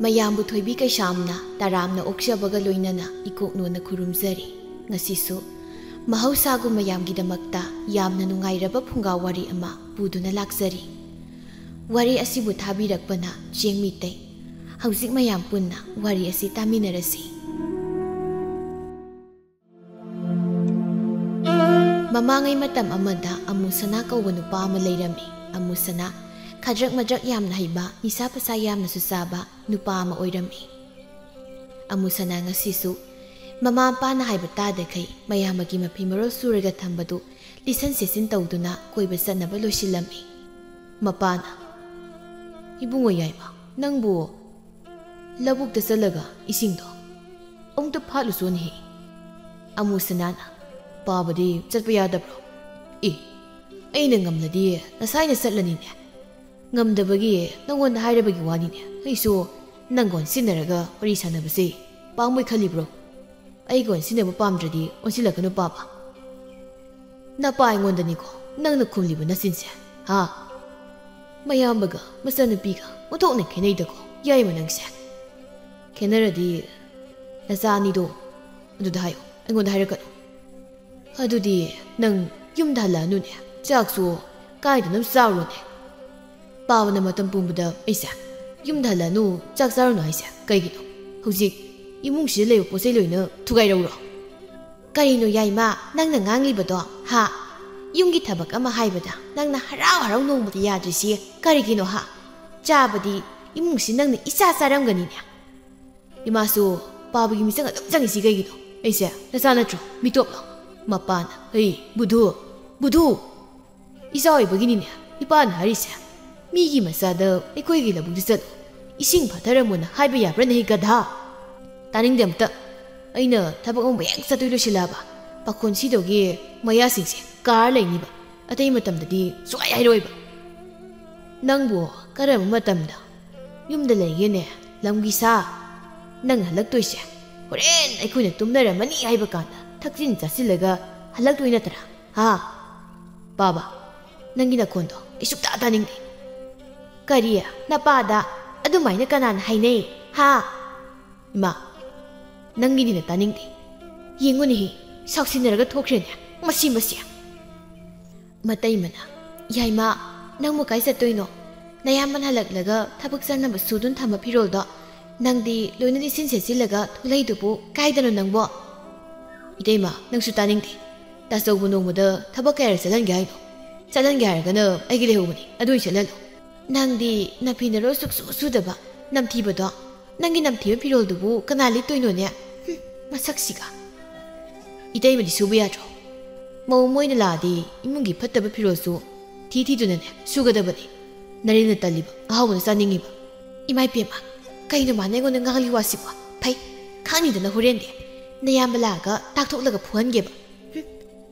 ꯃꯌꯥꯝꯕꯨ ꯊꯣꯏꯕꯤ ꯀꯩꯁꯥꯝꯅ ꯇꯔꯥꯝꯅ ꯑꯣꯛꯆꯕꯒ ꯂꯣꯏꯅꯅ ꯏꯀꯣꯛꯅꯣꯅ ꯈꯨꯔꯨꯝꯖꯔꯤ ꯉꯁꯤꯁꯨ ꯃꯍꯧꯁꯥꯒꯨꯝ ꯃꯌꯥꯝꯒꯤꯗꯃꯛꯇ ꯌꯥꯝꯅ ꯅꯨꯡꯉꯥꯏꯔꯕ ꯐꯨꯡꯒꯥ ꯋꯥꯔꯤ ꯑꯃ ꯄꯨꯗꯨꯅ ꯂꯥꯛꯆꯔꯤ ꯋꯥꯔꯤ ꯑꯁꯤꯕꯨ ꯊꯥꯕꯤꯔꯛꯄꯅ ꯆꯦꯡ ꯃꯤꯇꯩ ꯍꯧꯖꯤꯛ ꯃꯌꯥꯝ ꯄꯨꯟꯅ ꯋꯥꯔꯤ ꯑꯁꯤ ꯇꯥꯃꯤꯟꯅꯔꯁꯤ ꯃꯃꯥꯡꯉꯩ ꯃꯇꯝ ꯑꯃꯗ ꯑꯃꯨꯁꯅꯥ ꯀꯧꯕ ꯅꯨꯄꯥ ꯑꯃ ꯂꯩꯔꯝꯃꯤ ꯑꯃꯨꯁꯅꯥ ꯈꯗ꯭ꯔꯛ ꯃꯗ꯭ꯔꯛ ꯌꯥꯝꯅ ꯍꯩꯕ ꯅꯤꯁꯥ ꯄꯁꯥ ꯌꯥꯝꯅꯁꯨ ꯆꯥꯕ ꯅꯨꯄꯥ ꯑꯃ ꯑꯣꯏꯔꯝꯃꯤ ꯑꯃꯨꯁꯅꯥ ꯉꯁꯤꯁꯨ ꯃꯃꯥ ꯃꯄꯥꯅ ꯍꯥꯏꯕ ꯇꯥꯗꯈꯩ ꯃꯌꯥꯝꯕꯒꯤ ꯃꯐꯤ ꯃꯔꯣꯜ ꯁꯨꯔꯒ ꯊꯝꯕꯗꯨ ꯂꯤꯁꯟ ꯁꯤꯠꯆꯤꯟ ꯇꯧꯗꯨꯅ ꯀꯣꯏꯕ ꯆꯠꯅꯕ ꯂꯣꯏꯁꯤꯜꯂꯝꯃꯤ ꯃꯄꯥꯅ ꯏꯕꯨꯡꯉꯣ ꯌꯥꯏꯃ ꯅꯪꯕꯨ ꯂꯧꯕꯨꯛꯇ ꯆꯠꯂꯒ ꯏꯁꯤꯡꯗꯣ ꯑꯃꯨꯛꯇ ꯐꯥꯠꯂꯨꯁꯣꯅꯦꯍꯦ ꯑꯃꯨꯁꯅꯥꯅ ꯄꯥꯕꯗꯤ ꯆꯠꯄ ꯌꯥꯗꯕ꯭ꯔꯣ ꯑꯩꯅ ꯉꯝꯂꯗꯤ ꯉꯁꯥꯏꯅ ꯆꯠꯂꯅꯤꯅꯦ ꯉꯝꯗꯕꯒꯤ ꯅꯪꯉꯣꯟꯗ ꯍꯥꯏꯔꯕꯒꯤ ꯋꯥꯅꯤꯅꯦ ꯑꯩꯁꯨ ꯅꯪꯒ ꯑꯣꯟꯁꯤꯟꯅꯔꯒ ꯋꯥꯔꯤ ꯁꯥꯟꯅꯕꯁꯦ ꯄꯥꯝꯃꯣꯏ ꯈꯜꯂꯤꯕ꯭ꯔꯣ ꯑꯩꯒ ꯑꯣꯟꯁꯤꯟꯅꯕ ꯄꯥꯝꯗ꯭ꯔꯗꯤ ꯑꯣꯟꯁꯤꯜꯂꯛꯀꯅꯨ ꯄꯥꯕ ꯅꯄꯥ ꯑꯩꯉꯣꯟꯗꯅꯤꯀꯣ ꯅꯪꯅ ꯈꯨꯝꯂꯤꯕ ꯅꯆꯤꯟꯁꯦ ꯃꯌꯥꯝꯕꯒ ꯃꯆꯥꯅꯨꯄꯤꯒ ꯑꯣꯟꯊꯣꯛꯅ ꯈꯦꯠꯅꯩꯗꯀꯣ ꯌꯥꯏꯃ ꯅꯪꯁꯦ ꯈꯦꯠꯅꯔꯗꯤ ꯅꯆꯥ ꯑꯅꯤꯗꯣ ꯑꯗꯨꯗ ꯍꯥꯏꯌꯣ ꯑꯩꯉꯣꯟꯗ ꯍꯥꯏꯔꯛꯀꯅꯨ ꯑꯗꯨꯗꯤ ꯅꯪ ꯌꯨꯝꯗ ꯍꯜꯂꯛꯑꯅꯨꯅꯦ ꯆꯥꯛꯁꯨ ꯀꯥꯏꯗꯅꯣ ꯆꯥꯔꯨꯅꯦ ꯄꯥꯕꯅ ꯃꯇꯝ ꯄꯨꯝꯕꯗ ꯑꯩꯁꯦ ꯌꯨꯝꯗ ꯍꯜꯂꯛꯑꯅꯨ ꯆꯥꯛ ꯆꯥꯔꯨꯅꯨ ꯍꯥꯏꯁꯦ ꯀꯩꯒꯤꯅꯣ ꯍꯧꯖꯤꯛ ꯏꯃꯨꯡꯁꯤꯗ ꯂꯩꯕ ꯄꯣꯠ ꯆꯩ ꯂꯣꯏꯅ ꯊꯨꯒꯥꯏꯔꯧꯔꯣ ꯀꯔꯤꯅꯣ ꯌꯥꯏꯃ ꯅꯪꯅ ꯉꯥꯡꯂꯤꯕꯗꯣ ꯌꯨꯝꯒꯤ ꯊꯕꯛ ꯑꯃ ꯍꯥꯏꯕꯗ ꯅꯪꯅ ꯍꯔꯥꯎ ꯍꯔꯥꯎ ꯅꯣꯡꯃꯗ ꯌꯥꯗ꯭ꯔꯤꯁꯤ ꯀꯔꯤꯒꯤꯅꯣ ꯆꯥꯕꯗꯤ ꯏꯃꯨꯡꯁꯤ ꯅꯪꯅ ꯏꯆꯥ ꯆꯥꯔꯝꯒꯅꯤꯅꯦ 이마수 빠부기 미sang 어쩌니 시가이기도 에이세 나사나죠 미톱로 마빠나 에이 부두 이사와이 버기니네 이빠나 하리세 미기 마사다 이코이기라 부디서 이싱 바다라모나 하이브 야브라네 히가다 따닝데부터 ꯑꯩꯅ ꯊꯕꯛ ꯑꯃ ꯍꯦꯛ ꯆꯠꯇꯣꯏ ꯂꯣꯏꯁꯤꯜꯂꯛꯑꯕ ꯄꯥꯈꯣꯟ ꯁꯤꯗꯧꯒꯤ ꯃꯌꯥꯁꯤꯡꯁꯦ ꯀꯥꯔ ꯂꯩꯅꯤꯕ ꯑꯇꯩ ꯃꯇꯝꯗꯗꯤ ꯁꯨꯡꯍꯥꯏ ꯍꯥꯏꯔꯣꯏꯕ ꯅꯪꯕꯨ ꯀꯔꯝꯕ ꯃꯇꯝꯗ ꯌꯨꯝꯗ ꯂꯩꯒꯦꯅꯦ ꯂꯝꯒꯤ ꯁꯥ ꯅꯪ ꯍꯜꯂꯛꯇꯣꯏꯁꯦ ꯍꯣꯔꯦꯟ ꯑꯩꯈꯣꯏꯅ ꯇꯨꯝꯅꯔꯝꯃꯅꯤ ꯍꯥꯏꯕ ꯀꯥꯟꯗ ꯊꯛꯆꯤꯟ ꯆꯥꯁꯤꯜꯂꯒ ꯍꯜꯂꯛꯇꯣꯏ ꯅꯠꯇ꯭ꯔꯥ ꯕꯥꯕꯥ ꯅꯪꯒꯤ ꯅꯈꯣꯟꯗꯣ ꯑꯩ ꯁꯨꯛꯇꯥ ꯇꯥꯅꯤꯡꯗꯦ ꯀꯔꯤ ꯅꯄꯥꯗ ꯑꯗꯨꯃꯥꯏꯅ ꯀꯅꯥꯅ ꯍꯥꯏꯅꯩ ꯏꯃꯥ ꯅꯪꯒꯤꯅꯤꯅ ꯇꯥꯅꯤꯡꯗꯦ ꯌꯦꯡꯉꯨꯅꯦꯍꯦ ꯁꯥꯎꯁꯤꯟꯅꯔꯒ ꯊꯣꯛꯈ꯭ꯔꯦꯅꯦ ꯃꯁꯤ ꯃꯇꯩꯃꯅ ꯌꯥꯏꯃ ꯅꯪꯕꯨ ꯀꯥꯏ ꯆꯠꯇꯣꯏꯅꯣ ꯅꯌꯥꯝꯕꯅ ꯍꯜꯂꯛꯂꯒ ꯊꯕꯛ ꯆꯠꯅꯕ ꯁꯨꯗꯨꯅ ꯊꯝꯕ ꯐꯤꯔꯣꯜꯗꯣ ꯅꯪꯗꯤ ꯂꯣꯏꯅ ꯂꯤꯁꯤꯟ ꯁꯦꯠꯆꯤꯜꯂꯒ ꯊꯣꯛꯂꯛꯏꯗꯨꯕꯨ ꯀꯥꯏꯗꯅꯣ ꯅꯪꯕꯣ 이때마 ꯅꯪꯁꯨ ꯇꯥꯅꯤꯡꯗꯦ ꯇꯥꯆꯧꯕ ꯅꯣꯡꯃꯗ ꯊꯕꯛ ꯀꯌꯥꯔ ꯆꯠꯍꯟꯒꯦ ꯍꯥꯏꯅꯣ ꯆꯠꯍꯟꯒꯦ ꯍꯥꯏꯔꯒꯅ ꯑꯩꯒꯤ ꯂꯩꯍꯧꯕꯅꯤ ꯑꯗꯨ ꯆꯠꯍꯜꯂꯣ ꯅꯪꯗꯤ ꯅꯐꯤꯅꯔꯣ ꯁꯨꯛꯁꯨ ꯁꯨꯗꯕ ꯅꯝꯊꯤꯕꯗꯣ ꯅꯪꯒꯤ ꯅꯝꯊꯤꯕ ꯐꯤꯔꯣꯜꯗꯨꯕꯨ ꯀꯅꯥ ꯂꯤꯠꯇꯣꯏꯅꯣꯅꯦ ꯃꯁꯛꯁꯤꯒ 이때이ꯃꯗꯤ ꯁꯨꯕ ꯌꯥꯗ꯭ꯔꯣ ꯃꯧ ꯃꯣꯏꯅ ꯂꯥꯛꯑꯗꯤ ꯏꯃꯨꯡꯒꯤ ꯐꯠꯇꯕ ꯐꯤꯔꯣꯜꯁꯨ ꯊꯤꯗꯨꯅꯅꯦ ꯁꯨꯒꯗꯕꯅꯤ ꯅꯔꯦꯅ ꯇꯜꯂꯤꯕ ꯑꯍꯥꯎꯕꯅ ꯆꯥꯅꯤꯡꯉꯤꯕ ꯏꯃꯥꯏꯄꯦꯝꯃ ꯀꯩꯅꯣ ꯃꯥꯅ ꯑꯩꯉꯣꯟꯗ ꯉꯥꯡꯂꯤ ꯋꯥꯁꯤꯕꯣ ꯐꯩ ꯈꯪꯅꯤꯗꯅ ꯍꯣꯔꯦꯟꯗꯤ ꯅꯌꯥꯝꯕ ꯂꯥꯛꯑꯒ ꯇꯥꯛꯊꯣꯛꯂꯒ ꯐꯨꯍꯟꯒꯦꯕ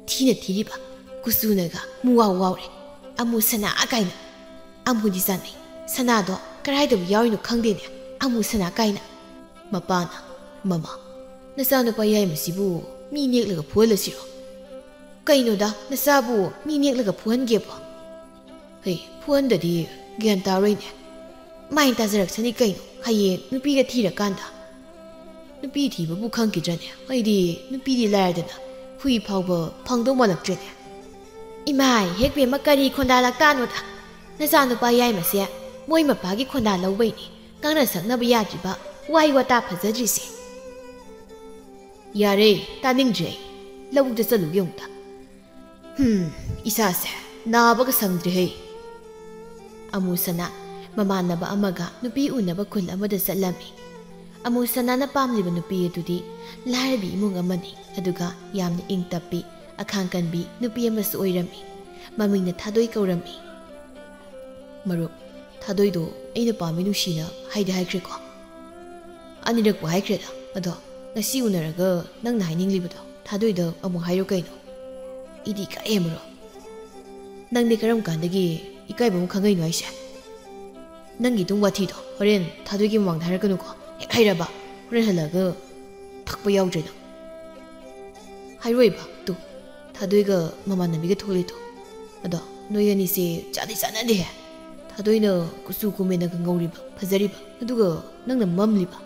ꯊꯤꯅ ꯊꯤꯔꯤꯕ ꯀꯨꯆꯨꯅꯒ ꯃꯨꯋꯥꯎ ꯋꯥꯎꯔꯦ ꯑꯃꯨ ꯁꯅꯥ ꯀꯥꯏꯅ ꯑꯃꯨꯗꯤ ꯆꯥꯅꯩ ꯁꯅꯥꯗꯣ ꯀꯔꯥꯏꯗꯕꯨ ꯌꯥꯎꯔꯤꯅꯣ ꯈꯪꯗꯦꯅꯦ ꯑꯃꯨ ꯁꯅꯥ ꯀꯥꯏꯅ ꯃꯄꯥꯅ ꯃꯃꯥ ꯅꯆꯥꯅꯨꯄꯥ ꯌꯥꯏꯃꯁꯤꯕꯨ ꯃꯤ ꯅꯦꯛꯂꯒ ꯐꯨꯍꯜꯂꯁꯤꯔꯣ ꯀꯩꯅꯣꯗ ꯅꯆꯥꯕꯨ ꯃꯤ ꯅꯦꯛꯂꯒ ꯐꯨꯍꯟꯒꯦꯕꯣ ꯍꯩ ꯐꯨꯍꯟꯗꯗꯤ ꯒ꯭ꯌꯥꯟ ꯇꯥꯔꯣꯏꯅꯦ ꯃꯥꯏꯅ ꯇꯥꯖꯔꯛꯁꯅꯤ ꯀꯩꯅꯣ ꯍꯌꯦꯡ ꯅꯨꯄꯤꯒ ꯊꯤꯔꯀꯥꯟꯗ ꯅꯨꯄꯤ ꯊꯤꯕꯕꯨ ꯈꯪꯈꯤꯗ꯭ꯔꯅꯦ ꯑꯩꯗꯤ ꯅꯨꯄꯤꯗꯤ ꯂꯥꯏꯔꯗꯅ ꯍꯨꯏ ꯐꯥꯎꯕ ꯐꯪꯗꯧ ꯃꯥꯜꯂꯛꯇ꯭ꯔꯦꯅꯦ 이마이 ꯍꯦꯛꯄꯦꯝꯃ ꯀꯔꯤ ꯈꯣꯟꯗꯥ ꯂꯥꯛꯇꯥꯅꯣꯗ ꯅꯆꯥꯅꯨꯄꯥ ꯌꯥꯏꯃꯁꯦ ꯃꯣꯏ ꯃꯄꯥꯒꯤ ꯈꯣꯟꯗꯥ ꯂꯧꯕꯩꯅꯤ ꯉꯥꯡꯅ ꯁꯛꯅꯕ ꯌꯥꯗ꯭ꯔꯤꯕ ꯋꯥꯍꯩ ꯋꯥꯇꯥ ꯐꯖꯗ꯭ꯔꯤꯁꯦ ꯌꯥꯔꯦ ꯇꯥꯅꯤꯡꯗ꯭ꯔꯦ ꯑꯩ ꯂꯧꯕꯨꯛꯇ ꯆꯠꯂꯨꯒꯦ ꯑꯃꯨꯛꯇ ꯏꯁꯥꯁꯦ ꯅꯥꯕꯒ ꯁꯪꯗ꯭ꯔꯦꯍꯦ ꯑꯃꯨꯁꯅꯥ ꯃꯃꯥꯟꯅꯕ ꯑꯃꯒ ꯅꯨꯄꯤ ꯎꯅꯕ ꯈꯨꯜ ꯑꯃꯗ ꯆꯠꯂꯝꯃꯤ ꯑꯃꯨꯁꯅꯥꯅ ꯄꯥꯝꯂꯤꯕ ꯅꯨꯄꯤ ꯑꯗꯨꯗꯤ ꯂꯥꯏꯔꯕꯤ ꯏꯃꯨꯡ ꯑꯃꯅꯤ ꯑꯗꯨꯒ ꯌꯥꯝꯅ ꯏꯪ ꯇꯞꯄꯤ ꯑꯈꯥꯡ ꯀꯟꯕꯤ ꯅꯨꯄꯤ ꯑꯃꯁꯨ ꯑꯣꯏꯔꯝꯃꯤ ꯃꯃꯤꯡꯅ ꯊꯥꯗꯣꯏ ꯀꯧꯔꯝꯃꯤ ꯃꯔꯨꯞ ꯊꯥꯗꯣꯏꯗꯣ ꯑꯩꯅ ꯄꯥꯝꯃꯤ ꯅꯨꯡꯁꯤꯅ ꯍꯥꯏꯗꯤ ꯍꯥꯏꯈ꯭ꯔꯦꯀꯣ ꯑꯅꯤꯔꯛꯄꯨ ꯍꯥꯏꯈ꯭ꯔꯦꯗ ꯑꯗꯣ ꯉꯁꯤ ꯎꯅꯔꯒ ꯅꯪꯅ ꯍꯥꯏꯅꯤꯡꯂꯤꯕꯗꯣ ꯊꯥꯗꯣꯏꯗ ꯑꯃꯨꯛ ꯍꯥꯏꯔꯣ ꯀꯩꯅꯣ 이디 이까이엠으로 ꯅꯪꯗꯤ ꯀꯔꯝ ꯀꯥꯟꯗꯒꯤ 이까이ꯕ ꯈꯪꯉꯩꯅꯣ ꯍꯥꯏꯁꯦ ꯅꯪꯒꯤ ꯇꯨꯡ ꯋꯥꯊꯤꯗꯣ ꯍꯣꯔꯦꯟ ꯊꯥꯗꯣꯏꯒꯤ ꯃꯃꯥꯡꯗ ꯍꯥꯏꯔꯛꯀꯅꯨꯀꯣ ꯍꯦꯛ ꯍꯩꯔꯕ ꯍꯣꯔꯦꯟ ꯍꯜꯂꯛꯑꯒ ꯊꯛꯄ ꯌꯥꯎꯗ꯭ꯔꯦꯅ ꯍꯥꯏꯔꯣꯏꯕ ꯇꯨ ꯊꯥꯗꯣꯏꯒ ꯃꯃꯥꯟꯅꯕꯤꯒ ꯊꯣꯛꯂꯤꯗꯣ ꯑꯗꯣ ꯅꯣꯏ ꯑꯅꯤꯁꯦ ꯆꯥꯗꯤ ꯆꯥꯟꯅꯗꯦꯍꯦ ꯊꯥꯗꯣꯏꯅ ꯀꯨꯆꯨ ꯀꯨꯃꯦꯟꯅꯒ ꯉꯧꯔꯤꯕ ꯐꯖꯔꯤꯕ ꯑꯗꯨꯒ ꯅꯪꯅ ꯃꯝꯂꯤꯕ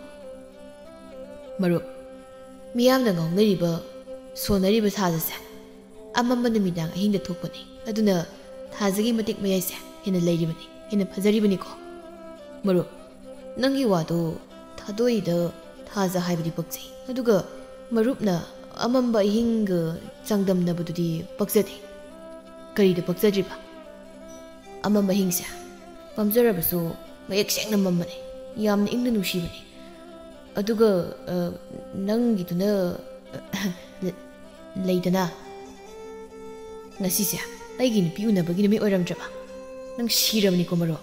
ꯃꯔꯨꯞ ꯃꯤꯌꯥꯝꯅ ꯉꯥꯎꯅꯔꯤꯕ ꯁꯣꯟꯅꯔꯤꯕ ꯊꯥꯖꯁꯦ ꯑꯃꯝꯕ ꯅꯨꯃꯤꯗꯥꯡ ꯑꯍꯤꯡꯗ ꯊꯣꯛꯄꯅꯤ ꯑꯗꯨꯅ ꯊꯥꯖꯒꯤ ꯃꯇꯤꯛ ꯃꯌꯥꯏꯁꯦ ꯍꯦꯟꯅ ꯂꯩꯔꯤꯕꯅꯤ ꯍꯦꯟꯅ ꯐꯖꯔꯤꯕꯅꯤꯀꯣ ꯃꯔꯨꯞ ꯅꯪꯒꯤ ꯋꯥꯗꯣ ꯊꯥꯗꯣꯏꯗ ꯊꯥꯖ ꯍꯥꯏꯕꯗꯤ ꯄꯛꯆꯩ ꯑꯗꯨꯒ ꯃꯔꯨꯞꯅ ꯑꯃꯝꯕ ꯑꯍꯤꯡꯒ ꯆꯥꯡꯗꯝꯅꯕꯗꯨꯗꯤ ꯄꯛꯆꯗꯦ ꯀꯔꯤꯗ ꯄꯛꯆꯗ꯭ꯔꯤꯕ ꯑꯃꯝꯕ ꯑꯍꯤꯡꯁꯦ ꯄꯥꯝꯖꯔꯕꯁꯨ ꯃꯌꯦꯛ ꯁꯦꯡꯅ ꯃꯝꯕꯅꯤ ꯌꯥꯝꯅ ꯏꯪꯅ ꯅꯨꯡꯁꯤꯕꯅꯤ ꯑꯗꯨꯒ ꯅꯪꯒꯤꯗꯨꯅ ꯂꯩꯗꯅ ꯉꯁꯤꯁꯦ ꯑꯩꯒꯤ ꯅꯨꯄꯤ ꯎꯅꯕꯒꯤ ꯅꯨꯃꯤꯠ ꯑꯣꯏꯔꯝꯗ꯭ꯔꯕ ꯅꯪ ꯁꯤꯔꯕꯅꯤꯀꯣ ꯃꯔꯨꯞ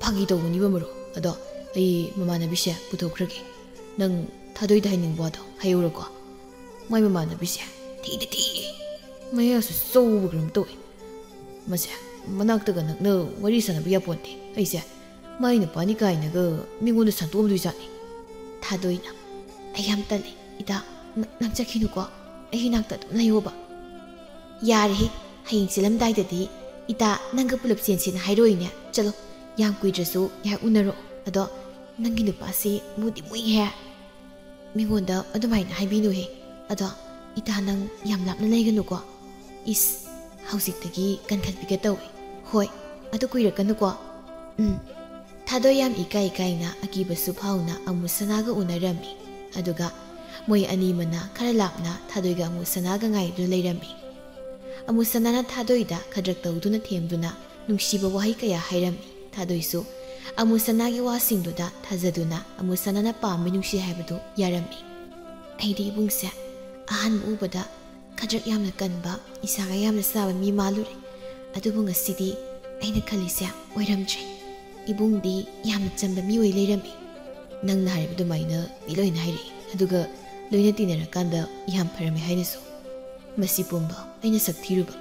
ꯐꯥꯒꯤ ꯇꯧꯕꯅꯤꯕ ꯃꯔꯨꯞ ꯑꯗꯣ ꯑꯩ ꯃꯃꯥꯟꯅꯕꯤꯁꯦ ꯄꯨꯊꯣꯛꯈ꯭ꯔꯒꯦ ꯅꯪ ꯊꯥꯗꯣꯏꯗ ꯍꯥꯏꯅꯤꯡꯕ ꯋꯥꯗꯣ ꯍꯥꯏꯌꯨꯔꯀꯣ ꯃꯥꯏ ꯃꯃꯥꯟꯅꯕꯤꯁꯦ ꯊꯤꯗꯤ ꯊꯤꯌꯦ ꯃꯌꯥꯁꯨ ꯆꯧꯕ ꯀꯔꯝ ꯇꯧꯋꯦ ꯃꯁꯦ ꯃꯅꯥꯛꯇꯒ ꯅꯛꯅ ꯋꯥꯔꯤ ꯁꯥꯟꯅꯕ ꯌꯥꯄꯣꯟꯇꯦ ꯑꯩꯁꯦ ꯃꯥꯏ ꯅꯨꯄꯥꯅꯤ ꯀꯥꯏꯅꯒ ꯃꯤꯉꯣꯟꯗ ꯁꯟꯇꯣꯛꯑꯝꯗꯣꯏꯖꯥꯠꯅꯤ ꯊꯥꯗꯣꯏꯅ ꯑꯩ ꯌꯥꯝ ꯇꯜꯂꯤ ꯏꯇꯥ ꯅꯪ ꯆꯠꯈꯤꯅꯨꯀꯣ ꯑꯩꯒꯤ ꯅꯥꯛꯇ ꯑꯗꯨꯝ ꯂꯩꯌꯣꯕ ꯌꯥꯔꯦꯍꯦ ꯍꯌꯦꯡ ꯆꯦꯜꯂꯝꯗꯥꯏꯗꯗꯤ ꯏꯇꯥ ꯅꯪꯒ ꯄꯨꯂꯞ ꯆꯦꯟꯁꯦꯅ ꯍꯥꯏꯔꯛꯏꯅꯦ ꯆꯠꯂꯣ ꯌꯥꯝ ꯀꯨꯏꯗ꯭ꯔꯁꯨ ꯉꯥꯏꯍꯥꯛ ꯎꯅꯔꯛꯑꯣ ꯑꯗꯣ ꯅꯪꯒꯤ ꯅꯨꯄꯥꯁꯤ ꯃꯨꯗꯤ ꯃꯨꯏꯍꯦ ꯃꯤꯉꯣꯟꯗ ꯑꯗꯨꯃꯥꯏꯅ ꯍꯥꯏꯕꯤꯅꯨꯍꯦ ꯑꯗꯣ ꯏꯇꯥ ꯅꯪ ꯌꯥꯝ ꯂꯥꯞꯅ ꯂꯩꯒꯅꯨꯀꯣ ꯏꯁ ꯍꯧꯖꯤꯛꯇꯒꯤ ꯀꯟꯈꯠꯄꯤꯒ ꯇꯧꯋꯦ ꯍꯣꯏ ꯑꯗꯨ ꯀꯨꯏꯔꯛꯀꯅꯨꯀꯣ ꯊꯥꯗꯣꯏ ꯌꯥꯝ ꯏꯀꯥꯏꯅ ꯑꯀꯤꯕꯁꯨ ꯐꯥꯎꯅ ꯑꯃꯨꯁꯅꯥꯒ ꯎꯅꯔꯝꯃꯤ ꯑꯗꯨꯒ ꯃꯣꯏ ꯑꯅꯤꯃꯅ ꯈꯔ ꯂꯥꯞꯅ ꯊꯥꯗꯣꯏꯒ ꯑꯃꯨꯁꯅꯥꯒ ꯉꯥꯏꯗꯨꯅ ꯂꯩꯔꯝꯃꯤ ꯑꯃꯨꯁꯅꯥꯅ ꯊꯥꯗꯣꯏꯗ ꯈꯗ꯭ꯔꯛ ꯇꯧꯗꯨꯅ ꯊꯦꯝꯗꯨꯅ ꯅꯨꯡꯁꯤꯕ ꯋꯥꯍꯩ ꯀꯌꯥ ꯍꯥꯏꯔꯝꯃꯤ ꯊꯥꯗꯣꯏꯁꯨ ꯑꯃꯨꯁꯅꯥꯒꯤ ꯋꯥꯁꯤꯡꯗꯨꯗ ꯊꯥꯖꯗꯨꯅ ꯑꯃꯨꯁꯅꯥꯅ ꯄꯥꯝꯃꯤ ꯅꯨꯡꯁꯤ ꯍꯥꯏꯕꯗꯨ ꯌꯥꯔꯝꯃꯤ ꯑꯩꯗꯤ ꯏꯕꯨꯡꯁꯦ ꯑꯍꯥꯟꯕ ꯎꯕꯗ ꯈꯗ꯭ꯔꯛ ꯌꯥꯝꯅ ꯀꯟꯕ ꯏꯁꯥꯒ ꯌꯥꯝꯅ ꯆꯥꯕ ꯃꯤ ꯃꯥꯜꯂꯨꯔꯦ ꯑꯗꯨꯕꯨ ꯉꯁꯤꯗꯤ ꯑꯩꯅ ꯈꯜꯂꯤꯁꯦ ꯑꯣꯏꯔꯝꯗ꯭ꯔꯦ ꯏꯕꯨꯡꯗꯤ ꯌꯥꯝꯅ ꯆꯝꯕ ꯃꯤꯑꯣꯏ ꯂꯩꯔꯝꯃꯤ ꯅꯪꯅ ꯍꯥꯏꯔꯤꯕ ꯑꯗꯨꯃꯥꯏꯅ ꯃꯤ ꯂꯣꯏꯅ ꯍꯥꯏꯔꯛꯏ ꯑꯗꯨꯒ ꯂꯣꯏꯅ ꯇꯤꯟꯅꯔꯀꯥꯟꯗ ꯌꯥꯝ ꯐꯔꯝꯃꯦ ꯍꯥꯏꯅꯁꯨ ꯃꯁꯤ ꯄꯨꯝꯕ ꯑꯩꯅ ꯁꯛ ꯊꯤꯔꯨꯕ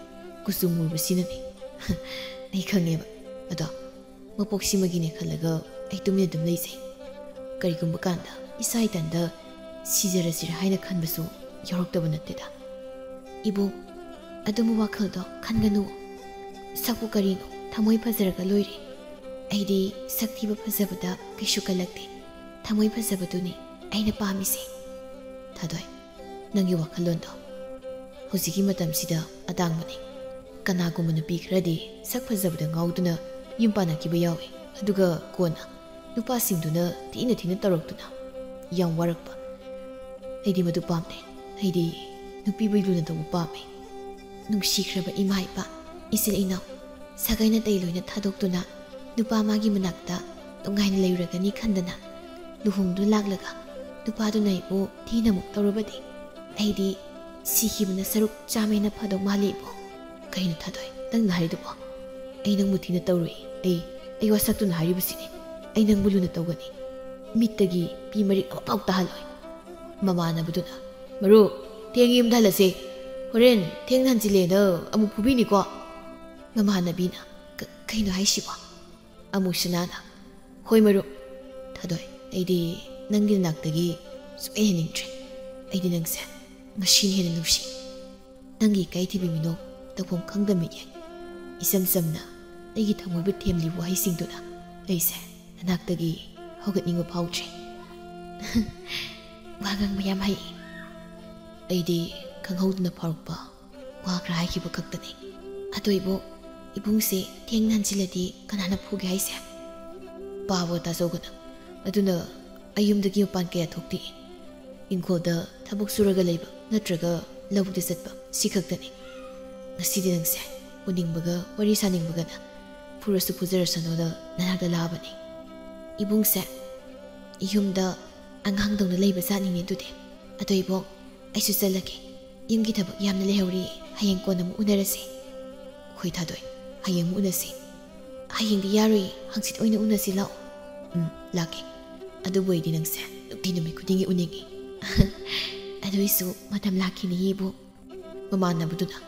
ꯀꯨꯆꯨ ꯃꯨꯕꯁꯤꯅꯅꯤ ꯑꯩ ꯈꯪꯉꯦꯕ ꯑꯗꯣ ꯃꯄꯣꯛꯁꯤꯃꯒꯤꯅꯦ ꯈꯜꯂꯒ ꯑꯩ ꯇꯨꯃꯤꯟꯅ ꯑꯗꯨꯝ ꯂꯩꯖꯩ ꯀꯔꯤꯒꯨꯝꯕ ꯀꯥꯟꯗ ꯏꯁꯥ ꯏꯊꯟꯗ ꯁꯤꯖꯔꯁꯤꯔ ꯍꯥꯏꯅ ꯈꯟꯕꯁꯨ ꯌꯥꯎꯔꯛꯇꯕ ꯅꯠꯇꯦꯗ ꯏꯕꯨꯡ ꯑꯗꯨꯝꯕ ꯋꯥꯈꯜꯗꯣ ꯈꯟꯒꯅꯨ ꯁꯛꯄꯨ ꯀꯔꯤꯅꯣ ꯊꯃꯣꯏ ꯐꯖꯔꯒ ꯂꯣꯏꯔꯦ ꯑꯩꯗꯤ ꯁꯛ ꯊꯤꯕ ꯐꯖꯕꯗ ꯀꯩꯁꯨ ꯀꯜꯂꯛꯇꯦ ꯊꯃꯣꯏ ꯐꯖꯕꯗꯨꯅꯤ ꯑꯩꯅ ꯄꯥꯝꯃꯤꯁꯦ ꯊꯥꯗꯣꯏ ꯅꯪꯒꯤ ꯋꯥꯈꯜꯂꯣꯟꯗꯣ ꯍꯧꯖꯤꯛꯀꯤ ꯃꯇꯝꯁꯤꯗ ꯑꯇꯥꯡꯕꯅꯤ ꯀꯅꯥꯒꯨꯝꯕ ꯅꯨꯄꯤ ꯈꯔꯗꯤ ꯁꯛ ꯐꯖꯕꯗ ꯉꯥꯎꯗꯨꯅ ꯌꯨꯝ ꯄꯥꯟꯅꯈꯤꯕ ꯌꯥꯎꯏ ꯑꯗꯨꯒ ꯀꯣꯟꯅ ꯅꯨꯄꯥꯁꯤꯡꯗꯨꯅ ꯊꯤꯅ ꯇꯧꯔꯛꯇꯨꯅ ꯌꯥꯝ ꯋꯥꯔꯛꯄ ꯑꯩꯗꯤ ꯃꯗꯨ ꯄꯥꯝꯗꯦ ꯑꯩꯗꯤ ꯅꯨꯄꯤꯕꯨ ꯂꯨꯅ ꯇꯧꯕ ꯄꯥꯝꯃꯤ ꯅꯨꯡꯁꯤꯈ꯭ꯔꯕ ꯏꯃꯥ ꯏꯄꯥ ꯏꯆꯤꯜ ꯏꯅꯥꯎ ꯁꯥꯒꯩ ꯅꯥꯇꯩ ꯂꯣꯏꯅ ꯊꯥꯗꯣꯛꯇꯨꯅ ꯅꯨꯄꯥ ꯃꯥꯒꯤ ꯃꯅꯥꯛꯇ ꯅꯨꯡꯉꯥꯏꯅ ꯂꯩꯔꯨꯔꯒꯅꯤ ꯈꯟꯗꯅ ꯂꯨꯍꯣꯡꯗꯨꯅ ꯂꯥꯛꯂꯒ ꯅꯨꯄꯥꯗꯨꯅ ꯑꯩꯕꯨ ꯊꯤꯅ ꯑꯃꯨꯛ ꯇꯧꯔꯕꯗꯤ ꯑꯩꯗꯤ ꯁꯤꯈꯤꯕꯅ ꯁꯔꯨꯛ ꯆꯥꯝꯃꯩꯅ ꯐꯗꯧ ꯃꯥꯜꯂꯤ ꯏꯕꯣ ꯀꯩꯅꯣ ꯊꯥꯗꯣꯏ ꯅꯪꯅ ꯍꯥꯏꯔꯤꯗꯨꯕꯣ ꯑꯩ ꯅꯪꯕꯨ ꯊꯤꯅ ꯇꯧꯔꯨꯏ ꯑꯩ ꯋꯥꯁꯛꯇꯨꯅ ꯍꯥꯏꯔꯤꯕꯁꯤꯅꯤ ꯑꯩ ꯅꯪꯕꯨ ꯂꯨꯅ ꯇꯧꯒꯅꯤ ꯃꯤꯠꯇꯒꯤ ꯄꯤ ꯃꯔꯤꯛ ꯑꯃꯐꯥꯎ ꯇꯥꯍꯜꯂꯣꯏ ꯃꯃꯥꯟꯅꯕꯗꯨꯅ ꯃꯔꯨꯞ ꯊꯦꯡꯉꯤ ꯌꯨꯝꯗ ꯍꯜꯂꯁꯦ ꯍꯣꯔꯦꯟ ꯊꯦꯡꯅ ꯍꯟꯖꯤꯜꯂꯦꯅ ꯑꯃꯨꯛ ꯐꯨꯕꯤꯅꯤꯀꯣ ꯃꯃꯥꯟꯅꯕꯤꯅ ꯀꯩꯅꯣ ꯍꯥꯏꯁꯤꯕꯣ ꯑꯃꯨꯁꯅꯥꯅ ꯍꯣꯏ ꯃꯔꯨꯞ ꯊꯥꯗꯣꯏ ꯑꯩꯗꯤ ꯅꯪꯒꯤ ꯅꯥꯛꯇꯒꯤ ꯁꯨꯡꯍꯦꯟ ꯍꯦꯟꯅꯤꯡꯗ꯭ꯔꯦ ꯑꯩꯗꯤ ꯅꯪꯁꯦ ꯉꯁꯤꯅ ꯍꯦꯟꯅ ꯅꯨꯡꯁꯤ ꯅꯪꯒꯤ ꯏꯀꯥꯏꯊꯤꯕꯤ ꯃꯤꯅꯣꯛ ꯇꯧꯐꯝ ꯈꯪꯗꯕ ꯃꯤꯠꯌꯦꯡ ꯏꯆꯝ ꯆꯝꯅ ꯑꯩꯒꯤ ꯊꯃꯣꯏꯕꯨ ꯊꯦꯝꯂꯤꯕ ꯋꯥꯍꯩꯁꯤꯡꯗꯨꯅ ꯑꯩꯁꯦ ꯅꯅꯥꯛꯇꯒꯤ ꯍꯧꯒꯠꯅꯤꯡꯕ ꯐꯥꯎꯗ꯭ꯔꯦ ꯋꯥ ꯉꯥꯡꯕ ꯌꯥꯝ ꯍꯩ ꯑꯩꯗꯤ ꯈꯪꯍꯧꯗꯅ ꯐꯥꯎꯔꯛꯄ ꯋꯥ ꯈꯔ ꯍꯥꯏꯈꯤꯕ ꯈꯛꯇꯅꯤ ꯑꯗꯣ ꯏꯕꯨꯡꯁꯦ ꯊꯦꯡꯅ ꯍꯟꯖꯤꯜꯂꯗꯤ ꯀꯅꯥꯅ ꯐꯨꯒꯦ ꯍꯥꯏꯁꯦ ꯄꯥꯕ ꯇꯥꯖꯧꯒꯅ ꯑꯗꯨꯅ ꯑꯩ ꯌꯨꯝꯗꯒꯤ ꯃꯄꯥꯟ ꯀꯌꯥ ꯊꯣꯛꯇꯦ ꯏꯪꯈꯣꯜꯗ ꯊꯕꯛ ꯁꯨꯔꯒ ꯂꯩꯕ ꯅꯠꯇ꯭ꯔꯒ ꯂꯧꯕꯨꯛꯇ ꯆꯠꯄ ꯁꯤ ꯈꯛꯇꯅꯤ ꯉꯁꯤꯗꯤ ꯅꯪꯁꯦ ꯎꯅꯤꯡꯕꯒ ꯋꯥꯔꯤ ꯁꯥꯅꯤꯡꯕꯒꯅ ꯐꯨꯔꯁꯨ ꯐꯨꯖꯔꯁꯅꯣꯗ ꯅꯅꯥꯛꯇ ꯂꯥꯛꯑꯕꯅꯤ ꯏꯕꯨꯡꯁꯦ ꯌꯨꯝꯗ ꯑꯉꯥꯡꯗꯧꯅ ꯂꯩꯕ ꯖꯥꯠꯅꯤꯅꯦ ꯑꯗꯨꯗꯤ ꯑꯗꯣ ꯏꯕꯣꯡ ꯑꯩꯁꯨ ꯆꯠꯂꯒꯦ ꯌꯨꯝꯒꯤ ꯊꯕꯛ ꯌꯥꯝꯅ ꯂꯩꯍꯧꯔꯤ ꯍꯌꯦꯡ ꯀꯣꯟꯅ ꯑꯃꯨꯛ ꯎꯅꯔꯁꯤ ꯍꯣꯏ ꯊꯥꯗꯣꯏ ꯍꯌꯦꯡ ꯑꯃꯨꯛ ꯎꯅꯁꯤ ꯍꯌꯦꯡꯗꯤ ꯌꯥꯔꯣꯏ ꯍꯪꯆꯤꯠ ꯑꯣꯏꯅ ꯎꯅꯁꯤ ꯂꯥꯛꯑꯣ ꯂꯥꯛꯀꯦ ꯑꯗꯨꯕꯨ ꯑꯩꯗꯤ ꯅꯪꯁꯦ ꯅꯨꯃꯤꯠ ꯈꯨꯗꯤꯡꯒꯤ ꯎꯅꯤꯡꯉꯤ ꯑꯗꯨꯏꯁꯨ ꯃꯇꯝ ꯂꯥꯛꯈꯤꯅꯤ ꯏꯕꯨ ꯃꯃꯥꯟꯅꯕꯗꯨꯅ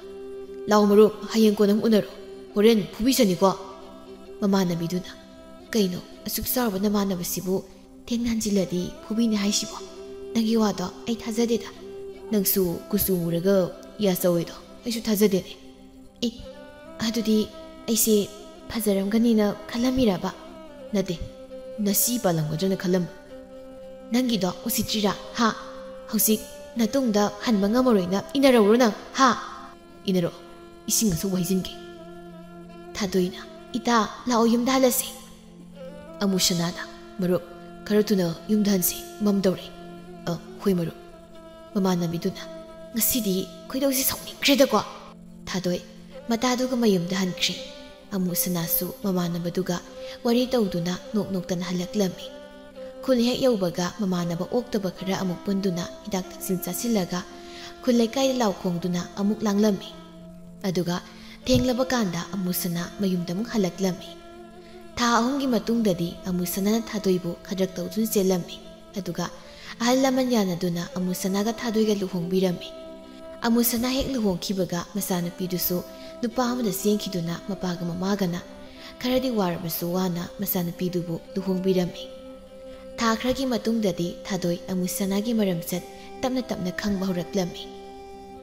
ꯂꯥꯎ ꯃꯔꯨꯞ ꯍꯌꯦꯡ ꯀꯣꯟꯅ ꯑꯃꯨꯛ ꯎꯅꯔꯣ ꯍꯣꯔꯦꯟ ꯐꯨꯕꯤꯁꯅꯤꯀꯣ ꯃꯃꯥꯟꯅꯕꯤꯗꯨꯅ ꯀꯩꯅꯣ ꯑꯁꯨꯛ ꯆꯥꯎꯔꯕ ꯅꯃꯥꯟꯅꯕꯁꯤꯕꯨ ꯊꯦꯡꯅ ꯍꯟꯖꯤꯜꯂꯗꯤ ꯐꯨꯕꯤꯅꯤ ꯍꯥꯏꯁꯤꯕꯣ ꯅꯪꯒꯤ ꯋꯥꯗꯣ ꯑꯩ ꯊꯥꯖꯗꯦꯗ ꯅꯪꯁꯨ ꯀꯨꯆꯨ ꯃꯨꯔꯒ ꯌꯥꯆꯧꯋꯦꯗꯣ ꯑꯩꯁꯨ ꯊꯥꯖꯗꯦꯅꯦ ꯑꯗꯨꯗꯤ ꯑꯩꯁꯦ ꯐꯖꯔꯝꯒꯅꯤꯅ ꯈꯜꯂꯝꯃꯤꯔꯕ? ꯅꯠꯇꯦ, ꯅꯁꯤ ꯄꯥꯜꯂꯝꯒꯗ꯭ꯔꯅ ꯈꯜꯂꯝꯕ. ꯅꯪꯒꯤꯗꯣ ꯎꯁꯤꯠꯇ꯭ꯔꯤꯔꯥ? ꯍꯥ? ꯍꯧꯖꯤꯛ ꯅꯇꯨꯡꯗ ꯍꯟꯕ ꯉꯝꯃꯔꯣꯏꯅ ꯏꯟꯅꯔꯧꯔꯣ ꯅꯪ? ꯍꯥ? ꯏꯟꯅꯔꯣ. ꯏꯁꯤꯡ ꯑꯁꯨꯛ ꯍꯩꯖꯤꯟꯒꯦ. ꯊꯥꯗꯣꯏꯅ, ꯏꯇꯥ ꯂꯥꯛꯑꯣ ꯌꯨꯝꯗ ꯍꯜꯂꯁꯤ. ꯑꯃꯨꯁꯅꯥꯅ, ꯃꯔꯨꯞ ꯈꯔ ꯊꯨꯅ ꯌꯨꯝꯗ ꯍꯟꯁꯤ, ꯃꯝꯗꯧꯔꯦ. ꯍꯣꯏ ꯃꯔꯨꯞ. ꯃꯃꯥꯟꯅꯕꯤꯗꯨꯅ, ꯉꯁꯤꯗꯤ ꯈꯣꯏꯗꯧꯁꯤ ꯁꯥꯎꯅꯤꯡꯈ꯭ꯔꯦꯗꯀꯣ. ꯊꯥꯗꯣꯏ ꯃꯇꯥꯗꯨꯒ ꯃꯌꯨꯝꯗ ꯍꯟꯈ꯭ꯔꯦ. ꯑꯃꯨꯁꯅꯥꯁꯨ ꯃꯃꯥꯟꯅꯕꯗꯨꯒ ꯋꯥꯔꯤ ꯇꯧꯗꯨꯅ ꯅꯣꯛ ꯅꯣꯛꯇꯅ ꯍꯜꯂꯛꯂꯝꯃꯤ. ꯈꯨꯜ ꯍꯦꯛ ꯌꯧꯕꯒ ꯃꯃꯥꯟꯅꯕ ꯑꯣꯛꯇꯕ ꯈꯔ ꯑꯃꯨꯛ ꯄꯨꯟꯗꯨꯅ ꯍꯤꯗꯥꯛ ꯊꯛꯆꯤꯟ ꯆꯥꯁꯤꯜꯂꯒ ꯈꯨꯜ ꯂꯩꯀꯥꯏꯗ ꯂꯥꯎ ꯈꯣꯡꯗꯨꯅ ꯑꯃꯨꯛ ꯂꯥꯡꯂꯝꯃꯤ. ꯑꯗꯨꯒ ꯊꯦꯡꯂꯕ ꯀꯥꯟꯗ ꯑꯃꯨꯁꯅꯥ ꯃꯌꯨꯝꯗ ꯑꯃꯨꯛ ꯍꯜꯂꯛꯂꯝꯃꯤ. ꯊꯥ 3ꯒꯤ ꯃꯇꯨꯡꯗꯗꯤ ꯑꯃꯨꯁꯅꯥꯅ ꯊꯥꯗꯣꯏꯕꯨ ꯈꯗ꯭ꯔꯛ ꯇꯧꯗꯨꯅ ꯆꯦꯜꯂꯝꯃꯤ. ꯑꯗꯨꯒ ꯑꯍꯜ ꯂꯃꯟ ꯌꯥꯅꯗꯨꯅ ꯑꯃꯨꯁꯅꯥꯒ ꯊꯥꯗꯣꯏꯒ ꯂꯨꯍꯣꯡꯕꯤꯔꯝꯃꯤ. ꯑꯃꯨꯁꯅꯥ ꯍꯦꯛ ꯂꯨꯍꯣꯡꯈꯤꯕꯒ ꯃꯆꯥꯅꯨꯄꯤꯗꯨꯁꯨ ꯅꯨꯄꯥ ꯑꯃꯗ ꯆꯦꯟꯈꯤꯗꯨꯅ ꯃꯄꯥꯒ ꯃꯃꯥꯒꯅ ꯈꯔꯗꯤ ꯋꯥꯔꯕꯁꯨ ꯋꯥꯅ ꯃꯆꯥꯅꯨꯄꯤꯗꯨꯕꯨ ꯂꯨꯍꯣꯡꯕꯤꯔꯝꯃꯤ. ꯊꯥ ꯈꯔꯒꯤ ꯃꯇꯨꯡꯗꯗꯤ ꯊꯥꯗꯣꯏ ꯑꯃꯨꯁꯅꯥꯒꯤ ꯃꯔꯝꯆꯠ ꯇꯞꯅ ꯇꯞꯅ ꯈꯪꯕ ꯍꯧꯔꯛꯂꯝꯃꯤ.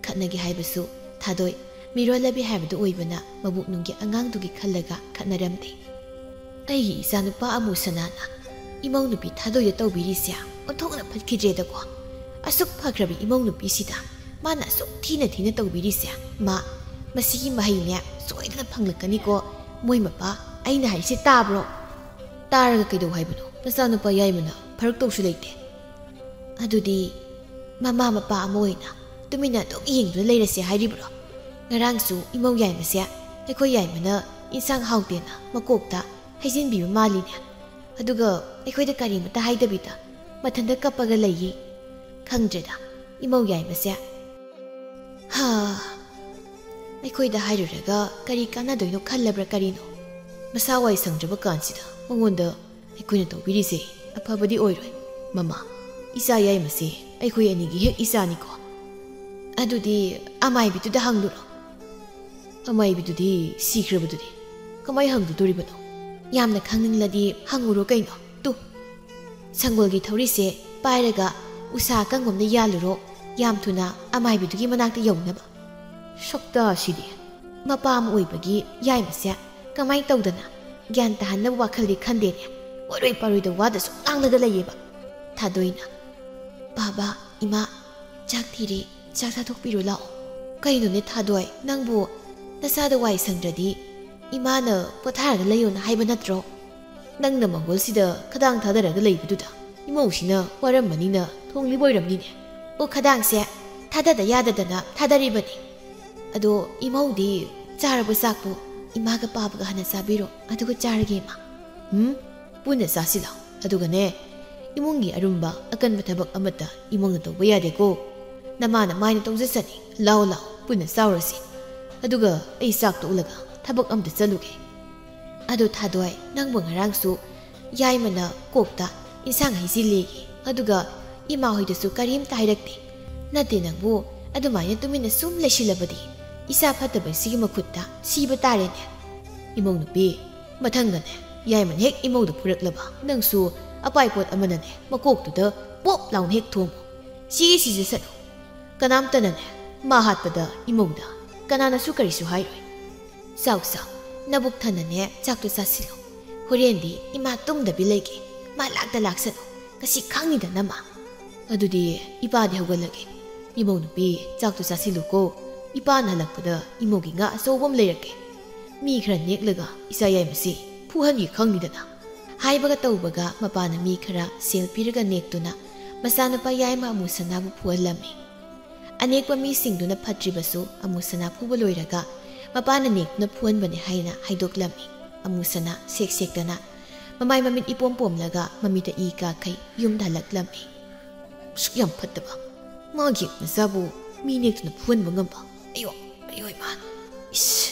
ꯈꯠꯅꯒꯦ ꯍꯥꯏꯕꯁꯨ ꯊꯥꯗꯣꯏ ꯃꯤꯔꯣꯜꯂꯕꯤ ꯍꯥꯏꯕꯗꯨ ꯑꯣꯏꯕꯅ ꯃꯕꯨꯛꯅꯨꯡꯒꯤ ꯑꯉꯥꯡꯗꯨꯒꯤ ꯈꯜꯂꯒ ꯈꯠꯅꯔꯝꯗꯦ. ꯑꯩꯒꯤ ꯏꯆꯥꯅꯨꯄꯥ ꯑꯃꯨꯁꯅꯥꯅ ꯏꯃꯧ ꯅꯨꯄꯤ ꯊꯥꯗꯣꯏꯗ ꯇꯧꯕꯤꯔꯤꯁꯦ ꯑꯣꯟꯊꯣꯛꯅ ꯐꯠꯈꯤꯗ꯭ꯔꯦꯗꯀꯣ. ꯑꯁꯨꯛ ꯐꯈ꯭ꯔꯕ ꯏꯃꯧ ꯅꯨꯄꯤꯁꯤꯗ ꯃꯥꯅ ꯑꯁꯨꯛ ꯊꯤꯅ ꯊꯤꯅ ꯇꯧꯕꯤꯔꯤꯁꯦ ꯃꯁꯤꯒꯤ ꯃꯍꯩꯅꯦ ꯁꯣꯏꯗꯅ ꯐꯪꯂꯛꯀꯅꯤꯀꯣ. ꯃꯣꯏ ꯃꯄꯥ, ꯑꯩꯅ ꯍꯥꯏꯔꯤꯁꯦ ꯇꯥꯕ꯭ꯔꯣ? ꯇꯥꯔꯒ ꯀꯩꯗꯧ ꯍꯥꯏꯕꯅꯣ? ꯅꯆꯥꯅꯨꯄꯥ ꯌꯥꯏꯃꯅ ꯐꯔꯛ ꯇꯧꯁꯨ ꯂꯩꯇꯦ. ꯑꯗꯨꯗꯤ ꯃꯃꯥ ꯃꯄꯥ ꯑꯃ ꯑꯣꯏꯅ ꯇꯨꯃꯤꯟꯅ ꯑꯗꯨꯝ ꯌꯦꯡꯗꯨꯅ ꯂꯩꯔꯁꯦ ꯍꯥꯏꯔꯤꯕ꯭ꯔꯣ? ꯉꯔꯥꯡꯁꯨ ꯏꯃꯧ ꯌꯥꯏꯃꯁꯦ ꯑꯩꯈꯣꯏ ꯌꯥꯏꯃꯅ ꯏꯟꯁꯥꯡ ꯍꯥꯎꯇꯦꯅ ꯃꯀꯣꯛꯇ ꯍꯩꯖꯤꯟꯕꯤꯕ ꯃꯥꯜꯂꯤꯅꯦ. ꯑꯗꯨꯒ ꯑꯩꯈꯣꯏꯗ ꯀꯔꯤꯃꯇ ꯍꯥꯏꯗꯕꯤꯗ ꯃꯊꯟꯇ ꯀꯞꯄꯒ ꯂꯩꯌꯦ. ꯈꯪꯗ꯭ꯔꯦꯗ ꯏꯃꯧ ꯌꯥꯏꯃꯁꯦ. ꯑꯩꯈꯣꯏꯗ ꯍꯥꯏꯔꯨꯔꯒ ꯀꯔꯤ ꯀꯥꯟꯅꯗꯣꯏꯅꯣ ꯈꯜꯂꯕ꯭ꯔꯥ ꯀꯔꯤꯅꯣ? ꯃꯁꯥ ꯋꯥꯏ ꯁꯪꯗ꯭ꯔꯕ ꯀꯥꯟꯁꯤꯗ ꯃꯉꯣꯟꯗ ꯑꯩꯈꯣꯏꯅ ꯇꯧꯕꯤꯔꯤꯁꯦ ꯑꯐꯕꯗꯤ ꯑꯣꯏꯔꯣꯏ. ꯃꯃꯥ, ꯏꯆꯥ ꯌꯥꯏꯃꯁꯦ ꯑꯩꯈꯣꯏ ꯑꯅꯤꯒꯤ ꯍꯦꯛ ꯏꯆꯥꯅꯤꯀꯣ. ꯑꯗꯨꯗꯤ ꯑꯃꯥꯏꯕꯤꯗꯨꯗ ꯍꯪꯂꯨꯔꯣ. ꯑꯃꯥꯏꯕꯤꯗꯨꯗꯤ ꯁꯤꯈ꯭ꯔꯕꯗꯨꯗꯤ ꯀꯃꯥꯏ ꯍꯪꯗꯣꯔꯤꯕꯅꯣ? ꯌꯥꯝꯅ ꯈꯪꯅꯤꯡꯂꯗꯤ ꯍꯪꯉꯨꯔꯣ ꯀꯩꯅꯣ. ꯇꯨ ꯁꯪꯒꯣꯜꯒꯤ ꯊꯧꯔꯤꯁꯦ ꯄꯥꯏꯔꯒ ꯎꯁꯥ ꯑꯀꯪꯕꯝꯗ ꯌꯥꯜꯂꯨꯔꯣ, ꯌꯥꯝ ꯊꯨꯅ ꯑꯃꯥꯏꯕꯤꯗꯨꯒꯤ ꯃꯅꯥꯛꯇ ꯌꯧꯅꯕ. ꯁꯛꯇꯥꯁꯤꯗꯤ ꯃꯄꯥ ꯑꯃ ꯑꯣꯏꯕꯒꯤ ꯌꯥꯏꯃꯁꯦ ꯀꯃꯥꯏꯅ ꯇꯧꯗꯅ ꯒ꯭ꯌꯥꯟ ꯇꯥꯍꯟꯅꯕ ꯋꯥꯈꯜꯗꯤ ꯈꯟꯗꯦꯅꯦ. ꯑꯣꯏꯔꯣꯏ ꯄꯥꯔꯣꯏꯗ ꯋꯥꯗ ꯁꯨꯝ ꯉꯥꯡꯂꯒ ꯂꯩꯌꯦꯕ. ꯊꯥꯗꯣꯏꯅ, ꯕꯥꯕꯥ, ꯏꯃꯥ, ꯆꯥꯛ ꯊꯤꯔꯦ, ꯆꯥꯛ ꯆꯥꯊꯣꯛꯄꯤꯔꯣ ꯂꯥꯛꯑꯣ. ꯀꯩꯅꯣꯅꯦ ꯊꯥꯗꯣꯏ, ꯅꯪꯕꯨ ꯅꯁꯥꯗ ꯋꯥꯏ ꯁꯪꯗ꯭ꯔꯗꯤ ꯏꯃꯥꯅ ꯄꯣꯊꯥꯔꯒ ꯂꯩꯌꯣꯅ ꯍꯥꯏꯕ ꯅꯠꯇ꯭ꯔꯣ? ꯅꯪꯅ ꯃꯪꯒꯣꯜꯁꯤꯗ ꯈꯗꯥꯡ ꯊꯥꯗꯔꯒ ꯂꯩꯕꯗꯨꯗ ꯏꯃꯧꯁꯤꯅ ꯋꯥꯔꯝꯕꯅꯤꯅ ꯊꯣꯡꯂꯤꯕ ꯑꯣꯏꯔꯝꯅꯤꯅꯦ. ꯑꯣ, ꯈꯗꯥꯡꯁꯦ ꯊꯥꯗꯗ ꯌꯥꯗꯗꯅ ꯊꯥꯗꯔꯤꯕꯅꯤ. ꯑꯗꯣ ꯏꯃꯧꯗꯤ ꯆꯥꯔꯕ ꯆꯥꯛꯄꯨ ꯏꯃꯥꯒ ꯄꯥꯕꯒ ꯍꯥꯟꯅ ꯆꯥꯕꯤꯔꯣ, ꯑꯗꯨꯒ ꯆꯥꯔꯒꯦ ꯏꯃꯥ. ꯄꯨꯟꯅ ꯆꯥꯁꯤꯜꯂꯣ. ꯑꯗꯨꯒꯅꯦ, ꯏꯃꯨꯡꯒꯤ ꯑꯔꯨꯝꯕ ꯑꯀꯟꯕ ꯊꯕꯛ ꯑꯃꯠꯇ ꯏꯃꯧꯅ ꯇꯧꯕ ꯌꯥꯗꯦꯀꯣ. ꯅꯃꯥꯅ ꯃꯥꯏꯅ ꯇꯧꯖꯁꯅꯤ. ꯂꯥꯛꯑꯣ ꯂꯥꯛꯑꯣ, ꯄꯨꯟꯅ ꯆꯥꯎꯔꯁꯤ. ꯑꯗꯨꯒ ꯑꯩ ꯆꯥꯛ ꯇꯣꯛꯂꯒ ꯊꯕꯛ ꯑꯝꯇ ꯆꯠꯂꯨꯒꯦ. ꯑꯗꯣ ꯊꯥꯗꯣꯏ, ꯅꯪꯕꯨ ꯉꯔꯥꯡꯁꯨ ꯌꯥꯏꯃꯅ ꯀꯣꯛꯇ ꯏꯟꯁꯥꯡ ꯍꯩꯖꯤꯜꯂꯦꯌꯦ, ꯑꯗꯨꯒ ꯏꯃꯥ ꯍꯣꯏꯗꯁꯨ ꯀꯔꯤꯝꯇ ꯍꯥꯏꯔꯛꯇꯦ. ꯅꯠꯇꯦ, ꯅꯪꯕꯨ ꯑꯗꯨꯃꯥꯏꯅ ꯇꯨꯃꯤꯟꯅ ꯁꯨꯝ ꯂꯩꯁꯤꯜꯂꯕꯗꯤ ꯏꯆꯥ ꯐꯠꯇꯕꯁꯤꯒꯤ ꯃꯈꯨꯠꯇ ꯁꯤꯕ ꯇꯥꯔꯦꯅꯦ. ꯏꯃꯧ ꯅꯨꯄꯤ, ꯃꯊꯪꯗꯅꯦ ꯌꯥꯏꯃꯅ ꯍꯦꯛ ꯏꯃꯧꯗ ꯐꯨꯔꯛꯂꯕ ꯅꯪꯁꯨ ꯑꯄꯥꯏꯄꯣꯠ ꯑꯃꯅꯅꯦ ꯃꯀꯣꯛꯇꯨꯗ ꯄꯣꯞ ꯂꯥꯎꯅ ꯍꯦꯛ ꯊꯣꯝꯃꯨ. ꯁꯤꯖꯁꯅꯨ. ꯀꯅꯥꯝꯇꯅꯅꯦ ꯃꯥ ꯍꯥꯠꯄꯗ ꯏꯃꯧꯗ ꯀꯅꯥꯅꯁꯨ ꯀꯔꯤꯁꯨ ꯍꯥꯏꯔꯣꯏ. ꯆꯥꯎ ꯆꯥꯎ, ꯅꯕꯨꯛ ꯊꯟꯅꯅꯦ ꯆꯥꯛꯇꯣ ꯆꯥꯁꯤꯜꯂꯨ. ꯍꯣꯔꯦꯟꯗꯤ ꯏꯃꯥ ꯇꯨꯝꯗꯕꯤ ꯂꯩꯒꯦ. ꯃꯥ ꯂꯥꯛꯇ ꯂꯥꯛꯁꯅꯨ. ꯉꯁꯤ ꯈꯪꯅꯤꯗꯅ ꯃꯥ. ꯑꯗꯨꯗꯤ ꯏꯄꯥꯗꯤ ꯍꯧꯒꯠꯂꯒꯦ. ꯏꯃꯧ ꯅꯨꯄꯤ, ꯆꯥꯛꯇꯣ ꯆꯥꯁꯤꯜꯂꯨꯀꯣ. ꯏꯄꯥꯅ ꯍꯜꯂꯛꯄꯗ ꯏꯃꯧꯒꯤ ꯉꯥ ꯑꯆꯧꯕ ꯑꯃ ꯂꯩꯔꯛꯀꯦ. ꯃꯤ ꯈꯔ नेꯛꯂꯒ ꯏꯆꯥ ꯌꯥꯏꯃꯁꯤ ꯐꯨꯍꯟꯒꯦ ꯈꯪꯅꯤꯗꯅ. ꯍꯥꯏꯕꯒ ꯇꯧꯕꯒ ꯃꯄꯥꯅ ꯃꯤ ꯈꯔ ꯁꯦꯜ ꯄꯤꯔꯒ नेꯛꯇꯨꯅ ꯃꯆꯥꯅꯨꯄꯥ ꯌꯥꯏꯃ ꯑꯃꯨꯁꯅꯥꯕꯨ ꯐꯨꯍꯜꯂꯝꯃꯤ. ꯑनेꯛꯄ ꯃꯤꯁꯤꯡꯗꯨꯅ ꯐꯠꯇ꯭ꯔꯤꯕꯁꯨ ꯑꯃꯨꯁꯅꯥ ꯐꯨꯕ ꯂꯣꯏꯔꯒ ꯃꯄꯥꯅ नेꯛꯇꯨꯅ ꯐꯨꯍꯟꯕꯅꯤ ꯍꯥꯏꯅ ꯍꯥꯏꯗꯣꯛꯂꯝꯃꯤ. ꯑꯃꯨꯁꯅꯥ ꯁꯦꯛ ꯁꯦꯛꯇꯅ ꯃꯃꯥꯏ ꯃꯃꯤꯠ ꯏꯄꯣꯝ ꯄꯣꯝꯂꯒ ꯃꯃꯤꯠꯇ ꯏ ꯀꯥꯈꯩ ꯌꯨꯝꯗ ꯍꯜꯂꯛꯂꯝꯃꯤ. ꯁꯨꯛ ꯌꯥꯝ ꯐꯠꯇꯕ ꯃꯥꯒꯤ ꯃꯆꯥꯕꯨ ꯃꯤ नेꯛꯇꯨꯅ ꯐꯨꯍꯟꯕ ꯉꯝꯕ. ꯑꯌꯣ ꯏꯃꯥ. ꯏꯁ,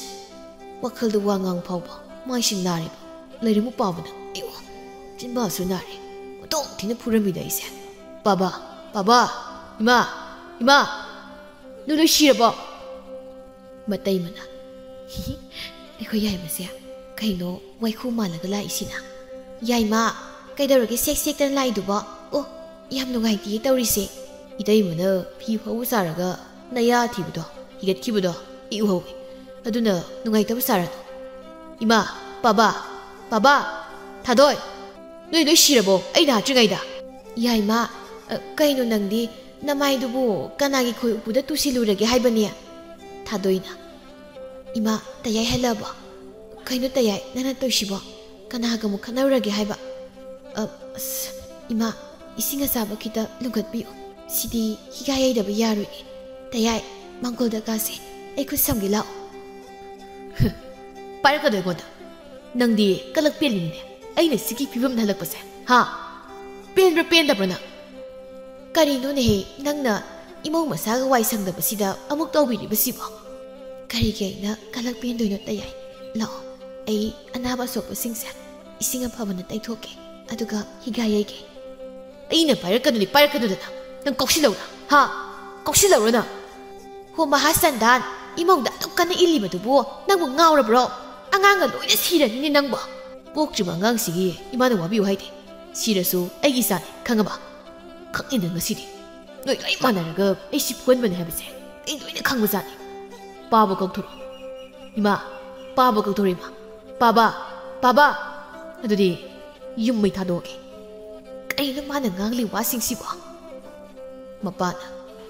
ꯋꯥꯈꯜꯗ ꯋꯥ ꯉꯥꯡ ꯐꯥꯎꯕ ꯃꯥꯏꯁꯤ ꯅꯥꯔꯤꯕ. ꯂꯩꯔꯝꯃꯨ ꯄꯥꯕꯅ. ꯑꯌꯣ, ꯆꯤꯟꯕꯥꯁꯨ ꯅꯥꯔꯦ. ꯑꯣꯟꯊꯣꯛ ꯊꯤꯅ ꯐꯨꯔꯝꯃꯤꯗ ꯑꯩꯁꯦ. ꯕꯥꯕꯥ, ꯏꯃꯥ, ꯅꯣꯏ ꯂꯣꯏ ꯁꯤꯔꯕꯣ? ꯃꯇꯩꯃꯅ, ꯑꯩꯈꯣꯏ ꯌꯥꯏꯃꯁꯦ ꯀꯩꯅꯣ ꯋꯥꯏꯈꯨ ꯃꯥꯜꯂꯒ ꯂꯥꯛꯏꯁꯤꯅ? ꯌꯥꯏꯃ, ꯀꯩꯗꯧꯔꯒꯦ ꯁꯦꯛ ꯁꯦꯛꯇꯅ ꯂꯥꯛꯏꯗꯨꯕꯣ? ꯑꯣ, ꯌꯥꯝ ꯅꯨꯡꯉꯥꯏꯇꯦ ꯇꯧꯔꯤꯁꯦ. ꯏꯇꯩꯃꯅ ꯐꯤ ꯐꯧꯕ ꯁꯥꯔꯒ ꯅꯌꯥ ꯊꯤꯕꯗꯣ, ꯍꯤꯒꯠꯈꯤꯕꯗꯣ ꯏ ꯎꯍꯧꯏ. ꯑꯗꯨꯅ ꯅꯨꯡꯉꯥꯏꯇꯕ ꯁꯥꯔꯅꯨ. ꯏꯃꯥ, ꯄꯥꯕꯥ ꯊꯥꯗꯣꯏ ꯅꯣꯏ ꯂꯣꯏ ꯁꯤꯔꯕꯣ ꯑꯩ ꯂꯥꯛꯇ꯭ꯔꯤꯉꯩꯗ ꯌꯥꯏꯃ ꯀꯩꯅꯣ ꯅꯪꯗꯤ ꯅꯃꯥꯏꯗꯨꯕꯨ ꯀꯅꯥꯒꯤ ꯈꯣꯏ ꯎꯄꯨꯗ ꯇꯨꯁꯤꯜꯂꯨꯔꯒꯦ ꯍꯥꯏꯕꯅꯤ ꯊꯥꯗꯣꯏꯅ 이마 따야이 헬라봐 그이노 따야이 나나 또시보 까나가 뭐 카나우라게 하이바 이마 이싱가 사바 기다 룽갓비오 시디 히가야이다바 야루니 따야이 망골다 가세 에이쿠 삼기 라오 빨가 되거든 낭디 깔락 뺄리네 아이네 시기 비범 달락바세 하 뺀브라 뺀다브나 까리노네 낭나 이모 마사가 와이상다바시다 아목 떠비리바시보 가리게나 갈락비엔도이노 따야이 라오 에이 아나바 소포싱사 𝗬𝗵𝗶 따이토게 아두가 히가야이게 에이나 빨까누나 난 꺽실러우나 하 꺽실러우나 호마하산단 이몽다 똑같은 일리바두부 낭보 ngaurabro 앙앙가 로이나 시라니니 낭보 뽀ꯛ지마 앙앙시기 이마는 와비오 하이데 시라수 에이기 사네 강아봐 강이는 것이디 너희 로이 만나라가 에이시 부건만 해보세 에이 로이나 강무사네 바보 걱토로 이마 바보 걱토로 이마 바바 어디디 윰 메이타도게 까이는 많은 앙리 와싱시바 마빠나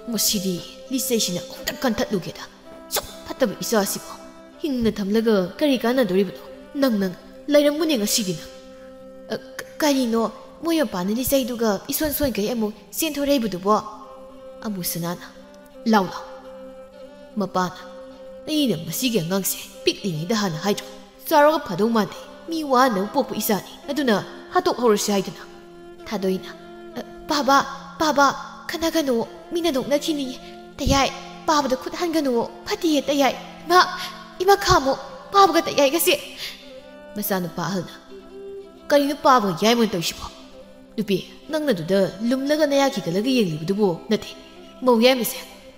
뭐시디 리세이시나 옥딱간 탓루게다 쏙 팟다부 있어하시고 힝나 담라가 까리가나 도리부도 낭낭 라이랑 문행아 시디나 까리노 뭐여 바는 리세이두가 이손손게 에모 센토레이부도보 아무스나나 라우라 마빠나 이는 마시게 앙앙세 삑링이다 하나 하이죠 싸러가 파동만데 미와는 뽀뽀 이사니 아두나 하독 허르시 하이드나 타도이나 바바 카나가노 미나독 나키니 따야이 바바도 콧 한가노 파티에 따야이 이마 카모 바바가 따야이 가세 마사노 바하나 까리노 바바가 야이몬 떠시보 누비 낭나두다 룸라가 나야키가라가 옌리부두보 나테 모야미세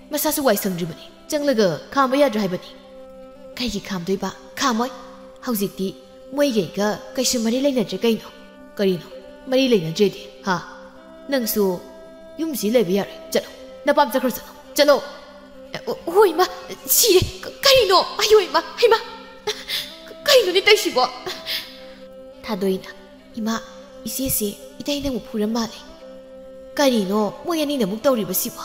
마사수 와이성드리버니 ꯆꯪꯂꯒ ꯈꯥꯝꯕ ꯌꯥꯗ꯭ꯔꯥ ꯍꯥꯏꯕꯅꯤ ꯀꯩꯒꯤ ꯈꯥꯝꯗꯣꯏꯕ ꯈꯥꯝꯃꯣꯏ ꯍꯧꯖꯤꯛꯇꯤ ꯃꯣꯏꯒꯩꯒ ꯀꯩꯁꯨ ꯃꯔꯤ ꯂꯩꯅꯗ꯭ꯔꯦ ꯀꯔꯤꯅꯣ ꯃꯔꯤ ꯂꯩꯅꯗ꯭ꯔꯦꯗꯤ ꯍꯥ ꯅꯪꯁꯨ ꯌꯨꯝꯁꯤ ꯂꯩꯕ ꯌꯥꯔꯣꯏ ꯆꯠꯂꯣ ꯅꯄꯥꯝ ꯆꯠꯈ꯭ꯔꯣ ꯆꯠꯂꯣ ꯍꯣꯏ ꯏꯃꯥ ꯁꯤꯔꯦ ꯀꯔꯤꯅꯣ ꯑꯌꯣ ꯏꯃꯥ ꯍꯩꯃꯥ ꯀꯩꯅꯣꯅꯦ ꯇꯧꯏꯁꯤꯕꯣ ꯊꯥꯗꯣꯏꯅ ꯏꯃꯥ ꯏꯆꯦꯁꯦ ꯏꯇꯩ ꯅꯪꯕꯨ ꯐꯨꯔ ꯃꯥꯜꯂꯦ ꯀꯔꯤꯅꯣ ꯃꯣꯏ ꯑꯅꯤꯅ ꯑꯃꯨꯛ ꯇꯧꯔꯤꯕꯁꯤꯕꯣ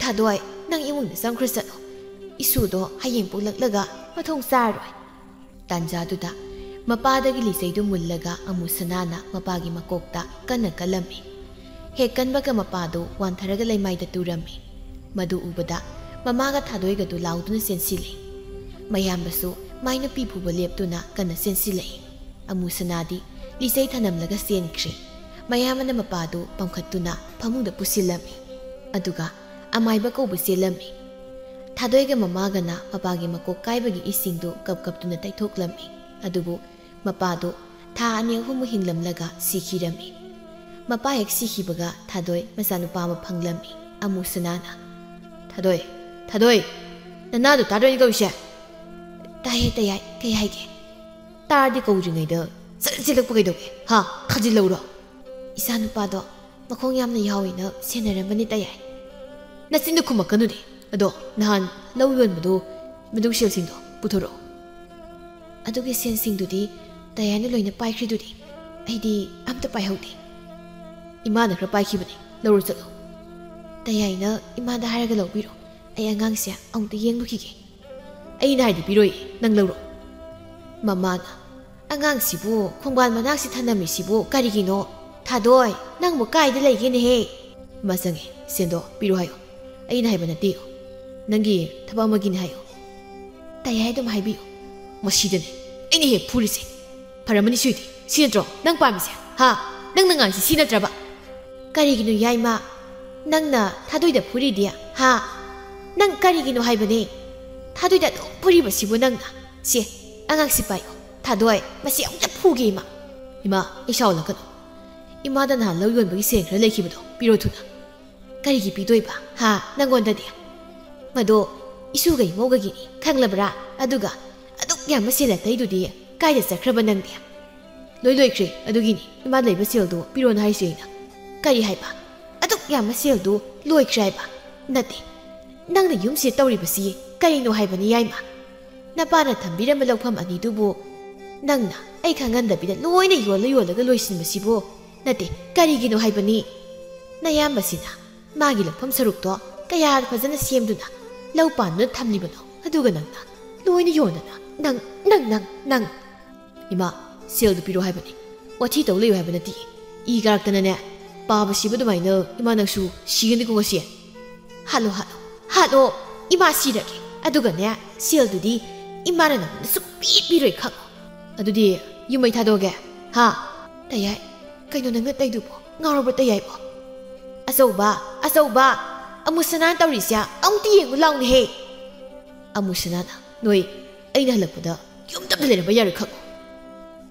ꯊꯥꯗꯣꯏ ꯅꯪ ꯏꯃꯨꯡꯗ ꯆꯪꯈ꯭ꯔ ꯆꯠꯂꯣ ꯏꯁꯨꯗꯣ ꯍꯌꯦꯡ ꯄꯣꯛꯂꯛꯂꯒ ꯃꯊꯣꯡ ꯆꯥꯔꯣꯏ ꯇꯥꯟꯖꯥꯗꯨꯗ ꯃꯄꯥꯗꯒꯤ ꯂꯤꯆꯩꯗꯨ ꯃꯨꯜꯂꯒ ꯑꯃꯨ ꯁꯅꯥꯅ ꯃꯄꯥꯒꯤ ꯃꯀꯣꯛꯇ ꯀꯟꯅ ꯀꯜꯂꯝꯃꯤ ꯍꯦꯛ ꯀꯟꯕꯒ ꯃꯄꯥꯗꯨ ꯋꯥꯟꯊꯔꯒ ꯂꯩꯃꯥꯏꯗ ꯇꯨꯔꯝꯃꯤ ꯃꯗꯨ ꯎꯕꯗ ꯃꯃꯥꯒ ꯊꯥꯗꯣꯏꯒꯗꯨ ꯂꯥꯎꯗꯨꯅ ꯆꯦꯟꯁꯤꯜꯂꯤ ꯃꯌꯥꯝꯕꯁꯨ ꯃꯥꯏ ꯅꯨꯄꯤ ꯐꯨꯕ ꯂꯦꯞꯇꯨꯅ ꯀꯟꯅ ꯆꯦꯟꯁꯤꯜꯂꯛꯏ ꯑꯃꯨ ꯁꯅꯥꯗꯤ ꯂꯤꯆꯩ ꯊꯅꯝꯂꯒ ꯆꯦꯟꯈ꯭ꯔꯦ ꯃꯌꯥꯝꯕꯅ ꯃꯄꯥꯗꯨ ꯄꯝꯈꯠꯇꯨꯅ ꯐꯃꯨꯡꯗ ꯄꯨꯁꯤꯜꯂꯝꯃꯤ ꯑꯗꯨꯒ ꯑꯃꯥꯏꯕ ꯀꯧꯕ ꯆꯦꯜꯂꯝꯃꯤ ꯊꯥꯗꯣꯏꯒ ꯃꯃꯥꯒꯅ ꯃꯄꯥꯒꯤ ꯃꯀꯣꯛ ꯀꯥꯏꯕꯒꯤ ꯏꯁꯤꯡꯗꯨ ꯀꯞꯇꯨꯅ ꯇꯩꯊꯣꯛꯂꯝꯃꯤ ꯑꯗꯨꯕꯨ ꯃꯄꯥꯗꯨ ꯊꯥ 2-3 ꯍꯤꯡꯂꯝꯂꯒ ꯁꯤꯈꯤꯔꯝꯃꯤ ꯃꯄꯥ ꯍꯦꯛ ꯁꯤꯈꯤꯕꯒ ꯊꯥꯗꯣꯏ ꯃꯆꯥꯅꯨꯄꯥ ꯑꯃ ꯐꯪꯂꯝꯃꯤ ꯑꯃꯨ ꯁꯅꯥꯅ ꯊꯥꯗꯣꯏ ꯅꯅꯥꯗꯨ ꯇꯥꯗꯣꯏꯅꯤ ꯀꯧꯏꯁꯦ ꯇꯥꯏꯌꯦ ꯇꯥꯌꯥꯏ ꯀꯩ ꯍꯥꯏꯒꯦ ꯇꯥꯔꯗꯤ ꯀꯧꯗ꯭ꯔꯤꯉꯩꯗ ꯆꯦꯜꯂꯛꯄ ꯀꯩꯗꯧꯒꯦ ꯍꯥ ꯊꯥꯖꯤꯜꯂꯧꯔꯣ ꯏꯆꯥꯅꯨꯄꯥꯗꯣ ꯃꯈꯣꯡ ꯌꯥꯝꯅ ꯌꯥꯎꯏꯅ ꯁꯦꯟꯅꯔꯝꯕꯅꯤ ꯇꯥꯌꯥꯏ ꯅꯆꯤꯟꯗꯨ ꯈꯨꯝꯃꯛꯀꯅꯨꯗꯤ ꯑꯗꯣ ꯅꯍꯥꯟ ꯂꯧ ꯌꯣꯟꯕꯗꯨ ꯃꯗꯨ ꯁꯦꯜꯁꯤꯡꯗꯣ ꯄꯨꯊꯣꯔꯛꯑꯣ ꯑꯗꯨꯒꯤ ꯁꯦꯟꯁꯤꯡꯗꯨꯗꯤ ꯇꯥꯌꯥꯏꯅ ꯂꯣꯏꯅ ꯄꯥꯏꯈ꯭ꯔꯤꯗꯨꯗꯤ ꯑꯩꯗꯤ ꯑꯝꯇ ꯄꯥꯏꯍꯧꯗꯦ ꯏꯃꯥꯅ ꯈꯔ ꯄꯥꯏꯈꯤꯕꯅꯤ ꯂꯧꯔꯣ ꯆꯠꯂꯣ ꯇꯥꯌꯥꯏꯅ ꯏꯃꯥꯗ ꯍꯥꯏꯔꯒ ꯂꯧꯕꯤꯔꯣ ꯑꯩ ꯑꯉꯥꯡꯁꯦ ꯑꯃꯨꯛꯇ ꯌꯦꯡꯂꯨꯈꯤꯒꯦ ꯑꯩꯅ ꯍꯥꯏꯗꯤ ꯄꯤꯔꯣꯏ ꯅꯪ ꯂꯧꯔꯣ ꯃꯃꯥꯅ ꯑꯉꯥꯡꯁꯤꯕꯨ ꯈꯣꯡꯕꯥꯟ ꯃꯅꯥꯛꯁꯤ ꯊꯅꯝꯃꯤꯁꯤꯕꯨ ꯀꯔꯤꯒꯤꯅꯣ ꯊꯥꯗꯣꯏ ꯅꯪꯕꯨ ꯀꯥꯏꯗ ꯂꯩꯒꯦꯅꯦꯍꯦ ꯏꯃꯥ ꯆꯪꯉꯦ ꯁꯦꯟꯗꯣ ꯄꯤꯔꯣ ꯍꯥꯏꯌꯣ ꯑꯩꯅ ꯍꯥꯏꯕ ꯅꯠꯇꯦꯌꯣ ꯅꯪꯒꯤ ꯊꯕꯛ ꯑꯃꯒꯤꯅꯤ ꯍꯥꯏꯌꯣ ꯇꯥꯌꯥꯏ ꯑꯗꯨꯝ ꯍꯥꯏꯕꯤꯌꯨ ꯃꯁꯤꯗꯅꯦ ꯑꯩꯅ ꯍꯦꯛ ꯐꯨꯔꯤꯁꯦ ꯐꯔꯝꯃꯅꯤ ꯁꯨꯏꯗꯤ ꯁꯤ ꯅꯠꯇ꯭ꯔꯣ ꯅꯪ ꯄꯥꯝꯃꯤꯁꯦ ꯍꯥ ꯅꯪꯅ ꯉꯥꯡꯁꯤ ꯁꯤ ꯅꯠꯇ꯭ꯔꯕ ꯀꯔꯤꯒꯤꯅꯣ ꯌꯥꯏꯃ ꯅꯪꯅ ꯊꯥꯗꯣꯏꯗ ꯐꯨꯔꯤꯗꯤ ꯍꯥ ꯅꯪ ꯀꯔꯤꯒꯤꯅꯣ ꯍꯥꯏꯕꯅꯦ ꯊꯥꯗꯣꯏꯗ ꯑꯗꯨꯝ ꯐꯨꯔꯤꯕꯁꯤꯕꯨ ꯅꯪꯅ ꯁꯦ ꯑꯉꯥꯡꯁꯤ ꯄꯥꯏꯌꯣ ꯊꯥꯗꯣꯏ ꯃꯁꯤ ꯑꯃꯨꯛꯇ ꯐꯨꯒꯦ ꯏꯃꯥ ꯑꯩ ꯁꯥꯎꯍꯜꯂꯛꯀꯅꯨ ꯏꯃꯥꯗ ꯅꯍꯥꯟ ꯂꯧ ꯌꯣꯟꯕꯒꯤ ꯁꯦꯟ ꯈꯔ ꯂꯩꯈꯤꯕꯗꯣ ꯄꯤꯔꯣ ꯊꯨꯅ ꯀꯔꯤꯒꯤ ꯄꯤꯗꯣꯏꯕ ꯍꯥ ꯅꯪꯉꯣꯟꯗꯗꯤ ꯃꯗꯣ ꯏꯁꯨꯒ ꯏꯃꯧꯒꯒꯤꯅꯤ ꯈꯪꯂꯕ꯭ꯔꯥ ꯑꯗꯨꯒ ꯑꯗꯨꯛ ꯌꯥꯝꯕ ꯁꯦꯜ ꯑꯇꯩꯗꯨꯗꯤ ꯀꯥꯏꯗ ꯆꯠꯈ꯭ꯔꯕ ꯅꯪꯗꯤ ꯂꯣꯏꯈ꯭ꯔꯦ ꯑꯗꯨꯒꯤꯅꯤ ꯏꯃꯥ ꯂꯩꯕ ꯁꯦꯜꯗꯣ ꯄꯤꯔꯣꯅ ꯍꯥꯏꯁꯦ ꯑꯩꯅ ꯀꯔꯤ ꯍꯥꯏꯕ ꯑꯗꯨꯛ ꯌꯥꯝꯕ ꯁꯦꯜꯗꯨ ꯂꯣꯏꯈ꯭ꯔꯦ ꯍꯥꯏꯕ ꯅꯠꯇꯦ ꯅꯪꯅ ꯌꯨꯝꯁꯦ ꯇꯧꯔꯤꯕꯁꯤ ꯀꯔꯤꯅꯣ ꯍꯥꯏꯕꯅꯤ ꯌꯥꯏꯃ ꯅꯄꯥꯅ ꯊꯝꯕꯤꯔꯝꯕ ꯂꯧꯐꯝ ꯑꯅꯤꯗꯨꯕꯨ ꯅꯪꯅ ꯑꯩ ꯈꯪꯍꯟꯗꯕꯤꯗ ꯂꯣꯏꯅ ꯌꯣꯜꯂꯒ ꯂꯣꯏꯁꯤꯟꯕꯁꯤꯕꯨ ꯅꯠꯇꯦ ꯀꯔꯤꯒꯤꯅꯣ ꯍꯥꯏꯕꯅꯤ ꯅꯌꯥꯝꯕꯁꯤꯅ ꯃꯥꯒꯤ ꯂꯧꯐꯝ ꯁꯔꯨꯛꯇꯣ ꯀꯌꯥ ꯐꯖꯅ ꯁꯦꯝꯗꯨꯅ ꯂꯧ ꯄꯥꯟꯗꯨꯅ ꯊꯝꯂꯤꯕꯅꯣ ꯑꯗꯨꯒ ꯅꯪꯅ ꯂꯣꯏꯅ ꯌꯣꯟꯗꯅ ꯅꯪ 이마 셀도 피로 하이버니 와티 떠올려요 하이버나티 이 가락다나네 빠바시부도 마이너 이마 낭수 시간이 공것이 하로 이마 시라게 아두가네 셀도디 이마는 쑥삐삐를 카고 아두디 유마이 타도게 하 따야이 그이노 능가 따이두보 ngaro버 따야이보 아서우바 아무스난 떠리시야 엉띠잉 라운해 아무스나나 너희 ꯑꯩꯅ ꯍꯜꯂꯛꯄꯗ ꯌꯨꯝꯗ ꯂꯩꯔꯝꯕ ꯌꯥꯔꯣꯏ ꯈꯪꯉꯣ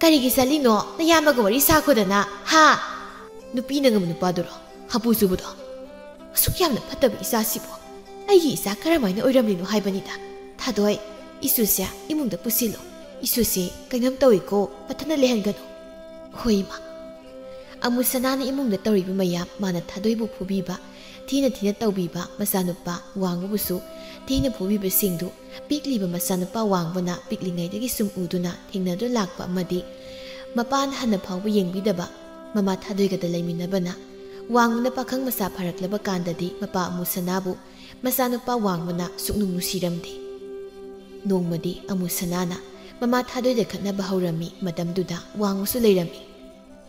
ꯀꯔꯤꯒꯤ ꯆꯠꯂꯤꯅꯣ ꯅꯌꯥꯝꯕꯒ ꯋꯥꯔꯤ ꯁꯥꯈꯣꯗꯅ ꯍꯥ ꯅꯨꯄꯤꯅ ꯉꯝꯕ ꯅꯨꯄꯥꯗꯨꯔꯣ ꯍꯥꯄꯨ ꯆꯨꯕꯗꯣ ꯑꯁꯨꯛ ꯌꯥꯝꯅ ꯐꯠꯇꯕ ꯏꯆꯥꯁꯤꯕꯨ ꯑꯩꯒꯤ ꯏꯆꯥ ꯀꯔꯝꯍꯥꯏꯅ ꯑꯣꯏꯔꯝꯂꯤꯅꯣ ꯍꯥꯏꯕꯅꯤꯗ ꯊꯥꯗꯣꯏ ꯏꯁꯨꯁꯦ ꯏꯃꯨꯡꯗ ꯄꯨꯁꯤꯜꯂꯣ ꯏꯁꯨꯁꯦ ꯀꯩꯅꯣꯝ ꯇꯧꯏꯀꯣ ꯃꯊꯟꯇ ꯂꯩꯍꯟꯒꯅꯨ ꯍꯣꯏ ꯏꯃꯥ ꯑꯃꯨꯁꯅꯥꯅ ꯏꯃꯨꯡꯗ ꯇꯧꯔꯤꯕ ꯃꯌꯥꯝ ꯃꯥꯅ ꯊꯥꯗꯣꯏꯕꯨ ꯐꯨꯕꯤꯕ ꯊꯤꯅ ꯇꯧꯕꯤꯕ ꯃꯆꯥꯅꯨꯄꯥ ꯋꯥꯡꯕꯕꯨꯁꯨ ꯊꯤꯅ ꯐꯨꯕꯤꯕꯁꯤꯡꯗꯨ ꯄꯤꯛꯂꯤꯕ ꯃꯆꯥꯅꯨꯄꯥ ꯋꯥꯡꯕꯅ ꯄꯤꯛꯂꯤꯉꯩꯗꯒꯤ ꯁꯨꯝ ꯎꯗꯨꯅ ꯊꯦꯡꯅꯗꯨꯅ ꯂꯥꯛꯄ ꯑꯃꯗꯤ ꯃꯄꯥꯅ ꯍꯟꯅ ꯐꯥꯎꯕ ꯌꯦꯡꯕꯤꯗꯕ ꯃꯃꯥ ꯊꯥꯗꯣꯏꯒꯗ ꯂꯩꯃꯤꯟꯅꯕꯅ ꯋꯥꯡꯕꯅ ꯄꯥꯈꯪ ꯃꯆꯥ ꯐꯥꯔꯛꯂꯕ ꯀꯥꯟꯗꯗꯤ ꯃꯄꯥ ꯑꯃꯨꯁꯅꯥꯕు ꯃꯆꯥꯅꯨꯄꯥ ꯋꯥꯡꯕꯅ ꯁꯨꯛꯅꯨꯡ ꯅꯨꯡꯁꯤꯔꯝꯗꯦ ꯅꯣꯡꯃꯗꯤ ꯑꯃꯨꯁꯅꯥꯅ ꯃꯃꯥ ꯊꯥꯗꯣꯏꯗ ꯈꯠꯅꯕ ꯍꯧꯔꯝꯃꯤ ꯃꯇꯝꯗꯨꯗ ꯋꯥꯡꯕꯁꯨ ꯂꯩꯔꯝꯃꯤ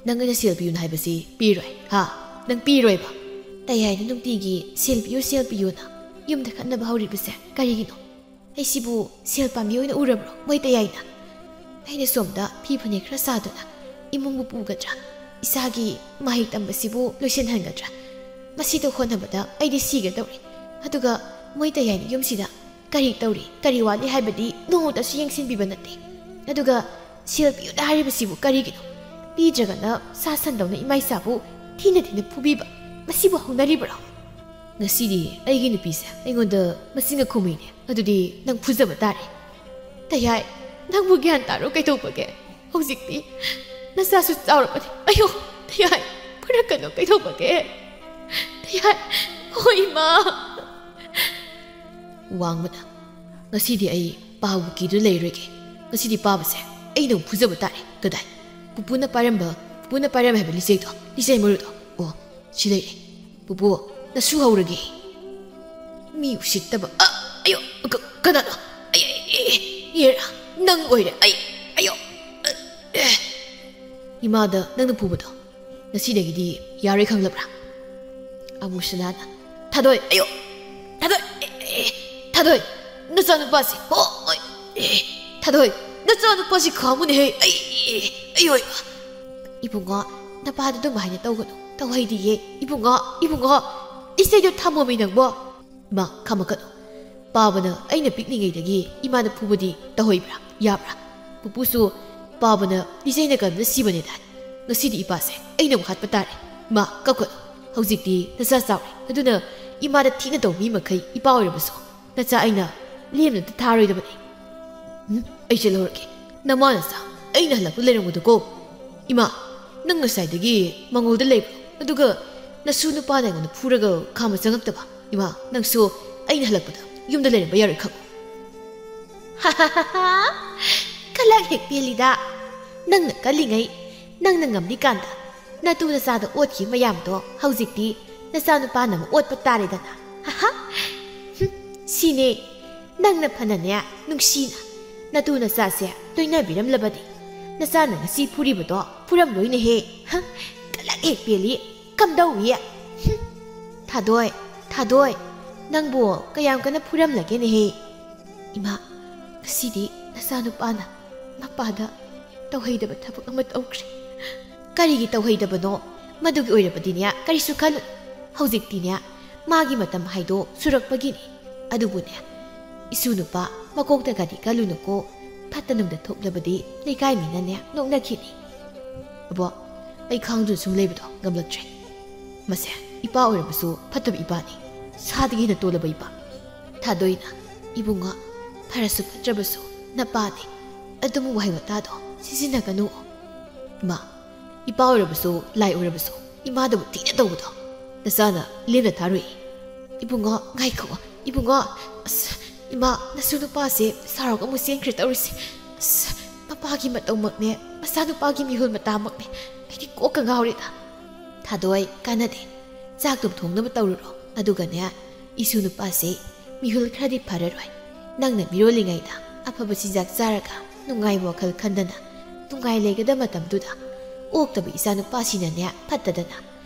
ꯅꯪ ꯑꯩꯅ ꯁꯦꯜ ꯄꯤꯌꯨꯅ ꯍꯥꯏꯕꯁꯤ ꯄꯤꯔꯣꯏ ꯍꯥ ꯅꯪ ꯄꯤꯔꯣꯏꯕ ꯇꯌꯥꯏꯅ ꯅꯨꯡꯇꯤꯒꯤ ꯁꯦꯜ ꯄꯤꯌꯨꯅ ꯌꯨꯝꯗ ꯈꯠꯅꯕ ꯍꯧꯔꯤꯕꯁꯦ ꯀꯔꯤꯒꯤꯅꯣ ꯑꯩꯁꯤꯕꯨ ꯁꯦꯜ ꯄꯥꯝꯕꯤ ꯑꯣꯏꯅ ꯎꯔꯕ꯭ꯔꯣ ꯃꯣꯏ ꯇꯌꯥꯏꯅ ꯑꯩꯅ ꯁꯣꯝꯗ ꯐꯤ ꯐꯅꯦꯛ ꯈꯔ ꯁꯥꯗꯨꯅ ꯏꯃꯨꯡꯕꯨ ꯄꯨꯒꯗ꯭ꯔꯥ ꯏꯁꯥꯒꯤ ꯃꯍꯩ ꯇꯝꯕꯁꯤꯕꯨ ꯂꯣꯏꯁꯤꯟꯍꯟꯒꯗ꯭ꯔꯥ ꯃꯁꯤꯗ ꯍꯣꯠꯅꯕꯗ ꯑꯩꯗꯤ ꯁꯤꯒꯗꯧꯔꯤ ꯑꯗꯨꯒ ꯃꯣꯏ ꯇꯌꯥꯏꯅ ꯌꯨꯝꯁꯤꯗ ꯀꯔꯤ ꯇꯧꯔꯤ ꯀꯔꯤ ꯋꯥꯠꯂꯤ ꯍꯥꯏꯕꯗꯤ ꯅꯣꯡꯃꯇꯁꯨ ꯌꯦꯡꯁꯤꯟꯕꯤꯕ ꯅꯠꯇꯦ ꯑꯗꯨꯒ ꯁꯦꯜ ꯄꯤꯌꯨꯗ ꯍꯥꯏꯔꯤꯕꯁꯤꯕꯨ ꯀꯔꯤꯒꯤꯅꯣ ꯄꯤꯗ꯭ꯔꯒꯅ ꯁꯥ ꯁꯟꯗꯧꯅ ꯏꯃꯥ ꯏꯆꯥꯕꯨ ꯊꯤꯅ ꯐꯨꯕꯤꯕ ꯃꯁꯤꯕꯨ ꯍꯧꯅꯔꯤꯕ꯭ꯔꯣ ꯉꯁꯤꯗꯤ ꯑꯩꯒꯤ ꯅꯨꯄꯤꯁꯦ ꯑꯩꯉꯣꯟꯗ ꯃꯁꯤꯡꯒ ꯈꯨꯝꯃꯤꯅꯦ ꯑꯗꯨꯗꯤ ꯅꯪ ꯐꯨꯖꯕ ꯇꯥꯔꯦ ꯇꯌꯥꯏ ꯅꯪꯕꯨ ꯒ꯭ꯌꯥꯟ ꯇꯥꯔꯣ ꯀꯩꯗꯧꯕꯒꯦ ꯍꯧꯖꯤꯛꯇꯤ ꯅꯆꯥꯁꯨ ꯆꯥꯎꯔꯕꯅꯤ ꯑꯌꯣ ꯇꯌꯥꯏ ꯐꯨꯔꯛꯀꯅꯣ ꯀꯩꯗꯧꯕꯒꯦ ꯇꯌꯥꯏ ꯍꯣꯏ ꯏꯃꯥ ꯋꯥꯡꯕꯅ ꯉꯁꯤꯗꯤ ꯑꯩ ꯄꯥꯕꯨ ꯀꯤꯗꯨꯅ ꯂꯩꯔꯣꯏꯒꯦ ꯉꯁꯤꯗꯤ ꯄꯥꯕꯁꯦ ꯑꯩꯅ ꯐꯨꯖꯕ ꯇꯥꯔꯦ ꯀꯗꯥꯏ ꯄꯨꯄꯨꯅ ꯄꯥꯏꯔꯝꯕ ꯍꯥꯏꯕ ꯂꯤꯆꯩ ꯃꯔꯨꯗꯣ ꯑꯣ ꯁꯤ ꯂꯩꯔꯦ ꯄꯨꯄꯨ ꯅꯁꯨ ꯍꯧꯔꯒꯦ ꯃꯤ ꯎꯁꯤꯠꯇꯕ ꯑꯌꯣ ꯀꯅꯥꯅꯣ ꯌꯦꯔꯥ ꯅꯪ ꯑꯣꯏꯔꯦ ꯑꯌꯣ 이마다 ꯅꯪꯅ 푸ꯕꯗꯣ ꯉꯁꯤꯗꯒꯤꯗꯤ ꯌꯥꯔꯣꯏ ꯈꯪꯂꯕ꯭ꯔꯥ ꯑꯃꯨꯁꯅꯥꯅ ꯊꯥꯗꯣꯏ ꯑꯌꯣ ꯊꯥꯗꯣꯏ ꯅꯆꯥꯅꯨꯄꯥꯁꯤ ꯊꯥꯗꯣꯏ ꯅꯆꯥꯅꯨꯄꯥꯁꯤ ꯈꯥꯝꯃꯨꯅꯦꯍꯦ ꯑꯌꯣ 이bun가 나빠도 좀 많이 떠오거든 떠와이디에 이bun가 이세도 탐험이 낭보 마 가마거든 바바는 아이나 빅닝에다기 이마는 부부디 떠호이브라 야브라 부부수 바바는 이제나 간다 시버네다 너시디 이바세 아이나 핫바 따레 마 깎거든 허직디 나사 싸우리 그두나 이마다 티나 도 미마카이 이바오르버소 나자 아이나 리엠는 타로이더버네 아이제 로르게 나마나사 아이나 할라고 레르고도고 이마 ꯅꯪ ꯉꯁꯥꯏꯗꯒꯤ ꯃꯉꯣꯜꯗ ꯂꯩꯕ꯭ꯔꯣ ꯑꯗꯨꯒ ꯅꯁꯨ ꯅꯨꯄꯥꯅ ꯑꯩꯉꯣꯟꯗ ꯐꯨꯔꯒ ꯈꯥꯝꯕ ꯆꯪꯉꯛꯇꯕ ꯏꯃꯥ ꯅꯪꯁꯨ ꯑꯩꯅ ꯍꯜꯂꯛꯄꯗ ꯌꯨꯝꯗ ꯂꯩꯔꯝꯕ ꯌꯥꯔꯣꯏ ꯈꯪꯉꯣ ꯀꯂꯛ ꯍꯦꯛ ꯄꯦꯜꯂꯤꯗ ꯅꯪꯅ ꯀꯜꯂꯤꯉꯩ ꯅꯪꯅ ꯉꯝꯂꯤꯀꯥꯟꯗ ꯅꯇꯨ ꯅꯆꯥꯗ ꯑꯣꯠꯈꯤꯕ ꯃꯌꯥꯝꯗꯣ ꯍꯧꯖꯤꯛꯇꯤ ꯅꯆꯥ ꯅꯨꯄꯥꯅ ꯑꯃꯨꯛ ꯑꯣꯠꯄ ꯇꯥꯔꯦꯗꯅ ꯁꯤꯅꯦ ꯅꯪꯅ ꯐꯅꯅꯦ ꯅꯨꯡꯁꯤꯅ ꯅꯇꯨ ꯅꯆꯥꯁꯦ ꯂꯣꯏꯅꯕꯤꯔꯝꯂꯕꯗꯤ ꯅꯆꯥꯅ ꯉꯁꯤ ꯐꯨꯔꯤꯕꯗꯣ ꯐꯨꯔꯝꯂꯣꯏꯅꯦꯍꯦ ꯀꯂꯛ ꯍꯦꯛ ꯄꯦꯜꯂꯤ ꯀꯝꯗꯧꯏ ꯊꯥꯗꯣꯏ ꯅꯪꯕꯨ ꯀꯌꯥꯝ ꯀꯟꯅ ꯐꯨꯔꯝꯂꯒꯦꯅꯦꯍꯦ ꯏꯃꯥ ꯉꯁꯤꯗꯤ ꯅꯆꯥꯅꯨꯄꯥꯅ ꯃꯄꯥꯗ ꯇꯧꯍꯩꯗꯕ ꯊꯕꯛ ꯑꯃ ꯇꯧꯈ꯭ꯔꯦ ꯀꯔꯤꯒꯤ ꯇꯧꯍꯩꯗꯕꯅꯣ ꯃꯗꯨꯒꯤ ꯑꯣꯏꯔꯕꯗꯤꯅꯦ ꯀꯔꯤꯁꯨ ꯈꯜꯂꯨ ꯍꯧꯖꯤꯛꯇꯤꯅꯦ ꯃꯥꯒꯤ ꯃꯇꯝ ꯍꯥꯏꯗꯣ ꯁꯨꯔꯛꯄꯒꯤꯅꯤ ꯑꯗꯨꯕꯨꯅꯦ ꯏꯁꯨ ꯅꯨꯄꯥ ꯃꯀꯣꯛꯇꯒꯗꯤ ꯀꯜꯂꯨꯅꯨꯀꯣ ꯐꯠꯇꯅꯨꯡꯗ ꯊꯣꯛꯂꯕꯗꯤ ꯂꯩꯀꯥꯏ ꯃꯤꯅꯅꯦ ꯅꯣꯛꯅꯈꯤꯅꯤ ꯑꯕꯣ ꯑꯩ ꯈꯥꯡꯗꯨꯅ ꯁꯨꯝ ꯂꯩꯕꯗꯣ ꯉꯝꯂꯛꯇ꯭ꯔꯦ ꯃꯁꯦ ꯏꯄꯥ ꯑꯣꯏꯔꯕꯁꯨ ꯐꯠꯇꯕ ꯏꯄꯥꯅꯤ ꯁꯥꯗꯒꯤ ꯍꯦꯟꯅ ꯇꯣꯜꯂꯕ ꯏꯄꯥ ꯊꯥꯗꯣꯏꯅ ꯏꯕꯨꯡꯉꯣ ꯐꯔꯁꯨ ꯐꯠꯇ꯭ꯔꯕꯁꯨ ꯅꯄꯥꯅꯤ ꯑꯗꯨꯝ ꯋꯥꯍꯩ ꯋꯥꯇꯥꯗꯣ ꯁꯤꯖꯤꯟꯅꯒꯅꯨ ꯏꯃꯥ ꯏꯄꯥ ꯑꯣꯏꯔꯕꯁꯨ ꯂꯥꯏ ꯑꯣꯏꯔꯕꯁꯨ ꯏꯃꯥꯗꯕꯨ ꯊꯤꯅ ꯇꯧꯕꯗꯣ ꯅꯆꯥꯅ ꯂꯦꯝꯅ ꯊꯥꯔꯨꯏ 이bun가 ngaiko 이bun가 이마 나수 누빠세 사라고 뭐 생크레 떠오르시 ꯅꯨꯄꯥꯒꯤ ꯃꯇꯧꯃꯛꯅꯦ ꯃꯆꯥꯅꯨꯄꯥꯒꯤ ꯃꯤꯍꯨꯜ ꯃꯇꯥꯃꯛꯅꯦ ꯑꯩꯗꯤ ꯀꯣꯛꯀ ꯉꯥꯎꯔꯦꯗ ꯊꯥꯗꯣꯏ ꯀꯥꯟꯅꯗꯦ ꯆꯥꯛꯇꯨ ꯊꯣꯡꯅꯕ ꯇꯧꯔꯨꯔꯣ ꯑꯗꯨꯒꯅꯦ ꯏꯁꯨ ꯅꯨꯄꯥꯁꯦ ꯃꯤꯍꯨꯜ ꯈꯔꯗꯤ ꯐꯔꯔꯣꯏ ꯅꯪꯅ ꯃꯤꯔꯣꯜꯂꯤꯉꯩꯗ ꯑꯐꯕ ꯆꯤꯟꯖꯥꯛ ꯆꯥꯔꯒ ꯅꯨꯡꯉꯥꯏꯕ ꯋꯥꯈꯜ ꯈꯟꯗꯅ ꯅꯨꯡꯉꯥꯏ ꯂꯩꯒꯗꯕ ꯃꯇꯝꯗꯨꯗ ꯑꯣꯛꯇꯕ ꯏꯆꯥꯅꯨꯄꯥꯁꯤꯅꯅꯦ ꯐꯠꯇꯗꯅ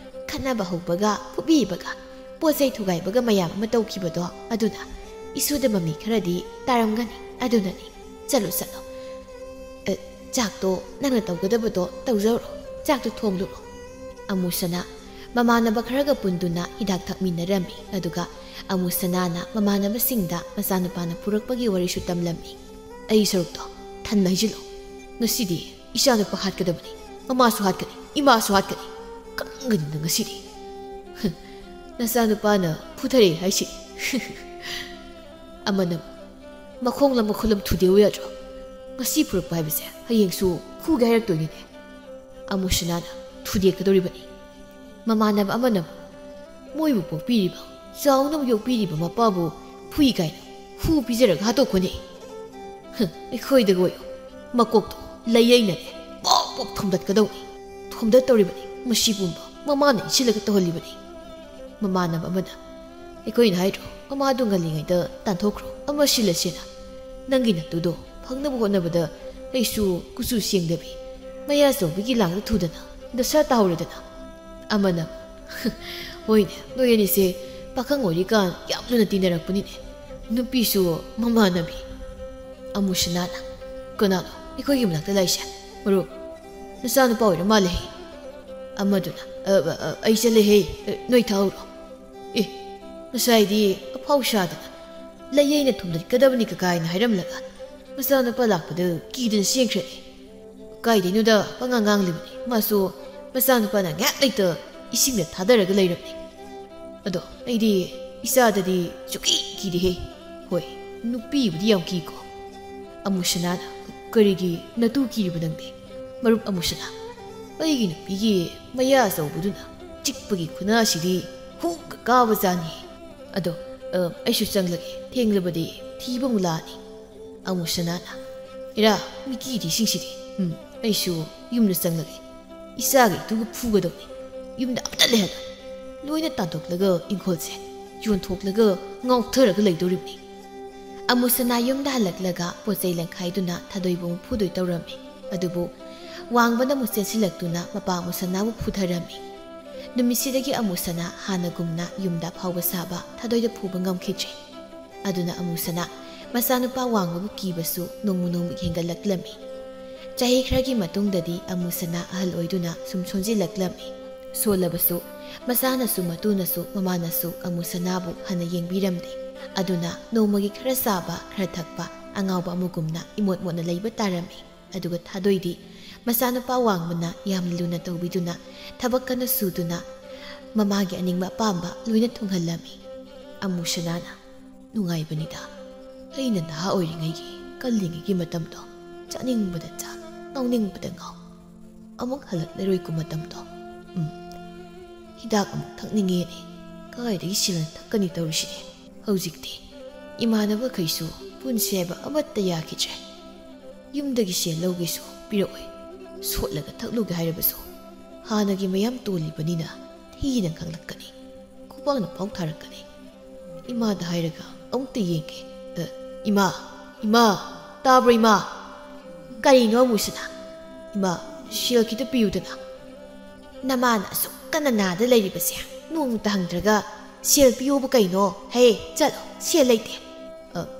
ꯈꯠꯅꯕ ꯍꯧꯕꯒ ꯐꯨꯕꯤꯕꯒ ꯄꯣꯠꯆꯩ ꯊꯨꯒꯥꯏꯕꯒ ꯃꯌꯥꯝ ꯑꯃ ꯇꯧꯈꯤꯕꯗꯣ ꯑꯗꯨꯅ ꯏꯁꯨꯗ ꯃꯃꯤ ꯈꯔꯗꯤ ꯇꯥꯔꯝꯒꯅꯤ ꯑꯗꯨꯅꯅꯤ ꯆꯠꯂꯣ ꯆꯠꯂꯣ ꯆꯥꯛꯇꯣ ꯅꯪꯅ ꯇꯧꯒꯗꯕꯗꯣ ꯇꯧꯖꯔꯣ ꯆꯥꯛꯇꯣ ꯊꯣꯡꯂꯨꯔꯣ ꯑꯃꯨꯁꯅ ꯃꯃꯥꯟꯅꯕ ꯈꯔꯒ ꯄꯨꯟꯗꯨꯅ ꯍꯤꯗꯥꯛ ꯊꯛꯃꯤꯟꯅꯔꯝꯃꯤ ꯑꯗꯨꯒ ꯑꯃꯨꯁꯅꯥꯅ ꯃꯃꯥꯟꯅꯕꯁꯤꯡꯗ ꯃꯆꯥꯅꯨꯄꯥꯅ ꯄꯨꯔꯛꯄꯒꯤ ꯋꯥꯔꯤꯁꯨ ꯇꯝꯂꯝꯃꯤ ꯑꯩ ꯁꯔꯨꯛꯇꯣ ꯊꯟꯅ ꯍꯩꯖꯤꯜꯂꯣ ꯉꯁꯤꯗꯤ ꯏꯆꯥꯅꯨꯄꯥ ꯍꯥꯠꯀꯗꯕꯅꯤ ꯃꯃꯥꯁꯨ ꯍꯥꯠꯀꯅꯤ ꯏꯃꯥꯁꯨ ꯍꯥꯠꯀꯅꯤ ꯀꯪꯒꯅꯤꯅ ꯉꯁꯤꯗꯤ ꯅꯆꯥꯅꯨꯄꯥꯅ ꯐꯨꯊꯔꯦ ꯍꯥꯏꯁꯤ ꯑꯃꯅ ꯃꯈꯣꯡꯂꯝ ꯃꯈꯨꯠꯂꯝ ꯊꯨꯗꯦꯎ ꯌꯥꯗ꯭ꯔꯣ ꯉꯁꯤ ꯄꯨꯔꯛꯄ ꯍꯥꯏꯕꯁꯦ ꯍꯌꯦꯡꯁꯨ ꯐꯨꯒꯦ ꯍꯥꯏꯔꯛꯇꯣꯏꯅꯤꯅꯦ ꯑꯃꯨꯁꯅꯥꯅ ꯊꯨꯗꯦꯛꯀꯗꯧꯔꯤꯕꯅꯤ ꯃꯃꯥꯟꯅꯕ ꯑꯃꯅ ꯃꯣꯏꯕꯨ ꯄꯣꯛꯄꯤꯔꯤꯕ ꯆꯥꯎꯅꯕ ꯌꯣꯛꯄꯤꯔꯤꯕ ꯃꯄꯥꯕꯨ ꯐꯨꯏ ꯀꯥꯏꯅ ꯍꯨ ꯄꯤꯖꯔꯒ ꯍꯥꯠꯇꯣꯛꯄꯅꯤ ꯑꯩꯈꯣꯏꯗꯒ ꯑꯣꯏꯌꯣ ꯃꯀꯣꯛꯇꯣ ꯂꯩꯌꯩꯅꯅꯦ ꯄꯣꯛ ꯄꯣꯛ ꯊꯣꯝꯗꯠꯀꯗꯧꯅꯤ ꯊꯣꯝꯗꯠꯇꯧꯔꯤꯕꯅꯤ ꯃꯁꯤ ꯄꯨꯝꯕ ꯃꯃꯥꯅ ꯏꯟꯁꯤꯜꯂꯒ ꯇꯧꯍꯜꯂꯤꯕꯅꯤ ꯃꯃꯥꯟꯅꯕ ꯑꯃꯅ ꯑꯩꯈꯣꯏꯅ ꯍꯥꯏꯗ꯭ꯔꯣ ꯃꯃꯥꯗꯣ ꯉꯜꯂꯤꯉꯩꯗ ꯇꯥꯟꯊꯣꯛꯈ꯭ꯔꯣ ꯑꯃ ꯁꯤꯜꯂꯁꯦꯅ ꯅꯪꯒꯤ ꯅꯠꯇꯨꯗꯣ ꯐꯪꯅꯕ ꯍꯣꯠꯅꯕꯗ ꯑꯩꯁꯨ ꯀꯨꯆꯨ ꯁꯦꯡꯗꯕꯤ ꯃꯌꯥ ꯆꯧꯕꯒꯤ ꯂꯥꯡꯗ ꯊꯨꯗꯅ ꯗꯁꯥ ꯇꯥꯍꯧꯔꯦꯗꯅ ꯑꯃꯅ ꯍꯣꯏꯅꯦ ꯅꯣꯏ ꯑꯅꯤꯁꯦ ꯄꯥꯈꯪ ꯑꯣꯏꯔꯤꯀꯥꯟ ꯌꯥꯝ ꯂꯨꯅ ꯇꯤꯟꯅꯔꯛꯄꯅꯤꯅꯦ ꯅꯨꯄꯤꯁꯨ ꯃꯃꯥꯟꯅꯕꯤ ꯑꯃꯨꯁꯅꯥꯅ ꯀꯅꯥꯅꯣ ꯑꯩꯈꯣꯏꯒꯤ ꯃꯅꯥꯛꯇ ꯂꯩꯁꯦ ꯃꯔꯨꯞ ꯅꯆꯥꯅꯨꯄꯥ ꯑꯣꯏꯔ ꯃꯥꯜꯂꯦꯍꯦ ꯑꯃꯗꯨꯅ ꯑꯩ ꯆꯠꯂꯦꯍꯦ ꯅꯣꯏ ꯊꯥꯍꯧꯔꯣ ꯉꯁꯥꯏꯗꯤ ꯑꯐꯥꯎ ꯁꯥꯗꯅ ꯂꯩꯌꯩꯅ ꯊꯣꯝꯗꯠꯀꯗꯕꯅꯤ ꯀꯀꯥꯏꯅ ꯍꯥꯏꯔꯝꯂꯒ ꯃꯆꯥꯅꯨꯄꯥ ꯂꯥꯛꯄꯗ ꯀꯤꯗꯅ ꯆꯦꯟꯈ꯭ꯔꯅꯤ ꯀꯥꯏꯗꯩꯅꯣꯗ ꯄꯉꯥꯡ ꯉꯥꯡꯂꯤꯕꯅꯤ ꯃꯥꯁꯨ ꯃꯆꯥꯅꯨꯄꯥꯅ ꯉꯥꯛ ꯂꯩꯇ ꯏꯁꯤꯡꯗ ꯊꯥꯗꯔꯒ ꯂꯩꯔꯝꯅꯤ ꯑꯗꯣ ꯑꯩꯗꯤ ꯏꯆꯥꯗꯗꯤ ꯁꯨꯛꯀꯤ ꯀꯤꯗꯦꯍꯦ ꯍꯣꯏ ꯅꯨꯄꯤꯕꯨꯗꯤ ꯌꯥꯝ ꯀꯤꯀꯣ ꯑꯃꯨꯁꯅꯥꯅ ꯀꯔꯤꯒꯤ ꯅꯇꯨ ꯀꯤꯔꯤꯕ ꯅꯪꯗꯤ ꯃꯔꯨꯞ ꯑꯃꯨꯁꯅꯥ ꯑꯩꯒꯤ ꯅꯨꯄꯤꯒꯤ ꯃꯌꯥ ꯑꯆꯧꯕꯗꯨꯅ ꯆꯤꯛꯄꯒꯤ ꯈꯨꯅꯥꯁꯤꯗꯤ ꯍꯨꯒ ꯀꯥꯕꯖꯥꯠꯅꯤ ꯑꯗꯣ ꯑꯩꯁꯨ ꯆꯪꯂꯒꯦ ꯊꯦꯡꯂꯕꯗꯤ ꯊꯤꯕ ꯑꯃꯨꯛ ꯂꯥꯛꯑꯅꯤ ꯑꯃꯨꯁꯅꯥꯅ ꯏꯔꯥ ꯃꯤꯀꯤꯔꯤꯁꯤꯡꯁꯤꯗꯤ ꯑꯩꯁꯨ ꯌꯨꯝꯗ ꯆꯪꯂꯒꯦ ꯏꯆꯥꯒ ꯏꯇꯨꯒ ꯐꯨꯒꯗꯧꯅꯤ ꯌꯨꯝꯗ ꯑꯃꯇ ꯂꯩꯍꯜꯂꯣꯏ ꯂꯣꯏꯅ ꯇꯥꯟꯊꯣꯛꯂꯒ ꯏꯪꯈꯣꯜꯁꯦ ꯌꯣꯟꯊꯣꯛꯂꯒ ꯉꯥꯎꯊꯔꯒ ꯂꯩꯗꯧꯔꯤꯕꯅꯤ ꯑꯃꯨꯁꯅꯥ ꯌꯨꯝꯗ ꯍꯜꯂꯛꯂꯒ ꯄꯣꯠꯆꯩ ꯂꯪꯈꯥꯏꯗꯨꯅ ꯊꯥꯗꯣꯏꯕꯨ ꯑꯃꯨꯛ ꯐꯨꯗꯣꯏ ꯇꯧꯔꯝꯃꯤ ꯑꯗꯨꯕꯨ ꯋꯥꯡꯕꯅ ꯑꯃꯨꯛ ꯆꯦꯟꯁꯤꯜꯂꯛꯇꯨꯅ ꯃꯄꯥ ꯑꯃꯨꯁꯅꯥꯕꯨ ꯐꯨꯊꯔꯝꯃꯤ ꯅꯨꯃꯤꯠꯁꯤꯗꯒꯤ ꯑꯃꯨꯁꯅꯥ ꯍꯥꯟꯅꯒꯨꯝꯅ ꯌꯨꯝꯗ ꯐꯥꯎꯕ ꯁꯥꯕ ꯊꯥꯗꯣꯏꯗ ꯐꯨꯕ ꯉꯝꯈꯤꯗ꯭ꯔꯦ ꯑꯗꯨꯅ ꯑꯃꯨꯁꯅꯥ ꯃꯆꯥꯅꯨꯄꯥ ꯋꯥꯡꯕꯕꯨ ꯀꯤꯕꯁꯨ ꯅꯣꯡꯃ ꯅꯣꯡꯃꯒꯤ ꯍꯦꯟꯒꯠꯂꯛꯂꯝꯃꯤ ꯆꯍꯤ ꯈꯔꯒꯤ ꯃꯇꯨꯡꯗꯗꯤ ꯑꯃꯨꯁꯅꯥ ꯑꯍꯜ ꯑꯣꯏꯗꯨꯅ ꯁꯨꯝ ꯁꯣꯟꯖꯤꯜꯂꯛꯂꯝꯃꯤ ꯁꯣꯜꯂꯕꯁꯨ ꯃꯆꯥꯅꯁꯨ ꯃꯇꯨꯅꯁꯨ ꯃꯃꯥꯅꯁꯨ ꯑꯃꯨꯁꯅꯥꯕꯨ ꯍꯟꯅ ꯌꯦꯡꯕꯤꯔꯝꯗꯦ ꯑꯗꯨꯅ ꯅꯣꯡꯃꯒꯤ ꯈꯔ ꯆꯥꯕ ꯈꯔ ꯊꯛꯄ ꯑꯉꯥꯎꯕ ꯑꯃꯒꯨꯝꯅ ꯏꯃꯣꯠ ꯃꯣꯠꯅ ꯂꯩꯕ ꯇꯥꯔꯝꯃꯤ ꯑꯗꯨꯒ ꯊꯥꯗꯣꯏꯗꯤ ꯃꯆꯥꯅꯨꯄꯥ ꯋꯥꯡꯕꯅ ꯌꯥꯝꯅ ꯂꯨꯅ ꯇꯧꯕꯤꯗꯨꯅ ꯊꯕꯛ ꯀꯟꯅ ꯁꯨꯗꯨꯅ ꯃꯃꯥꯒꯤ ꯑꯅꯤꯡꯕ ꯑꯄꯥꯝꯕ ꯂꯣꯏꯅ ꯊꯨꯡꯍꯜꯂꯝꯃꯤ ꯑꯃꯨꯁꯅꯥꯅ ꯅꯨꯡꯉꯥꯏꯕꯅꯤꯗ ꯑꯩꯅ ꯅꯍꯥ ꯑꯣꯏꯔꯤꯉꯩꯒꯤ ꯀꯜꯂꯤꯉꯩꯒꯤ ꯃꯇꯝꯗꯣ ꯆꯥꯅꯤꯡꯕꯗ ꯆꯥ ꯉꯥꯎꯅꯤꯡꯕꯗ ꯉꯥꯎ ꯑꯃꯨꯛ ꯍꯜꯂꯛꯂꯔꯣꯏꯀꯣ ꯃꯇꯝꯗꯣ ꯍꯤꯗꯥꯛ ꯑꯃꯨꯛ ꯊꯛꯅꯤꯡꯉꯦꯅꯦ ꯀꯥꯏꯗꯒꯤ ꯁꯤꯜꯅ ꯊꯛꯀꯅꯤ ꯇꯧꯔꯤꯁꯤꯅꯦ ꯍꯧꯖꯤꯛꯇꯤ ꯏꯃꯥꯟꯅꯕꯈꯩꯁꯨ ꯄꯨꯟꯁꯦ ꯍꯥꯏꯕ ꯑꯃꯠꯇ ꯌꯥꯈꯤꯗ꯭ꯔꯦ ꯌꯨꯝꯗꯒꯤ ꯁꯦꯜ ꯂꯧꯒꯦꯁꯨ ꯄꯤꯔꯛꯑꯣꯏ ꯁꯣꯠꯂꯒ ꯊꯛꯂꯨꯒꯦ ꯍꯥꯏꯔꯕꯁꯨ ꯍꯥꯟꯅꯒꯤ ꯃꯌꯥꯝ ꯇꯣꯜꯂꯤꯕꯅꯤꯅ ꯊꯤꯅ ꯈꯪꯂꯛꯀꯅꯤ ꯈꯨꯄꯥꯛꯅ ꯄꯥꯎ ꯊꯥꯔꯛꯀꯅꯤ 이마다 하이르가 엉뜨 얘기 이마 따브로 이마 까리노 무스나 이마 시어기도 비우드나 나만 쑥가나 나다 레리버세 농다 항드라가 시엘 비우부 까이노 헤이 짤로 시엘 레이테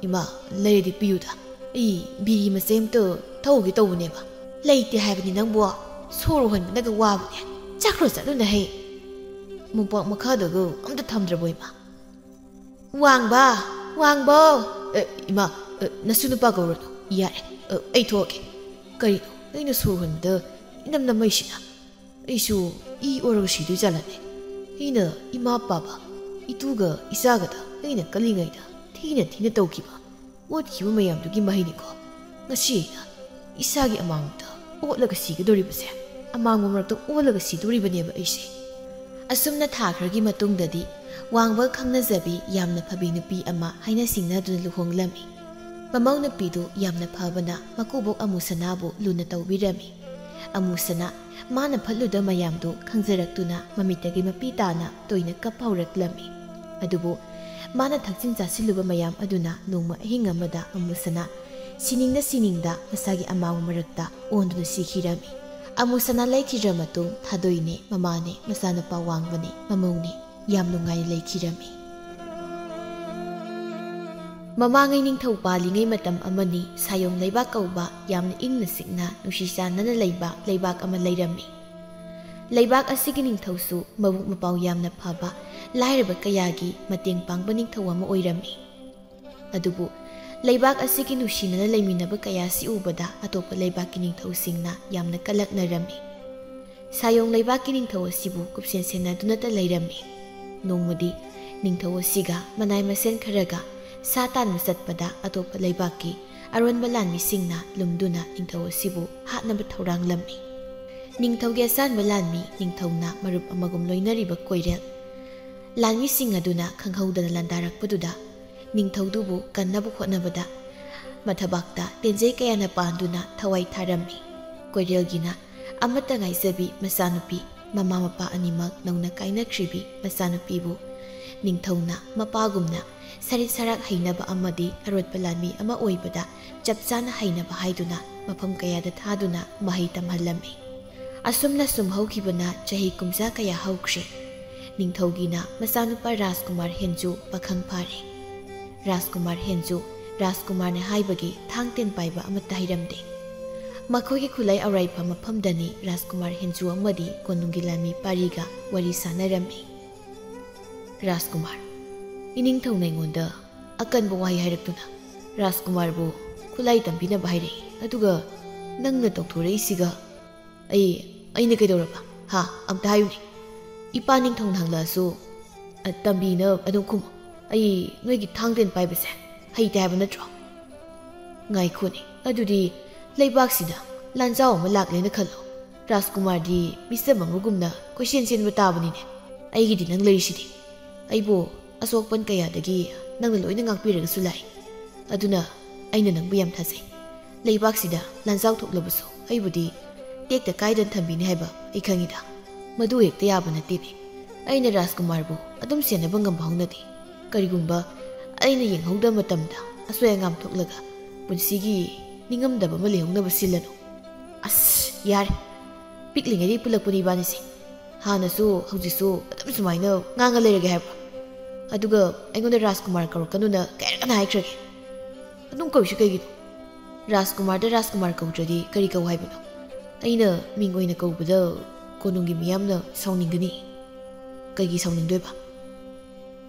이마 레리디 비우다 이 미리 마셈도 더우기 더우네마 레이테 하이브니 낭보 소로 헌 나가 와보네 짝으로 짤로나 헤이 문박 마카드고 엄도 탐드라 보이마 왕바 이마 나수누빠 거로도 이하래 에이 도와게 까리노 너희는 소원도 이남남마이시나 에이수 이 오라고 시도 잘라네 이는 이마 아빠바 이두가 이사가다 너희는 깔링아이다 티나 떠오기바 못 기분 마ям두기 마히니까 나시나 이사기 아망다 오라가 시기도리버세 아망 머락도 오라가 시도리버네바 에이시 asumna thakragi matungdadi wangba khangnajabi yamna phabi nupi ama haina singnaduna luhonglami ꯃꯃꯧ ꯅꯨꯄꯤꯗꯨ ꯌꯥꯝꯅ ꯐꯕꯅ ꯃꯀꯨꯕꯣꯛ ꯑꯃꯨꯁꯅꯥꯕꯨ ꯂꯨꯅ ꯇꯧꯕꯤꯔꯝꯃꯤ꯫ ꯑꯃꯨꯁꯅꯥ ꯃꯥꯅ ꯐꯠꯂꯨꯗ ꯃꯌꯥꯝꯗꯨ ꯈꯪꯖꯔꯛꯇꯨꯅ ꯃꯃꯤꯠꯇꯒꯤ ꯃꯄꯤ ꯇꯥꯅ ꯇꯣꯏꯅ ꯀꯞꯄ ꯍꯧꯔꯛꯂꯝꯃꯤ꯫ ꯑꯗꯨꯕꯨ ꯃꯥꯅ ꯊꯛꯆꯤꯟ ꯆꯥꯁꯤꯜꯂꯨꯕ ꯃꯌꯥꯝ ꯑꯗꯨꯅ ꯅꯣꯡꯃ ꯑꯍꯤꯡ ꯑꯃꯗ ꯑꯃꯨꯁꯅꯥ ꯁꯤꯅꯤꯡꯗ ꯃꯁꯥꯒꯤ ꯑꯃꯥꯡꯕ ꯃꯔꯛꯇ ꯑꯣꯟꯗꯨꯅ ꯁꯤꯈꯤꯔꯝꯃꯤ꯫ ꯑꯃꯨꯁꯅꯥ ꯂꯩꯈꯤꯗ꯭ꯔ ꯃꯇꯨꯡ ꯊꯥꯗꯣꯏꯅꯦ, ꯃꯃꯥꯅꯦ, ꯃꯆꯥꯅꯨꯄꯥ ꯋꯥꯡꯕꯅꯦ, ꯃꯃꯧꯅꯦ ꯌꯥꯝ ꯅꯨꯡꯉꯥꯏꯅ ꯂꯩꯈꯤꯔꯝꯃꯤ꯫ ꯃꯃꯥꯡꯉꯩ ꯅꯤꯡꯊꯧ ꯄꯥꯜꯂꯤꯉꯩ ꯃꯇꯝ ꯑꯃꯅꯤ ꯁꯥꯌꯣꯡ ꯂꯩꯕꯥꯛ ꯀꯧꯕ ꯌꯥꯝꯅ ꯏꯪꯅ ꯆꯤꯛꯅ ꯅꯨꯡꯁꯤ ꯆꯥꯟꯅꯅ ꯂꯩꯕ ꯂꯩꯕꯥꯛ ꯑꯃ ꯂꯩꯔꯝꯃꯤ꯫ ꯂꯩꯕꯥꯛ ꯑꯁꯤꯒꯤ ꯅꯤꯡꯊꯧꯁꯨ ꯃꯕꯨꯛ ꯃꯄꯥꯎ ꯌꯥꯝꯅ ꯐꯕ, ꯂꯥꯏꯔꯕ ꯀꯌꯥꯒꯤ ꯃꯇꯦꯡ ꯄꯥꯡꯕ ꯅꯤꯡꯊꯧ ꯑꯃ ꯑꯣꯏꯔꯝꯃꯤ꯫ ꯑꯗꯨꯕꯨ ꯂꯩꯕꯥꯛ ꯑꯁꯤꯒꯤ ꯅꯨꯡꯁꯤꯅꯅ ꯂꯩꯃꯤꯟꯅꯕ ꯀꯌꯥꯁꯤ ꯎꯕꯗ ꯑꯇꯣꯞꯄ ꯂꯩꯕꯥꯛꯀꯤ ꯅꯤꯡꯊꯧꯁꯤꯡꯅ ꯌꯥꯝꯅ ꯀꯜꯂꯛꯅꯔꯝꯃꯤ꯫ ꯁꯥꯌꯣꯡ ꯂꯩꯕꯥꯛꯀꯤ ꯅꯤꯡꯊꯧ ꯑꯁꯤꯕꯨ ꯀꯨꯞꯁꯦꯟ ꯁꯦꯟꯅꯗꯨꯅꯇ ꯂꯩꯔꯝꯃꯤ꯫ ꯅꯣꯡꯃꯗꯤ ꯅꯤꯡꯊꯧ ꯑꯁꯤꯒ ꯃꯅꯥꯏ ꯃꯁꯦꯟ ꯈꯔꯒ ꯁꯥ ꯇꯥꯟꯕ ꯆꯠꯄꯗ ꯑꯇꯣꯞꯄ ꯂꯩꯕꯥꯛꯀꯤ ꯑꯔꯣꯟꯕ ꯂꯥꯟꯃꯤꯁꯤꯡꯅ ꯂꯨꯝꯗꯨꯅ ꯅꯤꯡꯊꯧ ꯑꯁꯤꯕꯨ ꯍꯥꯠꯅꯕ ꯊꯧꯔꯥꯡꯂꯝꯃꯤ꯫ ꯅꯤꯡꯊꯧꯒꯤ ꯑꯆꯥꯟꯕ ꯂꯥꯟꯃꯤ ꯅꯤꯡꯊꯧꯅ ꯃꯔꯨꯞ ꯑꯃꯒꯨꯝ ꯂꯣꯏꯅꯔꯤꯕ ꯀꯣꯏꯔꯦꯜ ꯂꯥꯟꯃꯤꯁꯤꯡ ꯑꯗꯨꯅ ꯈꯪꯍꯧꯗꯅ ꯂꯥꯟꯗꯥꯔꯛꯄꯗꯨꯗ ꯅꯤꯡꯊꯧꯗꯨꯕꯨ ꯀꯟꯅꯕ ꯍꯣꯠꯅꯕꯗ ꯃꯊꯕꯥꯛꯇ ꯇꯦꯟꯖꯩ ꯀꯌꯥꯅ ꯄꯥꯟꯗꯨꯅ ꯊꯋꯥꯏ ꯊꯥꯔꯝꯃꯤ꯫ ꯀꯣꯏꯔꯦꯜꯒꯤꯅ ꯑꯃꯠꯇ ꯉꯥꯏꯖꯕꯤ ꯃꯆꯥꯅꯨꯄꯤ, ꯃꯃꯥ ꯃꯄꯥ ꯑꯅꯤꯃꯛ ꯅꯧꯅ ꯀꯥꯏꯅꯈ꯭ꯔꯤꯕꯤ ꯃꯆꯥꯅꯨꯄꯤꯕꯨ ꯅꯤꯡꯊꯧꯅ ꯃꯄꯥꯒꯨꯝꯅ ꯁꯔꯤꯠ ꯁꯔꯥꯛ ꯍꯩꯅꯕ ꯑꯃꯗꯤ ꯑꯔꯣꯠꯄ ꯂꯥꯟꯃꯤ ꯑꯃ ꯑꯣꯏꯕꯗ ꯆꯞ ꯆꯥꯅ ꯍꯩꯅꯕ ꯍꯥꯏꯗꯨꯅ ꯃꯐꯝ ꯀꯌꯥꯗ ꯊꯥꯗꯨꯅ ꯃꯍꯩ ꯇꯝꯍꯜꯂꯝꯃꯤ꯫ ꯑꯁꯨꯝꯅ ꯁꯨꯝ ꯍꯧꯈꯤꯕꯅ ꯆꯍꯤ ꯀꯨꯝꯖꯥ ꯀꯌꯥ ꯍꯧꯈ꯭ꯔꯦ꯫ ꯅꯤꯡꯊꯧꯒꯤꯅ ꯃꯆꯥꯅꯨꯄꯥ ꯔꯥꯖꯀꯨꯃꯥꯔ ꯄꯥꯈꯪ ꯐꯥꯔꯦ꯫ ꯔꯥꯖꯀꯨꯃꯥꯔ ꯔꯥꯖꯀꯨꯃꯥꯔꯅ ꯍꯥꯏꯕꯒꯤ ꯊꯥꯡ ꯇꯦꯟ ꯄꯥꯏꯕ ꯑꯃꯠꯇ ꯍꯩꯔꯝꯗꯦ꯫ ꯃꯈꯣꯏꯒꯤ ꯈꯨꯂꯩ ꯑꯧꯔꯥꯏꯐꯝ ꯃꯐꯝꯗꯅꯤ ꯔꯥꯖꯀꯨꯃꯥꯔ ꯑꯃꯗꯤ ꯀꯣꯅꯨꯡꯒꯤ ꯂꯥꯟꯃꯤ ꯄꯥꯔꯤꯒ ꯋꯥꯔꯤ ꯁꯥꯟꯅꯔꯝꯃꯤ꯫ ꯔꯥꯖꯀꯨꯃꯥꯔ, ꯏꯅꯤꯡꯊꯧꯅ ꯑꯩꯉꯣꯟꯗ ꯑꯀꯟꯕ ꯋꯥꯍꯩ ꯍꯥꯏꯔꯛꯇꯨꯅ ꯔꯥꯖꯀꯨꯃꯥꯔꯕꯨ ꯈꯨꯠꯂꯥꯏ ꯇꯝꯕꯤꯅꯕ ꯍꯥꯏꯔꯛꯏ꯫ ꯑꯗꯨꯒ ꯅꯪꯅ ꯇꯧꯊꯣꯔꯛꯏꯁꯤꯒ ꯑꯩꯅ ꯀꯩꯗꯧꯔꯕ? ꯑꯝꯇ ꯍꯥꯏꯌꯨꯅꯦ꯫ ꯏꯄꯥ ꯅꯤꯡꯊꯧꯅ ꯍꯪꯂꯛꯑꯁꯨ ꯇꯝꯕꯤꯅ ꯑꯗꯨꯝ ꯈꯨꯝꯃꯨ꯫ ꯑꯩ ꯅꯣꯏꯒꯤ ꯊꯥꯡ ꯇꯦꯟ ꯄꯥꯏꯕꯁꯦ ꯍꯩꯇꯦ ꯍꯥꯏꯕ ꯅꯠꯇ꯭ꯔꯣ? ꯉꯥꯏꯈꯣꯅꯦ, ꯑꯗꯨꯗꯤ ꯂꯩꯕꯥꯛꯁꯤꯗ ꯂꯥꯟꯖꯥꯎ ꯑꯃ ꯂꯥꯛꯂꯦꯅ ꯈꯜꯂꯣ꯫ ꯔꯥꯖꯀꯨꯃꯥꯔꯗꯤ ꯃꯤꯆꯝ ꯑꯃꯒꯨꯝꯅ ꯀꯣꯏꯆꯦꯟ ꯆꯦꯟꯕ ꯇꯥꯕꯅꯤꯅꯦ꯫ ꯑꯩꯒꯤꯗꯤ ꯅꯪ ꯂꯩꯔꯤꯁꯤꯗꯤ꯫ ꯑꯩꯕꯨ ꯑꯁꯣꯛꯄꯟ ꯀꯌꯥꯗꯒꯤ ꯅꯪꯅ ꯂꯣꯏꯅ ꯉꯥꯛꯄꯤꯔꯒꯁꯨ ꯂꯥꯛꯏ꯫ ꯑꯗꯨꯅ ꯑꯩꯅ ꯅꯪꯕꯨ ꯌꯥꯝ ꯊꯥꯖꯩ꯫ ꯂꯩꯕꯥꯛꯁꯤꯗ ꯂꯥꯟꯖꯥꯎ ꯊꯣꯛꯂꯕꯁꯨ ꯑꯩꯕꯨꯗꯤ ꯇꯦꯛꯇ ꯀꯥꯏꯗꯅ ꯊꯝꯕꯤꯅꯤ ꯍꯥꯏꯕ ꯑꯩ ꯈꯪꯉꯤꯗ꯫ ꯃꯗꯨ ꯍꯦꯛꯇ ꯌꯥꯕ ꯅꯠꯇꯦꯅꯦ꯫ ꯑꯩꯅ ꯔꯥꯖꯀꯨꯃꯥꯔꯕꯨ ꯑꯗꯨꯝ ꯁꯦꯟꯅꯕ ꯉꯝꯕ ꯍꯧꯅꯗꯦ꯫ ꯀꯔꯤꯒꯨꯝꯕ ꯑꯩꯅ ꯌꯦꯡꯍꯧꯗꯕ ꯃꯇꯝꯗ ꯑꯁꯣꯏ ꯑꯉꯥꯝ ꯊꯣꯛꯂꯒ ꯄꯨꯟꯁꯤꯒꯤ ꯅꯤꯡꯉꯝꯗꯕ ꯑꯃ ꯂꯩꯍꯧꯅꯕ ꯁꯤꯜꯂꯅꯨ꯫ ꯑꯁ ꯌꯥꯔꯦ, ꯄꯤꯛꯂꯤꯉꯩꯗꯒꯤ ꯄꯨꯜꯂꯛꯄꯅꯤ ꯏꯕꯥꯅꯤꯁꯦ꯫ ꯍꯥꯟꯅꯁꯨ ꯍꯧꯖꯤꯛꯁꯨ ꯑꯗꯨꯝ ꯁꯨꯃꯥꯏꯅ ꯉꯥꯡꯉ ꯂꯩꯔꯒꯦ ꯍꯥꯏꯕ꯭ꯔꯣ? ꯑꯗꯨꯒ ꯑꯩꯉꯣꯟꯗ ꯔꯥꯖꯀꯨꯃꯥꯔ ꯀꯧꯔꯛꯀꯅꯨꯅ ꯀꯌꯥꯔꯛꯅ ꯍꯥꯏꯈ꯭ꯔꯒꯦ? ꯑꯗꯨꯝ ꯀꯧꯏꯁꯤ ꯀꯩꯒꯤꯅꯣ? ꯔꯥꯖꯀꯨꯃꯥꯔꯗ ꯔꯥꯖꯀꯨꯃꯥꯔ ꯀꯧꯗ꯭ꯔꯗꯤ ꯀꯔꯤ ꯀꯧ ꯍꯥꯏꯕꯅꯣ? ꯑꯩꯅ ꯃꯤꯡ ꯑꯣꯏꯅ ꯀꯧꯕꯗ ꯀꯣꯅꯨꯡꯒꯤ ꯃꯤꯌꯥꯝꯅ ꯁꯥꯎꯅꯤꯡꯒꯅꯤ꯫ ꯀꯩꯒꯤ ꯁꯥꯎꯅꯤꯡꯗꯣꯏꯕ?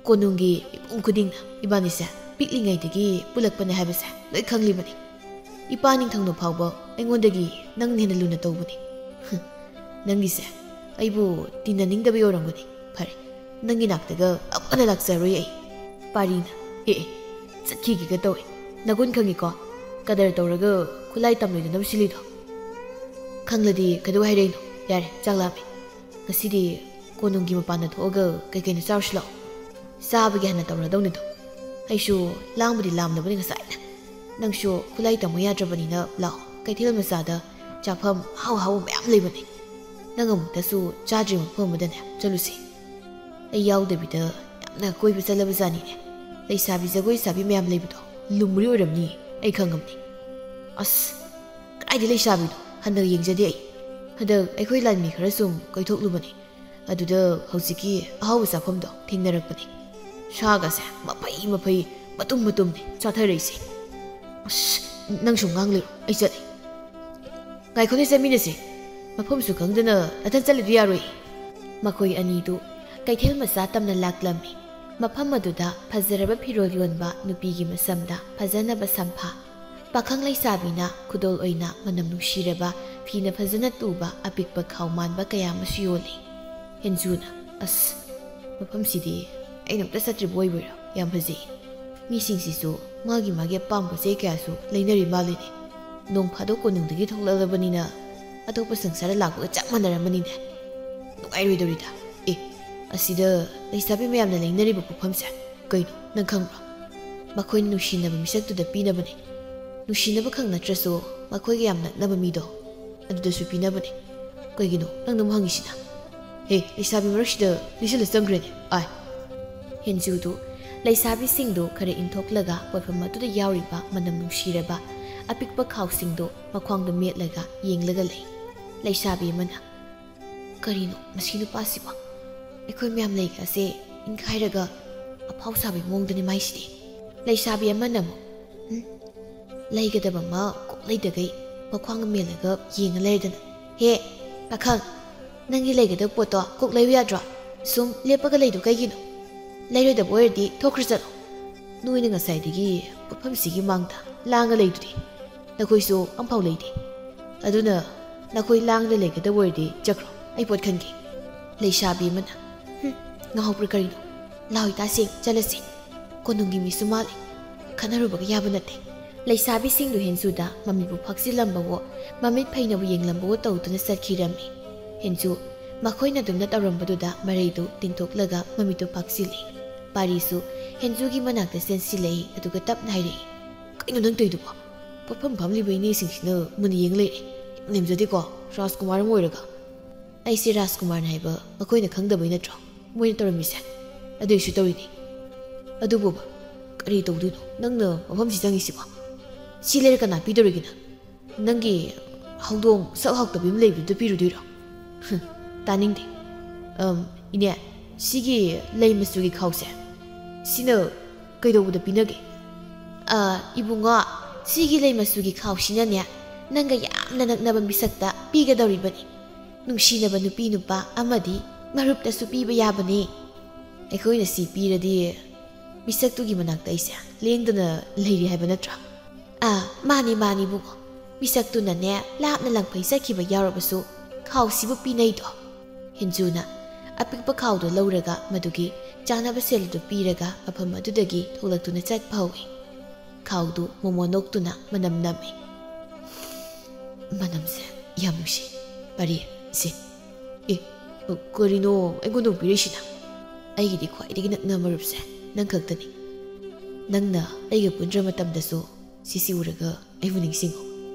ꯀꯣꯅꯨꯡꯒꯤ ꯃꯤꯄꯨꯝ ꯈꯨꯗꯤꯡꯅ ꯏꯕꯥꯅꯤꯁꯦ ꯄꯤꯛꯂꯤꯉꯩꯗꯒꯤ ꯄꯨꯜꯂꯛꯄꯅꯦ ꯍꯥꯏꯕꯁꯦ ꯂꯣꯏ ꯈꯪꯂꯤꯕꯅꯤ꯫ ꯏꯄꯥ ꯅꯤꯡꯊꯧꯅ ꯐꯥꯎꯕ ꯑꯩꯉꯣꯟꯗꯒꯤ ꯅꯪꯅ ꯍꯦꯟꯅ ꯂꯨꯅ ꯇꯧꯕꯅꯤ꯫ ꯅꯪꯒꯤꯁꯦ ꯑꯩꯕꯨ ꯇꯤꯟꯅꯅꯤꯡꯗꯕꯩ ꯑꯣꯏꯔꯝꯒꯅꯤ꯫ ꯐꯔꯦ, ꯅꯪꯒꯤ ꯅꯥꯛꯇꯒ ꯑꯃꯨꯛ ꯂꯥꯛꯆꯔꯣꯏ ꯑꯩ꯫ ꯄꯥꯔꯤꯅ ꯆꯠꯈꯤꯒꯦꯒ ꯇꯧꯏ꯫ ꯅꯒꯨꯟ ꯈꯪꯉꯤꯀꯣ, ꯀꯗꯔ ꯇꯧꯔꯒ ꯈꯨꯠꯂꯥꯏ ꯇꯝꯂꯣꯏꯗꯅꯕ ꯁꯤꯜꯂꯤꯗꯣ꯫ ꯈꯪꯂꯗꯤ ꯀꯩꯗꯧ ꯍꯥꯏꯔꯛꯏꯅꯣ? ꯌꯥꯔꯦ, ꯆꯥꯛ ꯂꯥꯝꯃꯤ꯫ ꯉꯁꯤꯗꯤ ꯀꯣꯅꯨꯡꯒꯤ ꯃꯄꯥꯟꯗ ꯊꯣꯛꯑꯒ ꯀꯩꯀꯩꯅꯣ ꯆꯥꯔꯨꯁꯤ ꯂꯥꯛꯑꯣ꯫ ꯆꯥꯕꯒꯤ ꯍꯥꯟꯅ ꯇꯧꯔꯗꯧꯅꯤꯗꯣ꯫ ꯑꯩꯁꯨ ꯂꯥꯡꯕꯨꯗꯤ ꯂꯥꯝꯅꯕꯅꯤ ꯉꯁꯥꯏꯅ꯫ ꯅꯪꯁꯨ ꯈꯨꯠꯂꯥꯏ ꯇꯝꯃꯨ ꯌꯥꯗ꯭ꯔꯕꯅꯤꯅ ꯂꯥꯛꯑꯣ, ꯀꯩꯊꯦꯜ ꯃꯆꯥꯗ ꯆꯥꯐꯝ ꯑꯍꯥꯎ ꯃꯌꯥꯝ ꯂꯩꯕꯅꯤ꯫ ꯅꯪ ꯑꯃꯨꯛꯇꯁꯨ ꯆꯥꯗ꯭ꯔꯤ ꯃꯐꯝ ꯑꯃꯗꯅꯦ ꯆꯠꯂꯨꯁꯤ꯫ ꯑꯩ ꯌꯥꯎꯗꯕꯤꯗ ꯌꯥꯝꯅ ꯀꯣꯏꯕ ꯆꯠꯂꯕꯖꯥꯠꯅꯤꯅꯦ꯫ ꯂꯩꯁꯥꯕꯤ ꯖꯒꯣꯏ ꯁꯥꯕꯤ ꯃꯌꯥꯝ ꯂꯩꯕꯗꯣ ꯂꯨꯝꯕꯨꯔꯤ ꯑꯣꯏꯔꯝꯅꯤ, ꯑꯩ ꯈꯪꯉꯝꯅꯤ꯫ ꯑꯁ, ꯀꯗꯥꯏꯗ ꯂꯩꯁꯥꯕꯤꯅꯣ? ꯍꯟꯗꯛ ꯌꯦꯡꯖꯗꯦ ꯑꯩ꯫ ꯍꯟꯗꯛ ꯑꯩꯈꯣꯏ ꯂꯥꯟꯃꯤ ꯈꯔ ꯁꯨꯝ ꯀꯣꯏꯊꯣꯛꯂꯨꯕꯅꯤ꯫ ꯑꯗꯨꯗ ꯍꯧꯖꯤꯛꯀꯤ ꯑꯍꯥꯎꯕ ꯆꯥꯐꯝꯗꯣ ꯊꯦꯡꯅꯔꯛꯄꯅꯤ꯫ ꯁꯥꯒꯁꯦ ꯃꯐꯩ ꯃꯇꯨꯝꯅꯤ ꯆꯥꯊꯔꯛꯏꯁꯦ꯫ ꯑꯁ, ꯅꯪ ꯁꯨꯝ ꯉꯥꯡ ꯂꯩꯔꯣ, ꯑꯩ ꯆꯠꯂꯤ꯫ ꯉꯥꯏꯈꯣꯅꯦ, ꯆꯠꯃꯤꯟꯅꯁꯤ꯫ ꯃꯐꯝꯁꯨ ꯈꯪꯗꯅ ꯅꯊꯟ ꯆꯠꯂꯤꯗꯨ ꯌꯥꯔꯣꯏ꯫ ꯃꯈꯣꯏ ꯑꯅꯤꯗꯨ ꯀꯩꯊꯦꯜ ꯃꯆꯥ ꯇꯝꯅ ꯂꯥꯛꯂꯝꯃꯤ꯫ ꯃꯐꯝ ꯑꯗꯨꯗ ꯐꯖꯔꯕ ꯐꯤꯔꯣꯜ ꯌꯣꯟꯕ ꯅꯨꯄꯤꯒꯤ ꯃꯁꯝꯗ ꯐꯖꯅꯕ ꯁꯝꯐꯥ, ꯄꯥꯈꯪ ꯂꯩꯁꯥꯕꯤꯅ ꯈꯨꯗꯣꯜ ꯑꯣꯏꯅ ꯃꯅꯝ ꯅꯨꯡꯁꯤꯔꯕ ꯐꯤꯅ ꯐꯖꯅ ꯇꯨꯕ ꯑꯄꯤꯛꯄ ꯈꯥꯎ ꯃꯥꯟꯕ ꯀꯌꯥ ꯑꯃꯁꯨ ꯌꯣꯜꯂꯤ꯫ ꯍꯦꯟꯖꯨꯅ, ꯑꯁ, ꯃꯐꯝꯁꯤꯗꯤ ꯑꯩꯅ ꯑꯝꯇ ꯆꯠꯇ꯭ꯔꯤꯕ ꯑꯣꯏꯕꯩꯔꯣ? ꯌꯥꯝ ꯐꯖꯩ꯫ ꯃꯤꯁꯤꯡꯁꯤꯁꯨ ꯃꯥꯒꯤ ꯑꯄꯥꯝꯕ ꯄꯣꯠꯆꯩ ꯀꯌꯥꯁꯨ ꯂꯩꯅꯔꯤ ꯃꯥꯜꯂꯤꯅꯦ꯫ ꯅꯣꯡ ꯐꯥꯗꯣꯛ ꯀꯣꯅꯨꯡꯗꯒꯤ ꯊꯣꯛꯂꯛꯂꯕꯅꯤꯅ ꯑꯇꯣꯞꯄ ꯁꯪꯁꯥꯔꯗ ꯂꯥꯛꯄꯒ ꯆꯞ ꯃꯥꯟꯅꯔꯝꯃꯅꯤꯅꯦ꯫ ꯅꯨꯡꯉꯥꯏꯔꯣꯏꯗꯧꯔꯤꯗ꯫ ꯑꯁꯤꯗ ꯂꯩꯁꯥꯕꯤ ꯃꯌꯥꯝꯅ ꯂꯩꯅꯔꯤꯕ ꯄꯣꯠꯐꯝꯁꯦ ꯀꯩꯅꯣ ꯅꯪ ꯈꯪꯕ꯭ꯔꯣ? ꯃꯈꯣꯏꯅ ꯅꯨꯡꯁꯤꯅꯕ ꯃꯤꯁꯛꯇꯨꯗ ꯄꯤꯅꯕꯅꯤ꯫ ꯅꯨꯡꯁꯤꯅꯕ ꯈꯛ ꯅꯠꯇ꯭ꯔꯁꯨ ꯃꯈꯣꯏꯒ ꯌꯥꯝ ꯅꯛꯅꯕ ꯃꯤꯗꯣ ꯑꯗꯨꯗꯁꯨ ꯄꯤꯅꯕꯅꯦ ꯀꯩꯒꯤꯅꯣ ꯅꯪꯅ ꯑꯃꯨꯛ ꯍꯪꯉꯤꯁꯤꯅ ꯍꯦ ꯂꯩꯁꯥꯕꯤ ꯃꯔꯛꯁꯤꯗ ꯂꯤꯁꯜꯂ ꯆꯪꯈ꯭ꯔꯦꯅꯦ ꯑꯥꯏ ꯍꯦꯟꯖꯨꯗꯨ ꯂꯩꯁꯥꯕꯤꯁꯤꯡꯗꯨ ꯈꯔ ꯏꯟꯊꯣꯛꯂꯒ ꯄꯣꯠꯐꯝ ꯑꯗꯨꯗ ꯌꯥꯎꯔꯤꯕ ꯃꯅꯝ ꯅꯨꯡꯁꯤꯔꯕ ꯑꯄꯤꯛꯄ ꯈꯥꯎꯁꯤꯡꯗꯨ ꯃꯈ꯭ꯋꯥꯡꯗ ꯃꯦꯠꯂꯒ ꯌꯦꯡꯂꯒ ꯂꯩ ꯂꯩꯁꯥꯕꯤ ꯑꯃꯅ ꯀꯔꯤꯅꯣ ꯃꯁꯤ ꯅꯨꯄꯥꯁꯤꯕꯣ ꯑꯩꯈꯣꯏ ꯃꯌꯥꯝ ꯂꯩꯒꯁꯦ ꯏꯟꯈꯥꯏꯔꯒ ꯑꯐꯥꯎ ꯁꯥꯕꯒꯤ ꯃꯑꯣꯡꯗꯅꯤ ꯃꯥꯏꯁꯤꯗꯤ ꯂꯩꯁꯥꯕꯤ ꯑꯃꯅ ꯑꯃꯨꯛ ꯂꯩꯒꯗꯕ ꯑꯃ ꯀꯣꯛ ꯂꯩꯗꯒꯩ ꯃꯈ꯭ꯋꯥꯡꯒ ꯃꯦꯜꯂꯒ ꯌꯦꯡꯉ ꯂꯩꯔꯗꯅ ꯍꯦ ꯄꯥꯈꯪ ꯅꯪꯒꯤ ꯂꯩꯒꯗꯕ ꯄꯣꯠꯇꯣ ꯀꯣꯛ ꯂꯩꯕ ꯌꯥꯗ꯭ꯔꯣ ꯁꯨꯝ ꯂꯦꯞꯄꯒ ꯂꯩꯗꯣ ꯀꯩꯒꯤꯅꯣ ꯂꯩꯔꯣꯏꯗꯕ ꯑꯣꯏꯔꯗꯤ ꯊꯣꯛꯈ꯭ꯔ ꯆꯠꯂꯣ ꯅꯣꯏꯅ ꯉꯁꯥꯏꯗꯒꯤ ꯄꯣꯠꯐꯝꯁꯤꯒꯤ ꯃꯥꯡꯗ ꯂꯥꯡꯉ ꯂꯩꯗꯨꯗꯤ ꯅꯈꯣꯏꯁꯨ ꯑꯝꯐꯥꯎ ꯂꯩꯇꯦ ꯑꯗꯨꯅ ꯅꯈꯣꯏ ꯂꯥꯡꯗ ꯂꯩꯒꯗꯕ ꯑꯣꯏꯔꯗꯤ ꯆꯠꯈ꯭ꯔꯣ ꯑꯩ ꯄꯣꯠ ꯈꯟꯒꯦ ꯂꯩꯁꯥꯕꯤ ꯑꯃꯅ ꯉꯥꯎꯕ꯭ꯔꯥ ꯀꯔꯤꯅꯣ ꯂꯥꯎ ꯏꯇꯥꯁꯤꯡ ꯆꯠꯂꯁꯤ ꯀꯣꯅꯨꯡꯒꯤ ꯃꯤꯁꯨ ꯃꯥꯜꯂꯤ ꯈꯟꯅꯔꯨꯕꯒ ꯌꯥꯕ ꯅꯠꯇꯦ ꯂꯩꯁꯥꯕꯤꯁꯤꯡꯗꯨ ꯍꯦꯟꯖꯨꯗ ꯃꯃꯤꯠꯕꯨ ꯐꯛꯆꯤꯜꯂꯝꯕꯋꯣ ꯃꯃꯤꯠ ꯐꯩꯅꯕꯨ ꯌꯦꯡꯂꯝꯕꯋꯣ ꯇꯧꯗꯨꯅ ꯆꯠꯈꯤꯔꯝꯃꯤ ꯍꯦꯟꯖꯨ ꯃꯈꯣꯏꯅ ꯑꯗꯨꯝꯅ ꯇꯧꯔꯝꯕꯗꯨꯗ ꯃꯔꯩꯗꯨ ꯇꯤꯡꯊꯣꯛꯂꯒ ꯃꯃꯤꯠꯇꯨ ꯐꯛꯆꯤꯜꯂꯤ ꯄꯥꯔꯤꯁꯨ ꯍꯦꯟꯖꯨꯒꯤ ꯃꯅꯥꯛꯇ ꯆꯦꯟꯁꯤꯜꯂꯛꯏ ꯑꯗꯨꯒ ꯇꯞꯅ ꯍꯥꯏꯔꯛꯏ ꯀꯩꯅꯣ ꯅꯪ ꯇꯧꯏꯗꯨꯕꯣ ꯄꯣꯠꯐꯝ ꯐꯝꯂꯤꯕ ꯏꯅꯦꯁꯤꯡꯁꯤꯅ ꯃꯨꯟꯅ ꯌꯦꯡ ꯂꯩꯔꯦ ꯌꯥꯝ ꯅꯦꯝꯖꯗꯦꯀꯣ ꯔꯥꯖꯀꯨꯃꯥꯔ ꯑꯃ ꯑꯣꯏꯔꯒ ꯑꯩꯁꯦ ꯔꯥꯖꯀꯨꯃꯥꯔꯅ ꯍꯥꯏꯕ ꯃꯈꯣꯏꯅ ꯈꯪꯗꯕꯩ ꯅꯠꯇ꯭ꯔꯣ ꯃꯣꯏꯅ ꯇꯧꯔꯝꯃꯤꯁꯦ ꯑꯗꯨꯏꯁꯨ ꯇꯧꯔꯤꯅꯤ ꯑꯗꯨꯕꯨꯕ ꯀꯔꯤ ꯇꯧꯗꯣꯏꯅꯣ ꯅꯪꯅ ꯃꯐꯝꯁꯤ ꯆꯪꯉꯤꯁꯤꯕꯣ ꯁꯤ ꯂꯩꯔ ꯀꯅꯥ ꯄꯤꯗꯧꯔꯤꯒꯤꯅ ꯅꯪꯒꯤ ꯍꯧꯗꯣꯡ ꯁꯛ ꯍꯥꯎꯇꯕꯤ ꯑꯃ ꯂꯩꯕꯗꯨꯗ ꯄꯤꯔꯨꯗꯣꯏꯔꯣ ꯇꯥꯅꯤꯡꯗꯦ ꯏꯅꯦ ꯁꯤꯒꯤ ꯂꯩ ꯃꯆꯨꯒꯤ ꯈꯥꯎꯁꯦ ꯁꯤꯅ ꯀꯩꯗꯧꯕꯗ ꯄꯤꯅꯒꯦ 이붕어 시기 lei masugi khawsinane nanga yamna naknaba misakta pigadoribani nungsinaba nupi nupa amadi maruptasu piba yabani ꯑꯩꯈꯣꯏꯅ ꯁꯤ ꯄꯤꯔꯗꯤ ꯃꯤꯁꯛꯇꯨꯒꯤ ꯃꯅꯥꯛꯇ ꯑꯩꯁꯦ ꯂꯦꯡꯗꯅ ꯂꯩꯔꯤ ꯍꯥꯏꯕ ꯅꯠꯇ꯭ꯔꯥ ꯃꯥꯅꯤ ꯃꯥꯅꯤ ꯕꯨꯡꯉꯣ ꯃꯤꯁꯛꯇꯨꯅꯅꯦ ꯂꯥꯞꯅ ꯂꯪꯐꯩ ꯆꯠꯈꯤꯕ ꯌꯥꯎꯔꯕꯁꯨ ꯈꯥꯎꯁꯤꯕꯨ ꯄꯤꯅꯩꯗꯣ ꯍꯦꯟꯖꯨꯅ ꯑꯄꯤꯛꯄ ꯈꯥꯎꯗꯣ ꯂꯧꯔꯒ ꯃꯗꯨꯒꯤ ꯆꯥꯅꯕ ꯁꯦꯜꯗꯨ ꯄꯤꯔꯒ ꯃꯐꯝ ꯑꯗꯨꯗꯒꯤ ꯊꯣꯛꯂꯛꯇꯨꯅ ꯆꯠꯄ ꯍꯧꯏ ꯈꯥꯎꯗꯨ ꯃꯣꯃꯣ ꯅꯣꯛꯇꯨꯅ ꯃꯅꯝ ꯅꯝꯃꯤ ꯃꯅꯝꯁꯦ ꯌꯥꯝ ꯅꯨꯡꯁꯤ ꯄꯥꯔꯤ ꯁꯤ ꯀꯔꯤꯅꯣ ꯑꯩꯉꯣꯟꯗ ꯄꯤꯔꯤꯁꯤꯅ ꯑꯩꯒꯤꯗꯤ ꯈ꯭ꯋꯥꯏꯗꯒꯤ ꯅꯛꯅ ꯃꯔꯨꯞꯁꯦ ꯅꯪ ꯈꯛꯇꯅꯤ ꯅꯪꯅ ꯑꯩꯒ ꯄꯨꯟꯗ꯭ꯔ ꯃꯇꯝꯗꯁꯨ ꯁꯤꯁꯤ ꯎꯔꯒ ꯑꯩꯕꯨ ꯅꯤꯡꯁꯤꯡꯉꯨ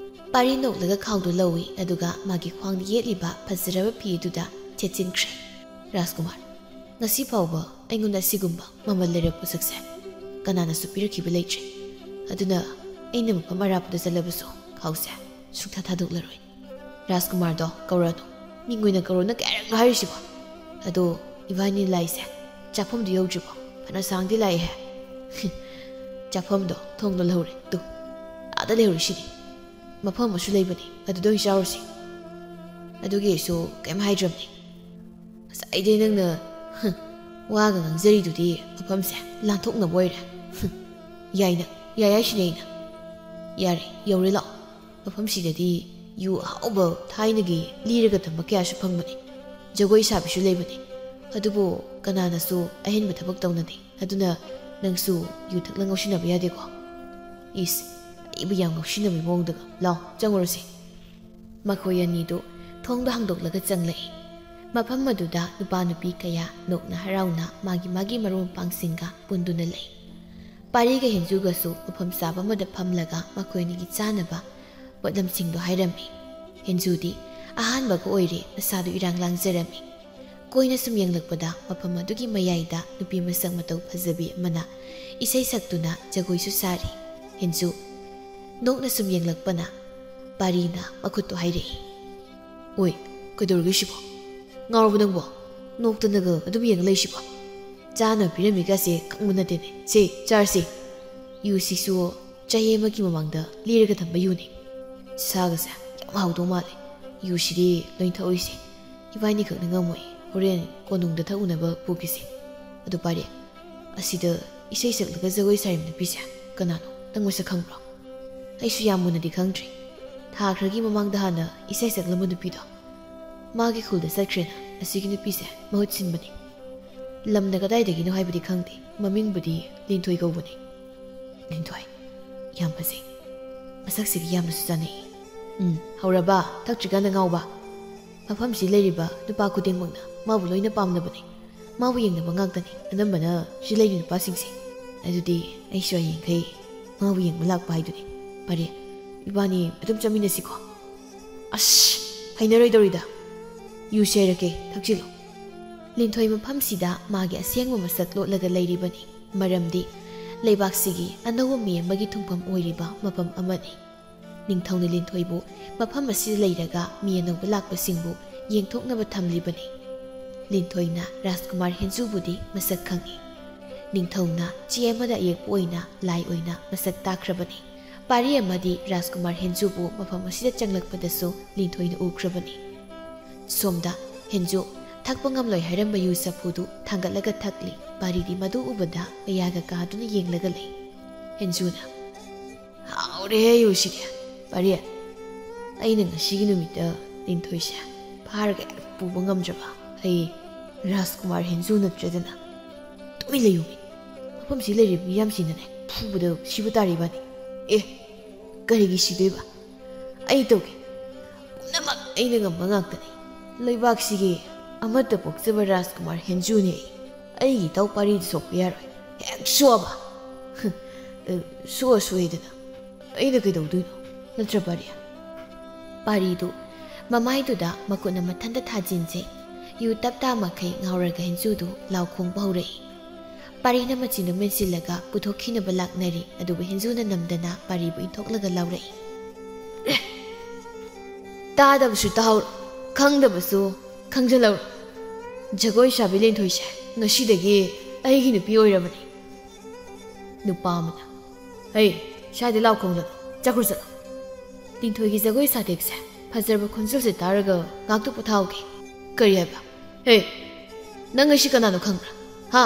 ꯄꯥꯔꯤ ꯅꯣꯛꯂꯒ ꯈꯥꯎꯗꯨ ꯂꯧꯏ ꯑꯗꯨꯒ ꯃꯥꯒꯤ ꯈ꯭ꯋꯥꯡꯗ ꯌꯦꯠꯂꯤꯕ ꯐꯖꯔꯕ ꯐꯤ ꯑꯗꯨꯗ ꯊꯦꯠꯆꯤꯟꯈ꯭ꯔꯦ ꯔꯥꯖꯀꯨꯃꯥꯔ ꯉꯁꯤ ꯐꯥꯎꯕ ꯑꯩꯉꯣꯟꯗ ꯑꯁꯤꯒꯨꯝꯕ ꯃꯃꯜ ꯂꯩꯔꯕ ꯄꯣꯠꯁꯛꯁꯦ ꯀꯅꯥꯅꯁꯨ ꯄꯤꯔꯛꯈꯤꯕ ꯂꯩꯇ꯭ꯔꯦ ꯑꯗꯨꯅ ꯑꯩꯅ ꯃꯐꯝ ꯑꯔꯥꯞꯄꯗ ꯆꯠꯂꯕꯁꯨ ꯈꯥꯎꯁꯦ ꯁꯨꯛꯊꯥ ꯊꯥꯗꯣꯛꯂꯔꯣꯏ ꯔꯥꯖꯀꯨꯃꯥꯔꯗꯣ ꯀꯧꯔꯛꯑꯅꯨ ꯃꯤꯡ ꯑꯣꯏꯅ ꯀꯧꯔꯣꯅ ꯀꯌꯥꯔꯛꯅꯣ ꯍꯥꯏꯔꯤꯁꯤꯕꯣ ꯑꯗꯣ ꯏꯕꯥꯅꯤ ꯂꯥꯏꯁꯦ ꯆꯥꯛꯐꯝꯗꯨ ꯌꯧꯗ꯭ꯔꯤꯕꯣ ꯐꯅ ꯁꯥꯡꯗꯤ ꯂꯥꯛꯏꯍꯦ ꯆꯥꯛꯐꯝꯗꯣ ꯊꯣꯡꯗ ꯂꯧꯔꯦ ꯇꯨ ꯑꯥꯗ ꯂꯩꯍꯧꯔꯤꯁꯤꯗꯤ ꯃꯐꯝ ꯑꯃꯁꯨ ꯂꯩꯕꯅꯤ ꯑꯗꯨꯗ ꯑꯣꯏꯅ ꯆꯥꯎꯔꯁꯤ ꯑꯗꯨꯒꯤ ꯑꯩꯁꯨ ꯀꯩꯝ ꯍꯥꯏꯗ꯭ꯔꯕꯅꯤ ꯉꯁꯥꯏꯗꯩ ꯅꯪꯅ ꯋꯥꯒ ꯉꯥꯡꯖꯔꯤꯗꯨꯗꯤ ꯃꯐꯝꯁꯦ ꯂꯥꯟꯊꯣꯛꯅꯕ ꯑꯣꯏꯔꯦ ꯌꯥꯏꯅ ꯌꯥꯏ ꯍꯥꯏꯁꯤꯅꯦ ꯑꯩꯅ ꯌꯥꯔꯦ ꯌꯧꯔꯦ ꯂꯥꯛꯑꯣ ꯃꯐꯝꯁꯤꯗꯗꯤ ꯌꯨ ꯑꯍꯥꯎꯕ ꯊꯥꯏꯅꯒꯤ ꯂꯤꯔꯒ ꯊꯝꯕ ꯀꯌꯥꯁꯨ ꯐꯪꯕꯅꯤ ꯖꯒꯣꯏ ꯁꯥꯕꯤꯁꯨ ꯂꯩꯕꯅꯤ ꯑꯗꯨꯕꯨ ꯀꯅꯥꯅꯁꯨ ꯑꯍꯦꯟꯕ ꯊꯕꯛ ꯇꯧꯅꯗꯦ ꯑꯗꯨꯅ ꯅꯪꯁꯨ ꯌꯨ ꯊꯛꯂ ꯉꯧꯁꯤꯟꯅꯕ ꯌꯥꯗꯦꯀꯣ ꯏꯁ ꯑꯩꯕꯨ ꯌꯥꯝ ꯉꯧꯁꯤꯟꯅꯕꯒꯤ ꯃꯑꯣꯡꯗꯒ ꯂꯥꯎ ꯆꯪꯉꯨꯔꯁꯤ ꯃꯈꯣꯏ ꯑꯅꯤꯗꯨ ꯊꯣꯡꯗ ꯍꯥꯡꯗꯣꯛꯂꯒ ꯆꯪꯂꯛꯏ ꯃꯐꯝ ꯑꯗꯨꯗ ꯅꯨꯄꯥ ꯅꯨꯄꯤ ꯀꯌꯥ ꯅꯣꯛꯅ ꯍꯔꯥꯎꯅ ꯃꯥꯒꯤ ꯃꯔꯨꯞ ꯃꯄꯥꯡꯁꯤꯡꯒ ꯄꯨꯟꯗꯨꯅ ꯂꯩ ꯄꯥꯔꯤꯒ ꯍꯦꯟꯖꯨꯒꯁꯨ ꯃꯐꯝ ꯆꯥꯕ ꯑꯃꯗ ꯐꯝꯂꯒ ꯃꯈꯣꯏ ꯑꯅꯤꯒꯤ ꯆꯥꯅꯕ ꯄꯣꯠꯂꯝꯁꯤꯡꯗꯣ ꯍꯥꯏꯔꯝꯃꯤ ꯍꯦꯟꯖꯨꯗꯤ ꯑꯍꯥꯟꯕꯒ ꯑꯣꯏꯔꯦ ꯃꯁꯥꯗꯨ ꯏꯔꯥꯡ ꯂꯥꯡꯖꯔꯝꯃꯤ ꯀꯣꯏꯅ ꯁꯨꯝ ꯌꯦꯡꯂꯛꯄꯗ ꯃꯐꯝ ꯑꯗꯨꯒꯤ ꯃꯌꯥꯏꯗ ꯅꯨꯄꯤ ꯃꯁꯛ ꯃꯇꯧ ꯐꯖꯕꯤ ꯑꯃꯅ ꯏꯁꯩ ꯁꯛꯇꯨꯅ ꯖꯒꯣꯏꯁꯨ ꯁꯥꯔꯤ ꯍꯦꯟꯖꯨ ꯅꯣꯛꯅ ꯁꯨꯝ ꯌꯦꯡꯂꯛꯄꯅ ꯄꯥꯔꯤꯅ ꯃꯈꯨꯠꯇꯣ ꯍꯥꯏꯔꯛꯏ ꯑꯣꯏ ꯀꯩꯗꯧꯔꯒꯦ ꯁꯤꯕꯣ ꯉꯥꯎꯔꯕ ꯅꯪꯕꯣ ꯅꯣꯛꯇꯅꯒ ꯑꯗꯨꯝ ꯌꯦꯡ ꯂꯩꯁꯤꯕꯣ ꯆꯥꯅ ꯄꯤꯔꯝꯃꯤꯒꯁꯦ ꯈꯪꯕ ꯅꯠꯇꯦꯅꯦ ꯁꯤ ꯆꯥꯔꯁꯤ ꯌꯨꯁꯤꯁꯨ ꯆꯍꯤ ꯑꯃꯒꯤ ꯃꯃꯥꯡꯗ ꯂꯤꯔꯒ ꯊꯝꯕ ꯌꯨꯅꯤ ꯁꯥꯒꯁꯦ ꯌꯥꯝ ꯍꯥꯎꯗꯧ ꯃꯥꯜꯂꯦ ꯌꯨꯁꯤꯗꯤ ꯂꯣꯏ ꯊꯛꯎꯏꯁꯤ ꯏꯕꯥꯅꯤ ꯈꯛꯅ ꯉꯝꯃꯣꯏ ꯍꯣꯔꯦꯟ ꯀꯣꯅꯨꯡꯗ ꯊꯛꯎꯅꯕ ꯄꯨꯈꯤꯁꯤ ꯑꯗꯨ ꯄꯥꯔꯦ ꯑꯁꯤꯗ ꯏꯁꯩ ꯁꯛꯂꯒ ꯖꯒꯣꯏ ꯁꯥꯔꯤꯕ ꯅꯨꯄꯤꯁꯦ ꯀꯅꯥꯅꯣ ꯅꯪ ꯃꯁꯛ ꯈꯪꯕ꯭ꯔꯣ ꯑꯩꯁꯨ ꯌꯥꯝ ꯃꯨꯟꯅꯗꯤ ꯈꯪꯗ꯭ꯔꯤ ꯊꯥ ꯈꯔꯒꯤ ꯃꯃꯥꯡꯗ ꯍꯥꯟꯅ ꯏꯁꯩ ꯁꯛꯂꯝꯕ ꯅꯨꯄꯤꯗꯣ ꯃꯥꯒꯤ ꯈꯨꯜꯗ ꯆꯠꯈ꯭ꯔꯦꯅ ꯑꯁꯤꯒꯤ ꯅꯨꯄꯤꯁꯦ ꯃꯍꯨꯠ ꯁꯤꯟꯕꯅꯤ ꯂꯝꯅ ꯀꯗꯥꯏꯗꯒꯤꯅꯣ ꯍꯥꯏꯕꯗꯤ ꯈꯪꯗꯦ ꯃꯃꯤꯡꯕꯨꯗꯤ ꯂꯤꯟꯊꯣꯏ ꯀꯧꯕꯅꯤ ꯂꯤꯟꯊꯣꯏ ꯌꯥꯝ ꯐꯖꯩ ꯃꯁꯛꯁꯤꯒ ꯌꯥꯝꯅꯁꯨ ꯆꯥꯅꯩ ꯍꯧꯔꯕ ꯊꯛꯇ꯭ꯔꯤꯀꯥꯟꯗ ꯉꯥꯎꯕ ꯃꯐꯝꯁꯤ ꯂꯩꯔꯤꯕ ꯅꯨꯄꯥ ꯈꯨꯗꯤꯡꯃꯛꯅ ꯃꯥꯕꯨ ꯂꯣꯏꯅ ꯄꯥꯝꯅꯕꯅꯤ ꯃꯥꯕꯨ ꯌꯦꯡꯅꯕ ꯉꯥꯛꯇꯅꯤ ꯑꯅꯝꯕꯅ ꯁꯤ ꯂꯩꯔꯤ ꯅꯨꯄꯥꯁꯤꯡꯁꯦ ꯑꯗꯨꯗꯤ ꯑꯩꯁꯨ ꯍꯌꯦꯡꯈꯩ ꯃꯥꯕꯨ ꯌꯦꯡꯕ ꯂꯥꯛꯄ ꯍꯥꯏꯗꯨꯅꯤ ꯄꯥꯔꯤ 이바니 ꯑꯗꯨꯝ ꯆꯠꯃꯤꯟꯅꯁꯤꯀꯣ ꯑꯁ ꯍꯩꯅꯔꯣꯏꯗꯧꯔꯤꯗ ꯌꯨ ꯁꯦꯔꯛꯀꯦ ꯊꯛꯆꯤꯜꯂꯣ ꯂꯤꯟꯊꯣꯏ ꯃꯐꯝꯁꯤꯗ ꯃꯥꯒꯤ ꯑꯁꯦꯡꯕ ꯃꯁꯛ ꯂꯣꯠꯂꯒ ꯂꯩꯔꯤꯕꯅꯤ ꯃꯔꯝꯗꯤ ꯂꯩꯕꯥꯛꯁꯤꯒꯤ ꯑꯅꯧꯕ ꯃꯤ ꯑꯃꯒꯤ ꯊꯨꯡꯐꯝ ꯑꯣꯏꯔꯤꯕ ꯃꯐꯝ ꯑꯃꯅꯤ ꯅꯤꯡꯊꯧꯅ ꯂꯤꯟꯊꯣꯏꯕꯨ ꯃꯐꯝ ꯑꯁꯤꯗ ꯂꯩꯔꯒ ꯃꯤ ꯑꯅꯧꯕ ꯂꯥꯛꯄꯁꯤꯡꯕꯨ ꯌꯦꯡꯊꯣꯛꯅꯕ ꯊꯝꯂꯤꯕꯅꯤ ꯂꯤꯟꯊꯣꯏꯅ ꯔꯥꯖꯀꯨꯃꯥꯔ ꯍꯦꯟꯖꯨꯕꯨꯗꯤ ꯃꯁꯛ ꯈꯪꯏ ꯅꯤꯡꯊꯧꯅ ꯆꯦ ꯑꯃꯗ ꯑꯌꯦꯛꯄ ꯑꯣꯏꯅ ꯂꯥꯏ ꯑꯣꯏꯅ ꯃꯁꯛ ꯇꯥꯈ꯭ꯔꯕꯅꯤ ꯄꯥꯔꯤ ꯑꯃꯗꯤ ꯔꯥꯖꯀꯨꯃꯥꯔ ꯍꯦꯟꯖꯨꯕꯨ ꯃꯐꯝ ꯑꯁꯤꯗ ꯆꯪꯂꯛꯄꯗꯁꯨ ꯂꯤꯟꯊꯣꯏꯅ ꯎꯈ꯭ꯔꯕꯅꯤ ꯁꯣꯝꯗ ꯍꯦꯟꯖꯨ ꯊꯛꯄ ꯉꯝꯂꯣꯏ ꯍꯥꯏꯔꯝꯕ ꯌꯨ ꯆꯐꯨꯗꯨ ꯊꯥꯡꯒꯠꯂꯒ ꯊꯛꯂꯤ ꯄꯥꯔꯤꯗꯤ ꯃꯗꯨ ꯎꯕꯗ ꯃꯌꯥꯒ ꯀꯥꯗꯨꯅ ꯌꯦꯡꯂꯒ ꯂꯩ ꯍꯦꯟꯖꯨꯅ ꯍꯥꯎꯔꯦꯍꯦ ꯌꯨꯁꯤꯗꯤ ꯄꯥꯔꯤ ꯑꯩꯅ ꯉꯁꯤꯒꯤ ꯅꯨꯃꯤꯠꯇ ꯂꯤꯟꯊꯣꯏꯁꯦ ꯐꯥꯔꯒ ꯄꯨꯕ ꯉꯝꯗ꯭ꯔꯕ ꯑꯩ ꯔꯥꯖꯀꯨꯃꯥꯔ ꯍꯦꯟꯖꯨ ꯅꯠꯇ꯭ꯔꯗꯅ ꯇꯨꯃꯤꯟ ꯂꯩꯌꯨꯃꯤ ꯃꯐꯝꯁꯤ ꯂꯩꯔꯤꯕ ꯃꯤꯌꯥꯝꯁꯤꯅꯅꯦ ꯐꯨꯕꯗ ꯁꯤꯕ ꯇꯥꯔꯤꯕꯅꯤ ꯑꯦ ꯀꯔꯤꯒꯤ ꯁꯤꯗꯣꯏꯕ ꯑꯩ ꯇꯧꯒꯦ ꯄꯨꯝꯅꯃꯛ ꯑꯩꯅ ꯉꯝꯕ ꯉꯥꯛꯇꯅꯤ ꯂꯩꯕꯥꯛꯁꯤꯒꯤ ꯑꯃꯠꯇ ꯄꯣꯛꯆꯕ ꯔꯥꯖꯀꯨꯃꯥꯔ ꯍꯦꯟꯖꯨꯅꯤ ꯑꯩꯒꯤ ꯏꯇꯥꯎ ꯄꯥꯔꯤꯗ ꯁꯣꯛꯄ ꯌꯥꯔꯣꯏ ꯍꯦꯛ ꯁꯣꯛꯑꯕ ꯁꯣꯛꯑ ꯁꯣꯛꯑꯦꯗꯅ ꯑꯩꯅ ꯀꯩꯗꯧꯗꯣꯏꯅꯣ ꯅꯠꯇ꯭ꯔ ꯄꯥꯔꯤ ꯄꯥꯔꯤꯗꯨ ꯃꯃꯥꯏꯗꯨꯗ ꯃꯈꯨꯠꯅ ꯃꯊꯟꯇ ꯊꯥꯖꯤꯟꯖꯩ ꯌꯨ ꯇꯞꯇꯥ ꯃꯈꯩ ꯉꯥꯎꯔꯒ ꯍꯦꯟꯖꯨꯗꯨ ꯂꯥꯎ ꯈꯣꯡꯕ ꯍꯧꯔꯛꯏ ꯄꯥꯔꯤꯅ ꯃꯆꯤꯟꯗꯨ ꯃꯦꯟꯁꯤꯜꯂꯒ ꯄꯨꯊꯣꯛꯈꯤꯅꯕ ꯂꯥꯛꯅꯔꯤ ꯑꯗꯨꯕꯨ ꯍꯦꯟꯖꯨꯅ ꯅꯝꯗꯅ ꯄꯥꯔꯤꯕꯨ ꯏꯟꯊꯣꯛꯂꯒ ꯂꯥꯎꯔꯛꯏ ꯇꯥꯗꯕꯁꯨ ꯇꯥꯍꯧꯔꯣ ꯈꯪꯗꯕꯁꯨ ꯈꯪꯖꯜꯍꯧꯔꯣ ꯖꯒꯣꯏ ꯁꯥꯕꯤ ꯂꯤꯟꯊꯣꯏꯁꯦ ꯉꯁꯤꯗꯒꯤ ꯑꯩꯒꯤ ꯅꯨꯄꯤ ꯑꯣꯏꯔꯕꯅꯤ ꯅꯨꯄꯥ ꯑꯃꯅ ꯍꯩ ꯁ꯭ꯋꯥꯏꯗ ꯂꯥꯎ ꯈꯣꯡꯗꯅ ꯆꯠꯈ꯭ꯔꯨ ꯆꯠꯂꯣ ꯂꯤꯟꯊꯣꯏꯒꯤ ꯖꯒꯣꯏ ꯁꯥꯇꯦꯛꯁꯦ ꯐꯖꯔꯕ ꯈꯣꯟꯖꯦꯜꯁꯦ ꯇꯥꯔꯒ ꯉꯥꯛꯇ ꯄꯣꯊꯥꯎꯒꯦ ꯀꯔꯤ ꯍꯥꯏꯕ ꯍꯦ ꯅꯪ ꯉꯁꯤ ꯀꯅꯥꯅꯣ ꯈꯪꯕ꯭ꯔꯥ ꯍꯥ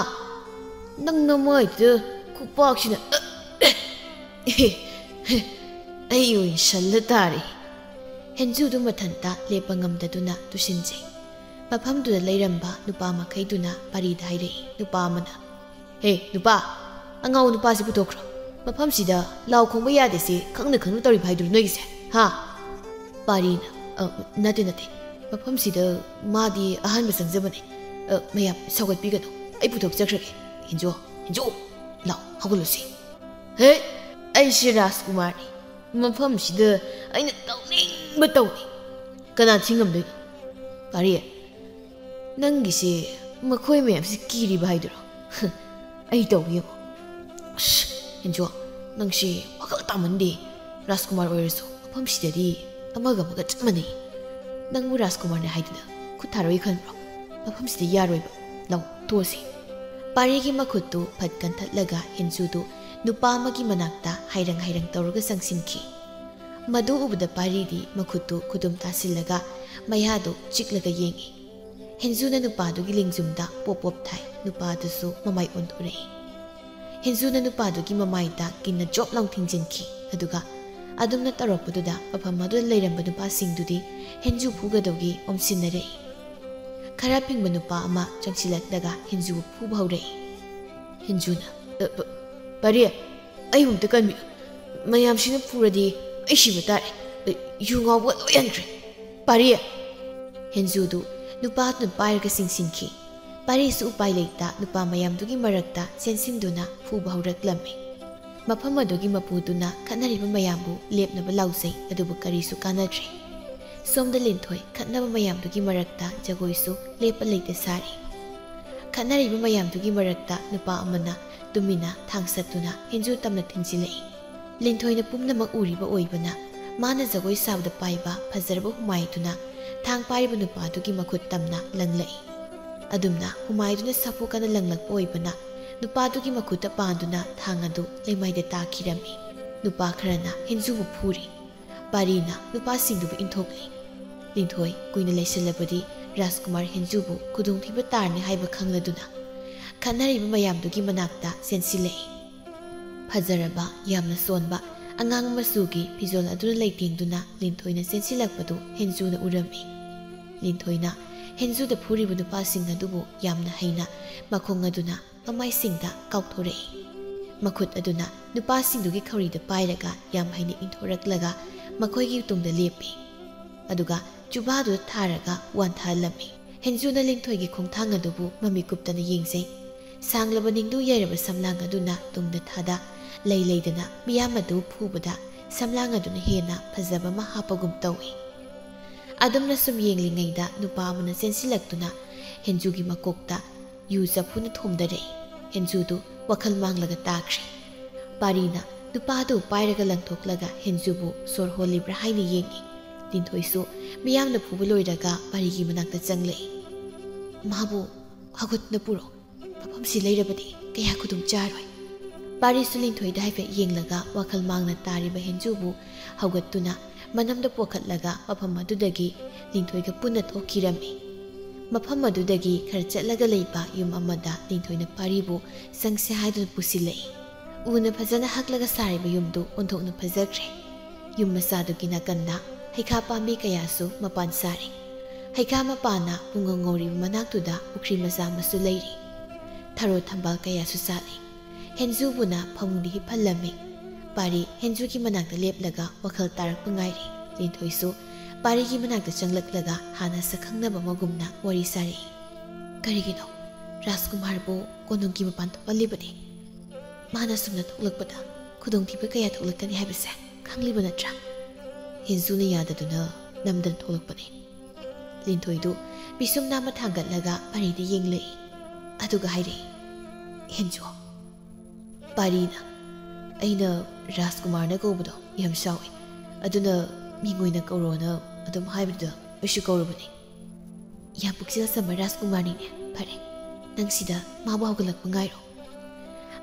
ꯅꯪ ꯅꯃꯥꯏꯗꯨꯗ ꯈꯨꯄꯥꯛꯁꯤꯅ ꯑꯩ ꯑꯣꯏꯅ ꯁꯜꯂ ꯇꯥꯔꯦ ꯍꯦꯟꯖꯨꯗꯨ ꯃꯊꯟꯇ ꯂꯦꯞꯄ ꯉꯝꯗꯗꯨꯅ ꯇꯨꯁꯤꯟꯖꯩ ꯃꯐꯝꯗꯨꯗ ꯂꯩꯔꯝꯕ ꯅꯨꯄꯥ ꯃꯈꯩꯗꯨꯅ ꯄꯥꯔꯤꯗ ꯍꯥꯏꯔꯛꯏ ꯅꯨꯄꯥ ꯑꯃꯅ ꯍꯦ ꯅꯨꯄꯥ ꯑꯉꯥꯎ ꯅꯨꯄꯥꯁꯤ ꯄꯨꯊꯣꯛꯈ꯭ꯔꯣ ꯃꯐꯝꯁꯤꯗ ꯂꯥꯎ ꯈꯣꯡꯕ ꯌꯥꯗꯦꯁꯤ ꯈꯪꯅ ꯈꯪꯅ ꯇꯧꯔꯤꯕ ꯍꯥꯏꯗꯨꯔ ꯅꯣꯏꯒꯤꯁꯦ ꯍꯥ ꯄꯥꯔꯤꯅ ꯅꯠꯇꯦ ꯃꯐꯝꯁꯤꯗ ꯃꯥꯗꯤ ꯑꯍꯥꯟꯕ ꯆꯪꯖꯕꯅꯦ ꯃꯌꯥꯝ ꯁꯧꯒꯠꯄꯤꯒꯅꯨ ꯑꯩ ꯄꯨꯊꯣꯛꯆꯈ꯭ꯔꯒꯦ ꯍꯦꯟꯖꯨ ꯂꯥꯎ ꯍꯧꯒꯠꯂꯨꯁꯤ ꯍꯦ ꯑꯩꯁꯤ ꯔꯥꯖꯀꯨꯃꯥꯔꯅꯤ ꯃꯐꯝꯁꯤꯗ ꯑꯩꯅ ꯇꯧꯅꯤꯡꯕ ꯇꯧꯅꯤ ꯀꯅꯥ ꯊꯤꯡꯉꯝꯗꯣꯏꯅꯣ ꯄꯥꯔꯤ ꯅꯪꯒꯤꯁꯦ ꯃꯈꯣꯏ ꯃꯌꯥꯝꯁꯤ ꯀꯤꯔꯤꯕ ꯍꯥꯏꯗꯨꯔꯣ ꯑꯩ ꯇꯧꯒꯦꯕ ꯑꯁ ꯍꯦꯟꯖꯨ ꯅꯪꯁꯤ ꯋꯥꯈꯜ ꯇꯥꯃꯟꯗꯦ ꯔꯥꯖꯀꯨꯃꯥꯔ ꯑꯣꯏꯔꯁꯨ ꯃꯐꯝꯁꯤꯗꯗꯤ ꯑꯃꯒ ꯆꯞ ꯃꯥꯟꯅꯩ ꯅꯪꯕꯨ ꯔꯥꯖꯀꯨꯃꯥꯔꯅꯤ ꯍꯥꯏꯗꯨꯅ ꯈꯨꯠ ꯊꯥꯔꯣꯏ ꯈꯟꯕ꯭ꯔꯣ ꯃꯐꯝꯁꯤꯗ ꯌꯥꯔꯣꯏꯕ ꯂꯥꯎ ꯇꯣꯛꯑꯁꯤ ꯄꯥꯔꯤꯒꯤ ꯃꯈꯨꯠꯇꯨ ꯐꯠ ꯀꯟꯊꯠꯂꯒ ꯍꯦꯟꯖꯨꯗꯨ ꯅꯨꯄꯥ ꯑꯃꯒꯤ ꯃꯅꯥꯛꯇ ꯍꯥꯏꯔꯪ ꯇꯧꯔꯒ ꯆꯪꯁꯤꯟꯈꯤ ꯃꯗꯨ ꯎꯕꯗ ꯄꯥꯔꯤꯗꯤ ꯃꯈꯨꯠꯇꯨ ꯈꯨꯗꯨꯝ ꯇꯥꯁꯤꯜꯂꯒ ꯃꯌꯥꯗꯨ ꯆꯤꯛꯂꯒ ꯌꯦꯡꯉꯤ ꯍꯦꯟꯖꯨꯅ ꯅꯨꯄꯥꯗꯨꯒꯤ ꯂꯦꯡꯖꯨꯝꯗ ꯄꯣꯞ ꯊꯥꯏ ꯅꯨꯄꯥꯗꯨꯁꯨ ꯃꯃꯥꯏ ꯑꯣꯟꯊꯣꯔꯛꯏ ꯍꯦꯟꯖꯨꯅ ꯅꯨꯄꯥꯗꯨꯒꯤ ꯃꯃꯥꯏꯗ ꯀꯤꯟꯅ ꯖꯣꯞ ꯂꯥꯎ ꯊꯤꯡꯖꯤꯟꯈꯤ ꯑꯗꯨꯒ ꯑꯗꯨꯝꯅ ꯇꯧꯔꯛꯄꯗꯨꯗ ꯃꯐꯝ ꯑꯗꯨꯗ ꯂꯩꯔꯝꯕ ꯅꯨꯄꯥꯁꯤꯡꯗꯨꯗꯤ ꯍꯦꯟꯖꯨ ꯐꯨꯒꯗꯧꯒꯤ ꯑꯣꯝꯁꯤꯟꯅꯔꯛꯏ ꯈꯔ ꯐꯤꯡꯕ ꯅꯨꯄꯥ ꯑꯃ ꯆꯪꯁꯤꯜꯂꯛꯂꯒ ꯍꯦꯟꯖꯨꯕꯨ ꯐꯨꯕ ꯍꯧꯔꯛꯏ ꯍꯦꯟꯖꯨꯅ ꯄꯥꯔꯤ ꯑꯩꯕꯨ ꯑꯝꯇ ꯀꯟꯕꯤꯌꯨ ꯃꯌꯥꯝꯁꯤꯅ ꯐꯨꯔꯗꯤ ꯑꯩ ꯁꯤꯕ ꯇꯥꯔꯦ ꯌꯨ ꯉꯥꯎꯕ ꯂꯣꯏ ꯍꯟꯈ꯭ꯔꯦ ꯄꯥꯔꯤ ꯍꯦꯟꯖꯨꯗꯨ ꯅꯨꯄꯥꯗꯨꯅ ꯄꯥꯏꯔꯒ ꯆꯤꯡꯁꯤꯟꯈꯤ ꯄꯥꯔꯤꯁꯨ ꯎꯄꯥꯏ ꯂꯩꯇ ꯅꯨꯄꯥ ꯃꯌꯥꯝꯗꯨꯒꯤ ꯃꯔꯛꯇ ꯆꯦꯟꯁꯤꯟꯗꯨꯅ ꯐꯨꯕ ꯍꯧꯔꯛꯂꯝꯃꯤ ꯃꯐꯝ ꯑꯗꯨꯒꯤ ꯃꯄꯨꯗꯨꯅ ꯈꯠꯅꯔꯤꯕ ꯃꯌꯥꯝꯕꯨ ꯂꯦꯞꯅꯕ ꯂꯥꯎꯖꯩ ꯑꯗꯨꯕꯨ ꯀꯔꯤꯁꯨ ꯀꯥꯟꯅꯗ꯭ꯔꯦ ꯁꯣꯝꯗ ꯂꯤꯟꯊꯣꯏ ꯈꯠꯅꯕ ꯃꯌꯥꯝꯗꯨꯒꯤ ꯃꯔꯛꯇ ꯖꯒꯣꯏꯁꯨ ꯂꯦꯞꯄ ꯂꯩꯇ ꯁꯥꯔꯤ ꯈꯠꯅꯔꯤꯕ ꯃꯌꯥꯝꯗꯨꯒꯤ ꯃꯔꯛꯇ ꯅꯨꯄꯥ ꯑꯃꯅ ꯇꯨꯃꯤꯟꯅ ꯊꯥꯡ ꯁꯠꯇꯨꯅ ꯍꯦꯟꯖꯨ ꯇꯝꯅ ꯊꯤꯟꯖꯤꯜꯂꯛꯏ ꯂꯤꯟꯊꯣꯏꯅ ꯄꯨꯝꯅꯃꯛ ꯎꯔꯤꯕ ꯑꯣꯏꯕꯅ ꯃꯥꯅ ꯖꯒꯣꯏ ꯁꯥꯕꯗ ꯄꯥꯏꯕ ꯐꯖꯔꯕ ꯍꯨꯃꯥꯏꯗꯨꯅ ꯊꯥꯡ ꯄꯥꯏꯔꯤꯕ ꯅꯨꯄꯥꯗꯨꯒꯤ ꯃꯈꯨꯠ ꯇꯝꯅ ꯂꯪꯂꯛꯏ ꯑꯗꯨꯝꯅ ꯍꯨꯃꯥꯏꯗꯨꯅ ꯁꯥꯐꯨ ꯀꯟꯅ ꯂꯪꯂꯛꯄ ꯑꯣꯏꯕꯅ ꯅꯨꯄꯥꯗꯨꯒꯤ ꯃꯈꯨꯠꯇ ꯄꯥꯟꯗꯨꯅ ꯊꯥꯡ ꯑꯗꯨ ꯂꯩꯃꯥꯏꯗ ꯇꯥꯈꯤꯔꯝꯃꯤ ꯅꯨꯄꯥ ꯈꯔꯅ ꯍꯦꯟꯖꯨꯕꯨ ꯐꯨꯔꯤ ꯄꯥꯔꯤꯅ ꯅꯨꯄꯥꯁꯤꯡꯗꯨꯕꯨ ꯏꯟꯊꯣꯛꯂꯤ ꯂꯤꯟꯊꯣꯏ ꯀꯨꯏꯅ ꯂꯩꯁꯤꯜꯂꯕꯗꯤ ꯔꯥꯖꯀꯨꯃꯥꯔ ꯍꯦꯟꯖꯨꯕꯨ ꯈꯨꯗꯣꯡꯊꯤꯕ ꯇꯥꯔꯅꯤ ꯍꯥꯏꯕ ꯈꯪꯂꯗꯨꯅ ꯈꯠꯅꯔꯤꯕ ꯃꯌꯥꯝꯗꯨꯒꯤ ꯃꯅꯥꯛꯇ ꯆꯦꯟꯁꯤꯜꯂꯛꯏ ꯐꯖꯔꯕ ꯌꯥꯝꯅ ꯁꯣꯟꯕ ꯑꯉꯥꯡ ꯃꯆꯨꯒꯤ ꯐꯤꯖꯣꯜ ꯑꯗꯨꯅ ꯂꯩꯇꯦꯡꯗꯨꯅ ꯂꯤꯟꯊꯣꯏꯅ ꯆꯦꯟꯁꯤꯜꯂꯛꯄꯗꯨ ꯍꯦꯟꯖꯨꯅ ꯎꯔꯝꯃꯤ ꯂꯤꯟꯊꯣꯏꯅ ꯍꯦꯟꯖꯨꯗ ꯐꯨꯔꯤꯕ ꯅꯨꯄꯥꯁꯤꯡ ꯑꯗꯨꯕꯨ ꯌꯥꯝꯅ ꯍꯩꯅ ꯃꯈꯣꯡ ꯑꯗꯨꯅ ꯃꯃꯥꯏꯁꯤꯡꯗ ꯀꯥꯎꯊꯣꯔꯛꯏ ꯃꯈꯨꯠ ꯑꯗꯨꯅ ꯅꯨꯄꯥꯁꯤꯡꯗꯨꯒꯤ ꯈꯧꯔꯤꯗ ꯄꯥꯏꯔꯒ ꯌꯥꯝ ꯍꯩꯅ ꯏꯟꯊꯣꯔꯛꯂꯒ ꯃꯈꯣꯏꯒꯤ ꯇꯨꯡꯗ ꯂꯦꯞꯄꯤ ꯑꯗꯨꯒ ꯆꯨꯕꯥꯗꯨꯗ ꯊꯥꯔꯒ ꯋꯥꯟꯊꯍꯜꯂꯝꯃꯤ ꯍꯦꯟꯖꯨꯅ ꯂꯤꯟꯊꯣꯏꯒꯤ ꯈꯣꯡꯊꯥꯡ ꯑꯗꯨꯕꯨ ꯃꯃꯤꯠ ꯀꯨꯞꯇꯅ ꯌꯦꯡꯖꯩ ꯁꯥꯡꯂꯕ ꯅꯤꯡꯗꯨ ꯌꯩꯔꯕ ꯁꯝꯂꯥꯡ ꯑꯗꯨꯅ ꯇꯨꯡꯗ ꯊꯥꯗ ꯂꯩꯗꯅ ꯃꯤꯌꯥꯝ ꯑꯗꯨ ꯐꯨꯕꯗ samlang aduna hena phajaba ma hapagum tawi adumna sum yenglingayda nupa amana sensilaktuna henjugi makokta yu zapuna thomdare henjudu wakhal manglaga takre parina nupadu pairaga langthoklaga henjubu sor holibra haini yengi Linthoisu miyamna phubuloiraga parigi manakta changle mabu hagutna puro mafam si leirabadi kaya khudum charoi pari su linthoi da haife yenglaga wakhal mangna tariba henjubu haugattuna manamda pokhatlaga mafam adudagi linthoiga punna thokirami mafam adudagi khar chatlaga leiba yum amada linthoina paribu sangse haidun pusilei una phajana haklaga sariba yumdu onthokna phajagre yum masadugi nakanna haikha pambi kayasu mapan sari haikha mapana pungangori manaktuda pukri maza masu leiri tharo thambal kayasu sali henjubuna phamungdi hiphalami pari henjugi manakta leplaga wakhal tarak pangairi linthoisu pari gi manakta changlaklaga hana sakhangnaba magumna wari sari karigino rajkumar bu konungki mapan thopalibani mana sumna thoklakpada khudongthiba kaya thoklakani haibase khangliba natra Hinzuna yadaduna namdan tholakpani Linthoidu bisum nama thangatlaga parida yenglei aduga haire henjo parina aina rajkumarna kobdo yam sawi aduna mingoina korona adum haibda ashi korubani yam puksil sama rajkumarni ne pare nangsida mabu haugalak ngairo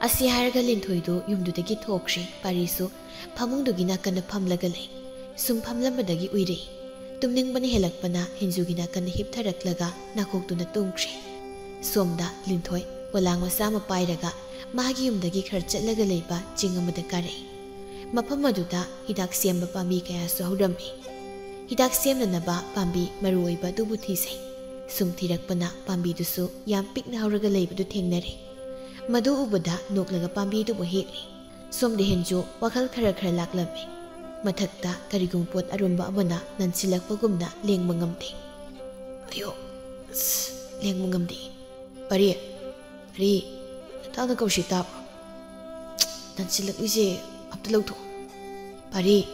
asi haraga linthoidu yumdudagi thokri parisu phamungdugi nakana phamlaga lei sum phamlambadagi uirei tumningbani helakpana hinjugi nakana hiptharaklaga nakoktuna tungkre somda linthoi walang wasama pairaga magi yumdagi khar chatlaga leiba chingamada karei mafam aduda hidak semba pambi kaya su haurambi hidak semnanaba pambi 𝗪𝗏𝗶 dubu thisei sum thirakpana pambi dusu yam pikna hauraga leibadu thengnare madu ubada noklaga pambi dubu hekli somde henjo wakhal khara khara laklame mathakta karigum pot arumba amana nansilakpagumna lengba ngamde ayo lengba ngamde pari tana kaushi tab nansilakise apta lawtho pari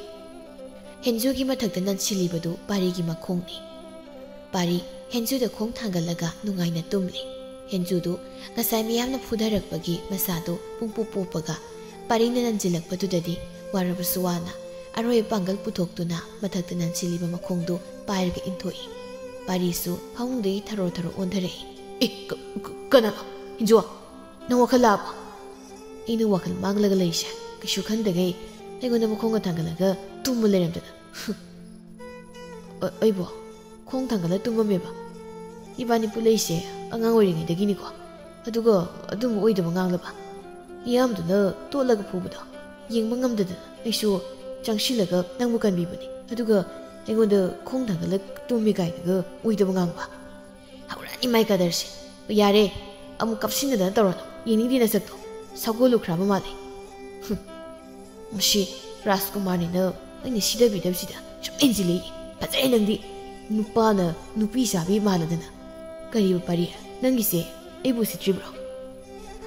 henjugi mathakta nansilibadu parigi makhongni pari henjuda khong thangalaga nungaina tumli henjudu ngasai miyamna phudarakpagi masado pungpupopaga parina nansilakpadudadi 𝗪𝗵𝗁 Aroi pangal putoktuna mathakta nansiliba makhongdu pairaga inthoi parisu phamungdai tharo ondhare kana hinjo nang wakhal laba inu wakhal manglaga leise kishu khandagai aigona makhonga thangalaga tummu leramdana aibo khong thangala tummameba ibani puleise angang oiringaidagini ko aduga adum oidaba nganglaba iyamduna tolaga phubuda yengba ngamdadana aisu Changshilaka nangbu 𝗪𝗵𝗶 aduga aingoda khong thangala tummi kaidaga uidaba ngangba haurani mai kadarse yare amu kapsinada tawrano yeningdi nasakto sagolu khraba male mashi rajkumarni na aini sida bidabsida sum enjili fajai nangdi nupana nupi sabi maladana kariba pari nangise aibu sitribro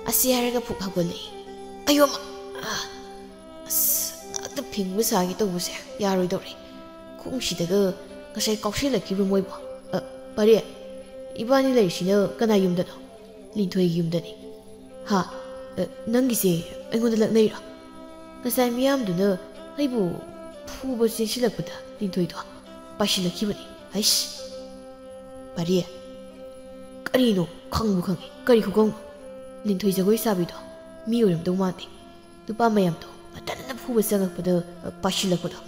asi haraga phuk hagole ayoma 𝗵𝗵𝗁 tawbuse yaroidore khongsidaga ngasai kauksilakibro moibo pari ibani leisina kana yumdano linthoi yumdani ha nangise aingoda laknaira ngasai miyamduna aibu phuba chensilakpada linthoi do pasilakibani aish pari karino khangbu khangi kari khugong linthoi jagoi sabido mi oiramdau mande nupa mayamdo Tanana phuba changakpada pasilakpada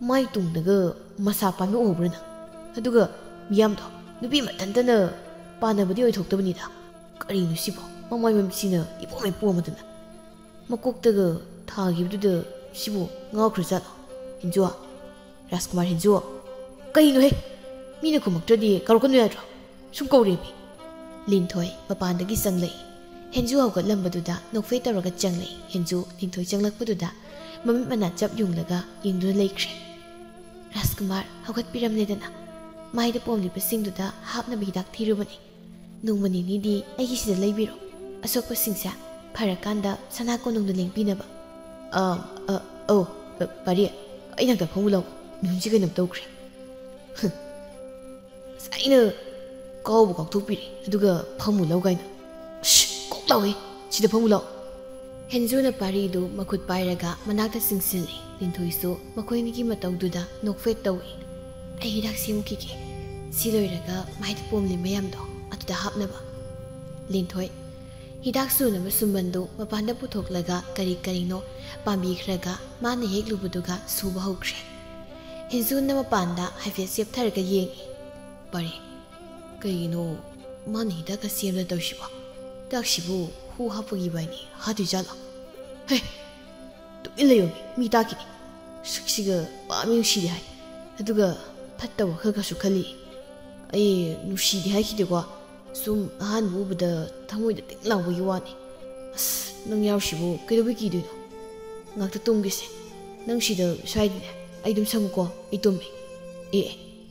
mai tungdaga masa pami obrana aduga miyamdo nupi matantana panabadi oithoktabanida karinu sibo mamai mamsina ipome pomadana makoktaga thagibduda sibo ngawkhrijalo hinjo rajkumar hinjo kaino he mina khumaktradi karokanu yadro sum kawrebi linthoi mapandagi changlei henju haugatlambaduda nokfei tawraga changlei henju linthoi changlakpaduda mamit mana chap yunglaga yingduna leikre rajkumar haugatpiramledana maida pomlibasingduda hapnaba hidak thirubani nungmani nidi aigi sida leibiro asokpasingsa pharakanda sana konungda lengpinaba ꯄꯥꯔꯤ ꯑꯩ ꯅꯥꯛꯇ ꯐꯝꯃꯨ ꯂꯥꯎ ꯅꯨꯡꯁꯤ ꯀꯩꯅꯣꯝ ꯇꯧꯈ꯭ꯔꯦ ꯑꯩꯅ ꯀꯥꯎꯕ ꯀꯥꯎꯊꯣꯛꯄꯤꯔꯦ ꯑꯗꯨꯒ ꯐꯝꯃꯨ ꯂꯥꯎ ꯀꯥꯏꯅ ꯀꯣꯛ ꯂꯥꯎꯋꯦ ꯁꯤꯗ ꯐꯝꯃꯨ ꯂꯥꯎ ꯍꯦꯟꯖꯨꯅ ꯄꯥꯔꯤꯗꯨ ꯃꯈꯨꯠ ꯄꯥꯏꯔꯒ ꯃꯅꯥꯛꯇ ꯆꯤꯡꯁꯤꯜꯂꯤ ꯂꯤꯟꯊꯣꯏꯁꯨ ꯃꯈꯣꯏꯅꯤꯒꯤ ꯃꯇꯧꯗꯨꯗ ꯅꯣꯛꯐꯦꯠ ꯇꯧꯏ ꯑꯩ ꯍꯤꯗꯥꯛ ꯁꯦꯝꯈꯤꯒꯦ ꯁꯤ ꯂꯣꯏꯔꯒ ꯃꯥꯏꯗ ꯄꯣꯝꯂꯤ ꯃꯌꯥꯝꯗꯣ ꯑꯗꯨꯗ ꯍꯥꯞꯅꯕ ꯂꯤꯟꯊꯣꯏ ꯍꯤꯗꯥꯛ ꯁꯨꯅꯕ ꯁꯨꯝꯕꯟꯗꯨ ꯃꯄꯥꯟꯗ ꯄꯨꯊꯣꯛꯂꯒ ꯀꯔꯤ ꯀꯔꯤꯅꯣ ꯄꯥꯝꯕꯤꯈ꯭ꯔꯒ ꯃꯥꯅ ꯍꯦꯛꯂꯨꯕꯗꯨꯒ ꯁꯨꯕ ꯍꯧꯈ꯭ꯔꯦ ꯍꯦꯟꯖꯨꯅ ꯃꯄꯥꯟꯗ ꯍꯥꯏꯐꯦꯠ ꯆꯦꯞꯊꯔꯒ ꯌꯦꯡꯉꯤ ꯄꯥꯔꯤ ꯀꯩꯒꯤꯅꯣ ꯃꯥꯅ ꯍꯤꯗꯥꯛꯀ ꯁꯦꯝꯂ ꯇꯧꯔꯤꯁꯤꯕꯣ ꯍꯤꯗꯥꯛꯁꯤꯕꯨ ꯍꯨ ꯍꯥꯞꯄꯒꯤ ꯕꯥꯏꯅꯤ ꯍꯥꯠꯇꯣꯏꯖꯥꯠꯂꯣ ꯍꯦ ꯇꯨꯃꯤꯟ ꯂꯩꯌꯣꯃꯤ ꯃꯤ ꯇꯥꯈꯤꯅꯤ ꯁꯛꯁꯤꯒ ꯄꯥꯝꯃꯤ ꯅꯨꯡꯁꯤꯗꯦ ꯍꯥꯏ ꯑꯗꯨꯒ ꯐꯠꯇꯕ ꯋꯥꯈꯜꯒꯁꯨ ꯈꯜꯂꯤ ꯑꯩ ꯅꯨꯡꯁꯤꯗꯦ ꯍꯥꯏꯈꯤꯗꯦꯀꯣ ꯁꯨꯝ ꯑꯍꯥꯟꯕ ꯎꯕꯗ ꯊꯃꯣꯏꯗ ꯇꯤꯡ ꯂꯥꯎꯕꯒꯤ ꯋꯥꯅꯤ ꯑꯁ ꯅꯪ ꯌꯥꯎꯔꯤꯁꯤꯕꯨ ꯀꯩꯗꯧꯕꯩ ꯀꯤꯗꯣꯏꯅꯣ ꯉꯥꯛꯇ ꯇꯨꯝꯒꯦꯁꯦ ꯅꯪ ꯁꯤꯗ ꯁ꯭ꯋꯥꯏꯗꯅꯦ ꯑꯩ ꯑꯗꯨꯝ ꯁꯪꯉꯨꯀꯣ ꯑꯩ ꯇꯨꯝꯃꯦ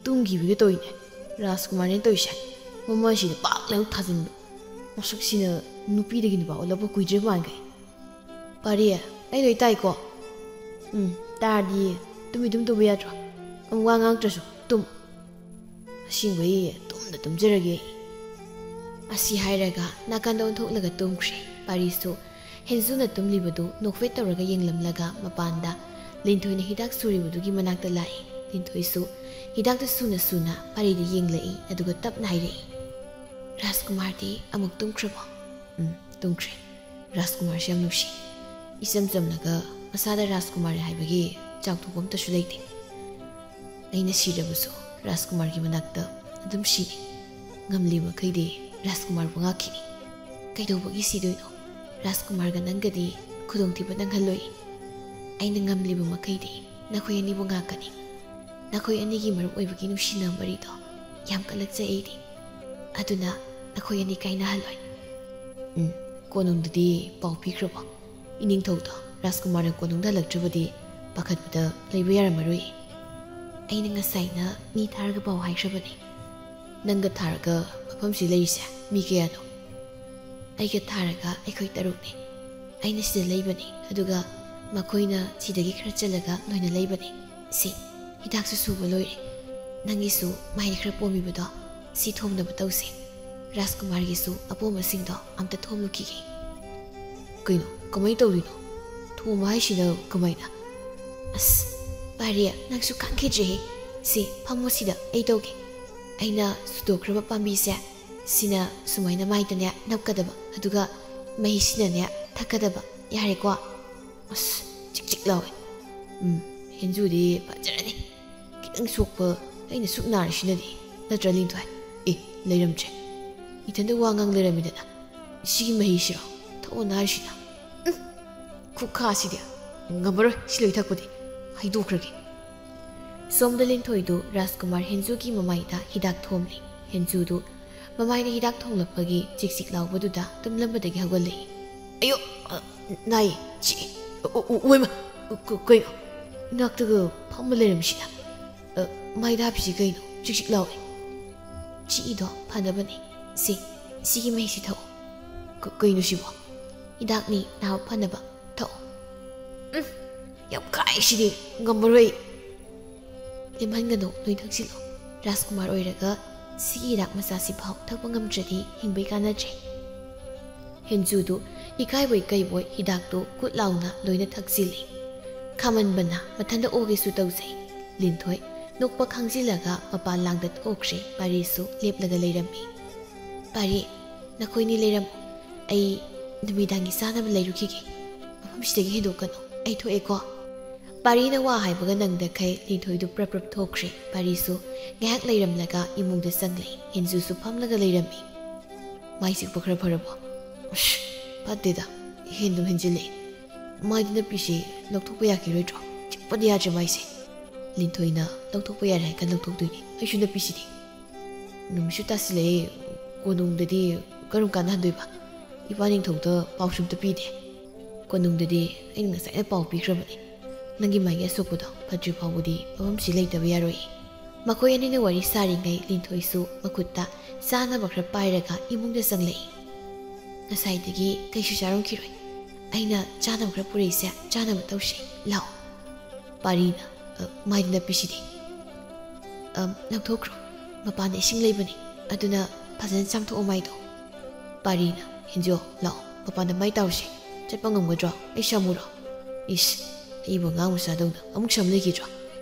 ꯇꯨꯝꯈꯤꯕꯒ ꯇꯧꯏꯅꯦ ꯔꯥꯖꯀꯨꯃꯥꯔꯅꯦ ꯇꯧꯔꯤꯁꯦ ꯃꯃꯥꯁꯤꯗ ꯄꯥꯛ ꯂꯥꯎ ꯊꯥꯖꯤꯟꯕ ꯃꯁꯛꯁꯤꯅ ꯅꯨꯄꯤꯗꯒꯤ ꯅꯨꯄꯥ ꯑꯣꯜꯂꯛꯄ ꯀꯨꯏꯗ꯭ꯔꯦ ꯃꯥꯟꯈꯩ ꯄꯥꯔꯤ ꯑꯩ ꯂꯣꯏ ꯇꯥꯏꯀꯣ ꯇꯥꯔꯗꯤ ꯇꯨꯝꯃꯤ ꯑꯗꯨꯝ ꯇꯨꯝꯕ ꯌꯥꯗ꯭ꯔꯣ ꯑꯃꯨꯛ ꯋꯥ ꯉꯥꯡꯇ꯭ꯔꯁꯨ ꯇꯨꯝ ꯑꯁꯦꯡꯕꯩ ꯇꯨꯝꯅ ꯇꯨꯝꯖꯔꯒꯦ ꯑꯁꯤ ꯍꯥꯏꯔꯒ ꯅꯥꯀꯟꯗ ꯑꯣꯟꯊꯣꯛꯂꯒ ꯇꯨꯝꯈ꯭ꯔꯦ ꯄꯥꯔꯤꯁꯨ ꯍꯦꯟꯖꯨꯅ ꯇꯨꯝꯂꯤꯕꯗꯨ ꯅꯣꯛꯐꯦꯠ ꯇꯧꯔꯒ ꯌꯦꯡꯂꯝꯂꯒ ꯃꯄꯥꯟꯗ ꯂꯤꯟꯊꯣꯏꯅ ꯍꯤꯗꯥꯛ ꯁꯨꯔꯤꯕꯗꯨꯒꯤ ꯃꯅꯥꯛꯇ ꯂꯥꯛꯏ ꯂꯤꯟꯊꯣꯏꯁꯨ ꯍꯤꯗꯥꯛꯇ ꯁꯨꯅ ꯁꯨꯅ ꯄꯥꯔꯤꯗ ꯌꯦꯡꯂꯛꯏ ꯑꯗꯨꯒ ꯇꯞꯅ ꯍꯥꯏꯔꯛꯏ ꯔꯥꯖꯀꯨꯃꯥꯔꯗꯤ ꯑꯃꯨꯛ ꯇꯨꯝꯈ꯭ꯔꯕꯣ ꯇꯨꯝꯈ꯭ꯔꯦ ꯔꯥꯖꯀꯨꯃꯥꯔꯁꯤ ꯌꯥꯝ ꯅꯨꯡꯁꯤ ꯏꯆꯝ ꯆꯝꯂꯒ ꯃꯁꯥꯗ ꯔꯥꯖꯀꯨꯃꯥꯔ ꯍꯥꯏꯕꯒꯤ ꯆꯥꯎꯊꯣꯛꯄ ꯑꯝꯇꯁꯨ ꯂꯩꯇꯦ ꯑꯩꯅ ꯁꯤꯔꯕꯁꯨ ꯔꯥꯖꯀꯨꯃꯥꯔꯒꯤ ꯃꯅꯥꯛꯇ ꯑꯗꯨꯝ ꯁꯤꯅꯤ ꯉꯝꯂꯤ ꯃꯈꯩꯗꯤ ꯔꯥꯖꯀꯨꯃꯥꯔꯕꯨ ꯉꯥꯛꯈꯤꯅꯤ ꯀꯩꯗꯧꯕꯒꯤ ꯁꯤꯗꯣꯏꯅꯣ ꯔꯥꯖꯀꯨꯃꯥꯔꯒ ꯅꯪꯒꯗꯤ ꯈꯨꯗꯣꯡꯊꯤꯕ ꯅꯪꯍꯜꯂꯣꯏ ꯑꯩꯅ ꯉꯝꯂꯤꯕ ꯃꯈꯩꯗꯤ ꯅꯈꯣꯏ ꯑꯅꯤꯕꯨ ꯉꯥꯛꯀꯅꯤ ꯅꯈꯣꯏ ꯑꯅꯤꯒꯤ ꯃꯔꯨꯞ ꯑꯣꯏꯕꯒꯤ ꯅꯨꯡꯁꯤꯅꯕ ꯃꯔꯤꯗꯣ ꯌꯥꯝ ꯀꯜꯂꯛꯆꯩ ꯑꯩꯗꯤ ꯑꯗꯨꯅ ꯅꯈꯣꯏ ꯑꯅꯤ ꯀꯥꯏꯅꯍꯜꯂꯣꯏ ꯀꯣꯅꯨꯡꯗꯗꯤ ꯄꯥꯎ ꯄꯤꯈ꯭ꯔꯕꯣ ꯏꯅꯤꯡꯊꯧꯗꯣ ꯔꯥꯖꯀꯨꯃꯥꯔꯅ ꯀꯣꯅꯨꯡꯗ ꯍꯜꯂꯛꯇ꯭ꯔꯕꯗꯤ ꯄꯥꯈꯠꯄꯗ ꯂꯩꯕ ꯌꯥꯔꯝꯃꯔꯣꯏ ꯑꯩꯅ ꯉꯁꯥꯏꯅ ꯃꯤ ꯊꯥꯔꯒ ꯄꯥꯎ ꯍꯥꯏꯈ꯭ꯔꯕꯅꯤ ꯅꯪꯒ ꯊꯥꯔꯒ ꯃꯐꯝꯁꯤ ꯂꯩꯔꯤꯁꯦ ꯃꯤ ꯀꯌꯥꯅꯣ ꯑꯩꯒ ꯊꯥꯔꯒ ꯑꯩꯈꯣꯏ 6ꯅꯤ ꯑꯩꯅ ꯁꯤꯗ ꯂꯩꯕꯅꯤ ꯑꯗꯨꯒ ꯃꯈꯣꯏꯅ ꯁꯤꯗꯒꯤ ꯈꯔ ꯆꯠꯂꯒ ꯅꯣꯏꯅ ꯂꯩꯕꯅꯤ ꯁꯤ ꯍꯤꯗꯥꯛꯁꯨ ꯁꯨꯕ ꯂꯣꯏꯔꯦ ꯅꯪꯒꯤꯁꯨ ꯃꯥꯏꯗ ꯈꯔ ꯄꯣꯝꯃꯤꯕꯗꯣ ꯁꯤ ꯊꯣꯝꯅꯕ ꯇꯧꯁꯦ ꯔꯥꯖꯀꯨꯃꯥꯔꯒꯤꯁꯨ ꯑꯄꯣꯝꯕꯁꯤꯡꯗꯣ ꯑꯝꯇ ꯊꯣꯝꯂꯨꯈꯤꯒꯦ ꯀꯩꯅꯣ ꯀꯃꯥꯏꯅ ꯇꯧꯔꯤꯅꯣ ꯊꯣꯝꯕ ꯍꯥꯏꯁꯤꯅ ꯀꯃꯥꯏꯅ ꯑꯁ ꯄꯥꯔꯤ ꯅꯪꯁꯨ ꯈꯪꯈꯤꯗ꯭ꯔꯦꯍꯦ ꯁꯤ ꯐꯝꯃꯣ ꯁꯤꯗ ꯑꯩ ꯇꯧꯒꯦ ꯑꯩꯅ ꯁꯨꯗꯣꯛꯈ꯭ꯔꯕ ꯄꯥꯝꯕꯤꯁꯦ ꯁꯤꯅ ꯁꯨꯃꯥꯏꯅ ꯃꯥꯏꯗꯅꯦ ꯅꯞꯀꯗꯕ ꯑꯗꯨꯒ ꯃꯍꯤꯁꯤꯅꯅꯦ ꯊꯛꯀꯗꯕ ꯌꯥꯔꯦꯀꯣ ꯑꯁ ꯆꯤꯛ ꯆꯤꯛ ꯂꯥꯎꯋꯦ ꯍꯦꯟꯖꯨꯗꯤ ꯐꯖꯔꯅꯤ ꯈꯤꯇꯪ ꯁꯣꯛꯄ ꯑꯩꯅ ꯁꯨꯛ ꯅꯥꯔꯤꯁꯤꯅꯗꯤ ꯅꯠꯇ꯭ꯔ ꯂꯤꯟꯊꯣꯏ ꯂꯩꯔꯝꯗ꯭ꯔꯦ ꯏꯊꯟꯗ ꯋꯥ ꯉꯥꯡ ꯂꯩꯔꯝꯃꯤꯗꯅ ꯁꯤꯒꯤ ꯃꯍꯤꯁꯤꯔꯣ ꯊꯛꯑꯣꯅ ꯍꯥꯏꯔꯤꯁꯤꯅ ꯈꯨꯈꯥꯁꯤꯗꯤ ꯉꯝꯃꯔꯣꯏ ꯁꯤ ꯂꯣꯏ ꯊꯛꯄꯗꯤ ꯍꯩꯗꯣꯛꯈ꯭ꯔꯒꯦ ꯁꯣꯝꯗ ꯂꯤꯟꯊꯣꯏꯗꯨ ꯔꯥꯖꯀꯨꯃꯥꯔ ꯍꯦꯟꯖꯨꯒꯤ ꯃꯃꯥꯏꯗ ꯍꯤꯗꯥꯛ ꯊꯣꯝꯂꯤ ꯍꯦꯟꯖꯨꯗꯨ ꯃꯃꯥꯏꯗ ꯍꯤꯗꯥꯛ ꯊꯣꯝꯂꯛꯄꯒꯤ ꯆꯤꯛ ꯆꯤꯛ ꯂꯥꯎꯕꯗꯨꯗ ꯇꯨꯝꯂꯝꯕꯗꯒꯤ ꯍꯧꯒꯠꯂꯛꯏ ꯑꯌꯣ ꯅꯥꯏꯌꯦ ꯆꯤꯛꯏ ꯋꯥꯏꯃ ꯀꯩꯅꯣ ꯏꯅꯥꯛꯇꯒ ꯐꯝꯃ ꯂꯩꯔꯝꯃꯤꯁꯤꯅ ꯃꯥꯏꯗ ꯍꯥꯞꯄꯤꯁꯤ ꯀꯩꯅꯣ ꯆꯤꯛ ꯆꯤꯛ ꯂꯥꯎꯋꯦ ꯆꯤꯛꯏꯗꯣ ꯐꯅꯕꯅꯤ ꯁꯤꯒꯤ ꯃꯍꯤꯁꯤ ꯊꯛꯑꯣ ꯀꯩꯅꯣ ꯁꯤꯕꯣ ꯍꯤꯗꯥꯛꯅꯤ ꯅꯥꯕ ꯐꯅꯕ ꯊꯛꯑꯣ ꯌꯥꯝ ꯀꯥꯏꯁꯤꯗꯤ ꯉꯝꯃꯔꯣꯏ ꯂꯦꯝꯍꯟꯒꯅꯣ ꯅꯣꯏ ꯊꯛꯆꯤꯜꯂꯣ ꯔꯥꯖꯀꯨꯃꯥꯔ ꯑꯣꯏꯔꯒ ꯁꯤꯒꯤ ꯍꯤꯗꯥꯛ ꯃꯆꯥꯁꯤ ꯐꯥꯎ ꯊꯛꯄ ꯉꯝꯗ꯭ꯔꯗꯤ ꯍꯤꯡꯕꯩ ꯀꯥꯟꯅꯗ꯭ꯔꯦ ꯍꯦꯟꯖꯨꯗꯨ ꯏꯀꯥꯏꯕꯣꯏ ꯀꯩꯕꯣꯏ ꯍꯤꯗꯥꯛꯇꯨ ꯀꯨꯠ ꯂꯥꯎꯅ ꯂꯣꯏꯅ ꯊꯛꯆꯤꯜꯂꯤ ꯈꯥꯃꯟꯕꯅ ꯃꯊꯟꯗ ꯑꯣꯒꯦꯁꯨ ꯇꯧꯖꯩ ꯂꯤꯟꯊꯣꯏ ꯅꯣꯛꯄ ꯈꯥꯡꯖꯤꯜꯂꯒ ꯃꯄꯥꯟ ꯂꯥꯡꯗ ꯊꯣꯛꯈ꯭ꯔꯦ ꯄꯥꯔꯤꯁꯨ ꯂꯦꯞꯂꯒ ꯂꯩꯔꯝꯃꯤ ꯄꯥꯔꯤ ꯅꯈꯣꯏꯅꯤ ꯂꯩꯔꯝꯃꯨ ꯑꯩ ꯅꯨꯃꯤꯗꯥꯡꯒꯤ ꯆꯥꯅꯕ ꯂꯩꯔꯨꯈꯤꯒꯦ ꯃꯐꯝꯁꯤꯗꯒꯤ ꯍꯦꯟꯗꯣꯛꯀꯅꯨ ꯑꯩ ꯊꯣꯛꯑꯦꯀꯣ ꯄꯥꯔꯤꯅ ꯋꯥ ꯍꯥꯏꯕꯒ ꯅꯪꯗꯈꯩ ꯂꯤꯟꯊꯣꯏꯗꯨ ꯄ꯭ꯔꯞ ꯄ꯭ꯔꯞ ꯊꯣꯛꯈ꯭ꯔꯦ ꯄꯥꯔꯤꯁꯨ ꯉꯥꯏꯍꯥꯛ ꯂꯩꯔꯝꯂꯒ ꯏꯃꯨꯡꯗ ꯆꯪꯂꯛꯏ ꯍꯦꯟꯖꯨꯁꯨ ꯐꯝꯂꯒ ꯂꯩꯔꯝꯃꯤ ꯃꯥꯏ ꯆꯤꯛꯄ ꯈꯔ ꯐꯔꯕꯣ ꯑꯁ ꯐꯠꯇꯦꯗ ꯍꯦꯟꯗꯨꯝ ꯍꯦꯟꯖꯤꯜꯂꯛꯏ ꯃꯥꯏꯗꯤ ꯅꯞꯄꯤꯁꯤ ꯂꯧꯊꯣꯛꯄ ꯌꯥꯈꯤꯔꯣꯏꯗ꯭ꯔꯣ ꯆꯤꯛꯄꯗꯤ ꯌꯥꯗ꯭ꯔꯦ ꯃꯥꯏꯁꯦ ꯂꯤꯟꯊꯣꯏꯅ ꯂꯧꯊꯣꯛꯄ ꯌꯥꯔꯦ ꯍꯥꯏꯀ ꯂꯧꯊꯣꯛꯇꯣꯏꯅꯤ ꯑꯩꯁꯨ ꯅꯞꯄꯤꯁꯤꯗꯤ ꯅꯨꯃꯤꯠꯁꯨ ꯇꯥꯁꯤꯜꯂꯛꯑꯦ ꯀꯣꯅꯨꯡꯗꯗꯤ ꯀꯔꯝ ꯀꯥꯟꯗ ꯍꯟꯗꯣꯏꯕ ꯏꯄꯥ ꯅꯤꯡꯊꯧꯗ ꯄꯥꯎꯁꯨ ꯑꯝꯇ ꯄꯤꯗꯦ ꯀꯣꯅꯨꯡꯗꯗꯤ ꯑꯩꯅ ꯉꯁꯥꯏꯅ ꯄꯥꯎ ꯄꯤꯈ꯭ꯔꯕꯅꯤ ꯅꯪꯒꯤ ꯃꯥꯏꯒꯤ ꯑꯁꯣꯛꯄꯗꯣ ꯐꯠꯇ꯭ꯔꯤ ꯐꯥꯎꯕꯗꯤ ꯃꯐꯝꯁꯤ ꯂꯩꯇꯕ ꯌꯥꯔꯣꯏ ꯃꯈꯣꯏ ꯑꯅꯤꯅ ꯋꯥꯔꯤ ꯁꯥꯔꯤꯉꯩ ꯂꯤꯟꯊꯣꯏꯁꯨ ꯃꯈꯨꯠꯇ ꯆꯥꯅꯕ ꯈꯔ ꯄꯥꯏꯔꯒ ꯏꯃꯨꯡꯗ ꯆꯪꯂꯛꯏ ꯉꯁꯥꯏꯗꯒꯤ ꯀꯩꯁꯨ ꯆꯥꯔꯝꯈꯤꯔꯣꯏ ꯑꯩꯅ ꯆꯥꯅꯕ ꯈꯔ ꯄꯨꯔꯛꯏꯁꯦ ꯆꯥꯅꯕ ꯇꯧꯁꯤ ꯂꯥꯛꯑꯣ ꯄꯥꯔꯤꯅ ꯃꯥꯏꯗꯨꯅ ꯄꯤꯁꯤꯗꯤ ꯂꯧꯊꯣꯛꯈ꯭ꯔꯣ ꯃꯄꯥꯟꯗ ꯏꯁꯤꯡ ꯂꯩꯕꯅꯤ ꯑꯗꯨꯅ ꯐꯖꯅ ꯆꯥꯝꯊꯣꯛꯑꯣ ꯃꯥꯏꯗꯣ ꯄꯥꯔꯤꯅ ꯍꯦꯟꯖꯣ ꯂꯥꯛꯑꯣ ꯃꯄꯥꯟꯗ ꯃꯥꯏ ꯇꯥꯎꯔꯁꯤ ꯆꯠꯄ ꯉꯝꯒꯗ꯭ꯔꯣ ꯑꯩ ꯁꯝꯃꯨꯔꯣ ꯏꯁ ꯑꯩꯕꯨ ꯑꯉꯥꯡ ꯃꯆꯥꯗꯧꯅ ꯑꯃꯨꯛ ꯁꯝ ꯂꯩꯈꯤꯗ꯭ꯔꯣ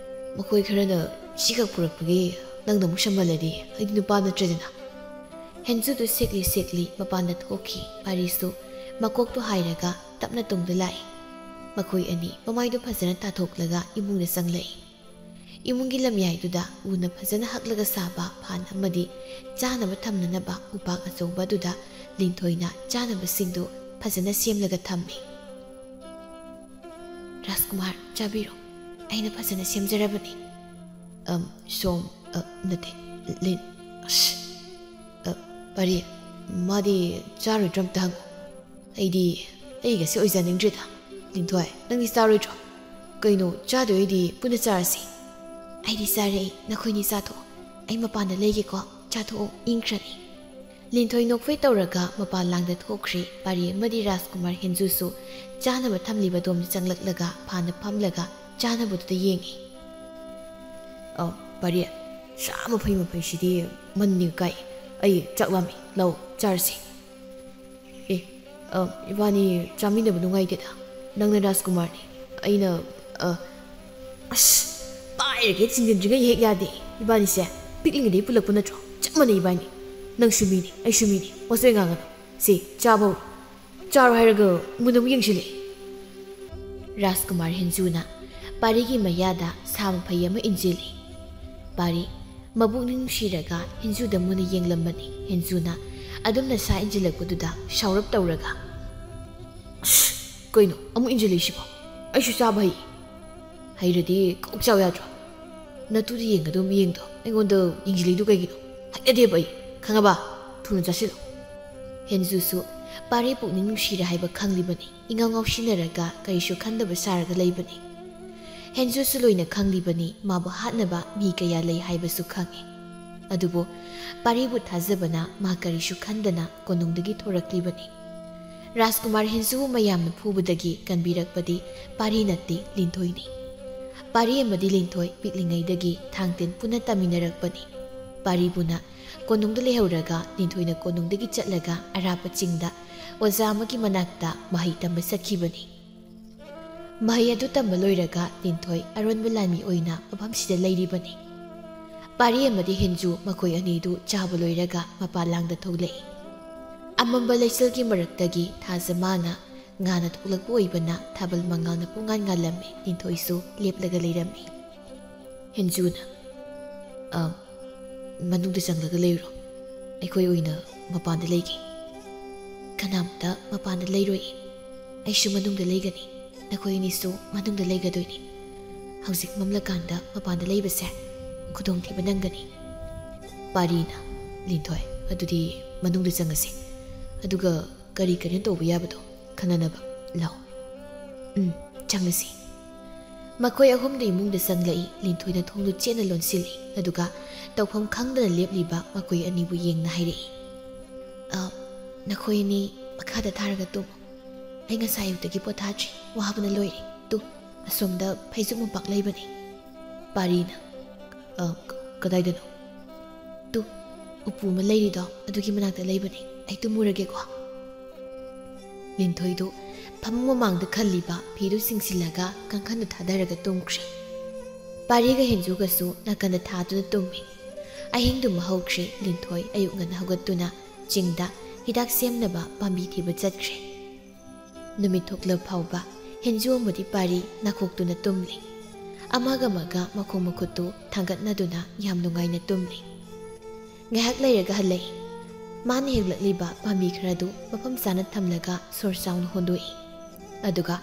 ꯃꯈꯣꯏ ꯈꯔꯅ ꯁꯤꯈꯛ ꯄꯨꯔꯛꯄꯒꯤ ꯅꯪꯅ ꯑꯃꯨꯛ ꯁꯝꯍꯜꯂꯗꯤ ꯑꯩꯗꯤ ꯅꯨꯄꯥ ꯅꯠꯇ꯭ꯔꯦꯗꯅ ꯍꯦꯟꯖꯨꯗꯨ ꯁꯦꯛꯂꯤ ꯁꯦꯛꯂꯤ ꯃꯄꯥꯟꯗ ꯊꯣꯛꯈꯤ ꯄꯥꯔꯤꯁꯨ ꯃꯀꯣꯛꯇꯣ ꯍꯥꯏꯔꯒ ꯇꯞꯅ ꯇꯨꯡꯗ ꯂꯥꯛꯏ ꯃꯈꯣꯏ ꯑꯅꯤ ꯃꯃꯥꯏꯗꯣ ꯐꯖꯅ ꯇꯥꯊꯣꯛꯂꯒ ꯏꯃꯨꯡꯗ ꯆꯪꯂꯛꯏ ꯏꯃꯨꯡꯒꯤ ꯂꯝꯌꯥꯏꯗꯨꯗ ꯎꯅ ꯐꯖꯅ ꯍꯛꯂꯒ ꯁꯥꯕ ꯐꯥꯟ ꯑꯃꯗꯤ ꯆꯥꯅꯕ ꯊꯝꯅꯅꯕ ꯎꯄꯥꯛ ꯑꯆꯧꯕ ꯑꯗꯨꯗ ꯂꯤꯟꯊꯣꯏꯅ ꯆꯥꯅꯕꯁꯤꯡꯗꯨ ꯐꯖꯅ ꯁꯦꯝꯂꯒ ꯊꯝꯃꯤ ꯔꯥꯖꯀꯨꯃꯥꯔ ꯆꯥꯕꯤꯔꯣ ꯑꯩꯅ ꯐꯖꯅ ꯁꯦꯝꯖꯔꯕꯅꯤ ꯁꯣꯝ ꯅꯠꯇꯦ ꯂꯤꯟ ꯄꯥꯔꯤ ꯃꯥꯗꯤ ꯆꯥꯔꯣꯏꯗ꯭ꯔ ꯑꯝꯇ ꯍꯪꯉꯨ ꯑꯩꯒꯁꯦ ꯑꯣꯏꯖꯅꯤꯡꯗ꯭ꯔꯦꯗ ꯂꯤꯟꯊꯣꯏ ꯅꯪꯗꯤ ꯆꯥꯔꯣꯏꯗ꯭ꯔꯣ ꯀꯩꯅꯣ ꯆꯥꯗꯣꯏꯗꯤ ꯄꯨꯟꯅ ꯆꯥꯔꯁꯤ ꯑꯩꯗꯤ ꯆꯥꯔꯦ ꯅꯈꯣꯏꯅꯤ ꯆꯥꯊꯣꯛꯑꯣ ꯑꯩ ꯃꯄꯥꯟꯗ ꯂꯩꯒꯦꯀꯣ ꯆꯥꯊꯣꯛꯑꯣ ꯏꯪꯈ꯭ꯔꯅꯤ ꯂꯤꯟꯊꯣꯏ ꯅꯣꯛꯐꯦ ꯇꯧꯔꯒ ꯃꯄꯥꯟ ꯂꯥꯡꯗ ꯊꯣꯛꯈ꯭ꯔꯤ ꯄꯥꯔꯤ ꯑꯃꯗꯤ ꯔꯥꯖꯀꯨꯃꯥꯔ ꯍꯦꯟꯖꯨꯁꯨ ꯆꯥꯅꯕ ꯊꯝꯂꯤꯕ ꯗꯣꯝꯗ ꯆꯪꯂꯛꯂꯒ ꯐꯥꯟꯗ ꯐꯝꯂꯒ ꯆꯥꯅꯕꯗꯨꯗ ꯌꯦꯡꯉꯤ ꯄꯥꯔꯤ ꯆꯥꯃꯐꯩ ꯃꯟꯅꯤ ꯀꯥꯏ ꯑꯩ ꯆꯥꯛ ꯂꯥꯝꯃꯤ ꯂꯥꯎ ꯆꯥꯔꯁꯤ ꯏꯕꯥꯅꯤ ꯆꯥꯃꯤꯟꯅꯕ ꯅꯨꯡꯉꯥꯏꯇꯦꯗ ꯅꯪꯅ ꯔꯥꯖꯀꯨꯃꯥꯔꯅꯤ ꯑꯩꯅ ꯑꯁ ꯄꯥꯏꯔꯒꯦ ꯆꯤꯡꯖꯤꯟꯗ꯭ꯔꯤꯉꯩ ꯍꯦꯛ ꯌꯥꯗꯦ ꯏꯕꯥꯅꯤꯁꯦ ꯄꯤꯛꯂꯤꯉꯩꯗꯒꯤ ꯄꯨꯜꯂꯛꯄ ꯅꯠꯇ꯭ꯔꯣ ꯆꯞ ꯃꯥꯟꯅꯩ ꯏꯕꯥꯅꯤ ꯅꯪꯁꯨ ꯃꯤꯅꯤ ꯑꯩꯁꯨ ꯃꯤꯅꯤ ꯋꯥꯆꯣꯏ ꯉꯥꯡꯒꯅꯨ ꯁꯤ ꯆꯥꯕ ꯍꯧꯔꯣ ꯆꯥꯔꯣ ꯍꯥꯏꯔꯒ ꯃꯨꯟꯅ ꯑꯃꯨꯛ ꯌꯦꯡꯁꯤꯜꯂꯛꯏ ꯔꯥꯖꯀꯨꯃꯥꯔ ꯍꯦꯟꯖꯨꯅ ꯄꯥꯔꯤꯒꯤ ꯃꯌꯥꯗ ꯁꯥꯃꯐꯩ ꯑꯃ ꯏꯟꯖꯤꯜꯂꯤ ꯄꯥꯔꯤ ꯃꯕꯨꯛꯅꯤꯡ ꯅꯨꯡꯁꯤꯔꯒ ꯍꯦꯟꯖꯨꯗ ꯃꯨꯟꯅ ꯌꯦꯡꯂꯝꯕꯅꯤ ꯍꯦꯟꯖꯨꯅ ꯑꯗꯨꯝꯅ ꯁꯥ ꯏꯟꯖꯤꯜꯂꯛꯄꯗꯨꯗ ꯁꯥꯎꯔꯞ ꯇꯧꯔꯒ ꯑꯁ ꯀꯩꯅꯣ ꯑꯃꯨꯛ ꯏꯟꯖꯤꯜꯂꯤꯁꯤꯕꯣ ꯑꯩꯁꯨ ꯆꯥꯕ ꯍꯩꯔꯗꯤ ꯀꯣꯛ ꯆꯥꯎ ꯌꯥꯗ꯭ꯔꯣ ꯅꯇꯨꯗ ꯌꯦꯡꯒꯗꯧꯕ ꯌꯦꯡꯗꯣ ꯑꯩꯉꯣꯟꯗ ꯌꯦꯡꯖꯤꯜꯂꯤꯗꯨ ꯀꯩꯒꯤꯅꯣ ꯍꯩꯅꯗꯦꯕ ꯑꯩ ꯈꯪꯉꯕ ꯊꯨꯅ ꯆꯥꯁꯤꯜꯂꯣ ꯍꯦꯟꯖꯨꯁꯨ ꯄꯥꯔꯤ ꯄꯨꯛꯅꯤꯡ ꯅꯨꯡꯁꯤꯔꯦ ꯍꯥꯏꯕ ꯈꯪꯂꯤꯕꯅꯤ ꯏꯉꯥꯎ ꯉꯥꯎꯁꯤꯟꯅꯔꯒ ꯀꯔꯤꯁꯨ ꯈꯟꯗꯕ ꯁꯥꯔꯒ ꯂꯩꯕꯅꯤ ꯍꯦꯟꯖꯨꯁꯨ ꯂꯣꯏꯅ ꯈꯪꯂꯤꯕꯅꯤ ꯃꯥꯕꯨ ꯍꯥꯠꯅꯕ ꯃꯤ ꯀꯌꯥ ꯂꯩ ꯍꯥꯏꯕꯁꯨ ꯈꯪꯉꯤ ꯑꯗꯨꯕꯨ ꯄꯥꯔꯤꯕꯨ ꯊꯥꯖꯕꯅ ꯃꯥ ꯀꯔꯤꯁꯨ ꯈꯟꯗꯅ ꯀꯣꯅꯨꯡꯗꯒꯤ ꯊꯣꯔꯛꯂꯤꯕꯅꯤ ꯔꯥꯖꯀꯨꯃꯥꯔ ꯍꯦꯟꯖꯨꯕꯨ ꯃꯌꯥꯝꯅ ꯐꯨꯕꯗꯒꯤ ꯀꯟꯕꯤꯔꯛꯄꯗꯤ ꯄꯥꯔꯤ ꯅꯠꯇꯦ ꯂꯤꯟꯊꯣꯏꯅꯤ ꯄꯥꯔꯤ ꯑꯃꯗꯤ ꯂꯤꯟꯊꯣꯏ ꯄꯤꯛꯂꯤꯉꯩꯗꯒꯤ ꯊꯥꯡꯇꯦꯟ ꯄꯨꯟꯅ ꯇꯝꯃꯤꯟꯅꯔꯛꯄꯅꯤ ꯄꯥꯔꯤꯕꯨꯅ ꯀꯣꯅꯨꯡꯗ ꯂꯩꯍꯧꯔꯒ ꯂꯤꯟꯊꯣꯏꯅ ꯀꯣꯅꯨꯡꯗꯒꯤ ꯆꯠꯂꯒ ꯑꯔꯥꯞꯄ ꯆꯤꯡꯗ ꯑꯣꯖꯥ ꯑꯃꯒꯤ ꯃꯅꯥꯛꯇ ꯃꯍꯩ ꯇꯝꯕ ꯆꯠꯈꯤꯕꯅꯤ ꯃꯍꯩ ꯑꯗꯨ ꯇꯝꯕ ꯂꯣꯏꯔꯒ ꯂꯤꯟꯊꯣꯏ ꯑꯔꯣꯟꯕ ꯂꯥꯟꯃꯤ ꯑꯣꯏꯅ ꯃꯐꯝꯁꯤꯗ ꯂꯩꯔꯤꯕꯅꯤ ꯄꯥꯔꯤ ꯑꯃꯗꯤ ꯍꯦꯟꯖꯨ ꯃꯈꯣꯏ ꯑꯅꯤꯗꯨ ꯆꯥꯕ ꯂꯣꯏꯔꯒ ꯃꯄꯥꯟ ꯂꯥꯡꯗ ꯊꯣꯛꯂꯛꯏ ꯑꯃꯝꯕ ꯂꯩꯆꯜꯒꯤ ꯃꯔꯛꯇꯒꯤ ꯊꯥꯖ ꯃꯥꯅ ꯉꯥꯅ ꯊꯣꯛꯂꯛꯄ ꯑꯣꯏꯕꯅ ꯊꯥꯕꯜ ꯃꯉꯥꯜꯅ ꯄꯨꯡꯉꯥꯟ ꯉꯥꯜꯂꯝꯃꯤ ꯂꯤꯟꯊꯣꯏꯁꯨ ꯂꯦꯞꯂꯒ ꯂꯩꯔꯝꯃꯤ ꯍꯦꯟꯖꯨꯅ ꯃꯅꯨꯡꯗ ꯆꯪꯂꯒ ꯂꯩꯔꯣ ꯑꯩꯈꯣꯏ ꯑꯣꯏꯅ ꯃꯄꯥꯟꯗ ꯂꯩꯒꯦ ꯀꯅꯥꯝꯇ ꯃꯄꯥꯟꯗ ꯂꯩꯔꯣꯏ ꯑꯩꯁꯨ ꯃꯅꯨꯡꯗ ꯂꯩꯒꯅꯤ ꯅꯈꯣꯏ ꯑꯅꯤꯁꯨ ꯃꯅꯨꯡꯗ ꯂꯩꯒꯗꯣꯏꯅꯤ ꯍꯧꯖꯤꯛ ꯃꯝꯂꯀꯥꯟꯗ ꯃꯄꯥꯟꯗ ꯂꯩꯕꯁꯦ ꯈꯨꯗꯣꯡꯊꯤꯕ ꯅꯪꯒꯅꯤ ꯄꯥꯔꯤꯅ ꯂꯤꯟꯊꯣꯏ ꯑꯗꯨꯗꯤ ꯃꯅꯨꯡꯗ ꯆꯪꯉꯁꯤ ꯑꯗꯨꯒ ꯀꯔꯤꯅꯣ ꯇꯧꯕ ꯌꯥꯕꯗꯣ ꯈꯟꯅꯅꯕ ꯂꯥꯎ ꯆꯪꯉꯁꯤ ꯃꯈꯣꯏ ꯑꯍꯨꯝꯗ ꯏꯃꯨꯡꯗ ꯆꯪꯂꯛꯏ ꯂꯤꯟꯊꯣꯏꯅ ꯊꯣꯡꯗꯨ ꯆꯦꯠꯅ ꯂꯣꯟꯁꯤꯜꯂꯤ ꯑꯗꯨꯒ ꯇꯧꯐꯝ ꯈꯪꯗꯅ ꯂꯦꯞꯂꯤꯕ ꯃꯈꯣꯏ ꯑꯅꯤꯕꯨ ꯌꯦꯡꯅ ꯍꯥꯏꯔꯛꯏ ꯅꯈꯣꯏ ꯑꯅꯤ ꯃꯈꯥꯗ ꯊꯥꯔꯒ ꯇꯨꯝꯃꯨ ꯑꯩ ꯉꯁꯥꯏ ꯑꯌꯨꯛꯇꯒꯤ ꯄꯣꯊꯥꯗ꯭ꯔꯤ ꯋꯥꯕꯅ ꯂꯣꯏꯔꯦ ꯑꯁꯣꯝꯗ ꯐꯩꯖꯨꯞ ꯃꯣꯝꯄꯥꯛ ꯂꯩꯕꯅꯤ ꯄꯥꯔꯤꯅ ꯀꯗꯥꯏꯗꯅꯣ ꯎꯄꯨ ꯑꯃ ꯂꯩꯔꯤꯗꯣ ꯑꯗꯨꯒꯤ ꯃꯅꯥꯛꯇ ꯂꯩꯕꯅꯤ ꯑꯩ ꯇꯨꯝꯃꯨꯔꯒꯦꯀꯣ ꯂꯤꯟꯊꯣꯏꯗꯨ ꯐꯃꯨꯡ ꯃꯃꯥꯡꯗ ꯈꯜꯂꯤꯕ ꯐꯤꯗꯨ ꯆꯤꯡꯁꯤꯜꯂꯒ ꯀꯥꯡꯈꯟꯗꯨ ꯊꯥꯗꯔꯒ ꯇꯨꯝꯈ꯭ꯔꯦ ꯄꯥꯔꯤꯒ ꯍꯦꯟꯖꯨꯒꯁꯨ ꯅꯥꯀꯟꯗ ꯊꯥꯗꯨꯅ ꯇꯨꯝꯃꯤ ꯑꯍꯤꯡꯗꯨꯃ ꯍꯧꯈ꯭ꯔꯦ ꯂꯤꯟꯊꯣꯏ ꯑꯌꯨꯛ ꯉꯟꯅ ꯍꯧꯒꯠꯇꯨꯅ ꯆꯤꯡꯗ ꯍꯤꯗꯥꯛ ꯁꯦꯝꯅꯕ ꯄꯥꯝꯕꯤ ꯊꯤꯕ ꯆꯠꯈ꯭ꯔꯦ ꯅꯨꯃꯤꯠ ꯊꯣꯛꯂ ꯐꯥꯎꯕ ꯍꯦꯟꯖꯨ ꯑꯃꯗꯤ ꯄꯥꯔꯤ ꯅꯥꯀꯣꯛꯇꯨꯅ ꯇꯨꯝꯂꯤ ꯑꯃꯒ ꯃꯈꯣꯡ ꯃꯈꯨꯠꯇꯨ ꯊꯥꯡꯒꯠꯅꯗꯨꯅ ꯌꯥꯝ ꯅꯨꯡꯉꯥꯏꯅ ꯇꯨꯝꯂꯤ ꯉꯥꯏꯍꯥꯛ ꯂꯩꯔꯒ ꯍꯜꯂꯛꯏ ꯃꯥꯅ ꯍꯦꯛꯂꯛꯂꯤꯕ ꯄꯥꯝꯕꯤ ꯈꯔꯗꯨ ꯃꯐꯝ ꯆꯥꯅ ꯊꯝꯂꯒ ꯁꯣꯔ ꯆꯥꯎꯅ ꯍꯣꯟꯗꯣꯛꯏ ꯑꯗꯨꯒ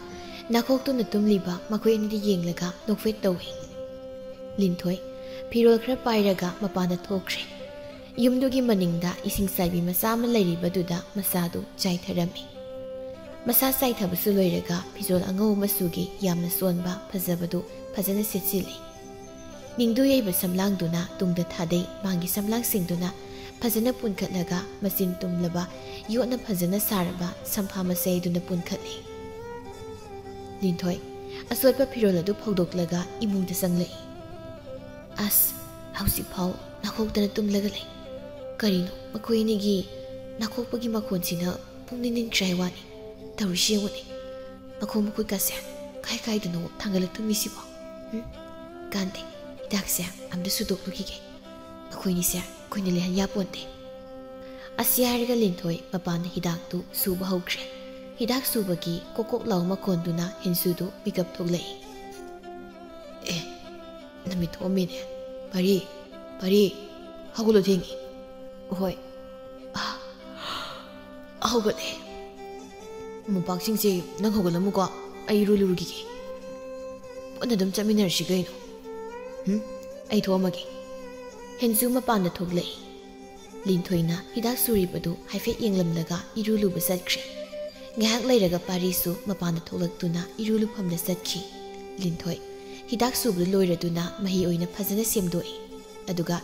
ꯅꯥꯀꯣꯛꯇꯨꯅ ꯇꯨꯝꯂꯤꯕ ꯃꯈꯣꯏ ꯑꯅꯤꯗ ꯌꯦꯡꯂꯒ ꯅꯣꯛꯐꯦꯠ ꯇꯧꯏ ꯂꯤꯟꯊꯣꯏ ꯐꯤꯔꯣꯜ ꯈꯔ ꯄꯥꯏꯔꯒ ꯃꯄꯥꯟꯗ ꯊꯣꯛꯈ꯭ꯔꯦ ꯌꯨꯝꯗꯨꯒꯤ ꯃꯅꯤꯡꯗ ꯏꯁꯤꯡ ꯆꯥꯏꯕꯤ ꯃꯆꯥ ꯑꯃ ꯂꯩꯔꯤꯕꯗꯨꯗ ꯃꯆꯥꯗꯨ ꯆꯥꯏꯊꯔꯝꯃꯤ ꯃꯁꯥ ꯆꯥꯏꯊꯕꯁꯨ ꯂꯣꯏꯔꯒ ꯐꯤꯖꯣꯜ ꯑꯉꯧ ꯃꯆꯨꯒꯤ ꯌꯥꯝꯅ ꯆꯣꯟꯕ ꯐꯖꯕꯗꯨ ꯐꯖꯅ ꯁꯦꯠꯆꯤꯜꯂꯤ ꯅꯤꯡꯗꯨ ꯌꯩꯕ ꯁꯝꯂꯥꯡꯗꯨꯅ ꯇꯨꯡꯗ ꯊꯥꯗꯩ ꯃꯥꯒꯤ ꯁꯝꯂꯥꯡꯁꯤꯡꯗꯨꯅ ꯐꯖꯅ ꯄꯨꯟꯈꯠꯂꯒ ꯃꯆꯤꯟ ꯇꯨꯝꯂꯕ ꯌꯣꯠꯅ ꯐꯖꯅ ꯁꯥꯔꯕ ꯁꯝꯐꯥ ꯃꯆꯩꯗꯨꯅ ꯄꯨꯟꯈꯠꯂꯤ ꯂꯤꯟꯊꯣꯏ ꯑꯁꯣꯠꯄ ꯐꯤꯔꯣꯜ ꯑꯗꯨ ꯐꯧꯗꯣꯛꯂꯒ ꯏꯃꯨꯡꯗ ꯆꯪꯂꯛꯏ꯫ ꯑꯁ ꯍꯧꯖꯤꯛꯐꯥꯎ ꯅꯥꯈꯣꯛꯇꯅ ꯇꯨꯝꯂꯒ ꯂꯩ꯫ ꯀꯔꯤꯅꯣ ꯃꯈꯣꯏ ꯑꯅꯤꯒꯤ ꯅꯥꯈꯣꯛꯄꯒꯤ ꯃꯈꯣꯟꯁꯤꯅ ꯄꯨꯛꯅꯤꯡ ꯅꯤꯡꯈ꯭ꯔꯦ ꯋꯥꯅꯤ꯫ ꯇꯧꯔꯤꯁꯤ ꯌꯦꯡꯉꯨꯅꯦ, ꯃꯈꯣꯡ ꯃꯈꯨꯠ ꯀꯥꯁꯦ ꯀꯥꯏ ꯀꯥꯏꯗꯅꯣ ꯊꯥꯡꯒꯠꯂꯛꯇꯣꯏꯃꯤꯁꯤꯕꯣ꯫ ꯀꯥꯟꯗꯦ, ꯍꯤꯗꯥꯛꯁꯦ ꯑꯝꯇ ꯁꯨꯗꯣꯛꯂꯨꯈꯤꯒꯦ꯫ ꯃꯈꯣꯏꯅꯤꯁꯦ ꯑꯩꯈꯣꯏꯅ ꯂꯩꯍꯟ ꯌꯥꯄꯣꯟꯇꯦ꯫ ꯑꯁꯤ ꯍꯥꯏꯔꯒ ꯂꯤꯟꯊꯣꯏ ꯃꯄꯥꯟꯗ ꯍꯤꯗꯥꯛꯇꯨ ꯁꯨꯕ ꯍꯧꯈ꯭ꯔꯦ꯫ ꯍꯤꯗꯥꯛ ꯁꯨꯕꯒꯤ ꯀꯣꯀꯣꯛ ꯂꯥꯎ ꯃꯈꯣꯟꯗꯨꯅ ꯍꯦꯟꯖꯨꯗꯨ ꯃꯤꯀꯞ ꯊꯣꯛꯂꯛꯏ꯫ ꯅꯨꯃꯤꯠ ꯊꯣꯛꯑꯝꯃꯦꯅꯦ꯫ ꯄꯔꯤ ꯍꯧꯒꯠꯂꯣ, ꯊꯦꯡꯉꯤ꯫ ꯍꯣꯏ ꯍꯧꯒꯠꯂꯦ꯫ ꯃꯣꯝꯄꯥꯛꯁꯤꯡꯁꯦ ꯅꯪ ꯍꯧꯒꯠꯂꯝꯃꯨꯀꯣ, ꯑꯩ ꯏꯔꯨ ꯂꯨꯔꯨꯈꯤꯒꯦ꯫ ꯄꯨꯟꯅ ꯑꯗꯨꯝ ꯆꯠꯃꯤꯟꯅꯔꯁꯤ ꯀꯩꯅꯣ꯫ ꯑꯩ ꯊꯣꯛꯑꯝꯃꯒꯦ꯫ ꯍꯦꯟꯖꯨ ꯃꯄꯥꯟꯗ ꯊꯣꯛꯂꯛꯏ꯫ ꯂꯤꯟꯊꯣꯏꯅ ꯍꯤꯗꯥꯛ ꯁꯨꯔꯤꯕꯗꯨ ꯍꯥꯏꯐꯦꯠ ꯌꯦꯡꯂꯝꯂꯒ ꯏꯔꯨ ꯂꯨꯕ ꯆꯠꯈ꯭ꯔꯦ꯫ ꯉꯥꯏꯍꯥꯛ ꯂꯩꯔꯒ ꯄꯥꯔꯤꯁꯨ ꯃꯄꯥꯟꯗ ꯊꯣꯛꯂꯛꯇꯨꯅ ꯏꯔꯨ ꯂꯨꯐꯝꯗ ꯆꯠꯈꯤ꯫ ꯂꯤꯟꯊꯣꯏ ꯍꯤꯗꯥꯛ ꯁꯨꯕꯗꯨ ꯂꯣꯏꯔꯗꯨꯅ ꯃꯍꯤ ꯑꯣꯏꯅ ꯐꯖꯅ ꯁꯦꯝꯗꯣꯛꯏ꯫ ꯑꯗꯨꯒ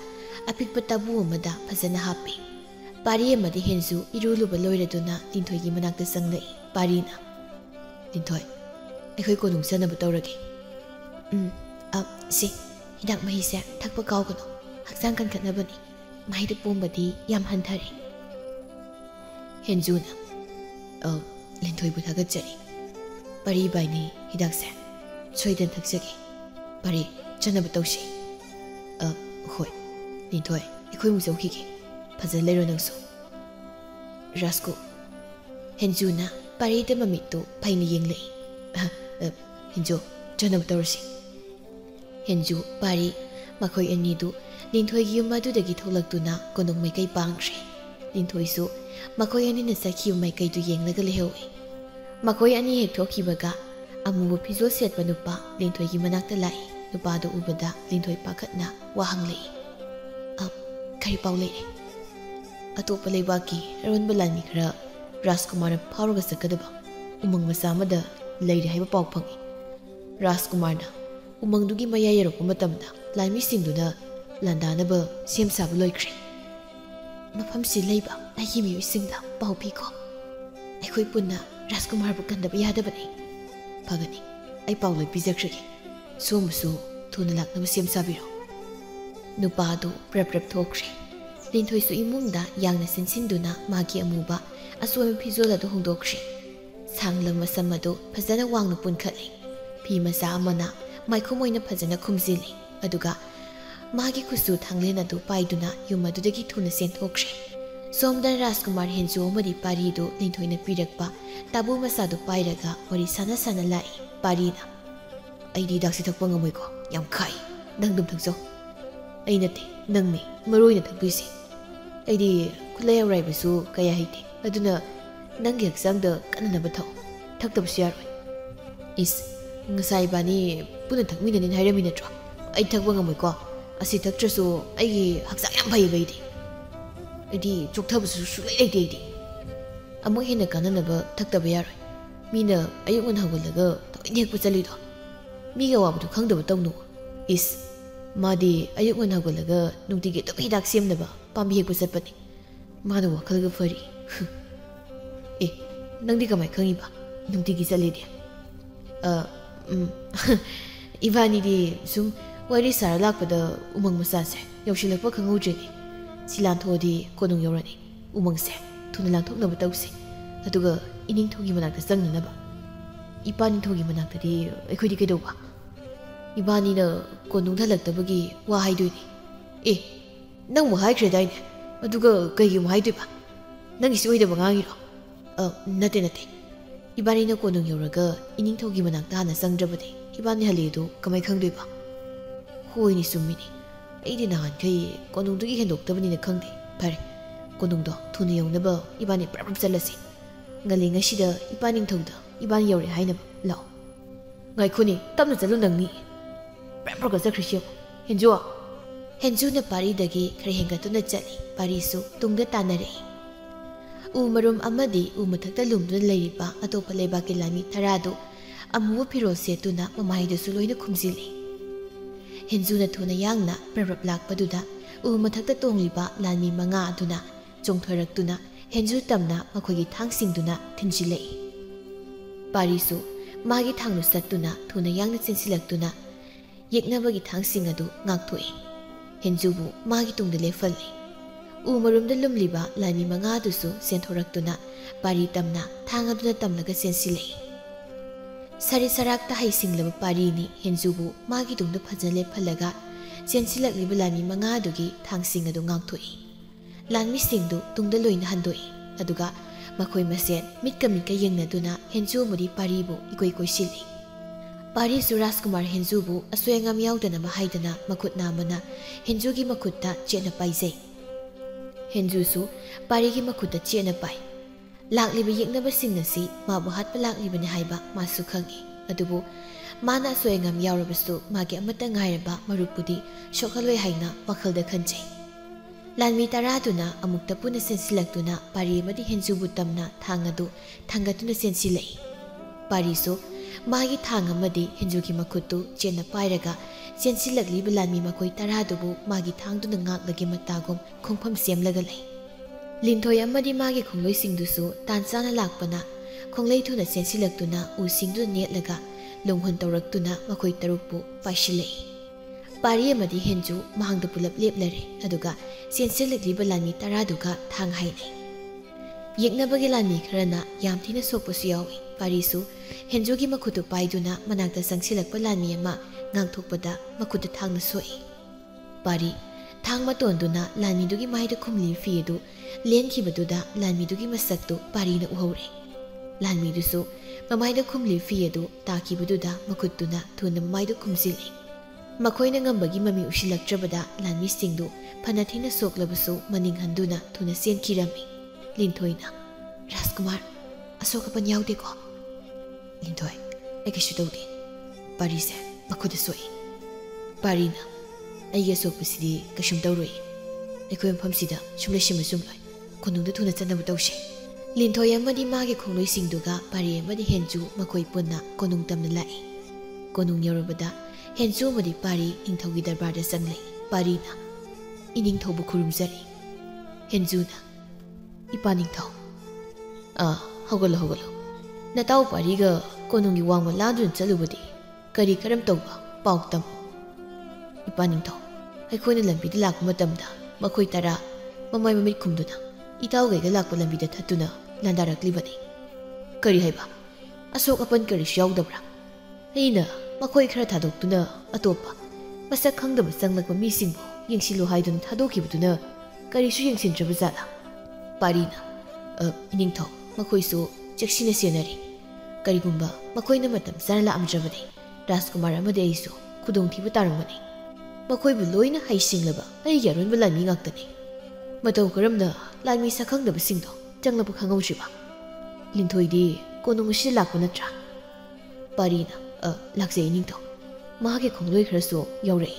ꯑꯄꯤꯛꯄ ꯇꯥꯕꯨ ꯑꯃꯗ ꯐꯖꯅ ꯍꯥꯞꯄꯤ꯫ ꯄꯥꯔꯤ ꯑꯃꯗꯤ ꯍꯦꯟꯖꯨ ꯏꯔꯨ ꯂꯨꯕ ꯂꯣꯏꯔꯗꯨꯅ ꯂꯤꯟꯊꯣꯏꯒꯤ ꯃꯅꯥꯛꯇ ꯆꯪꯂꯛꯏ꯫ ꯄꯥꯔꯤꯅ, ꯂꯤꯟꯊꯣꯏ ꯑꯩꯈꯣꯏ ꯀꯣꯅꯨꯡ ꯆꯠꯅꯕ ꯇꯧꯔꯒꯦ꯫ ꯁꯤ ꯍꯤꯗꯥꯛ ꯃꯍꯤꯁꯦ ꯊꯛꯄ ꯀꯥꯎꯒꯅꯨ, ꯍꯛꯆꯥꯡ ꯀꯟꯈꯠꯅꯕꯅꯤ꯫ ꯃꯍꯤꯗ ꯄꯣꯝꯕꯗꯤ ꯌꯥꯝ ꯍꯟꯊꯔꯦ꯫ ꯍꯦꯟꯖꯨꯅ, ꯂꯤꯟꯊꯣꯏꯕꯨ ꯊꯥꯒꯠꯆꯔꯤ꯫ ꯄꯔꯤ ꯏꯕꯥꯏꯅꯤ ꯍꯤꯗꯥꯛꯁꯦ ꯁꯣꯏꯗꯅ ꯊꯛꯆꯒꯦ꯫ ꯄꯔꯤ ꯆꯠꯅꯕ ꯇꯧꯁꯤ꯫ ꯍꯣꯏ ꯂꯤꯟꯊꯣꯏ ꯑꯩꯈꯣꯏꯃꯨꯛ ꯆꯧꯈꯤꯒꯦ꯫ ꯐꯖꯅ ꯂꯩꯔꯣ ꯅꯪꯁꯨ꯫ ꯔꯥꯁꯀꯨ꯫ ꯍꯦꯟꯖꯨꯅ ꯄꯔꯤꯗ ꯃꯃꯤꯠꯇꯨ ꯐꯩꯅ ꯌꯦꯡꯂꯛꯏ꯫ ꯍꯦꯟꯖꯨ ꯆꯠꯅꯕ ꯇꯧꯔꯁꯤ꯫ ꯍꯦꯟꯖꯨ ꯄꯥꯔꯤ ꯃꯈꯣꯏ ꯑꯅꯤꯗꯨ ꯂꯤꯟꯊꯣꯏꯒꯤ ꯌꯨꯝ ꯑꯗꯨꯗꯒꯤ ꯊꯣꯛꯂꯛꯇꯨꯅ ꯀꯣꯅꯨꯡ ꯃꯥꯏꯀꯩ ꯄꯥꯡꯈ꯭ꯔꯦ꯫ ꯂꯤꯟꯊꯣꯏꯁꯨ ꯃꯈꯣꯏ ꯑꯅꯤꯅ ꯆꯠꯈꯤꯕ ꯃꯥꯏꯀꯩꯗꯨ ꯌꯦꯡꯂꯒ ꯂꯩꯍꯧꯏ꯫ ꯃꯈꯣꯏ ꯑꯅꯤ ꯍꯦꯛ ꯊꯣꯛꯈꯤꯕꯒ ꯑꯃꯨꯕ ꯐꯤꯖꯣꯜ ꯁꯦꯠꯄ ꯅꯨꯄꯥ ꯂꯤꯟꯊꯣꯏꯒꯤ ꯃꯅꯥꯛꯇ ꯂꯥꯛꯏ꯫ ꯅꯨꯄꯥꯗꯨ ꯎꯕꯗ ꯂꯤꯟꯊꯣꯏ ꯄꯥꯈꯠꯅ ꯋꯥ ꯍꯪꯂꯛꯏ꯫ ꯀꯔꯤ ꯄꯥꯎ ꯂꯩꯔꯦ? ꯑꯇꯣꯞꯄ ꯂꯩꯕꯥꯛꯀꯤ ꯑꯔꯣꯟꯕ ꯂꯥꯟꯃꯤ ꯈꯔ ꯔꯥꯖꯀꯨꯃꯥꯔꯅ ꯐꯥꯎꯔꯒ ꯆꯠꯀꯗꯕ ꯎꯃꯪ ꯃꯆꯥ ꯑꯃꯗ ꯂꯩꯔꯦ ꯍꯥꯏꯕ ꯄꯥꯎ ꯐꯪꯏ꯫ ꯔꯥꯖꯀꯨꯃꯥꯔꯅ ꯎꯃꯪꯗꯨꯒꯤ ꯃꯌꯥꯏ ꯌꯧꯔꯛꯄ ꯃꯇꯝꯗ ꯂꯥꯟꯃꯤꯁꯤꯡꯗꯨꯅ ꯂꯥꯟꯗꯥꯅꯕ ꯁꯦꯝ ꯁꯥꯕ ꯂꯣꯏꯈ꯭ꯔꯦ꯫ ꯃꯐꯝꯁꯤ ꯂꯩꯕ ꯑꯩꯒꯤ ꯃꯤꯑꯣꯏꯁꯤꯡꯗ ꯄꯥꯎ ꯄꯤꯈꯣ꯫ ꯑꯩꯈꯣꯏ ꯄꯨꯟꯅ ꯔꯥꯖꯀꯨꯃꯥꯔꯕꯨ ꯀꯟꯗꯕ ꯌꯥꯗꯕꯅꯤ꯫ ꯐꯒꯅꯤ, ꯑꯩ ꯄꯥꯎ ꯂꯣꯏ ꯄꯤꯖꯈ꯭ꯔꯒꯦ꯫ ꯁꯣꯝꯕꯨꯁꯨ ꯊꯨꯅ ꯂꯥꯛꯅꯕ ꯁꯦꯝ ꯁꯥꯕꯤꯔꯣ꯫ ꯅꯨꯄꯥꯗꯨ ꯄ꯭ꯔꯞ ꯊꯣꯛꯈ꯭ꯔꯦ꯫ ꯂꯤꯟꯊꯣꯏꯁꯨ ꯏꯃꯨꯡꯗ ꯌꯥꯡꯅ ꯆꯦꯟꯁꯤꯟꯗꯨꯅ ꯃꯥꯒꯤ ꯑꯃꯨꯕ ꯑꯆꯣꯏꯕ ꯐꯤꯖꯣꯜ ꯑꯗꯨ ꯍꯣꯡꯗꯣꯛꯈ꯭ꯔꯦ꯫ ꯁꯥꯡꯂꯕ ꯃꯁꯝ ꯑꯗꯨ ꯐꯖꯅ ꯋꯥꯡꯅ ꯄꯨꯟꯈꯠꯂꯤ꯫ ꯐꯤ ꯃꯆꯥ ꯑꯃꯅ ꯃꯥꯏꯈꯨꯝ ꯑꯣꯏꯅ ꯐꯖꯅ ꯈꯨꯝꯖꯤꯜꯂꯤ꯫ ꯑꯗꯨꯒ ꯃꯥꯒꯤ ꯈꯨꯠꯁꯨ ꯊꯥꯡꯂꯦꯟ ꯑꯗꯨ ꯄꯥꯏꯗꯨꯅ ꯌꯨꯝ ꯑꯗꯨꯗꯒꯤ ꯊꯨꯅ ꯆꯦꯟꯊꯣꯛꯈ꯭ꯔꯦ꯫ ꯁꯣꯝꯗ ꯔꯥꯖꯀꯨꯃꯥꯔ ꯍꯦꯟꯖꯨ ꯑꯃꯗꯤ ꯄꯥꯔꯤꯗꯨ ꯂꯤꯟꯊꯣꯏꯅ ꯄꯤꯔꯛꯄ ꯇꯥꯕꯨ ꯃꯆꯥꯗꯨ ꯄꯥꯏꯔꯒ ꯋꯥꯔꯤ ꯁꯥꯟꯅ ꯂꯥꯛꯏ꯫ ꯄꯥꯔꯤꯅ, ꯑꯩꯗꯤ ꯍꯤꯗꯥꯛꯁꯤ ꯊꯛꯄ ꯉꯝꯃꯣꯏꯀꯣ, ꯌꯥꯝ ꯈꯥꯏ꯫ ꯅꯪ ꯑꯗꯨꯝ ꯊꯛꯆꯧ꯫ ꯑꯩ ꯅꯠꯇꯦ, ꯅꯪꯅꯤ ꯃꯔꯨ ꯑꯣꯏꯅ ꯊꯛꯇꯣꯏꯁꯤ꯫ ꯑꯩꯗꯤ ꯈꯨꯠꯂꯩ ꯑꯧꯔꯥꯏꯕꯁꯨ ꯀꯌꯥ ꯍꯩꯇꯦ, ꯑꯗꯨꯅ ꯅꯪꯒꯤ ꯍꯛꯆꯥꯡꯗ ꯀꯟꯅꯅꯕ ꯊꯛꯎ꯫ ꯊꯛꯇꯕꯁꯨ ꯌꯥꯔꯣꯏ꯫ ꯉꯁꯥꯏ ꯏꯕꯥꯅꯤ ꯄꯨꯟꯅ ꯊꯛꯃꯤꯟꯅꯅꯤꯅ ꯍꯥꯏꯔꯝꯃꯤ ꯅꯠꯇ꯭ꯔꯣ? ꯑꯩ ꯊꯛꯄ ꯉꯝꯃꯣꯏꯀꯣ, ꯑꯁꯤ ꯊꯛꯇ꯭ꯔꯁꯨ ꯑꯩꯒꯤ ꯍꯛꯆꯥꯡ ꯌꯥꯝ ꯐꯩꯌꯦꯕ ꯑꯩꯗꯤ ꯆꯣꯛꯊꯕꯁꯨ ꯁꯨꯛꯂꯩ ꯂꯩꯇꯦ ꯑꯩꯗꯤ꯫ ꯑꯃꯨꯛ ꯍꯦꯟꯅ ꯀꯥꯟꯅꯅꯕ ꯊꯛꯇꯕ ꯌꯥꯔꯣꯏ꯫ ꯃꯤꯅ ꯑꯌꯨꯛ ꯉꯟꯅ ꯍꯧꯒꯠꯂꯒ ꯊꯑꯣꯏꯅ ꯍꯦꯛꯄ ꯆꯠꯂꯤꯗꯣ, ꯃꯤꯒ ꯋꯥꯕꯗꯨ ꯈꯪꯗꯕ ꯇꯧꯅꯨ꯫ ꯃꯥꯗꯤ ꯑꯌꯨꯛ ꯉꯟꯅ ꯍꯧꯒꯠꯂꯒ ꯅꯨꯡꯇꯤꯒꯤ ꯑꯗꯨꯝ ꯍꯤꯗꯥꯛ ꯁꯦꯝꯅꯕ ꯄꯥꯝꯕꯤ ꯍꯦꯛꯄ ꯆꯠꯄꯅꯤ꯫ ꯃꯥꯅ ꯋꯥꯈꯜꯒ ꯐꯔꯤ꯫ ꯅꯪꯗꯤ ꯀꯃꯥꯏ ꯈꯪꯉꯤꯕ ꯅꯨꯡꯇꯤꯒꯤ ꯆꯠꯂꯤꯗꯤ? ꯏꯕꯥꯅꯤꯗꯤ ꯁꯨꯝ ꯋꯥꯔꯤ ꯁꯥꯔ ꯂꯥꯛꯄꯗ ꯎꯃꯪ ꯃꯆꯥꯁꯦ ꯌꯧꯁꯤꯜꯂꯛꯄ ꯈꯪꯍꯧꯗ꯭ꯔꯦꯅꯦ꯫ ꯁꯤ ꯂꯥꯟꯊꯣꯛꯑꯗꯤ ꯀꯣꯅꯨꯡ ꯌꯧꯔꯅꯤ꯫ ꯎꯃꯪꯁꯦ ꯊꯨꯅ ꯂꯥꯟꯊꯣꯛꯅꯕ ꯇꯧꯁꯤ, ꯑꯗꯨꯒ ꯏꯅꯤꯡꯊꯧꯒꯤ ꯃꯅꯥꯛꯇ ꯆꯪꯅꯅꯕ꯫ ꯏꯄꯥꯅꯤꯡꯊꯧꯒꯤ ꯃꯅꯥꯛꯇꯗꯤ ꯑꯩꯈꯣꯏꯗꯤ ꯀꯩꯗꯧꯕ? ꯏꯕꯥꯅꯤꯅ ꯀꯣꯅꯨꯡꯗ ꯍꯜꯂꯛꯇꯕꯒꯤ ꯋꯥ ꯍꯥꯏꯗꯣꯏꯅꯤ꯫ ꯅꯪꯕꯨ ꯍꯥꯏꯈ꯭ꯔꯦꯗꯥꯏꯅꯦ, ꯑꯗꯨꯒ ꯀꯩꯒꯤ ꯑꯃꯨꯛ ꯍꯥꯏꯗꯣꯏꯕ? ꯅꯪꯒꯤꯁꯤ ꯑꯣꯏꯗꯕ ꯉꯥꯡꯉꯤꯔꯣ? ꯅꯠꯇꯦ ꯏꯕꯥꯅꯤꯅ ꯀꯣꯅꯨꯡ ꯌꯧꯔꯒ ꯏꯅꯤꯡꯊꯧꯒꯤ ꯃꯅꯥꯛꯇ ꯍꯥꯟꯅ ꯆꯪꯗ꯭ꯔꯕꯗꯤ ꯏꯕꯥꯅꯤ ꯍꯜꯂꯛꯏꯗꯣ ꯀꯃꯥꯏ ꯈꯪꯗꯣꯏꯕ? ꯍꯣꯏꯅꯤ ꯆꯨꯝꯃꯤꯅꯤ, ꯑꯩꯗꯤ ꯅꯍꯥꯟꯈꯩ ꯀꯣꯅꯨꯡꯗꯒꯤ ꯍꯦꯟꯗꯣꯛꯇꯕꯅꯤꯅ ꯈꯪꯗꯦ꯫ ꯐꯔꯦ, ꯀꯣꯅꯨꯡꯗꯣ ꯊꯨꯅ ꯌꯧꯅꯕ ꯏꯕꯥꯅꯤ ꯄ꯭ꯔꯞ ꯆꯠꯂꯁꯤ꯫ ꯉꯜꯂꯤꯉꯩꯁꯤꯗ ꯏꯄꯥꯅꯤꯡꯊꯧꯗ ꯏꯕꯥꯅꯤ ꯌꯧꯔꯦ ꯍꯥꯏꯅꯕ ꯂꯥꯛꯑꯣ꯫ ꯉꯥꯏꯈꯣꯅꯦ, ꯇꯞꯅ ꯆꯠꯂꯨ ꯅꯪꯅꯤ꯫ ꯄ꯭ꯔꯞ ꯆꯠꯈ꯭ꯔꯤꯁꯤ ꯍꯦꯟꯖꯨ꯫ ꯍꯦꯟꯖꯨꯅ ꯄꯥꯔꯤꯗꯒꯤ ꯈꯔ ꯍꯦꯟꯒꯠꯇꯨꯅ ꯆꯠꯂꯤ꯫ ꯄꯥꯔꯤꯁꯨ ꯇꯨꯡꯗ ꯇꯥꯟꯅꯔꯛꯏ꯫ ꯎꯃꯔꯨꯝ ꯑꯃꯗꯤ ꯎ ꯃꯊꯛꯇ ꯂꯨꯝꯗꯨꯅ ꯂꯩꯔꯤꯕ ꯑꯇꯣꯞꯄ ꯂꯩꯕꯥꯛꯀꯤ ꯂꯥꯟꯃꯤ ꯇꯔꯥꯗꯨ ꯑꯃꯨꯕ ꯐꯤꯔꯣꯜ ꯁꯦꯠꯇꯨꯅ ꯃꯃꯥꯏꯗꯨꯁꯨ ꯂꯣꯏꯅ ꯈꯨꯝꯖꯤꯜꯂꯤ꯫ ꯍꯦꯟꯖꯨꯅ ꯊꯨꯅ ꯌꯥꯡꯅ ꯄ꯭ꯔꯞ ꯂꯥꯛꯄꯗꯨꯗ ꯎ ꯃꯊꯛꯇ ꯇꯣꯡꯂꯤꯕ ꯂꯥꯟꯃꯤ 5 ꯑꯗꯨꯅ ꯆꯣꯡꯊꯔꯛꯇꯨꯅ ꯍꯦꯟꯖꯨ ꯇꯝꯅ ꯃꯈꯣꯏꯒꯤ ꯊꯥꯡꯁꯤꯡꯗꯨꯅ ꯊꯤꯟꯖꯤꯜꯂꯛꯏ꯫ ꯄꯥꯔꯤꯁꯨ मागी थांगनु सत्तुना थुना यांगना चेंसिलक्तुना येक्नबगी थांगसिंग अदु ngaktoi हेंजुबु मागी तुंगदे लेफल्ले उमरुमदा लुमलिबा लाइमी मंगादुसु सेंथोरक्तुना पारी तमना थांगदुना तमलगा चेंसिले सरी सराक्ता हाइसिंगलब पारीनी हेंजुबु मागी तुंगदा फजन लेफल्लगा चेंसिलक्लिबा लाइमी मंगादुगी थांगसिंग अदु ngaktoi लानमी सिंगदु तुंगदा लोइना हंदोई अदुगा मखोई मसेन मिटका मिटका येंगनदुना हेंजुमुदी पारीबु इकोई कोइसिली पारीसु राजकुमार हेंजुबु असोयंगम याउदना हाइदना मखुत नामना हेंजुगी मखुत्ता चेना पाइजै हेंजुसु पारीगी मखुत्ता चेना पाइ लाक्लिबा येंगनबसिंगनसी माबु हातपा लाक्लिबने हाइबा मासु खंगी अदुबु माना असोयंगम याउरबसु मागे अमता ngairaba मरुपुदी सोखलोय हाइना वखलदा खंजै लानमी तरादुना अमुक्ता पुना सेंसिलक्तुना पारी अमदी हेंजुबु तमना थांगदु थांगतुना सेंसिलै पारीसु मागी थांग अमदी हेंजुगी मखुत्तु चेना पाइरगा सेंसिलक्लिबा लानमी मखोई तरादुबु मागी थांगदुना ngaklagi matagum खोंफम सेमलगा लै लिंथोय अमदी मागी खोंलोइसिंगदुसु तानचाना लाक्पना खोंलैथुना सेंसिलक्तुना उसिंगदुना नेटलगा लोंहन तौरक्तुना मखोई तरुकपु पाइसिलै पारी अमदी हेंजु महंगदा पुलप लेपलरे अदुगा सेंसिलक्लिबा लानमी तरादुगा थांग हाइनै येक्नबगी लानमी खरना यामथिना सोकपसु यावी पारीसु हेंजुगी मखुतु पाइदुना मनाक्ता संगसिलक्पा लानमी अमा ngaktokpada मखुतु थांगना सोई पारी थांग मतोंदुना लानमीदुगी माइदा खुमलि फिएदु लेनखिबदुदा लानमीदुगी मसक्तु पारीना उहौरे लानमीदुसु ममाइदा खुमलि फिएदु ताकिबदुदा मखुत्तुना थुना ममाइदा खुमसिले मखोइना ngambagi mami usilaktrabada लानमी सिंगदु फनाथिना सोकलबसु मनिंगहंदुना थुना सेनखिरमी लिंथोइना राजकुमार असोकपन याउदेको लिंथोय एकेशु तौदे पारीसे मखुदा सोई पारीना अइगे असोकपसिदि कशुम तौरोई एखोय मफमसिदा सुमलेसिम सुमलोय कोनुंगदा थुना चनब तौसे लिंथोय अमदि मागे खोंलोइसिंगदुगा पारी अमदि हेंजु मखोय पुन्ना कोनुंग तमना लाई कोनुंग यौरबदा हेंजु मदि पारी निंथौगी दरबारदा चंगलै पारीना इनिंथौबु खुरुमजरी हेंजुना इपा निंथौ हौगलो हौगलो नताउ पारीगा कोनुंगी वांगमा लादुन चलुबदि करी करम तौबा पाउ तम इपा निंथौ अखोइना लंबिदा लाक्पा मतमदा मखोय तरा ममाय ममित खुमदुना इताउगैगा लाक्पा लंबिदा थत्तुना लांदारक्लिबनि करी हाइबा असोक अपन करिसु याउदब्रा अइना मखोय खरा थादोक्तुना अतोपा मसक खंगदबा चंगलक्पा मिसिंगबु येंसिलो हाइदुना थादोखिबदुना करिसु येंसिनद्रबा जाला पारीना इनिंथौ मखोयसु चेक्सिना सेनरी करिगुंबा मखोयना मतम जाना लामद्रबदि राजकुमार अमदि अइसु खुदोंथिबा तारंगबनि मखोयबु लोइना हाइसिंगलबा अइगे अरोनबा लानमी ngaktani मतौ करमना लानमी सखंगदबसिंगदो चंगलबु खंगौद्रिबा लिंथोइदि कोनुंगसि लाक्पा नत्रा पारीना लाक्जे इनिंथौ मागे खोंलोइ खरसु यौरै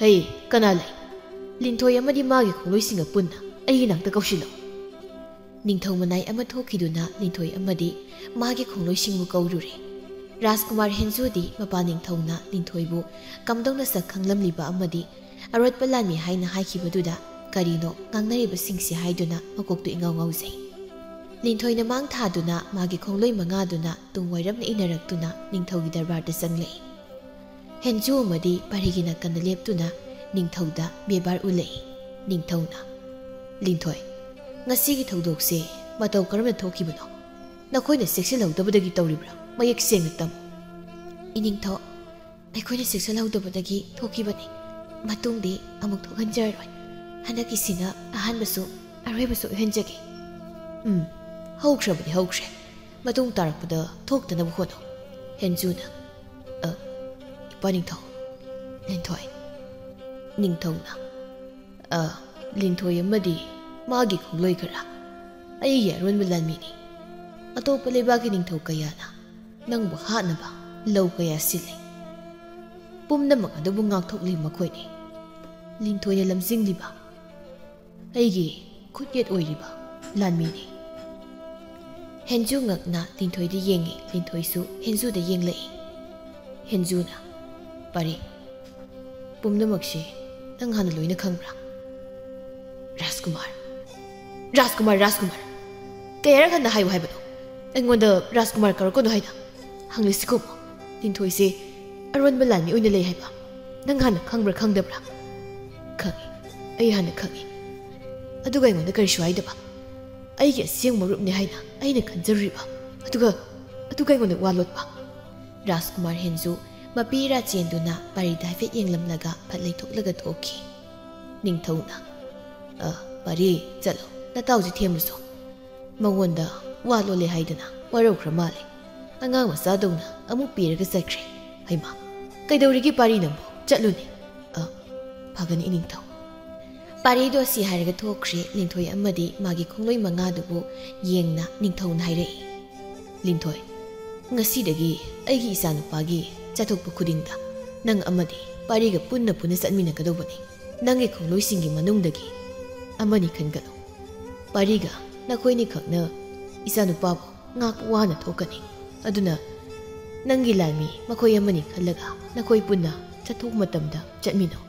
हे कना लै लिंथोय अमदि मागे खोंलोइसिंगा पुन्ना अइगे नाक्ता कौसिलो निंथौ मनाई अमा थोखिदुना लिंथोय अमदि मागे खोंलोइसिंगबु कौरुरे राजकुमार हेंजुदी Mopa निंथौना लिंथोयबु कमदौना सखंगलमलिबा अमदि अरोटपा लानमी हाइना हाइखिबदुदा करिनो ngangnaribasingsi haiduna makoktu ingau ngauzai लिंथोयना मांग थादुना मागे खोंलोइ मंगादुना तुंगवैरमना इनरक्तुना निंथौगी दरबारदा चंगलै हेंजु अमदि पारीगिना कन्ना लेपतुना निंथौदा बेबार उलै निंथौना लिंथोय ngasiगी थौदोकसे मतौ करमना थोखिबनो नखोइना सेक्सलौदबदगी तौरिब्रा मयेक सेंगना तम इनिंथौ अखोइना सेक्सलौदबदगी थोखिबनि मतुंगदि अमुक थोखनजरoi हनकिसिना अहानबसु अरोइबसु हेंजगे हौख्रबदि हौख्रे मतुंग तारकपदा थोक्तनब होनो हेंजुना इपा निंथौ लिंथोय निंथौना लिंथोय अमदि मागी खोंलोइ खरा अइगे अरोनबा लानमीनि अतोपा लेबाकी निंथौ कयाना नंबु हानबा लौ कया सिले पुमनमक अदुबु ngaktokli मखोइनि लिंथोयना लमजिंगलिबा अइगे खुदयेत ओइरिबा लानमीनि हेंजु ngakna लिंथोयदि येंगे लिंथोयसु हेंजुदा येंगलै हेंजुना पारी पुमनमकसे नंग हाना लोइना खंगब्रा राजकुमार राजकुमार राजकुमार कयरा खन्ना हाइबो हाइबनो एंगोंदा राजकुमार करकोनो हाइना ꯍꯪꯂꯁꯤꯀꯣ ꯂꯤꯟꯊꯣꯏꯁꯦ ꯑꯔꯣꯟꯕ ꯂꯥꯟꯃꯤ ꯑꯣꯏꯅ ꯂꯩ ꯍꯥꯏꯕ ꯅꯪ ꯍꯥꯟꯅ ꯈꯪꯕ꯭ꯔꯥ ꯈꯪꯗꯕ꯭ꯔꯥ ꯈꯪꯉꯤ ꯑꯩ ꯍꯥꯟꯅ ꯈꯪꯉꯤ ꯑꯗꯨꯒ ꯑꯩꯉꯣꯟꯗ ꯀꯔꯤꯁꯨ ꯍꯥꯏꯗꯕ ꯑꯩꯒꯤ ꯑꯁꯦꯡꯕ ꯃꯔꯨꯞꯅꯤ ꯍꯥꯏꯅ ꯑꯩꯅ ꯈꯟꯖꯔꯨꯔꯤꯕ ꯑꯗꯨꯒ ꯑꯩꯉꯣꯟꯗ ꯋꯥ ꯂꯣꯠꯄ ꯔꯥꯖꯀꯨꯃꯥꯔ ꯍꯦꯟꯖꯨ ꯃꯄꯤ ꯏꯔꯥ ꯆꯦꯟꯗꯨꯅ ꯄꯥꯔꯤꯗ ꯍꯥꯏꯐꯦꯠ ꯌꯦꯡꯂꯝꯂꯒ ꯐꯠ ꯂꯩꯊꯣꯛꯂꯒ ꯊꯣꯛꯈꯤ ꯅꯤꯡꯊꯧꯅ ꯄꯥꯔꯤ ꯆꯠꯂꯣ ꯅꯇꯥꯎꯁꯤ ꯊꯦꯝꯂꯨꯁꯣ ꯃꯉꯣꯟꯗ ꯋꯥ ꯂꯣꯜꯂꯦ ꯍꯥꯏꯗꯅ ꯋꯥꯔꯧꯈ꯭ꯔ ꯃꯥꯜꯂꯦ ꯑꯉꯥꯡ ꯃꯆꯥꯗꯧꯅ ꯑꯃꯨꯛ ꯄꯤꯔꯒ ꯆꯠꯈ꯭ꯔꯦ ꯍꯩꯃꯥ ꯀꯩꯗꯧꯔꯤꯒꯦ ꯄꯥꯔꯤ ꯅꯪꯕꯨ ꯆꯠꯂꯨꯅꯦ ꯐꯒꯅꯤ ꯏꯅꯤꯡꯊꯧ ꯄꯥꯔꯤꯗꯣ ꯑꯁꯤ ꯍꯥꯏꯔꯒ ꯊꯣꯛꯈ꯭ꯔꯦ ꯂꯤꯟꯊꯣꯏ ꯑꯃꯗꯤ ꯃꯥꯒꯤ ꯈꯣꯡꯂꯣꯏ ꯃꯉꯥꯗꯨꯕꯨ ꯌꯦꯡꯅ ꯅꯤꯡꯊꯧꯅ ꯍꯥꯏꯔꯛꯏ ꯂꯤꯟꯊꯣꯏ ꯉꯁꯤꯗꯒꯤ ꯑꯩꯒꯤ ꯏꯆꯥꯅꯨꯄꯥꯒꯤ ꯆꯠꯊꯣꯛꯄ ꯈꯨꯗꯤꯡꯗ ꯅꯪ ꯑꯃꯗꯤ ꯄꯥꯔꯤꯒ ꯄꯨꯟꯅ ꯆꯠꯃꯤꯟꯅꯒꯗꯧꯕꯅꯤ ꯅꯪꯒꯤ ꯈꯣꯡꯂꯣꯏꯁꯤꯡꯒꯤ ꯃꯅꯨꯡꯗꯒꯤ ꯑꯃꯅꯤ ꯈꯟꯒꯠꯂꯨ ꯄꯥꯔꯤꯒ ꯅꯈꯣꯏꯅꯤ ꯈꯛꯅ ꯏꯆꯥꯅꯨꯄꯥꯕꯨ ꯉꯥꯛꯄ ꯋꯥꯅ ꯊꯣꯛꯀꯅꯤ ꯑꯗꯨꯅ ꯅꯪꯒꯤ ꯂꯥꯟꯃꯤ ꯃꯈꯣꯏ ꯑꯃꯅꯤ ꯈꯜꯂꯒ ꯅꯈꯣꯏ ꯄꯨꯟꯅ ꯆꯠꯊꯣꯛꯄ ꯃꯇꯝꯗ ꯆꯠꯃꯤꯟꯅꯧ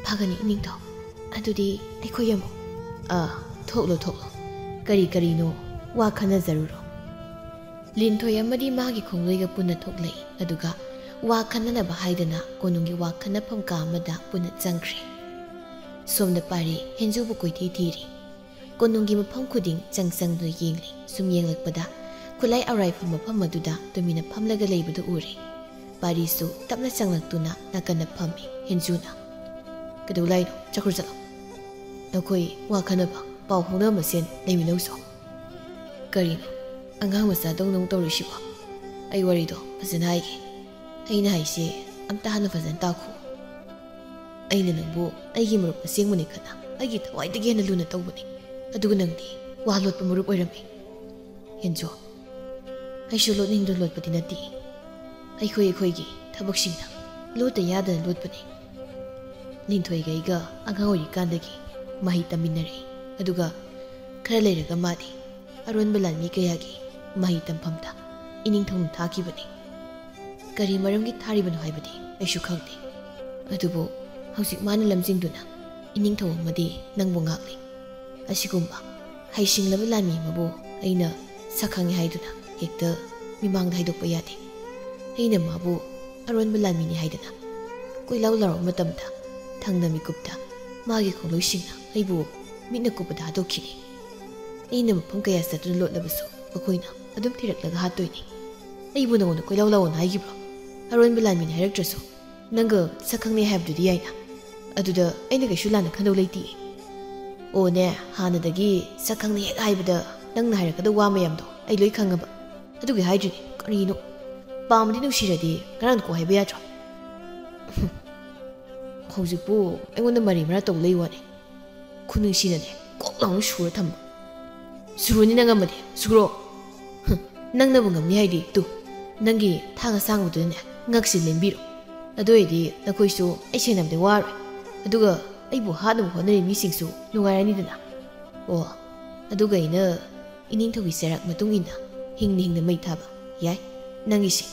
ꯐꯒꯅꯤ ꯏꯅꯤꯡꯊꯧ ꯑꯗꯨꯗꯤ ꯑꯩꯈꯣꯏ ꯑꯃꯨꯛ ꯊꯣꯛꯂꯣ ꯀꯔꯤꯅꯣ ꯋꯥ ꯈꯟꯅꯖꯔꯨꯔꯣ ꯂꯤꯟꯊꯣꯏ ꯑꯃꯗꯤ ꯃꯥꯒꯤ ꯈꯣꯡꯂꯣꯏꯒ ꯄꯨꯟꯅ ꯊꯣꯛꯂꯛꯏ ꯑꯗꯨꯒ ꯋꯥ ꯈꯟꯅꯅꯕ ꯍꯥꯏꯗꯅ ꯀꯣꯅꯨꯡꯒꯤ ꯋꯥ ꯈꯟꯅꯐꯝ ꯀꯥ ꯑꯃꯗ ꯄꯨꯟꯅ ꯆꯪꯈ꯭ꯔꯦ ꯁꯣꯝꯗ ꯄꯥꯔꯤ ꯍꯦꯟꯖꯨꯕꯨ ꯀꯣꯏꯊꯤ ꯊꯤꯔꯤ ꯀꯣꯅꯨꯡꯒꯤ ꯃꯐꯝ ꯈꯨꯗꯤꯡ ꯆꯪꯗꯨꯅ ꯌꯦꯡꯂꯤ ꯁꯨꯝ ꯌꯦꯡꯂꯛꯄꯗ ꯈꯨꯠꯂꯥꯏ ꯑꯧꯔꯥꯏꯐꯝ ꯃꯐꯝ ꯑꯗꯨꯗ ꯇꯨꯃꯤꯟꯅ ꯐꯝꯂꯒ ꯂꯩꯕꯗꯨ ꯎꯔꯦ ꯄꯥꯔꯤꯁꯨ ꯇꯞꯅ ꯆꯪꯂꯛꯇꯨꯅ ꯅꯥꯀꯟꯗ ꯐꯝꯃꯤ ꯍꯦꯟꯖꯨꯅ ꯀꯩꯗꯧ ꯂꯥꯛꯏꯅꯣ ꯆꯠꯈ꯭ꯔꯣ ꯆꯠꯂꯣ ꯅꯈꯣꯏ ꯋꯥ ꯈꯟꯅꯕ ꯄꯥꯎ ꯐꯥꯎꯅꯕ ꯃꯁꯦꯟ ꯂꯩꯃꯤꯟꯅꯧꯁꯣ ꯀꯔꯤꯅꯣ ꯑꯉꯥꯡ ꯃꯆꯥꯗꯧꯅ ꯇꯧꯔꯤꯁꯤꯕꯣ ꯑꯩ ꯋꯥꯔꯤꯗꯣ ꯐꯖꯅ ꯍꯥꯏꯒꯦ ꯑꯩꯅ ꯍꯥꯏꯁꯦ ꯑꯝꯇ ꯍꯥꯟꯅ ꯐꯖꯅ ꯇꯥꯈꯣ ꯑꯩꯅ ꯅꯪꯕꯨ ꯑꯩꯒꯤ ꯃꯔꯨꯞ ꯑꯁꯦꯡꯕꯅꯤ ꯈꯟꯅ ꯑꯩꯒꯤ ꯊꯋꯥꯏꯗꯒꯤ ꯍꯦꯟꯅ ꯂꯨꯅ ꯇꯧꯕꯅꯤ ꯑꯗꯨꯒ ꯅꯪꯗꯤ ꯋꯥ ꯂꯣꯠꯄ ꯃꯔꯨꯞ ꯑꯣꯏꯔꯝꯃꯤ ꯍꯦꯟꯖꯨ ꯑꯩꯁꯨ ꯂꯣꯠꯅꯤꯡꯗꯨꯅ ꯂꯣꯠꯄꯗꯤ ꯅꯠꯇꯦ ꯑꯩꯈꯣꯏꯒꯤ ꯊꯕꯛꯁꯤꯡꯅ ꯂꯣꯠꯇ ꯌꯥꯗꯅ ꯂꯣꯠꯄꯅꯤ ꯂꯤꯟꯊꯣꯏꯒ ꯑꯩꯒ ꯑꯉꯥꯡ ꯑꯣꯏꯔꯤꯀꯥꯟꯗꯒꯤ ꯃꯍꯩ ꯇꯝꯃꯤꯟꯅꯔꯛꯏ ꯑꯗꯨꯒ ꯈꯔ ꯂꯩꯔꯒ ꯃꯥꯗꯤ ꯑꯔꯣꯟꯕ ꯂꯥꯟꯃꯤ ꯀꯌꯥꯒꯤ ꯃꯍꯩ ꯇꯝꯐꯝꯗ ꯏꯅꯤꯡꯊꯧꯅ ꯊꯥꯈꯤꯕꯅꯤ ꯀꯔꯤ ꯃꯔꯝꯒꯤ ꯊꯥꯔꯤꯕꯅꯣ ꯍꯥꯏꯕꯗꯤ ꯑꯩꯁꯨ ꯈꯪꯗꯦ ꯑꯗꯨꯕꯨ ꯍꯧꯖꯤꯛ ꯃꯥꯅ ꯂꯝꯖꯤꯡꯗꯨꯅ ꯏꯅꯤꯡꯊꯧ ꯑꯃꯗꯤ ꯅꯪꯕꯨ ꯉꯥꯛꯂꯤ ꯑꯁꯤꯒꯨꯝꯕ ꯍꯩꯁꯤꯡꯂꯕ ꯂꯥꯟꯃꯤ ꯑꯃꯕꯨ ꯑꯩꯅ ꯁꯛꯈꯪꯉꯦ ꯍꯥꯏꯗꯨꯅ ꯍꯦꯛꯇ ꯃꯤꯃꯥꯡꯗ ꯍꯥꯏꯗꯣꯛꯄ ꯌꯥꯗꯦ ꯑꯩꯅ ꯃꯥꯕꯨ ꯑꯔꯣꯟꯕ ꯂꯥꯟꯃꯤꯅꯤ ꯍꯥꯏꯗꯅ ꯀꯣꯏꯂꯥꯎ ꯂꯥꯎꯔꯕ ꯃꯇꯝꯗ ꯊꯪꯅ ꯃꯤꯀꯨꯞꯇ ꯃꯥꯒꯤ ꯈꯣꯡꯂꯣꯏꯁꯤꯡꯅ ꯑꯩꯕꯨ ꯃꯤꯠꯅ ꯀꯨꯞꯄꯗ ꯍꯥꯠꯇꯣꯛꯈꯤꯅꯤ ꯑꯩꯅ ꯃꯐꯝ ꯀꯌꯥ ꯆꯠꯇꯨꯅ ꯂꯣꯠꯂꯕꯁꯨ ꯃꯈꯣꯏꯅ ꯑꯗꯨꯝ ꯊꯤꯔꯛꯂꯒ ꯍꯥꯠꯇꯣꯏꯅꯤ ꯑꯩꯕꯨ ꯅꯉꯣꯟꯗ ꯀꯣꯏꯂꯥꯎ ꯂꯥꯎꯑꯣꯅ ꯍꯥꯏꯈꯤꯕ꯭ꯔꯣ ꯑꯔꯣꯟꯕ ꯂꯥꯟꯃꯤꯅꯤ ꯍꯥꯏꯔꯛꯇ꯭ꯔꯁꯨ ꯅꯪꯒ ꯁꯛꯈꯪꯅꯦ ꯍꯥꯏꯕꯗꯨꯗꯤ ꯌꯥꯏꯅ ꯑꯗꯨꯗ ꯑꯩꯅ ꯀꯩꯁꯨ ꯂꯥꯟꯅ ꯈꯟꯗꯧ ꯂꯩꯇꯦ ꯑꯣꯅꯦ ꯍꯥꯟꯅꯗꯒꯤ ꯁꯛꯈꯪꯅꯦ ꯍꯦꯛ ꯍꯥꯏꯕꯗ ꯅꯪꯅ ꯍꯥꯏꯔꯛꯀꯗꯕ ꯋꯥ ꯃꯌꯥꯝꯗꯣ ꯑꯩ ꯂꯣꯏ ꯈꯪꯉꯕ ꯑꯗꯨꯒꯤ ꯍꯥꯏꯗ꯭ꯔꯤꯅꯤ ꯀꯔꯤꯅꯣ ꯄꯥꯝꯃꯗꯤ ꯅꯨꯡꯁꯤꯔꯗꯤ ꯉꯔꯥꯡ ꯀꯣ ꯍꯥꯏꯕ ꯌꯥꯗ꯭ꯔꯣ ꯍꯧꯖꯤꯛꯄꯨ ꯑꯩꯉꯣꯟꯗ ꯃꯔꯤ ꯃꯔꯥ ꯇꯧ ꯂꯩ ꯋꯥꯅꯤ ꯈꯨꯅꯨꯡꯁꯤꯅꯅꯦ ꯀꯣꯛ ꯂꯥꯎꯅ ꯁꯨꯔ ꯊꯝꯕ ꯁꯨꯔꯨꯅꯤ ꯅꯪ ꯑꯃꯗꯤ ꯁꯨꯔꯣ ꯅꯪꯅꯕꯨ ꯉꯝꯅꯤ ꯍꯥꯏꯗꯤ ꯇꯨ ꯅꯪꯒꯤ ꯊꯥꯡ ꯑꯁꯥꯡꯕꯗꯨꯅꯅꯦ ꯉꯛꯁꯤ ꯂꯦꯟꯕꯤꯔꯣ ꯑꯗꯨ ꯑꯣꯏꯔꯗꯤ ꯅꯈꯣꯏꯁꯨ ꯑꯩ ꯁꯦꯟꯅꯕꯗ ꯋꯥꯔꯣꯏ ꯑꯗꯨꯒ ꯑꯩꯕꯨ ꯍꯥꯠꯅꯕ ꯍꯣꯠꯅꯔꯤ ꯃꯤꯁꯤꯡꯁꯨ ꯅꯨꯡꯉꯥꯏꯔꯅꯤꯗꯅ ꯑꯣ ꯑꯗꯨꯒ ꯑꯩꯅ ꯏꯅꯤꯡꯊꯧꯒꯤ ꯆꯩꯔꯥꯛ ꯃꯇꯨꯡ ꯏꯟꯅ ꯍꯤꯡꯅ ꯃꯩ ꯊꯥꯕ ꯌꯥꯏ ꯅꯪꯒꯤꯁꯤ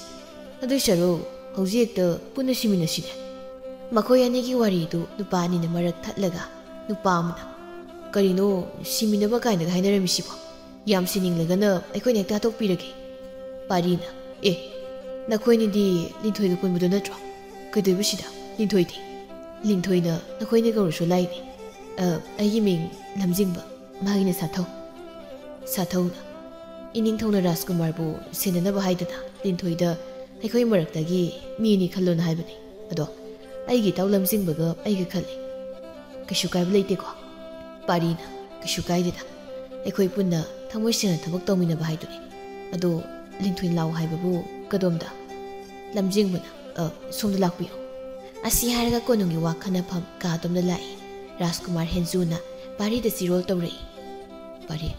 ꯑꯗꯨꯏ ꯁꯔꯨꯛ ꯍꯧꯖꯤꯛ ꯍꯦꯛꯇ ꯄꯨꯟꯅ ꯁꯤꯃꯤꯟꯅꯁꯤꯅꯦ ꯃꯈꯣꯏ ꯑꯅꯤꯒꯤ ꯋꯥꯔꯤꯗꯨ ꯅꯨꯄꯥ ꯑꯅꯤꯅ ꯃꯔꯛ ꯊꯠꯂꯒ ꯅꯨꯄꯥ ꯑꯃꯅ ꯀꯔꯤꯅꯣ ꯁꯤꯃꯤꯟꯅꯕ ꯀꯥꯏꯅꯒ ꯍꯥꯏꯅꯔꯝꯃꯤꯁꯤꯕꯣ ꯌꯥꯝ ꯁꯤꯅꯤꯡꯂꯒꯅ ꯑꯩꯈꯣꯏꯅ ꯍꯦꯛꯇ ꯍꯥꯠꯇꯣꯛꯄꯤꯔꯒꯦ ꯄꯥꯔꯤꯅ ꯅꯈꯣꯏꯅꯤꯗꯤ ꯂꯤꯟꯊꯣꯏꯒ ꯄꯨꯟꯕꯗꯣ ꯅꯠꯇ꯭ꯔꯣ ꯀꯩꯗꯧꯏꯕ ꯁꯤꯗ ꯂꯤꯟꯊꯣꯏꯗꯤ ꯂꯤꯟꯊꯣꯏꯅ ꯅꯈꯣꯏꯅ ꯀꯧꯔꯁꯨ ꯂꯥꯏꯅꯤ ꯑꯩꯒꯤ ꯃꯤꯡ ꯂꯝꯖꯤꯡꯕ ꯃꯥꯒꯤꯅ ꯁꯥꯊꯧꯅ ꯏꯅꯤꯡꯊꯧꯅ ꯔꯥꯖꯀꯨꯃꯥꯔꯕꯨ ꯁꯦꯟꯅꯅꯕ ꯍꯥꯏꯗꯅ ꯂꯤꯟꯊꯣꯏꯗ ꯑꯩꯈꯣꯏ ꯃꯔꯛꯇꯒꯤ ꯃꯤ ꯑꯅꯤ ꯈꯜꯂꯣꯅ ꯍꯥꯏꯕꯅꯤ ꯑꯗꯣ ꯑꯩꯒꯤ ꯏꯇꯥꯎ ꯂꯝꯖꯤꯡꯕꯒ ꯑꯩꯒ ꯈꯜꯂꯤ ꯀꯩꯁꯨ ꯀꯥꯏꯕ ꯂꯩꯇꯦꯀꯣ ꯄꯥꯔꯤꯅ ꯀꯩꯁꯨ ꯀꯥꯏꯗꯦꯗ ꯑꯩꯈꯣꯏ ꯄꯨꯟꯅ ꯊꯃꯣꯏ ꯁꯦꯡꯅ ꯊꯕꯛ ꯇꯧꯃꯤꯟꯅꯕ ꯍꯥꯏꯗꯨꯅꯤ ꯑꯗꯣ ꯂꯤꯟꯊꯣꯏ ꯂꯥꯎ ꯍꯥꯏꯕꯕꯨ ꯀꯗꯣꯝꯗ ꯂꯝꯖꯤꯡꯕꯅ ꯁꯣꯝꯗ ꯂꯥꯛꯄꯤꯌꯨ ꯑꯁꯤ ꯍꯥꯏꯔꯒ ꯀꯣꯅꯨꯡꯒꯤ ꯋꯥ ꯈꯟꯅꯐꯝ ꯀꯥꯗꯣꯝꯗ ꯂꯥꯛꯏ ꯔꯥꯖꯀꯨꯃꯥꯔ ꯍꯦꯟꯖꯨꯅ ꯄꯥꯔꯤꯗ ꯆꯤꯔꯣꯜ ꯇꯧꯔꯛꯏ ꯄꯥꯔꯤ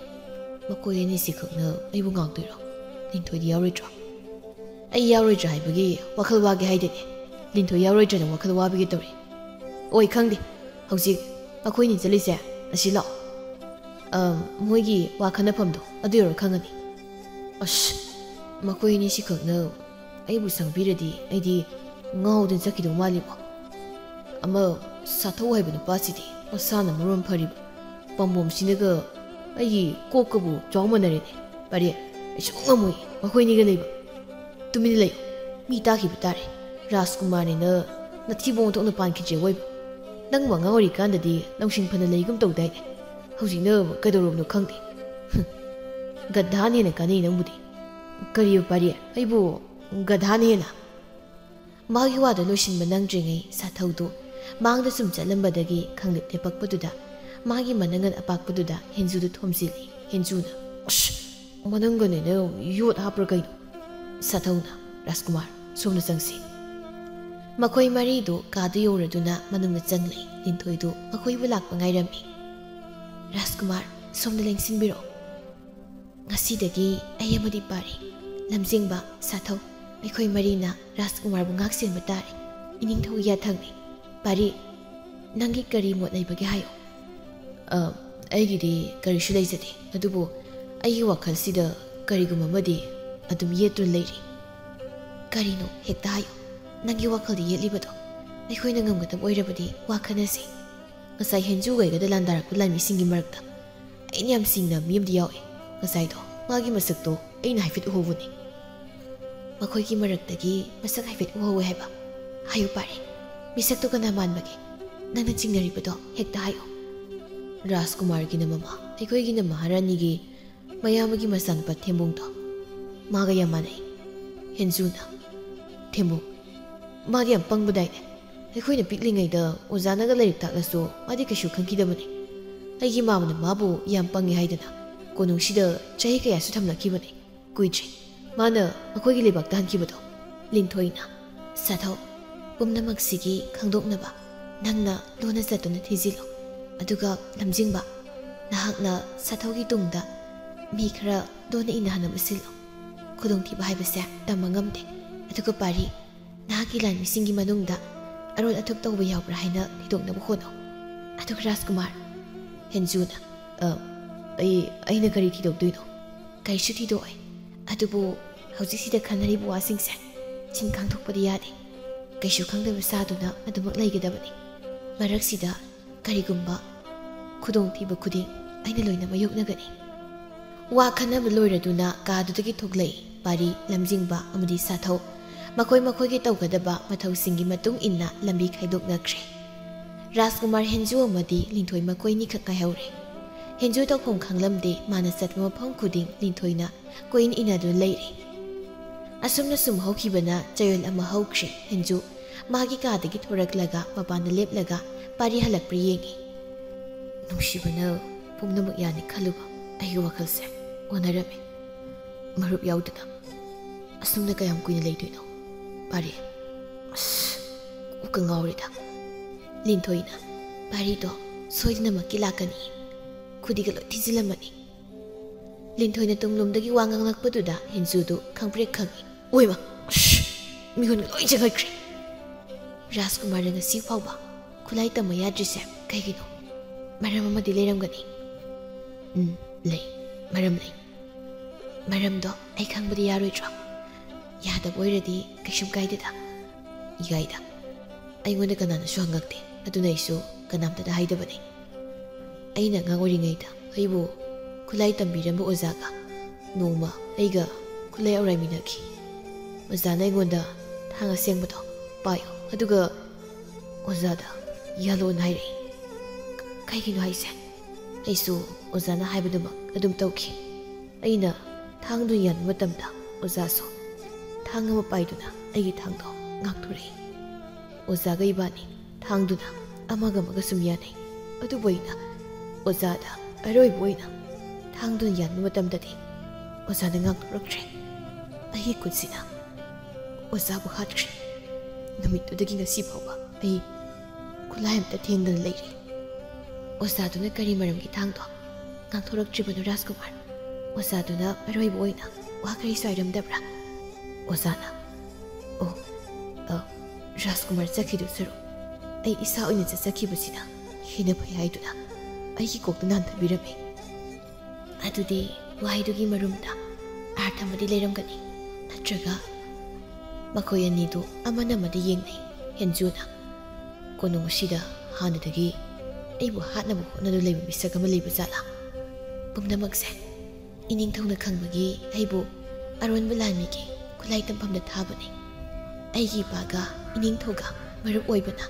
ꯃꯈꯣꯏ ꯑꯅꯤꯁꯤ ꯈꯛꯅ ꯑꯩꯕꯨ ꯉꯥꯡꯗꯣꯏꯔꯣ ꯂꯤꯟꯊꯣꯏꯗꯤ ꯌꯥꯎꯔꯣꯏꯗ꯭ꯔꯣ ꯑꯩ ꯌꯥꯎꯔꯣꯏꯗ꯭ꯔꯥ ꯍꯥꯏꯕꯒꯤ ꯋꯥꯈꯜ ꯋꯥꯒꯦ ꯍꯥꯏꯗꯦꯅꯦ ꯂꯤꯟꯊꯣꯏ ꯌꯥꯎꯔꯣꯏꯗ꯭ꯔꯅ ꯋꯥꯈꯜ ꯋꯥꯕꯒꯤ ꯇꯧꯔꯤ ꯑꯣꯏ ꯈꯪꯗꯦ ꯍꯧꯖꯤꯛ ꯑꯩꯈꯣꯏꯅꯤ ꯆꯠꯂꯤꯁꯦ ꯑꯁꯤ ꯂꯥꯛꯑꯣ ꯃꯣꯏꯒꯤ ꯋꯥ ꯈꯟꯅꯐꯝꯗꯣ ꯑꯗꯨ ꯌꯧꯔ ꯈꯪꯉꯅꯤ ꯑꯁ ꯃꯈꯣꯏ ꯑꯅꯤꯁꯤ ꯈꯛꯅ ꯑꯩꯕꯨ ꯁꯪꯕꯤꯔꯗꯤ ꯑꯩꯗꯤ ꯉꯥꯎꯗꯅ ꯆꯠꯈꯤꯗꯧ ꯃꯥꯜꯂꯤꯕꯣ ꯑꯃ ꯁꯥꯊꯧ ꯍꯥꯏꯕ ꯅꯨꯄꯥꯁꯤꯗꯤ ꯃꯁꯥꯅ ꯃꯔꯣꯟ ꯐꯔꯤꯕ ꯄꯥꯝꯕꯣꯝꯁꯤꯅꯒ ꯑꯩꯒꯤ ꯀꯣꯛꯀꯕꯨ ꯆꯥꯎꯃꯟꯅꯔꯦꯅꯦ ꯄꯥꯔꯤ ꯑꯩ ꯁꯨꯡ ꯉꯝꯃꯣꯏ ꯃꯈꯣꯏꯅꯤꯒ ꯂꯩꯕ तुमिन लयो मी ताखिब तारे राजकुमार ने नथिबों तोंग पानखिजे वैब नंग वंगा वरी कांददी लौसिंग फना लेगुम तौदाइने हौजिंग कदोरोमनो खंगदे गधाने कानी नंबुदी करियो पारी अइबो गधाने ना मागी वादा लोसिनबा नंग्रिङै साथौदो मांगदा सुम चलंबदगी खंगले तेपकपदुदा मागी मनंगन अपाकपदुदा हेंजुदु थोमसिली हेंजुना मनंगने योट हापर कइनो साथौना राजकुमार सोमना चंगसी मखोई मरीदो कादु योरदुना मनुंगना चंगले लिंथोइदो मखोइबु लाकपा ngairami राजकुमार सोमना लेंसिनबिरो ngasiदगी अयमदि पारी लमजिंगबा साथौ अखोई मरीना राजकुमार बु ngaksenba tare इनिंथौ याथंगनि पारी नंगी करी मोट लेबगे हायो अगिदी करीसु लेजदे अदुबो अगी वखलसिदा करीगुममदि अदुम येत्रु लेरी करीनो हेक्ता हायो नंगी वखलदि येलिबदो अखोइना ngमगदब ओइरबदि वाखनसि ngasai henju gaigada landarak lami singi marakta aini am singna miyamdi yawe ngasai do magi masakto aina haifit uhowuni makhoi ki maraktagi masak haifit uhowe haiba hayu pare misakto kana manbage nangna chingnari bado hekta hayo राजकुमार की mama अखोई महारानी की मयामगी मसानपा थेम्बुंग तो मागा याम मानई हेंजुना थेम्बुंग मादी याम पंगबदाइने अखोइना पिकलिङैदा ओजानागा lyric ताक्लसु मादी कशु खंखिदबने अइगी मामना माबु याम पंगे हाइदना कोनुंगसिदा चही कयासु थमलखिबने कुइद्रे माना अखोइगी लेबाक्ता हनखिबदो लिंथोइना साथौ पुमनमक्सिगी खंदोकनबा नंगना लोना जतुना थिजिलो अदुगा लमजिंगबा नहाकना साथौगी तुंगदा मी खरा दोना इनहाना मसिलो खुदोंथिबा हाइबसे तमंगमदे अदुगा पारी नहाकी लान मिसिंगी मनुंगदा अरोल अथुक तौबा यावब्रा हाइना थिदोंनबा होनो अदुगा राजकुमार हेंजुना अइना करी थिदोकदुइनो करिसु थिदोय अदुबो हौजिसिदा खनरिबो वासिंगसे चिन खांथोकपदि यादे कैसु खंदबा सादुना अदुमक लैगदबनी मरक्सिदा करीगुम्बा खुदोंग थीबा खुदिंग अइना लोइना मायोगनगनी वा खनब लोइरदुना कादुदगी थोगलै पारी लमजिंगबा अमदि साथौ मखोई मखोइगी तौगदबा मथौसिंगी मतुंग इन्ना लंबी खाइदोकनख्रे राजकुमार हेंजु अमदि लिंथोइ मखोइनी खक कायहौरे हेंजु तौखों खंगलमदे माना चतम मफम खुदिंग लिंथोइना कोइन इनादु लैरे असुमना सुम हौखिबना चयोल अमा हौख्रे हेंजु मागी कादगी थोरकलगा मपाना लेपलगा पारी हलक्प्री येंगी नुंशिबना पुमनमक यानि खलुबा अइगी वखलसे ओनरमे मरुप याउदना असुमना कयाम कुइना लेदुइनो पारी उका ngawrida लिंथोइना पारी तो सोइदनमकी लाकनी खुदिगा लो थिजिलमनी लिंथोइना तुंगलुमदगी वांगांगलकपदुदा हेंजुदु खंप्रे खंगी ओइमा मिहुन लोइ जगख्रे राजकुमार ngasi फावबा खुलाई तम याद्रिसे कईगिनो मरम अमदि लेरमगनी ले मरम दो आई खंगबदि यारोइद्रा यादब ओइरदि कैसुम काइदेदा इगाइदा अइगोंदा कनानासु हंगक्ते अदुना इसु कनामतदा हाइदबने अइना ngangoriङैदा अइबु खुलाई तंबिरम ओजागा नोंमा अइगा खुलाई औराइमिनखि ओजाना अइगोंदा थांगा सेंबदो पायो अदुगा ओजादा यालो नाइरे कईगिनो हाइसे अइसु ओजाना हाइबदुमक अदुम तौखि अइना थांदु यान मतमदा ओजासो थांगम पाइदुना अइगी थांदो ngakthore ओजागा इबानी थांदुना अमगमगा सुम यानै अदुबोइना ओजादा अरोइबोइना थांदुन यान मतमददि ओजाना ngakthorक्रे अइगी कुसिना ओजाबु हात्रे नुमितुदगी ngasi फावबा अइ खुलाई अमता थेंगदन लेरे ओजादुना करी मरमगी थांदो ngakthorक्ट्रिबनु राजकुमार ओजादुना अरोइबोइना वा करी साइरमदब्रा ओजाना ओ राजकुमार चखिदु सरो अइ इसा ओइना चखिबसिना हिना फै हाइदुना अइगी कोकता नान्थबिरमे अदुदि वाहिदुगी मरुमदा अर्थमदि लेरमगनी नत्रगा मखोय अनिदु अमनमदि येंगनै हेंजुना कोनोंसिदा हानदगी अइबु हातनबु होनदु लेबि मिसक अमा लेबि जाला पुमनमक्से इनिंथौना खंबगी अइबु अरोनबु लानमिगी ꯈꯨꯠꯂꯥꯏ ꯇꯝꯐꯝꯗ ꯊꯥꯕꯅꯤ ꯑꯩꯒꯤ ꯏꯄꯥꯒ ꯏꯅꯤꯡꯊꯧꯒ ꯃꯔꯨꯞ ꯑꯣꯏꯕꯅ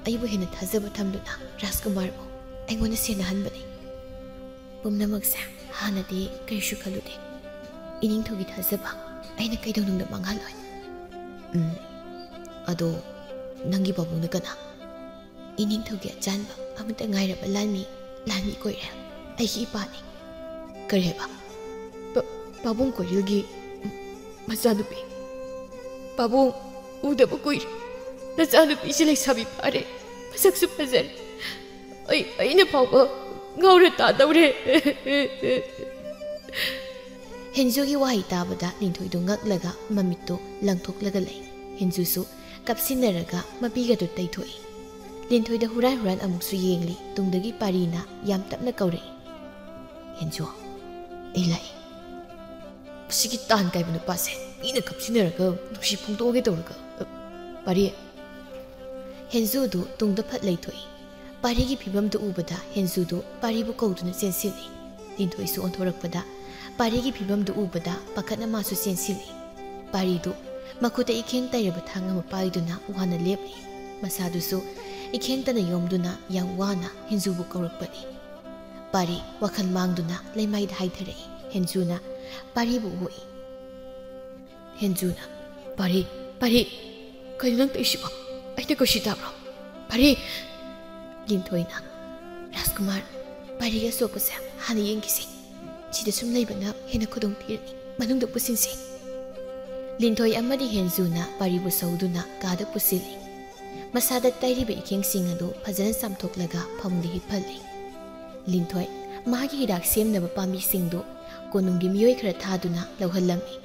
ꯑꯩꯕꯨ ꯍꯦꯟꯅ ꯊꯥꯖꯕ ꯊꯝꯗꯨꯅ ꯔꯥꯖꯀꯨꯃꯥꯔꯕꯨ ꯑꯩꯉꯣꯟꯗ ꯁꯦꯟꯅꯍꯟꯕꯅꯤ ꯄꯨꯝꯅꯃꯛꯁꯦ ꯍꯥꯟꯅꯗꯤ ꯀꯔꯤꯁꯨ ꯈꯜꯂꯨꯗꯦ ꯏꯅꯤꯡꯊꯧꯒꯤ ꯊꯥꯖꯕ ꯑꯩꯅ ꯀꯩꯗꯧꯅꯨꯡꯗ ꯃꯥꯡꯍꯜꯂꯣꯏ ꯑꯗꯣ ꯅꯪꯒꯤ ꯄꯥꯕꯨꯡꯅ ꯀꯅꯥ ꯏꯅꯤꯡꯊꯧꯒꯤ ꯑꯆꯥꯟꯕ ꯑꯃꯠꯇ ꯉꯥꯏꯔꯕ ꯂꯥꯟꯃꯤ ꯀꯣꯏꯔꯦꯜ ꯑꯩꯒꯤ ꯏꯄꯥꯅꯤ ꯀꯔꯤ ꯍꯥꯏꯕ ꯄꯥꯕꯨꯡ ꯀꯣꯏꯔꯦꯜꯒꯤ ꯃꯆꯥꯅꯨꯄꯤ ꯄꯥꯕꯨꯡ ꯎꯗꯕ ꯀꯨꯏꯔꯦ ꯅꯆꯥꯅꯨꯄꯤꯁꯤ ꯂꯩꯁꯥꯕꯤ ꯐꯥꯔꯦ ꯃꯁꯛꯁꯨ ꯐꯖꯔꯦ ꯑꯩꯅ ꯐꯥꯎꯕ ꯉꯥꯎꯔ ꯇꯥꯗꯧꯔꯦ ꯍꯦꯟꯖꯨꯒꯤ ꯋꯥꯍꯩ ꯇꯥꯕꯗ ꯂꯤꯟꯊꯣꯏꯗꯨ ꯉꯛꯂꯒ ꯃꯃꯤꯠꯇꯨ ꯂꯪꯊꯣꯛꯂꯒ ꯂꯩ ꯍꯦꯟꯖꯨꯁꯨ ꯀꯞꯁꯤꯟꯅꯔꯒ ꯃꯄꯤꯒꯗꯨ ꯇꯩꯊꯣꯛꯏ ꯂꯤꯟꯊꯣꯏꯗ ꯍꯨꯔꯥꯟ ꯑꯃꯨꯛꯁꯨ ꯌꯦꯡꯂꯤ ꯇꯨꯡꯗꯒꯤ ꯄꯥꯔꯤꯅ ꯌꯥꯝ ꯇꯞꯅ ꯀꯧꯔꯛꯏ ꯍꯦꯟꯖꯨ ꯑꯩ ꯂꯥꯛꯏ ꯃꯁꯤꯒꯤ ꯇꯥꯟ ꯀꯥꯏꯕ ꯅꯨꯄꯥꯁꯦ ꯃꯤꯅ ꯀꯞꯁꯤꯟꯅꯔꯒ ꯅꯨꯡꯁꯤ ꯐꯣꯡꯗꯣꯛꯑꯒꯦ ꯇꯧꯔꯒ ꯄꯥꯔꯤ ꯍꯦꯟꯖꯨꯗꯨ ꯇꯨꯡꯗ ꯐꯠ ꯂꯩꯊꯣꯛꯏ ꯄꯥꯔꯤꯒꯤ ꯐꯤꯕꯝꯗꯨ ꯎꯕꯗ ꯍꯦꯟꯖꯨꯗꯨ ꯄꯥꯔꯤꯕꯨ ꯀꯧꯗꯨꯅ ꯆꯦꯟꯁꯤꯜꯂꯤ ꯂꯤꯟꯊꯣꯏꯁꯨ ꯑꯣꯟꯊꯣꯔꯛꯄꯗ ꯄꯥꯔꯤꯒꯤ ꯐꯤꯕꯝꯗꯨ ꯎꯕꯗ ꯄꯥꯈꯠꯅ ꯃꯥꯁꯨ ꯆꯦꯟꯁꯤꯜꯂꯤ ꯄꯥꯔꯤꯗꯨ ꯃꯈꯨꯠꯇ ꯏꯈꯦꯡ ꯇꯩꯔꯕ ꯊꯥꯡ ꯑꯃ ꯄꯥꯏꯗꯨꯅ ꯋꯥꯅ ꯂꯦꯞꯂꯤ ꯃꯁꯥꯗꯨꯁꯨ ꯏꯈꯦꯡꯇꯅ ꯌꯣꯝꯗꯨꯅ ꯌꯥꯝ ꯋꯥꯅ ꯍꯦꯟꯖꯨꯕꯨ ꯀꯧꯔꯛꯄꯅꯤ ꯄꯥꯔꯤ ꯋꯥꯈꯜ ꯃꯥꯡꯗꯨꯅ ꯂꯩꯃꯥꯏꯗ ꯍꯥꯏꯊꯔꯛꯏ ꯍꯦꯟꯖꯨꯅ ꯄꯥꯔꯤꯕꯨ ꯑꯣꯛꯏ ꯍꯦꯟꯖꯨꯅ ꯄꯥꯔꯤ ꯀꯩꯅꯣ ꯅꯪ ꯇꯧꯏꯁꯤꯕꯣ ꯑꯩꯅ ꯀꯧꯁꯤ ꯇꯥꯕ꯭ꯔꯣ ꯄꯥꯔꯤ ꯂꯤꯟꯊꯣꯏꯅ ꯔꯥꯖꯀꯨꯃꯥꯔ ꯄꯥꯔꯤꯒ ꯑꯁꯣꯛꯄꯁꯦ ꯍꯥꯟꯅ ꯌꯦꯡꯈꯤꯁꯤ ꯁꯤꯗ ꯁꯨꯝ ꯂꯩꯕꯅ ꯍꯦꯟꯅ ꯈꯨꯗꯣꯡ ꯊꯤꯔꯅꯤ ꯃꯅꯨꯡꯗ ꯄꯨꯁꯤꯟꯁꯤ ꯂꯤꯟꯊꯣꯏ ꯑꯃꯗꯤ ꯍꯦꯟꯖꯨꯅ ꯄꯥꯔꯤꯕꯨ ꯁꯧꯗꯨꯅ ꯀꯥꯗ ꯄꯨꯁꯤꯜꯂꯤ ꯃꯁꯥꯗ ꯇꯩꯔꯤꯕ ꯏꯈꯦꯡꯁꯤꯡ ꯑꯗꯨ ꯐꯖꯅ ꯆꯥꯝꯊꯣꯛꯂꯒ ꯐꯃꯨꯡꯗ ꯍꯤꯞꯍꯜꯂꯤ ꯂꯤꯟꯊꯣꯏ ꯃꯥꯒꯤ ꯍꯤꯗꯥꯛ ꯁꯦꯝꯅꯕ ꯄꯥꯝꯕꯤꯁꯤꯡꯗꯨ ꯀꯣꯅꯨꯡꯒꯤ ꯃꯤꯑꯣꯏ ꯈꯔ ꯊꯥꯗꯨꯅ ꯂꯧꯍꯜꯂꯝꯃꯤ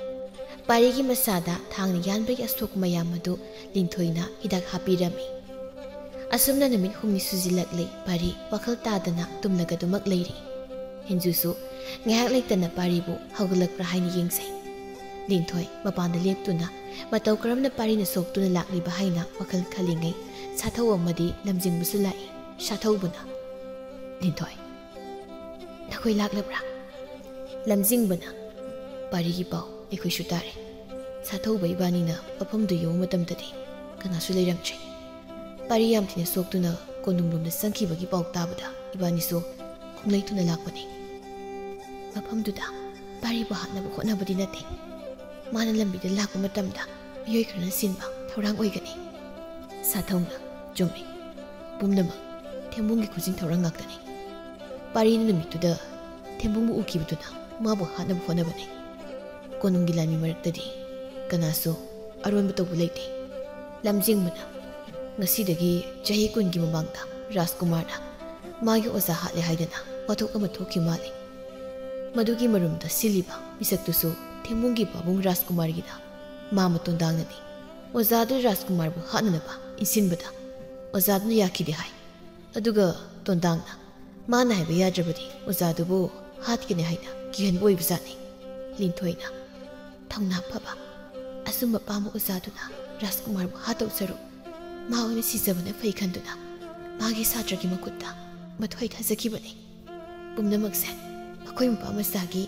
ꯄꯥꯔꯤꯒꯤ ꯃꯁꯥꯗ ꯊꯥꯡꯅ ꯌꯥꯟꯕꯒꯤ ꯑꯁꯣꯛ ꯃꯌꯥꯝ ꯑꯗꯨ ꯂꯤꯟꯊꯣꯏꯅ ꯍꯤꯗꯥꯛ ꯍꯥꯞꯄꯤꯔꯝꯃꯤ ꯑꯁꯨꯝꯅ ꯅꯨꯃꯤꯠ ꯍꯨꯝꯅꯤ ꯁꯨꯖꯤꯜꯂꯛꯂꯤ ꯄꯥꯔꯤ ꯋꯥꯈꯜ ꯇꯥꯗꯅ ꯇꯨꯝꯂꯒꯗꯨꯃꯛ ꯂꯩꯔꯤ ꯍꯦꯟꯖꯨꯁꯨ ꯉꯥꯏꯍꯥꯛ ꯂꯩꯇꯅ ꯄꯥꯔꯤꯕꯨ ꯍꯧꯒꯠꯂꯛꯄ꯭ꯔꯥ ꯍꯥꯏꯅ ꯌꯦꯡꯖꯩ ꯂꯤꯟꯊꯣꯏ ꯃꯄꯥꯟꯗ ꯂꯦꯞꯇꯨꯅ ꯃꯇꯧ ꯀꯔꯝꯅ ꯄꯥꯔꯤꯅ ꯁꯣꯛꯇꯨꯅ ꯂꯥꯛꯂꯤꯕ ꯍꯥꯏꯅ ꯋꯥꯈꯜ ꯈꯜꯂꯤꯉꯩ ꯁꯥꯊꯧ ꯑꯃꯗꯤ ꯂꯝꯖꯤꯡꯕꯁꯨ ꯂꯥꯛꯏ ꯁꯥꯊꯧꯕꯅ ꯂꯤꯟꯊꯣꯏ ꯅꯈꯣꯏ ꯂꯥꯛꯂꯕ꯭ꯔꯥ ꯂꯝꯖꯤꯡꯕꯅ ꯄꯥꯔꯤꯒꯤ ꯄꯥꯎ ꯑꯩꯈꯣꯏꯁꯨ ꯇꯥꯔꯦ ꯁꯥꯊꯧꯕ ꯏꯕꯥꯅꯤꯅ ꯃꯐꯝꯗꯨ ꯌꯧꯕ ꯃꯇꯝꯗꯗꯤ ꯀꯅꯥꯁꯨ ꯂꯩꯔꯝꯗ꯭ꯔꯦ ꯄꯥꯔꯤ ꯌꯥꯝ ꯊꯤꯅ ꯁꯣꯛꯇꯨꯅ ꯀꯣꯅꯨꯡꯂꯣꯝꯗ ꯆꯪꯈꯤꯕꯒꯤ ꯄꯥꯎ ꯇꯥꯕꯗ ꯏꯕꯥꯅꯤꯁꯨ ꯈꯣꯡꯂꯩꯇꯨꯅ ꯂꯥꯛꯄꯅꯤ ꯃꯐꯝꯗꯨꯗ ꯄꯥꯔꯤꯕꯨ ꯍꯥꯠꯅꯕ ꯍꯣꯠꯅꯕꯗꯤ ꯅꯠꯇꯦ ꯃꯥꯅ ꯂꯝꯕꯤꯗ ꯂꯥꯛꯄ ꯃꯇꯝꯗ ꯃꯤꯑꯣꯏ ꯈꯔꯅ ꯁꯤꯟꯕ ꯊꯧꯔꯥꯡ ꯑꯣꯏꯒꯅꯤ ꯁꯥꯊꯧꯅ ꯆꯨꯝꯃꯤ ꯄꯨꯝꯅꯃꯛ ꯊꯦꯝꯕꯨꯡꯒꯤ ꯈꯨꯖꯤꯟ ꯊꯧꯔꯥꯡ ꯉꯥꯛꯇꯅꯤ ꯄꯥꯔꯤꯅ ꯅꯨꯃꯤꯠꯇꯨꯗ ꯊꯦꯝꯕꯨꯡꯕꯨ ꯎꯈꯤꯕꯗꯨꯅ ꯃꯥꯕꯨ ꯍꯥꯠꯅꯕ ꯍꯣꯠꯅꯕꯅꯤ ꯀꯣꯅꯨꯡꯒꯤ ꯂꯥꯟꯃꯤ ꯃꯔꯛꯇꯗꯤ ꯀꯅꯥꯁꯨ ꯑꯔꯣꯟꯕ ꯇꯧꯕ ꯂꯩꯇꯦ ꯂꯝꯖꯤꯡꯕꯅ ꯉꯁꯤꯗꯒꯤ ꯆꯍꯤ 10ꯒꯤ ꯃꯃꯥꯡꯗ ꯔꯥꯖꯀꯨꯃꯥꯔꯅ ꯃꯥꯒꯤ ꯑꯣꯖꯥ ꯍꯥꯠꯂꯦ ꯍꯥꯏꯗꯅ ꯋꯥꯊꯣꯛ ꯑꯃ ꯊꯣꯛꯈꯤ ꯃꯥꯜꯂꯤ ꯃꯗꯨꯒꯤ ꯃꯔꯨꯝꯗ ꯁꯤꯜꯂꯤꯕ ꯃꯤꯁꯛꯇꯨꯁꯨ ꯊꯦꯝꯕꯨꯡꯒꯤ ꯄꯥꯕꯨꯡ ꯔꯥꯖꯀꯨꯃꯥꯔꯒꯤꯗ ꯃꯥꯃ ꯇꯣꯟꯗꯥꯡꯅꯅꯤ ꯑꯣꯖꯥꯗꯨ ꯔꯥꯖꯀꯨꯃꯥꯔꯕꯨ ꯍꯥꯠꯅꯅꯕ ꯏꯟꯁꯤꯟꯕꯗ ꯑꯣꯖꯥꯗꯨꯅ ꯌꯥꯈꯤꯗꯦ ꯍꯥꯏ ꯑꯗꯨꯒ ꯇꯣꯟꯗꯥꯡꯅ ꯃꯥꯅ ꯍꯥꯏꯕ ꯌꯥꯗ꯭ꯔꯕꯗꯤ ꯑꯣꯖꯥꯗꯨꯕꯨ ꯍꯥꯠꯀꯅꯤ ꯍꯥꯏꯅ ꯀꯤꯍꯟꯕ ꯑꯣꯏꯕꯖꯥꯠꯅꯤ ꯂꯤꯟꯊꯣꯏꯅ ꯊꯧꯅꯥ ꯐꯕ ꯑꯆꯨꯝꯕ ꯄꯥꯝꯕ ꯑꯣꯖꯥꯗꯨꯅ ꯔꯥꯖꯀꯨꯃꯥꯔꯕꯨ ꯍꯥꯠꯇꯧ ꯁꯔꯨꯛ ꯃꯥ ꯑꯣꯏꯅ ꯁꯤꯖꯕꯅ ꯐꯩ ꯈꯟꯗꯨꯅ ꯃꯥꯒꯤ ꯁꯥꯇ꯭ꯔꯒꯤ ꯃꯈꯨꯠꯇ ꯃꯊ꯭ꯋꯥꯏ ꯊꯥꯖꯈꯤꯕꯅꯤ ꯄꯨꯝꯅꯃꯛꯁꯦ ꯃꯈꯣꯏ ꯃꯄꯥ ꯃꯆꯥꯒꯤ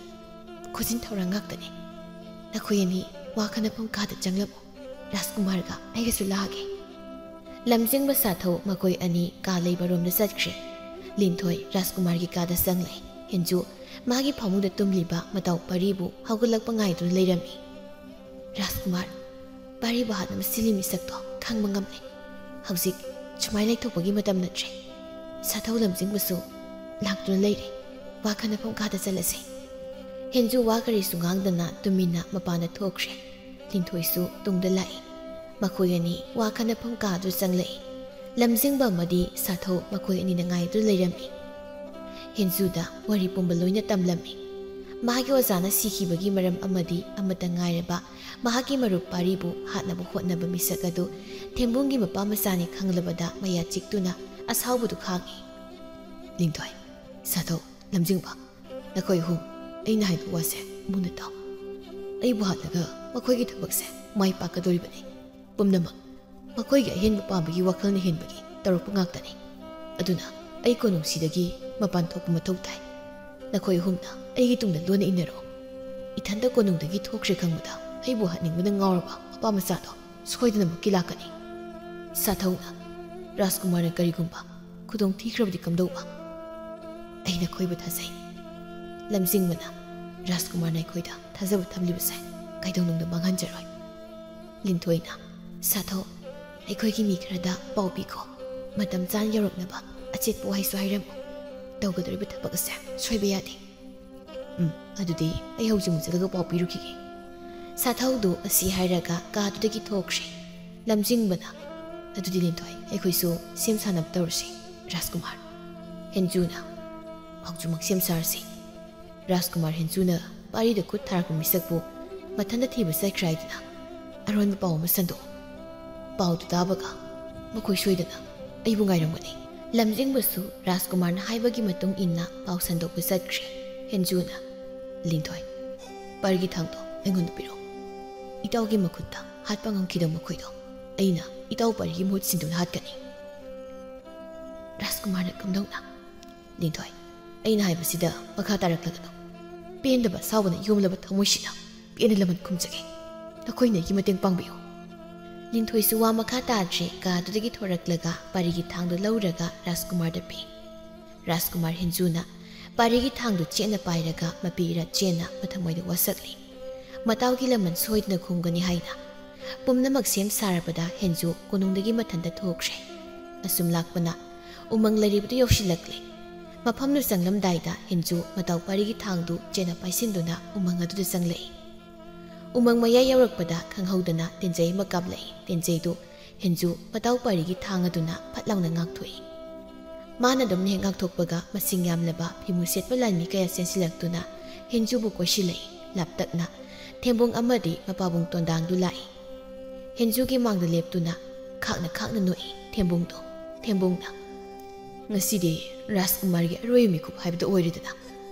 ꯈꯨꯖꯤꯟ ꯊꯧꯔꯥꯡ ꯉꯥꯛꯇꯅꯤ ꯅꯈꯣꯏ ꯑꯅꯤ ꯋꯥ ꯈꯟꯅꯐꯝ ꯀꯥꯗ ꯆꯪꯂꯝꯃꯨ ꯔꯥꯖꯀꯨꯃꯥꯔꯒ ꯑꯩꯒꯁꯨ ꯂꯥꯛꯑꯒꯦ ꯂꯝꯖꯤꯡꯕ ꯁꯥꯊꯧ ꯃꯈꯣꯏ ꯑꯅꯤ ꯀꯥ ꯂꯩꯕꯔꯣꯝꯗ ꯆꯠꯈ꯭ꯔꯦ ꯂꯤꯟꯊꯣꯏ ꯔꯥꯖꯀꯨꯃꯥꯔꯒꯤ ꯀꯥꯗ ꯆꯪꯂꯦ ꯍꯦꯟꯖꯨ ꯃꯥꯒꯤ ꯐꯃꯨꯡꯗ ꯇꯨꯝꯂꯤꯕ ꯃꯇꯥꯎ ꯄꯥꯔꯤꯕꯨ ꯍꯧꯒꯠꯂꯛꯄ ꯉꯥꯏꯗꯨꯅ ꯂꯩꯔꯝꯃꯤ ꯔꯥꯖꯀꯨꯃꯥꯔ ꯄꯥꯔꯤꯕꯨ ꯍꯥꯠꯅꯕ ꯁꯤꯜꯂꯤ ꯃꯤꯁꯛꯇꯣ ꯈꯪꯕ ꯉꯝꯂꯦ ꯍꯧꯖꯤꯛ ꯁꯨꯃꯥꯏꯅ ꯂꯩꯊꯣꯛꯄꯒꯤ ꯃꯇꯝ ꯅꯠꯇ꯭ꯔꯦ ꯁꯥꯊꯧ ꯂꯝꯖꯤꯡꯕꯁꯨ ꯂꯥꯛꯇꯨꯅ ꯂꯩꯔꯦ ꯋꯥ ꯈꯟꯅꯐꯝ ꯀꯥꯗ ꯆꯠꯂꯁꯤ ꯍꯦꯟꯖꯨ ꯋꯥ ꯀꯔꯤꯁꯨ ꯉꯥꯡꯗꯅ ꯇꯨꯃꯤꯟꯅ ꯃꯄꯥꯟꯗ ꯊꯣꯛꯈ꯭ꯔꯦ ꯂꯤꯟꯊꯣꯏꯁꯨ ꯇꯨꯡꯗ ꯂꯥꯛꯏ ꯃꯈꯣꯏ ꯑꯅꯤ ꯋꯥ ꯈꯟꯅꯐꯝ ꯀꯥꯗꯨ ꯆꯪꯂꯛꯏ ꯂꯝꯖꯤꯡꯕ ꯑꯃꯗꯤ ꯁꯥꯊꯧ ꯃꯈꯣꯏ ꯑꯅꯤꯅ ꯉꯥꯏꯗꯨꯅ ꯂꯩꯔꯝꯃꯤ ꯍꯦꯟꯖꯨꯗ ꯋꯥꯔꯤ ꯄꯨꯝꯕ ꯂꯣꯏꯅ ꯇꯝꯂꯝꯃꯤ ꯃꯥꯒꯤ ꯑꯣꯖꯥꯅ ꯁꯤꯈꯤꯕꯒꯤ ꯃꯔꯝ ꯑꯃꯗꯤ ꯑꯃꯠꯇ ꯉꯥꯏꯔꯕ ꯃꯍꯥꯛꯀꯤ ꯃꯔꯨꯞ ꯄꯥꯔꯤꯕꯨ ꯍꯥꯠꯅꯕ ꯍꯣꯠꯅꯕ ꯃꯤꯁꯛ ꯑꯗꯨ ꯊꯦꯝꯕꯨꯡꯒꯤ ꯃꯄꯥ ꯃꯆꯥꯅꯤ ꯈꯪꯂꯕꯗ ꯃꯌꯥ ꯆꯤꯛꯇꯨꯅ ꯑꯁꯥꯎꯕꯗꯨ ꯈꯥꯡꯉꯤ ꯂꯤꯟꯊꯣꯏ ꯁꯥꯊꯧ ꯂꯝꯖꯤꯡꯕ ꯅꯈꯣꯏ ꯑꯍꯨꯝ ꯑꯩꯅ ꯍꯥꯏꯕ ꯋꯥꯁꯦ ꯃꯨꯟꯅ ꯇꯥꯎ ꯑꯩꯕꯨ ꯍꯥꯠꯂꯒ ꯃꯈꯣꯏꯒꯤ ꯊꯕꯛꯁꯦ ꯃꯥꯏ ꯄꯥꯛꯀꯗꯧꯔꯤꯕꯅꯤ ꯄꯨꯝꯅꯃꯛ ꯃꯈꯣꯏꯒꯤ ꯑꯍꯦꯟꯕ ꯄꯥꯝꯕꯒꯤ ꯋꯥꯈꯜꯅ ꯍꯦꯟꯕꯒꯤ ꯇꯧꯔꯛꯄ ꯉꯥꯛꯇꯅꯤ ꯑꯗꯨꯅ ꯑꯩ ꯀꯣꯅꯨꯡꯁꯤꯗꯒꯤ ꯃꯄꯥꯟ ꯊꯣꯛꯄ ꯃꯊꯧ ꯇꯥꯏ ꯅꯈꯣꯏ ꯑꯍꯨꯝꯅ ꯑꯩꯒꯤ ꯇꯨꯡꯗ ꯂꯣꯟꯅ ꯏꯟꯅꯔꯛꯑꯣ ꯏꯊꯟꯇ ꯀꯣꯅꯨꯡꯗꯒꯤ ꯊꯣꯛꯈ꯭ꯔꯦ ꯈꯪꯕꯗ ꯑꯩꯕꯨ ꯍꯥꯠꯅꯤꯡꯕꯅ ꯉꯥꯎꯔꯕ ꯃꯄꯥ ꯃꯆꯥꯗꯣ ꯁꯣꯏꯗꯅꯃꯛꯀꯤ ꯂꯥꯛꯀꯅꯤ ꯁꯥꯊꯧꯅ ꯔꯥꯖꯀꯨꯃꯥꯔꯅ ꯀꯔꯤꯒꯨꯝꯕ ꯈꯨꯗꯣꯡ ꯊꯤꯈ꯭ꯔꯕꯗꯤ ꯀꯝꯗꯧꯕ ꯑꯩꯅ ꯈꯣꯏꯕꯨ ꯊꯥꯖꯩ ꯂꯝꯖꯤꯡꯕꯅ ꯔꯥꯖꯀꯨꯃꯥꯔꯅ ꯑꯩꯈꯣꯏꯗ ꯊꯥꯖꯕ ꯊꯝꯂꯤꯕꯁꯦ ꯀꯩꯗꯧꯅꯨꯡꯗ ꯃꯥꯡꯍꯟꯖꯔꯣꯏ ꯂꯤꯟꯊꯣꯏꯅ ꯁꯥꯊꯧ ꯑꯩꯈꯣꯏꯒꯤ ꯃꯤ ꯈꯔꯗ ꯄꯥꯎ ꯄꯤꯈꯣ ꯃꯇꯝ ꯆꯥꯅ ꯌꯧꯔꯛꯅꯕ ꯑꯆꯦꯠꯄ ꯋꯥꯍꯩꯁꯨ ꯍꯥꯏꯔꯝꯃꯨ ꯇꯧꯒꯗꯧꯔꯤꯕ ꯊꯕꯛ ꯑꯁꯦ ꯁꯣꯏꯕ ꯌꯥꯗꯦ ꯑꯗꯨꯗꯤ ꯑꯩ ꯍꯧꯖꯤꯛ ꯆꯠꯂꯒ ꯄꯥꯎ ꯄꯤꯔꯨꯈꯤꯒꯦ ꯁꯥꯊꯧꯗꯨ ꯑꯁꯤ ꯍꯥꯏꯔꯒ ꯀꯥꯗꯨꯗꯒꯤ ꯊꯣꯛꯈ꯭ꯔꯦ ꯂꯝꯖꯤꯡꯕꯅ ꯑꯗꯨꯗꯤ ꯂꯤꯟꯊꯣꯏ ꯑꯩꯈꯣꯏꯁꯨ ꯁꯦꯝ ꯁꯥꯟꯅꯕ ꯇꯧꯔꯁꯤ ꯔꯥꯖꯀꯨꯃꯥꯔ ꯍꯦꯟꯖꯨꯅ ꯍꯧꯖꯤꯛꯃꯛ ꯁꯦꯝ ꯁꯥꯔꯁꯤ ꯔꯥꯖꯀꯨꯃꯥꯔ ꯍꯦꯟꯖꯨꯅ ꯄꯥꯔꯤꯗ ꯈꯨꯠ ꯊꯥꯔꯛꯄ ꯃꯤꯁꯛꯄꯨ ꯃꯊꯟꯇ ꯊꯤꯕ ꯆꯠꯈ꯭ꯔꯦ ꯍꯥꯏꯗꯨꯅ ꯑꯔꯣꯟꯕ ꯄꯥꯎ ꯑꯃ ꯁꯟꯗꯣꯛꯎ ꯄꯥꯎꯗꯨ ꯇꯥꯕꯒ ꯃꯈꯣꯏ ꯁꯣꯏꯗꯅ ꯑꯩꯕꯨ ꯉꯥꯏꯔꯝꯒꯅꯤ ꯂꯝꯖꯤꯡꯕꯁꯨ ꯔꯥꯖꯀꯨꯃꯥꯔꯅ ꯍꯥꯏꯕꯒꯤ ꯃꯇꯨꯡ ꯏꯟꯅ ꯄꯥꯎ ꯁꯟꯗꯣꯛꯄ ꯆꯠꯈ꯭ꯔꯦ ꯍꯦꯟꯖꯨꯅ ꯂꯤꯟꯊꯣꯏ ꯄꯥꯔꯤꯒꯤ ꯊꯥꯡꯗꯣ ꯑꯩꯉꯣꯟꯗ ꯄꯤꯔꯛꯎ ꯏꯇꯥꯎꯒꯤ ꯃꯈꯨꯠꯇ ꯍꯥꯠꯄ ꯉꯝꯈꯤꯗꯕ ꯃꯈꯣꯏꯗꯣ ꯑꯩꯅ ꯏꯇꯥꯎ ꯄꯥꯔꯤꯒꯤ ꯃꯍꯨꯠ ꯁꯤꯟꯗꯨꯅ ꯍꯥꯠꯀꯅꯤ ꯔꯥꯖꯀꯨꯃꯥꯔꯅ ꯀꯝꯗꯧꯅ ꯂꯤꯟꯊꯣꯏ ꯑꯩꯅ ꯍꯥꯏꯕꯁꯤꯗ ꯃꯈꯥ ꯇꯥꯔꯛꯂꯒꯅꯨ ꯄꯦꯟꯗꯕ ꯁꯥꯎꯕꯅ ꯌꯣꯝꯂꯕ ꯊꯃꯣꯏꯁꯤꯅ ꯄꯦꯟꯅ ꯂꯃꯟ ꯈꯨꯝꯖꯒꯦ ꯅꯈꯣꯏꯅ ꯑꯩꯒꯤ ꯃꯇꯦꯡ ꯄꯥꯡꯕꯤꯌꯨ ꯂꯤꯟꯊꯣꯏꯁꯨ ꯋꯥ ꯃꯈꯥ ꯇꯥꯗ꯭ꯔꯦ ꯀꯥꯗꯨꯗꯒꯤ ꯊꯣꯔꯛꯂꯒ ꯄꯥꯔꯤꯒꯤ ꯊꯥꯡꯗꯨ ꯂꯧꯔꯒ ꯔꯥꯖꯀꯨꯃꯥꯔꯗ ꯄꯤ ꯔꯥꯖꯀꯨꯃꯥꯔ ꯍꯦꯟꯖꯨꯅ ꯄꯥꯔꯤꯒꯤ ꯊꯥꯡꯗꯨ ꯆꯦꯠꯅ ꯄꯥꯏꯔꯒ ꯃꯄꯤꯔ ꯆꯦꯟꯅ ꯃꯊꯃꯣꯏꯗ ꯋꯥꯁꯛꯂꯤ ꯃꯇꯥꯎꯒꯤ ꯂꯃꯟ ꯁꯣꯏꯗꯅ ꯈꯨꯝꯒꯅꯤ ꯍꯥꯏꯅ ꯄꯨꯝꯅꯃꯛ ꯁꯦꯝ ꯁꯥꯔꯕꯗ ꯍꯦꯟꯖꯨ ꯀꯣꯅꯨꯡꯗꯒꯤ ꯃꯊꯟꯇ ꯊꯣꯛꯈ꯭ꯔꯦ ꯑꯁꯨꯝ ꯂꯥꯛꯄꯅ ꯎꯃꯪ ꯂꯩꯔꯤꯕꯗꯨ ꯌꯧꯁꯤꯜꯂꯛꯂꯦ ꯃꯐꯝꯗꯨ ꯆꯪꯂꯝꯗꯥꯏꯗ ꯍꯦꯟꯖꯨ ꯃꯇꯥꯎ ꯄꯥꯔꯤꯒꯤ ꯊꯥꯡꯗꯨ ꯆꯦꯟꯅ ꯄꯥꯏꯁꯤꯟꯗꯨꯅ ꯎꯃꯪ ꯑꯗꯨꯗ ꯆꯪꯂꯛꯏ ꯎꯃꯪ ꯃꯌꯥꯏ ꯌꯧꯔꯛꯄꯗ ꯈꯪꯍꯧꯗꯅ ꯇꯦꯟꯖꯩ ꯑꯃ ꯀꯥꯞꯂꯛꯏ ꯇꯦꯟꯖꯩꯗꯨ ꯍꯦꯟꯖꯨ ꯃꯇꯥꯎ ꯄꯥꯔꯤꯒꯤ ꯊꯥꯡ ꯑꯗꯨꯅ ꯐꯠ ꯂꯥꯎꯅ ꯉꯥꯛꯊꯣꯛꯏ ꯃꯥꯅ ꯑꯗꯨꯝ ꯍꯦꯛ ꯉꯥꯛꯊꯣꯛꯄꯒ ꯃꯁꯤꯡ ꯌꯥꯝꯂꯕ ꯐꯤꯃꯨ ꯁꯦꯠꯄ ꯂꯥꯟꯃꯤ ꯀꯌꯥ ꯆꯦꯟꯁꯤꯜꯂꯛꯇꯨꯅ ꯍꯦꯟꯖꯨꯕꯨ ꯀꯣꯏꯁꯤꯜꯂꯛꯏ ꯂꯥꯞꯇꯛꯅ ꯊꯦꯝꯕꯨꯡ ꯑꯃꯗꯤ ꯃꯄꯥꯕꯨꯡ ꯇꯣꯟꯗꯥꯡꯗꯨ ꯂꯥꯛꯏ ꯍꯦꯟꯖꯨꯒꯤ ꯃꯥꯡꯗ ꯂꯦꯞꯇꯨꯅ ꯈꯥꯛꯅ ꯈꯥꯛꯅ ꯅꯣꯛꯏ ꯊꯦꯝꯕꯨꯡꯗꯣ ꯊꯦꯝꯕꯨꯡꯅ ꯉꯁꯤꯗꯤ ꯔꯥꯖꯀꯨꯃꯥꯔꯒꯤ ꯑꯔꯣꯏꯕ ꯃꯤꯀꯨꯞ ꯍꯥꯏꯕꯗꯨ ꯑꯣꯏꯔꯦꯗꯅ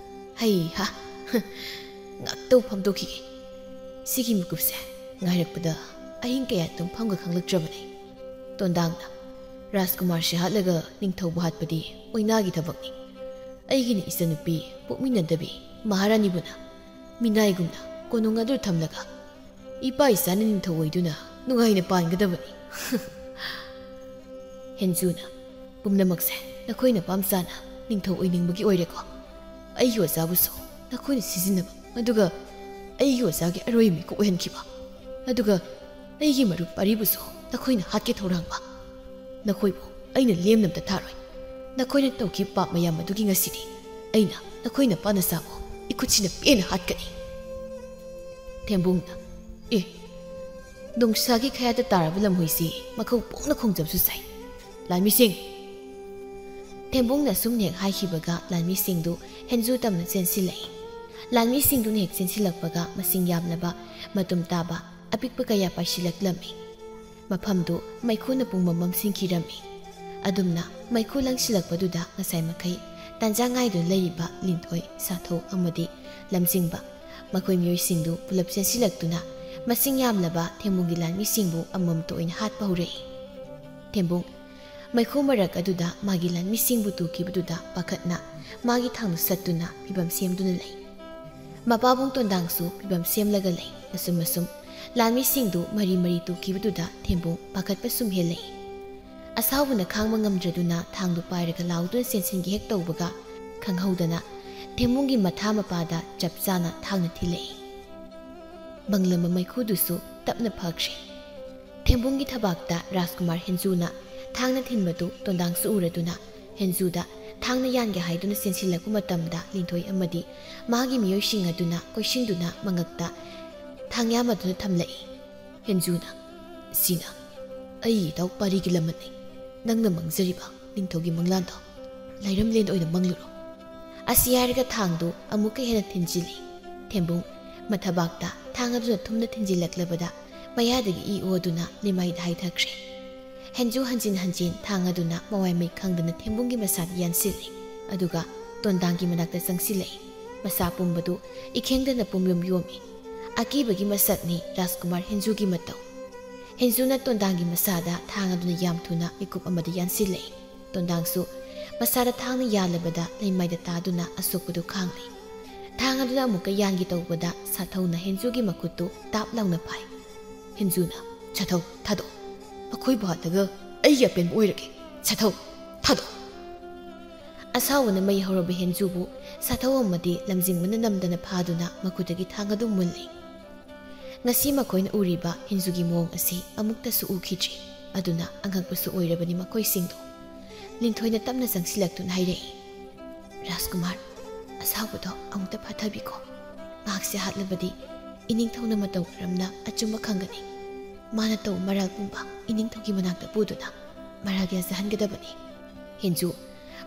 ꯍꯩꯍꯥ ꯉꯥꯛꯇꯧ ꯐꯝꯗꯣꯛꯈꯤꯒꯦ ꯁꯤꯒꯤ ꯃꯤꯀꯨꯞꯁꯦ ꯉꯥꯏꯔꯛꯄꯗ ꯑꯍꯤꯡ ꯀꯌꯥ ꯇꯨꯝꯐꯝꯒ ꯈꯪꯂꯛꯇ꯭ꯔꯕꯅꯤ ꯇꯣꯟꯗꯥꯡꯅ ꯔꯥꯖꯀꯨꯃꯥꯔꯁꯦ ꯍꯥꯠꯂꯒ ꯅꯤꯡꯊꯧꯕꯨ ꯍꯥꯠꯄꯗꯤ ꯑꯣꯏꯅꯥꯒꯤ ꯊꯕꯛꯅꯤ ꯑꯩꯒꯤꯅ ꯏꯆꯟꯅꯨꯄꯤ ꯄꯣꯛꯃꯤꯟꯅꯗꯕꯤ ꯃꯍꯥꯔꯥꯅꯤꯕꯨꯅ ꯃꯤꯅꯥꯏꯒꯨꯝꯅ ꯀꯣꯅꯨꯡ ꯑꯗꯨ ꯊꯝꯂꯒ ꯏꯄꯥ ꯏꯆꯥꯅ ꯅꯤꯡꯊꯧ ꯑꯣꯏꯗꯨꯅ ꯅꯨꯡꯉꯥꯏꯅ ꯄꯥꯟꯒꯗꯕꯅꯤ ꯍꯦꯟꯖꯨꯅ ꯄꯨꯝꯅꯃꯛꯁꯦ ꯅꯈꯣꯏꯅ ꯄꯥꯝꯆꯥꯅ ꯅꯤꯡꯊꯧ ꯑꯣꯏꯅꯤꯡꯕꯒꯤ ꯑꯣꯏꯔꯦꯀꯣ ꯑꯩꯒꯤ ꯑꯣꯖꯥꯕꯨꯁꯨ ꯅꯈꯣꯏꯅ ꯁꯤꯖꯤꯟꯅꯕ ꯑꯗꯨꯒ ꯑꯩꯒꯤ ꯑꯣꯖꯥꯒꯤ ꯑꯔꯣꯏꯕ ꯃꯤꯀꯨꯞ ꯑꯣꯏꯍꯟꯈꯤꯕ ꯑꯗꯨꯒ ꯑꯩꯒꯤ ꯃꯔꯨꯞ ꯄꯥꯔꯤꯕꯨꯁꯨ ꯅꯈꯣꯏꯅ ꯍꯥꯠꯀꯦ ꯊꯧꯔꯥꯡꯕ ꯅꯈꯣꯏꯕꯨ ꯑꯩꯅ ꯂꯦꯝꯅꯝꯇ ꯊꯥꯔꯣꯏ ꯅꯈꯣꯏꯅ ꯇꯧꯈꯤꯕ ꯄꯥꯞ ꯃꯌꯥꯝ ꯑꯗꯨꯒꯤ ꯉꯁꯤꯗꯤ ꯑꯩꯅ ꯅꯈꯣꯏꯅ ꯄꯥꯅꯆꯥꯕꯨ ꯏꯈꯨꯠꯁꯤꯅ ꯄꯦꯟꯅ ꯍꯥꯠꯀꯅꯤ ꯊꯦꯝꯕꯨꯡꯅ ꯅꯣꯡꯁꯥꯒꯤ ꯈꯌꯥꯗ ꯇꯥꯔꯕ ꯂꯝꯍꯨꯏꯁꯤ ꯃꯈꯧ ꯄꯣꯛꯅ ꯈꯣꯡꯖꯕꯁꯨ ꯁꯥꯏ ꯂꯥꯟꯃꯤꯁꯤꯡ ꯊꯦꯝꯕꯨꯡꯅ ꯁꯨꯝ ꯍꯦꯛ ꯍꯥꯏꯈꯤꯕꯒ ꯂꯥꯟꯃꯤꯁꯤꯡꯗꯨ ꯍꯦꯟꯖꯨ ꯇꯝꯅ ꯆꯦꯟꯁꯤꯜꯂꯛꯏ ꯂꯥꯟꯃꯤꯁꯤꯡꯗꯨꯅ ꯍꯦꯛ ꯆꯦꯟꯁꯤꯜꯂꯛꯄꯒ ꯃꯁꯤꯡ ꯌꯥꯝꯂꯕ ꯃꯇꯨꯝ ꯇꯥꯕ ꯑꯄꯤꯛꯄ ꯀꯌꯥ ꯄꯥꯏꯁꯤꯜꯂꯛꯂꯝꯃꯤ ꯃꯐꯝꯗꯨ ꯃꯩꯈꯨꯅ ꯄꯨꯡꯃꯝ ꯁꯤꯟꯈꯤꯔꯝꯃꯤ ꯑꯗꯨꯝꯅ ꯃꯩꯈꯨ ꯂꯪꯁꯤꯜꯂꯛꯄꯗꯨꯗ ꯉꯁꯥꯏ ꯃꯈꯩ ꯇꯥꯟꯖꯥ ꯉꯥꯏꯗꯨꯅ ꯂꯩꯔꯤꯕ ꯂꯤꯟꯊꯣꯏ ꯁꯥꯊꯧ ꯑꯃꯗꯤ ꯂꯝꯖꯤꯡꯕ ꯃꯈꯣꯏ ꯃꯤꯑꯣꯏꯁꯤꯡꯗꯨ ꯄꯨꯂꯞ ꯆꯦꯟꯁꯤꯜꯂꯛꯇꯨꯅ ꯃꯁꯤꯡ ꯌꯥꯝꯂꯕ ꯊꯦꯝꯕꯨꯡꯒꯤ ꯂꯥꯟꯃꯤꯁꯤꯡꯕꯨ ꯑꯃꯃꯝꯇ ꯑꯣꯏꯅ ꯍꯥꯠꯄ ꯍꯧꯔꯛꯏ ꯊꯦꯝꯕꯨꯡ ꯃꯩꯈꯨ ꯃꯔꯛ ꯑꯗꯨꯗ ꯃꯥꯒꯤ ꯂꯥꯟꯃꯤꯁꯤꯡꯕꯨ ꯇꯨꯈꯤꯕꯗꯨꯗ ꯄꯥꯈꯠꯅ ꯃꯥꯒꯤ ꯊꯥꯡꯗꯨ ꯁꯠꯇꯨꯅ ꯐꯤꯕꯝ ꯁꯦꯝꯗꯨꯅ ꯂꯩ ꯃꯄꯥꯕꯨꯡ ꯇꯣꯟꯗꯥꯡꯁꯨ ꯐꯤꯕꯝ ꯁꯦꯝꯂꯒ ꯂꯩ ꯑꯁꯨꯝ ꯂꯥꯟꯃꯤꯁꯤꯡꯗꯨ ꯃꯔꯤ ꯃꯔꯤ ꯇꯨꯈꯤꯕꯗꯨꯗ ꯊꯦꯝꯕꯨꯡ ꯄꯥꯈꯠꯄ ꯁꯨꯝ ꯍꯦꯜꯂꯛꯏ ꯑꯁꯥꯎꯕꯅ ꯈꯥꯡꯕ ꯉꯝꯗ꯭ꯔꯗꯨꯅ ꯊꯥꯡꯗꯨ ꯄꯥꯏꯔꯒ ꯂꯥꯎꯗꯨꯅ ꯆꯦꯟꯁꯤꯟꯒꯦ ꯍꯦꯛ ꯇꯧꯕꯒ ꯈꯪꯍꯧꯗꯅ ꯊꯦꯝꯕꯨꯡꯒꯤ ꯃꯊꯥ ꯃꯄꯥꯗ ꯆꯞ ꯆꯥꯅ ꯊꯥꯡꯅ ꯊꯤꯜꯂꯛꯏ ꯃꯪꯂꯝꯕ ꯃꯩꯈꯨꯗꯨꯁꯨ ꯇꯞꯅ ꯐꯈ꯭ꯔꯦ ꯊꯦꯝꯕꯨꯡꯒꯤ ꯊꯕꯥꯛꯇ ꯔꯥꯖꯀꯨꯃꯥꯔ ꯍꯦꯟꯖꯨꯅ ꯊꯥꯡꯅ ꯊꯤꯟꯕꯗꯨ ꯇꯣꯟꯗꯥꯡꯁꯨ ꯎꯔꯗꯨꯅ ꯍꯦꯟꯖꯨꯗ ꯊꯥꯡꯅ ꯌꯥꯟꯒꯦ ꯍꯥꯏꯗꯨꯅ ꯆꯦꯟꯁꯤꯜꯂꯛꯄ ꯃꯇꯝꯗ ꯂꯤꯟꯊꯣꯏ ꯑꯃꯗꯤ ꯃꯥꯒꯤ ꯃꯤꯑꯣꯏꯁꯤꯡ ꯑꯗꯨꯅ ꯀꯣꯏꯁꯤꯟꯗꯨꯅ ꯃꯉꯛꯇ ꯊꯥꯡꯌꯥꯝ ꯑꯗꯨꯅ ꯊꯝꯂꯛꯏ ꯍꯦꯟꯖꯨꯅ ꯁꯤꯅ ꯑꯩ ꯏꯇꯥꯎ ꯄꯥꯔꯤꯒꯤ ꯂꯃꯟꯅꯤ ꯅꯪꯅ ꯃꯪꯖꯔꯤꯕ ꯅꯤꯡꯊꯧꯒꯤ ꯃꯪꯂꯥꯟꯗꯣ ꯂꯩꯔꯝꯂꯦꯟ ꯑꯣꯏꯅ ꯃꯪꯂꯨꯔꯣ ꯑꯁꯤ ꯍꯥꯏꯔꯒ ꯊꯥꯡꯗꯨ ꯑꯃꯨꯛꯀ ꯍꯦꯟꯅ ꯊꯤꯟꯖꯤꯜꯂꯤ ꯊꯦꯝꯕꯨꯡ ꯃꯊꯕꯥꯛꯇ ꯊꯥꯡ ꯑꯗꯨꯅ ꯊꯨꯝꯅ ꯊꯤꯟꯖꯤꯜꯂꯛꯂꯕꯗ ꯃꯌꯥꯗꯒꯤ ꯏ ꯑꯣꯗꯨꯅ ꯂꯩꯃꯥꯏꯗ ꯍꯥꯏꯊꯈ꯭ꯔꯦ ꯍꯦꯟꯖꯨ ꯍꯟꯖꯤꯟ ꯊꯥꯡ ꯑꯗꯨꯅ ꯃꯋꯥꯏ ꯃꯩ ꯈꯪꯗꯅ ꯊꯦꯝꯕꯨꯡꯒꯤ ꯃꯁꯥꯗ ꯌꯥꯟꯁꯤꯜꯂꯤ ꯑꯗꯨꯒ ꯇꯣꯟꯗꯥꯡꯒꯤ ꯃꯅꯥꯛꯇ ꯆꯪꯁꯤꯜꯂꯛꯏ ꯃꯁꯥ ꯄꯨꯝꯕꯗꯨ ꯏꯈꯦꯡꯗꯅ ꯄꯨꯝꯌꯣꯝ ꯌꯣꯝꯃꯤ ꯑꯀꯤꯕꯒꯤ ꯃꯁꯛꯅꯤ ꯔꯥꯖꯀꯨꯃꯥꯔ ꯍꯦꯟꯖꯨꯒꯤ ꯃꯇꯧ ꯍꯦꯟꯖꯨꯅ ꯇꯣꯟꯗꯥꯡꯒꯤ ꯃꯁꯥꯗ ꯊꯥꯡ ꯑꯗꯨꯅ ꯌꯥꯝ ꯊꯨꯅ ꯃꯤꯀꯨꯞ ꯑꯃꯗ ꯌꯥꯟꯁꯤꯜꯂꯛꯏ ꯇꯣꯟꯗꯥꯡꯁꯨ ꯃꯁꯥꯗ ꯊꯥꯡꯅ ꯌꯥꯜꯂꯕꯗ ꯂꯩꯃꯥꯏꯗ ꯇꯥꯗꯨꯅ ꯑꯁꯣꯛꯄꯗꯨ ꯈꯥꯡꯂꯤ Thang aduna amuka yangi tawbada sathau na Henjugi makutu tap launa pai. Henjuna chathau thado. Akoi bhataga ai apen oirake. Chathau thado. Asawana mai horoba Henjubu sathau amadi lamjingmana namdana phaduna makutagi thang adu mulli. Ngasi makoina uriba Henjugi mong asi amuktasu ukhidri. Aduna angakpasu oirabani makoi singdo. Linthoina tamna sangsilaktun hairei. Rajkumar asawado amukta phathabiko. Ngakse hatlabadi iningthona matau karamna achumba khangani. Mana taw maral pumba iningthogi manakta puduna maragya zahangadabani. Henju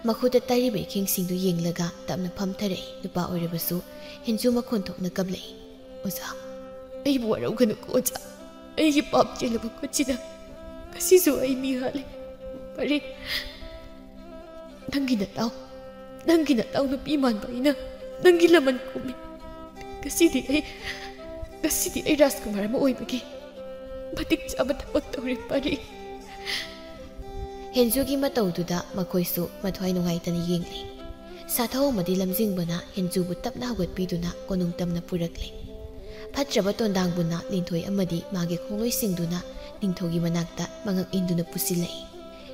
makhuda tairiba ikhing singdu yenglaga tamna phamtharei nupa oirabasu Henju makhon thokna kablei. Oza ai buarau ganu ko oza ai gi pap chelaba ko chida kasisu ai mi hale pare nangi na taw nupi man baina nangi laman kumi kasidi ai Rajkumar ma oibagi batik chaba thapok tawri pare. Henjugi mataududa makoisu mathwai nungaitani yengli. Sathau madi lamjingbana Henjubu tapna hawatpiduna konung tamna purakli. Phatraba tondangbuna Linthoi amadi magi khongloi singduna ningthogi manakta mangak induna pusilai.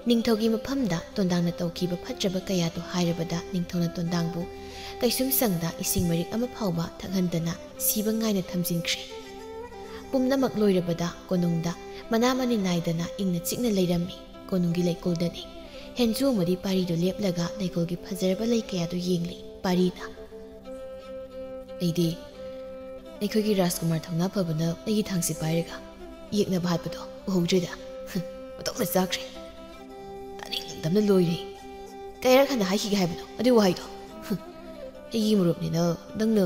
Ningthogi maphamda tondangna tawkiba phatraba kaya to hairabada ningthona tondangbu kaisum sangda ising marik ama phawba thakhandana siba ngaina thamjinkhre. Pumnamak loirabada konungda manamani naidana ingna chikna leirami konungi leikoldani. Henju amadi parido leplaga leikolgi phajaraba lei kaya to yengli parida. Aidi ꯑꯩꯈꯣꯏꯒꯤ ꯔꯥꯖꯀꯨꯃꯥꯔ ꯊꯧꯅꯥ ꯐꯕꯅ ꯑꯩꯒꯤ ꯊꯥꯡꯁꯤ ꯄꯥꯏꯔꯒ ꯌꯦꯛꯅꯕ ꯍꯥꯠꯄꯗꯣ ꯎꯍꯧꯗ꯭ꯔꯦꯗ ꯃꯇꯣꯛꯅ ꯆꯥꯛꯈ꯭ꯔꯦ ꯇꯥꯅꯤꯡꯗꯕꯅ ꯂꯣꯏꯔꯦ ꯀꯌꯥꯔꯛ ꯍꯟꯅ ꯍꯥꯏꯈꯤꯒꯦ ꯍꯥꯏꯕꯅꯣ ꯑꯗꯨ ꯋꯥꯍꯩꯗꯣ ꯑꯩꯒꯤ ꯃꯔꯨꯞꯅꯤꯅ ꯅꯪꯅ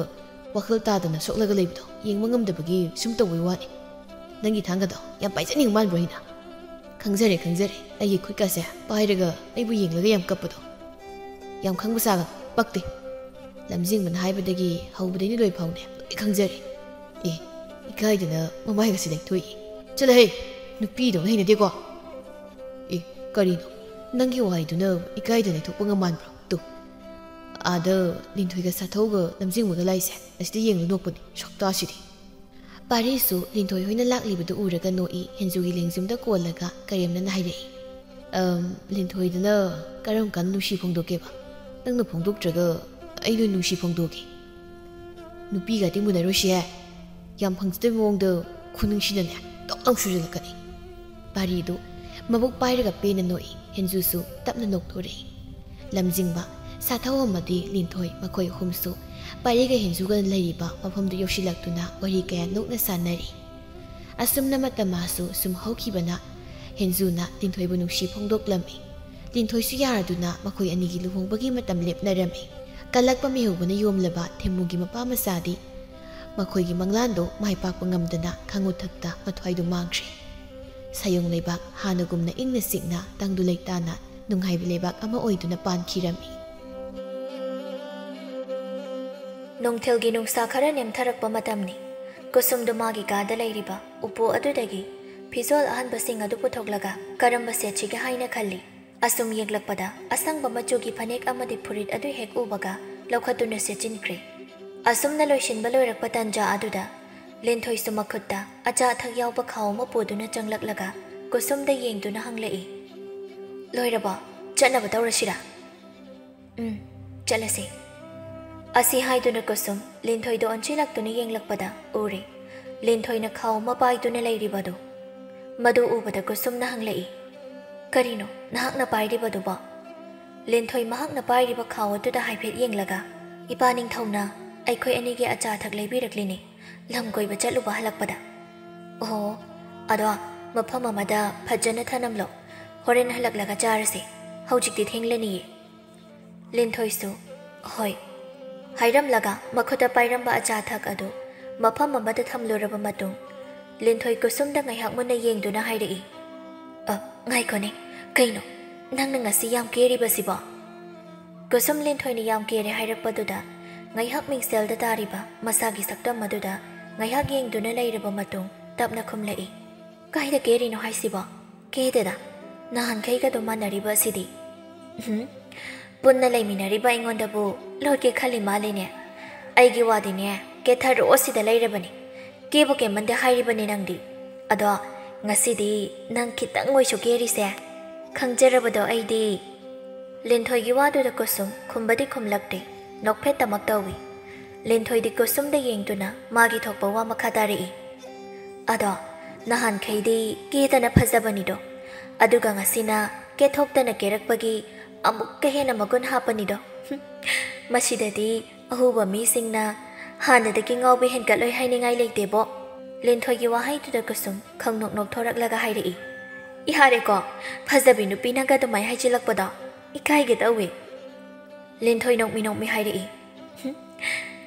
ꯋꯥꯈꯜ ꯇꯥꯗꯅ ꯁꯣꯛꯂꯒ ꯂꯩꯕꯗꯣ ꯌꯦꯡꯕ ꯉꯝꯗꯕꯒꯤ ꯁꯨꯝ ꯇꯧꯕꯩ ꯋꯥꯅꯤ ꯅꯪꯒꯤ ꯊꯥꯡꯒꯗꯣ ꯌꯥꯝ ꯄꯥꯏꯖꯅꯤꯡꯕ ꯃꯥꯟꯕ꯭ꯔꯣ ꯑꯩꯅ ꯈꯪꯖꯔꯦ ꯑꯩꯒꯤ ꯈꯨꯠꯀꯥꯁꯦ ꯄꯥꯏꯔꯒ ꯑꯩꯕꯨ ꯌꯦꯡꯂꯒ ꯌꯥꯝ ꯀꯞꯄꯗꯣ ꯌꯥꯝ ꯈꯪꯕ ꯁꯥꯒ ꯄꯛꯇꯦ ꯂꯝꯖꯤꯡꯕꯅ ꯍꯥꯏꯕꯗꯒꯤ ꯍꯧꯕꯗꯩꯅ ꯂꯣꯏ ꯐꯥꯎꯅꯦ ꯈꯪꯖꯔꯦ ꯏꯀꯥꯏꯗꯅ ꯃꯃꯥꯏꯒꯁꯤ ꯂꯩꯊꯣꯛꯏ ꯆꯠꯂꯍꯦ ꯅꯨꯄꯤꯗꯧꯅ ꯍꯩꯅꯗꯦꯀꯣ ꯀꯔꯤꯅꯣ ꯅꯪꯒꯤ ꯋꯥꯍꯩꯗꯨꯅ ꯏꯀꯥꯏꯗꯅ ꯂꯩꯊꯣꯛꯄ ꯉꯝꯃꯥꯟꯕ꯭ꯔꯣ ꯇꯨ ꯑꯥꯗ ꯂꯤꯟꯊꯣꯏꯒ ꯁꯥꯊꯧꯒ ꯂꯝꯖꯤꯡꯕꯒ ꯂꯥꯏꯁꯦ ꯑꯁꯤꯗ ꯌꯦꯡꯂ ꯅꯣꯛꯄꯅꯤ ꯁꯛꯇꯥꯁꯤꯗꯤ ꯄꯥꯔꯤꯁꯨ ꯂꯤꯟꯊꯣꯏ ꯍꯣꯏꯅ ꯂꯥꯛꯂꯤꯕꯗꯨ ꯎꯔꯒ ꯅꯣꯛꯏ ꯍꯦꯟꯖꯨꯒꯤ ꯂꯦꯡꯖꯨꯝꯗ ꯀꯣꯜꯂꯒ ꯀꯔꯦꯝꯅꯅ ꯍꯥꯏꯔꯛꯏ ꯂꯤꯟꯊꯣꯏꯗꯨꯅ ꯀꯔꯝ ꯀꯥꯟꯗ ꯅꯨꯡꯁꯤ ꯐꯣꯡꯗꯣꯛꯀꯦꯕ ꯅꯪꯅ ꯐꯣꯡꯗꯣꯛꯇ꯭ꯔꯒ ꯑꯩꯅ ꯅꯨꯡꯁꯤ ꯐꯣꯡꯗꯣꯛꯀꯦ ꯅꯨꯄꯤꯒꯗꯤ ꯃꯨꯟꯅꯔꯣꯏꯁꯦ ꯌꯥꯝ ꯐꯪꯖꯗꯕ ꯃꯑꯣꯡꯗ ꯈꯨꯅꯨꯡꯁꯤꯅꯅꯦ ꯇꯣꯛ ꯁꯨꯖꯜꯂꯛꯀꯅꯤ ꯄꯥꯔꯤꯗꯨ ꯃꯕꯨꯛ ꯄꯥꯏꯔꯒ ꯄꯦꯟꯅ ꯅꯣꯛꯏ ꯍꯦꯟꯖꯨꯁꯨ ꯇꯞꯅ ꯅꯣꯛꯊꯣꯔꯛꯏ ꯂꯝꯖꯤꯡꯕ ꯁꯥꯊꯧ ꯑꯃꯗꯤ ꯂꯤꯟꯊꯣꯏ ꯃꯈꯣꯏ ꯑꯍꯨꯝꯁꯨ ꯄꯥꯔꯤꯒ ꯍꯦꯟꯖꯨꯒ ꯂꯩꯔꯤꯕ ꯃꯐꯝꯗꯨ ꯌꯧꯁꯤꯜꯂꯛꯇꯨꯅ ꯋꯥꯔꯤ ꯀꯌꯥ ꯅꯣꯛꯅ ꯁꯥꯟꯅꯔꯤ ꯑꯁꯨꯝꯅ ꯃꯇꯝ ꯃꯥꯁꯨ ꯁꯨꯝ ꯍꯧꯈꯤꯕꯅ ꯍꯦꯟꯖꯨꯅ ꯂꯤꯟꯊꯣꯏꯕꯨ ꯅꯨꯡꯁꯤ ꯐꯣꯡꯗꯣꯛꯂꯝꯃꯤ ꯂꯤꯟꯊꯣꯏꯁꯨ ꯌꯥꯔꯗꯨꯅ ꯃꯈꯣꯏ ꯑꯅꯤꯒꯤ ꯂꯨꯍꯣꯡꯕꯒꯤ ꯃꯇꯝ ꯂꯦꯞꯅꯔꯝꯃꯤ ꯀꯜꯂꯛꯄ ꯃꯤꯍꯧꯕꯅ ꯌꯣꯝꯂꯕ ꯊꯦꯝꯃꯨꯒꯤ ꯃꯄꯥꯃꯆꯥꯗꯤ ꯃꯈꯣꯏꯒꯤ ꯃꯪꯂꯥꯟꯗꯣ ꯃꯥꯏ ꯄꯥꯛꯄ ꯉꯝꯗꯅ ꯈꯥꯡꯉꯨꯊꯛꯇ ꯃꯊ꯭ꯋꯥꯏꯗꯨ ꯃꯥꯡꯈ꯭ꯔꯦ ꯁꯥꯌꯣꯡ ꯂꯩꯕꯥꯛ ꯍꯥꯟꯅꯒꯨꯝꯅ ꯏꯪꯅ ꯆꯤꯛꯅ ꯇꯪꯗꯨ ꯂꯩꯇꯥꯅ ꯅꯨꯡꯉꯥꯏꯕ ꯂꯩꯕꯥꯛ ꯑꯃ ꯑꯣꯏꯗꯨꯅ ꯄꯥꯟꯈꯤꯔꯝꯃꯤ ꯅꯨꯡꯊꯤꯜꯒꯤ ꯅꯨꯡꯁꯥ ꯈꯔ ꯅꯦꯝꯊꯔꯛꯄ ꯃꯇꯝꯅꯤ ꯀꯨꯁꯨꯝꯗꯨ ꯃꯥꯒꯤ ꯀꯥꯗ ꯂꯩꯔꯤꯕ ꯎꯄꯨ ꯑꯗꯨꯗꯒꯤ ꯐꯤꯖꯣꯜ ꯑꯍꯟꯕꯁꯤꯡ ꯑꯗꯨ ꯄꯨꯊꯣꯛꯂꯒ ꯀꯔꯝꯕ ꯁꯦꯠꯁꯤꯒꯦ ꯍꯥꯏꯅ ꯈꯜꯂꯤ ꯑꯁꯨꯝ ꯌꯦꯡꯂꯛꯄꯗ ꯑꯁꯪꯕ ꯃꯆꯨꯒꯤ ꯐꯅꯦꯛ ꯑꯃꯗꯤ ꯐꯨꯔꯤꯠ ꯑꯗꯨ ꯍꯦꯛ ꯎꯕꯒ ꯂꯧꯈꯠꯇꯨꯅ ꯁꯦꯠꯆꯤꯟꯈ꯭ꯔꯦ ꯑꯁꯨꯝꯅ ꯂꯣꯏꯁꯤꯟꯕ ꯂꯣꯏꯔꯛꯄ ꯇꯟꯖꯥ ꯑꯗꯨꯗ ꯂꯤꯟꯊꯣꯏꯁꯨ ꯃꯈꯨꯠꯇ ꯑꯆꯥ ꯑꯊꯛ ꯌꯥꯎꯕ ꯈꯥꯎ ꯑꯃ ꯄꯨꯗꯨꯅ ꯆꯪꯂꯛꯂꯒ ꯀꯨꯁꯨꯝꯗ ꯌꯦꯡꯗꯨꯅ ꯍꯪꯂꯛꯏ ꯂꯣꯏꯔꯕꯣ ꯆꯠꯅꯕ ꯇꯧꯔꯁꯤꯔꯥ ꯆꯠꯂꯁꯤ ꯑꯁꯤ ꯍꯥꯏꯗꯨꯅ ꯀꯨꯁꯨꯝ ꯂꯤꯟꯊꯣꯏꯗ ꯑꯣꯟꯁꯤꯜꯂꯛꯇꯨꯅ ꯌꯦꯡꯂꯛꯄꯗ ꯎꯔꯦ ꯂꯤꯟꯊꯣꯏꯅ ꯈꯥꯎ ꯑꯃ ꯄꯥꯏꯗꯨꯅ ꯂꯩꯔꯤꯕꯗꯨ ꯃꯗꯨ ꯎꯕꯗ ꯀꯨꯁꯨꯝꯅ ꯍꯪꯂꯛꯏ ꯀꯔꯤꯅꯣ ꯅꯍꯥꯛꯅ ꯄꯥꯏꯔꯤꯕꯗꯨꯕꯣ ꯂꯤꯟꯊꯣꯏ ꯃꯍꯥꯛꯅ ꯄꯥꯏꯔꯤꯕ ꯈꯥꯎ ꯑꯗꯨꯗ ꯍꯥꯏꯐꯦꯠ ꯌꯦꯡꯂꯒ ꯏꯄꯥ ꯅꯤꯡꯊꯧꯅ ꯑꯩꯈꯣꯏ ꯑꯅꯤꯒꯤ ꯑꯆꯥ ꯑꯊꯛ ꯂꯩꯕꯤꯔꯛꯂꯤꯅꯤ ꯂꯝ ꯀꯣꯏꯕ ꯆꯠꯂꯨꯕ ꯍꯜꯂꯛꯄꯗ ꯑꯣ ꯑꯗꯣ ꯃꯐꯝ ꯑꯃꯗ ꯐꯖꯅ ꯊꯅꯝꯂꯣ ꯍꯣꯔꯦꯟ ꯍꯜꯂꯛꯂꯒ ꯆꯥꯔꯁꯤ ꯍꯧꯖꯤꯛꯇꯤ ꯊꯦꯡꯂꯅꯤꯌꯦ ꯂꯤꯟꯊꯣꯏꯁꯨ ꯍꯣꯏ ꯍꯥꯏꯔꯝꯂꯒ ꯃꯈꯨꯠꯇ ꯄꯥꯏꯔꯝꯕ ꯑꯆꯥ ꯑꯊꯛ ꯑꯗꯨ ꯃꯐꯝ ꯑꯃꯗ ꯊꯝꯂꯨꯔꯕ ꯃꯇꯨꯡ ꯂꯤꯟꯊꯣꯏ ꯀꯨꯁꯨꯝꯗ ꯉꯥꯏꯍꯥꯛ ꯃꯨꯟꯅ ꯌꯦꯡꯗꯨꯅ ꯍꯥꯏꯔꯛꯏ ꯉꯥꯏꯈꯣꯅꯦ ꯀꯩꯅꯣ ꯅꯪꯅ ꯉꯁꯤ ꯌꯥꯝ ꯀꯦꯔꯤꯕꯁꯤꯕꯣ ꯀꯨꯁꯨꯝ ꯂꯤꯟꯊꯣꯏꯅ ꯌꯥꯝ ꯀꯦꯔꯦ ꯍꯥꯏꯔꯛꯄꯗꯨꯗ ꯉꯥꯏꯍꯥꯛ ꯃꯤꯡꯁꯦꯜꯗ ꯇꯥꯔꯤꯕ ꯃꯁꯥꯒꯤ ꯁꯛꯇꯝ ꯑꯗꯨꯗ ꯉꯥꯏꯍꯥꯛ ꯌꯦꯡꯗꯨꯅ ꯂꯩꯔꯕ ꯃꯇꯨꯡ ꯇꯞꯅ ꯈꯨꯝꯂꯛꯏ ꯀꯥꯏꯗ ꯀꯦꯔꯤꯅꯣ ꯍꯥꯏꯁꯤꯕꯣ ꯀꯦꯗꯦꯗ ꯅꯍꯥꯟꯈꯩꯒꯗꯣ ꯃꯥꯟꯅꯔꯤꯕ ꯑꯁꯤꯗꯤ ꯄꯨꯟꯅ ꯂꯩꯃꯤꯟꯅꯔꯤꯕ ꯑꯩꯉꯣꯟꯗꯕꯨ ꯂꯣꯠꯀꯦ ꯈꯜꯂꯤ ꯃꯥꯜꯂꯤꯅꯦ ꯑꯩꯒꯤ ꯋꯥꯗꯤꯅꯦ ꯀꯦꯊꯔꯛꯑꯣꯁꯤꯗ ꯂꯩꯔꯕꯅꯤ ꯀꯦꯕꯨ ꯀꯦꯃꯟꯗꯦ ꯍꯥꯏꯔꯤꯕꯅꯤ ꯅꯪꯗꯤ ꯑꯗꯣ ꯉꯁꯤꯗꯤ ꯅꯪ ꯈꯤꯇꯪ ꯑꯣꯏꯁꯨ ꯀꯦꯔꯤꯁꯦ ꯈꯪꯖꯔꯕꯗꯣ ꯑꯩꯗꯤ ꯂꯤꯟꯊꯣꯏꯒꯤ ꯋꯥꯗꯨꯗ ꯀꯨꯁꯨꯝ ꯈꯨꯝꯕꯗꯤ ꯈꯨꯝꯂꯛꯇꯦ ꯅꯣꯛꯐꯦꯠꯇꯃꯛ ꯇꯧꯏ ꯂꯤꯟꯊꯣꯏꯗꯤ ꯀꯨꯁꯨꯝꯗ ꯌꯦꯡꯗꯨꯅ ꯃꯥꯒꯤ ꯊꯣꯛꯄ ꯋꯥ ꯃꯈꯥ ꯇꯥꯔꯛꯏ ꯑꯗꯣ ꯅꯍꯥꯟꯈꯩꯗꯤ ꯀꯦꯗꯅ ꯐꯖꯕꯅꯤꯗꯣ ꯑꯗꯨꯒ ꯉꯁꯤꯅ ꯀꯦꯊꯣꯛꯇꯅ ꯀꯦꯔꯛꯄꯒꯤ ꯑꯃꯨꯛꯀ ꯍꯦꯟꯅ ꯃꯒꯨꯟ ꯍꯥꯞꯄꯅꯤꯗꯣ ꯃꯁꯤꯗꯗꯤ ꯑꯍꯨꯕ ꯃꯤꯁꯤꯡꯅ ꯍꯥꯟꯅꯗꯒꯤ ꯉꯥꯎꯕ ꯍꯦꯟꯒꯠꯂꯣꯏ ꯍꯥꯏꯅꯤꯡꯉꯥꯏ ꯂꯩꯇꯦꯕꯣ ꯂꯤꯟꯊꯣꯏꯒꯤ ꯋꯥꯍꯩꯗꯨꯗ ꯀꯨꯁꯨꯝ ꯈꯪꯅꯣꯛ ꯅꯣꯛꯊꯣꯔꯛꯂꯒ ꯍꯥꯏꯔꯛꯏ ꯏꯍꯥꯔꯦꯀꯣ ꯐꯖꯕꯤ ꯅꯨꯄꯤ ꯅꯪꯒ ꯑꯗꯨꯃꯥꯏ ꯍꯥꯏꯖꯤꯜꯂꯛꯄꯗꯣ ꯏꯀꯥꯏꯒꯦ ꯇꯧꯏ ꯂꯤꯟꯊꯣꯏ ꯅꯣꯛꯃꯤ ꯅꯣꯛꯃꯤ ꯍꯥꯏꯔꯛꯏ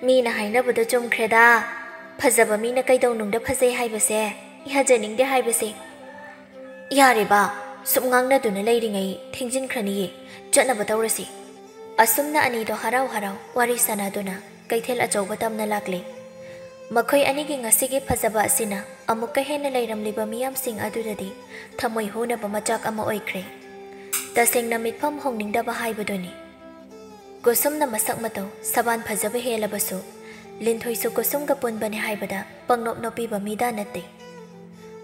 ꯃꯤꯅ ꯍꯥꯏꯅꯕꯗꯣ ꯆꯨꯝꯈ꯭ꯔꯦꯗ ꯐꯖꯕ ꯃꯤꯅ ꯀꯩꯗꯧꯅꯨꯡꯗ ꯐꯖꯩ ꯍꯥꯏꯕꯁꯦ ꯏꯍꯖꯅꯤꯡꯗꯦ ꯍꯥꯏꯕꯁꯦ ꯌꯥꯔꯦꯕ ꯁꯨꯝ ꯉꯥꯡꯅꯗꯨꯅ ꯂꯩꯔꯤꯉꯩ ꯊꯦꯡꯖꯤꯟꯈ꯭ꯔꯅꯤꯌꯦ ꯆꯠꯅꯕ ꯇꯧꯔꯁꯤ ꯑꯁꯨꯝꯅ ꯑꯅꯤꯗꯣ ꯍꯔꯥꯎ ꯍꯔꯥꯎ ꯋꯥꯔꯤ ꯁꯥꯟꯅꯗꯨꯅ ꯀꯩꯊꯦꯜ ꯑꯆꯧꯕ ꯇꯝꯅ ꯂꯥꯛꯂꯤ ꯃꯈꯣꯏ ꯑꯅꯤꯒꯤ ꯉꯁꯤꯒꯤ ꯐꯖꯕ ꯑꯁꯤꯅ ꯑꯃꯨꯛꯀ ꯍꯦꯟꯅ ꯂꯩꯔꯝꯂꯤꯕ ꯃꯤꯌꯥꯝꯁꯤꯡ ꯑꯗꯨꯗꯗꯤ ꯊꯃꯣꯏ ꯍꯨꯅꯕ ꯃꯆꯥꯛ ꯑꯃ ꯑꯣꯏꯈ꯭ꯔꯦ ꯇꯁꯦꯡꯅ ꯃꯤꯠꯐꯝ ꯍꯣꯡꯅꯤꯡꯗꯕ ꯍꯥꯏꯕꯗꯨꯅꯤ ꯀꯨꯁꯨꯝꯅ ꯃꯁꯛ ꯃꯇꯧ ꯁꯕꯥꯟ ꯐꯖꯕ ꯍꯦꯜꯂꯕꯁꯨ ꯂꯤꯟꯊꯣꯏꯁꯨ ꯀꯨꯁꯨꯝꯒ ꯄꯨꯟꯕꯅꯤ ꯍꯥꯏꯕꯗ ꯄꯪꯅꯣꯞ ꯅꯣꯞꯄꯤꯕ ꯃꯤꯗꯥ ꯅꯠꯇꯦ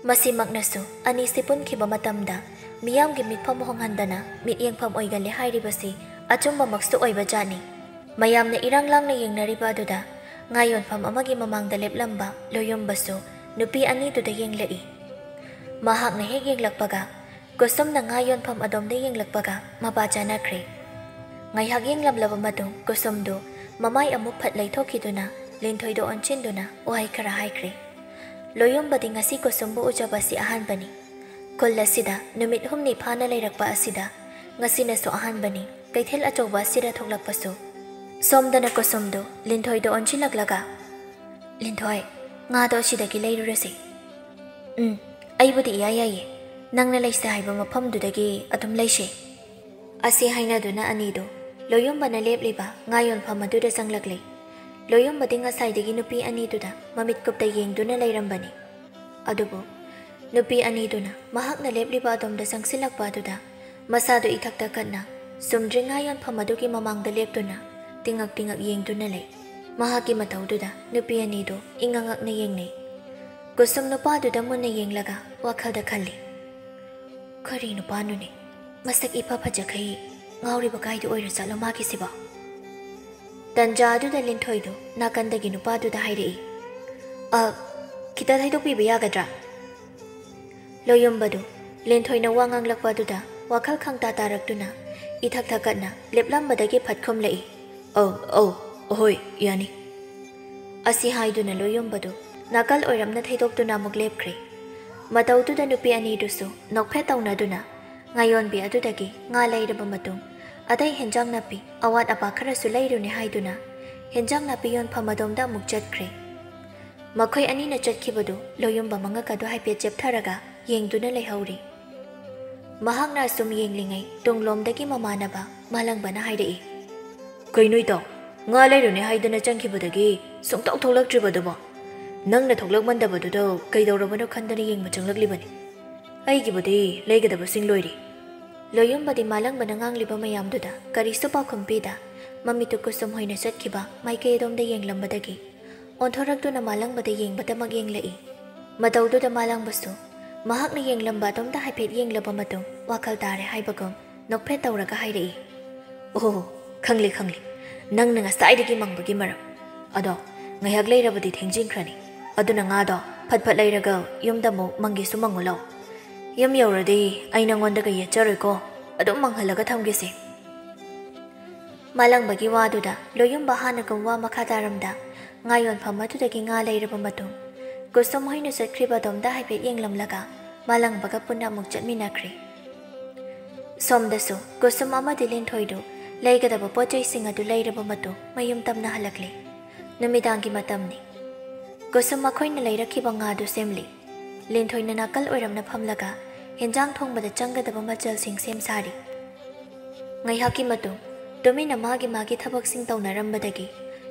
ꯃꯁꯤꯃꯛꯅꯁꯨ ꯑꯅꯤꯁꯤ ꯄꯨꯟꯈꯤꯕ ꯃꯇꯝꯗ ꯃꯤꯌꯥꯝꯒꯤ ꯃꯤꯠꯐꯝ ꯍꯣꯡꯍꯟꯗꯅ ꯃꯤꯠꯌꯦꯡꯐꯝ ꯑꯣꯏꯒꯜꯂꯦ ꯍꯥꯏꯔꯤꯕꯁꯤ ꯑꯆꯨꯝꯕꯃꯛꯁꯨ ꯑꯣꯏꯕ ꯖꯥꯠꯅꯤ ꯃꯌꯥꯝꯅ ꯏꯔꯥꯡ ꯂꯥꯡꯅ ꯌꯦꯡꯅꯔꯤꯕ ꯑꯗꯨꯗ ꯉꯥ ꯌꯣꯟꯐꯝ ꯑꯃꯒꯤ ꯃꯃꯥꯡꯗ ꯂꯦꯞꯂꯝꯕ ꯂꯣꯌꯨꯝꯕꯁꯨ ꯅꯨꯄꯤ ꯑꯅꯤꯗꯨꯗ ꯌꯦꯡꯂꯛꯏ ꯃꯍꯥꯛꯅ ꯍꯦꯛ ꯌꯦꯡꯂꯛꯄꯒ ꯀꯨꯁꯨꯝꯅ ꯉꯥ ꯌꯣꯟꯐꯝ ꯑꯗꯣꯝꯗ ꯌꯦꯡꯂꯛꯄꯒ ꯃꯄꯥ ꯆꯥꯅꯈ꯭ꯔꯦ ꯉꯥꯏꯍꯥꯛ ꯌꯦꯡꯂꯝꯂꯕ ꯃꯇꯨꯡ ꯀꯨꯁꯨꯝꯗꯨ ꯃꯃꯥꯏ ꯑꯃꯨꯛ ꯐꯠ ꯂꯩꯊꯣꯛꯈꯤꯗꯨꯅ ꯂꯤꯟꯊꯣꯏꯗ ꯑꯣꯟꯁꯤꯟꯗꯨꯅ ꯋꯥꯍꯩ ꯈꯔ ꯍꯥꯏꯈ꯭ꯔꯦ ꯂꯣꯌꯨꯝꯕꯗꯤ ꯉꯁꯤ ꯀꯨꯁꯨꯝꯕꯨ ꯎꯖꯕ ꯑꯁꯤ ꯑꯍꯥꯟꯕꯅꯤ ꯈꯨꯜ ꯑꯁꯤꯗ ꯅꯨꯃꯤꯠ ꯍꯨꯝꯅꯤ ꯐꯥꯅ ꯂꯩꯔꯛꯄ ꯑꯁꯤꯗ ꯉꯁꯤꯅꯁꯨ ꯑꯍꯥꯟꯕꯅꯤ ꯀꯩꯊꯦꯜ ꯑꯆꯧꯕ ꯑꯁꯤꯗ ꯊꯣꯛꯂꯛꯄꯁꯨ ꯁꯣꯝꯗꯅ ꯀꯨꯁꯨꯝꯗꯨ ꯂꯤꯟꯊꯣꯏꯗ ꯑꯣꯟꯁꯤꯜꯂꯛꯂꯒ ꯂꯤꯟꯊꯣꯏ ꯉꯥꯗꯣ ꯑꯁꯤꯗꯒꯤ ꯂꯩꯔꯨꯔꯁꯤ ꯑꯩꯕꯨꯗꯤ ꯏꯌꯥ ꯌꯥꯏꯌꯦ ꯅꯪꯅ ꯂꯩꯁꯦ ꯍꯥꯏꯕ ꯃꯐꯝꯗꯨꯗꯒꯤ ꯑꯗꯨꯝ ꯂꯩꯁꯦ ꯑꯁꯤ ꯍꯥꯏꯅꯗꯨꯅ ꯑꯅꯤꯗꯨ ꯂꯣꯌꯨꯝꯕꯅ ꯂꯦꯞꯂꯤꯕ ꯉꯥ ꯌꯣꯟꯐꯝ ꯑꯗꯨꯗ ꯆꯪꯂꯛꯂꯤ ꯂꯣꯌꯨꯝꯕꯗꯤ ꯉꯁꯥꯏꯗꯒꯤ ꯅꯨꯄꯤ ꯑꯅꯤꯗꯨꯗ ꯃꯃꯤꯠ ꯀꯨꯞꯇ ꯌꯦꯡꯗꯨꯅ ꯂꯩꯔꯝꯕꯅꯤ ꯑꯗꯨꯕꯨ ꯅꯨꯄꯤ ꯑꯅꯤꯗꯨꯅ ꯃꯍꯥꯛꯅ ꯂꯦꯞꯂꯤꯕ ꯑꯗꯣꯝꯗ ꯆꯪꯁꯤꯜꯂꯛꯄ ꯑꯗꯨꯗ ꯃꯁꯥꯗꯨ ꯏꯊꯛꯇ ꯀꯠꯅ ꯆꯨꯝꯗ꯭ꯔꯤꯡ ꯉꯥ ꯌꯣꯟꯐꯝ ꯑꯗꯨꯒꯤ ꯃꯃꯥꯡꯗ ꯂꯦꯞꯇꯨꯅ ꯇꯤꯡꯉꯛ ꯇꯤꯡꯉꯛ ꯌꯦꯡꯗꯨꯅ ꯂꯩ ꯃꯍꯥꯛꯀꯤ ꯃꯇꯧꯗꯨꯗ ꯅꯨꯄꯤ ꯑꯅꯤꯗꯨ ꯏꯉꯛꯉꯛꯅ ꯌꯦꯡꯅꯩ ꯀꯨꯁꯨꯝ ꯅꯨꯄꯥꯗꯨꯗ ꯃꯨꯟꯅ ꯌꯦꯡꯂꯒ ꯋꯥꯈꯜꯗ ꯈꯜꯂꯤ ꯀꯔꯤ ꯅꯨꯄꯥꯅꯨꯅꯦ ꯃꯁꯛ ꯏꯐ ꯐꯖꯈꯩ ꯉꯥꯎꯔꯤꯕ ꯀꯥꯏꯗ ꯑꯣꯏꯔ ꯆꯠꯂꯣ ꯃꯥꯒꯤꯁꯤꯕꯣ ꯇꯟꯖꯥ ꯑꯗꯨꯗ ꯂꯤꯟꯊꯣꯏꯗꯨ ꯅꯥꯀꯟꯗꯒꯤ ꯅꯨꯄꯥꯗꯨꯗ ꯍꯥꯏꯔꯛꯏ ꯈꯤꯇ ꯊꯩꯗꯣꯛꯄꯤꯕ ꯌꯥꯒꯗ꯭ꯔꯥ ꯂꯣꯌꯨꯝꯕꯗꯨ ꯂꯤꯟꯊꯣꯏꯅ ꯋꯥ ꯉꯥꯡꯂꯛꯄ ꯑꯗꯨꯗ ꯋꯥꯈꯜ ꯈꯪꯇꯥ ꯇꯥꯔꯛꯇꯨꯅ ꯏꯊꯛ ꯊꯀꯠꯅ ꯂꯦꯞꯂꯝꯕꯗꯒꯤ ꯐꯠ ꯈꯨꯝꯂꯛꯏ ꯑꯍꯣꯏ ꯌꯥꯅꯤ ꯑꯁꯤ ꯍꯥꯏꯗꯨꯅ ꯂꯣꯌꯨꯝꯕꯗꯨ ꯅꯥꯀꯜ ꯑꯣꯏꯔꯝꯅ ꯊꯩꯗꯣꯛꯇꯨꯅ ꯑꯃꯨꯛ ꯂꯦꯞꯈ꯭ꯔꯦ ꯃꯇꯧꯗꯨꯗ ꯅꯨꯄꯤ ꯑꯅꯤꯗꯨꯁꯨ ꯅꯣꯛꯐꯦꯠ ꯇꯧꯅꯗꯨꯅ ꯉꯥꯌꯣꯟꯕꯤ ꯑꯗꯨꯗꯒꯤ ꯉꯥ ꯂꯩꯔꯕ ꯃꯇꯨꯡ ꯑꯇꯩ ꯍꯦꯟꯖꯥꯡ ꯅꯥꯄꯤ ꯑꯋꯥꯠ ꯑꯄꯥ ꯈꯔꯁꯨ ꯂꯩꯔꯨꯅꯤ ꯍꯥꯏꯗꯨꯅ ꯍꯦꯟꯖꯥꯡ ꯅꯥꯄꯤ ꯌꯣꯟꯐꯝ ꯑꯗꯣꯝꯗ ꯑꯃꯨꯛ ꯆꯠꯈ꯭ꯔꯦ ꯃꯈꯣꯏ ꯑꯅꯤꯅ ꯆꯠꯈꯤꯕꯗꯨ ꯂꯣꯌꯨꯝꯕ ꯃꯉꯛ ꯑꯗꯨ ꯍꯥꯏꯐꯦꯠ ꯆꯦꯞꯊꯔꯒ ꯌꯦꯡꯗꯨꯅ ꯂꯩꯍꯧꯔꯤ ꯃꯍꯥꯛꯅ ꯑꯁꯨꯝ ꯌꯦꯡꯂꯤꯉꯩ ꯇꯨꯡꯂꯣꯝꯗꯒꯤ ꯃꯃꯥꯟꯅꯕ ꯃꯥꯂꯪꯕꯅ ꯍꯥꯏꯔꯛꯏ ꯀꯩꯅꯣ ꯏꯇꯥꯎ ꯉꯥ ꯂꯩꯔꯨꯅꯤ ꯍꯥꯏꯗꯨꯅ ꯆꯪꯈꯤꯕꯗꯒꯤ ꯁꯨꯡꯇꯧ ꯊꯣꯛꯂꯛꯇ꯭ꯔꯤꯕꯗꯨꯕꯣ ꯅꯪꯅ ꯊꯣꯛꯂꯛꯃꯟꯗꯕꯗꯨꯗ ꯀꯩꯗꯧꯔꯕꯅꯣ ꯈꯟꯗꯅ ꯌꯦꯡꯕ ꯆꯪꯂꯛꯂꯤꯕꯅꯤ ꯑꯩꯒꯤꯕꯨꯗꯤ ꯂꯩꯒꯗꯕꯁꯤꯡ ꯂꯣꯏꯔꯤ ꯂꯣꯌꯨꯝꯕꯗꯤ ꯃꯥꯂꯪꯕꯅ ꯉꯥꯡꯂꯤꯕ ꯃꯌꯥꯝꯗꯨꯗ ꯀꯔꯤꯁꯨ ꯄꯥꯎꯈꯨꯝ ꯄꯤꯗ ꯃꯃꯤꯠꯇꯨ ꯀꯨꯁꯨꯝ ꯍꯣꯏꯅ ꯆꯠꯈꯤꯕ ꯃꯥꯏꯀꯩ ꯑꯗꯣꯝꯗ ꯌꯦꯡꯂꯝꯕꯗꯒꯤ ꯑꯣꯟꯊꯣꯔꯛꯇꯨꯅ ꯃꯥꯂꯪꯕꯗ ꯌꯦꯡꯕꯗꯃꯛ ꯌꯦꯡꯂꯛꯏ ꯃꯇꯧꯗꯨꯗ ꯃꯥꯂꯪꯕꯁꯨ ꯃꯍꯥꯛꯅ ꯌꯦꯡꯂꯝꯕ ꯑꯗꯣꯝꯗ ꯍꯥꯏꯐꯦꯠ ꯌꯦꯡꯂꯕ ꯃꯇꯨꯡ ꯋꯥꯈꯜ ꯇꯥꯔꯦ ꯍꯥꯏꯕꯒꯨꯝ ꯅꯣꯛꯐꯦꯠ ꯇꯧꯔꯒ ꯍꯥꯏꯔꯛꯏ ꯈꯪꯂꯤ ꯅꯪꯅ ꯉꯁꯥꯏꯗꯒꯤ ꯃꯪꯕꯒꯤ ꯃꯔꯝ ꯑꯗꯣ ꯉꯥꯏꯍꯥꯛ ꯂꯩꯔꯕꯗꯤ ꯊꯦꯡꯖꯤꯟꯈ꯭ꯔꯅꯤ ꯑꯗꯨꯅ ꯉꯥꯗꯣ ꯐꯠ ꯐꯠ ꯂꯩꯔꯒ ꯌꯨꯝꯗ ꯑꯃꯨꯛ ꯃꯪꯒꯦꯁꯨ ꯃꯪꯉꯨ ꯂꯥꯎ ꯌꯨꯝ ꯌꯧꯔꯗꯤ ꯑꯩ ꯅꯪꯉꯣꯟꯗꯒ ꯌꯦꯠꯆꯔꯣꯏꯀꯣ ꯑꯗꯨꯝ ꯃꯪꯍꯜꯂꯒ ꯊꯝꯒꯦꯁꯦ ꯃꯥꯂꯪꯕꯒꯤ ꯋꯥꯗꯨꯗ ꯂꯣꯌꯨꯝꯕ ꯍꯥꯟꯅꯒꯨꯝ ꯋꯥ ꯃꯈꯥ ꯇꯥꯔꯝꯗ ꯉꯥ ꯌꯣꯟꯐꯝ ꯑꯗꯨꯗꯒꯤ ꯉꯥ ꯂꯩꯔꯕ ꯃꯇꯨꯡ ꯀꯨꯁꯨꯝ ꯍꯣꯏꯅ ꯆꯠꯈ꯭ꯔꯤꯕ ꯑꯗꯣꯝꯗ ꯍꯥꯏꯐꯦꯠ ꯌꯦꯡꯂꯝꯂꯒ ꯃꯥꯂꯪꯕꯒ ꯄꯨꯟꯅ ꯑꯃꯨꯛ ꯆꯠꯃꯤꯟꯅꯈ꯭ꯔꯦ ꯁꯣꯝꯗꯁꯨ ꯀꯨꯁꯨꯝ ꯑꯃꯗꯤ ꯂꯤꯟꯊꯣꯏꯗꯨ ꯂꯩꯒꯗꯕ ꯄꯣꯠꯆꯩꯁꯤꯡ ꯑꯗꯨ ꯂꯩꯔꯕ ꯃꯇꯨꯡ ꯃꯌꯨꯝ ꯇꯝꯅ ꯍꯜꯂꯛꯂꯦ ꯅꯨꯃꯤꯗꯥꯡꯒꯤ ꯃꯇꯝꯅꯤ ꯀꯨꯁꯨꯝ ꯃꯈꯣꯏꯅ ꯂꯩꯔꯛꯈꯤꯕ ꯉꯥꯗꯨ ꯁꯦꯝꯂꯤ ꯂꯤꯟꯊꯣꯏꯅ ꯅꯥꯀꯜ ꯑꯣꯏꯔꯝꯅ ꯐꯝꯂꯒ ꯍꯦꯟꯖꯥꯡ ꯊꯣꯡꯕꯗ ꯆꯪꯒꯗꯕ ꯃꯆꯜꯁꯤꯡ ꯁꯦꯝ ꯁꯥꯔꯤ ꯉꯥꯏꯍꯥꯛꯀꯤ ꯃꯇꯨꯡ ꯇꯨꯃꯤꯟꯅ ꯃꯥꯒꯤ ꯊꯕꯛꯁꯤꯡ ꯇꯧꯅꯔꯝꯕꯗꯒꯤ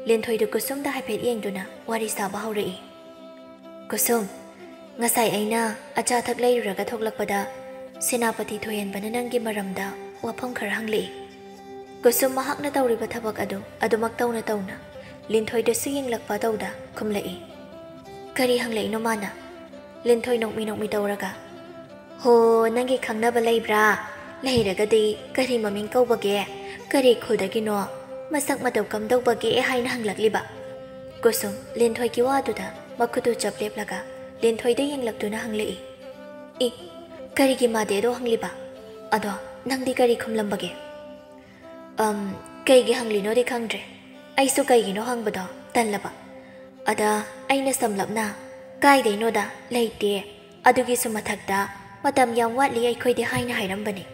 ꯂꯤꯟꯊꯣꯏꯗꯨ ꯀꯨꯁꯨꯝꯗ ꯍꯥꯏꯐꯦꯠ ꯌꯦꯡꯗꯨꯅ ꯋꯥꯔꯤ ꯁꯥꯕ ꯍꯧꯔꯛꯏ ꯀꯨꯁꯨꯝ ꯉꯁꯥꯏ ꯑꯩꯅ ꯑꯆꯥ ꯑꯊꯛ ꯂꯩꯔꯨꯔꯒ ꯊꯣꯛꯂꯛꯄꯗ ꯁꯦꯅꯥꯄꯇꯤ ꯊꯣꯏꯍꯟꯕꯅ ꯅꯪꯒꯤ ꯃꯔꯝꯗ ꯋꯥꯐꯝ ꯈꯔ ꯍꯪꯂꯛꯏ ꯀꯨꯁꯨꯝ ꯃꯍꯥꯛꯅ ꯇꯧꯔꯤꯕ ꯊꯕꯛ ꯑꯗꯨ ꯑꯗꯨꯃꯛ ꯇꯧꯅ ꯂꯤꯟꯊꯣꯏꯗꯁꯨ ꯌꯦꯡꯂꯛꯄꯗꯧꯗ ꯈꯨꯝꯂꯛꯏ꯫ ꯀꯔꯤ ꯍꯪꯂꯛꯏꯅꯣ ꯃꯥꯅ? ꯂꯤꯟꯊꯣꯏ ꯅꯣꯛꯃꯤ ꯇꯧꯔꯒ ꯍꯣ ꯅꯪꯒꯤ ꯈꯪꯅꯕ ꯂꯩꯕ꯭ꯔꯥ? ꯂꯩꯔꯒꯗꯤ ꯀꯔꯤ ꯃꯃꯤꯡ ꯀꯧꯕꯒꯦ? ꯀꯔꯤ ꯈꯨꯜꯗꯒꯤꯅꯣ? ꯃꯁꯛ ꯃꯇꯧ ꯀꯝꯗꯧꯕꯒꯦ ꯍꯥꯏꯅ ꯍꯪꯂꯛꯂꯤꯕ꯫ ꯀꯨꯁꯨꯝ ꯂꯤꯟꯊꯣꯏꯒꯤ ꯋꯥꯗꯨꯗ ꯃꯈꯨꯠꯇꯨ ꯆꯞ ꯂꯦꯞꯂꯒ ꯂꯤꯟꯊꯣꯏꯗ ꯌꯦꯡꯂꯛꯇꯨꯅ ꯍꯪꯂꯛꯏ꯫ ꯀꯔꯤꯒꯤ ꯃꯥꯗꯤ ꯑꯗꯣ ꯍꯪꯂꯤꯕ? ꯑꯗꯣ ꯅꯪꯗꯤ ꯀꯔꯤ ꯈꯨꯝꯂꯝꯕꯒꯦ? ꯀꯩꯒꯤ ꯍꯪꯂꯤꯅꯣꯗꯤ ꯈꯪꯗ꯭ꯔꯦ꯫ ꯑꯩꯁꯨ ꯀꯩꯒꯤꯅꯣ ꯍꯪꯕꯗꯣ ꯇꯜꯂꯕ꯫ ꯑꯗ ꯑꯩꯅ ꯁꯝꯂꯞꯅ ꯀꯥꯏꯗꯩꯅꯣꯗ ꯂꯩꯇꯦ, ꯑꯗꯨꯒꯤꯁꯨ ꯃꯊꯛꯇ ꯃꯇꯝ ꯌꯥꯝ ꯋꯥꯠꯂꯤ ꯑꯩꯈꯣꯏꯗꯤ ꯍꯥꯏꯅ ꯍꯥꯏꯔꯝꯕꯅꯤ꯫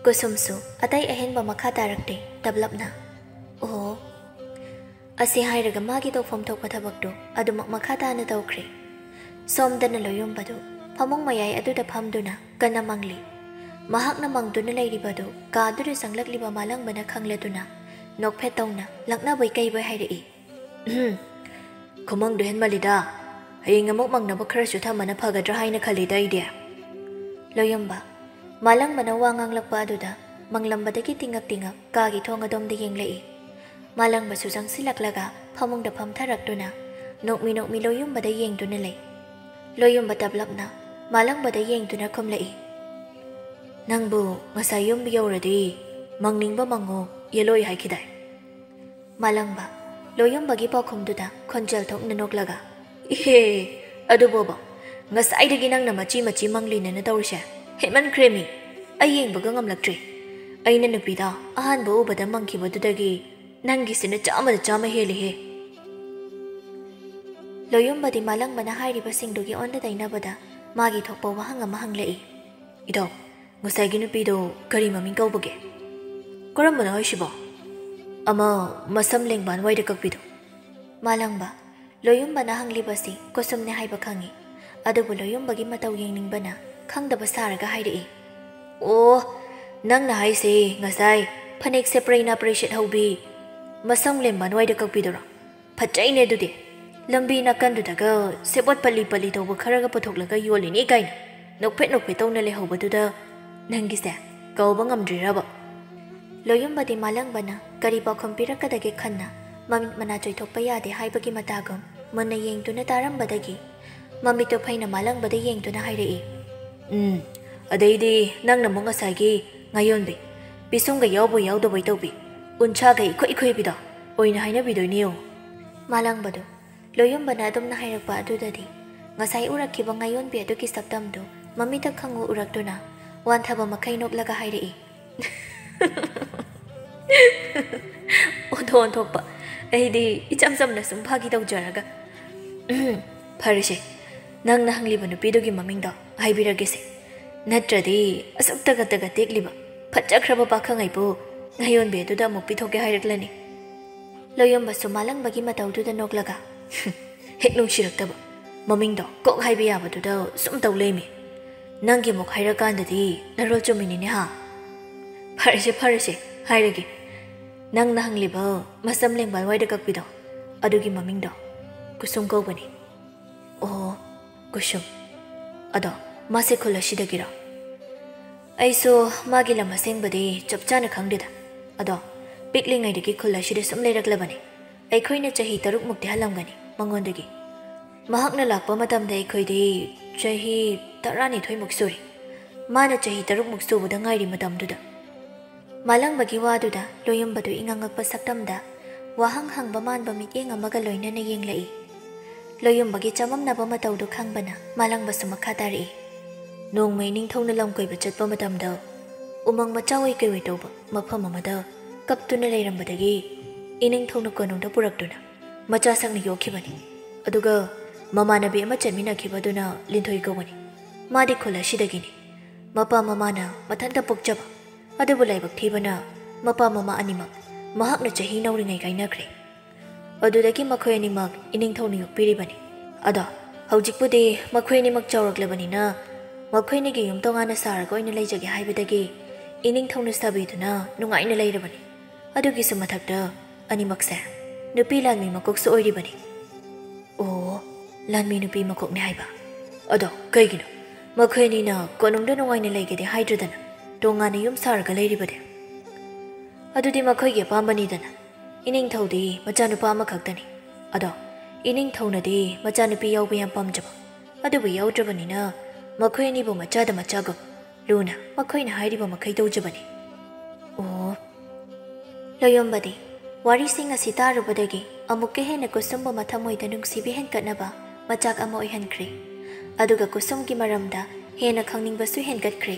ꯀꯨꯁꯨꯝꯁꯨ ꯑꯇꯩ ꯑꯍꯦꯟꯕ ꯃꯈꯥ ꯇꯥꯔꯛꯇꯦ ꯇꯞꯂꯞꯅ꯫ ꯑꯣ ꯑꯁꯤ ꯍꯥꯏꯔꯒ ꯃꯥꯒꯤ ꯇꯧꯐꯝ ꯊꯣꯛꯄ ꯊꯕꯛꯇꯨ ꯑꯗꯨꯃꯛ ꯃꯈꯥ ꯇꯥꯅ ꯇꯧꯈ꯭ꯔꯦ꯫ ꯁꯣꯝꯗꯅ ꯂꯣꯌꯨꯝꯕꯗꯨ ꯐꯃꯨꯡ ꯃꯌꯥꯏ ꯑꯗꯨꯗ ꯐꯝꯗꯨꯅ ꯀꯟꯅ ꯃꯪꯂꯤ꯫ ꯃꯍꯥꯛꯅ ꯃꯪꯗꯨꯅ ꯂꯩꯔꯤꯕꯗꯨ ꯀꯥꯗꯨꯗ ꯆꯪꯂꯛꯂꯤꯕ ꯃꯥꯂꯪꯕꯅ ꯈꯪꯂꯗꯨꯅ ꯅꯣꯛꯐꯦꯠ ꯇꯧꯅ ꯂꯛꯅꯕꯣꯏ ꯀꯩꯕꯣꯏ ꯍꯥꯏꯔꯛꯏ꯫ ꯈꯨꯃꯪꯗꯨ ꯍꯦꯟꯃꯜꯂꯤꯗ, ꯍꯌꯦꯡ ꯑꯃꯨꯛ ꯃꯪꯅꯕ ꯈꯔꯁꯨ ꯊꯝꯕꯅ ꯐꯒꯗ꯭ꯔꯥ ꯍꯥꯏꯅ ꯈꯜꯂꯤꯗ ꯑꯩꯗꯤ꯫ ꯂꯣꯌꯨꯝꯕ ꯃꯥꯂꯪꯕꯅ ꯋꯥ ꯉꯥꯡꯂꯛꯄ ꯑꯗꯨꯗ ꯃꯪꯂꯝꯕꯗꯒꯤ ꯇꯤꯡꯉꯛ ꯀꯥꯒꯤ ꯊꯣꯡ ꯑꯗꯣꯝꯗ ꯌꯦꯡꯂꯛꯏ꯫ ꯃꯥꯂꯪꯕꯁꯨ ꯆꯪꯁꯤꯜꯂꯛꯂꯒ ꯐꯃꯨꯡꯗ ꯐꯝꯊꯔꯛꯇꯨꯅ ꯅꯣꯛꯃꯤ ꯂꯣꯌꯨꯝꯕꯗ ꯌꯦꯡꯗꯨꯅ ꯂꯩ꯫ ꯂꯣꯌꯨꯝꯕ ꯇꯞꯂꯞꯅ ꯃꯥꯂꯪꯕꯗ ꯌꯦꯡꯗꯨꯅ ꯈꯨꯝꯂꯛꯏ꯫ ꯅꯪꯕꯨ ꯉꯁꯥꯏ ꯌꯨꯝ ꯌꯧꯔꯗꯤ ꯃꯪꯅꯤꯡꯕ ꯃꯪꯉꯣ ꯌꯦꯜꯂꯣꯏ ꯍꯥꯏꯈꯤꯗꯥꯏ? ꯃꯥꯂꯪꯕ ꯂꯣꯌꯨꯝꯕꯒꯤ ꯄꯥꯎꯈꯨꯝꯗꯨꯗ ꯈꯣꯟꯖꯦꯜ ꯊꯣꯛꯅ ꯅꯣꯛꯂꯒ ꯏꯍꯦ ꯑꯗꯨꯕꯣꯕ ꯉꯁꯥꯏꯗꯒꯤ ꯅꯪꯅ ꯃꯆꯤ ꯃꯪꯂꯤꯅꯦꯅ ꯇꯧꯔꯤꯁꯦ ꯍꯦꯟꯃꯟꯈ꯭ꯔꯦꯃꯤ, ꯑꯩ ꯌꯦꯡꯕꯒ ꯉꯝꯂꯛꯇ꯭ꯔꯦ꯫ ꯑꯩꯅ ꯅꯨꯄꯤꯗ ꯑꯍꯥꯟꯕ ꯎꯕꯗ ꯃꯪꯈꯤꯕꯗꯨꯗꯒꯤ ꯅꯪꯒꯤꯁꯤꯅ 100 ꯍꯦꯜꯂꯤꯍꯦ꯫ ꯂꯣꯌꯨꯝꯕꯗꯤ ꯃꯥꯂꯪꯕꯅ ꯍꯥꯏꯔꯤꯕꯁꯤꯡꯗꯨꯒꯤ ꯑꯣꯟꯅ ꯇꯩꯅꯕꯗ ꯃꯥꯒꯤ ꯊꯣꯛꯄ ꯋꯥꯍꯪ ꯑꯃ ꯍꯪꯂꯛꯏ꯫ ꯏꯗꯣ ꯉꯁꯥꯏꯒꯤ ꯅꯨꯄꯤꯗꯣ ꯀꯔꯤ ꯃꯃꯤꯡ ꯀꯧꯕꯒꯦ? ꯀꯔꯝꯕꯅꯣ ꯍꯥꯏꯁꯤꯕꯣ? ꯑꯃ ꯃꯁꯝ ꯂꯦꯡꯕꯥꯟ ꯋꯥꯏꯗ ꯀꯛꯄꯤꯗꯣ꯫ ꯃꯥꯂꯪꯕ ꯂꯣꯌꯨꯝꯕꯅ ꯍꯪꯂꯤꯕꯁꯤ ꯀꯨꯁꯨꯝꯅꯦ ꯍꯥꯏꯕ ꯈꯪꯏ, ꯑꯗꯨꯕꯨ ꯂꯣꯌꯨꯝꯕꯒꯤ ꯃꯇꯧ ꯌꯦꯡꯅꯤꯡꯕꯅ ꯈꯪꯗꯕ ꯁꯥꯔꯒ ꯍꯥꯏꯔꯛꯏ꯫ ꯑꯣ ꯅꯪꯅ ꯍꯥꯏꯁꯦ ꯉꯁꯥꯏ ꯐꯅꯦꯛ ꯁꯦꯄ꯭ꯔꯩ ꯁꯦꯠꯍꯧꯕꯤ ꯃꯁꯝ ꯂꯦꯡꯕꯥꯟ ꯋꯥꯏꯗ ꯀꯛꯄꯤꯗꯨꯔꯣ? ꯐꯖꯩꯅꯦ ꯑꯗꯨꯗꯤ, ꯂꯝꯕꯤ ꯅꯥꯀꯟꯗꯨꯗꯒ ꯁꯦꯕꯣꯠ ꯄꯜꯂꯤ ꯇꯧꯕ ꯈꯔꯒ ꯄꯨꯊꯣꯛꯂꯒ ꯌꯣꯜꯂꯤꯅꯤ ꯀꯥꯏꯅ ꯅꯣꯛꯐꯦꯠ ꯇꯧꯅ ꯂꯩꯍꯧꯕꯗꯨꯗ ꯅꯪꯒꯤꯁꯦ ꯀꯧꯕ ꯉꯝꯗ꯭ꯔꯤꯔꯕ? ꯂꯣꯌꯨꯝꯕꯗꯤ ꯃꯥꯂꯪꯕꯅ ꯀꯔꯤ ꯄꯥꯎꯈꯨꯝ ꯄꯤꯔꯛꯀꯗꯒꯦ ꯈꯟꯅ ꯃꯃꯤꯠ ꯃꯅꯥ ꯆꯣꯏꯊꯣꯛꯄ ꯌꯥꯗꯦ ꯍꯥꯏꯕꯒꯤ ꯃꯇꯥꯒꯨꯝ ꯃꯨꯟꯅ ꯌꯦꯡꯗꯨꯅ ꯇꯥꯔꯝꯕꯗꯒꯤ ꯃꯃꯤꯠꯇꯨ ꯐꯩꯅ ꯃꯥꯂꯪꯕꯗ ꯌꯦꯡꯗꯨꯅ ꯍꯥꯏꯔꯛꯏ꯫ ꯑꯗꯩꯗꯤ ꯅꯪꯅ ꯑꯃꯨꯛ ꯉꯁꯥꯏꯒꯤ ꯉꯥꯌꯣꯟꯕꯤ ꯄꯤꯁꯨꯝꯒ ꯌꯥꯎꯕꯣꯏ ꯌꯥꯎꯗꯕꯣꯏ ꯇꯧꯕꯤ ꯎꯟꯁꯥꯒ ꯏꯈꯣꯏꯕꯤꯗꯣ ꯑꯣꯏꯅ ꯍꯥꯏꯅꯕꯤꯗꯣꯏꯅꯦ ꯌꯦꯡꯉꯨ꯫ ꯃꯥꯂꯪꯕꯗꯨ ꯂꯣꯌꯨꯝꯕꯅ ꯑꯗꯨꯝꯅ ꯍꯥꯏꯔꯛꯄ ꯑꯗꯨꯗꯗꯤ ꯉꯁꯥꯏ ꯎꯔꯛꯈꯤꯕ ꯉꯥꯌꯣꯟꯕꯤ ꯑꯗꯨꯒꯤ ꯁꯛꯇꯝꯗꯨ ꯃꯃꯤꯠꯇ ꯈꯪꯎ ꯎꯔꯛꯇꯨꯅ ꯋꯥꯟꯊꯕ ꯃꯈꯩ ꯅꯣꯛꯂꯒ ꯍꯥꯏꯔꯛꯏ꯫ ꯑꯣꯟꯊꯣꯛꯄ ꯑꯩꯗꯤ ꯏꯆꯝ ꯆꯝꯅ ꯁꯨꯝ ꯐꯥꯒꯤ ꯇꯧꯖꯔꯒ ꯐꯔꯦꯁꯦ, ꯅꯪꯅ ꯍꯪꯂꯤꯕ ꯅꯨꯄꯤꯗꯨꯒꯤ ꯃꯃꯤꯡꯗꯣ ꯍꯥꯏꯕꯤꯔꯒꯦꯁꯦ, ꯅꯠꯇ꯭ꯔꯗꯤ ꯑꯁꯨꯛ ꯇꯒꯠ ꯇꯦꯛꯂꯤꯕ ꯐꯖꯈ꯭ꯔꯕ ꯄꯥꯈꯪ ꯑꯩꯕꯨ ꯉꯥꯌꯣꯟꯕꯤ ꯑꯗꯨꯗ ꯑꯃꯨꯛ ꯄꯤꯊꯣꯛꯀꯦ ꯍꯥꯏꯔꯛꯂꯅꯤ꯫ ꯂꯣꯌꯨꯝꯕꯁꯨ ꯃꯥꯂꯪꯕꯒꯤ ꯃꯇꯧꯗꯨꯗ ꯅꯣꯛꯂꯒ ꯍꯦꯛ ꯅꯨꯡꯁꯤꯔꯛꯇꯕ ꯃꯃꯤꯡꯗꯣ ꯀꯣꯛ ꯍꯥꯏꯕ ꯌꯥꯕꯗꯨꯗ ꯁꯨꯝ ꯇꯧ ꯂꯩꯃꯤ, ꯅꯪꯒꯤ ꯑꯃꯨꯛ ꯍꯥꯏꯔꯀꯥꯟꯗꯗꯤ ꯅꯔꯣꯜ ꯆꯨꯝꯃꯤꯅꯤꯅꯦ ꯍꯥ? ꯐꯔꯦꯁꯦ ꯍꯥꯏꯔꯒꯦ, ꯅꯪꯅ ꯍꯪꯂꯤꯕ ꯃꯁꯝ ꯂꯦꯡꯕꯥꯟ ꯋꯥꯏꯗ ꯀꯛꯄꯤꯗꯣ ꯑꯗꯨꯒꯤ ꯃꯃꯤꯡꯗꯣ ꯀꯨꯁꯨꯝ ꯀꯧꯕꯅꯤ꯫ ꯑꯣ ꯀꯨꯁꯨꯝ, ꯑꯗꯣ ꯃꯥꯁꯦ ꯈꯨꯜ ꯑꯁꯤꯗꯒꯤꯔꯣ? ꯑꯩꯁꯨ ꯃꯥꯒꯤ ꯂꯝ ꯑꯁꯦꯡꯕꯗꯤ ꯆꯞ ꯆꯥꯅ ꯈꯪꯗꯦꯗ, ꯑꯗꯣ ꯄꯤꯛꯂꯤꯉꯩꯗꯒꯤ ꯈꯨꯜ ꯑꯁꯤꯗ ꯁꯨꯝ ꯂꯩꯔꯛꯂꯕꯅꯤ꯫ ꯑꯩꯈꯣꯏꯅ ꯆꯍꯤ 3 ꯍꯜꯂꯝꯒꯅꯤ ꯃꯉꯣꯟꯗꯒꯤ꯫ ꯃꯍꯥꯛꯅ ꯂꯥꯛꯄ ꯃꯇꯝꯗ ꯑꯩꯈꯣꯏꯗꯤ ꯆꯍꯤ 12 ꯁꯨꯔꯤ, ꯃꯥꯅ ꯆꯍꯤ 3 ꯁꯨꯕꯗ ꯉꯥꯏꯔꯤ ꯃꯇꯝꯗꯨꯗ꯫ ꯃꯥꯂꯪꯕꯒꯤ ꯋꯥꯗꯨꯗ ꯂꯣꯌꯨꯝꯕꯗꯨ ꯏꯉꯛꯄ ꯁꯛꯇꯝꯗ ꯋꯥꯍꯪ ꯍꯪꯕ ꯃꯥꯟꯕ ꯃꯤꯠꯌꯦꯡ ꯑꯃꯒ ꯂꯣꯏꯅꯅ ꯌꯦꯡꯂꯛꯏ꯫ ꯂꯣꯌꯨꯝꯕꯒꯤ ꯆꯃꯝꯅꯕ ꯃꯇꯧꯗꯨ ꯈꯪꯕꯅ ꯃꯥꯂꯪꯕꯁꯨ ꯃꯈꯥ ꯇꯥꯔꯛꯏ꯫ ꯅꯣꯡꯃ ꯏꯅꯤꯡꯊꯧꯅ ꯂꯝ ꯀꯣꯏꯕ ꯆꯠꯄ ꯃꯇꯝꯗ ꯎꯃꯪ ꯃꯆꯥ ꯑꯣꯏ ꯇꯧꯕ ꯃꯐꯝ ꯑꯃꯗ ꯀꯞꯇꯨꯅ ꯂꯩꯔꯝꯕꯗꯒꯤ ꯏꯅꯤꯡꯊꯧꯅ ꯀꯣꯅꯨꯡꯗ ꯄꯨꯔꯛꯇꯨꯅ ꯃꯆꯥꯁꯛꯅ ꯌꯣꯛꯈꯤꯕꯅꯤ, ꯑꯗꯨꯒ ꯃꯃꯥꯟꯅꯕꯤ ꯑꯃ ꯆꯠꯃꯤꯟꯅꯈꯤꯕꯗꯨꯅ ꯂꯤꯟꯊꯣꯏ ꯀꯧꯕꯅꯤ꯫ ꯃꯥꯗꯤ ꯈꯨꯜ ꯑꯁꯤꯗꯒꯤꯅꯤ꯫ ꯃꯄꯥ ꯃꯃꯥꯅ ꯃꯊꯟꯇ ꯄꯣꯛꯆꯕ, ꯑꯗꯨꯕꯨ ꯂꯥꯏꯕꯛ ꯊꯤꯕꯅ ꯃꯄꯥ ꯃꯃꯥ ꯑꯅꯤꯃꯛ ꯃꯍꯥꯛꯅ ꯆꯍꯤ ꯅꯧꯔꯤꯉꯩ ꯀꯥꯏꯅꯈ꯭ꯔꯦ꯫ ꯑꯗꯨꯗꯒꯤ ꯃꯈꯣꯏ ꯑꯅꯤꯃꯛ ꯏꯅꯤꯡꯊꯧꯅ ꯌꯣꯛꯄꯤꯔꯤꯕꯅꯤ꯫ ꯑꯗꯣ ꯍꯧꯖꯤꯛꯄꯨꯗꯤ ꯃꯈꯣꯏ ꯑꯅꯤꯃꯛ ꯆꯥꯎꯔꯛꯂꯕꯅꯤꯅ ꯃꯈꯣꯏꯅꯤꯒꯤ ꯌꯨꯝ ꯇꯣꯉꯥꯟꯅ ꯁꯥꯔꯒ ꯑꯣꯏꯅ ꯂꯩꯖꯒꯦ ꯍꯥꯏꯕꯗꯒꯤ ꯏꯅꯤꯡꯊꯧꯅ ꯁꯥꯕꯤꯗꯨꯅ ꯅꯨꯡꯉꯥꯏꯅ ꯂꯩꯔꯕꯅꯤ꯫ ꯑꯗꯨꯒꯤꯁꯨ ꯃꯊꯛꯇ ꯑꯅꯤꯃꯛꯁꯦ ꯅꯨꯄꯤ ꯂꯥꯟꯃꯤ ꯃꯀꯣꯛꯁꯨ ꯑꯣꯏꯔꯤꯕꯅꯤ꯫ ꯑꯣ ꯂꯥꯟꯃꯤ ꯅꯨꯄꯤ ꯃꯀꯣꯛꯅꯦ ꯍꯥꯏꯕ? ꯑꯗꯣ ꯀꯩꯒꯤꯅꯣ ꯃꯈꯣꯏ ꯑꯅꯤꯅ ꯀꯣꯅꯨꯡꯗ ꯅꯨꯡꯉꯥꯏꯅ ꯂꯩꯒꯦꯗꯤ ꯍꯥꯏꯗ꯭ꯔꯗꯅ ꯇꯣꯉꯥꯟꯅ ꯌꯨꯝ ꯁꯥꯔꯒ ꯂꯩꯔꯤꯕꯗꯤ? ꯑꯗꯨꯗꯤ ꯃꯈꯣꯏꯒꯤ ꯑꯄꯥꯝꯕꯅꯤꯗꯅ, ꯏꯅꯤꯡꯊꯧꯗꯤ ꯃꯆꯥꯅꯨꯄꯥ ꯑꯃꯈꯛꯇꯅꯤ ꯑꯗꯣ ꯏꯅꯤꯡꯊꯧꯅꯗꯤ ꯃꯆꯥꯅꯨꯄꯤ ꯌꯥꯎꯕ ꯌꯥꯝ ꯄꯥꯝꯖꯕ ꯑꯗꯨꯕꯨ ꯌꯥꯎꯗ꯭ꯔꯕꯅꯤꯅ ꯃꯈꯣꯏ ꯑꯅꯤꯕꯨ ꯃꯆꯥꯗ ꯃꯆꯥꯒꯨꯝ ꯂꯨꯅ ꯃꯈꯣꯏꯅ ꯍꯥꯏꯔꯤꯕ ꯃꯈꯩ ꯇꯧꯖꯕꯅꯤ ꯑꯣ ꯂꯣꯌꯣꯝꯕꯗꯤ ꯋꯥꯔꯤꯁꯤꯡ ꯑꯁꯤ ꯇꯥꯔꯨꯕꯗꯒꯤ ꯑꯃꯨꯛꯀ ꯍꯦꯟꯅ ꯀꯨꯁꯨꯝꯕꯨ ꯃꯊꯃꯣꯏꯗ ꯅꯨꯡꯁꯤꯕ ꯍꯦꯟꯒꯠꯅꯕ ꯃꯆꯥꯛ ꯑꯃ ꯑꯣꯏꯍꯟꯈ꯭ꯔꯦ ꯑꯗꯨꯒ ꯀꯨꯁꯨꯝꯒꯤ ꯃꯔꯝꯗ ꯍꯦꯟꯅ ꯈꯪꯅꯤꯡꯕꯁꯨ ꯍꯦꯟꯒꯠꯈ꯭ꯔꯦ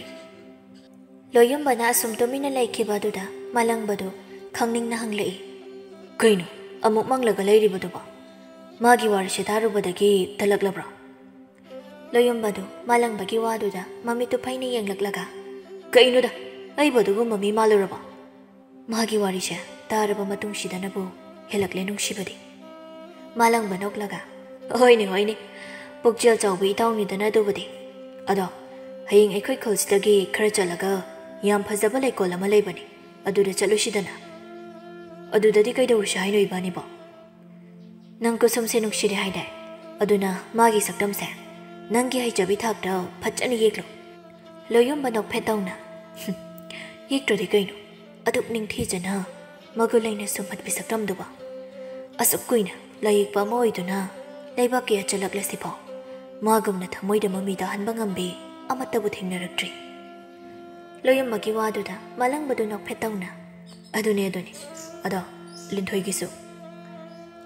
ꯂꯣꯌꯣꯝꯕꯅ ꯑꯁꯨꯝ ꯇꯨꯃꯤꯟꯅ ꯂꯩꯈꯤꯕ ꯑꯗꯨꯗ ꯃꯥꯂꯪꯕꯗꯨ ꯈꯪꯅꯤꯡꯅ ꯍꯪꯂꯛꯏ ꯀꯩꯅꯣ ꯑꯃꯨꯛ ꯃꯪꯂꯒ ꯂꯩꯔꯤꯕꯗꯨꯕꯣ ꯃꯥꯒꯤ ꯋꯥꯔꯤꯁꯤ ꯇꯥꯔꯨꯕꯗꯒꯤ ꯇꯜꯂꯛꯂꯕ꯭ꯔꯣ ꯂꯣꯌꯣꯝꯕꯗꯨ ꯃꯥꯂꯪꯕꯒꯤ ꯋꯥꯗꯨꯗ ꯃꯃꯤꯠꯇꯨ ꯐꯩꯅ ꯌꯦꯡꯂꯛꯂꯒ ꯀꯩꯅꯣꯗ ꯑꯩꯕꯨ ꯑꯗꯨꯒꯨꯝꯕ ꯃꯤ ꯃꯥꯜꯂꯨꯔꯕꯣ ꯃꯥꯒꯤ ꯋꯥꯔꯤꯁꯦ ꯇꯥꯔꯕ ꯃꯇꯨꯡꯁꯤꯗꯅꯕꯨ ꯍꯦꯜꯂꯛꯂꯦ ꯅꯨꯡꯁꯤꯕꯗꯤ ꯃꯥꯂꯪꯕ ꯅꯣꯛꯂꯒ ꯍꯣꯏꯅꯦ ꯍꯣꯏꯅꯦ ꯄꯨꯛꯆꯦꯜ ꯆꯥꯎꯕ ꯏꯇꯥꯎꯅꯤꯗꯅ ꯑꯗꯨꯕꯨꯗꯤ ꯑꯗꯣ ꯍꯌꯦꯡ ꯑꯩꯈꯣꯏ ꯈꯨꯜꯁꯤꯗꯒꯤ ꯈꯔ ꯆꯠꯂꯒ ꯌꯥꯝ ꯐꯖꯕ ꯂꯩꯀꯣꯜ ꯑꯃ ꯂꯩꯕꯅꯤ ꯑꯗꯨꯗ ꯆꯠꯂꯨꯁꯤꯗꯅ ꯑꯗꯨꯗꯗꯤ ꯀꯩꯗꯧꯔꯨꯁꯤ ꯍꯥꯏꯅꯣ ꯏꯕꯥꯅꯤꯕꯣ ꯅꯪ ꯀꯨꯁꯨꯝꯁꯦ ꯅꯨꯡꯁꯤꯔꯦ ꯍꯥꯏꯗꯥꯏ ꯑꯗꯨꯅ ꯃꯥꯒꯤ ꯁꯛꯇꯝꯁꯦ ꯅꯪꯒꯤ ꯍꯩꯖꯕꯤ ꯊꯥꯛꯇ ꯐꯖꯅ ꯌꯦꯛꯂꯨ ꯂꯣꯌꯣꯝꯕ ꯅꯣꯛꯐꯦꯠ ꯇꯧꯅ ꯌꯦꯛꯇ꯭ꯔꯗꯤ ꯀꯩꯅꯣ ꯑꯗꯨꯛ ꯅꯤꯡꯊꯤꯖꯅ ꯃꯒꯨꯟ ꯂꯩꯅ ꯁꯨꯝꯍꯠꯄꯤ ꯁꯛꯇꯝꯗꯨꯕ ꯑꯁꯨꯛ ꯀꯨꯏꯅ ꯂꯥꯏꯌꯦꯛꯄ ꯑꯃ ꯑꯣꯏꯗꯨꯅ ꯂꯩꯕꯥꯛ ꯀꯌꯥ ꯆꯠꯂꯛꯂꯁꯤꯐꯥꯎ ꯃꯥꯒꯨꯝꯅ ꯊꯃꯣꯏꯗ ꯃꯃꯤ ꯇꯥꯍꯟꯕ ꯉꯝꯕꯤ ꯑꯃꯠꯇꯕꯨ ꯊꯦꯡꯅꯔꯛꯇ꯭ꯔꯤ ꯂꯣꯌꯣꯝꯕꯒꯤ ꯋꯥꯗꯨꯗ ꯃꯥꯂꯪꯕꯗꯨ ꯅꯣꯛꯐꯦꯠ ꯇꯧꯅ ꯑꯗꯨꯅꯤ ꯑꯗꯣ ꯂꯤꯟꯊꯣꯏꯒꯤꯁꯨ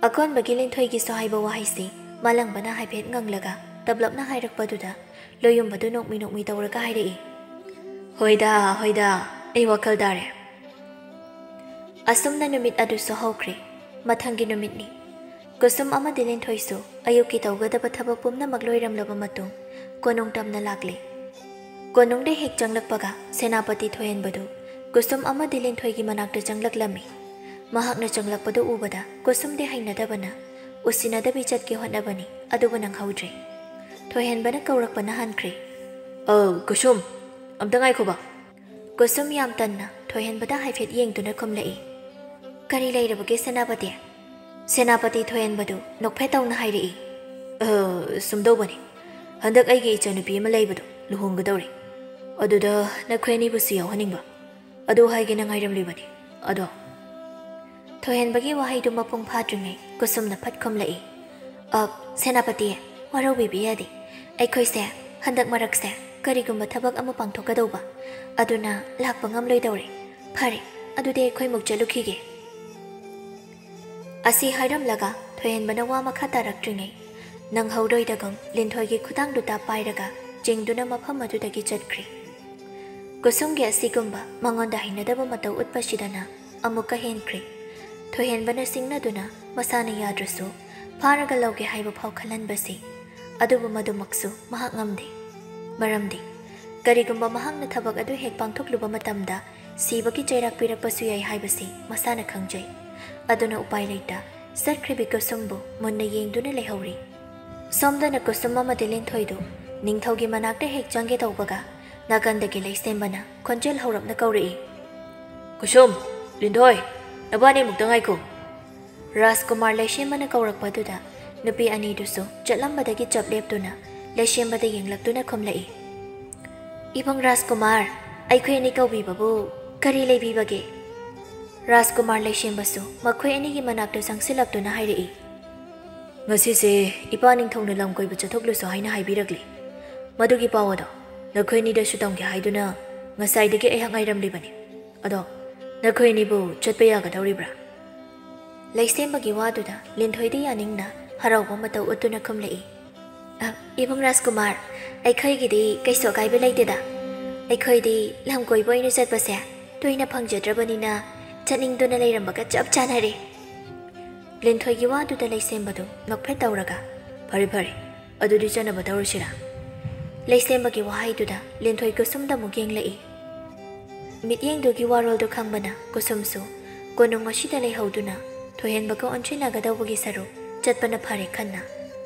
ꯑꯀꯣꯟꯕꯒꯤ ꯂꯤꯟꯊꯣꯏꯒꯤꯁꯨ ꯍꯥꯏꯕ ꯋꯥꯍꯩꯁꯤ ꯃꯥꯂꯪꯕꯅ ꯍꯥꯏꯐꯦꯠ ꯉꯪꯂꯒ ꯇꯞꯂꯞꯅ ꯍꯥꯏꯔꯛꯄꯗꯨꯗ ꯂꯣꯌꯣꯝꯕꯗꯨ ꯅꯣꯛꯃꯤ ꯇꯧꯔꯒ ꯍꯥꯏꯔꯛꯏ ꯍꯣꯏꯗ ꯑꯩ ꯋꯥꯈꯜ ꯇꯥꯔꯦ ꯑꯁꯨꯝꯅ ꯅꯨꯃꯤꯠ ꯑꯗꯨꯁꯨ ꯍꯧꯈ꯭ꯔꯦ ꯃꯊꯪꯒꯤ ꯅꯨꯃꯤꯠꯅꯤ ꯀꯨꯁꯨꯝ ꯑꯃꯗꯤ ꯂꯤꯟꯊꯣꯏꯁꯨ ꯑꯌꯨꯛꯀꯤ ꯇꯧꯒꯗꯕ ꯊꯕꯛ ꯄꯨꯝꯅꯃꯛ ꯂꯣꯏꯔꯝꯂꯕ ꯃꯇꯨꯡ ꯀꯣꯅꯨꯡ ꯇꯝꯅ ꯂꯥꯛꯂꯤ ꯀꯣꯅꯨꯡꯗ ꯍꯦꯛ ꯆꯪꯂꯛꯄꯒ ꯁꯦꯅꯥꯄꯇꯤ ꯊꯣꯏꯍꯟꯕꯗꯨ ꯀꯨꯁꯨꯝ ꯑꯃꯗꯤ ꯂꯤꯟꯊꯣꯏꯒꯤ ꯃꯅꯥꯛꯇ ꯆꯪꯂꯛꯂꯝꯃꯤ ꯃꯍꯥꯛꯅ ꯆꯪꯂꯛꯄꯗꯨ ꯎꯕꯗ ꯀꯨꯁꯨꯝꯗꯤ ꯍꯩꯅꯗꯕꯅ ꯎꯁꯤꯟꯅꯗꯕꯤ ꯆꯠꯀꯦ ꯍꯣꯠꯅꯕꯅꯤ ꯑꯗꯨꯕꯨ ꯅꯪꯍꯧꯗ꯭ꯔꯦ ꯊꯣꯏꯍꯟꯕꯅ ꯀꯧꯔꯛꯄꯅ ꯍꯟꯈ꯭ꯔꯦ ꯀꯨꯁꯨꯝ ꯑꯝꯇ ꯉꯥꯏꯈꯣꯕ ꯀꯨꯁꯨꯝ ꯌꯥꯝ ꯇꯟꯅ ꯊꯣꯏꯍꯟꯕꯗ ꯍꯥꯏꯐꯦꯠ ꯌꯦꯡꯗꯨꯅ ꯈꯨꯝꯂꯛꯏ ꯀꯔꯤ ꯂꯩꯔꯕꯒꯦ ꯁꯦꯅꯥꯄꯇꯤ ꯁꯦꯅꯥꯄꯇꯤ ꯊꯣꯏꯍꯟꯕꯗꯨ ꯅꯣꯛꯐꯦꯠ ꯇꯧꯅ ꯍꯥꯏꯔꯛꯏ ꯁꯨꯝꯗꯧꯕꯅꯤ ꯍꯟꯗꯛ ꯑꯩꯒꯤ ꯏꯆꯥꯅꯨꯄꯤ ꯑꯃ ꯂꯩꯕꯗꯣ ꯂꯨꯍꯣꯡꯒꯗꯧꯔꯤ ꯑꯗꯨꯗ ꯅꯈꯣꯏ ꯑꯅꯤꯕꯨꯁꯨ ꯌꯥꯎꯍꯟꯅꯤꯡꯕ ꯑꯗꯨ ꯍꯥꯏꯒꯦꯅ ꯉꯥꯏꯔꯝꯂꯤꯕꯅꯤ ꯑꯗꯣ ꯊꯣꯏꯍꯟꯕꯒꯤ ꯋꯥꯍꯩꯗꯨ ꯃꯄꯨꯡ ꯐꯥꯗ꯭ꯔꯤꯉꯩ ꯀꯨꯁꯨꯝꯅ ꯐꯠ ꯈꯨꯝꯂꯛꯏ ꯁꯦꯅꯥꯄꯇꯤ ꯋꯥꯔꯧꯕꯤꯕ ꯌꯥꯗꯦ ꯑꯩꯈꯣꯏꯁꯦ ꯍꯟꯗꯛ ꯃꯔꯛꯁꯦ ꯀꯔꯤꯒꯨꯝꯕ ꯊꯕꯛ ꯑꯃ ꯄꯥꯡꯊꯣꯛꯀꯗꯧꯕ ꯑꯗꯨꯅ ꯂꯥꯛꯄ ꯉꯝꯂꯣꯏꯗꯧꯔꯦ ꯐꯔꯦ ꯑꯗꯨꯗꯤ ꯑꯩꯈꯣꯏꯃꯨꯛ ꯆꯠꯂꯨꯈꯤꯒꯦ ꯑꯁꯤ ꯍꯥꯏꯔꯝꯂꯒ ꯊꯣꯏꯍꯟꯕꯅ ꯋꯥ ꯃꯈꯥ ꯇꯥꯔꯛꯇ꯭ꯔꯤꯉꯩ ꯅꯪꯍꯧꯔꯣꯏꯗꯒꯨꯝ ꯂꯤꯟꯊꯣꯏꯒꯤ ꯈꯨꯗꯥꯡꯗꯨꯗ ꯄꯥꯏꯔꯒ ꯆꯤꯡꯗꯨꯅ ꯃꯐꯝ ꯑꯗꯨꯗꯒꯤ ꯆꯠꯈ꯭ꯔꯦ ꯀꯨꯁꯨꯝꯒꯤ ꯑꯁꯤꯒꯨꯝꯕ ꯃꯉꯣꯟꯗ ꯍꯩꯅꯗꯕ ꯃꯇꯧ ꯎꯠꯄꯁꯤꯗꯅ ꯑꯃꯨꯛꯀ ꯍꯦꯟꯈ꯭ꯔꯦ ꯊꯣꯏꯍꯟꯕꯅ ꯁꯤꯡꯅꯗꯨꯅ ꯃꯁꯥꯅ ꯌꯥꯗ꯭ꯔꯁꯨ ꯐꯥꯔꯒ ꯂꯧꯒꯦ ꯍꯥꯏꯕ ꯐꯥꯎ ꯈꯜꯍꯟꯕꯁꯤ ꯑꯗꯨꯕꯨ ꯃꯗꯨꯃꯛꯁꯨ ꯃꯍꯥꯛ ꯉꯝꯗꯦ ꯃꯔꯝꯗꯤ ꯀꯔꯤꯒꯨꯝꯕ ꯃꯍꯥꯛꯅ ꯊꯕꯛ ꯑꯗꯨ ꯍꯦꯛ ꯄꯥꯡꯊꯣꯛꯂꯨꯕ ꯃꯇꯝꯗ ꯁꯤꯕꯒꯤ ꯆꯩꯔꯥꯛ ꯄꯤꯔꯛꯄꯁꯨ ꯌꯥꯏ ꯍꯥꯏꯕꯁꯤ ꯃꯁꯥꯅ ꯈꯪꯖꯩ ꯑꯗꯨꯅ ꯎꯄꯥꯏ ꯂꯩꯇ ꯆꯠꯈ꯭ꯔꯤꯕꯤ ꯀꯨꯁꯨꯝꯕꯨ ꯃꯨꯟꯅ ꯌꯦꯡꯗꯨꯅ ꯂꯩꯍꯧꯔꯤ ꯁꯣꯝꯗꯅ ꯀꯨꯁꯨꯝ ꯑꯃꯗꯤ ꯂꯤꯟꯊꯣꯏꯗꯨ ꯅꯤꯡꯊꯧꯒꯤ ꯃꯅꯥꯛꯇ ꯍꯦꯛ ꯆꯪꯒꯦ ꯇꯧꯕꯒ ꯅꯥꯀꯟꯗꯒꯤ ꯂꯩꯁꯦꯝꯕꯅ ꯈꯣꯟꯖꯦꯜ ꯍꯧꯔꯞꯅ ꯀꯧꯔꯛꯏ ꯀꯨꯁꯨꯝ ꯂꯤꯟꯊꯣꯏ ꯅꯕꯥꯅꯤꯃꯨꯛꯇ ꯉꯥꯏꯈꯣ ꯔꯥꯖꯀꯨꯃꯥꯔ ꯂꯩꯁꯦꯝꯕꯅ ꯀꯧꯔꯛꯄꯗꯨꯗ ꯅꯨꯄꯤ ꯑꯅꯤꯗꯨꯁꯨ ꯆꯠꯂꯝꯕꯗꯒꯤ ꯆꯞ ꯂꯦꯞꯇꯨꯅ ꯂꯩꯁꯦꯝꯕꯗ ꯌꯦꯡꯂꯛꯇꯨꯅ ꯈꯨꯝꯂꯛꯏ ꯏꯕꯨꯡ ꯔꯥꯖꯀꯨꯃꯥꯔ ꯑꯩꯈꯣꯏ ꯑꯅꯤ ꯀꯧꯕꯤꯕꯕꯨ ꯀꯔꯤ ꯂꯩꯕꯤꯕꯒꯦ ꯔꯥꯖꯀꯨꯃꯥꯔ ꯂꯩꯁꯦꯝꯕꯁꯨ ꯃꯈꯣꯏ ꯑꯅꯤꯒꯤ ꯃꯅꯥꯛꯇ ꯆꯪꯁꯤꯜꯂꯛꯇꯨꯅ ꯍꯥꯏꯔꯛꯏ ꯉꯁꯤꯁꯦ ꯏꯄꯥ ꯅꯤꯡꯊꯧꯅ ꯂꯝ ꯀꯣꯏꯕ ꯆꯠꯊꯣꯛꯂꯨꯁꯨ ꯍꯥꯏꯅ ꯍꯥꯏꯕꯤꯔꯛꯂꯤ ꯃꯗꯨꯒꯤ ꯄꯥꯎ ꯑꯗꯣ ꯅꯈꯣꯏ ꯑꯅꯤꯗꯁꯨ ꯇꯝꯒꯦ ꯍꯥꯏꯗꯨꯅ ꯉꯁꯥꯏꯗꯒꯤ ꯑꯩꯍꯥꯛ ꯉꯥꯏꯔꯝꯂꯤꯕꯅꯤ ꯑꯗꯣ ꯅꯈꯣꯏ ꯑꯅꯤꯕꯨ ꯆꯠꯄ ꯌꯥꯒꯗꯧꯔꯤꯕ꯭ꯔꯥ ꯂꯩꯁꯦꯝꯕꯒꯤ ꯋꯥꯗꯨꯗ ꯂꯤꯟꯊꯣꯏꯗ ꯌꯥꯅꯤꯡꯅ ꯍꯔꯥꯎꯕ ꯃꯇꯧ ꯎꯠꯇꯨꯅ ꯈꯨꯝꯂꯛꯏ ꯏꯕꯨꯡ ꯔꯥꯖꯀꯨꯃꯥꯔ ꯑꯩꯈꯣꯏꯒꯤꯗꯤ ꯀꯩꯁꯨ ꯑꯀꯥꯏꯕ ꯂꯩꯇꯦꯗ ꯑꯩꯈꯣꯏꯗꯤ ꯂꯝ ꯀꯣꯏꯕ ꯑꯣꯏꯅ ꯆꯠꯄꯁꯦ ꯇꯣꯏꯅ ꯐꯪꯖꯗ꯭ꯔꯕꯅꯤꯅ ꯆꯠꯅꯤꯡꯗꯨꯅ ꯂꯩꯔꯝꯕꯒ ꯆꯞ ꯆꯥꯅꯔꯦ ꯂꯤꯟꯊꯣꯏꯒꯤ ꯋꯥꯗꯨꯗ ꯂꯩꯁꯦꯝꯕꯗꯨ ꯅꯣꯛꯐꯦꯠ ꯇꯧꯔꯒ ꯐꯔꯦ ꯑꯗꯨꯗꯤ ꯆꯠꯅꯕ ꯇꯧꯔꯁꯤꯔꯥ ꯂꯩꯁꯦꯝꯕꯒꯤ ꯋꯥꯍꯩꯗꯨꯗ ꯂꯤꯟꯊꯣꯏ ꯀꯨꯁꯨꯝꯗ ꯑꯃꯨꯛ ꯌꯦꯡꯂꯛꯏ ꯃꯤꯠꯌꯦꯡꯗꯨꯒꯤ ꯋꯥꯔꯣꯜꯗꯨ ꯈꯪꯕꯅ ꯀꯨꯁꯨꯝꯁꯨ ꯀꯣꯅꯨꯡ ꯑꯁꯤꯗ ꯂꯩꯍꯧꯗꯨꯅ ꯊꯣꯏꯍꯟꯕꯒ ꯑꯣꯟꯁꯤꯟꯅꯒꯗꯧꯕꯒꯤ ꯁꯔꯨꯛ ꯆꯠꯄꯅ ꯐꯔꯦ ꯈꯟꯅ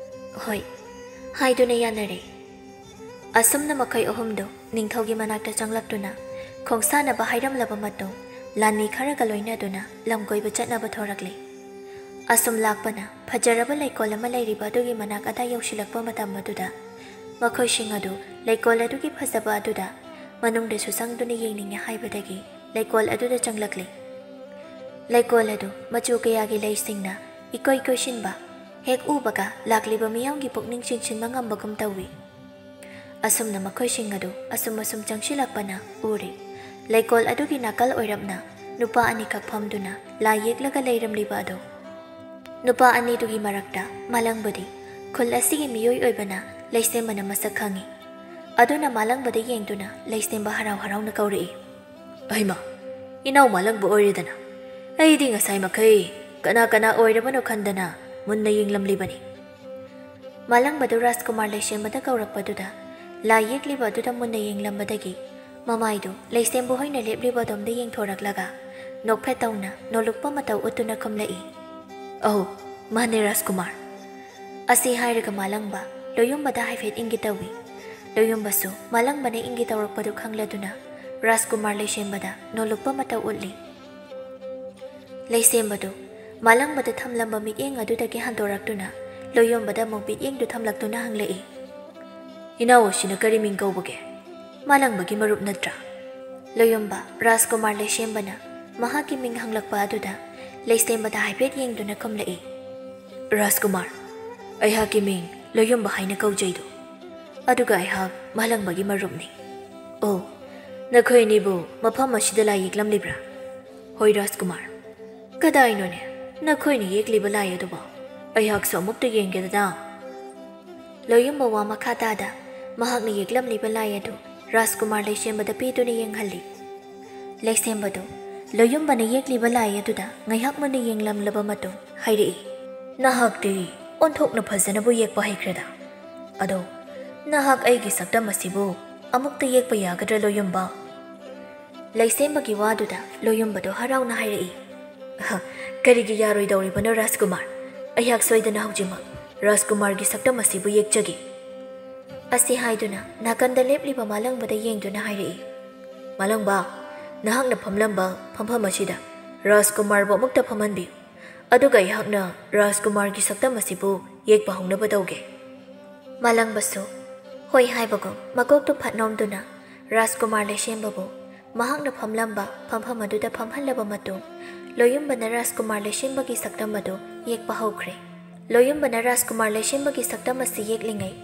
ꯍꯣꯏ ꯍꯥꯏꯗꯨꯅ ꯌꯥꯅꯔꯦ ꯑꯁꯨꯝꯅ ꯃꯈꯣꯏ ꯑꯍꯨꯝꯗꯨ ꯅꯤꯡꯊꯧꯒꯤ ꯃꯅꯥꯛꯇ ꯆꯪꯂꯛꯇꯨꯅ ꯈꯣꯡꯁꯥꯟꯅꯕ ꯍꯥꯏꯔꯝꯂꯕ ꯃꯇꯨꯡ ꯂꯥꯟꯃꯤ ꯈꯔꯒ ꯂꯣꯏꯅꯗꯨꯅ ꯂꯝ ꯀꯣꯏꯕ ꯆꯠꯅꯕ ꯊꯣꯔꯛꯂꯤ ꯑꯁꯨꯝ ꯂꯥꯛꯄꯅ ꯐꯖꯔꯕ ꯂꯩꯀꯣꯜ ꯑꯃ ꯂꯩꯔꯤꯕ ꯑꯗꯨꯒꯤ ꯃꯅꯥꯛ ꯑꯗꯥ ꯌꯧꯁꯤꯜꯂꯛꯄ ꯃꯇꯝ ꯑꯗꯨꯗ ꯃꯈꯣꯏꯁꯤꯡ ꯑꯗꯨ ꯂꯩꯀꯣꯜ ꯑꯗꯨꯒꯤ ꯐꯖꯕ ꯑꯗꯨꯗ ꯃꯅꯨꯡꯗꯁꯨ ꯆꯪꯗꯨꯅ ꯌꯦꯡꯅꯤꯡꯉꯦ ꯍꯥꯏꯕꯗꯒꯤ ꯂꯩꯀꯣꯜ ꯑꯗꯨꯗ ꯆꯪꯂꯛꯂꯤ ꯂꯩꯀꯣꯜ ꯑꯗꯨ ꯃꯆꯨ ꯀꯌꯥꯒꯤ ꯂꯩꯁꯤꯡꯅ ꯏꯀꯣꯏ ꯀꯣꯏꯁꯤꯟꯕ ꯍꯦꯛ ꯎꯕꯒ ꯂꯥꯛꯂꯤꯕ ꯃꯤꯌꯥꯝꯒꯤ ꯄꯨꯛꯅꯤꯡ ꯆꯤꯡꯁꯤꯟꯕ ꯉꯝꯕꯒꯨꯝ ꯇꯧꯏ꯫ ꯑꯁꯨꯝꯅ ꯃꯈꯣꯏꯁꯤꯡ ꯑꯗꯨ ꯑꯁꯨꯝ ꯆꯪꯁꯤꯜꯂꯛꯄꯅ ꯎꯔꯤ ꯂꯩꯀꯣꯜ ꯑꯗꯨꯒꯤ ꯅꯥꯀꯜ ꯑꯣꯏꯔꯞꯅ ꯅꯨꯄꯥ ꯑꯅꯤꯈꯛ ꯐꯝꯗꯨꯅ ꯂꯥꯏ ꯌꯦꯛꯂꯒ ꯂꯩꯔꯝꯂꯤꯕ ꯑꯗꯨ꯫ ꯅꯨꯄꯥ ꯑꯅꯤꯗꯨꯒꯤ ꯃꯔꯛꯇ ꯃꯥꯂꯪꯕꯗꯤ ꯈꯨꯜ ꯑꯁꯤꯒꯤ ꯃꯤꯑꯣꯏ ꯑꯣꯏꯕꯅ ꯂꯩꯁꯦꯝꯕꯅ ꯃꯁꯛ ꯈꯪꯏ꯫ ꯑꯗꯨꯅ ꯃꯥꯂꯪꯕꯗ ꯌꯦꯡꯗꯨꯅ ꯂꯩꯁꯦꯝꯕ ꯍꯔꯥꯎ ꯍꯔꯥꯎꯅ ꯀꯧꯔꯛꯏ꯫ "ꯑꯩꯃ, ꯏꯅꯥꯎ ꯃꯥꯂꯪꯕ ꯑꯣꯏꯔꯦꯗꯅ꯫ ꯑꯩꯗꯤ ꯉꯁꯥꯏ ꯃꯈꯩ ꯀꯅꯥ ꯑꯣꯏꯔꯕꯅꯣ ꯈꯟꯗꯅ ꯃꯨꯟꯅ ꯌꯦꯡꯂꯝꯂꯤꯕꯅꯤ." ꯃꯥꯂꯪꯕꯗꯨ ꯔꯥꯖꯀꯨꯃꯥꯔ ꯂꯩꯁꯦꯝꯕꯗ ꯀꯧꯔꯛꯄꯗꯨꯗ ꯂꯥꯏ ꯌꯦꯛꯂꯤꯕ ꯑꯗꯨꯗ ꯃꯨꯟꯅ ꯌꯦꯡꯂꯝꯕꯗꯒꯤ ꯃꯃꯥꯏꯗꯨ ꯂꯩꯁꯦꯝꯕ ꯍꯣꯏꯅ ꯂꯦꯞꯂꯤꯕ ꯑꯗꯣꯝꯗ ꯌꯦꯡꯊꯣꯔꯛꯂꯒ ꯅꯣꯛꯐꯦꯠ ꯇꯧꯅ ꯅꯣꯂꯨꯛꯄ ꯃꯇꯧ ꯎꯠꯇꯨꯅ ꯈꯨꯝꯂꯛꯏ꯫ "ꯑꯧ, ꯃꯥꯅꯦ ꯔꯥꯖꯀꯨꯃꯥꯔ." ꯑꯁꯤ ꯍꯥꯏꯔꯒ ꯃꯥꯂꯪꯕ ꯂꯣꯌꯨꯝꯕꯗ ꯍꯥꯏꯐꯦꯠ ꯏꯪꯒꯤꯠ ꯇꯧꯏ꯫ ꯂꯣꯌꯨꯝꯕꯁꯨ ꯃꯥꯂꯪꯕꯅ ꯏꯪꯒꯤꯠ ꯇꯧꯔꯛꯄꯗꯨ ꯈꯪꯂꯗꯨꯅ ꯔꯥꯖꯀꯨꯃꯥꯔ ꯂꯩꯁꯦꯝꯕꯗ ꯅꯣꯂꯨꯛꯄ ꯃꯇꯧ ꯎꯠꯂꯤ꯫ ꯂꯩꯁꯦꯝꯕꯗꯨ ꯃꯥꯂꯪꯕꯗ ꯊꯝꯂꯝꯕ ꯃꯤꯠꯌꯦꯡ ꯑꯗꯨꯗꯒꯤ ꯍꯟꯗꯣꯔꯛꯇꯨꯅ ꯂꯣꯌꯨꯝꯕꯗ ꯑꯃꯨꯛ ꯃꯤꯠꯌꯦꯡꯗꯨ ꯊꯝꯂꯛꯇꯨꯅ ꯍꯪꯂꯛꯏ꯫ "ꯏꯅꯥꯎ ꯑꯁꯤꯅ ꯀꯔꯤ ꯃꯤꯡ ꯀꯧꯕꯒꯦ? ꯃꯥꯂꯪꯕꯒꯤ ꯃꯔꯨꯞ ꯅꯠꯇ꯭ꯔꯥ?" ꯂꯣꯌꯨꯝꯕ ꯔꯥꯖꯀꯨꯃꯥꯔ ꯂꯩꯁꯦꯝꯕꯅ ꯃꯍꯥꯛꯀꯤ ꯃꯤꯡ ꯍꯪꯂꯛꯄ ꯑꯗꯨꯗ ꯂꯩꯁꯦꯝꯕꯗ ꯍꯥꯏꯐꯦꯠ ꯌꯦꯡꯗꯨꯅ ꯈꯨꯝꯂꯛꯏ꯫ "ꯔꯥꯖꯀꯨꯃꯥꯔ, ꯑꯩꯍꯥꯛꯀꯤ ꯃꯤꯡ ꯂꯣꯌꯨꯝꯕ ꯍꯥꯏꯅ ꯀꯧꯖꯩꯗꯣ, ꯑꯗꯨꯒ ꯑꯩꯍꯥꯛ ꯃꯥꯂꯪꯕꯒꯤ ꯃꯔꯨꯞꯅꯤ꯫ ꯑꯣ, ꯅꯈꯣꯏ ꯑꯅꯤꯕꯨ ꯃꯐꯝ ꯑꯁꯤꯗ ꯂꯥꯏ ꯌꯦꯛꯂꯝꯂꯤꯕ꯭ꯔꯥ?" "ꯍꯣꯏ ꯔꯥꯖꯀꯨꯃꯥꯔ." "ꯀꯗꯥꯏꯅꯣꯅꯦ ꯅꯈꯣꯏꯅ ꯌꯦꯛꯂꯤꯕ ꯂꯥꯏ ꯑꯗꯨꯕꯣ? ꯑꯩꯍꯥꯛꯁꯨ ꯑꯃꯨꯛꯇ ꯌꯦꯡꯒꯦꯗꯅ." ꯂꯣꯌꯨꯝꯕ ꯋꯥ ꯃꯈꯥ ꯇꯥꯗ ꯃꯍꯥꯛꯅ ꯌꯦꯛꯂꯝꯂꯤꯕ ꯂꯥꯏ ꯑꯗꯨ ꯔꯥꯖꯀꯨꯃꯥꯔ ꯂꯩꯁꯦꯝꯕꯗ ꯄꯤꯗꯨꯅ ꯌꯦꯡꯍꯜꯂꯤ꯫ ꯂꯩꯁꯦꯝꯕꯗꯨ ꯂꯣꯌꯨꯝꯕꯅ ꯌꯦꯛꯂꯤꯕ ꯂꯥꯏ ꯑꯗꯨꯗ ꯉꯥꯏꯍꯥꯛ ꯃꯨꯟꯅ ꯌꯦꯡꯂꯝꯂꯕ ꯃꯇꯨꯡ ꯍꯥꯏꯔꯛꯏ꯫ "ꯅꯍꯥꯛꯇꯤ ꯑꯣꯟꯊꯣꯛꯅ ꯐꯖꯅꯕꯨ ꯌꯦꯛꯄ ꯍꯩꯈ꯭ꯔꯦꯗ꯫ ꯑꯗꯣ ꯅꯍꯥꯛ ꯑꯩꯒꯤ ꯁꯛꯇꯝ ꯑꯁꯤꯕꯨ ꯑꯃꯨꯛꯇ ꯌꯦꯛꯄ ꯌꯥꯒꯗ꯭ꯔꯥ ꯂꯣꯌꯨꯝꯕ?" ꯂꯩꯁꯦꯝꯕꯒꯤ ꯋꯥꯗꯨꯗ ꯂꯣꯌꯨꯝꯕꯗꯨ ꯍꯔꯥꯎꯅ ꯍꯥꯏꯔꯛꯏ꯫ "ꯀꯔꯤꯒꯤ ꯌꯥꯔꯣꯏꯗꯧꯔꯤꯕꯅꯣ ꯔꯥꯖꯀꯨꯃꯥꯔ? ꯑꯩꯍꯥꯛ ꯁꯣꯏꯗꯅ ꯍꯧꯖꯤꯛꯃꯛ ꯔꯥꯖꯀꯨꯃꯥꯔꯒꯤ ꯁꯛꯇꯝ ꯑꯁꯤꯕꯨ ꯌꯦꯛꯆꯒꯦ." ꯑꯁꯤ ꯍꯥꯏꯗꯨꯅ ꯅꯥꯀꯟꯗ ꯂꯦꯞꯂꯤꯕ ꯃꯥꯂꯪꯕꯗ ꯌꯦꯡꯗꯨꯅ ꯍꯥꯏꯔꯛꯏ꯫ "ꯃꯥꯂꯪꯕ, ꯅꯍꯥꯛꯅ ꯐꯝꯂꯝꯕ ꯐꯝꯐꯝ ꯑꯁꯤꯗ ꯔꯥꯖꯀꯨꯃꯥꯔꯕꯨ ꯑꯃꯨꯛꯇ ꯐꯝꯍꯟꯕꯤꯌꯨ, ꯑꯗꯨꯒ ꯑꯩꯍꯥꯛꯅ ꯔꯥꯖꯀꯨꯃꯥꯔꯒꯤ ꯁꯛꯇꯝ ꯑꯁꯤꯕꯨ ꯌꯦꯛꯄ ꯍꯧꯅꯕ ꯇꯧꯒꯦ." ꯃꯥꯂꯪꯕꯁꯨ ꯍꯣꯏ ꯍꯥꯏꯕꯒꯨꯝ ꯃꯀꯣꯛꯇꯨ ꯐꯠ ꯅꯣꯝꯗꯨꯅ ꯔꯥꯖꯀꯨꯃꯥꯔ ꯂꯩꯁꯦꯝꯕꯕꯨ ꯃꯍꯥꯛꯅ ꯐꯝꯂꯝꯕ ꯐꯝꯐꯝ ꯑꯗꯨꯗ ꯐꯝꯍꯜꯂꯕ ꯃꯇꯨꯡ ꯂꯣꯌꯨꯝꯕꯅ ꯔꯥꯖꯀꯨꯃꯥꯔ ꯂꯩꯁꯦꯝꯕꯒꯤ ꯁꯛꯇꯝ ꯑꯗꯨ ꯌꯦꯛꯄ ꯍꯧꯈ꯭ꯔꯦ꯫ ꯂꯣꯌꯨꯝꯕꯅ ꯔꯥꯖꯀꯨꯃꯥꯔ ꯂꯩꯁꯦꯝꯕꯒꯤ ꯁꯛꯇꯝ ꯑꯁꯤ ꯌꯦꯛꯂꯤꯉꯩ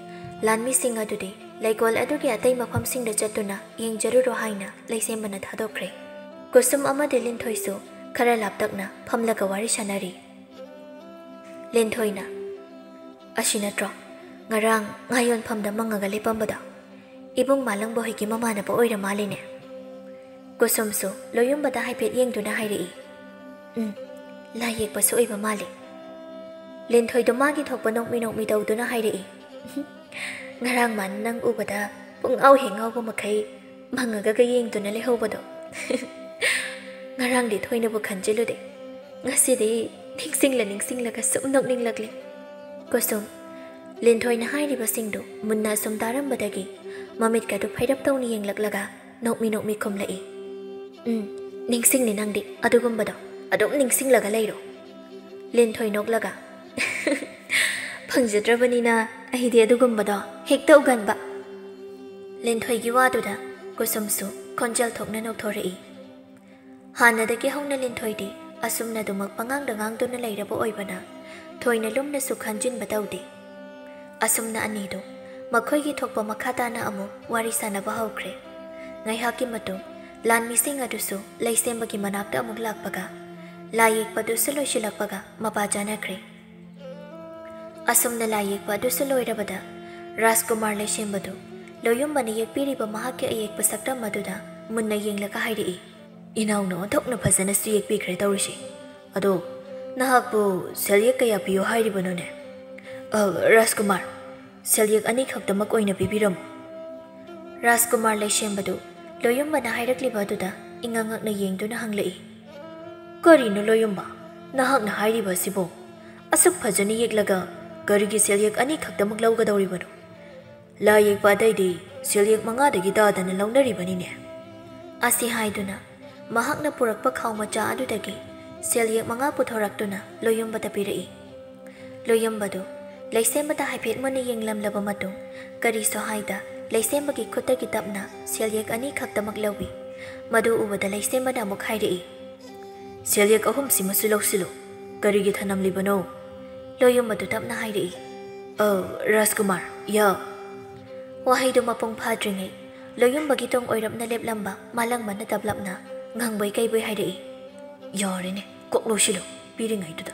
ꯂꯥꯟꯃꯤꯁꯤꯡ ꯑꯗꯨꯗꯤ ꯂꯩꯀꯣꯜ ꯑꯗꯨꯒꯤ ꯑꯇꯩ ꯃꯐꯝꯁꯤꯡꯗ ꯆꯠꯇꯨꯅ ꯌꯦꯡꯖꯔꯨꯔꯣ ꯍꯥꯏꯅ ꯂꯩꯁꯦꯝꯕꯅ ꯊꯥꯗꯣꯛꯈ꯭ꯔꯦ꯫ ꯀꯨꯁꯨꯝ ꯑꯃꯗꯤ ꯂꯤꯟꯊꯣꯏꯁꯨ ꯈꯔ ꯂꯥꯞꯇꯛꯅ ꯐꯝꯂꯒ ꯋꯥꯔꯤ ꯁꯥꯅꯔꯤ꯫ ꯂꯤꯟꯊꯣꯏꯅ, "ꯑꯁꯤ ꯅꯠꯇ꯭ꯔꯣ ꯉꯔꯥꯡ ꯉꯥꯌꯣꯟꯐꯝꯗ ꯃꯪꯉꯒ ꯂꯦꯞꯄꯝꯕꯗꯣ? ꯏꯕꯨꯡ ꯃꯥꯂꯪꯕ ꯍꯣꯏꯒꯤ ꯃꯃꯥꯟꯅꯕ ꯑꯣꯏꯔ ꯃꯥꯜꯂꯤꯅꯦ." ꯀꯨꯁꯨꯝꯁꯨ ꯂꯣꯌꯨꯝꯕꯗ ꯍꯥꯏꯐꯦꯠ ꯌꯦꯡꯗꯨꯅ ꯍꯥꯏꯔꯛꯏ꯫ "ꯂꯥꯏ ꯌꯦꯛꯄꯁꯨ ꯑꯣꯏꯕ ꯃꯥꯜꯂꯤ." ꯂꯤꯟꯊꯣꯏꯗꯣ ꯃꯥꯒꯤ ꯊꯣꯛꯄ ꯅꯣꯛꯃꯤ ꯇꯧꯗꯨꯅ ꯍꯥꯏꯔꯛꯏ꯫ "ꯉꯔꯥꯡ ꯃꯥꯅ ꯅꯪ ꯎꯕꯗ ꯄꯨꯡꯉꯥꯎ ꯍꯦꯛ ꯉꯥꯎꯕ ꯃꯈꯩ ꯃꯪꯉꯒ ꯌꯦꯡꯗꯨꯅ ꯂꯩꯍꯧꯕꯗꯣ꯫ ꯉꯔꯥꯡꯗꯤ ꯊꯣꯏꯅꯕꯨ ꯈꯟꯖꯤꯜꯂꯨꯗꯦ, ꯉꯁꯤꯗꯤ ꯅꯤꯡꯁꯤꯡꯂꯒ ꯁꯨꯝ ꯅꯣꯛꯅꯤꯡꯂꯛꯂꯤ." ꯀꯨꯁꯨꯝ ꯂꯤꯟꯊꯣꯏꯅ ꯍꯥꯏꯔꯤꯕꯁꯤꯡꯗꯨ ꯃꯨꯟꯅ ꯑꯁꯨꯝ ꯇꯥꯔꯝꯕꯗꯒꯤ ꯃꯃꯤꯠꯀꯗꯨ ꯐꯩꯔꯞ ꯇꯧꯅ ꯌꯦꯡꯂꯛꯂꯒ ꯅꯣꯛꯃꯤ ꯈꯨꯝꯂꯛꯏ꯫ "ꯅꯤꯡꯁꯤꯡꯅꯤ ꯅꯪꯗꯤ ꯑꯗꯨꯒꯨꯝꯕꯗꯣ, ꯑꯗꯨꯝ ꯅꯤꯡꯁꯤꯡꯂꯒ ꯂꯩꯔꯣ." ꯂꯤꯟꯊꯣꯏ ꯅꯣꯛꯂꯒ, "ꯐꯪꯖꯗ꯭ꯔꯕꯅꯤꯅ ꯑꯩꯗꯤ ꯑꯗꯨꯒꯨꯝꯕꯗꯣ ꯍꯦꯛꯇ ꯎꯒꯟꯕ." ꯂꯤꯟꯊꯣꯏꯒꯤ ꯋꯥꯗꯨꯗ ꯀꯨꯁꯨꯝꯁꯨ ꯈꯣꯟꯖꯦꯜ ꯊꯣꯛꯅ ꯅꯣꯛꯊꯣꯔꯛꯏ꯫ ꯍꯥꯟꯅꯗꯒꯤ ꯍꯧꯅ ꯂꯤꯟꯊꯣꯏꯗꯤ ꯑꯁꯨꯝꯅꯗꯨꯃꯛ ꯄꯉꯥꯡꯗ ꯉꯥꯡꯗꯨꯅ ꯂꯩꯔꯕ ꯑꯣꯏꯕꯅ ꯊꯣꯏꯅ ꯂꯨꯝꯅꯁꯨ ꯈꯟꯖꯤꯟꯕ ꯇꯧꯗꯦ꯫ ꯑꯁꯨꯝꯅ ꯑꯅꯤꯗꯨ ꯃꯈꯣꯏꯒꯤ ꯊꯣꯛꯄ ꯃꯈꯥ ꯇꯥꯅ ꯑꯃꯨꯛ ꯋꯥꯔꯤ ꯁꯥꯅꯕ ꯍꯧꯈ꯭ꯔꯦ꯫ ꯉꯥꯏꯍꯥꯛꯀꯤ ꯃꯇꯨꯡ ꯂꯥꯟꯃꯤꯁꯤꯡ ꯑꯗꯨꯁꯨ ꯂꯩꯁꯦꯝꯕꯒꯤ ꯃꯅꯥꯛꯇ ꯑꯃꯨꯛ ꯂꯥꯛꯄꯒ ꯂꯥꯏ ꯌꯦꯛꯄꯗꯨꯁꯨ ꯂꯣꯏꯁꯤꯜꯂꯛꯄꯒ ꯃꯄꯥ ꯆꯥꯅꯈ꯭ꯔꯦ꯫ ꯑꯁꯨꯝꯅ ꯂꯥꯏ ꯌꯦꯛꯄ ꯑꯗꯨꯁꯨ ꯂꯣꯏꯔꯕꯗ ꯔꯥꯖꯀꯨꯃꯥꯔ ꯂꯩꯁꯦꯝꯕꯗꯨ ꯂꯣꯌꯨꯝꯕꯅ ꯌꯦꯛꯄꯤꯔꯤꯕ ꯃꯍꯥꯛꯀꯤ ꯑꯌꯦꯛꯄ ꯁꯛꯇꯝ ꯑꯗꯨꯗ ꯃꯨꯟꯅ ꯌꯦꯡꯂꯒ ꯍꯥꯏꯔꯛꯏ꯫ "ꯏꯅꯥꯎꯅ ꯑꯣꯟꯊꯣꯛꯅ ꯐꯖꯅꯁꯨ ꯌꯦꯛꯄꯤꯈ꯭ꯔꯦ ꯇꯧꯔꯤꯁꯤ꯫ ꯑꯗꯣ ꯅꯍꯥꯛꯄꯨ ꯁꯦꯜꯌꯦꯛ ꯀꯌꯥ ꯄꯤꯌꯣ ꯍꯥꯏꯔꯤꯕꯅꯣꯅꯦ?" "ꯔꯥꯖꯀꯨꯃꯥꯔ, ꯁꯦꯜꯌꯦꯛ 2 ꯈꯛꯇꯃꯛ ꯑꯣꯏꯅ ꯄꯤꯕꯤꯔꯝꯃꯨ." ꯔꯥꯖꯀꯨꯃꯥꯔ ꯂꯩꯁꯦꯝꯕꯗꯨ ꯂꯣꯌꯨꯝꯕꯅ ꯍꯥꯏꯔꯛꯂꯤꯕ ꯑꯗꯨꯗ ꯏꯉꯛ-ꯉꯛꯅ ꯌꯦꯡꯗꯨꯅ ꯍꯪꯂꯛꯏ꯫ "ꯀꯔꯤꯅꯣ ꯂꯣꯌꯨꯝꯕ, ꯅꯍꯥꯛꯅ ꯍꯥꯏꯔꯤꯕ ꯑꯁꯤꯕꯣ? ꯑꯁꯨꯛ ꯐꯖꯅ ꯌꯦꯛꯂꯒ ꯀꯔꯤꯒꯤ ꯁꯦꯜꯌꯦꯛ 2 ꯈꯛꯇꯃꯛ ꯂꯧꯒꯗꯧꯔꯤꯕꯅꯣ? ꯂꯥꯏ ꯌꯦꯛꯄ ꯑꯇꯩꯗꯤ ꯁꯦꯜꯌꯦꯛ 5ꯗꯒꯤ ꯇꯥꯗꯅ ꯂꯧꯅꯔꯤꯕꯅꯤꯅꯦ." ꯑꯁꯤ ꯍꯥꯏꯗꯨꯅ ꯃꯍꯥꯛꯅ ꯄꯨꯔꯛꯄ ꯈꯥꯎ ꯃꯆꯥ ꯑꯗꯨꯗꯒꯤ ꯁꯦꯜꯌꯦꯛ 5 ꯄꯨꯊꯣꯔꯛꯇꯨꯅ ꯂꯣꯌꯨꯝꯕꯗ ꯄꯤꯔꯛꯏ꯫ ꯂꯣꯌꯨꯝꯕꯗꯨ ꯂꯩꯁꯦꯝꯕꯗ ꯍꯥꯏꯐꯦꯠ ꯃꯨꯟꯅ ꯌꯦꯡꯂꯝꯂꯕ ꯃꯇꯨꯡ ꯀꯔꯤꯁꯨ ꯍꯥꯏꯗ ꯂꯩꯁꯦꯝꯕꯒꯤ ꯈꯨꯠꯇꯒꯤ ꯇꯞꯅ ꯁꯦꯜꯌꯦꯛ 2 ꯈꯛꯇꯃꯛ ꯂꯧꯏ꯫ ꯃꯗꯨ ꯎꯕꯗ ꯂꯩꯁꯦꯝꯕꯅ ꯑꯃꯨꯛ ꯍꯥꯏꯔꯛꯏ꯫ ꯁꯦꯜꯌꯦꯛ ꯑꯍꯨꯝꯁꯤꯃꯁꯨ ꯂꯧꯁꯤꯜꯂꯨ ꯀꯔꯤꯒꯤ ꯊꯅꯝꯂꯤꯕꯅꯣ ꯂꯣꯌꯨꯝꯕꯗꯨ ꯇꯞꯅ ꯍꯥꯏꯔꯛꯏ ꯔꯥꯖꯀꯨꯃꯥꯔ ꯌꯥ ꯋꯥꯍꯩꯗꯨ ꯃꯄꯨꯡ ꯐꯥꯗ꯭ꯔꯤꯉꯩ ꯂꯣꯌꯨꯝꯕꯒꯤ ꯇꯨꯡ ꯑꯣꯏꯔꯞꯅ ꯂꯦꯞꯂꯝꯕ ꯃꯥꯂꯪꯕꯅ ꯇꯞꯂꯞꯅ ꯉꯪꯕꯣꯏ ꯀꯩꯕꯣꯏ ꯍꯥꯏꯔꯛꯏ ꯌꯥꯔꯦꯅꯦ ꯀꯣꯛ ꯂꯧꯁꯤꯜꯂꯨ ꯄꯤꯔꯤꯉꯩꯗꯨꯗ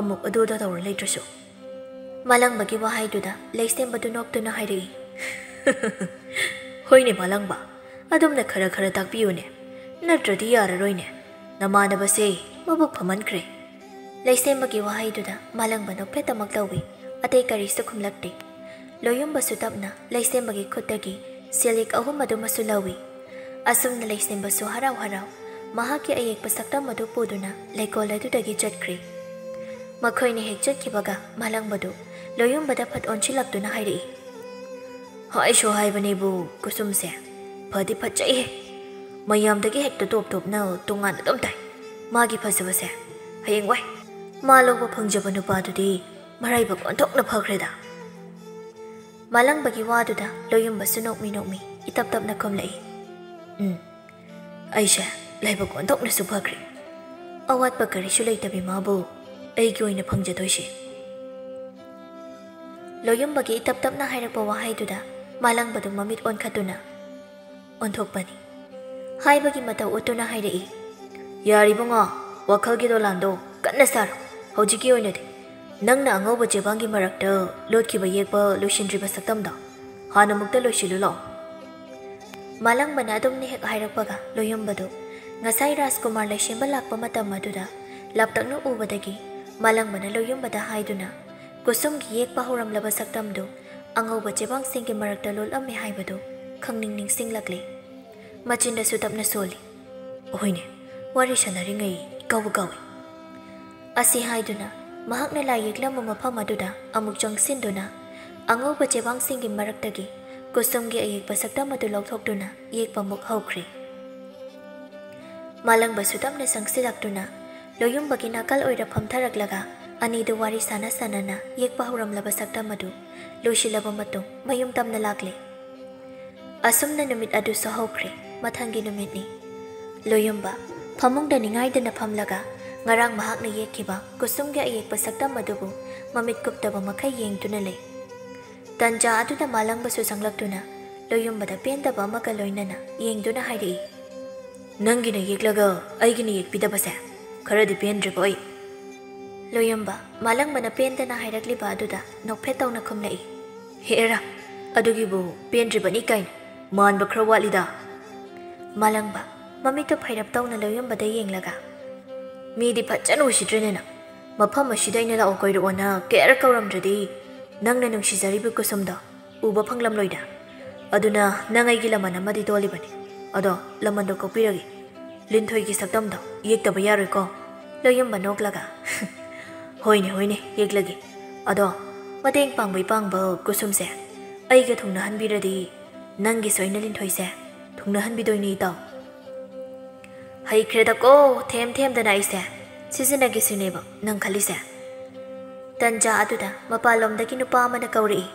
ꯑꯃꯨꯛ ꯑꯗꯨꯗ ꯇꯧꯔ ꯂꯩꯇ꯭ꯔꯁꯨ ꯃꯥꯂꯪꯕꯒꯤ ꯋꯥꯍꯩꯗꯨꯗ ꯂꯩꯁꯦꯝꯕꯗꯨ ꯅꯣꯛꯇꯨꯅ ꯍꯥꯏꯔꯛꯏ ꯍꯣꯏꯅꯦ ꯃꯥꯂꯪꯕ ꯑꯗꯨꯝꯅ ꯈꯔ ꯈꯔ ꯇꯥꯛꯄꯤꯌꯨꯅꯦ ꯅꯠꯇ꯭ꯔꯗꯤ ꯌꯥꯔꯔꯣꯏꯅꯦ ꯅꯃꯥꯟꯅꯕꯁꯦ ꯃꯕꯨꯛ ꯐꯃꯟꯈ꯭ꯔꯦ ꯂꯩꯁꯦꯝꯕꯒꯤ ꯋꯥꯍꯩꯗꯨꯗ ꯃꯥꯂꯪꯕ ꯅꯣꯛꯐꯦꯠꯇꯃꯛ ꯇꯧꯏ ꯑꯇꯩ ꯀꯔꯤꯁꯨ ꯈꯨꯝꯂꯛꯇꯦ ꯂꯣꯌꯨꯝꯕꯁꯨ ꯇꯞꯅ ꯂꯩꯁꯦꯝꯕꯒꯤ ꯈꯨꯠꯇꯒꯤ ꯁꯦꯜꯌꯦꯛ ꯑꯍꯨꯝ ꯑꯗꯨꯃꯁꯨ ꯂꯧꯏ ꯑꯁꯨꯝꯅ ꯂꯩꯁꯦꯝꯕꯁꯨ ꯍꯔꯥꯎ ꯍꯔꯥꯎ ꯃꯍꯥꯛꯀꯤ ꯑꯌꯦꯛꯄ ꯁꯛꯇꯝ ꯑꯗꯨ ꯄꯨꯗꯨꯅ ꯂꯩꯀꯣꯜ ꯑꯗꯨꯗꯒꯤ ꯆꯠꯈ꯭ꯔꯦ ꯃꯈꯣꯏꯅ ꯍꯦꯛ ꯆꯠꯈꯤꯕꯒ ꯃꯥꯂꯪꯕꯗꯨ ꯂꯣꯌꯨꯝꯕꯗ ꯐꯠ ꯑꯣꯟꯁꯤꯜꯂꯛꯇꯨꯅ ꯍꯥꯏꯔꯛꯏ ꯍꯥꯏꯁꯨ ꯍꯥꯏꯕꯅꯦꯕꯨ ꯀꯨꯁꯨꯝꯁꯦ ꯐꯗꯤ ꯐꯖꯩꯍꯦ ꯃꯌꯥꯝꯗꯒꯤ ꯍꯦꯛꯇ ꯇꯣꯞ ꯇꯣꯞꯅ ꯇꯣꯉꯥꯟꯅ ꯑꯗꯨꯝ ꯇꯥꯏ ꯃꯥꯒꯤ ꯐꯖꯕꯁꯦ ꯍꯌꯦꯡꯋꯥꯏ ꯃꯥ ꯂꯧꯕ ꯐꯪꯖꯕ ꯅꯨꯄꯥꯗꯨꯗꯤ ꯃꯔꯥꯏꯕꯛ ꯑꯣꯟꯊꯣꯛꯅ ꯐꯈ꯭ꯔꯦꯗ ꯃꯥꯂꯪꯕꯒꯤ ꯋꯥꯗꯨꯗ ꯂꯣꯌꯨꯝꯕꯁꯨ ꯅꯣꯛꯃꯤ ꯅꯣꯛꯃꯤ ꯏꯇꯞ ꯇꯞꯅ ꯈꯨꯝꯂꯛꯏ ꯑꯩꯁꯦ ꯂꯥꯏꯕꯛ ꯑꯣꯟꯊꯣꯛꯅꯁꯨ ꯐꯈ꯭ꯔꯦ ꯑꯋꯥꯠꯄ ꯀꯔꯤꯁꯨ ꯂꯩꯇꯕꯤ ꯃꯥꯕꯨ ꯑꯩꯒꯤ ꯑꯣꯏꯅ ꯐꯪꯖꯗꯣꯏꯁꯦ ꯂꯣꯌꯨꯝꯕꯒꯤ ꯏꯇꯞ ꯇꯞꯅ ꯍꯥꯏꯔꯛꯄ ꯋꯥꯍꯩꯗꯨꯗ ꯃꯥꯂꯪꯕꯗꯨ ꯃꯃꯤꯠ ꯑꯣꯟꯈꯠꯇꯨꯅ ꯑꯣꯟꯊꯣꯛꯄꯅꯤ ꯍꯥꯏꯕꯒꯤ ꯃꯇꯧ ꯎꯠꯇꯨꯅ ꯍꯥꯏꯔꯛꯏ ꯌꯥꯔꯤꯕꯉꯣ ꯋꯥꯈꯜꯒꯤ ꯗꯣꯂꯥꯟꯗꯣ ꯀꯟꯅ ꯁꯥꯔꯣ ꯍꯧꯖꯤꯛꯀꯤ ꯑꯣꯏꯅꯗꯤ ꯅꯪꯅ ꯑꯉꯧꯕ ꯆꯦꯕꯥꯡꯒꯤ ꯃꯔꯛꯇ ꯂꯣꯠꯈꯤꯕ ꯌꯦꯛꯄ ꯂꯣꯏꯁꯤꯟꯗ꯭ꯔꯤꯕ ꯁꯛꯇꯝꯗꯣ ꯍꯥꯟꯅꯃꯨꯛꯇ ꯂꯣꯏꯁꯤꯜꯂꯨ ꯂꯥꯛꯑꯣ ꯃꯥꯂꯪꯕꯅ ꯑꯗꯨꯝꯅ ꯍꯦꯛ ꯍꯥꯏꯔꯛꯄꯒ ꯂꯣꯌꯨꯝꯕꯗꯨ ꯉꯁꯥꯏ ꯔꯥꯖꯀꯨꯃꯥꯔ ꯂꯩꯁꯦꯝꯕ ꯂꯥꯛꯄ ꯃꯇꯝ ꯑꯗꯨꯗ ꯂꯥꯞꯇꯛꯅ ꯎꯕꯗꯒꯤ ꯃꯥꯂꯪꯕꯅ ꯂꯣꯌꯨꯝꯕꯗ ꯍꯥꯏꯗꯨꯅ ꯀꯨꯁꯨꯝꯒꯤ ꯌꯦꯛꯄ ꯍꯧꯔꯝꯂꯕ ꯁꯛꯇꯝꯗꯨ ꯑꯉꯧꯕ ꯆꯦꯕꯥꯡꯁꯤꯡꯒꯤ ꯃꯔꯛꯇ ꯂꯣꯠꯂꯝꯃꯦ ꯍꯥꯏꯕꯗꯨ ꯈꯪꯅꯤꯡ ꯅꯤꯡꯁꯤꯡꯂꯛꯂꯦ ꯃꯆꯤꯟꯗꯁꯨ ꯇꯞꯅ ꯁꯣꯜꯂꯤ ꯍꯣꯏꯅꯦ ꯋꯥꯔꯤ ꯁꯥꯟꯅꯔꯤꯉꯩ ꯏꯀꯥꯎꯕ ꯑꯁꯤ ꯍꯥꯏꯗꯨꯅ ꯃꯍꯥꯛꯅ ꯂꯥꯏ ꯌꯦꯛꯂꯝꯕ ꯃꯐꯝ ꯑꯗꯨꯗ ꯑꯃꯨꯛ ꯆꯪꯁꯤꯟꯗꯨꯅ ꯑꯉꯧꯕ ꯆꯦꯕꯥꯡꯁꯤꯡꯒꯤ ꯃꯔꯛꯇꯒꯤ ꯀꯨꯁꯨꯝꯒꯤ ꯑꯌꯦꯛꯄ ꯁꯛꯇꯝ ꯑꯗꯨ ꯂꯧꯊꯣꯛꯇꯨꯅ ꯌꯦꯛꯄ ꯑꯃꯨꯛ ꯍꯧꯈ꯭ꯔꯦ ꯃꯥꯂꯪꯕꯁꯨ ꯇꯞꯅ ꯆꯪꯁꯤꯜꯂꯛꯇꯨꯅ ꯂꯣꯌꯨꯝꯕꯒꯤ ꯅꯥꯀꯜ ꯑꯣꯏꯔ ꯐꯝꯊꯔꯛꯂꯒ ꯑꯅꯤꯗꯨ ꯋꯥꯔꯤ ꯁꯥꯟꯅ ꯁꯥꯟꯅꯅ ꯌꯦꯛꯄ ꯍꯧꯔꯝꯂꯕ ꯁꯛꯇꯝ ꯑꯗꯨ ꯂꯣꯏꯁꯤꯜꯂꯕ ꯃꯇꯨꯡ ꯃꯌꯨꯝ ꯇꯝꯅ ꯂꯥꯛꯂꯦ ꯑꯁꯨꯝꯅ ꯅꯨꯃꯤꯠ ꯑꯗꯨꯁꯨ ꯍꯧꯈ꯭ꯔꯦ ꯃꯊꯪꯒꯤ ꯅꯨꯃꯤꯠꯅꯤ ꯂꯣꯌꯨꯝꯕ ꯐꯃꯨꯡꯗ ꯅꯤꯡꯉꯥꯏꯗꯅ ꯐꯝꯂꯒ ꯉꯔꯥꯡ ꯃꯍꯥꯛꯅ ꯌꯦꯛꯈꯤꯕ ꯀꯨꯁꯨꯝꯒꯤ ꯑꯌꯦꯛꯄ ꯁꯛꯇꯝ ꯑꯗꯨꯕꯨ ꯃꯃꯤꯠ ꯀꯨꯞꯇꯕ ꯃꯈꯩ ꯌꯦꯡꯗꯨꯅ ꯂꯩ ꯇꯟꯖꯥ ꯑꯗꯨꯗ ꯃꯥꯂꯪꯕꯁꯨ ꯆꯪꯂꯛꯇꯨꯅ ꯂꯣꯌꯨꯝꯕꯗ ꯄꯦꯟꯗꯕ ꯑꯃꯒ ꯂꯣꯏꯅꯅ ꯌꯦꯡꯗꯨꯅ ꯍꯥꯏꯔꯛꯏ ꯅꯪꯒꯤꯅ ꯌꯦꯛꯂꯒ ꯑꯩꯒꯤꯅ ꯌꯦꯛꯄꯤꯗꯕꯁꯦ ꯈꯔꯗꯤ ꯄꯦꯟꯗ꯭ꯔꯤꯕ ꯑꯩ ꯂꯣꯌꯨꯝꯕ ꯃꯥꯂꯪꯕꯅ ꯄꯦꯟꯗꯅ ꯍꯥꯏꯔꯛꯂꯤꯕ ꯑꯗꯨꯗ ꯅꯣꯛꯐꯦꯠ ꯇꯧꯅ ꯈꯨꯝꯂꯛꯏ ꯍꯦꯔꯥ ꯑꯗꯨꯒꯤꯕꯨ ꯄꯦꯟꯗ꯭ꯔꯤꯕꯅꯤ ꯀꯥꯏꯅ ꯃꯥꯟꯕ ꯈꯔ ꯋꯥꯠꯂꯤꯗ ꯃꯥꯂꯪꯕ ꯃꯃꯤꯠꯇꯨ ꯐꯩꯔꯞ ꯇꯧꯅ ꯂꯣꯌꯨꯝꯕꯗ ꯌꯦꯡꯂꯒ ꯃꯤꯗꯤ ꯐꯖꯅ ꯎꯁꯤꯗ꯭ꯔꯦꯅꯦꯅ ꯃꯐꯝ ꯑꯁꯤꯗ ꯑꯩꯅ ꯂꯥꯛꯑꯣ ꯀꯣꯏꯔꯛꯑꯣꯅ ꯀꯌꯥꯔꯛ ꯀꯧꯔꯝꯗ꯭ꯔꯗꯤ ꯅꯪꯅ ꯅꯨꯡꯁꯤꯖꯔꯤꯕ ꯀꯨꯁꯨꯝꯗꯣ ꯎꯕ ꯐꯪꯂꯝꯂꯣꯏꯗ ꯑꯗꯨꯅ ꯅꯪ ꯑꯩꯒꯤ ꯂꯃꯟ ꯑꯃꯗꯤ ꯇꯣꯜꯂꯤꯕꯅꯤ ꯑꯗꯣ ꯂꯃꯟꯗꯣ ꯀꯣꯛꯄꯤꯔꯒꯦ ꯂꯤꯟꯊꯣꯏꯒꯤ ꯁꯛꯇꯝꯗꯣ ꯌꯦꯛꯇꯕ ꯌꯥꯔꯣꯏꯀꯣ ꯂꯣꯌꯨꯝꯕ ꯅꯣꯛꯂꯒ ꯍꯣꯏꯅꯦ ꯌꯦꯛꯂꯒꯦ ꯑꯗꯣ ꯃꯇꯦꯡ ꯄꯥꯡꯕ ꯀꯨꯁꯨꯝꯁꯦ ꯑꯩꯒ ꯊꯨꯡꯅꯍꯟꯕꯤꯔꯗꯤ ꯅꯪꯒꯤ ꯁꯣꯏꯅ ꯂꯤꯟꯊꯣꯏꯁꯦ ꯊꯨꯡꯅꯍꯟꯕꯤꯗꯣꯏꯅꯤ ꯏꯇꯥꯎ ꯍꯩꯈ꯭ꯔꯦꯗꯀꯣ ꯊꯦꯝꯗꯅ ꯑꯩꯁꯦ ꯁꯤꯖꯤꯟꯅꯒꯦꯁꯤꯅꯦꯕ ꯅꯪ ꯈꯜꯂꯤꯁꯦ ꯇꯟꯖꯥ ꯑꯗꯨꯗ ꯃꯄꯥꯟꯂꯣꯝꯗꯒꯤ ꯅꯨꯄꯥ ꯑꯃꯅ ꯀꯧꯔꯛꯏ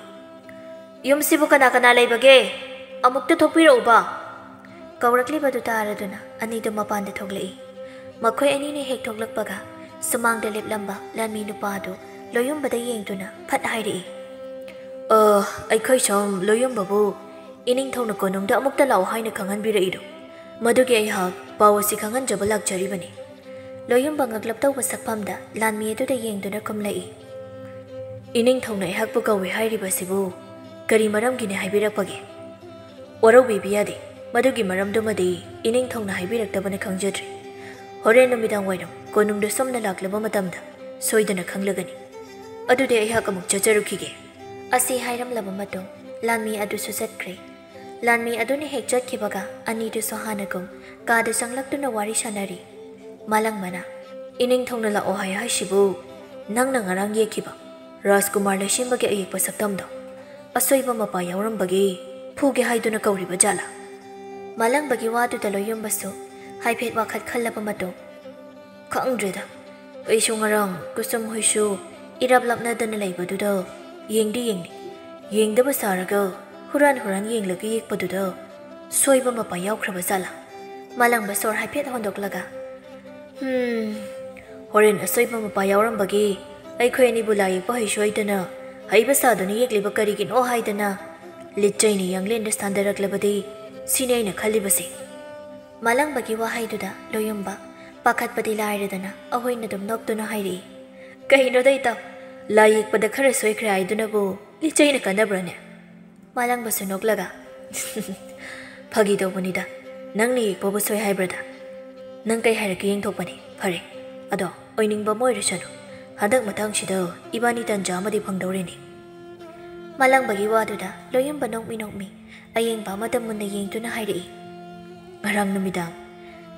ꯌꯨꯝꯁꯤꯕꯨ ꯀꯅꯥ ꯀꯅꯥ ꯂꯩꯕꯒꯦ ꯑꯃꯨꯛꯇ ꯊꯣꯛꯄꯤꯔꯛꯎꯕ ꯀꯧꯔꯛꯂꯤꯕꯗꯨ ꯇꯥꯔꯗꯨꯅ ꯑꯅꯤꯗꯨ ꯃꯄꯥꯟꯗ ꯊꯣꯛꯂꯛꯏ ꯃꯈꯣꯏ ꯑꯅꯤꯅ ꯍꯦꯛ ꯊꯣꯛꯂꯛꯄꯒ ꯁꯨꯃꯥꯡꯗ ꯂꯦꯞꯂꯝꯕ ꯂꯥꯟꯃꯤ ꯅꯨꯄꯥ ꯑꯗꯨ ꯂꯣꯌꯨꯝꯕꯗ ꯌꯦꯡꯗꯨꯅ ꯐꯠ ꯍꯥꯏꯔꯛꯏ ꯑꯩꯈꯣꯏ ꯁꯣꯝ ꯂꯣꯌꯨꯝꯕꯕꯨ ꯏꯅꯤꯡꯊꯧꯅ ꯀꯣꯅꯨꯡꯗ ꯑꯃꯨꯛꯇ ꯂꯥꯛꯑꯣ ꯍꯥꯏꯅ ꯈꯪꯍꯟꯕꯤꯔꯛꯏꯗꯣ ꯃꯗꯨꯒꯤ ꯑꯩꯍꯥꯛ ꯄꯥꯎ ꯑꯁꯤ ꯈꯪꯍꯟꯖꯕ ꯂꯥꯛꯆꯔꯤꯕꯅꯤ ꯂꯣꯌꯨꯝꯕ ꯉꯛꯂꯞ ꯇꯧꯕ ꯁꯛꯐꯝꯗ ꯂꯥꯟꯃꯤ ꯑꯗꯨꯗ ꯌꯦꯡꯗꯨꯅ ꯈꯨꯝꯂꯛꯏ ꯏꯅꯤꯡꯊꯧꯅ ꯑꯩꯍꯥꯛꯄꯨ ꯀꯧꯏ ꯍꯥꯏꯔꯤꯕꯁꯤꯕꯨ ꯀꯔꯤ ꯃꯔꯝꯒꯤꯅꯤ ꯍꯥꯏꯕꯤꯔꯛꯄꯒꯦ ꯋꯥꯔꯧꯕꯤꯕ ꯌꯥꯗꯦ ꯃꯗꯨꯒꯤ ꯃꯔꯝꯗꯨꯃꯗꯤ ꯏꯅꯤꯡꯊꯧꯅ ꯍꯥꯏꯕꯤꯔꯛꯇꯕꯅ ꯈꯪꯖꯗ꯭ꯔꯤ ꯍꯣꯔꯦꯟ ꯅꯨꯃꯤꯗꯥꯡ ꯋꯥꯏꯔꯝ ꯀꯣꯅꯨꯡꯗ ꯁꯣꯝꯅ ꯂꯥꯛꯂꯕ ꯃꯇꯝꯗ ꯁꯣꯏꯗꯅ ꯈꯪꯂꯒꯅꯤ ꯑꯗꯨꯗꯤ ꯑꯩꯍꯥꯛ ꯑꯃꯨꯛ ꯆꯠꯆꯔꯨꯈꯤꯒꯦ ꯑꯁꯤ ꯍꯥꯏꯔꯝꯂꯕ ꯃꯇꯨꯡ ꯂꯥꯟꯃꯤ ꯑꯗꯨꯁꯨ ꯆꯠꯈ꯭ꯔꯦ ꯂꯥꯟꯃꯤ ꯑꯗꯨꯅ ꯍꯦꯛ ꯆꯠꯈꯤꯕꯒ ꯑꯅꯤꯗꯨꯁꯨ ꯍꯥꯟꯅꯒꯨꯝ ꯀꯥꯗ ꯆꯪꯂꯛꯇꯨꯅ ꯋꯥꯔꯤ ꯁꯥꯟꯅꯔꯤ ꯃꯥꯂꯪꯕꯅ ꯏꯅꯤꯡꯊꯧꯅ ꯂꯥꯛꯑꯣ ꯍꯥꯏꯁꯤꯕꯨ ꯅꯪꯅ ꯉꯔꯥꯡ ꯌꯦꯛꯈꯤꯕ ꯔꯥꯖꯀꯨꯃꯥꯔ ꯂꯩꯁꯦꯝꯕꯒꯤ ꯑꯌꯦꯛꯄ ꯁꯛꯇꯝꯗꯣ ꯑꯁꯣꯏꯕ ꯃꯄꯥ ꯌꯥꯎꯔꯝꯕꯒꯤ ꯐꯨꯒꯦ ꯍꯥꯏꯗꯨꯅ ꯀꯧꯔꯤꯕ ꯖꯥꯠꯂꯥ ꯃꯥꯂꯪꯕꯒꯤ ꯋꯥꯗꯨꯗ ꯂꯣꯌꯨꯝꯕꯁꯨ ꯍꯥꯏꯐꯦꯠ ꯋꯥꯈꯠ ꯈꯜꯂꯕ ꯃꯇꯨꯡ ꯈꯪꯗ꯭ꯔꯦꯗ ꯑꯩꯁꯨ ꯉꯔꯥꯡ ꯀꯨꯁꯨꯝ ꯍꯣꯏꯁꯨ ꯏꯔꯥꯞ ꯂꯥꯞꯅꯗꯅ ꯂꯩꯕꯗꯨꯗ ꯌꯦꯡꯗꯤ ꯌꯦꯡꯗꯕ ꯁꯥꯔꯒ ꯍꯨꯔꯥꯟ ꯌꯦꯡꯂꯒ ꯌꯦꯛꯄꯗꯨꯗ ꯁꯣꯏꯕ ꯃꯄꯥ ꯌꯥꯎꯈ꯭ꯔꯕ ꯖꯥꯠꯂꯥ ꯃꯥꯂꯪꯕ ꯁꯣꯔ ꯍꯥꯏꯐꯦꯠ ꯍꯣꯟꯗꯣꯛꯂꯒ ꯍꯣꯔꯦꯟ ꯑꯁꯣꯏꯕ ꯃꯄꯥ ꯌꯥꯎꯔꯝꯕꯒꯤ ꯑꯩꯈꯣꯏ ꯑꯅꯤꯕꯨ ꯂꯥꯏ ꯌꯦꯛꯄ ꯍꯩꯁꯣꯏꯗꯅ ꯍꯩꯕ ꯁꯥꯗꯨꯅ ꯌꯦꯛꯂꯤꯕ ꯀꯔꯤꯒꯤꯅꯣ ꯍꯥꯏꯗꯅ ꯂꯤꯠꯆꯩꯅ ꯌꯥꯡꯂꯦꯟꯗ ꯁꯥꯟꯗꯔꯛꯂꯕꯗꯤ ꯁꯤꯅꯤ ꯑꯩꯅ ꯈꯜꯂꯤꯕꯁꯦ꯫ ꯃꯥꯂꯪꯕꯒꯤ ꯋꯥꯍꯩꯗꯨꯗ ꯂꯣꯌꯨꯝꯕ ꯄꯥꯈꯠꯄꯗꯤ ꯂꯥꯏꯔꯗꯅ ꯑꯍꯣꯏꯅ ꯑꯗꯨꯝ ꯅꯣꯛꯇꯨꯅ ꯍꯥꯏꯔꯛꯏ, ꯀꯩꯅꯣꯗ ꯏꯇꯥꯎ, ꯂꯥꯏ ꯌꯦꯛꯄꯗ ꯈꯔ ꯁꯣꯏꯈ꯭ꯔꯦ ꯍꯥꯏꯗꯨꯅꯕꯨ ꯂꯤꯠꯆꯩꯅ ꯀꯟꯅꯕ꯭ꯔꯅꯦ? ꯃꯥꯂꯪꯕꯁꯨ ꯅꯣꯛꯂꯒ ꯐꯥꯒꯤ ꯇꯧꯕꯅꯤꯗ, ꯅꯪꯅ ꯌꯦꯛꯄꯕꯨ ꯁꯣꯏ ꯍꯥꯏꯕ꯭ꯔꯗ? ꯅꯪ ꯀꯩ ꯍꯥꯏꯔꯛꯀꯦ ꯌꯦꯡꯊꯣꯛꯄꯅꯤ꯫ ꯐꯔꯦ, ꯑꯗꯣ ꯑꯣꯏꯅꯤꯡꯕ ꯑꯃ ꯑꯣꯏꯔꯁꯅꯨ, ꯍꯟꯗꯛ ꯃꯇꯥꯡꯁꯤꯗ ꯏꯕꯥꯅꯤ ꯇꯟꯖꯥ ꯑꯃꯗꯤ ꯐꯪꯗꯧꯔꯤꯅꯤ꯫ ꯃꯥꯂꯪꯕꯒꯤ ꯋꯥꯗꯨꯗ ꯂꯣꯌꯨꯝꯕ ꯅꯣꯛꯃꯤ ꯑꯌꯦꯡꯕ ꯑꯃꯗ ꯃꯨꯟꯅ ꯌꯦꯡꯗꯨꯅ ꯍꯥꯏꯔꯛꯏ, ꯉꯔꯥꯡ ꯅꯨꯃꯤꯗꯥꯡ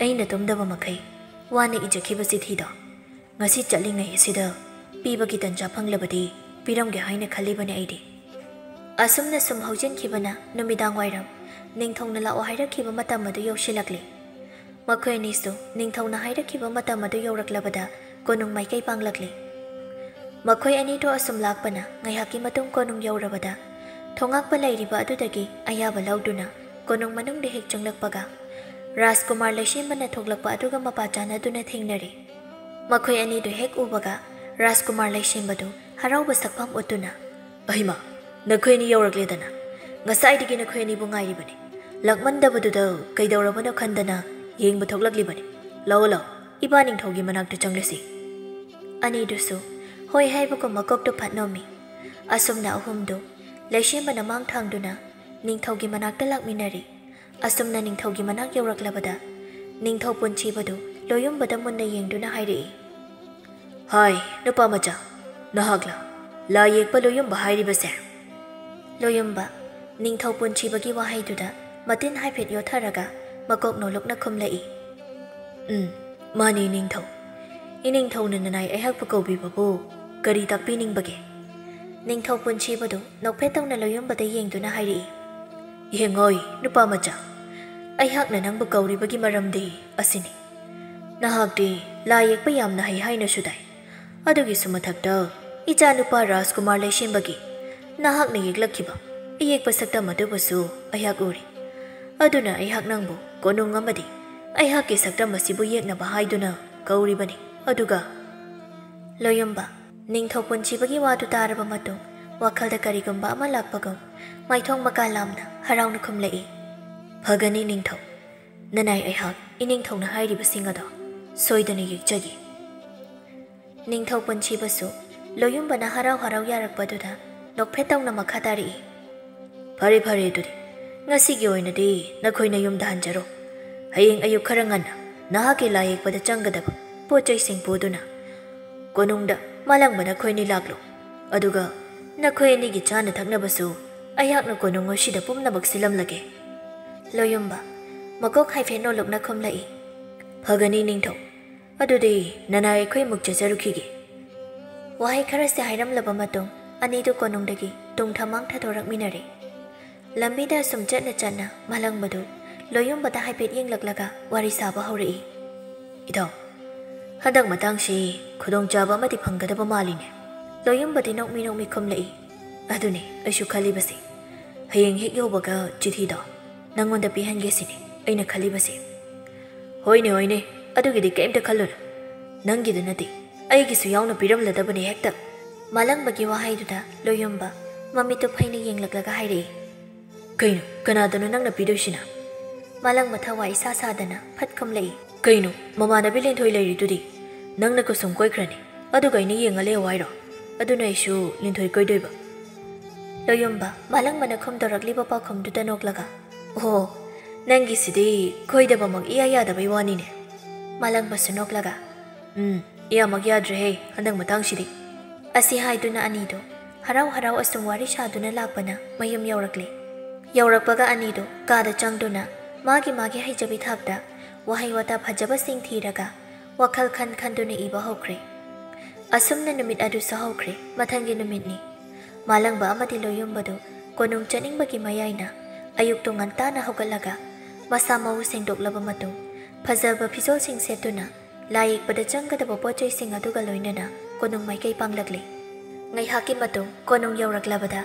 ꯑꯩꯅ ꯇꯨꯝꯗꯕ ꯃꯈꯩ ꯋꯥꯅ ꯏꯖꯈꯤꯕ ꯆꯤꯊꯤꯗꯣ ꯉꯁꯤ ꯆꯠꯂꯤꯉꯩ ꯑꯁꯤꯗ ꯄꯤꯕꯒꯤ ꯇꯟꯖꯥ ꯐꯪꯂꯕꯗꯤ ꯄꯤꯔꯝꯒꯦ ꯍꯥꯏꯅ ꯈꯜꯂꯤꯕꯅꯤ ꯑꯩꯗꯤ꯫ ꯑꯁꯨꯝꯅ ꯁꯨꯝ ꯍꯧꯖꯤꯟꯈꯤꯕꯅ ꯅꯨꯃꯤꯗꯥꯡ ꯋꯥꯏꯔꯝ ꯅꯤꯡꯊꯧꯅ ꯂꯥꯛꯑꯣ ꯍꯥꯏꯔꯛꯈꯤꯕ ꯃꯇꯝ ꯑꯗꯨ ꯌꯧꯁꯤꯜꯂꯛꯂꯤ꯫ ꯃꯈꯣꯏ ꯑꯅꯤꯁꯨ ꯅꯤꯡꯊꯧꯅ ꯍꯥꯏꯔꯛꯈꯤꯕ ꯃꯇꯝ ꯑꯗꯨ ꯌꯧꯔꯛꯂꯕꯗ ꯀꯣꯅꯨꯡ ꯃꯥꯏꯀꯩ ꯄꯥꯡꯂꯛꯂꯤ꯫ ꯃꯈꯣꯏ ꯑꯅꯤꯗꯣ ꯑꯁꯨꯝ ꯂꯥꯛꯄꯅ ꯉꯥꯏꯍꯥꯛꯀꯤ ꯃꯇꯨꯡ ꯀꯣꯅꯨꯡ ꯌꯧꯔꯕꯗ ꯊꯣꯉꯥꯛꯄ ꯂꯩꯔꯤꯕ ꯑꯗꯨꯗꯒꯤ ꯑꯌꯥꯕ ꯂꯧꯗꯨꯅ ꯀꯣꯅꯨꯡ ꯃꯅꯨꯡꯗ ꯍꯦꯛ ꯆꯪꯂꯛꯄꯒ ꯔꯥꯖꯀꯨꯃꯥꯔ ꯂꯩꯁꯦꯝꯕꯅ ꯊꯣꯛꯂꯛꯄ ꯑꯗꯨꯒ ꯃꯄꯥ ꯆꯥꯟꯅꯗꯨꯅ ꯊꯦꯡꯅꯔꯦ꯫ ꯃꯈꯣꯏ ꯑꯅꯤꯗꯨ ꯍꯦꯛ ꯎꯕꯒ ꯔꯥꯖꯀꯨꯃꯥꯔ ꯂꯩꯁꯦꯝꯕꯗꯨ ꯍꯔꯥꯎꯕ ꯁꯛꯐꯝ ꯎꯠꯇꯨꯅ, ꯑꯍꯤꯃ, ꯅꯈꯣꯏ ꯑꯅꯤ ꯌꯧꯔꯛꯂꯦꯗꯅ, ꯉꯁꯥꯏꯗꯒꯤ ꯅꯈꯣꯏ ꯑꯅꯤꯕꯨ ꯉꯥꯏꯔꯤꯕꯅꯤ, ꯂꯥꯛꯃꯟꯗꯕꯗꯨꯗ ꯀꯩꯗꯧꯔꯕꯅꯣ ꯈꯟꯗꯅ ꯌꯦꯡꯕ ꯊꯣꯛꯂꯛꯂꯤꯕꯅꯤ, ꯂꯥꯛꯑꯣ ꯂꯥꯛꯑꯣ ꯏꯕꯥ ꯅꯤꯡꯊꯧꯒꯤ ꯃꯅꯥꯛꯇ ꯆꯪꯂꯁꯤ꯫ ꯑꯅꯤꯗꯨꯁꯨ ꯍꯣꯏ ꯍꯥꯏꯕꯒꯨꯝ ꯃꯀꯣꯛꯇꯨ ꯐꯠ ꯅꯣꯝꯃꯤ꯫ ꯑꯁꯨꯝꯅ ꯑꯍꯨꯝꯗꯨ ꯂꯩꯁꯦꯝꯕꯅ ꯃꯥꯡ ꯊꯥꯡꯗꯨꯅ ꯅꯤꯡꯊꯧꯒꯤ ꯃꯅꯥꯛꯇ ꯂꯥꯛꯃꯤꯟꯅꯔꯤ꯫ ꯑꯁꯨꯝꯅ ꯅꯤꯡꯊꯧꯒꯤ ꯃꯅꯥꯛ ꯌꯧꯔꯛꯂꯕꯗ ꯅꯤꯡꯊꯧ ꯄꯨꯟꯁꯤꯕꯗꯨ ꯂꯣꯌꯨꯝꯕꯗ ꯃꯨꯟꯅ ꯌꯦꯡꯗꯨꯅ ꯍꯥꯏꯔꯛꯏ, ꯍꯥꯏ ꯅꯨꯄꯥ ꯃꯆꯥ, ꯅꯍꯥꯛꯂ ꯂꯥꯏ ꯌꯦꯛꯄ ꯂꯣꯌꯨꯝꯕ ꯍꯥꯏꯔꯤꯕꯁꯦ? ꯂꯣꯌꯨꯝꯕ ꯅꯤꯡꯊꯧ ꯄꯨꯟꯁꯤꯕꯒꯤ ꯋꯥꯍꯩꯗꯨꯗ ꯃꯇꯤꯟ ꯍꯥꯏꯐꯦꯠ ꯌꯣꯠꯊꯔꯒ ꯃꯀꯣꯛ ꯅꯣꯂꯨꯛꯅ ꯈꯨꯝꯂꯛꯏ, ꯃꯥꯅꯤ ꯅꯤꯡꯊꯧ, ꯏꯅꯤꯡꯊꯧꯅ ꯅꯅꯥꯏ ꯑꯩꯍꯥꯛꯄꯨ ꯀꯧꯕꯤꯕꯕꯨ ꯀꯔꯤ ꯇꯥꯛꯄꯤꯅꯤꯡꯕꯒꯦ? ꯅꯤꯡꯊꯧ ꯄꯨꯟꯁꯤꯕꯗꯨ ꯅꯣꯛꯐꯦꯠ ꯇꯧꯅ ꯂꯣꯌꯨꯝꯕꯗ ꯌꯦꯡꯗꯨꯅ ꯍꯥꯏꯔꯛꯏ, ꯌꯦꯡꯉꯣꯏ ꯅꯨꯄꯥ ꯃꯆꯥ, ꯑꯩꯍꯥꯛꯅ ꯅꯪꯕꯨ ꯀꯧꯔꯤꯕꯒꯤ ꯃꯔꯝꯗꯤ ꯑꯁꯤꯅꯤ, ꯅꯍꯥꯛꯇꯤ ꯂꯥꯏ ꯌꯦꯛꯄ ꯌꯥꯝꯅ ꯍꯩ ꯍꯥꯏꯅꯁꯨ ꯇꯥꯏ, ꯑꯗꯨꯒꯤꯁꯨ ꯃꯊꯛꯇ ꯏꯆꯥ ꯅꯨꯄꯥ ꯔꯥꯖꯀꯨꯃꯥꯔ ꯂꯩꯁꯦꯝꯕꯒꯤ ꯅꯍꯥꯛꯅ ꯌꯦꯛꯂꯛꯈꯤꯕ ꯑꯌꯦꯛꯄ ꯁꯛꯇꯝ ꯑꯗꯨꯕꯨꯁꯨ ꯑꯩꯍꯥꯛ ꯎꯔꯤ, ꯑꯗꯨꯅ ꯑꯩꯍꯥꯛ ꯅꯪꯕꯨ ꯀꯣꯅꯨꯡ ꯑꯃꯗꯤ ꯑꯩꯍꯥꯛꯀꯤ ꯁꯛꯇꯝ ꯑꯁꯤꯕꯨ ꯌꯦꯛꯅꯕ ꯍꯥꯏꯗꯨꯅ ꯀꯧꯔꯤꯕꯅꯤ꯫ ꯑꯗꯨꯒ ꯂꯣꯌꯨꯝꯕ ꯅꯤꯡꯊꯧ ꯄꯨꯟꯁꯤꯕꯒꯤ ꯋꯥꯗꯨ ꯇꯥꯔꯕ ꯃꯇꯨꯡ ꯋꯥꯈꯜꯗ ꯀꯔꯤꯒꯨꯝꯕ ꯑꯃ ꯂꯥꯛꯄꯒꯨꯝ ꯃꯥꯏꯊꯣꯡ ꯃꯀꯥ ꯂꯥꯝꯅ ꯍꯔꯥꯎꯅ ꯈꯨꯝꯂꯛꯏ, ꯐꯒꯅꯤ ꯅꯤꯡꯊꯧ, ꯅꯅꯥꯏ ꯑꯩꯍꯥꯛ ꯏꯅꯤꯡꯊꯧꯅ ꯍꯥꯏꯔꯤꯕꯁꯤꯡ ꯑꯗꯣ ꯁꯣꯏꯗꯅ ꯌꯦꯛꯆꯒꯦ꯫ ꯅꯤꯡꯊꯧ ꯄꯨꯟꯁꯤꯕꯁꯨ ꯂꯣꯌꯨꯝꯕꯅ ꯍꯔꯥꯎ ꯍꯔꯥꯎ ꯌꯥꯔꯛꯄꯗꯨꯗ ꯅꯣꯛꯐꯦꯠ ꯇꯧꯅ ꯃꯈꯥ ꯇꯥꯔꯛꯏ, ꯐꯔꯦ ꯐꯔꯦ ꯑꯗꯨꯗꯤ ꯉꯁꯤꯒꯤ ꯑꯣꯏꯅꯗꯤ ꯅꯈꯣꯏꯅ ꯌꯨꯝꯗ ꯍꯟꯖꯔꯣ, ꯍꯌꯦꯡ ꯑꯌꯨꯛ ꯈꯔ ꯉꯟꯅ ꯅꯍꯥꯛꯀꯤ ꯂꯥꯏ ꯌꯦꯛꯄꯗ ꯆꯪꯒꯗꯕ ꯄꯣꯠ ꯆꯩꯁꯤꯡ ꯄꯨꯗꯨꯅ ꯀꯣꯅꯨꯡꯗ ꯃꯥꯂꯪꯕ ꯅꯈꯣꯏꯅꯤ ꯂꯥꯛꯂꯣ, ꯑꯗꯨꯒ ꯅꯈꯣꯏ ꯑꯅꯤꯒꯤ ꯆꯥꯅ ꯊꯛꯅꯕꯁꯨ ꯑꯩꯍꯥꯛꯅ ꯀꯣꯅꯨꯡ ꯑꯁꯤꯗ ꯄꯨꯝꯅꯃꯛ ꯁꯤꯜꯂꯝꯂꯒꯦ꯫ ꯂꯣꯌꯨꯝꯕ ꯃꯀꯣꯛ ꯍꯥꯏꯐꯦꯠ ꯅꯣꯂꯨꯛꯅ ꯈꯨꯝꯂꯛꯏ, ꯐꯒꯅꯤ ꯅꯤꯡꯊꯧ, ꯑꯗꯨꯗꯤ ꯅꯅꯥꯏ ꯑꯩꯈꯣꯏ ꯃꯨꯛ ꯆꯠꯆꯔꯨꯈꯤꯒꯦ꯫ ꯋꯥꯍꯩ ꯈꯔꯁꯦ ꯍꯥꯏꯔꯝꯂꯕ ꯃꯇꯨꯡ ꯑꯅꯤꯗꯨ ꯀꯣꯅꯨꯡꯗꯒꯤ ꯇꯨꯡ ꯊꯃꯥꯡ ꯊꯥꯗꯣꯔꯛꯃꯤꯟꯅꯔꯦ꯫ ꯂꯝꯕꯤꯗ ꯁꯨꯝ ꯆꯠꯅ ꯃꯥꯂꯪꯕꯗꯨ ꯂꯣꯌꯨꯝꯕꯗ ꯍꯥꯏꯐꯦꯠ ꯌꯦꯡꯂꯛꯂꯒ ꯋꯥꯔꯤ ꯁꯥꯕ ꯍꯧꯔꯛꯏ, ꯏꯇꯥꯎ, ꯍꯟꯗꯛ ꯃꯇꯥꯡꯁꯤ ꯈꯨꯗꯣꯡꯆꯥꯕ ꯑꯃꯗꯤ ꯐꯪꯒꯗꯕ ꯃꯥꯜꯂꯤꯅꯦ꯫ ꯂꯣꯌꯨꯝꯕꯗꯤ ꯅꯣꯛꯃꯤ ꯈꯨꯝꯂꯛꯏ, ꯑꯗꯨꯅꯤ ꯑꯩꯁꯨ ꯈꯜꯂꯤꯕꯁꯦ, ꯍꯌꯦꯡ ꯍꯦꯛ ꯌꯧꯕꯒ ꯆꯤꯊꯤꯗꯣ ꯅꯪꯉꯣꯟꯗ ꯄꯤꯍꯟꯒꯦ ꯁꯤꯅꯤ ꯑꯩꯅ ꯈꯜꯂꯤꯕꯁꯦ꯫ ꯍꯣꯏꯅꯦ ꯍꯣꯏꯅꯦ, ꯑꯗꯨꯒꯤꯗꯤ ꯀꯩꯝꯇ ꯈꯜꯂꯨꯅꯨ, ꯅꯪꯒꯤꯗ ꯅꯠꯇꯦ ꯑꯩꯒꯤꯁꯨ ꯌꯥꯎꯅ ꯄꯤꯔꯝꯂꯗꯕꯅꯤ ꯍꯦꯛꯇ꯫ ꯃꯥꯂꯪꯕꯒꯤ ꯋꯥꯍꯩꯗꯨꯗ ꯂꯣꯌꯨꯝꯕ ꯃꯃꯤꯠꯇꯨ ꯐꯩꯅ ꯌꯦꯡꯂꯛꯂꯒ ꯍꯥꯏꯔꯛꯏ, ꯀꯩꯅꯣ ꯀꯅꯥꯗꯅꯣ ꯅꯪꯅ ꯄꯤꯗꯣꯏꯁꯤꯅ? ꯃꯥꯂꯪꯕ ꯊꯋꯥꯏ ꯏꯁꯥ ꯁꯥꯗꯅ ꯐꯠ ꯈꯨꯝꯂꯛꯏ, ꯀꯩꯅꯣ ꯃꯃꯥꯟꯅꯕꯤ ꯂꯤꯟꯊꯣꯏ ꯂꯩꯔꯤꯗꯨꯗꯤ, ꯅꯪꯅ ꯀꯨꯁꯨꯝ ꯀꯣꯏꯈ꯭ꯔꯅꯤ, ꯑꯗꯨꯒ ꯑꯩꯅ ꯌꯦꯡꯉ ꯂꯩꯍꯧ ꯍꯥꯏꯔꯣ? ꯑꯗꯨꯅ ꯑꯩꯁꯨ ꯂꯤꯟꯊꯣꯏ ꯀꯣꯏꯗꯣꯏꯕ꯫ ꯂꯣꯌꯨꯝꯕ ꯃꯥꯂꯪꯕꯅ ꯈꯨꯝꯗꯣꯔꯛꯂꯤꯕ ꯄꯥꯎꯈꯨꯝꯗꯨꯗ ꯅꯣꯛꯂꯒ, ꯑꯣ, ꯅꯪꯒꯤꯁꯤꯗꯤ ꯀꯣꯏꯗꯕꯃꯛ ꯏꯌꯥ ꯌꯥꯗꯕꯩ ꯋꯥꯅꯤꯅꯦ꯫ ꯃꯥꯂꯪꯕꯁꯨ ꯅꯣꯛꯂꯒ, ꯏꯌꯥꯃꯛ ꯌꯥꯗ꯭ꯔꯦꯍꯦ ꯍꯟꯗꯛ ꯃꯇꯥꯡꯁꯤꯗꯤ꯫ ꯑꯁꯤ ꯍꯥꯏꯗꯨꯅ ꯑꯅꯤꯗꯨ ꯍꯔꯥꯎ ꯑꯁꯨꯝ ꯋꯥꯔꯤ ꯁꯥꯗꯨꯅ ꯂꯥꯛꯄꯅ ꯃꯌꯨꯝ ꯌꯧꯔꯛꯂꯦ꯫ ꯌꯧꯔꯛꯄꯒ ꯑꯅꯤꯗꯨ ꯀꯥꯗ ꯆꯪꯗꯨꯅ ꯃꯥꯒꯤ ꯍꯩꯖꯕꯤ ꯊꯥꯛꯇ ꯋꯥꯍꯩ ꯋꯥꯇꯥ ꯐꯖꯕꯁꯤꯡ ꯊꯤꯔꯒ ꯋꯥꯈꯜ ꯈꯟꯗꯨꯅ ꯏꯕ ꯍꯧꯈ꯭ꯔꯦ꯫ ꯑꯁꯨꯝꯅ ꯅꯨꯃꯤꯠ ꯑꯗꯨꯁꯨ ꯍꯧꯈ꯭ꯔꯦ꯫ ꯃꯊꯪꯒꯤ ꯅꯨꯃꯤꯠꯅꯤ꯫ ꯃꯥꯂꯪꯕ ꯑꯃꯗꯤ ꯂꯣꯌꯨꯝꯕꯗꯨ ꯀꯣꯅꯨꯡ ꯆꯠꯅꯤꯡꯕꯒꯤ ꯃꯌꯥꯏꯅ ꯑꯌꯨꯛꯇꯨ ꯉꯟꯇꯥꯅ ꯍꯧꯒꯠꯂꯒ ꯃꯁꯥ ꯃꯎ ꯁꯦꯡꯗꯣꯛꯂꯕ ꯃꯇꯨꯡ ꯐꯖꯕ ꯐꯤꯖꯣꯜꯁꯤꯡ ꯁꯦꯠꯇꯨꯅ ꯂꯥꯏ ꯌꯦꯛꯄꯗ ꯆꯪꯒꯗꯕ ꯄꯣꯠ ꯆꯩꯁꯤꯡ ꯑꯗꯨꯒ ꯂꯣꯏꯅꯅ ꯀꯣꯅꯨꯡ ꯃꯥꯏꯀꯩ ꯄꯥꯡꯂꯛꯂꯦ꯫ ꯉꯥꯏꯍꯥꯛꯀꯤ ꯃꯇꯨꯡ ꯀꯣꯅꯨꯡ ꯌꯧꯔꯛꯂꯕꯗ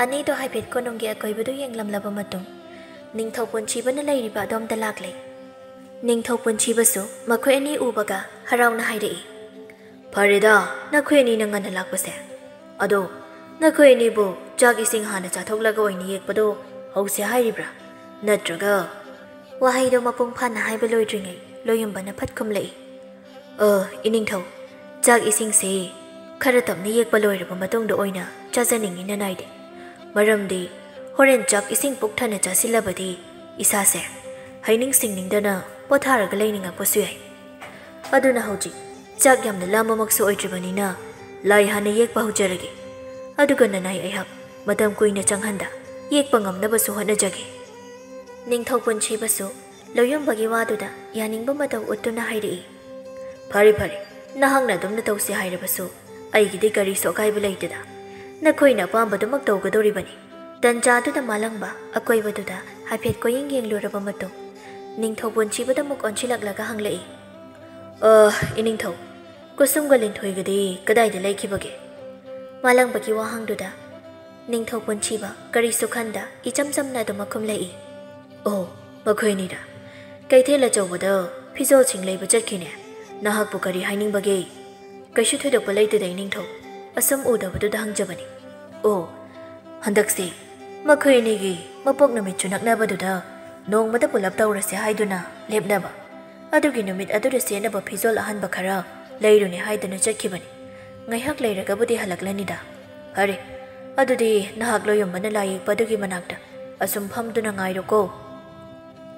ꯑꯅꯤꯗꯨ ꯍꯥꯏꯐꯦꯠ ꯀꯣꯅꯨꯡꯒꯤ ꯑꯀꯣꯏꯕꯗꯨ ꯌꯦꯡꯂꯝꯂꯕ ꯃꯇꯨꯡ ꯅꯤꯡꯊꯧ ꯄꯨꯟꯁꯤꯕꯅ ꯂꯩꯔꯤꯕ ꯑꯗꯣꯝꯗ ꯂꯥꯛꯂꯦ꯫ ꯅꯤꯡꯊꯧꯄꯨꯟꯁꯤꯕꯁꯨ ꯃꯈꯣꯏ ꯑꯅꯤ ꯎꯕꯒ ꯍꯔꯥꯎꯅ ꯍꯥꯏꯔꯛꯏ, ꯐꯔꯦꯗ ꯅꯈꯣꯏ ꯑꯅꯤꯅ ꯉꯟꯅ ꯂꯥꯛꯄꯁꯦ꯫ ꯑꯗꯣ ꯅꯈꯣꯏ ꯑꯅꯤꯕꯨ ꯆꯥꯛ ꯏꯁꯤꯡ ꯍꯥꯟꯅ ꯆꯥꯊꯣꯛꯂꯒ ꯑꯣꯏꯅ ꯌꯦꯛꯄꯗꯣ ꯍꯧꯁꯦ ꯍꯥꯏꯔꯤꯕ꯭ꯔꯥ ꯅꯠꯇ꯭ꯔꯒ? ꯋꯥꯍꯩꯗꯣ ꯃꯄꯨꯡ ꯐꯥꯅ ꯍꯥꯏꯕ ꯂꯣꯏꯗ꯭ꯔꯤꯉꯩ ꯂꯣꯌꯨꯝꯕꯅ ꯐꯠ ꯈꯨꯝꯂꯛꯏ, ꯏꯅꯤꯡꯊꯧ, ꯆꯥꯛ ꯏꯁꯤꯡꯁꯦ ꯈꯔ ꯇꯞꯅ ꯌꯦꯛꯄ ꯂꯣꯏꯔꯕ ꯃꯇꯨꯡꯗ ꯑꯣꯏꯅ ꯆꯥꯖꯅꯤꯡꯉꯤꯅ ꯅꯥꯏꯗꯦ꯫ ꯃꯔꯝꯗꯤ ꯍꯣꯔꯦꯟ ꯆꯥꯛ ꯏꯁꯤꯡ ꯄꯨꯛ ꯊꯟꯅ ꯆꯥꯁꯤꯜꯂꯕꯗꯤ ꯏꯁꯥꯁꯦ ꯍꯩꯅꯤꯡ ꯁꯤꯡꯅꯤꯡꯗꯅ ꯄꯣꯊꯥꯔꯒ ꯂꯩꯅꯤꯡꯉꯛꯄꯁꯨ ꯌꯥꯏ꯫ ꯑꯗꯨꯅ ꯍꯧꯖꯤꯛ ꯆꯥꯛ ꯌꯥꯝꯅ ꯂꯥꯝꯕꯃꯛꯁꯨ ꯑꯣꯏꯗ꯭ꯔꯤꯕꯅꯤꯅ ꯂꯥꯏ ꯍꯥꯟꯅ ꯌꯦꯛꯄ ꯍꯧꯖꯔꯒꯦ, ꯑꯗꯨꯒ ꯅꯅꯥꯏ ꯑꯩꯍꯥꯛ ꯃꯇꯝ ꯀꯨꯏꯅ ꯆꯪꯍꯟꯗ ꯌꯦꯛꯄ ꯉꯝꯅꯕꯁꯨ ꯍꯣꯠꯅꯖꯒꯦ꯫ ꯅꯤꯡꯊꯧꯄꯨꯟꯁꯤꯕꯁꯨ ꯂꯣꯌꯨꯝꯕꯒꯤ ꯋꯥꯗꯨꯗ ꯌꯥꯅꯤꯡꯕ ꯃꯇꯧ ꯎꯠꯇꯨꯅ ꯍꯥꯏꯔꯛꯏ, ꯐꯔꯦ ꯐꯔꯦ, ꯅꯍꯥꯛꯅ ꯑꯗꯨꯝꯅ ꯇꯧꯁꯤ ꯍꯥꯏꯔꯕꯁꯨ ꯑꯩꯒꯤꯗꯤ ꯀꯔꯤꯁꯨ ꯑꯀꯥꯏꯕ ꯂꯩꯇꯦꯗ꯫ ꯅꯈꯣꯏꯅ ꯑꯄꯥꯝꯕꯗꯨꯃꯛ ꯇꯧꯒꯗꯧꯔꯤꯕꯅꯤ꯫ ꯇꯟꯖꯥꯗꯨꯗ ꯃꯥꯂꯪꯕ ꯑꯀꯣꯏꯕꯗꯨꯗ ꯍꯥꯏꯐꯦꯠ ꯀꯣꯌꯦꯡ ꯌꯦꯡꯂꯨꯔꯕ ꯃꯇꯨꯡ ꯅꯤꯡꯊꯧꯄꯨꯟꯁꯤꯕꯗ ꯑꯃꯨꯛ ꯑꯣꯟꯁꯤꯜꯂꯛꯂꯒ ꯍꯪꯂꯛꯏ, ꯏꯅꯤꯡꯊꯧ, ꯀꯨꯁꯨꯝꯒ ꯂꯤꯟꯊꯣꯏꯒꯗꯤ ꯀꯗꯥꯏꯗ ꯂꯩꯈꯤꯕꯒꯦ? ꯃꯥꯂꯪꯕꯒꯤ ꯋꯥꯍꯪꯗꯨꯗ ꯅꯤꯡꯊꯧꯄꯨꯟꯁꯤꯕ ꯀꯔꯤꯁꯨ ꯈꯟꯗ ꯏꯆꯝ ꯆꯝꯅ ꯑꯗꯨꯃꯛ ꯈꯨꯝꯂꯛꯏ, ꯃꯈꯣꯏ ꯑꯅꯤꯔꯥ? ꯀꯩꯊꯦꯜ ꯑꯆꯧꯕꯗ ꯐꯤꯖꯣꯜꯁꯤꯡ ꯂꯩꯕ ꯆꯠꯈꯤꯅꯦ꯫ ꯅꯍꯥꯛꯄꯨ ꯀꯔꯤ ꯍꯥꯏꯅꯤꯡꯕꯒꯦ? ꯀꯩꯁꯨ ꯊꯣꯏꯗꯣꯛꯄ ꯂꯩꯇꯦꯗ ꯏꯅꯤꯡꯊꯧ, ꯑꯁꯨꯝ ꯎꯗꯕꯗꯨꯗ ꯍꯪꯖꯕꯅꯤ꯫ ꯍꯟꯗꯛꯁꯦ ꯃꯈꯣꯏ ꯑꯅꯤꯒꯤ ꯃꯄꯣꯛ ꯅꯨꯃꯤꯠꯁꯨ ꯅꯛꯅꯕꯗꯨꯗ ꯅꯣꯡꯃꯗ ꯄꯨꯂꯞ ꯇꯧꯔꯁꯦ ꯍꯥꯏꯗꯨꯅ ꯂꯦꯞꯅꯕ, ꯑꯗꯨꯒꯤ ꯅꯨꯃꯤꯠ ꯑꯗꯨꯗ ꯁꯦꯠꯅꯕ ꯐꯤꯖꯣꯜ ꯑꯍꯟꯕ ꯈꯔ ꯂꯩꯔꯨꯅꯦ ꯍꯥꯏꯗꯨꯅ ꯆꯠꯈꯤꯕꯅꯤ꯫ ꯉꯥꯏꯍꯥꯛ ꯂꯩꯔꯒꯕꯨꯗꯤ ꯍꯜꯂꯛꯂꯅꯤꯗ꯫ ꯐꯔꯦ, ꯑꯗꯨꯗꯤ ꯅꯍꯥꯛ ꯂꯣꯌꯨꯝꯕꯅ ꯂꯥꯏ ꯌꯦꯛꯄ ꯑꯗꯨꯒꯤ ꯃꯅꯥꯛꯇ ꯑꯁꯨꯝ ꯐꯝꯗꯨꯅ ꯉꯥꯏꯔꯣꯀꯣ꯫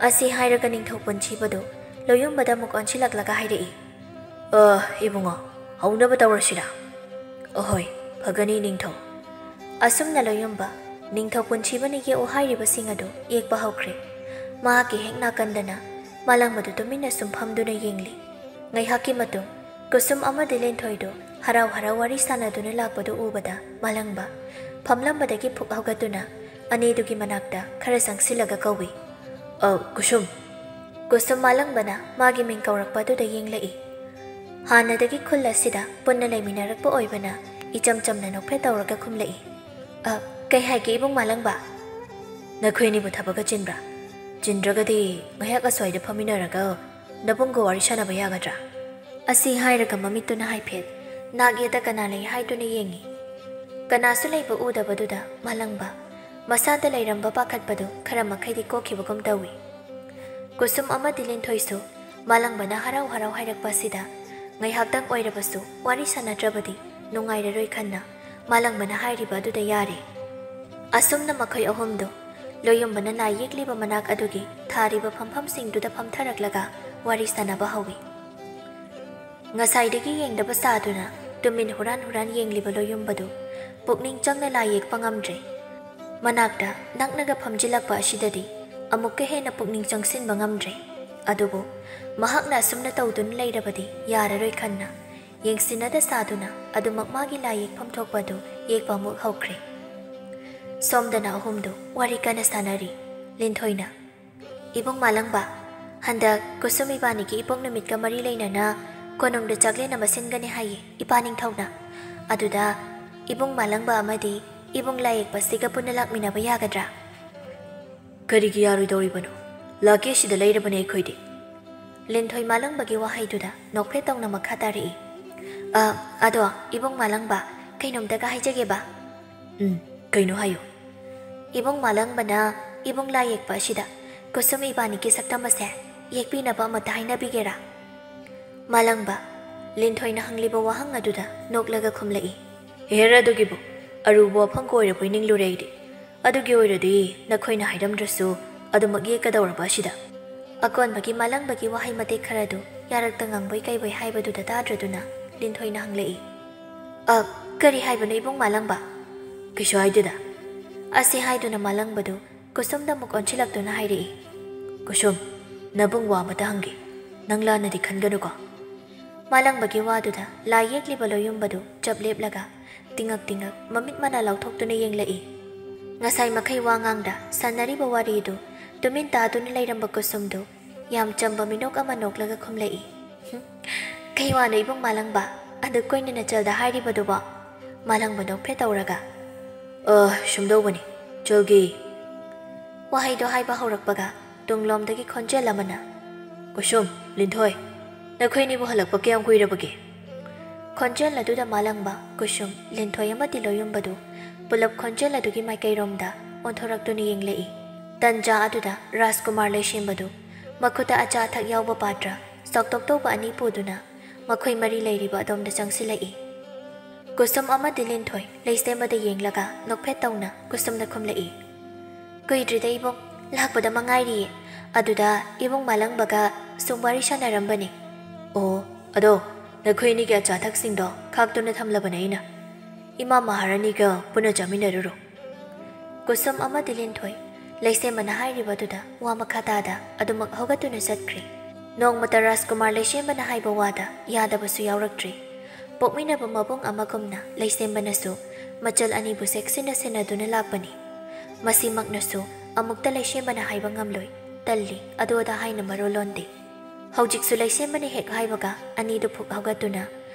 ꯑꯁꯤ ꯍꯥꯏꯔꯒ ꯅꯤꯡꯊꯧꯄꯨꯟꯁꯤꯕꯗꯨ ꯂꯣꯌꯨꯝꯕꯗ ꯑꯃꯨꯛ ꯑꯣꯟꯁꯤꯜꯂꯛꯂꯒ ꯍꯥꯏꯔꯛꯏ, ꯏꯕꯨꯡꯉꯣ, ꯍꯧꯅꯕ ꯇꯧꯔꯁꯤꯔꯥ? ꯑꯍꯣꯏ, ꯐꯒꯅꯤ ꯅꯤꯡꯊꯧ꯫ ꯑꯁꯨꯝꯅ ꯂꯣꯌꯨꯝꯕ ꯅꯤꯡꯊꯧꯄꯨꯟꯁꯤꯕꯅ ꯌꯦꯛꯎ ꯍꯥꯏꯔꯤꯕꯁꯤꯡ ꯑꯗꯨ ꯌꯦꯛꯄ ꯍꯧꯈ꯭ꯔꯦ꯫ ꯃꯍꯥꯛꯀꯤ ꯍꯦꯛ ꯅꯥꯀꯟꯗꯅ ꯃꯥꯂꯪꯕꯗꯨ ꯇꯨꯃꯤꯟꯅ ꯁꯨꯝ ꯐꯝꯗꯨꯅ ꯌꯦꯡꯂꯤ꯫ ꯉꯥꯏꯍꯥꯛꯀꯤ ꯃꯇꯨꯡ ꯀꯨꯁꯨꯝ ꯑꯃꯗꯤ ꯂꯤꯟꯊꯣꯏꯗꯨ ꯍꯔꯥꯎ ꯍꯔꯥꯎ ꯋꯥꯔꯤ ꯁꯥꯟꯅꯗꯨꯅ ꯂꯥꯛꯄꯗꯨ ꯎꯕꯗ ꯃꯥꯂꯪꯕ ꯐꯝꯂꯝꯕꯗꯒꯤ ꯐꯨꯛ ꯍꯧꯒꯠꯇꯨꯅ ꯑꯅꯤꯗꯨꯒꯤ ꯃꯅꯥꯛꯇ ꯈꯔ ꯆꯪꯁꯤꯜꯂꯒ ꯀꯧꯏ, ꯀꯨꯁꯨꯝ꯫ ꯀꯨꯁꯨꯝ ꯃꯥꯂꯪꯕꯅ ꯃꯥꯒꯤ ꯃꯤꯡ ꯀꯧꯔꯛꯄ ꯑꯗꯨꯗ ꯌꯦꯡꯂꯛꯏ꯫ ꯍꯥꯟꯅꯗꯒꯤ ꯈꯨꯜ ꯑꯁꯤꯗ ꯄꯨꯟꯅ ꯂꯩꯃꯤꯟꯅꯔꯛꯄ ꯑꯣꯏꯕꯅ ꯏꯆꯝ ꯆꯝꯅ ꯅꯣꯛꯐꯦꯠ ꯇꯧꯔꯒ ꯈꯨꯝꯂꯛꯏ, ꯀꯩ ꯍꯥꯏꯒꯦ ꯏꯕꯨꯡ ꯃꯥꯂꯪꯕ? ꯅꯈꯣꯏ ꯑꯅꯤꯕꯨ ꯊꯕꯛꯀ ꯆꯤꯟꯕ꯭ꯔꯥ? ꯆꯤꯟꯗ꯭ꯔꯒꯗꯤ ꯉꯥꯏꯍꯥꯛ ꯑꯁ꯭ꯋꯥꯏꯗ ꯐꯝꯃꯤꯟꯅꯔꯒ ꯅꯕꯨꯡꯒ ꯋꯥꯔꯤ ꯁꯥꯟꯅꯕ ꯌꯥꯒꯗ꯭ꯔꯥ? ꯑꯁꯤ ꯍꯥꯏꯔꯒ ꯃꯃꯤꯠꯇꯨꯅ ꯍꯥꯏꯐꯦꯠ ꯅꯥꯛꯌꯦꯠꯇ ꯀꯅꯥ ꯂꯩ ꯍꯥꯏꯗꯨꯅ ꯌꯦꯡꯉꯤ꯫ ꯀꯅꯥꯁꯨ ꯂꯩꯕ ꯎꯗꯕꯗꯨꯗ ꯃꯥꯂꯪꯕ ꯃꯁꯥꯗ ꯂꯩꯔꯝꯕ ꯄꯥꯈꯠꯄꯗꯨ ꯈꯔ ꯃꯈꯩꯗꯤ ꯀꯣꯛꯈꯤꯕꯒꯨꯝ ꯇꯧꯏ꯫ ꯀꯨꯁꯨꯝ ꯑꯃꯗꯤ ꯂꯤꯟꯊꯣꯏꯁꯨ ꯃꯥꯂꯪꯕꯅ ꯍꯔꯥꯎ ꯍꯔꯥꯎ ꯍꯥꯏꯔꯛꯄ ꯑꯁꯤꯗ ꯉꯥꯏꯍꯥꯛꯇꯪ ꯑꯣꯏꯔꯕꯁꯨ ꯋꯥꯔꯤ ꯁꯥꯟꯅꯗ꯭ꯔꯕꯗꯤ ꯅꯨꯡꯉꯥꯏꯔꯔꯣꯏ ꯈꯟꯅ ꯃꯥꯂꯪꯕꯅ ꯍꯥꯏꯔꯤꯕ ꯑꯗꯨꯗ ꯌꯥꯔꯦ꯫ ꯑꯁꯨꯝꯅ ꯃꯈꯣꯏ ꯑꯍꯨꯝꯗꯨ ꯂꯣꯌꯨꯝꯕꯅ ꯂꯥꯏ ꯌꯦꯛꯂꯤꯕ ꯃꯅꯥꯛ ꯑꯗꯨꯒꯤ ꯊꯥꯔꯤꯕ ꯐꯝꯐꯝꯁꯤꯡꯗꯨꯗ ꯐꯝꯊꯔꯛꯂꯒ ꯋꯥꯔꯤ ꯁꯥꯟꯅꯕ ꯍꯧꯏ꯫ ꯉꯁꯥꯏꯗꯒꯤ ꯌꯦꯡꯗꯕ ꯁꯥꯗꯨꯅ ꯇꯨꯃꯤꯟ ꯍꯨꯔꯥꯟ ꯍꯨꯔꯥꯟ ꯌꯦꯡꯂꯤꯕ ꯂꯣꯌꯨꯝꯕꯗꯨ ꯄꯨꯛꯅꯤꯡ ꯆꯪꯅ ꯂꯥꯏ ꯌꯦꯛꯄ ꯉꯝꯗ꯭ꯔꯦ꯫ ꯃꯅꯥꯛꯇ ꯅꯛꯅꯒ ꯐꯝꯖꯤꯜꯂꯛꯄ ꯑꯁꯤꯗꯗꯤ ꯑꯃꯨꯛꯀ ꯍꯦꯟꯅ ꯄꯨꯛꯅꯤꯡ ꯆꯪꯁꯤꯟꯕ ꯉꯝꯗ꯭ꯔꯦ꯫ ꯑꯗꯨꯕꯨ ꯃꯍꯥꯛꯅ ꯑꯁꯨꯝꯅ ꯇꯧꯗꯨꯅ ꯂꯩꯔꯕꯗꯤ ꯌꯥꯔꯔꯣꯏ ꯈꯟꯅ ꯌꯦꯡꯁꯤꯟꯅꯗ ꯁꯥꯗꯨꯅ ꯑꯗꯨꯃꯛ ꯃꯥꯒꯤ ꯂꯥꯏ ꯌꯦꯛꯐꯝ ꯊꯣꯛꯄ ꯑꯗꯨ ꯌꯦꯛꯄ ꯑꯃꯨꯛ ꯍꯧꯈ꯭ꯔꯦ꯫ ꯁꯣꯝꯗꯅ ꯑꯍꯨꯝꯗꯨ ꯋꯥꯔꯤ ꯀꯟꯅ ꯁꯥꯟꯅꯔꯤ꯫ ꯂꯤꯟꯊꯣꯏꯅ, ꯏꯕꯨꯡ ꯃꯥꯂꯪꯕ, ꯍꯟꯗꯛ ꯀꯨꯁꯨꯝ ꯏꯕꯥꯅꯤꯒꯤ ꯏꯄꯣꯛ ꯅꯨꯃꯤꯠꯀ ꯃꯔꯤ ꯂꯩꯅꯅ ꯀꯣꯅꯨꯡꯗ ꯆꯥꯛꯂꯦꯟ ꯑꯃ ꯁꯤꯟꯒꯅꯤ ꯍꯥꯏꯌꯦ ꯏꯄꯥ ꯅꯤꯡꯊꯧꯅ꯫ ꯑꯗꯨꯗ ꯏꯕꯨꯡ ꯃꯥꯂꯪꯕ ꯑꯃꯗꯤ ꯏꯕꯨꯡ ꯂꯥꯏ ꯌꯦꯛꯄꯁꯤꯒ ꯄꯨꯟꯅ ꯂꯥꯛꯃꯤꯟꯅꯕ ꯌꯥꯒꯗ꯭ꯔꯥ? ꯀꯔꯤꯒꯤ ꯌꯥꯔꯣꯏꯗꯧꯔꯤꯕꯅꯣ? ꯂꯥꯛꯀꯦ ꯁꯤꯗ ꯂꯩꯔꯕꯅꯦ ꯑꯩꯈꯣꯏꯗꯤ꯫ ꯂꯤꯟꯊꯣꯏ ꯃꯥꯂꯪꯕꯒꯤ ꯋꯥꯍꯩꯗꯨꯗ ꯅꯣꯛꯐꯦꯠ ꯇꯧꯅ ꯃꯈꯥ ꯇꯥꯔꯛꯏ, ꯑꯗꯣ ꯏꯕꯨꯡ ꯃꯥꯂꯪꯕ, ꯀꯩꯅꯣꯝꯇꯒ ꯍꯥꯏꯖꯒꯦꯕ? ꯀꯩꯅꯣ ꯍꯥꯏꯌꯨ꯫ ꯏꯕꯨꯡ ꯃꯥꯂꯪꯕꯅ ꯏꯕꯨꯡ ꯂꯥꯏ ꯌꯦꯛꯄ ꯑꯁꯤꯗ ꯀꯨꯁꯨꯝ ꯏꯕꯥꯅꯤꯒꯤ ꯁꯛꯇꯝ ꯑꯁꯦ ꯌꯦꯛꯄꯤꯅꯕ ꯑꯃꯠꯇ ꯍꯥꯏꯅꯕꯤꯒꯦꯔꯥ? ꯃꯥꯂꯪꯕ ꯂꯤꯟꯊꯣꯏꯅ ꯍꯪꯂꯤꯕ ꯋꯥꯍꯪ ꯑꯗꯨꯗ ꯅꯣꯛꯂꯒ ꯈꯨꯝꯂꯛꯏ, ꯍꯦꯔ ꯑꯗꯨꯒꯤꯕꯨ ꯑꯔꯨꯕ ꯋꯥꯐꯝꯒ ꯑꯣꯏꯔꯕꯣꯏ ꯅꯤꯡꯂꯨꯔꯦ ꯑꯩꯗꯤ꯫ ꯑꯗꯨꯒꯤ ꯑꯣꯏꯔꯗꯤ ꯅꯈꯣꯏꯅ ꯍꯥꯏꯔꯝꯗ꯭ꯔꯁꯨ ꯑꯗꯨꯃꯛ ꯌꯦꯛꯀꯗꯧꯔꯕ ꯑꯁꯤꯗ꯫ ꯑꯀꯣꯟꯕꯒꯤ ꯃꯥꯂꯪꯕꯒꯤ ꯋꯥꯍꯩ ꯃꯇꯦꯛ ꯈꯔꯗꯨ ꯌꯥꯔꯛꯇ ꯉꯪꯕꯣꯏ ꯀꯩꯕꯣꯏ ꯍꯥꯏꯕꯗꯨꯗ ꯇꯥꯗ꯭ꯔꯗꯨꯅ ꯂꯤꯟꯊꯣꯏꯅ ꯍꯪꯂꯛꯏ, ꯀꯔꯤ ꯍꯥꯏꯕꯅꯣ ꯏꯕꯨꯡ ꯃꯥꯂꯪꯕ? ꯀꯩꯁꯨ ꯍꯥꯏꯗꯦꯗ꯫ ꯑꯁꯤ ꯍꯥꯏꯗꯨꯅ ꯃꯥꯂꯪꯕꯗꯨ ꯀꯨꯁꯨꯝꯗ ꯑꯃꯨꯛ ꯑꯣꯟꯁꯤꯜꯂꯛꯇꯨꯅ ꯍꯥꯏꯔꯛꯏ, ꯀꯨꯁꯨꯝ, ꯅꯕꯨꯡ ꯋꯥ ꯑꯃꯇ ꯍꯪꯒꯦ, ꯅꯪ ꯂꯥꯟꯅꯗꯤ ꯈꯟꯒꯅꯨꯀꯣ? ꯃꯥꯂꯪꯕꯒꯤ ꯋꯥꯗꯨꯗ ꯂꯥꯏ ꯌꯦꯛꯂꯤꯕ ꯂꯣꯌꯨꯝꯕꯗꯨ ꯆꯞ ꯂꯦꯞꯂꯒ ꯇꯤꯡꯉꯛ ꯇꯤꯡꯉꯛ ꯃꯃꯤꯠ ꯃꯅꯥ ꯂꯥꯎꯊꯣꯛꯇꯨꯅ ꯌꯦꯡꯂꯛꯏ꯫ ꯉꯁꯥꯏ ꯃꯈꯩ ꯋꯥ ꯉꯥꯡꯗ ꯁꯥꯟꯅꯔꯤꯕ ꯋꯥꯔꯤꯗꯨ ꯇꯨꯃꯤꯟ ꯇꯥꯗꯨꯅ ꯂꯩꯔꯝꯕ ꯀꯨꯁꯨꯝꯗꯨ ꯌꯥꯝ ꯆꯝꯕ ꯃꯤꯅꯣꯛ ꯑꯃ ꯅꯣꯛꯂꯒ ꯈꯨꯝꯂꯛꯏ, ꯀꯩ ꯋꯥꯅꯣ ꯏꯕꯨꯡ ꯃꯥꯂꯪꯕ ꯑꯗꯨ ꯀꯣꯏꯅ ꯅꯆꯜꯗ ꯍꯥꯏꯔꯤꯕꯗꯨꯕꯣ? ꯃꯥꯂꯪꯕ ꯅꯣꯛꯐꯦꯠ ꯇꯧꯔꯒ, ꯁꯨꯝꯗꯧꯕꯅꯤ, ꯆꯜꯒꯤ꯫ ꯋꯥꯍꯩꯗꯣ ꯍꯥꯏꯕ ꯍꯧꯔꯛꯄꯒ ꯇꯨꯡꯂꯣꯝꯗꯒꯤ ꯈꯣꯟꯖꯦꯜ ꯑꯃꯅ, ꯀꯨꯁꯨꯝ ꯂꯤꯟꯊꯣꯏ ꯅꯈꯣꯏꯅꯤꯕꯨ ꯍꯜꯂꯛꯄ ꯀꯌꯥꯝ ꯀꯨꯏꯔꯕꯒꯦ? ꯈꯣꯟꯖꯦꯜ ꯑꯗꯨꯗ ꯃꯥꯂꯪꯕ ꯀꯨꯁꯨꯝ ꯂꯤꯟꯊꯣꯏ ꯑꯃꯗꯤ ꯂꯣꯌꯨꯝꯕꯗꯨ ꯄꯨꯂꯞ ꯈꯣꯟꯖꯦꯜ ꯑꯗꯨꯒꯤ ꯃꯥꯏꯀꯩꯔꯣꯝꯗ ꯑꯣꯟꯊꯣꯔꯛꯇꯨꯅ ꯌꯦꯡꯂꯛꯏ꯫ ꯇꯟꯖꯥ ꯑꯗꯨꯗ ꯔꯥꯖꯀꯨꯃꯥꯔ ꯂꯩꯁꯦꯝꯕꯗꯨ ꯃꯈꯨꯠꯇ ꯑꯆꯥ ꯑꯊꯛ ꯌꯥꯎꯕ ꯄꯥꯇ꯭ꯔ ꯆꯥꯎꯇꯣꯛꯇꯧꯕ ꯑꯅꯤ ꯄꯨꯗꯨꯅ ꯃꯈꯣꯏ ꯃꯔꯤ ꯂꯩꯔꯤꯕ ꯑꯗꯣꯝꯗ ꯆꯪꯁꯤꯜꯂꯛꯏ꯫ ꯀꯨꯁꯨꯝ ꯑꯃꯗꯤ ꯂꯤꯟꯊꯣꯏ ꯂꯩꯁꯦꯝꯕꯗ ꯌꯦꯡꯂꯒ ꯅꯣꯛꯐꯦꯠ ꯇꯧꯅ ꯀꯨꯁꯨꯝꯗ ꯈꯨꯝꯂꯛꯏ꯫ ꯀꯨꯏꯗ꯭ꯔꯤꯗ ꯏꯕꯨꯡ, ꯂꯥꯛꯄꯗ ꯃꯉꯥꯏꯔꯤꯌꯦ꯫ ꯑꯗꯨꯗ ꯏꯕꯨꯡ ꯃꯥꯂꯪꯕꯒ ꯁꯨꯝ ꯋꯥꯔꯤ ꯁꯥꯟꯅꯔꯝꯕꯅꯤ꯫ ꯑꯣ, ꯑꯗꯣ ꯅꯈꯣꯏꯅꯤꯒꯤ ꯑꯆꯥ ꯑꯊꯛꯁꯤꯡꯗꯣ ꯈꯥꯛꯇꯨꯅ ꯊꯝꯂꯕꯅꯦ ꯑꯩꯅ꯫ ꯏꯃꯥ-ꯃꯍꯥꯔꯥꯅꯤꯒ ꯄꯨꯟꯅ ꯆꯥꯃꯤꯟꯅꯔꯨꯔꯣ꯫ ꯀꯨꯁꯨꯝ ꯑꯃꯗꯤ ꯂꯤꯟꯊꯣꯏ ꯂꯩꯁꯦꯝꯕꯅ ꯍꯥꯏꯔꯤꯕꯗꯨꯗ ꯋꯥ ꯃꯈꯥ ꯇꯥꯗ ꯑꯗꯨꯃꯛ ꯍꯧꯒꯠꯇꯨꯅ ꯆꯠꯈ꯭ꯔꯦ꯫ ꯅꯣꯡꯃꯇ ꯔꯥꯖꯀꯨꯃꯥꯔ ꯂꯩꯁꯦꯝꯕꯅ ꯍꯥꯏꯕ ꯋꯥꯗ ꯌꯥꯗꯕꯁꯨ ꯌꯥꯎꯔꯛꯇ꯭ꯔꯤ꯫ ꯄꯣꯛꯃꯤꯟꯅꯕ ꯃꯕꯨꯡ ꯑꯃꯒꯨꯝꯅ ꯂꯩꯁꯦꯝꯕꯅꯁꯨ ꯃꯆꯜ ꯑꯅꯤꯕꯨ ꯆꯦꯛꯁꯤꯟꯅ ꯁꯦꯟꯅꯗꯨꯅ ꯂꯥꯛꯄꯅꯤ꯫ ꯃꯁꯤꯃꯛꯅꯁꯨ ꯑꯃꯨꯛꯇ ꯂꯩꯁꯦꯝꯕꯅ ꯍꯥꯏꯕ ꯉꯝꯂꯣꯏ, ꯇꯜꯂꯤ ꯑꯗꯨ ꯑꯗꯥ ꯍꯥꯏꯅ ꯃꯔꯣꯜ ꯂꯣꯟꯗꯦ꯫ ꯍꯧꯖꯤꯛꯁꯨ ꯂꯩꯁꯦꯝꯕꯅ ꯍꯦꯛ ꯍꯥꯏꯕꯒ ꯑꯅꯤꯗꯨ ꯐꯨꯛ ꯍꯧꯒꯠꯇꯨꯅ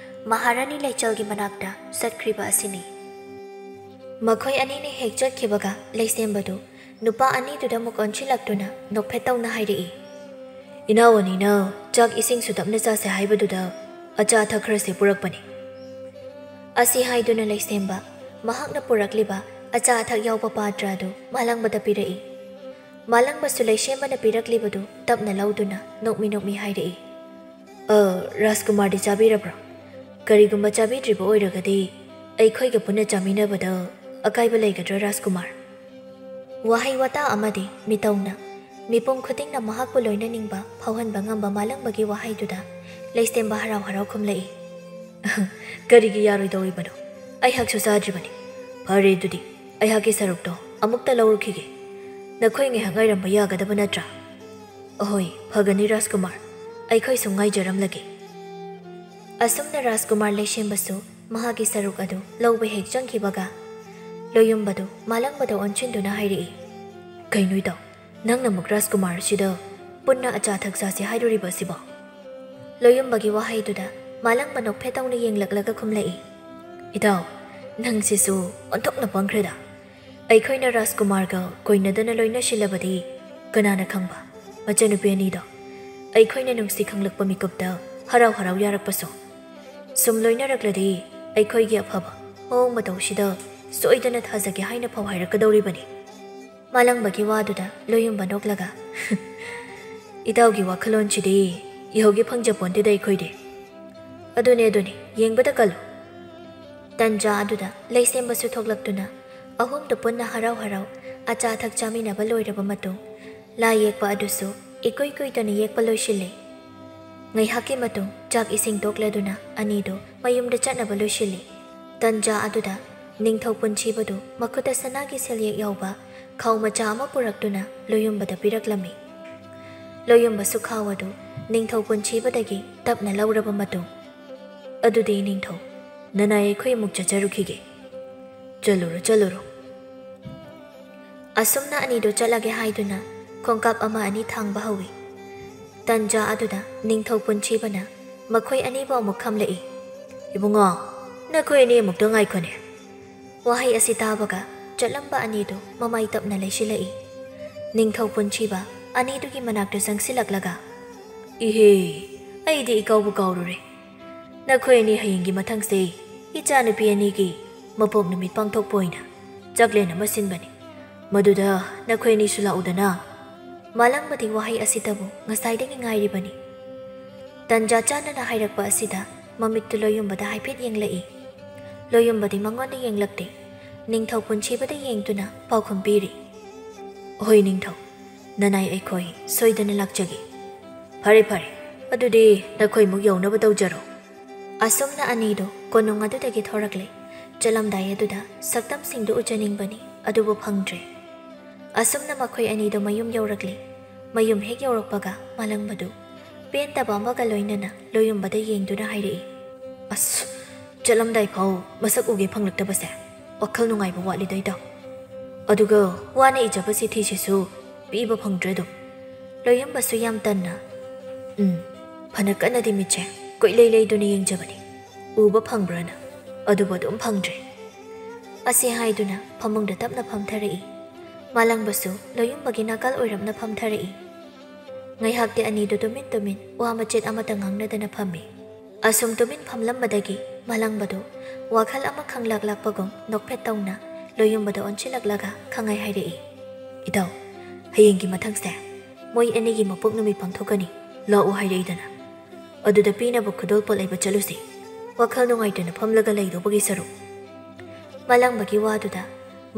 ꯃꯍꯥꯔꯥꯅꯤ ꯂꯩꯆꯜꯒꯤ ꯃꯅꯥꯛꯇ ꯆꯠꯈ꯭ꯔꯤꯕ ꯑꯁꯤꯅꯤ꯫ ꯃꯈꯣꯏ ꯑꯅꯤꯅ ꯍꯦꯛ ꯆꯠꯈꯤꯕꯒ ꯂꯩꯁꯦꯝꯕꯗꯨ ꯅꯨꯄꯥ ꯑꯅꯤꯗꯨꯗ ꯑꯃꯨꯛ ꯑꯣꯟꯁꯤꯜꯂꯛꯇꯨꯅ ꯅꯣꯛꯐꯦꯠ ꯇꯧꯅ ꯍꯥꯏꯔꯛꯏ꯫ ꯏꯅꯥꯎ ꯑꯅꯤꯅ ꯆꯥꯛ ꯏꯁꯤꯡꯁꯨ ꯇꯞꯅ ꯆꯥꯁꯦ ꯍꯥꯏꯕꯗꯨꯗ ꯑꯆꯥ ꯑꯊꯛ ꯈꯔꯁꯦ ꯄꯨꯔꯛꯄꯅꯤ꯫ ꯑꯁꯤ ꯍꯥꯏꯗꯨꯅ ꯂꯩꯁꯦꯝꯕ ꯃꯍꯥꯛꯅ ꯄꯨꯔꯛꯂꯤꯕ ꯑꯆꯥ ꯑꯊꯛ ꯌꯥꯎꯕ ꯄꯥꯇ꯭ꯔ ꯑꯗꯨ ꯃꯥꯂꯪꯕꯗ ꯄꯤꯔꯛꯏ꯫ ꯃꯥꯂꯪꯕꯁꯨ ꯂꯩꯁꯦꯝꯕꯅ ꯄꯤꯔꯛꯂꯤꯕꯗꯨ ꯇꯞꯅ ꯂꯧꯗꯨꯅ ꯅꯣꯛꯃꯤ ꯍꯥꯏꯔꯛꯏ꯫ ꯔꯥꯖꯀꯨꯃꯥꯔꯗꯤ ꯆꯥꯕꯤꯔꯕ꯭ꯔꯣ? ꯀꯔꯤꯒꯨꯝꯕ ꯆꯥꯕꯤꯗ꯭ꯔꯤꯕ ꯑꯣꯏꯔꯒꯗꯤ ꯑꯩꯈꯣꯏꯒ ꯄꯨꯟꯅ ꯆꯥꯃꯤꯟꯅꯕꯗ ꯑꯀꯥꯏꯕ ꯂꯩꯒꯗ꯭ꯔꯥ ꯔꯥꯖꯀꯨꯃꯥꯔ? ꯋꯥꯍꯩ ꯋꯥꯇꯥ ꯑꯃꯗꯤ ꯃꯤꯇꯧꯅ ꯃꯤꯄꯨꯝ ꯈꯨꯗꯤꯡꯅ ꯃꯍꯥꯛꯄꯨ ꯂꯣꯏꯅꯅꯤꯡꯕ ꯐꯥꯎꯍꯟꯕ ꯉꯝꯕ ꯃꯥꯂꯪꯕꯒꯤ ꯋꯥꯍꯩꯗꯨꯗ ꯂꯩꯁꯦꯝꯕ ꯍꯔꯥꯎ ꯈꯨꯝꯂꯛꯏ꯫ ꯀꯔꯤꯒꯤ ꯌꯥꯔꯣꯏꯗꯧꯔꯤꯕꯅꯣ? ꯑꯩꯍꯥꯛꯁꯨ ꯆꯥꯗ꯭ꯔꯤꯕꯅꯤ꯫ ꯐꯔꯦ ꯑꯗꯨꯗꯤ ꯑꯩꯍꯥꯛꯀꯤ ꯁꯔꯨꯛꯇꯣ ꯑꯃꯨꯛꯇ ꯂꯧꯔꯨꯈꯤꯒꯦ꯫ ꯅꯈꯣꯏ ꯉꯥꯏꯍꯥꯛ ꯉꯥꯏꯔꯝꯕ ꯌꯥꯒꯗꯕ ꯅꯠꯇ꯭ꯔꯥ? ꯑꯍꯣꯏ, ꯐꯒꯅꯤ ꯔꯥꯖꯀꯨꯃꯥꯔ, ꯑꯩꯈꯣꯏꯁꯨ ꯉꯥꯏꯖꯔꯝꯂꯒꯦ꯫ ꯑꯁꯨꯝꯅ ꯔꯥꯖꯀꯨꯃꯥꯔ ꯂꯩꯁꯦꯝꯕꯁꯨ ꯃꯍꯥꯛꯀꯤ ꯁꯔꯨꯛ ꯑꯗꯨ ꯂꯧꯕ ꯍꯦꯛ ꯆꯪꯈꯤꯕꯒ ꯂꯣꯌꯨꯝꯕꯗꯨ ꯃꯥꯂꯪꯕꯗ ꯑꯣꯟꯁꯤꯟꯗꯨꯅ ꯍꯥꯏꯔꯛꯏ꯫ ꯀꯩꯅꯣ ꯏꯇꯥꯎ, ꯅꯪꯅ ꯑꯃꯨꯛ ꯔꯥꯖꯀꯨꯃꯥꯔ ꯑꯁꯤꯗ ꯄꯨꯟꯅ ꯑꯆꯥ ꯑꯊꯛ ꯆꯥꯁꯦ ꯍꯥꯏꯗꯣꯔꯤꯕ ꯑꯁꯤꯕꯣ? ꯂꯣꯌꯨꯝꯕꯒꯤ ꯋꯥꯍꯩꯗꯨꯗ ꯃꯥꯂꯪꯕ ꯅꯣꯛꯐꯦꯠ ꯇꯧꯅ ꯌꯦꯡꯂꯛꯂꯒ ꯈꯨꯝꯂꯛꯏ꯫ ꯏꯇꯥꯎ, ꯅꯪꯁꯤꯁꯨ ꯑꯣꯟꯊꯣꯛꯅ ꯄꯪꯈ꯭ꯔꯦꯗ꯫ ꯑꯩꯈꯣꯏꯅ ꯔꯥꯖꯀꯨꯃꯥꯔꯒ ꯀꯣꯏꯅꯗꯅ ꯂꯣꯏꯅꯁꯤꯜꯂꯕꯗꯤ ꯀꯅꯥꯅ ꯈꯪꯕ ꯃꯆꯟꯅꯨꯄꯤ ꯑꯅꯤꯗꯣ ꯑꯩꯈꯣꯏꯅ ꯅꯨꯡꯁꯤ ꯈꯪꯂꯛꯄ ꯃꯤꯀꯨꯞꯇ ꯍꯔꯥꯎ ꯌꯥꯔꯛꯄꯁꯨ꯫ ꯁꯨꯝ ꯂꯣꯏꯅꯔꯛꯂꯗꯤ ꯑꯩꯈꯣꯏꯒꯤ ꯑꯐꯕ ꯃꯑꯣꯡ ꯃꯇꯧꯁꯤꯗ ꯁꯣꯏꯗꯅ ꯊꯥꯖꯒꯦ ꯍꯥꯏꯅ ꯐꯥꯎ ꯍꯥꯏꯔꯛꯀꯗꯧꯔꯤꯕꯅꯤ꯫ ꯃꯥꯂꯪꯕꯒꯤ ꯋꯥꯗꯨꯗ ꯂꯣꯌꯨꯝꯕ ꯅꯣꯛꯂꯒ ꯏꯇꯥꯎꯒꯤ ꯋꯥꯈꯜꯂꯣꯟꯁꯤꯗꯤ ꯏꯍꯧꯒꯤ ꯐꯪꯖꯄꯣꯟꯇꯦꯗ ꯑꯩꯈꯣꯏꯗꯤ꯫ ꯑꯗꯨꯅꯤ ꯌꯦꯡꯕꯗ ꯀꯜꯂꯨ꯫ ꯇꯟꯖꯥ ꯑꯗꯨꯗ ꯂꯩꯁꯦꯝꯕꯁꯨ ꯊꯣꯛꯂꯛꯇꯨꯅ ꯑꯍꯨꯝꯗꯨ ꯄꯨꯟꯅ ꯍꯔꯥꯎ ꯑꯆꯥ ꯑꯊꯛ ꯆꯥꯃꯤꯟꯅꯕ ꯂꯣꯏꯔꯕ ꯃꯇꯨꯡ ꯂꯥꯏ ꯌꯦꯛꯄ ꯑꯗꯨꯁꯨ ꯏꯀꯨꯏ ꯀꯨꯏꯗꯅ ꯌꯦꯛꯄ ꯂꯣꯏꯁꯤꯜꯂꯤ꯫ ꯉꯥꯏꯍꯥꯛꯀꯤ ꯃꯇꯨꯡ ꯆꯥꯛ ꯏꯁꯤꯡ ꯇꯣꯛꯂꯗꯨꯅ ꯑꯅꯤꯗꯨ ꯃꯌꯨꯝꯗ ꯆꯠꯅꯕ ꯂꯣꯏꯁꯤꯜꯂꯤ꯫ ꯇꯟꯖꯥ ꯑꯗꯨꯗ ꯅꯤꯡꯊꯧ ꯄꯨꯟꯁꯤꯕꯗꯨ ꯃꯈꯨꯠꯇ ꯁꯅꯥꯒꯤ ꯁꯦꯜꯌꯦꯛ ꯌꯥꯎꯕ ꯈꯥꯎ ꯃꯆꯥ ꯑꯃ ꯄꯨꯔꯛꯇꯨꯅ ꯂꯣꯌꯨꯝꯕꯗ ꯄꯤꯔꯛꯂꯝꯃꯤ꯫ ꯂꯣꯌꯨꯝꯕꯁꯨ ꯈꯥꯎ ꯑꯗꯨ ꯅꯤꯡꯊꯧ ꯄꯨꯟꯁꯤꯕꯗꯒꯤ ꯇꯞꯅ ꯂꯧꯔꯕ ꯃꯇꯨꯡ, ꯑꯗꯨꯗꯤ ꯅꯤꯡꯊꯧ, ꯅꯅꯥꯏ ꯑꯩꯈꯣꯏ ꯑꯃꯨꯛ ꯆꯠꯆꯔꯨꯈꯤꯒꯦ꯫ ꯆꯠꯂꯨꯔꯣ꯫ ꯑꯁꯨꯝꯅ ꯑꯅꯤꯗꯨ ꯆꯠꯂꯒꯦ ꯍꯥꯏꯗꯨꯅ ꯈꯣꯡꯀꯥꯞ ꯑꯃ ꯑꯅꯤ ꯊꯥꯡꯕ ꯍꯧꯏ꯫ ꯇꯟꯖꯥ ꯑꯗꯨꯗ ꯅꯤꯡꯊꯧ ꯄꯨꯟꯁꯤꯕꯅ ꯃꯈꯣꯏ ꯑꯅꯤꯕꯨ ꯑꯃꯨꯛ ꯈꯝꯂꯛꯏ꯫ ꯏꯕꯨꯡꯉꯣ, ꯅꯈꯣꯏ ꯑꯅꯤ ꯑꯃꯨꯛꯇ ꯉꯥꯏꯈꯣꯅꯦ꯫ ꯋꯥꯍꯩ ꯑꯁꯤ ꯇꯥꯕꯒ ꯆꯠꯂꯝꯕ ꯑꯅꯤꯗꯨ ꯃꯃꯥꯏ ꯇꯞꯅ ꯂꯩꯁꯤꯜꯂꯛꯏ꯫ ꯅꯤꯡꯊꯧ ꯄꯨꯟꯁꯤꯕ ꯑꯅꯤꯗꯨꯒꯤ ꯃꯅꯥꯛꯇ ꯆꯪꯁꯤꯜꯂꯛꯂꯒ, ꯏꯍꯦ, ꯑꯩꯗꯤ ꯏꯀꯥꯎꯕꯨ ꯀꯥꯎꯔꯨꯔꯦ꯫ ꯅꯈꯣꯏ ꯑꯅꯤ ꯍꯌꯦꯡꯒꯤ ꯃꯊꯪꯁꯦ ꯏꯆꯥꯅꯨꯄꯤ ꯑꯅꯤꯒꯤ ꯃꯄꯣꯛ ꯅꯨꯃꯤꯠ ꯄꯥꯡꯊꯣꯛꯄ ꯑꯣꯏꯅ ꯆꯥꯛꯂꯦꯟ ꯑꯃ ꯁꯤꯟꯕꯅꯤ꯫ ꯃꯗꯨꯗ ꯅꯈꯣꯏ ꯑꯅꯤꯁꯨ ꯂꯥꯛꯎꯗꯅ꯫ ꯃꯥꯂꯪꯕꯗꯤ ꯋꯥꯍꯩ ꯑꯁꯤꯇꯕꯨ ꯉꯁꯥꯏꯗꯒꯤ ꯉꯥꯏꯔꯤꯕꯅꯤ꯫ ꯇꯟꯖꯥ ꯆꯥꯅꯅ ꯍꯥꯏꯔꯛꯄ ꯑꯁꯤꯗ ꯃꯃꯤꯠꯇꯨ ꯂꯣꯌꯨꯝꯕꯗ ꯍꯥꯏꯐꯦꯠ ꯌꯦꯡꯂꯛꯏ꯫ ꯂꯣꯌꯨꯝꯕꯗꯤ ꯃꯉꯣꯟꯗ ꯌꯦꯡꯂꯛꯇꯦ, ꯅꯤꯡꯊꯧ ꯄꯨꯟꯁꯤꯕꯗ ꯌꯦꯡꯗꯨꯅ ꯄꯥꯎꯈꯨꯝ ꯄꯤꯔꯤ꯫ ꯍꯣꯏ ꯅꯤꯡꯊꯧ, ꯅꯅꯥꯏ ꯑꯩꯈꯣꯏ ꯁꯣꯏꯗꯅ ꯂꯥꯛꯆꯒꯦ꯫ ꯐꯔꯦ, ꯑꯗꯨꯗꯤ ꯅꯈꯣꯏꯃꯨꯛ ꯌꯧꯅꯕ ꯇꯧꯖꯔꯣ꯫ ꯑꯁꯨꯝꯅ ꯑꯅꯤꯗꯨ ꯀꯣꯅꯨꯡ ꯑꯗꯨꯗꯒꯤ ꯊꯣꯔꯛꯂꯦ꯫ ꯆꯠꯂꯝꯗꯥꯏ ꯑꯗꯨꯗ ꯁꯛꯇꯝꯁꯤꯡꯗꯨ ꯎꯖꯅꯤꯡꯕꯅꯤ, ꯑꯗꯨꯕꯨ ꯐꯪꯗ꯭ꯔꯦ꯫ ꯑꯁꯨꯝꯅ ꯃꯈꯣꯏ ꯑꯅꯤꯗꯨ ꯃꯌꯨꯝ ꯌꯧꯔꯛꯂꯤ꯫ ꯃꯌꯨꯝ ꯍꯦꯛ ꯌꯧꯔꯛꯄꯒ ꯃꯥꯂꯪꯕꯗꯨ ꯄꯦꯟꯗꯕ ꯑꯃꯒ ꯂꯣꯏꯅꯅ ꯂꯣꯌꯨꯝꯕꯗ ꯌꯦꯡꯗꯨꯅ ꯍꯥꯏꯔꯛꯏ꯫ ꯑꯁ, ꯆꯠꯂꯝꯗꯥꯏ ꯐꯥꯎ ꯃꯁꯛ ꯎꯒꯦ ꯐꯪꯂꯛꯇꯕꯁꯦ ꯋꯥꯈꯜ ꯅꯨꯡꯉꯥꯏꯕ ꯋꯥꯠꯂꯤꯗ ꯏꯇꯥꯎ꯫ ꯑꯗꯨꯒ ꯋꯥꯅ ꯏꯖꯕ ꯆꯤꯊꯤꯁꯤꯁꯨ ꯄꯤꯕ ꯐꯪꯗ꯭ꯔꯦ ꯑꯗꯨꯝ꯫ ꯂꯣꯌꯨꯝꯕꯁꯨ ꯌꯥꯝ ꯇꯟꯅ, ꯐꯅ ꯀꯟꯅꯗꯤ ꯃꯤꯠꯁꯦ ꯀꯣꯏꯂꯩ ꯂꯩꯗꯨꯅ ꯌꯦꯡꯖꯕꯅꯤ, ꯎꯕ ꯐꯪꯕ꯭ꯔꯅ, ꯑꯗꯨꯕꯨ ꯑꯗꯨꯝ ꯐꯪꯗ꯭ꯔꯦ꯫ ꯑꯁꯤ ꯍꯥꯏꯗꯨꯅ ꯐꯃꯨꯡꯗ ꯇꯞꯅ ꯐꯝꯊꯔꯛꯏ꯫ ꯃꯥꯂꯪꯕꯁꯨ ꯂꯣꯌꯨꯝꯕꯒꯤ ꯅꯥꯀꯜ ꯑꯣꯏꯔꯞꯅ ꯐꯝꯊꯔꯛꯏ꯫ ꯉꯥꯏꯍꯥꯛꯇꯤ ꯑꯅꯤꯗꯨ ꯇꯨꯃꯤꯟ ꯋꯥ ꯃꯆꯦꯠ ꯑꯃꯠꯇ ꯉꯥꯡꯅꯗꯅ ꯐꯝꯃꯤ꯫ ꯑꯁꯨꯝ ꯇꯨꯃꯤꯟ ꯐꯝꯂꯝꯕꯗꯒꯤ ꯃꯥꯂꯪꯕꯗꯨ ꯋꯥꯈꯜ ꯑꯃ ꯈꯪꯂꯛꯂꯛꯄꯒꯨꯝ ꯅꯣꯛꯐꯦꯠ ꯇꯧꯅ ꯂꯣꯌꯨꯝꯕꯗ ꯑꯣꯟꯁꯤꯜꯂꯛꯂꯒ ꯈꯪꯍꯥꯏ ꯍꯥꯏꯔꯛꯏ꯫ ꯏꯇꯥꯎ, ꯍꯌꯦꯡꯒꯤ ꯃꯊꯪꯁꯦ ꯃꯣꯏ ꯑꯅꯤꯒꯤ ꯃꯄꯣꯛ ꯅꯨꯃꯤꯠ ꯄꯥꯡꯊꯣꯛꯀꯅꯤ, ꯂꯥꯛꯑꯣ ꯍꯥꯏꯔꯛꯏꯗꯅ꯫ ꯑꯗꯨꯗ ꯄꯤꯅꯕ ꯈꯨꯗꯣꯜꯄꯣꯠ ꯂꯩꯕ ꯆꯠꯂꯨꯁꯤ, ꯋꯥꯈꯜ ꯅꯨꯡꯉꯥꯏꯇꯅ ꯐꯝꯂꯒ ꯂꯩꯗꯧꯕꯒꯤ ꯁꯔꯨꯛ꯫ ꯃꯥꯂꯪꯕꯒꯤ ꯋꯥꯗꯨꯗ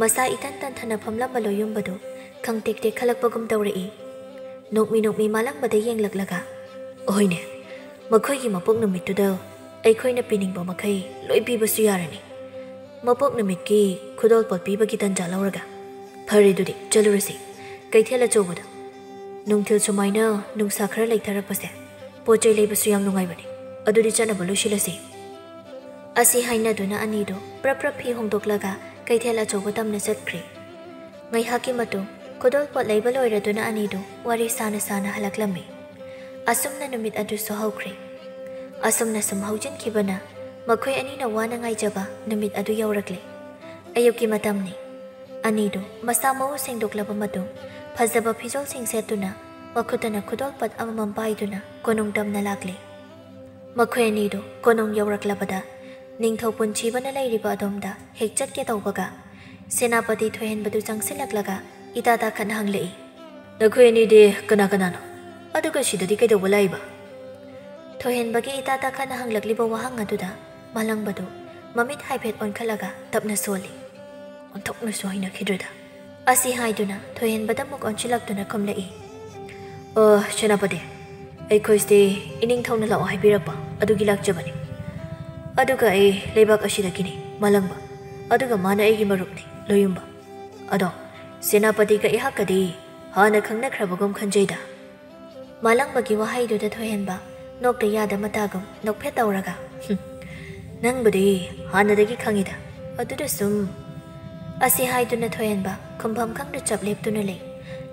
ꯃꯁꯥ ꯏꯇꯟ ꯇꯟꯊꯅ ꯐꯝꯂꯝꯕ ꯂꯣꯌꯨꯝꯕꯗꯨ ꯈꯪꯇꯦꯛ ꯇꯦꯛꯈꯠꯂꯛꯄꯒꯨꯝ ꯇꯧꯔꯛꯏ꯫ ꯅꯣꯛꯃꯤ ꯃꯥꯂꯪꯕꯗ ꯌꯦꯡꯂꯛꯂꯒ, ꯑꯍꯣꯏꯅꯦ, ꯃꯈꯣꯏꯒꯤ ꯃꯄꯣꯛ ꯅꯨꯃꯤꯠꯇꯨꯗ ꯑꯩꯈꯣꯏꯅ ꯄꯤꯅꯤꯡꯕ ꯃꯈꯩ ꯂꯣꯏ ꯄꯤꯕꯁꯨ ꯌꯥꯔꯅꯤ, ꯃꯄꯣꯛ ꯅꯨꯃꯤꯠꯀꯤ ꯈꯨꯗꯣꯜꯄꯣꯠ ꯄꯤꯕꯒꯤ ꯇꯟꯖꯥ ꯂꯧꯔꯒ꯫ ꯐꯔꯦ, ꯑꯗꯨꯗꯤ ꯆꯠꯂꯨꯔꯁꯤ ꯀꯩꯊꯦꯜ ꯑꯆꯧꯕꯗ꯫ ꯅꯨꯡꯊꯤꯜ ꯁꯨꯃꯥꯏꯅ ꯅꯨꯡꯁꯥ ꯈꯔ ꯂꯩꯊꯔꯛꯄꯁꯦ ꯄꯣꯠ ꯆꯩ ꯂꯩꯕꯁꯨ ꯌꯥꯝ ꯅꯨꯡꯉꯥꯏꯕꯅꯤ꯫ ꯑꯗꯨꯗꯤ ꯆꯠꯅꯕ ꯂꯣꯏꯁꯤꯜꯂꯁꯤ꯫ ꯑꯁꯤ ꯍꯥꯏꯅꯗꯨꯅ ꯑꯅꯤꯗꯨ ꯄ꯭ꯔꯞ ꯐꯤ ꯍꯣꯡꯗꯣꯛꯂꯒ ꯀꯩꯊꯦꯜ ꯑꯆꯧꯕ ꯇꯝꯅ ꯆꯠꯈ꯭ꯔꯦ꯫ ꯉꯥꯏꯍꯥꯛꯀꯤ ꯃꯇꯨꯡ ꯈꯨꯗꯣꯜꯄꯣꯠ ꯂꯩꯕ ꯂꯣꯏꯔꯗꯨꯅ ꯑꯅꯤꯗꯨ ꯋꯥꯔꯤ ꯁꯥꯅ ꯍꯜꯂꯛꯂꯝꯃꯤ꯫ ꯑꯁꯨꯝꯅ ꯅꯨꯃꯤꯠ ꯑꯗꯨꯁꯨ ꯍꯧꯈ꯭ꯔꯦ꯫ ꯑꯁꯨꯝꯅ ꯁꯨꯝ ꯍꯧꯖꯤꯟꯈꯤꯕꯅ ꯃꯈꯣꯏ ꯑꯅꯤꯅ ꯋꯥꯅ ꯉꯥꯏꯖꯕ ꯅꯨꯃꯤꯠ ꯑꯗꯨ ꯌꯧꯔꯛꯂꯦ꯫ ꯑꯌꯨꯛꯀꯤ ꯃꯇꯝꯅꯤ꯫ ꯑꯅꯤꯗꯨ ꯃꯁꯥ ꯃꯎ ꯁꯦꯡꯗꯣꯛꯂꯕ ꯃꯇꯨꯡ ꯐꯖꯕ ꯐꯤꯖꯣꯜꯁꯤꯡ ꯁꯦꯠꯇꯨꯅ ꯃꯈꯨꯠꯇꯅ ꯈꯨꯗꯣꯜꯄꯣꯠ ꯑꯃꯃꯝ ꯄꯥꯏꯗꯨꯅ ꯀꯣꯅꯨꯡ ꯇꯝꯅ ꯂꯥꯛꯂꯦ꯫ ꯃꯈꯣꯏ ꯑꯅꯤꯗꯨ ꯀꯣꯅꯨꯡ ꯌꯧꯔꯛꯂꯕꯗ ꯅꯤꯡꯊꯧ ꯄꯨꯟꯁꯤꯕꯅ ꯂꯩꯔꯤꯕ ꯑꯗꯣꯝꯗ ꯍꯦꯛ ꯆꯠꯀꯦ ꯇꯧꯕꯒ ꯁꯦꯅꯥꯄꯇꯤ ꯊꯣꯏꯍꯦꯟꯕꯗꯨ ꯆꯪꯁꯤꯜꯂꯛꯂꯒ ꯏꯇꯥ ꯇꯥꯈꯠꯅ ꯍꯪꯂꯛꯏ꯫ ꯅꯈꯣꯏ ꯑꯅꯤꯗꯤ ꯀꯅꯥꯅꯣ? ꯑꯗꯨꯒ ꯁꯤꯗꯗꯤ ꯀꯩꯗꯧꯕ ꯂꯥꯛꯏꯕ? ꯊꯣꯏꯍꯦꯟꯕꯒꯤ ꯏꯇꯥ ꯇꯥꯈꯠꯅ ꯍꯪꯂꯛꯂꯤꯕ ꯋꯥꯍꯪ ꯑꯗꯨꯗ ꯃꯥꯂꯪꯕꯗꯨ ꯃꯃꯤꯠ ꯍꯥꯏꯐꯦꯠ ꯑꯣꯟꯈꯠꯂꯒ ꯇꯞꯅ ꯁꯣꯜꯂꯤ꯫ ꯑꯣꯟꯊꯣꯛꯅꯁꯨ ꯍꯩꯅꯈꯤꯗ꯭ꯔꯦꯗ꯫ ꯑꯁꯤ ꯍꯥꯏꯗꯨꯅ ꯊꯣꯏꯍꯦꯟꯕꯗ ꯑꯃꯨꯛ ꯑꯣꯟꯁꯤꯜꯂꯛꯇꯨꯅ ꯈꯨꯝꯂꯛꯏ꯫ ꯁꯦꯅꯥꯄꯇꯤ, ꯑꯩꯈꯣꯏꯁꯦ ꯏꯅꯤꯡꯊꯧꯅ ꯂꯥꯛꯑꯣ ꯍꯥꯏꯕꯤꯔꯛꯄ ꯑꯗꯨꯒꯤ ꯂꯥꯛꯆꯕꯅꯤ꯫ ꯑꯗꯨꯒ ꯑꯩ ꯂꯩꯕꯥꯛ ꯑꯁꯤꯗꯒꯤꯅꯤ, ꯃꯥꯂꯪꯕ, ꯑꯗꯨꯒ ꯃꯥꯅ ꯑꯩꯒꯤ ꯃꯔꯨꯞꯅꯤ, ꯂꯣꯌꯨꯝꯕ꯫ ꯑꯗꯣ ꯁꯦꯅꯥꯄꯇꯤꯒ ꯑꯩꯍꯥꯛꯀꯗꯤ ꯍꯥꯟꯅ ꯈꯪꯅꯈ꯭ꯔꯕꯒꯨꯝ ꯈꯟꯖꯩꯗ꯫ ꯃꯥꯂꯪꯕꯒꯤ ꯋꯥꯍꯩꯗꯨꯗ ꯊꯣꯏꯍꯦꯟꯕ ꯅꯣꯛꯇ ꯌꯥꯗ ꯃꯇꯥꯒꯨꯝ ꯅꯣꯛꯐꯦꯠ ꯇꯧꯔꯒ, ꯅꯪꯕꯨꯗꯤ ꯍꯥꯟꯅꯗꯒꯤ ꯈꯪꯏꯗ, ꯑꯗꯨꯗ ꯁꯨꯝ꯫ ꯑꯁꯤ ꯍꯥꯏꯗꯨꯅ ꯊꯣꯏꯍꯦꯟꯕ ꯈꯨꯝꯐꯝ ꯈꯪꯗ ꯆꯞ ꯂꯦꯞꯇꯨꯅ ꯂꯩ꯫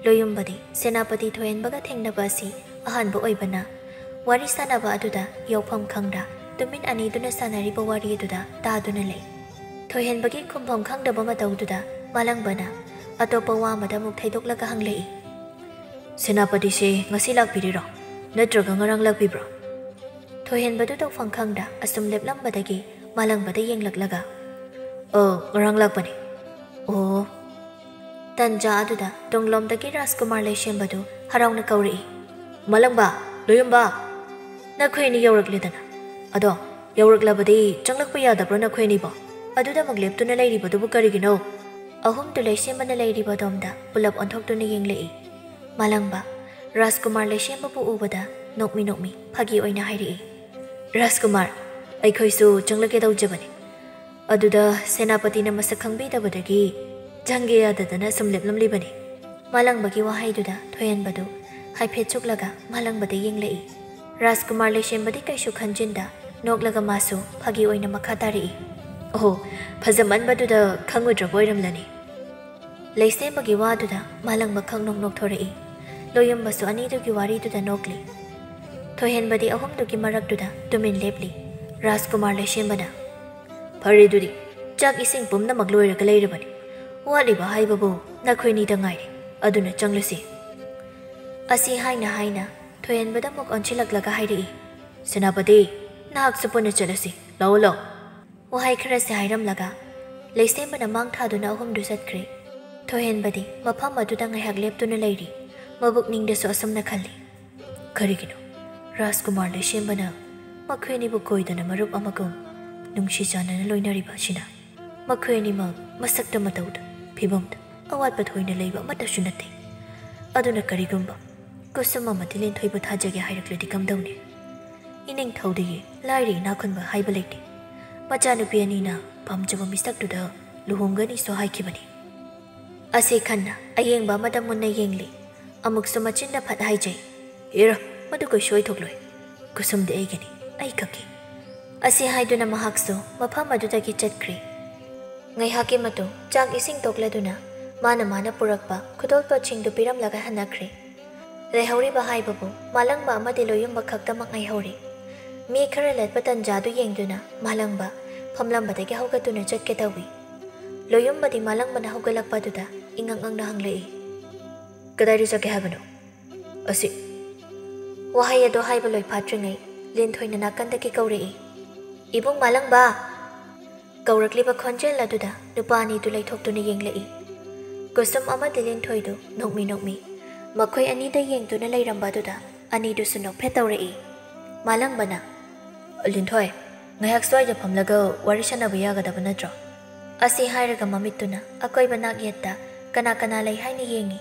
ꯂꯣꯌꯨꯝꯕꯗꯤ ꯁꯦꯅꯥꯄꯇꯤ ꯊꯣꯏꯍꯦꯟꯕꯒ ꯊꯦꯡꯅꯕ ꯑꯁꯤ ꯑꯍꯥꯟꯕ ꯑꯣꯏꯕꯅ ꯋꯥꯔꯤ ꯁꯥꯅꯕ ꯑꯗꯨꯗ ꯌꯧꯐꯝ ꯈꯪꯗ ꯇꯨꯃꯤꯟ ꯑꯅꯤꯗꯨꯅ ꯁꯥꯅꯔꯤꯕ ꯋꯥꯔꯤ ꯑꯗꯨꯗ ꯇꯥꯗꯨꯅ ꯂꯩ꯫ ꯊꯣꯏꯍꯦꯟꯕꯒꯤ ꯈꯨꯝꯐꯝ ꯈꯪꯗꯕ ꯃꯇꯧꯗꯨꯗ ꯃꯥꯂꯪꯕꯅ ꯑꯇꯣꯞꯄ ꯋꯥ ꯑꯃꯗ ꯑꯃꯨꯛ ꯊꯩꯗꯣꯛꯂꯒ ꯍꯪꯂꯛꯏ꯫ ꯁꯦꯅꯥꯄꯇꯤꯁꯦ ꯉꯁꯤ ꯂꯥꯛꯄꯤꯔꯤꯔꯣ, ꯅꯠꯇ꯭ꯔꯒ ꯉꯔꯥꯡ ꯂꯥꯛꯄꯤꯕ꯭ꯔꯣ? ꯊꯣꯏꯍꯦꯟꯕꯗꯨ ꯇꯧꯐꯝ ꯈꯪꯗ ꯑꯁꯨꯝ ꯂꯦꯞꯂꯝꯕꯗꯒꯤ ꯃꯥꯂꯪꯕꯗ ꯌꯦꯡꯂꯛꯂꯒ, ꯉꯔꯥꯡ ꯂꯥꯛꯄꯅꯤ꯫ ꯑꯣ꯫ ꯇꯟꯖꯥ ꯑꯗꯨꯗ ꯇꯨꯡꯂꯣꯝꯗꯒꯤ ꯔꯥꯖꯀꯨꯃꯥꯔ ꯂꯩꯁꯦꯝꯕꯗꯨ ꯍꯔꯥꯎꯅ ꯀꯧꯔꯛꯏ꯫ ꯃꯥꯂꯪꯕ, ꯂꯣꯌꯨꯝꯕ, ꯅꯈꯣꯏ ꯑꯅꯤ ꯌꯧꯔꯛꯂꯦꯗꯅ꯫ ꯑꯗꯣ ꯌꯧꯔꯛꯂꯕꯗꯤ ꯆꯪꯂꯛꯄ ꯌꯥꯗꯕ꯭ꯔꯣ ꯅꯈꯣꯏ ꯑꯅꯤꯕꯣ? ꯑꯗꯨꯗ ꯑꯃꯨꯛ ꯂꯦꯞꯇꯨꯅ ꯂꯩꯔꯤꯕꯗꯨꯕꯨ ꯀꯔꯤꯒꯤꯅꯣ? ꯑꯍꯨꯝꯗꯨ ꯂꯩꯁꯦꯝꯕꯅ ꯂꯩꯔꯤꯕ ꯑꯗꯣꯝꯗ ꯄꯨꯂꯞ ꯑꯣꯟꯊꯣꯛꯇꯨꯅ ꯌꯦꯡꯂꯛꯏ꯫ ꯃꯥꯂꯪꯕ ꯔꯥꯖꯀꯨꯃꯥꯔ ꯂꯩꯁꯦꯝꯕꯕꯨ ꯎꯕꯗ ꯅꯣꯛꯃꯤ ꯐꯥꯒꯤ ꯑꯣꯏꯅ ꯍꯥꯏꯔꯛꯏ꯫ ꯔꯥꯖꯀꯨꯃꯥꯔ, ꯑꯩꯈꯣꯏꯁꯨ ꯆꯪꯂꯛꯀꯦ ꯇꯧꯖꯕꯅꯤ, ꯑꯗꯨꯗ ꯁꯦꯅꯥꯄꯇꯤꯅ ꯃꯁꯛ ꯈꯪꯕꯤꯗꯕꯗꯒꯤ ꯆꯪꯒꯦ ꯌꯥꯗꯗꯅ ꯁꯨꯝ ꯂꯦꯞꯂꯝꯂꯤꯕꯅꯤ꯫ ꯃꯥꯂꯪꯕꯒꯤ ꯋꯥꯍꯩꯗꯨꯗ ꯊꯣꯏꯍꯦꯟꯕꯗꯨ ꯍꯥꯏꯐꯦꯠ ꯆꯨꯛꯂꯒ ꯃꯥꯂꯪꯕꯗ ꯌꯦꯡꯂꯛꯏ꯫ ꯔꯥꯖꯀꯨꯃꯥꯔ ꯂꯩꯁꯦꯝꯕꯗꯤ ꯀꯩꯁꯨ ꯈꯟꯖꯤꯟꯗ ꯅꯣꯛꯂꯒ ꯃꯥꯁꯨ ꯐꯥꯒꯤ ꯑꯣꯏꯅ ꯃꯈꯥ ꯇꯥꯔꯛꯏ꯫ ꯑꯣꯍꯣ, ꯐꯖꯃꯟꯕꯗꯨꯗ ꯈꯪꯉꯣꯏꯗ꯭ꯔꯕ ꯑꯣꯏꯔꯝꯂꯅꯤ꯫ ꯂꯩꯁꯦꯝꯕꯒꯤ ꯋꯥꯗꯨꯗ ꯃꯥꯂꯪꯕ ꯈꯪꯅꯣꯛ ꯅꯣꯛꯊꯣꯔꯛꯏ꯫ ꯂꯣꯌꯨꯝꯕꯁꯨ ꯑꯅꯤꯗꯨꯒꯤ ꯋꯥꯔꯤꯗꯨꯗ ꯅꯣꯛꯂꯤ꯫ ꯊꯣꯏꯍꯦꯟꯕꯗꯤ ꯑꯍꯨꯝꯗꯨꯒꯤ ꯃꯔꯛꯇꯨꯗ ꯇꯨꯃꯤꯟ ꯂꯦꯞꯂꯤ꯫ ꯔꯥꯖꯀꯨꯃꯥꯔ ꯂꯩꯁꯦꯝꯕꯅ, ꯐꯔꯦ ꯑꯗꯨꯗꯤ ꯆꯥꯛ ꯏꯁꯤꯡ ꯄꯨꯝꯅꯃꯛ ꯂꯣꯏꯔꯒ ꯂꯩꯔꯕꯅꯤ, ꯋꯥꯠꯂꯤꯕ ꯍꯥꯏꯕꯕꯨ ꯅꯈꯣꯏꯅꯤꯗ ꯉꯥꯏꯔꯦ, ꯑꯗꯨꯅ ꯆꯪꯂꯁꯤ꯫ ꯑꯁꯤ ꯍꯥꯏꯅ ꯊꯣꯏꯍꯦꯟꯕꯗ ꯑꯃꯨꯛ ꯑꯣꯟꯁꯤꯜꯂꯛꯂꯒ ꯍꯥꯏꯔꯛꯏ꯫ ꯁꯦꯅꯥꯄꯇꯤ, ꯅꯍꯥꯛꯁꯨ ꯄꯨꯟꯅ ꯆꯠꯂꯁꯤ, ꯂꯥꯛꯑꯣ꯫ ꯋꯥꯍꯩ ꯈꯔꯁꯦ ꯍꯥꯏꯔꯝꯂꯒ ꯂꯩꯁꯦꯝꯕꯅ ꯃꯥꯡ ꯊꯥꯗꯨꯅ ꯑꯍꯨꯝꯗꯨ ꯆꯠꯈ꯭ꯔꯦ꯫ ꯊꯣꯏꯍꯦꯟꯕꯗꯤ ꯃꯐꯝ ꯑꯗꯨꯗ ꯉꯥꯏꯍꯥꯛ ꯂꯦꯞꯇꯨꯅ ꯂꯩꯔꯤ꯫ ꯃꯕꯨꯛꯅꯤꯡꯗꯁꯨ ꯑꯁꯨꯝꯅ ꯈꯜꯂꯤ꯫ ꯀꯔꯤꯒꯤꯅꯣ ꯔꯥꯖꯀꯨꯃꯥꯔ ꯂꯩꯁꯦꯝꯕꯅ ꯃꯈꯣꯏ ꯑꯅꯤꯕꯨ ꯀꯣꯏꯗꯅ ꯃꯔꯨꯞ ꯑꯃꯒꯨꯝ ꯅꯨꯡꯁꯤ ꯆꯥꯟꯅꯅ ꯂꯣꯏꯅꯔꯤꯕ ꯑꯁꯤꯅ? ꯃꯈꯣꯏ ꯑꯅꯤꯃꯛ ꯃꯁꯛꯇ ꯃꯇꯧꯗ ꯐꯤꯕꯝꯗ ꯑꯋꯥꯠꯄ ꯊꯣꯏꯅ ꯂꯩꯕ ꯑꯃꯠꯇꯁꯨ ꯅꯠꯇꯦ꯫ ꯑꯗꯨꯅ ꯀꯔꯤꯒꯨꯝꯕ ꯀꯨꯁꯨꯝ ꯑꯃꯗꯤ ꯂꯤꯟꯊꯣꯏꯕꯨ ꯊꯥꯖꯒꯦ ꯍꯥꯏꯔꯛꯂꯗꯤ ꯀꯝꯗꯧꯅꯤ? ꯏꯅꯤꯡꯊꯧꯗꯒꯤ ꯂꯥꯏꯔꯤ ꯏꯅꯥꯈꯨꯟꯕ ꯍꯥꯏꯕ ꯂꯩꯇꯦ꯫ ꯃꯆꯥꯅꯨꯄꯤ ꯑꯅꯤꯅ ꯄꯥꯝꯖꯕ ꯃꯤꯁꯛꯇꯨꯗ ꯂꯨꯍꯣꯡꯒꯅꯤꯁꯨ ꯍꯥꯏꯈꯤꯕꯅꯤ꯫ ꯑꯁꯤ ꯈꯟꯅ ꯑꯌꯦꯡꯕ ꯑꯃꯗ ꯃꯨꯟꯅ ꯌꯦꯡꯂꯤ꯫ ꯑꯃꯨꯛꯁꯨ ꯃꯆꯤꯟꯅ ꯐꯠ ꯍꯥꯏꯖꯩ꯫ ꯍꯦꯔ, ꯃꯗꯨ ꯀꯩꯁꯨ ꯑꯣꯏꯊꯣꯛꯂꯣꯏ, ꯀꯨꯁꯨꯝꯗꯤ ꯑꯩꯒꯤꯅꯤ, ꯑꯩ ꯈꯛꯀꯤ꯫ ꯑꯁꯤ ꯍꯥꯏꯗꯨꯅ ꯃꯍꯥꯛꯁꯨ ꯃꯐꯝ ꯑꯗꯨꯗꯒꯤ ꯆꯠꯈ꯭ꯔꯦ꯫ ꯉꯥꯏꯍꯥꯛꯀꯤ ꯃꯇꯨꯡ ꯆꯥꯛ ꯏꯁꯤꯡ ꯇꯣꯛꯂꯗꯨꯅ ꯃꯥꯅ ꯄꯨꯔꯛꯄ ꯈꯨꯗꯣꯜꯄꯣꯠꯁꯤꯡꯗꯨ ꯄꯤꯔꯝꯂꯒ ꯍꯟꯅꯈ꯭ꯔꯦ꯫ ꯂꯩꯍꯧꯔꯤꯕ ꯍꯥꯏꯕꯕꯨ ꯃꯥꯂꯪꯕ ꯑꯃꯗꯤ ꯂꯣꯌꯨꯝꯕ ꯈꯛꯇꯃꯛ ꯉꯥꯏꯍꯧꯔꯤ꯫ ꯃꯤ ꯈꯔ ꯂꯠꯄ ꯇꯟꯖꯥꯗꯨ ꯌꯦꯡꯗꯨꯅ ꯃꯥꯂꯪꯕ ꯐꯝꯂꯝꯕꯗꯒꯤ ꯍꯧꯒꯠꯇꯨꯅ ꯆꯠꯀꯦ ꯇꯧꯏ꯫ ꯂꯣꯌꯨꯝꯕꯗꯤ ꯃꯥꯂꯪꯕꯅ ꯍꯧꯒꯠꯂꯛꯄꯗꯨꯗ ꯏꯉꯛ ꯉꯛꯅ ꯍꯪꯂꯛꯏ꯫ ꯀꯗꯥꯏꯗ ꯆꯠꯀꯦ ꯍꯥꯏꯕꯅꯣ? Wahai ado haiba loi phatringai Linthoina nakandaki kaurei Ibung malangba Kaurakliba khonjel aduda nupani du laithoktuna yenglei Kusum amadi Linthoidu nokmi Makhoi anida yengtuna lairamba duda anidu su nokphe taurei Malangbana Linthoi ngayak swaija phamlaga wari sanaba yagadaba natro Asi hairaga mamittuna akoiba nagyetta kana lei haini yengi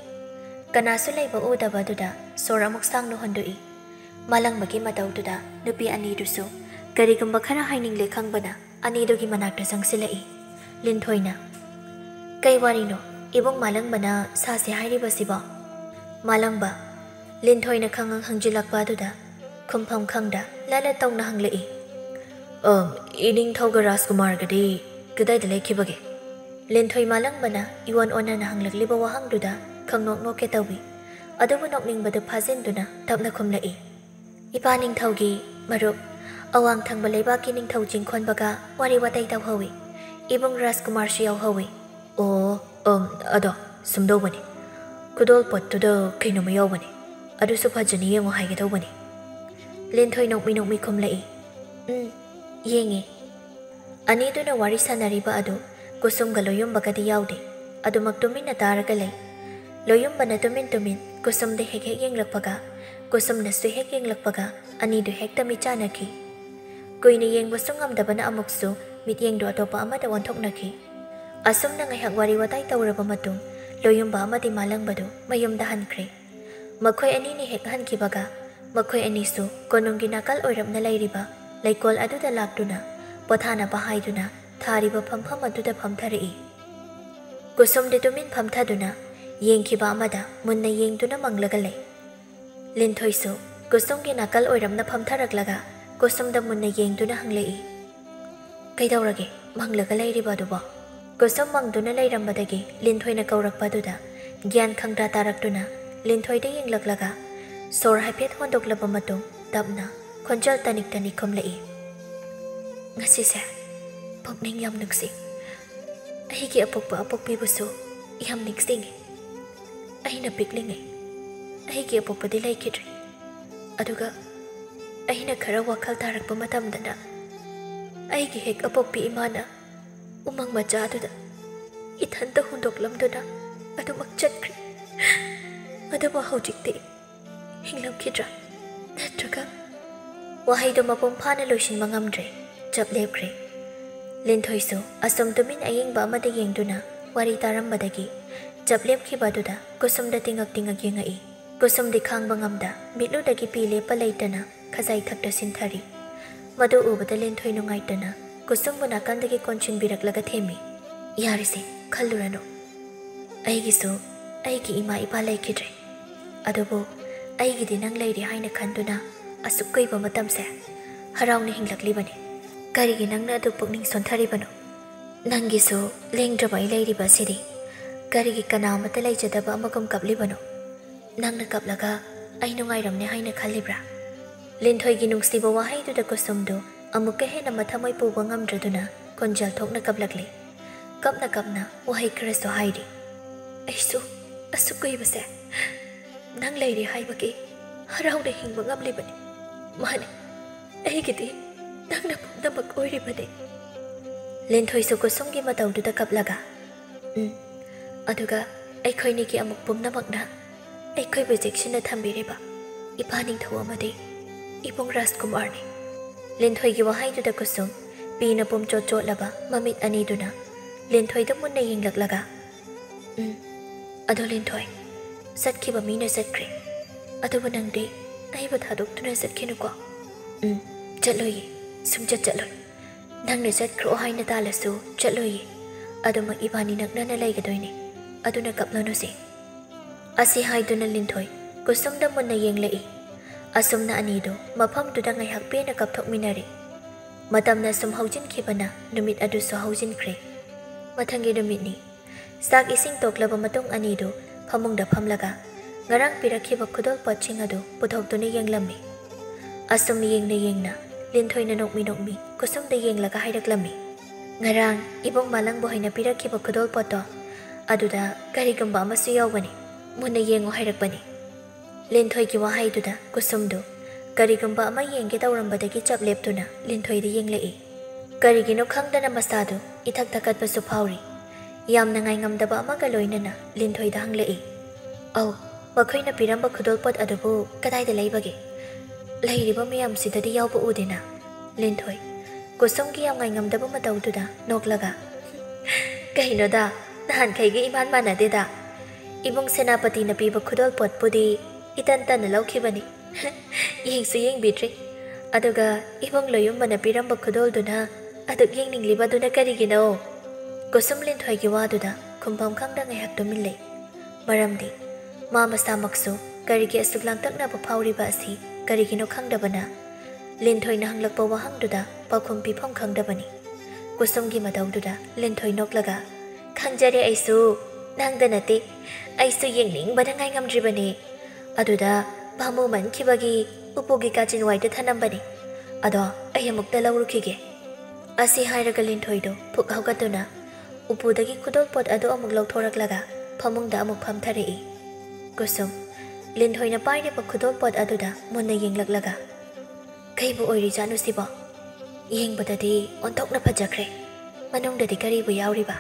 Kanasu leiba udaba duda sora amuk sangnu hondoi Malangbagi mataududa nupi anidusu karigumba khara hainingle khangbana anidugi manakta sangsilai Linthoina Kai warino ibung malangbana sase hairibasiba Malangba Linthoina khangang hangjilakpa duda khumpham khangda lala tongna hanglei Ining thauga 𝗪𝗵𝗆 kadai lekhibage Linthoi malangbana iwan onana hanglakliba wahangduda khangnok noke tawbi adubu nokningbada phajinduna tapna khumlai Ipaning thaugi marup awang thangba leibaki ningthau jingkhonbaga wari watai tawhawi ibung 𝗪𝗵𝗆 yawhawi ado sumdobani kudol pottuda kainoma yawbani adusu phajani yengo haige tawbani Linthoi nokmi khumlai Yengi Aniduna wari sanariba adu kusumga 𝗧𝗵𝗵𝗁 yaude adumak tumina taraga lei 𝗧𝗵𝗵𝗁 tumin kusumda hek yenglakpaga kusumna su hek yenglakpaga anidu hekta michanaki kuina yengba sungamdabana amuksu mityengdo atopa amada wanthoknaki asumna ngaihak wari watai tawraba matung 𝗧𝗵𝗵𝗁 amadi malangbadu mayumda hankhre makhoi anini hek hankibaga makhoi anisu konunggi nakal oirapna leiriba Laikol aduda laktuna pothana bahaiduna thariba phampham aduda phamtharei Kusum de tumin phamthaduna yengkhiba amada munna yengduna manglaga lei Linthoisu kusumgi nakal oiramna phamtharaklaga kusumda munna yengduna hanglei Kaidaurage manglaga leiriba duba kusum mangduna leirambadagi Linthoina kaurakpa duda gyan khangda taraktuna Linthoida yenglaklaga sor haiphet hondoklaba matung tapna Khonjal tanik khumlai Ngasise Pokning yam nuksing Ahigi apokpibusu yam niksing Ahina piklingai Ahigi apokpadi laikidri Aduga Ahina khara wakal tarakpa matamdana Ahigi hek apokpi imana Umang macha aduda Ithanta hundoklamduna Adumak chatkri Adaba haujikti Hinglamkidra Natraga Wahaido mapung phana loishin mangamdre chap lepkre Linthoisu asum tumin ayengba amada yengduna wari tarambadagi chap lepkhibaduda kusumda tingak yengai kusumdi khangba ngamda mitludagi pile palaitana khazai thakta sinthari madu ubada Linthoi nungaitana kusumbu nakandagi konchin biraklaga themi yarise khallurano aigisu aigi ima ipa laikidre adubu aigi dinang leiri haina khanduna Asukaiba matamse harauni hinglaklibani karigi nangna adu pukning sontaribano nangisu lengdraba ilairiba sidi karigi kanamata leijadaba amagam kaplibano nangna kaplaga ai nungairamne haina khallibra Linthoigi nungsiba wahaiduda kusumdu amuka hena mathamai puba ngamdraduna konjal thokna kaplakli kapna wahai kharasu hairi aisu asukaibase nang leiri haibaki harauni hingba ngamlibani Mane, aigidi, nangna pumnamak oiribane. Linthoisu kusumgi mataududa kaplaga. Aduga, aikhoinigi amuk pumnamakna, aikhoibu jeksina thambiriba. Ipaning thawamadi, ibung 𝗪𝗵𝗆𝗁 Linthoigi wahaiduda kusum, pina pumchotlaba mamit aniduna. Linthoida munna yenglaklaga. Ado Linthoi, satkhiba mina satkre. Aduba nangdi, Aiba thadokuna satkinuko Chatloyi sumchat chatloi Nangna satkro haina talasu chatloyi Aduma ibani naknana laigadoini Aduna kaplonosi Asi haiduna Linthoi kusumda munna yenglai Asumna anido maphamduda ngaihak pena kapthokminari Matamna sum haujinkhibana numit adusu haujinkre Mathangi numitni sak ising toklaba matung anido phamungda phamlaga Ngarang pirakhiba 𝗪𝗵𝗁𝗁 adu puthokduna yenglammi Asum yengna Linthoina nokmi kusumda yenglaga hairaklammi Ngarang ibong malangbo haina pirakhiba 𝗪𝗵𝗁𝗁 aduda karigamba amasu yawbani munna yengo hairakbani Linthoigi wahaiduda kusumdu ꯀꯔꯤꯒꯨꯝꯕ ꯑꯃ ꯌꯦꯡꯒꯦ ꯇꯧꯔꯝꯕꯗꯒꯤ ꯆꯞ ꯂꯦꯞꯇꯨꯅ ꯂꯤꯟꯊꯣꯏꯗ ꯌꯦꯡꯂꯛꯏ꯫ ꯀꯔꯤꯒꯤꯅꯣ ꯈꯪꯗꯅ ꯃꯁꯥꯗꯨ ꯏꯊꯛ ꯊꯛꯀꯠꯄꯁꯨ ꯐꯥꯎꯔꯤ꯫ ꯌꯥꯝꯅ ꯉꯥꯏꯉꯝꯗꯕ ꯑꯃꯒ ꯂꯣꯏꯅꯅ ꯂꯤꯟꯊꯣꯏꯗ ꯍꯪꯂꯛꯏ꯫ "ꯑꯧ, ꯃꯈꯣꯏꯅ ꯄꯤꯔꯝꯕ ꯈꯨꯗꯣꯜꯄꯣꯠ ꯑꯗꯨꯕꯨ ꯀꯗꯥꯏꯗ ꯂꯩꯕꯒꯦ? ꯂꯩꯔꯤꯕ ꯃꯌꯥꯝꯁꯤꯗꯗꯤ ꯌꯥꯎꯕ ꯎꯗꯦꯅ?" ꯂꯤꯟꯊꯣꯏ ꯀꯨꯁꯨꯝꯒꯤ ꯌꯥꯝ ꯉꯥꯏꯉꯝꯗꯕ ꯃꯇꯧꯗꯨꯗ ꯅꯣꯛꯂꯒ "ꯀꯩꯅꯣꯗ, ꯅꯍꯥꯟꯈꯩꯒ ꯏꯃꯥꯟ ꯃꯥꯟꯅꯗꯦꯗ꯫ ꯏꯕꯨꯡ ꯁꯦꯅꯥꯄꯇꯤꯅ ꯄꯤꯕ ꯈꯨꯗꯣꯜꯄꯣꯠꯄꯨꯗꯤ ꯏꯇꯟ ꯇꯟꯅ ꯂꯧꯈꯤꯕꯅꯤ꯫ ꯌꯦꯡꯁꯨ ꯌꯦꯡꯕꯤꯗ꯭ꯔꯤ꯫ ꯑꯗꯨꯒ ꯏꯕꯨꯡ ꯂꯣꯌꯨꯝꯕꯅ ꯄꯤꯔꯝꯕ ꯈꯨꯗꯣꯜꯗꯨꯅ ꯑꯗꯨꯛ ꯌꯦꯡꯅꯤꯡꯂꯤꯕꯗꯨꯅ ꯀꯔꯤꯒꯤꯅꯣ?" ꯀꯨꯁꯨꯝ ꯂꯤꯟꯊꯣꯏꯒꯤ ꯋꯥꯗꯨꯗ ꯈꯨꯝꯐꯝ ꯈꯪꯗ ꯉꯥꯏꯍꯥꯛ ꯇꯨꯃꯤꯟ ꯂꯩ꯫ ꯃꯔꯝꯗꯤ ꯃꯥ ꯃꯁꯥꯃꯛꯁꯨ ꯀꯔꯤꯒꯤ ꯑꯁꯨꯛ ꯂꯥꯡꯇꯛꯅꯕ ꯐꯥꯎꯔꯤꯕ ꯑꯁꯤ ꯀꯔꯤꯒꯤꯅꯣ ꯈꯪꯗꯕꯅ ꯂꯤꯟꯊꯣꯏꯅ ꯍꯪꯂꯛꯄ ꯋꯥꯍꯪꯗꯨꯗ ꯄꯥꯎꯈꯨꯝ ꯄꯤꯐꯝ ꯈꯪꯗꯕꯅꯤ꯫ ꯀꯨꯁꯨꯝꯒꯤ ꯃꯇꯧꯗꯨꯗ ꯂꯤꯟꯊꯣꯏ ꯅꯣꯛꯂꯒ "ꯈꯪꯖꯔꯦ ꯑꯩꯁꯨ, ꯅꯪꯗ ꯅꯠꯇꯦ, ꯑꯩꯁꯨ ꯌꯦꯡꯅꯤꯡꯕꯅ ꯉꯥꯏꯉꯝꯗ꯭ꯔꯤꯕꯅꯤ꯫ ꯑꯗꯨꯗ ꯚꯥꯃꯨꯃꯟꯈꯤꯕꯒꯤ ꯎꯄꯨꯒꯤ ꯀꯥꯆꯤꯟꯋꯥꯏꯗ ꯊꯅꯝꯕꯅꯤ꯫ ꯑꯗꯣ ꯑꯩ ꯑꯃꯨꯛꯇ ꯂꯧꯔꯨꯈꯤꯒꯦ." ꯑꯁꯤ ꯍꯥꯏꯔꯒ ꯂꯤꯟꯊꯣꯏꯗꯣ ꯐꯨꯛ ꯍꯧꯒꯠꯇꯨꯅ ꯎꯄꯨꯗꯒꯤ ꯈꯨꯗꯣꯜꯄꯣꯠ ꯑꯗꯨ ꯑꯃꯨꯛ ꯂꯧꯊꯣꯔꯛꯂꯒ ꯐꯃꯨꯡꯗ ꯑꯃꯨꯛ ꯐꯝꯊꯔꯛꯏ꯫ ꯀꯨꯁꯨꯝ ꯂꯤꯟꯊꯣꯏꯅ ꯄꯥꯏꯔꯤꯕ ꯈꯨꯗꯣꯜꯄꯣꯠ ꯑꯗꯨꯗ ꯃꯨꯟꯅ ꯌꯦꯡꯂꯛꯂꯒ "ꯀꯩꯕꯨ ꯑꯣꯏꯔꯤꯖꯥꯠꯅꯣ ꯁꯤꯕꯣ? ꯌꯦꯡꯕꯗꯗꯤ ꯑꯣꯟꯊꯣꯛꯅ ꯐꯖꯈ꯭ꯔꯦ꯫ ꯃꯅꯨꯡꯗꯗꯤ ꯀꯔꯤꯕꯨ ꯌꯥꯎꯔꯤꯕ?"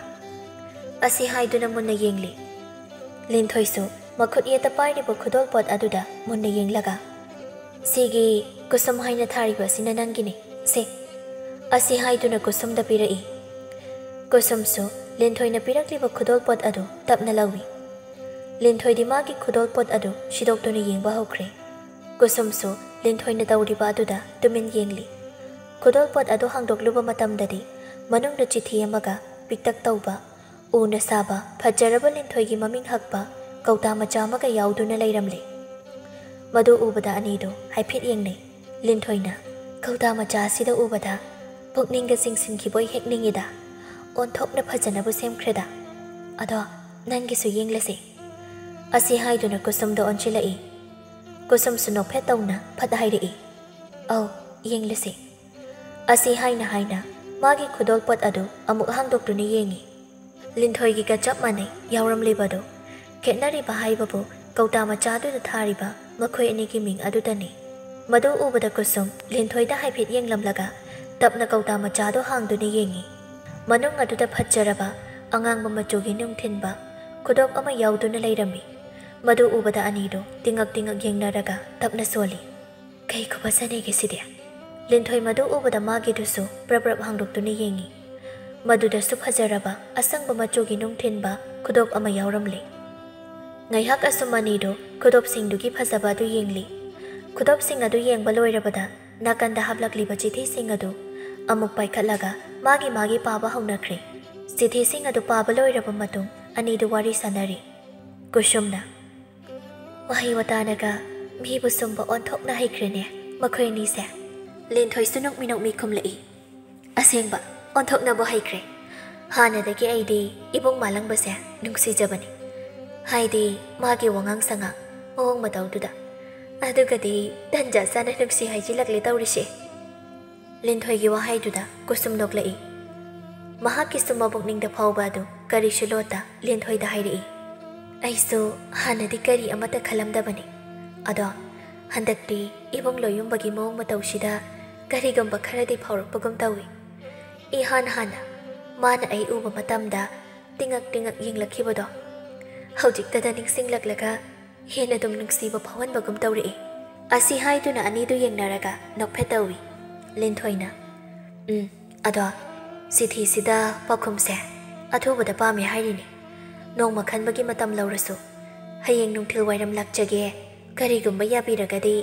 ꯑꯁꯤ ꯍꯥꯏꯗꯨꯅ ꯃꯨꯟꯅ ꯌꯦꯡꯂꯤ꯫ ꯂꯤꯟꯊꯣꯏꯁꯨ ꯃꯈꯨꯠ ꯌꯦꯠꯇ ꯄꯥꯏꯔꯤꯕ ꯈꯨꯗꯣꯜꯄꯣꯠ ꯑꯗꯨꯗ ꯃꯨꯟꯅ ꯌꯦꯡꯂꯒ "ꯁꯤꯒꯤ ꯀꯨꯁꯨꯝ ꯍꯥꯏꯅ ꯊꯥꯔꯤꯕ ꯑꯁꯤꯅ ꯅꯪꯒꯤꯅꯤ, ꯁꯦ." ꯑꯁꯤ ꯍꯥꯏꯗꯨꯅ ꯀꯨꯁꯨꯝꯗ ꯄꯤꯔꯛꯏ꯫ ꯀꯨꯁꯨꯝꯁꯨ ꯂꯤꯟꯊꯣꯏꯅ ꯄꯤꯔꯛꯂꯤꯕ ꯈꯨꯗꯣꯜꯄꯣꯠ ꯑꯗꯨ ꯇꯞꯅ ꯂꯧꯏ꯫ ꯂꯤꯟꯊꯣꯏꯗꯤ ꯃꯥꯒꯤ ꯈꯨꯗꯣꯜꯄꯣꯠ ꯑꯗꯨ ꯁꯤꯗꯣꯛꯇꯨꯅ ꯌꯦꯡꯕ ꯍꯧꯈ꯭ꯔꯦ꯫ ꯀꯨꯁꯨꯝꯁꯨ ꯂꯤꯟꯊꯣꯏꯅ ꯇꯧꯔꯤꯕ ꯑꯗꯨꯗ ꯇꯨꯃꯤꯟ ꯌꯦꯡꯂꯤ꯫ ꯈꯨꯗꯣꯜꯄꯣꯠ ꯑꯗꯨ ꯍꯥꯡꯗꯣꯛꯂꯨꯕ ꯃꯇꯝꯗꯗꯤ ꯃꯅꯨꯡꯗ ꯆꯤꯊꯤ ꯑꯃꯒ ꯄꯤꯛꯇꯛ ꯇꯧꯕ ꯎꯅ ꯁꯥꯕ ꯐꯖꯔꯕ ꯂꯤꯟꯊꯣꯏꯒꯤ ꯃꯃꯤꯡ ꯍꯛꯄ ꯀꯧꯇꯥ ꯃꯆꯥ ꯑꯃꯒ ꯌꯥꯎꯗꯨꯅ ꯂꯩꯔꯝꯂꯦ꯫ ꯃꯗꯨ ꯎꯕꯗ ꯑꯅꯤꯗꯨ ꯍꯥꯏꯐꯦꯠ ꯌꯦꯡꯅꯩ꯫ ꯂꯤꯟꯊꯣꯏꯅ "ꯀꯧꯇꯥ ꯃꯆꯥ ꯑꯁꯤꯗ ꯎꯕꯗ ꯄꯨꯛꯅꯤꯡꯒ ꯆꯤꯡꯁꯤꯟꯈꯤꯕꯣꯏ ꯍꯦꯛ ꯅꯤꯡꯉꯤꯗ꯫ ꯑꯣꯟꯊꯣꯛꯅ ꯐꯖꯅꯕꯨ ꯁꯦꯝꯈ꯭ꯔꯦꯗ꯫ ꯑꯗꯣ ꯅꯪꯒꯤꯁꯨ ꯌꯦꯡꯂꯁꯤ." ꯑꯁꯤ ꯍꯥꯏꯗꯨꯅ ꯀꯨꯁꯨꯝꯗ ꯑꯣꯟꯁꯤꯜꯂꯛꯏ꯫ ꯀꯨꯁꯨꯝꯁꯨ ꯅꯣꯛꯐꯦꯠ ꯇꯧꯅ ꯐꯠ ꯍꯥꯏꯔꯛꯏ꯫ "ꯑꯧ, ꯌꯦꯡꯂꯁꯤ." ꯑꯁꯤ ꯍꯥꯏꯅ ꯃꯥꯒꯤ ꯈꯨꯗꯣꯜꯄꯣꯠ ꯑꯗꯨ ꯑꯃꯨꯛ ꯍꯥꯡꯗꯣꯛꯇꯨꯅ ꯌꯦꯡꯉꯤ꯫ ꯂꯤꯟꯊꯣꯏꯒꯤꯒ ꯆꯞ ꯃꯥꯟꯅꯩ ꯌꯥꯎꯔꯝꯂꯤꯕꯗꯨ꯫ ꯈꯦꯠꯅꯔꯤꯕ ꯍꯥꯏꯕꯕꯨ ꯀꯧꯇꯥ ꯃꯆꯥꯗꯨꯗ ꯊꯥꯔꯤꯕ ꯃꯈꯣꯏ ꯑꯅꯤꯒꯤ ꯃꯤꯡ ꯑꯗꯨꯗꯅꯤ꯫ ꯃꯗꯨ ꯎꯕꯗ ꯀꯨꯁꯨꯝ ꯂꯤꯟꯊꯣꯏꯗ ꯍꯥꯏꯐꯦꯠ ꯌꯦꯡꯂꯝꯂꯒ ꯇꯞꯅ ꯀꯧꯇꯥ ꯃꯆꯥꯗꯨ ꯍꯥꯡꯗꯨꯅ ꯌꯦꯡꯉꯤ꯫ ꯃꯅꯨꯡ ꯑꯗꯨꯗ ꯐꯖꯔꯕ ꯑꯉꯥꯡꯕ ꯃꯆꯨꯒꯤ ꯅꯨꯡꯊꯤꯟꯕ ꯈꯨꯗꯣꯞ ꯑꯃ ꯌꯥꯎꯗꯨꯅ ꯂꯩꯔꯝꯃꯤ꯫ ꯃꯗꯨ ꯎꯕꯗ ꯑꯅꯤꯗꯨ ꯇꯤꯡꯉꯛ ꯇꯤꯡꯉꯛ ꯌꯦꯡꯅꯔꯒ ꯇꯞꯅ ꯁꯣꯜꯂꯤ꯫ "ꯀꯩ ꯈꯨꯐꯖꯅꯦꯒꯦ ꯁꯤꯗꯤ?" ꯂꯤꯟꯊꯣꯏ ꯃꯗꯨ ꯎꯕꯗ ꯃꯥꯒꯤꯗꯨꯁꯨ ꯄ꯭ꯔꯞ ꯄ꯭ꯔꯞ ꯍꯥꯡꯗꯣꯛꯇꯨꯅ ꯌꯦꯡꯉꯤ꯫ ꯃꯗꯨꯗꯁꯨ ꯐꯖꯔꯕ ꯑꯁꯪꯕ ꯃꯆꯨꯒꯤ ꯅꯨꯡꯊꯤꯟꯕ ꯈꯨꯗꯣꯞ ꯑꯃ ꯌꯥꯎꯔꯝꯂꯦ꯫ ꯉꯥꯏꯍꯥꯛ ꯑꯁꯨꯝ ꯑꯅꯤꯗꯨ ꯈꯨꯗꯣꯞꯁꯤꯡꯗꯨꯒꯤ ꯐꯖꯕ ꯑꯗꯨ ꯌꯦꯡꯂꯤ꯫ ꯈꯨꯗꯣꯞꯁꯤꯡ ꯑꯗꯨ ꯌꯦꯡꯕ ꯂꯣꯏꯔꯕꯗ ꯅꯥꯀꯟꯗ ꯍꯥꯞꯂꯛꯂꯤꯕ ꯆꯤꯊꯤꯁꯤꯡ ꯑꯗꯨ ꯑꯃꯨꯛ ꯄꯥꯏꯈꯠꯂꯒ ꯃꯥꯒꯤ ꯄꯥꯕ ꯍꯧꯅꯈ꯭ꯔꯦ꯫ ꯆꯤꯊꯤꯁꯤꯡ ꯑꯗꯨ ꯄꯥꯕ ꯂꯣꯏꯔꯕ ꯃꯇꯨꯡ ꯑꯅꯤꯗꯨ ꯋꯥꯔꯤ ꯁꯥꯟꯅꯔꯤ꯫ ꯀꯨꯁꯨꯝꯅ "ꯋꯥꯍꯩ ꯋꯥꯇꯥꯅꯒ ꯃꯤꯕꯨ ꯁꯨꯝꯕ ꯑꯣꯟꯊꯣꯛꯅ ꯍꯩꯈ꯭ꯔꯦꯅꯦ ꯃꯈꯣꯏ ꯑꯅꯤꯁꯦ." ꯂꯤꯟꯊꯣꯏꯁꯨ ꯅꯣꯛꯃꯤ ꯅꯣꯛꯃꯤ ꯈꯨꯝꯂꯛꯏ꯫ "ꯑꯁꯦꯡꯕ ꯑꯣꯟꯊꯣꯛꯅꯕꯨ ꯍꯩꯈ꯭ꯔꯦ꯫ ꯍꯥꯟꯅꯗꯒꯤ ꯑꯩꯗꯤ ꯏꯕꯨꯡ ꯃꯥꯂꯪꯕꯁꯦ ꯅꯨꯡꯁꯤꯖꯕꯅꯤ꯫ ꯍꯥꯏꯗꯤ ꯃꯥꯒꯤ ꯋꯥꯉꯥꯡ ꯁꯉꯥꯡ ꯃꯑꯣꯡ ꯃꯇꯧꯗꯨꯗ꯫ ꯑꯗꯨꯒꯗꯤ ꯇꯟꯖꯥ ꯆꯥꯅ ꯅꯨꯡꯁꯤ ꯍꯥꯏꯖꯤꯜꯂꯛꯂꯦ ꯇꯧꯔꯤꯁꯦ." ꯂꯤꯟꯊꯣꯏꯒꯤ ꯋꯥꯍꯩꯗꯨꯗ ꯀꯨꯁꯨꯝ ꯅꯣꯛꯂꯛꯏ꯫ ꯃꯍꯥꯛꯀꯤꯁꯨ ꯃꯕꯨꯛꯅꯤꯡꯗ ꯐꯥꯎꯕ ꯑꯗꯨ ꯀꯔꯤꯁꯨ ꯂꯣꯠꯇ ꯂꯤꯟꯊꯣꯏꯗ ꯍꯥꯏꯔꯛꯏ꯫ "ꯑꯩꯁꯨ ꯍꯥꯟꯅꯗꯤ ꯀꯔꯤ ꯑꯃꯠꯇ ꯈꯜꯂꯝꯗꯕꯅꯤ꯫ ꯑꯗꯣ ꯍꯟꯗꯛꯇꯤ ꯏꯕꯨꯡ ꯂꯣꯌꯨꯝꯕꯒꯤ ꯃꯑꯣꯡ ꯃꯇꯧꯁꯤꯗ ꯀꯔꯤꯒꯨꯝꯕ ꯈꯔꯗꯤ ꯐꯥꯎꯔꯛꯄꯒꯨꯝ ꯇꯧꯏ꯫ ꯏꯍꯥꯟ ꯍꯥꯟꯅ ꯃꯥꯅ ꯑꯩ ꯎꯕ ꯃꯇꯝꯗ ꯇꯤꯡꯉꯛ ꯇꯤꯡꯉꯛ ꯌꯦꯡꯂꯛꯈꯤꯕꯗꯣ ꯍꯧꯖꯤꯛꯇꯗ ꯅꯤꯡꯁꯤꯡꯂꯛꯂꯒ ꯍꯦꯟꯅ ꯑꯗꯨꯝ ꯅꯨꯡꯁꯤꯕ ꯐꯥꯎꯍꯟꯕꯒꯨm ꯇꯧꯔꯛꯏ." ꯑꯁꯤ ꯍꯥꯏꯗꯨꯅ ꯑꯅꯤꯗꯨ ꯌꯦꯡꯅꯔꯒ ꯅꯣꯛꯐꯦꯠ ꯇꯧꯏ꯫ ꯂꯤꯟꯊꯣꯏꯅ "ꯑꯗꯣ ꯆꯤꯊꯤꯁꯤꯗ ꯄꯥꯎꯈꯨꯝꯁꯦ ꯑꯊꯨꯕꯗ ꯄꯥꯝꯃꯦ ꯍꯥꯏꯔꯤꯅꯤ꯫ ꯅꯣꯡꯃ ꯈꯟꯕꯒꯤ ꯃꯇꯝ ꯂꯧꯔꯁꯨ ꯍꯌꯦꯡ ꯅꯨꯡꯊꯤꯜ ꯋꯥꯏꯔꯝ ꯂꯥꯛꯆꯒꯦ, ꯀꯔꯤꯒꯨꯝꯕ ꯌꯥꯕꯤꯔꯒꯗꯤ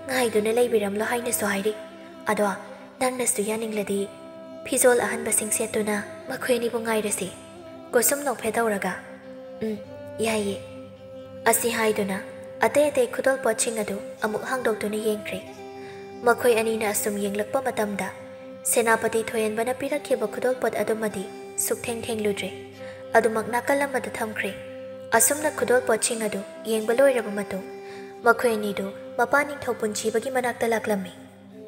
ꯉꯥꯏꯗꯨꯅ ꯂꯩꯕꯤꯔꯝꯂꯣ ꯍꯥꯏꯅꯁꯨ ꯍꯥꯏꯔꯤ꯫ ꯑꯗꯣ ꯅꯪꯅꯁꯨ ꯌꯥꯅꯤꯡꯂꯗꯤ ꯐꯤꯖꯣꯜ ꯑꯍꯟꯕꯁꯤꯡ ꯁꯦꯠꯇꯨꯅ ꯃꯈꯣꯏ ꯑꯅꯤꯕꯨ ꯉꯥꯏꯔꯁꯤ." ꯀꯨꯁꯨꯝ ꯅꯣꯛꯐꯦꯠ ꯇꯧꯔꯒ "ꯌꯥꯏꯌꯦ." ꯑꯁꯤ ꯍꯥꯏꯗꯨꯅ ꯑꯇꯩ ꯑꯇꯩ ꯈꯨꯗꯣꯜꯄꯣꯠꯁꯤꯡ ꯑꯗꯨ ꯑꯃꯨꯛ ꯍꯥꯡꯗꯣꯛꯇꯨꯅ ꯌꯦꯡꯈ꯭ꯔꯦ꯫ ꯃꯈꯣꯏ ꯑꯅꯤꯅ ꯑꯁꯨꯝ ꯌꯦꯡꯂꯛꯄ ꯃꯇꯝꯗ ꯁꯦꯅꯥꯄꯇꯤ ꯊꯣꯏꯌꯦꯟꯕꯅ ꯄꯤꯔꯛꯈꯤꯕ ꯈꯨꯗꯣꯜꯄꯣꯠ ꯑꯗꯨꯃꯗꯤ ꯁꯨꯛꯊꯦꯡ ꯊꯦꯡꯂꯨꯗ꯭ꯔꯦ꯫ ꯑꯗꯨꯃꯛ ꯅꯥꯀꯜ ꯑꯃꯗ ꯊꯝꯈ꯭ꯔꯦ꯫ ꯑꯁꯨꯝꯅ ꯈꯨꯗꯣꯜꯄꯣꯠꯁꯤꯡ ꯑꯗꯨ ꯌꯦꯡꯕ ꯂꯣꯏꯔꯕ ꯃꯇꯨꯡ ꯃꯈꯣꯏ ꯑꯅꯤꯗꯨ ꯃꯄꯥ ꯅꯤꯡꯊꯧꯄꯨꯟꯁꯤꯕꯒꯤ ꯃꯅꯥꯛꯇ ꯂꯥꯛꯂꯝꯃꯤ꯫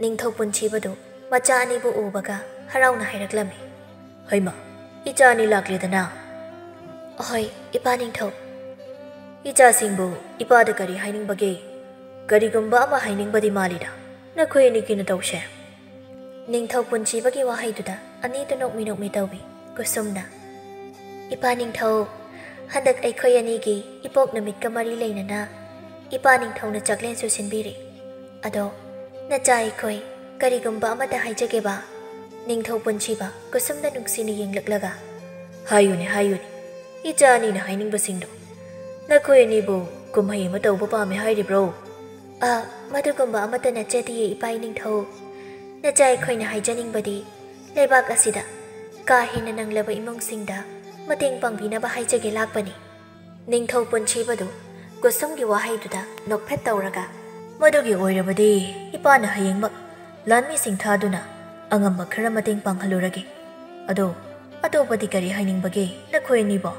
ꯅꯤꯡꯊꯧꯄꯨꯟꯁꯤꯕꯗꯨ ꯃꯆꯥ ꯑꯅꯤꯕꯨ ꯎꯕꯒ ꯍꯔꯥꯎꯅ ꯍꯥꯏꯔꯛꯂꯝꯃꯤ꯫ "ꯍꯩꯃ, ꯏꯆꯥ ꯑꯅꯤ ꯂꯥꯛꯂꯦꯗꯅ?" "ꯑꯍꯣꯏ, ꯏꯄꯥ ꯅꯤꯡꯊꯧ." "ꯏꯆꯥꯁꯤꯡꯕꯨ ꯏꯄꯥꯗ ꯀꯔꯤ ꯍꯥꯏꯅꯤꯡꯕꯒꯦ? ꯀꯔꯤꯒꯨꯝꯕ ꯑꯃ ꯍꯥꯏꯅꯤꯡꯕꯗꯤ ꯃꯥꯜꯂꯤꯗ꯫ ꯅꯈꯣꯏ ꯑꯅꯤꯒꯤꯅ ꯇꯧꯁꯦ ꯅꯤꯡꯊꯧ ꯄꯨꯟꯁꯤꯕꯒꯤ ꯋꯥꯍꯩꯗꯨꯗ ꯑꯅꯤꯗꯨ ꯅꯣꯛꯃꯤ ꯇꯧꯕꯤ ꯀꯨꯁꯨꯝꯅ ꯏꯄꯥ ꯅꯤꯡꯊꯧ ꯍꯟꯗꯛ ꯑꯩꯈꯣꯏ ꯑꯅꯤꯒꯤ ꯏꯄꯣꯛ ꯅꯨꯃꯤꯠꯀ ꯃꯔꯤ ꯂꯩꯅꯅ ꯏꯄꯥ ꯅꯤꯡꯊꯧꯅ ꯆꯥꯛꯂꯦꯟꯁꯨ ꯁꯤꯟꯕꯤꯔꯤ ꯑꯗꯣ ꯅꯆꯥ ꯑꯩꯈꯣꯏ ꯀꯔꯤꯒꯨꯝꯕ ꯑꯃꯇ ꯍꯥꯏꯖꯒꯦꯕ ꯅꯤꯡꯊꯧ ꯄꯨꯟꯁꯤꯕ ꯀꯨꯁꯨꯝꯗ ꯅꯨꯡꯁꯤꯅ ꯌꯦꯡꯂꯛꯂꯒ ꯍꯥꯏꯌꯨꯅꯦ ꯏꯆꯥ ꯑꯅꯤꯅ ꯍꯥꯏꯅꯤꯡꯕꯁꯤꯡꯗꯣ ꯅꯈꯣꯏ ꯑꯅꯤꯕꯨ ꯀꯨꯝꯍꯩ ꯑꯃ ꯇꯧꯕ ꯄꯥꯝꯃꯦ ꯍꯥꯏꯔꯤꯕ꯭ꯔꯣ ꯃꯗꯨꯒꯨꯝꯕ ꯑꯃꯠꯇ ꯅꯠꯆꯗꯤꯌꯦ ꯏꯄꯥ ꯅꯤꯡꯊꯧ ꯅꯆꯥ ꯑꯩꯈꯣꯏꯅ ꯍꯥꯏꯖꯅꯤꯡꯕꯗꯤ ꯂꯩꯕꯥꯛ ꯑꯁꯤꯗ ꯀꯥ ꯍꯦꯟꯅ ꯅꯪꯂꯕ ꯏꯃꯨꯡꯁꯤꯡꯗ ꯃꯇꯦꯡ ꯄꯥꯡꯕꯤꯅꯕ ꯍꯥꯏꯖꯒꯦ ꯂꯥꯛꯄꯅꯤ ꯅꯤꯡꯊꯧ ꯄꯨꯟꯁꯤꯕꯗꯨ ꯀꯨꯁꯨꯝꯒꯤ ꯋꯥꯍꯩꯗꯨꯗ ꯅꯣꯛꯐꯦꯠ ꯇꯧꯔꯒ ꯃꯗꯨꯒꯤ ꯑꯣꯏꯔꯕꯗꯤ ꯏꯄꯥꯅ ꯍꯌꯦꯡꯃꯛ ꯂꯥꯟꯃꯤꯁꯤꯡ ꯊꯥꯗꯨꯅ ꯑꯉꯝꯕ ꯈꯔ ꯃꯇꯦꯡ ꯄꯥꯡꯍꯜꯂꯨꯔꯒꯦ ꯑꯗꯣ ꯑꯇꯣꯞꯄꯗꯤ ꯀꯔꯤ ꯍꯥꯏꯅꯤꯡꯕꯒꯦ ꯅꯈꯣꯏ ꯑꯅꯤꯕꯣ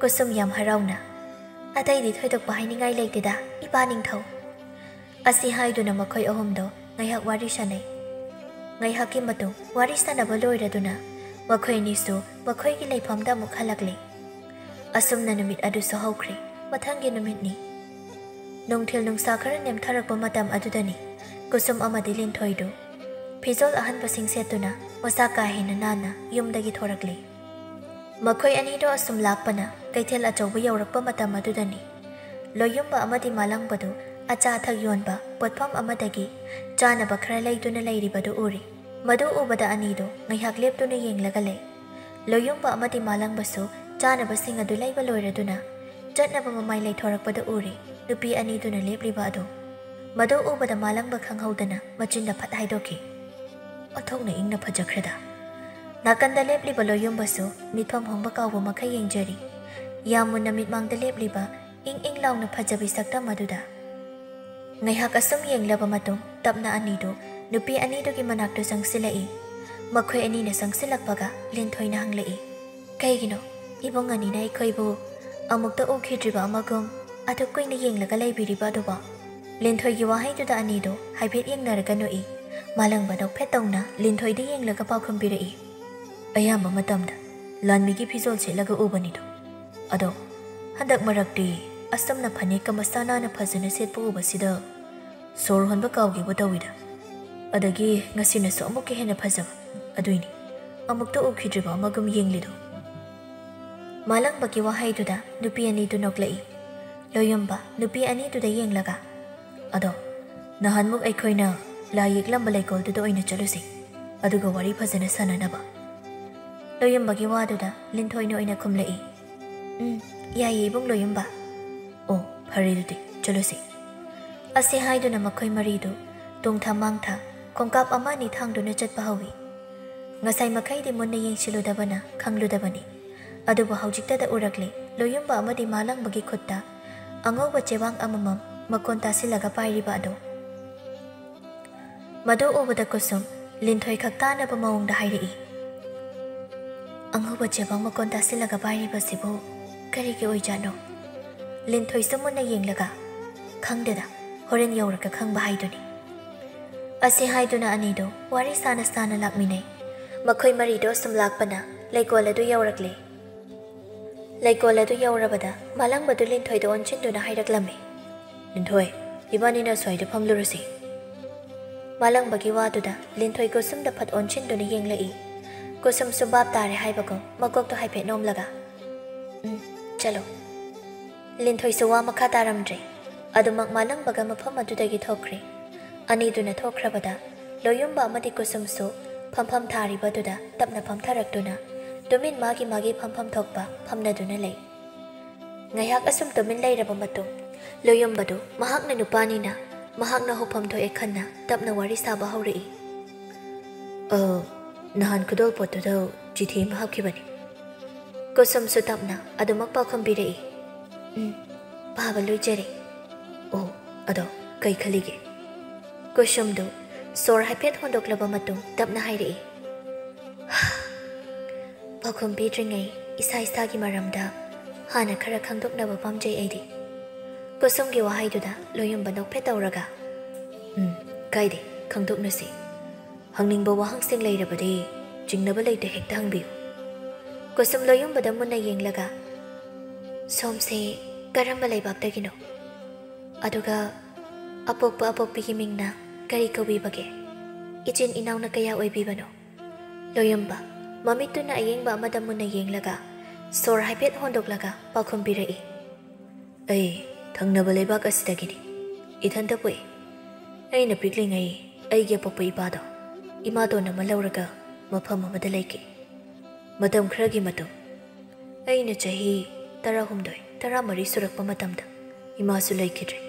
ꯀꯨꯁꯨꯝ ꯌꯥꯝ ꯍꯔꯥꯎꯅ ꯑꯇꯩꯗꯤ ꯊꯣꯏꯗꯣꯛꯄ ꯍꯥꯏꯅꯤꯡꯉꯥꯏ ꯂꯩꯇꯦꯗ ꯏꯄꯥ ꯅꯤꯡꯊꯧ ꯑꯁꯤ ꯍꯥꯏꯗꯨꯅ ꯃꯈꯣꯏ ꯑꯍꯨꯝꯗꯣ ꯉꯥꯏꯍꯥꯛ ꯋꯥꯔꯤ ꯁꯥꯟꯅꯩ ꯉꯥꯏꯍꯥꯛꯀꯤ ꯃꯇꯨꯡ ꯋꯥꯔꯤ ꯁꯥꯟꯅꯕ ꯂꯣꯏꯔꯗꯨꯅ ꯃꯈꯣꯏ ꯑꯅꯤꯁꯨ ꯃꯈꯣꯏꯒꯤ ꯂꯩꯐꯝꯗ ꯑꯃꯨꯛ ꯍꯜꯂꯛꯂꯤ ꯑꯁꯨꯝꯅ ꯅꯨꯃꯤꯠ ꯑꯗꯨꯁꯨ ꯍꯧꯈ꯭ꯔꯦ ꯃꯊꯪꯒꯤ ꯅꯨꯃꯤꯠꯅꯤ ꯅꯨꯡꯊꯤꯜ ꯅꯨꯡꯁꯥ ꯈꯔ ꯅꯦꯝꯊꯔꯛꯄ ꯃꯇꯝ ꯑꯗꯨꯗꯅꯤ ꯀꯨꯁꯨꯝ ꯑꯃꯗꯤ ꯂꯤꯟꯊꯣꯏꯗꯨ ꯐꯤꯖꯣꯜ ꯑꯍꯟꯕꯁꯤꯡ ꯁꯦꯠꯇꯨꯅ ꯃꯁꯥ ꯀꯥ ꯍꯦꯟꯅ ꯅꯥꯟꯅ ꯌꯨꯝꯗꯒꯤ ꯊꯣꯔꯛꯂꯤ ꯃꯈꯣꯏ ꯑꯅꯤꯗꯣ ꯑꯁꯨꯝ ꯂꯥꯛꯄꯅ ꯀꯩꯊꯦꯜ ꯑꯆꯧꯕ ꯌꯧꯔꯛꯄ ꯃꯇꯝ ꯑꯗꯨꯗꯅꯤ ꯂꯣꯌꯨꯝꯕ ꯑꯃꯗꯤ ꯃꯥꯂꯪꯕꯗꯨ ꯑꯆꯥ ꯑꯊꯛ ꯌꯣꯟꯕ ꯄꯣꯠꯐꯝ ꯑꯃꯗꯒꯤ ꯆꯥꯅꯕ ꯈꯔ ꯂꯩꯗꯨꯅ ꯂꯩꯔꯤꯕꯗꯨ ꯎꯔꯤ ꯃꯗꯨ ꯎꯕꯗ ꯑꯅꯤꯗꯣ ꯉꯥꯏꯍꯥꯛ ꯂꯦꯞꯇꯨꯅ ꯌꯦꯡꯂꯒ ꯂꯩ ꯂꯣꯌꯨꯝꯕ ꯑꯃꯗꯤ ꯃꯥꯂꯪꯕꯁꯨ ꯆꯥꯅꯕꯁꯤꯡ ꯑꯗꯨ ꯂꯩꯕ ꯂꯣꯏꯔꯗꯨꯅ ꯆꯠꯅꯕ ꯃꯃꯥꯏ ꯂꯩꯊꯣꯔꯛꯄꯗ ꯎꯔꯤ ꯅꯨꯄꯤ ꯑꯅꯤꯗꯨꯅ ꯂꯦꯞꯂꯤꯕ ꯑꯗꯨ ꯃꯗꯨ ꯎꯕꯗ ꯃꯥꯂꯪꯕ ꯈꯪꯍꯧꯗꯅ ꯃꯆꯤꯟꯗ ꯐꯠ ꯍꯥꯏꯗꯣꯛꯈꯤ ꯑꯣꯟꯊꯣꯛꯅ ꯏꯪꯅ ꯐꯖꯈ꯭ꯔꯦꯗ ꯅꯥꯀꯟꯗ ꯂꯦꯞꯂꯤꯕ ꯂꯣꯌꯨꯝꯕꯁꯨ ꯃꯤꯠꯐꯝ ꯍꯣꯡꯕ ꯀꯥꯎꯕ ꯃꯈꯩ ꯌꯦꯡꯖꯔꯤ ꯌꯥꯝ ꯃꯨꯟꯅ ꯃꯤꯠꯃꯥꯡꯗ ꯂꯦꯞꯂꯤꯕ ꯏꯪ ꯂꯥꯎꯅ ꯐꯖꯕꯤ ꯁꯛꯇꯝ ꯑꯗꯨꯗ ꯉꯥꯏꯍꯥꯛ ꯑꯁꯨꯝ ꯌꯦꯡꯂꯕ ꯃꯇꯨꯡ ꯇꯞꯅ ꯑꯅꯤꯗꯨ ꯅꯨꯄꯤ ꯑꯅꯤꯗꯨꯒꯤ ꯃꯅꯥꯛꯇ ꯆꯪꯁꯤꯜꯂꯛꯏ ꯃꯈꯣꯏ ꯑꯅꯤꯅ ꯆꯪꯁꯤꯜꯂꯛꯄꯒ ꯂꯤꯟꯊꯣꯏꯅ ꯍꯪꯂꯛꯏ ꯀꯩꯒꯤꯅꯣ ꯏꯕꯨꯡ ꯑꯅꯤꯅ ꯑꯩꯈꯣꯏꯕꯨ ꯑꯃꯨꯛꯇ ꯎꯈꯤꯗ꯭ꯔꯤꯕ ꯑꯃꯒꯨꯝ ꯑꯗꯨ ꯀꯨꯏꯅ ꯌꯦꯡꯂꯒ ꯂꯩꯕꯤꯔꯤꯕ ꯑꯗꯨꯕꯣ ꯂꯤꯟꯊꯣꯏꯒꯤ ꯋꯥꯍꯩꯗꯨꯗ ꯑꯅꯤꯗꯨ ꯍꯥꯏꯐꯦꯠ ꯌꯦꯡꯅꯔꯒ ꯅꯣꯛꯏ ꯃꯥꯂꯪꯕ ꯅꯣꯛꯐꯦꯠ ꯇꯧꯅ ꯂꯤꯟꯊꯣꯏꯗ ꯌꯦꯡꯂꯒ ꯄꯥꯎꯈꯨꯝ ꯄꯤꯔꯛꯏ ꯑꯌꯥꯝꯕ ꯃꯇꯝꯗ ꯂꯥꯟꯃꯤꯒꯤ ꯐꯤꯖꯣꯜ ꯁꯦꯠꯂꯒ ꯎꯕꯅꯤꯗꯣ ꯑꯗꯣ ꯍꯟꯗꯛ ꯃꯔꯛꯇꯤ ꯑꯁꯨꯝꯅ ꯐꯅꯦꯛꯀ ꯃꯁꯥ ꯅꯥꯟꯅ ꯐꯖꯅ ꯁꯦꯠꯄ ꯎꯕꯁꯤꯗ ꯁꯣꯔ ꯍꯣꯟꯕ ꯀꯥꯎꯒꯦꯕꯨ ꯇꯧꯏꯗ ꯑꯗꯒꯤ ꯉꯁꯤꯅꯁꯨ ꯑꯃꯨꯛꯀ ꯍꯦꯟꯅ ꯐꯖꯕ ꯑꯗꯨꯏꯅꯤ ꯑꯃꯨꯛꯇ ꯎꯈꯤꯗ꯭ꯔꯤꯕ ꯑꯃꯒꯨꯝ ꯌꯦꯡꯂꯤꯗꯣ ꯃꯥꯂꯪꯕꯒꯤ ꯋꯥꯍꯩꯗꯨꯗ ꯅꯨꯄꯤ ꯑꯅꯤꯗꯨ ꯅꯣꯛꯂꯛꯏ ꯂꯣꯌꯨꯝꯕ ꯅꯨꯄꯤ ꯑꯅꯤꯗꯨꯗ ꯌꯦꯡꯂꯒ ꯑꯗꯣ ꯅꯍꯥꯟꯃꯨꯛ ꯑꯩꯈꯣꯏꯅ ꯂꯥꯏ ꯌꯦꯛꯂꯝꯕ ꯂꯩꯀꯣꯜꯗꯨꯗ ꯑꯣꯏꯅ ꯆꯠꯂꯨꯁꯤ ꯑꯗꯨꯒ ꯋꯥꯔꯤ ꯐꯖꯅ ꯁꯥꯟꯅꯅꯕ ꯂꯣꯌꯨꯝꯕꯒꯤ ꯋꯥꯗꯨꯗ ꯂꯤꯟꯊꯣꯏꯅ ꯑꯣꯏꯅ ꯈꯨꯝꯂꯛꯏ ꯌꯥꯏꯌꯦ ꯏꯕꯨꯡ ꯂꯣꯌꯨꯝꯕ ꯑꯣ ꯐꯔꯦ ꯑꯗꯨꯗꯤ ꯆꯠꯂꯨꯁꯤ ꯑꯁꯤ ꯍꯥꯏꯗꯨꯅ ꯃꯈꯣꯏ ꯃꯔꯤꯗꯨ ꯇꯨꯡꯊꯥ ꯃꯥꯡꯊꯥ ꯈꯣꯡꯀꯥꯞ ꯑꯃ ꯑꯅꯤ ꯊꯥꯡꯗꯨꯅ ꯆꯠꯄ ꯍꯧꯏ ꯉꯁꯥꯏ ꯃꯈꯩꯗꯤ ꯃꯨꯟꯅ ꯌꯦꯡꯁꯤꯜꯂꯨꯗꯕꯅ ꯈꯪꯂꯨꯗꯕꯅꯤ ꯑꯗꯨꯕꯨ ꯍꯧꯖꯤꯛꯇꯗ ꯎꯔꯛꯂꯤ ꯂꯣꯌꯨꯝꯕ ꯑꯃꯗꯤ ꯃꯥꯂꯪꯕꯒꯤ ꯈꯨꯠꯇ ꯑꯉꯧꯕ ꯆꯦꯕꯥꯡ ꯑꯃꯃꯝ ꯃꯀꯣꯟ ꯇꯥꯁꯤꯜꯂꯒ ꯄꯥꯏꯔꯤꯕ ꯑꯗꯨ ꯃꯗꯨ ꯎꯕꯗ ꯀꯨꯁꯨꯝ ꯂꯤꯟꯊꯣꯏ ꯈꯛ ꯇꯥꯅꯕ ꯃꯑꯣꯡꯗ ꯍꯥꯏꯔꯛꯏ ꯑꯉꯧꯕ ꯆꯦꯕꯥꯡ ꯃꯀꯣꯟ ꯇꯥꯁꯤꯜꯂꯒ ꯄꯥꯏꯔꯤꯕꯁꯤꯕꯨ ꯀꯔꯤꯒꯤ ꯑꯣꯏꯖꯥꯠꯅꯣ ꯂꯤꯟꯊꯣꯏꯁꯨ ꯃꯨꯟꯅ ꯌꯦꯡꯂꯒ ꯈꯪꯗꯦꯗ ꯍꯣꯔꯦꯟ ꯌꯧꯔꯒ ꯈꯪꯕ ꯍꯥꯏꯗꯨꯅꯤ ꯑꯁꯤ ꯍꯥꯏꯗꯨꯅ ꯑꯅꯤꯗꯣ ꯋꯥꯔꯤ ꯁꯥꯅ ꯁꯥꯅ ꯂꯥꯛꯃꯤꯟꯅꯩ ꯃꯈꯣꯏ ꯃꯔꯤꯗꯣ ꯁꯨꯝ ꯂꯥꯛꯄꯅ ꯂꯩꯀꯣꯜ ꯑꯗꯨ ꯌꯧꯔꯛꯂꯤ ꯂꯩꯀꯣꯜ ꯑꯗꯨ ꯌꯧꯔꯕꯗ ꯃꯥꯂꯪꯕꯗꯨ ꯂꯤꯟꯊꯣꯏꯗ ꯑꯣꯟꯁꯤꯟꯗꯨꯅ ꯍꯥꯏꯔꯛꯂꯝꯃꯤ ꯂꯤꯟꯊꯣꯏ ꯏꯕꯥꯅꯤꯅ ꯁ꯭ꯋꯥꯏꯗ ꯐꯝꯂꯨꯔꯁꯤ ꯃꯥꯂꯪꯕꯒꯤ ꯋꯥꯗꯨꯗ ꯂꯤꯟꯊꯣꯏ ꯀꯨꯁꯨꯝꯗ ꯐꯠ ꯑꯣꯟꯁꯤꯟꯗꯨꯅ ꯌꯦꯡꯂꯛꯏ ꯀꯨꯁꯨꯝꯁꯨ ꯚꯥꯞ ꯇꯥꯔꯦ ꯍꯥꯏꯕꯒꯨꯝ ꯃꯀꯣꯛꯇꯣ ꯍꯥꯏꯐꯦꯠ ꯅꯣꯝꯂꯒ ꯆꯠꯂꯣ ꯂꯤꯟꯊꯣꯏꯁꯨ ꯋꯥ ꯃꯈꯥ ꯇꯥꯔꯝꯗ꯭ꯔꯦ ꯑꯗꯨꯃꯛ ꯃꯥꯂꯪꯕꯒ ꯃꯐꯝ ꯑꯗꯨꯗꯒꯤ ꯊꯣꯛꯈ꯭ꯔꯦ ꯑꯅꯤꯗꯨꯅ ꯊꯣꯛꯈ꯭ꯔꯕꯗ ꯂꯣꯌꯨꯝꯕ ꯑꯃꯗꯤ ꯀꯨꯁꯨꯝꯁꯨ ꯐꯝꯐꯝ ꯊꯥꯔꯤꯕꯗꯨꯗ ꯇꯞꯅ ꯐꯝꯊꯔꯛꯇꯨꯅ ꯇꯨꯃꯤꯟ ꯃꯥꯒꯤ ꯐꯝꯐꯝ ꯊꯣꯛꯄ ꯐꯝꯅꯗꯨꯅ ꯂꯩ ꯉꯥꯏꯍꯥꯛ ꯑꯁꯨꯝ ꯇꯨꯃꯤꯟ ꯂꯩꯔꯕ ꯃꯇꯨꯡ ꯂꯣꯌꯨꯝꯕꯗꯨ ꯃꯍꯥꯛꯅ ꯅꯨꯄꯥꯅꯤꯅ ꯃꯍꯥꯛꯅ ꯍꯧꯐꯝ ꯊꯣꯛꯑꯦ ꯈꯟꯅ ꯇꯞꯅ ꯋꯥꯔꯤ ꯁꯥꯕ ꯍꯧꯔꯛꯏ ꯅꯍꯥꯟ ꯈꯨꯗꯣꯜꯄꯣꯠꯇꯨꯗ ꯆꯤꯊꯤ ꯑꯃ ꯍꯥꯞꯈꯤꯕꯅꯤ ꯀꯨꯁꯨꯝꯁꯨ ꯇꯞꯅ ꯑꯗꯨꯃꯛ ꯄꯥꯎꯈꯨꯝ ꯄꯤꯔꯛꯏ ꯄꯥꯕ ꯂꯣꯏꯖꯔꯦ ꯑꯣ ꯑꯗꯣ ꯀꯩ ꯈꯜꯂꯤꯒꯦ ꯀꯨꯁꯨꯝꯗꯨ ꯁꯣꯔ ꯍꯥꯏꯐꯦꯠ ꯍꯣꯟꯗꯣꯛꯂꯕ ꯃꯇꯨꯡ ꯇꯞꯅ ꯍꯥꯏꯔꯛꯏ ꯄꯥꯎꯈꯨꯝ ꯄꯤꯗ꯭ꯔꯤꯉꯩ ꯏꯁꯥꯒꯤ ꯃꯔꯝꯗ ꯍꯥꯟꯅ ꯈꯔ ꯈꯪꯗꯣꯛꯅꯕ ꯄꯥꯝꯖꯩ ꯑꯩꯗꯤ ꯀꯨꯁꯨꯝꯒꯤ ꯋꯥꯍꯩꯗꯨꯗ ꯂꯣꯌꯨꯝꯕ ꯅꯣꯛꯐꯦꯠ ꯇꯧꯔꯒ ꯀꯥꯏꯗꯦ ꯈꯪꯗꯣꯛꯅꯁꯤ ꯍꯪꯅꯤꯡꯕ ꯋꯥꯍꯪꯁꯤꯡ ꯂꯩꯔꯕꯗꯤ ꯆꯤꯡꯅꯕ ꯂꯩꯇꯦ ꯍꯦꯛꯇ ꯍꯪꯕꯤꯌꯨ ꯀꯨꯁꯨꯝ ꯂꯣꯌꯨꯝꯕꯗ ꯃꯨꯟꯅ ꯌꯦꯡꯂꯒ ꯁꯣꯝꯁꯦ ꯀꯔꯝꯕ ꯂꯩꯕꯥꯛꯇꯒꯤꯅꯣ ꯑꯗꯨꯒ ꯑꯄꯣꯛꯄꯤꯒꯤ ꯃꯤꯡꯅ ꯀꯔꯤ ꯀꯧꯕꯤꯕꯒꯦ? ꯏꯆꯤꯟ ꯏꯅꯥꯎꯅ ꯀꯌꯥ ꯑꯣꯏꯕꯤꯕꯅꯣ? ꯂꯣꯌꯝꯕ ꯃꯃꯤꯠꯇꯨꯅ ꯑꯌꯦꯡꯕ ꯑꯃꯗ ꯃꯨꯟꯅ ꯌꯦꯡꯂꯒ ꯁꯣꯔ ꯍꯥꯏꯐꯦꯠ ꯍꯣꯟꯗꯣꯛꯂꯒ ꯄꯥꯎꯈꯨꯝ ꯄꯤꯔꯛꯏ꯫ ꯑꯩ ꯊꯪꯅꯕ ꯂꯩꯕꯥꯛ ꯑꯁꯤꯗꯒꯤꯅꯤ, ꯏꯊꯟꯇ ꯄꯣꯛꯏ꯫ ꯑꯩꯅ ꯄꯤꯛꯂꯤꯉꯩ ꯑꯩꯒꯤ ꯑꯄꯣꯛꯄ ꯏꯄꯥꯗꯣ ꯏꯃꯥꯇꯣꯟ ꯑꯃ ꯂꯧꯔꯒ ꯃꯐꯝ ꯑꯃꯗ ꯂꯩꯈꯤ꯫ ꯃꯇꯝ ꯈꯔꯒꯤ ꯃꯇꯨꯡ ꯑꯩꯅ ꯆꯍꯤ 19-20 ꯁꯨꯔꯛꯄ ꯃꯇꯝꯗ ꯏꯃꯥꯁꯨ ꯂꯩꯈꯤꯗ꯭ꯔꯦ꯫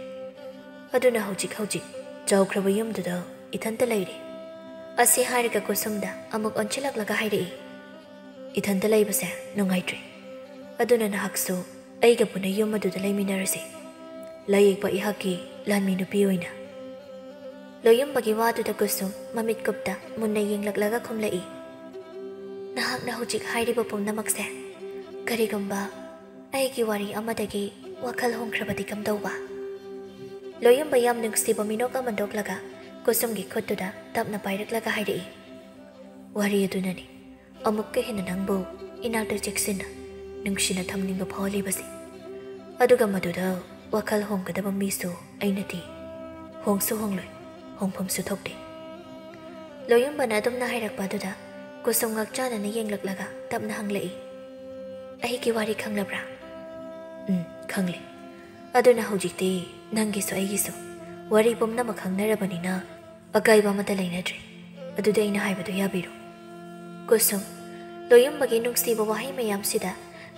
ꯑꯗꯨꯅ ꯍꯧꯖꯤꯛ ꯆꯥꯎꯈ꯭ꯔꯕ ꯌꯨꯝꯗꯨꯗ ꯏꯊꯟꯇ ꯂꯩꯔꯤ꯫ ꯑꯁꯤ ꯍꯥꯏꯔꯒ ꯀꯨꯁꯨꯝꯗ ꯑꯃꯨꯛ ꯑꯣꯟꯁꯤꯜꯂꯛꯂꯒ ꯍꯥꯏꯔꯛꯏ꯫ ꯏꯊꯟꯇ ꯂꯩꯕꯁꯦ ꯅꯨꯡꯉꯥꯏꯇ꯭ꯔꯦ, ꯑꯗꯨꯅ ꯅꯍꯥꯛꯁꯨ ꯑꯩꯒ ꯄꯨꯟꯅ ꯌꯨꯝ ꯑꯗꯨꯗ ꯂꯩꯃꯤꯟꯅꯔꯁꯤ, ꯂꯥꯏꯌꯦꯛꯄ ꯑꯩꯍꯥꯛꯀꯤ ꯂꯥꯟꯃꯤ ꯅꯨꯄꯤ ꯑꯣꯏꯅ꯫ ꯂꯣꯌꯝꯕꯒꯤ ꯋꯥꯗꯨꯗ ꯀꯨꯁꯨꯝ ꯃꯃꯤꯠ ꯀꯨꯞꯇ ꯃꯨꯟꯅ ꯌꯦꯡꯂꯛꯂꯒ ꯈꯨꯝꯂꯛꯏ꯫ ꯅꯍꯥꯛꯅ ꯍꯧꯖꯤꯛ ꯍꯥꯏꯔꯤꯕ ꯄꯨꯝꯅꯃꯛꯁꯦ ꯀꯔꯤꯒꯨꯝꯕ ꯑꯩꯒꯤ ꯋꯥꯔꯤ ꯑꯃꯗꯒꯤ ꯋꯥꯈꯜ ꯍꯣꯡꯈ꯭ꯔꯕꯗꯤ ꯀꯝꯗꯧꯕ? ꯂꯣꯌꯝꯕ ꯌꯥꯝ ꯅꯨꯡꯁꯤꯕ ꯃꯤꯅꯣꯛ ꯑꯃ ꯅꯣꯛꯂꯒ ꯀꯨꯁꯨꯝꯒꯤ ꯈꯨꯠꯇꯨꯗ ꯇꯞꯅ ꯄꯥꯏꯔꯛꯂꯒ ꯍꯥꯏꯔꯛꯏ꯫ ꯋꯥꯔꯤ ꯑꯗꯨꯅꯅꯤ ꯑꯃꯨꯛꯀ ꯍꯦꯟꯅ ꯅꯪꯕꯨ ꯏꯅꯥꯛꯇ ꯆꯦꯛꯁꯤꯟꯅ ꯅꯨꯡꯁꯤꯅ ꯊꯝꯅꯤꯡꯕ ꯐꯥꯎꯍꯜꯂꯤꯕꯁꯤ꯫ ꯑꯗꯨꯒ ꯃꯗꯨꯗ ꯋꯥꯈꯜ ꯍꯣꯡꯒꯗꯕ ꯃꯤꯁꯨ ꯑꯩꯅꯗꯤ ꯍꯣꯡꯁꯨ ꯍꯣꯡꯂꯣꯏ, ꯍꯣꯡꯐꯝꯁꯨ ꯊꯣꯛꯇꯦ꯫ ꯂꯣꯌꯝꯕꯅ ꯑꯗꯨꯝꯅ ꯍꯥꯏꯔꯛꯄ ꯑꯗꯨꯗ ꯀꯨꯁꯨꯝ ꯉꯛꯆꯥꯅꯅ ꯌꯦꯡꯂꯛꯂꯒ ꯇꯞꯅ ꯍꯪꯂꯛꯏ꯫ ꯑꯩꯒꯤ ꯋꯥꯔꯤ ꯈꯪꯂꯕ꯭ꯔꯥ? ꯈꯪꯂꯦ꯫ ꯑꯗꯨꯅ ꯍꯧꯖꯤꯛꯇꯤ ꯅꯪꯒꯤꯁꯨ ꯑꯩꯒꯤꯁꯨ ꯋꯥꯔꯤ ꯄꯨꯝꯅꯃꯛ ꯈꯪꯅꯔꯕꯅꯤꯅ ꯑꯀꯥꯏꯕ ꯑꯃꯠꯇ ꯂꯩꯅꯗ꯭ꯔꯦ꯫ ꯑꯗꯨꯗꯤ ꯑꯩꯅ ꯍꯥꯏꯕꯗꯨ ꯌꯥꯕꯤꯔꯣ꯫ ꯀꯨꯁꯨꯝ ꯂꯣꯌꯝꯕꯒꯤ ꯅꯨꯡꯁꯤꯕ ꯋꯥꯍꯩ ꯃꯌꯥꯝꯁꯤꯗ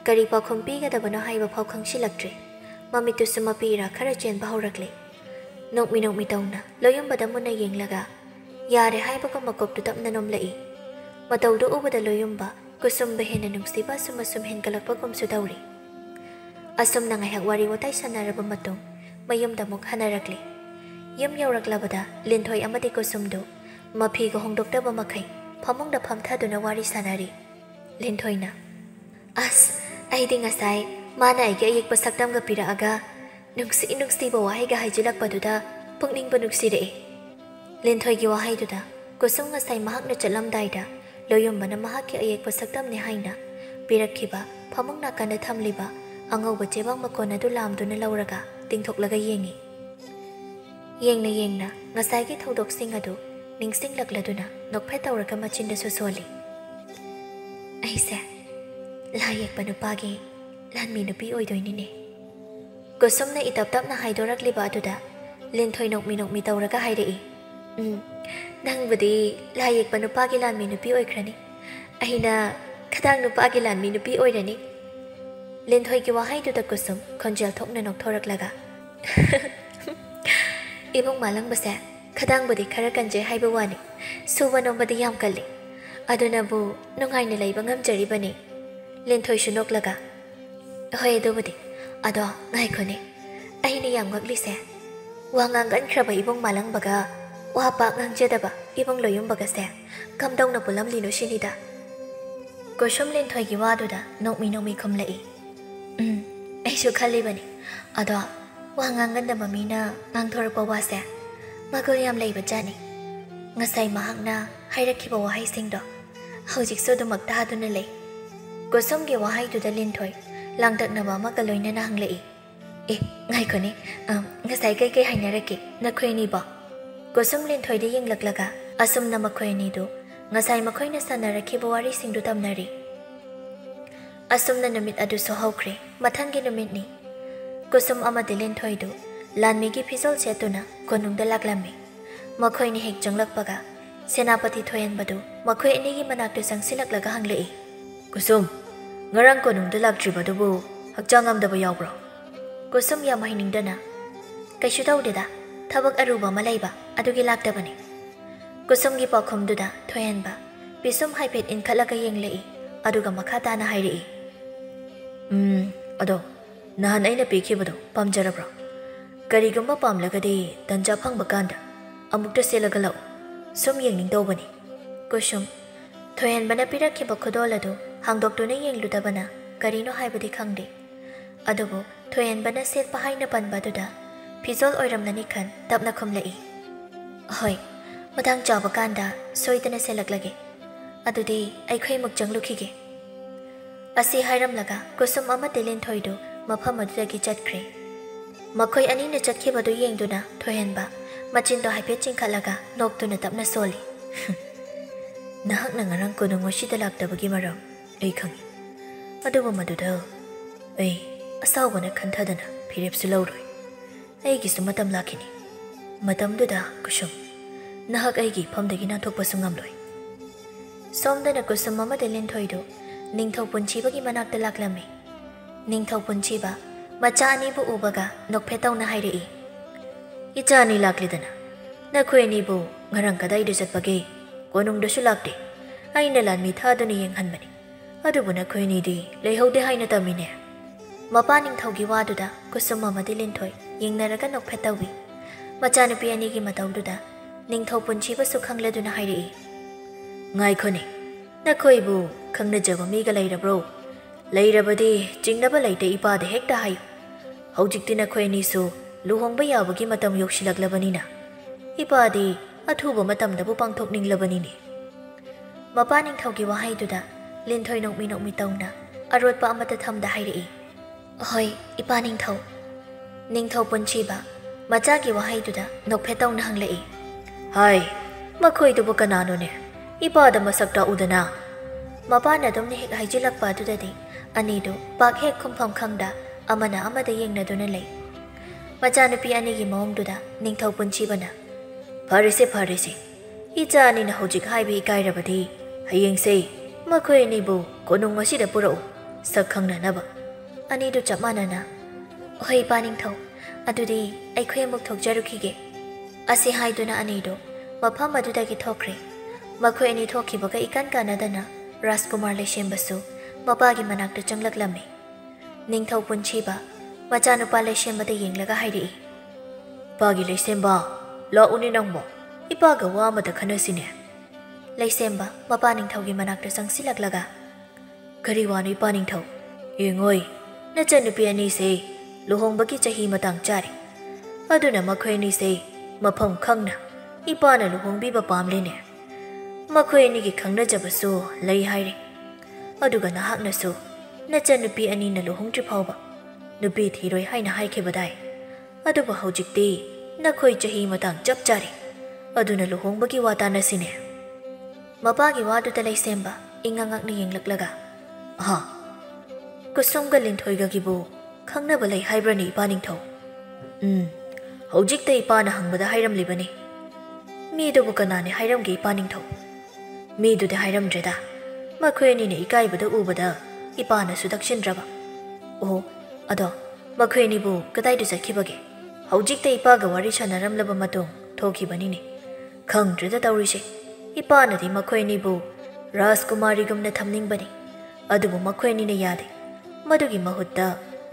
ꯀꯔꯤ ꯄꯥꯎꯈꯨꯝ ꯄꯤꯒꯗꯕꯅꯣ ꯍꯥꯏꯕ ꯐꯥꯎ ꯈꯪꯁꯤꯜꯂꯛꯇ꯭ꯔꯦ꯫ ꯃꯃꯤꯠꯇꯨꯁꯨ ꯃꯄꯤꯔꯥ ꯈꯔ ꯆꯦꯟꯕ ꯍꯧꯔꯛꯂꯦ꯫ ꯅꯣꯛꯃꯤ ꯇꯧꯅ ꯂꯣꯌꯝꯕꯗ ꯃꯨꯟꯅ ꯌꯦꯡꯂꯒ ꯌꯥꯔꯦ ꯍꯥꯏꯕꯒ ꯃꯀꯣꯛꯇꯨ ꯇꯞꯅ ꯅꯣꯝꯂꯛꯏ꯫ ꯃꯇꯧꯗꯨ ꯎꯕꯗ ꯂꯣꯌꯝꯕ ꯀꯨꯁꯨꯝꯕ ꯍꯦꯟꯅ ꯅꯨꯡꯁꯤꯕ ꯑꯁꯨꯝ ꯍꯦꯟꯒꯠꯂꯛꯄꯒꯨꯝꯁꯨ ꯇꯧꯔꯤ꯫ ꯑꯁꯨꯝꯅ ꯉꯥꯏꯍꯥꯛ ꯋꯥꯔꯤ ꯋꯥꯇꯥꯏ ꯁꯥꯟꯅꯔꯕ ꯃꯇꯨꯡ ꯃꯌꯨꯝꯗ ꯑꯃꯨꯛ ꯍꯟꯅꯔꯛꯂꯦ꯫ ꯌꯨꯝ ꯌꯧꯔꯛꯂꯕꯗ ꯂꯤꯟꯊꯣꯏ ꯑꯃꯗꯤ ꯀꯨꯁꯨꯝꯗꯨ ꯃꯐꯤꯒ ꯍꯣꯡꯗꯣꯛꯇꯕ ꯃꯈꯩ ꯐꯃꯨꯡꯗ ꯐꯝꯊꯗꯨꯅ ꯋꯥꯔꯤ ꯁꯥꯟꯅꯔꯤ꯫ ꯂꯤꯟꯊꯣꯏꯅ ꯑꯁ ꯑꯩꯗꯤ ꯉꯁꯥꯏ ꯃꯥꯅ ꯑꯩꯒꯤ ꯑꯌꯦꯛꯄ ꯁꯛꯇꯝꯒ ꯄꯤꯔꯛꯑꯒ ꯅꯨꯡꯁꯤꯕ ꯋꯥꯍꯩꯒ ꯍꯥꯏꯖꯤꯜꯂꯛꯄꯗꯨꯗ ꯄꯨꯛꯅꯤꯡꯕ ꯅꯨꯡꯁꯤꯔꯛꯏ꯫ ꯂꯤꯟꯊꯣꯏꯒꯤ ꯋꯥꯍꯩꯗꯨꯗ ꯀꯨꯁꯨꯝ ꯉꯁꯥꯏ ꯃꯍꯥꯛꯅ ꯆꯠꯂꯝꯗꯥꯏꯗ ꯂꯣꯌꯝꯕꯅ ꯃꯍꯥꯛꯀꯤ ꯑꯌꯦꯛꯄ ꯁꯛꯇꯝꯅꯤ ꯍꯥꯏꯅ ꯄꯤꯔꯛꯈꯤꯕ ꯐꯃꯨꯡ ꯅꯥꯀꯟꯗ ꯊꯝꯂꯤꯕ ꯑꯉꯧꯕ ꯆꯦꯕꯥꯡ ꯃꯀꯣꯟ ꯑꯗꯨ ꯂꯥꯝꯗꯨꯅ ꯂꯧꯔꯒ ꯇꯤꯡꯊꯣꯛꯂꯒ ꯌꯦꯡꯉꯤ꯫ ꯌꯦꯡꯅ ꯉꯁꯥꯏꯒꯤ ꯊꯧꯗꯣꯛꯁꯤꯡ ꯑꯗꯨ ꯅꯤꯡꯁꯤꯡꯂꯛꯂꯗꯨꯅ ꯅꯣꯛꯐꯦꯠ ꯇꯧꯔꯒ ꯃꯆꯤꯟꯗꯁꯨ ꯁꯣꯜꯂꯤ꯫ ꯑꯩꯁꯦ ꯂꯥꯏ ꯌꯦꯛꯄ ꯅꯨꯄꯥꯒꯤ ꯂꯥꯟꯃꯤ ꯅꯨꯄꯤ ꯑꯣꯏꯗꯣꯏꯅꯤꯅꯦ꯫ ꯀꯨꯁꯨꯝꯅ ꯏꯇꯞ ꯇꯞꯅ ꯍꯥꯏꯗꯣꯔꯛꯂꯤꯕ ꯑꯗꯨꯗ ꯂꯤꯟꯊꯣꯏ ꯅꯣꯛꯃꯤ ꯇꯧꯔꯒ ꯍꯥꯏꯔꯛꯏ꯫ ꯅꯪꯕꯨꯗꯤ ꯂꯥꯏ ꯌꯦꯛꯄ ꯅꯨꯄꯥꯒꯤ ꯂꯥꯟꯃꯤ ꯅꯨꯄꯤ ꯑꯣꯏꯈ꯭ꯔꯅꯤ, ꯑꯩꯅ ꯈꯗꯥꯡ ꯅꯨꯄꯥꯒꯤ ꯂꯥꯟꯃꯤ ꯅꯨꯄꯤ ꯑꯣꯏꯔꯅꯤ꯫ ꯂꯤꯟꯊꯣꯏꯒꯤ ꯋꯥꯍꯩꯗꯨꯗ ꯀꯨꯁꯨꯝ ꯈꯣꯟꯖꯦꯜ ꯊꯣꯛꯅ ꯅꯣꯛꯊꯣꯔꯛꯂꯒ ꯏꯕꯨꯡ-ꯃꯥꯂꯪꯕꯁꯦ ꯈꯗꯥꯡꯕꯨꯗꯤ ꯈꯔ ꯀꯟꯖꯩ ꯍꯥꯏꯕ ꯋꯥꯅꯤ, ꯁꯨꯕ ꯅꯣꯝꯕꯗꯤ ꯌꯥꯝ ꯀꯜꯂꯤ, ꯑꯗꯨꯅꯕꯨ ꯅꯨꯡꯉꯥꯏꯅ ꯂꯩꯕ ꯉꯝꯖꯔꯤꯕꯅꯤ꯫ ꯂꯤꯟꯊꯣꯏꯁꯨ ꯅꯣꯛꯂꯒ ꯍꯣꯏ ꯑꯗꯨꯕꯨꯗꯤ, ꯑꯗꯣ ꯉꯥꯏꯈꯣꯅꯦ, ꯑꯩꯅ ꯌꯥꯝ ꯉꯛꯂꯤꯁꯦ ꯋꯥ ꯉꯥꯡꯒꯟꯈ꯭ꯔꯕ ꯏꯕꯨꯡ ꯃꯥꯂꯪꯕꯒ ꯋꯥ ꯄꯥꯛ ꯉꯥꯡꯖꯗꯕ ꯏꯕꯨꯡ ꯂꯣꯌꯝꯕꯒꯁꯦ ꯀꯝꯗꯧꯅ ꯄꯨꯜꯂꯝꯂꯤꯅꯣ ꯁꯤꯅꯤꯗ꯫ ꯀꯨꯁꯨꯝ ꯂꯤꯟꯊꯣꯏꯒꯤ ꯋꯥꯗꯨꯗ ꯅꯣꯛꯃꯤ ꯈꯨꯝꯂꯛꯏ꯫ ꯑꯩꯁꯨ ꯈꯜꯂꯤꯕꯅꯤ, ꯑꯗꯣ ꯋꯥ ꯉꯥꯡꯒꯟꯗꯕ ꯃꯤꯅ ꯉꯥꯡꯊꯣꯔꯛꯄ ꯋꯥꯁꯦ ꯃꯒꯨꯟ ꯌꯥꯝ ꯂꯩꯕ ꯖꯥꯠꯅꯤ꯫ ꯉꯁꯥꯏ ꯃꯍꯥꯛꯅ ꯍꯥꯏꯔꯛꯈꯤꯕ ꯋꯥꯍꯩꯁꯤꯡꯗꯣ ꯍꯧꯖꯤꯛꯁꯨ ꯑꯗꯨꯃꯛ ꯇꯥꯗꯨꯅ ꯂꯩ꯫ ꯀꯨꯁꯨꯝꯒꯤ ꯋꯥꯍꯩꯗꯨꯗ ꯂꯤꯟꯊꯣꯏ ꯂꯥꯡꯇꯛꯅꯕ ꯑꯃꯒ ꯂꯣꯏꯅꯅ ꯍꯪꯂꯛꯏ꯫ ꯉꯥꯏꯈꯣꯅꯦ, ꯉꯁꯥꯏ ꯀꯩ ꯍꯥꯏꯅꯔꯛꯀꯦ ꯅꯈꯣꯏ ꯑꯅꯤꯕꯣ? ꯀꯨꯁꯨꯝ ꯂꯤꯟꯊꯣꯏꯗ ꯌꯦꯡꯂꯛꯂꯒ ꯑꯁꯨꯝꯅ ꯃꯈꯣꯏ ꯑꯅꯤꯗꯨ ꯉꯁꯥꯏ ꯃꯈꯣꯏꯅ ꯁꯥꯟꯅꯔꯛꯈꯤꯕ ꯋꯥꯔꯤꯁꯤꯡꯗꯨ ꯇꯝꯅꯔꯤ꯫ ꯑꯁꯨꯝꯅ ꯅꯨꯃꯤꯠ ꯑꯗꯨꯁꯨ ꯍꯧꯈ꯭ꯔꯦ꯫ ꯃꯊꯪꯒꯤ ꯅꯨꯃꯤꯠꯅꯤ꯫ ꯀꯨꯁꯨꯝ ꯑꯃꯗꯤ ꯂꯤꯟꯊꯣꯏꯗꯨ ꯂꯥꯟꯃꯤꯒꯤ ꯐꯤꯖꯣꯜ ꯁꯦꯠꯇꯨꯅ ꯀꯣꯅꯨꯡꯗ ꯂꯥꯛꯂꯝꯃꯤ꯫ ꯃꯈꯣꯏꯅ ꯍꯦꯛ ꯆꯪꯂꯛꯄꯒ ꯁꯦꯅꯥꯄꯇꯤ ꯊꯣꯏꯍꯟꯕꯗꯨ ꯃꯈꯣꯏ ꯑꯅꯤꯒꯤ ꯃꯅꯥꯛꯇ ꯆꯪꯁꯤꯜꯂꯛꯂꯒ ꯍꯪꯂꯛꯏ꯫ ꯀꯨꯁꯨꯝ, ꯉꯔꯥꯡ ꯀꯣꯅꯨꯡꯗ ꯂꯥꯛꯇ꯭ꯔꯤꯕꯗꯨꯕꯨ ꯍꯛꯆꯥꯡ ꯉꯝꯗꯕ ꯌꯥꯎꯕ꯭ꯔꯣ? ꯀꯨꯁꯨꯝ ꯌꯥꯝ ꯍꯩꯅꯤꯡꯗꯅ ꯀꯩꯁꯨ ꯇꯧꯗꯦꯗ, ꯊꯕꯛ ꯑꯔꯨꯕ ꯑꯃ ꯂꯩꯕ ꯑꯗꯨꯒꯤ ꯂꯥꯛꯇꯕꯅꯤ꯫ ꯀꯨꯁꯨꯝꯒꯤ ꯄꯥꯎꯈꯨꯝꯗꯨꯗ ꯊꯣꯏꯍꯟꯕ ꯄꯤꯁꯨꯝ ꯍꯥꯏꯐꯦꯠ ꯏꯟꯈꯠꯂꯒ ꯌꯦꯡꯂꯛꯏ, ꯑꯗꯨꯒ ꯃꯈꯥ ꯇꯥꯅ ꯍꯥꯏꯔꯛꯏ꯫ ꯑꯗꯣ ꯅꯍꯥꯟ ꯑꯩꯅ ꯄꯤꯈꯤꯕꯗꯣ ꯄꯥꯝꯖꯔꯕ꯭ꯔꯣ? ꯀꯔꯤꯒꯨꯝꯕ ꯄꯥꯝꯂꯒꯗꯤ ꯇꯟꯖꯥ ꯐꯪꯕ ꯀꯥꯟꯗ ꯑꯃꯨꯛꯇ ꯁꯦꯠꯂꯒ ꯂꯥꯛꯎ, ꯁꯨꯝ ꯌꯦꯡꯅꯤꯡꯇꯧꯕꯅꯤ꯫ ꯀꯨꯁꯨꯝ ꯊꯣꯏꯍꯟꯕꯅ ꯄꯤꯔꯛꯈꯤꯕ ꯈꯨꯗꯣꯜ ꯑꯗꯨ ꯍꯥꯡꯗꯣꯛꯇꯨꯅ ꯌꯦꯡꯂꯨꯗꯕꯅ ꯀꯔꯤꯅꯣ ꯍꯥꯏꯕꯗꯤ ꯈꯪꯗꯦ꯫ ꯑꯗꯨꯕꯨ ꯊꯣꯏꯍꯟꯕꯅ ꯁꯦꯠꯄ ꯍꯥꯏꯅ ꯄꯟꯕ ꯑꯗꯨꯗ ꯐꯤꯖꯣꯜ ꯑꯣꯏꯔꯝꯂꯅꯤ ꯈꯟ ꯇꯞꯅ ꯈꯨꯝꯂꯛꯏ꯫ ꯍꯣꯏ, ꯃꯇꯥꯡ ꯆꯥꯕ ꯀꯥꯟꯗ ꯁꯣꯏꯗꯅ ꯁꯦꯠꯂꯛꯂꯒꯦ, ꯑꯗꯨꯗꯤ ꯑꯩꯈꯣꯏꯃꯨꯛ ꯆꯪꯂꯨꯈꯤꯒꯦ꯫ ꯑꯁꯤ ꯍꯥꯏꯔꯝꯂꯒ ꯀꯨꯁꯨꯝ ꯑꯃꯗꯤ ꯂꯤꯟꯊꯣꯏꯗꯨ ꯃꯐꯝ ꯑꯗꯨꯗꯒꯤ ꯆꯠꯈ꯭ꯔꯦ꯫ ꯃꯈꯣꯏ ꯑꯅꯤꯅ ꯆꯠꯈꯤꯕꯗꯨ ꯌꯦꯡꯗꯨꯅ ꯊꯣꯏꯍꯟꯕ Machinto haipet chingkhalaga noktuna tapna soli. Nahakna ngarang konong wasida laktabagi maram ai khangi. Adubu maduda ai asawbana khanthadana phirepsu lauroi. Aigisu matam lakini. Matamduda kusum nahak aigi phamdagi nathokpasu ngamloi. Somdana kusum amada linthoidu 𝗧𝗵𝗵𝗁𝗶𝗶 manakta laklami. 𝗧𝗵𝗵𝗁𝗶 macha anibu ubaga nokphetawna hairei. Icha ani laklidana. Nakhoi anibu ngarang kadaidu chatpage konungdasu lakte. Aina lanmi thaduna yenghanbani. Adubu nakhoi anidi leihaude haina tamine. Mapa ningthaugi waduda kusum amadi linthoi yengnaraga nokphetawbi. Machanupi anigi matawduda 𝗧𝗵𝗵𝗁𝗶𝗶 khangladuna hairei. Ngaikhoni nakhoibu khangnajaba miga leirabro. Leirabadi jingnaba leite ipade hekta hayu. Haujikti nakhoi anisu luhongba yabagi matam yoksilaklabanina. Ipadi athuba matamdabu pangthokninglabanini. Mapa ningthaugi wahaiduda linthoi nokmi tawna arotpa amata thamda hairei. Hoi ipa ningthau. 𝗧𝗵𝗵𝗁𝗶𝗶 machagi wahaiduda nokphetawna hanglei. Hai makhoidubu kananone. Ipada masakta udana. Mapana domni hek haijilakpa adudadi anidu pak hek khumpham khangda amana amada yengnaduna lei. Machanupi anigi mawngduda 𝗧𝗵𝗵𝗁𝗶𝗶bana Pharese icha anina hojik haibi ikairabadi hayengse makhoi anibu konung asida purau sakhangnanaba anidu chapmanana. Hoi pa ningthau adudi aikhoi amuk thokjarukhige. Asi haiduna anidu mafam adudagi thokre. Makhoi ani thokhibaga ikan kanadana 𝗧𝗵곶 𝗨𝗪𝗏 mapagi manakta changlaklami. 𝗧𝗵𝗵𝗁𝗶𝗶 machanupa 𝗨𝗪𝗏bada yenglaga hairei. Pagi 𝗨𝗪𝗏 launi nangmo ipaga wa amada khanasine. 𝗨𝗪𝗏 mapa ningthaugi manakta changsilaklaga kari wanu ipa ningthau yengoi nachanupi anise luhongbagi chahi matang chari. Aduna makhoi anise mafam khangna ipana luhongbiba pamlene. Makhoi anigi khangnajabasu lei haire. Aduga nahaknasu nachanupi anina luhongdri phawba nupi thiroi haina haikhibadai. Aduba haujikti nakhoi chahi matang chap chari. Aduna luhongbagi wa tanasine. Mapagi waduda 𝗨𝗪𝗏 ingangakna yenglaklaga. Aha kusumga linthoigagibu khangnaba lei haibrani ipa ningthau. Haujikta ipana hangbada hairamlibani. Midubu kanane hairamge ipa ningthau. Midude hairamdreda. Makhoi anina ikaibada ubada ipanasu dakshindraba. Oh ado makhoi anibu kadaidu chakhibage. Haujikta ipaga wari sanaramlaba matung thokhibanini. Khangdreda tawrise. Ipanadi makhoi anibu ꯔꯥꯖꯀꯨꯃꯥꯔꯤꯒꯨꯝꯅ ꯊꯝꯅꯤꯡꯕꯅꯤ. ꯑꯗꯨꯕꯨ makhoi anina yade. Madugi mahutta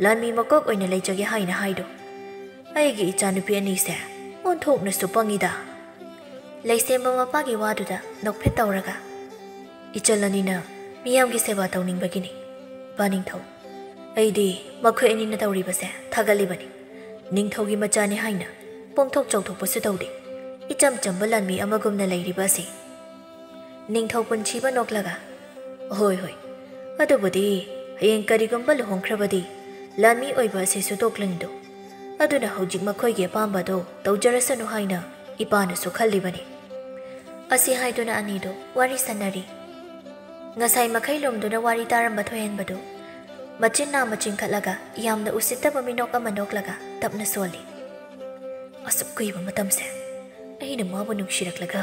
ꯂꯥꯟꯃꯤ ꯃꯀꯣꯛ ꯑꯣꯏꯅ ꯂꯩꯖꯒꯦ ꯍꯥꯏꯅ ꯍꯥꯏꯗꯣ. ꯑꯩꯒꯤ ꯏꯆꯥꯅꯨꯄꯤ ꯑꯅꯤꯁꯦ ꯑꯣꯟꯊꯣꯛꯅꯁꯨ ꯄꯪꯉꯤꯗ. ꯂꯩꯁꯦꯝꯕ ꯃꯄꯥꯒꯤ ꯋꯥꯗꯨꯗ ꯅꯣꯛꯐꯦꯠ ꯇꯧꯔꯒ ꯏꯆꯜ ꯑꯅꯤꯅ ꯃꯤꯌꯥꯝꯒꯤ ꯁꯦꯕꯥ ꯇꯧꯅꯤꯡꯕꯒꯤꯅꯤ. ꯄꯥꯅꯤꯡꯊꯧ ꯑꯩꯗꯤ ꯃꯈꯣꯏ ꯑꯅꯤꯅ ꯇꯧꯔꯤꯕꯁꯦ ꯊꯥꯒꯠꯂꯤꯕꯅꯤ. ꯅꯤꯡꯊꯧꯒꯤ ꯃꯆꯥꯅꯤ ꯍꯥꯏꯅ ꯄꯣꯡꯊꯣꯛ ꯆꯥꯎꯊꯣꯛꯄꯁꯨ ꯇꯧꯗꯦ. ꯏꯆꯝ ꯆꯝꯕ ꯂꯥꯟꯃꯤ ꯑꯃꯒꯨꯝꯅ ꯂꯩꯔꯤꯕ ꯑꯁꯤ. ꯅꯤꯡꯊꯧ ꯄꯨꯟꯁꯤꯕ ꯅꯣꯛꯂꯒ ꯍꯣꯏ ꯍꯣꯏ ꯑꯗꯨꯕꯨꯗꯤ ꯍꯌꯦꯡ ꯀꯔꯤꯒꯨꯝꯕ ꯂꯨꯍꯣꯡꯈ꯭ꯔꯕꯗꯤ ꯂꯥꯟꯃꯤ ꯑꯣꯏꯕ ꯑꯁꯤꯁꯨ ꯇꯣꯛꯂꯅꯤꯗꯣ. ꯑꯗꯨꯅ ꯍꯧꯖꯤꯛ ꯃꯈꯣꯏꯒꯤ ꯑꯄꯥꯝꯕꯗꯣ ꯇꯧꯖꯔꯁꯅꯨ ꯍꯥꯏꯅ ꯏꯄꯥꯅꯁꯨ ꯈꯜꯂꯤꯕꯅꯤ. ꯑꯁꯤ ꯍꯥꯏꯗꯨꯅ ꯑꯅꯤꯗꯣ ꯋꯥꯔꯤ ꯁꯥꯟꯅꯔꯤ. ꯉꯁꯥꯏ ꯃꯈꯩꯂꯣꯝꯗꯨꯅ ꯋꯥꯔꯤ ꯇꯥꯔꯝꯕ ꯊꯣꯏꯍꯟꯕꯗꯨ ꯃꯆꯤꯟ ꯅꯥꯝꯃ ꯆꯤꯡꯈꯠꯂꯒ ꯌꯥꯝꯅ ꯎꯁꯤꯠꯇꯕ ꯃꯤꯅꯣꯛ ꯑꯃ ꯅꯣꯛꯂꯒ ꯇꯞꯅ ꯁꯣꯜꯂꯤ. ꯑꯁꯨꯛ ꯀꯨꯏꯕ ꯃꯇꯝꯁꯦ ꯑꯩꯅ ꯃꯥꯕꯨ ꯅꯨꯡꯁꯤꯔꯛꯂꯒ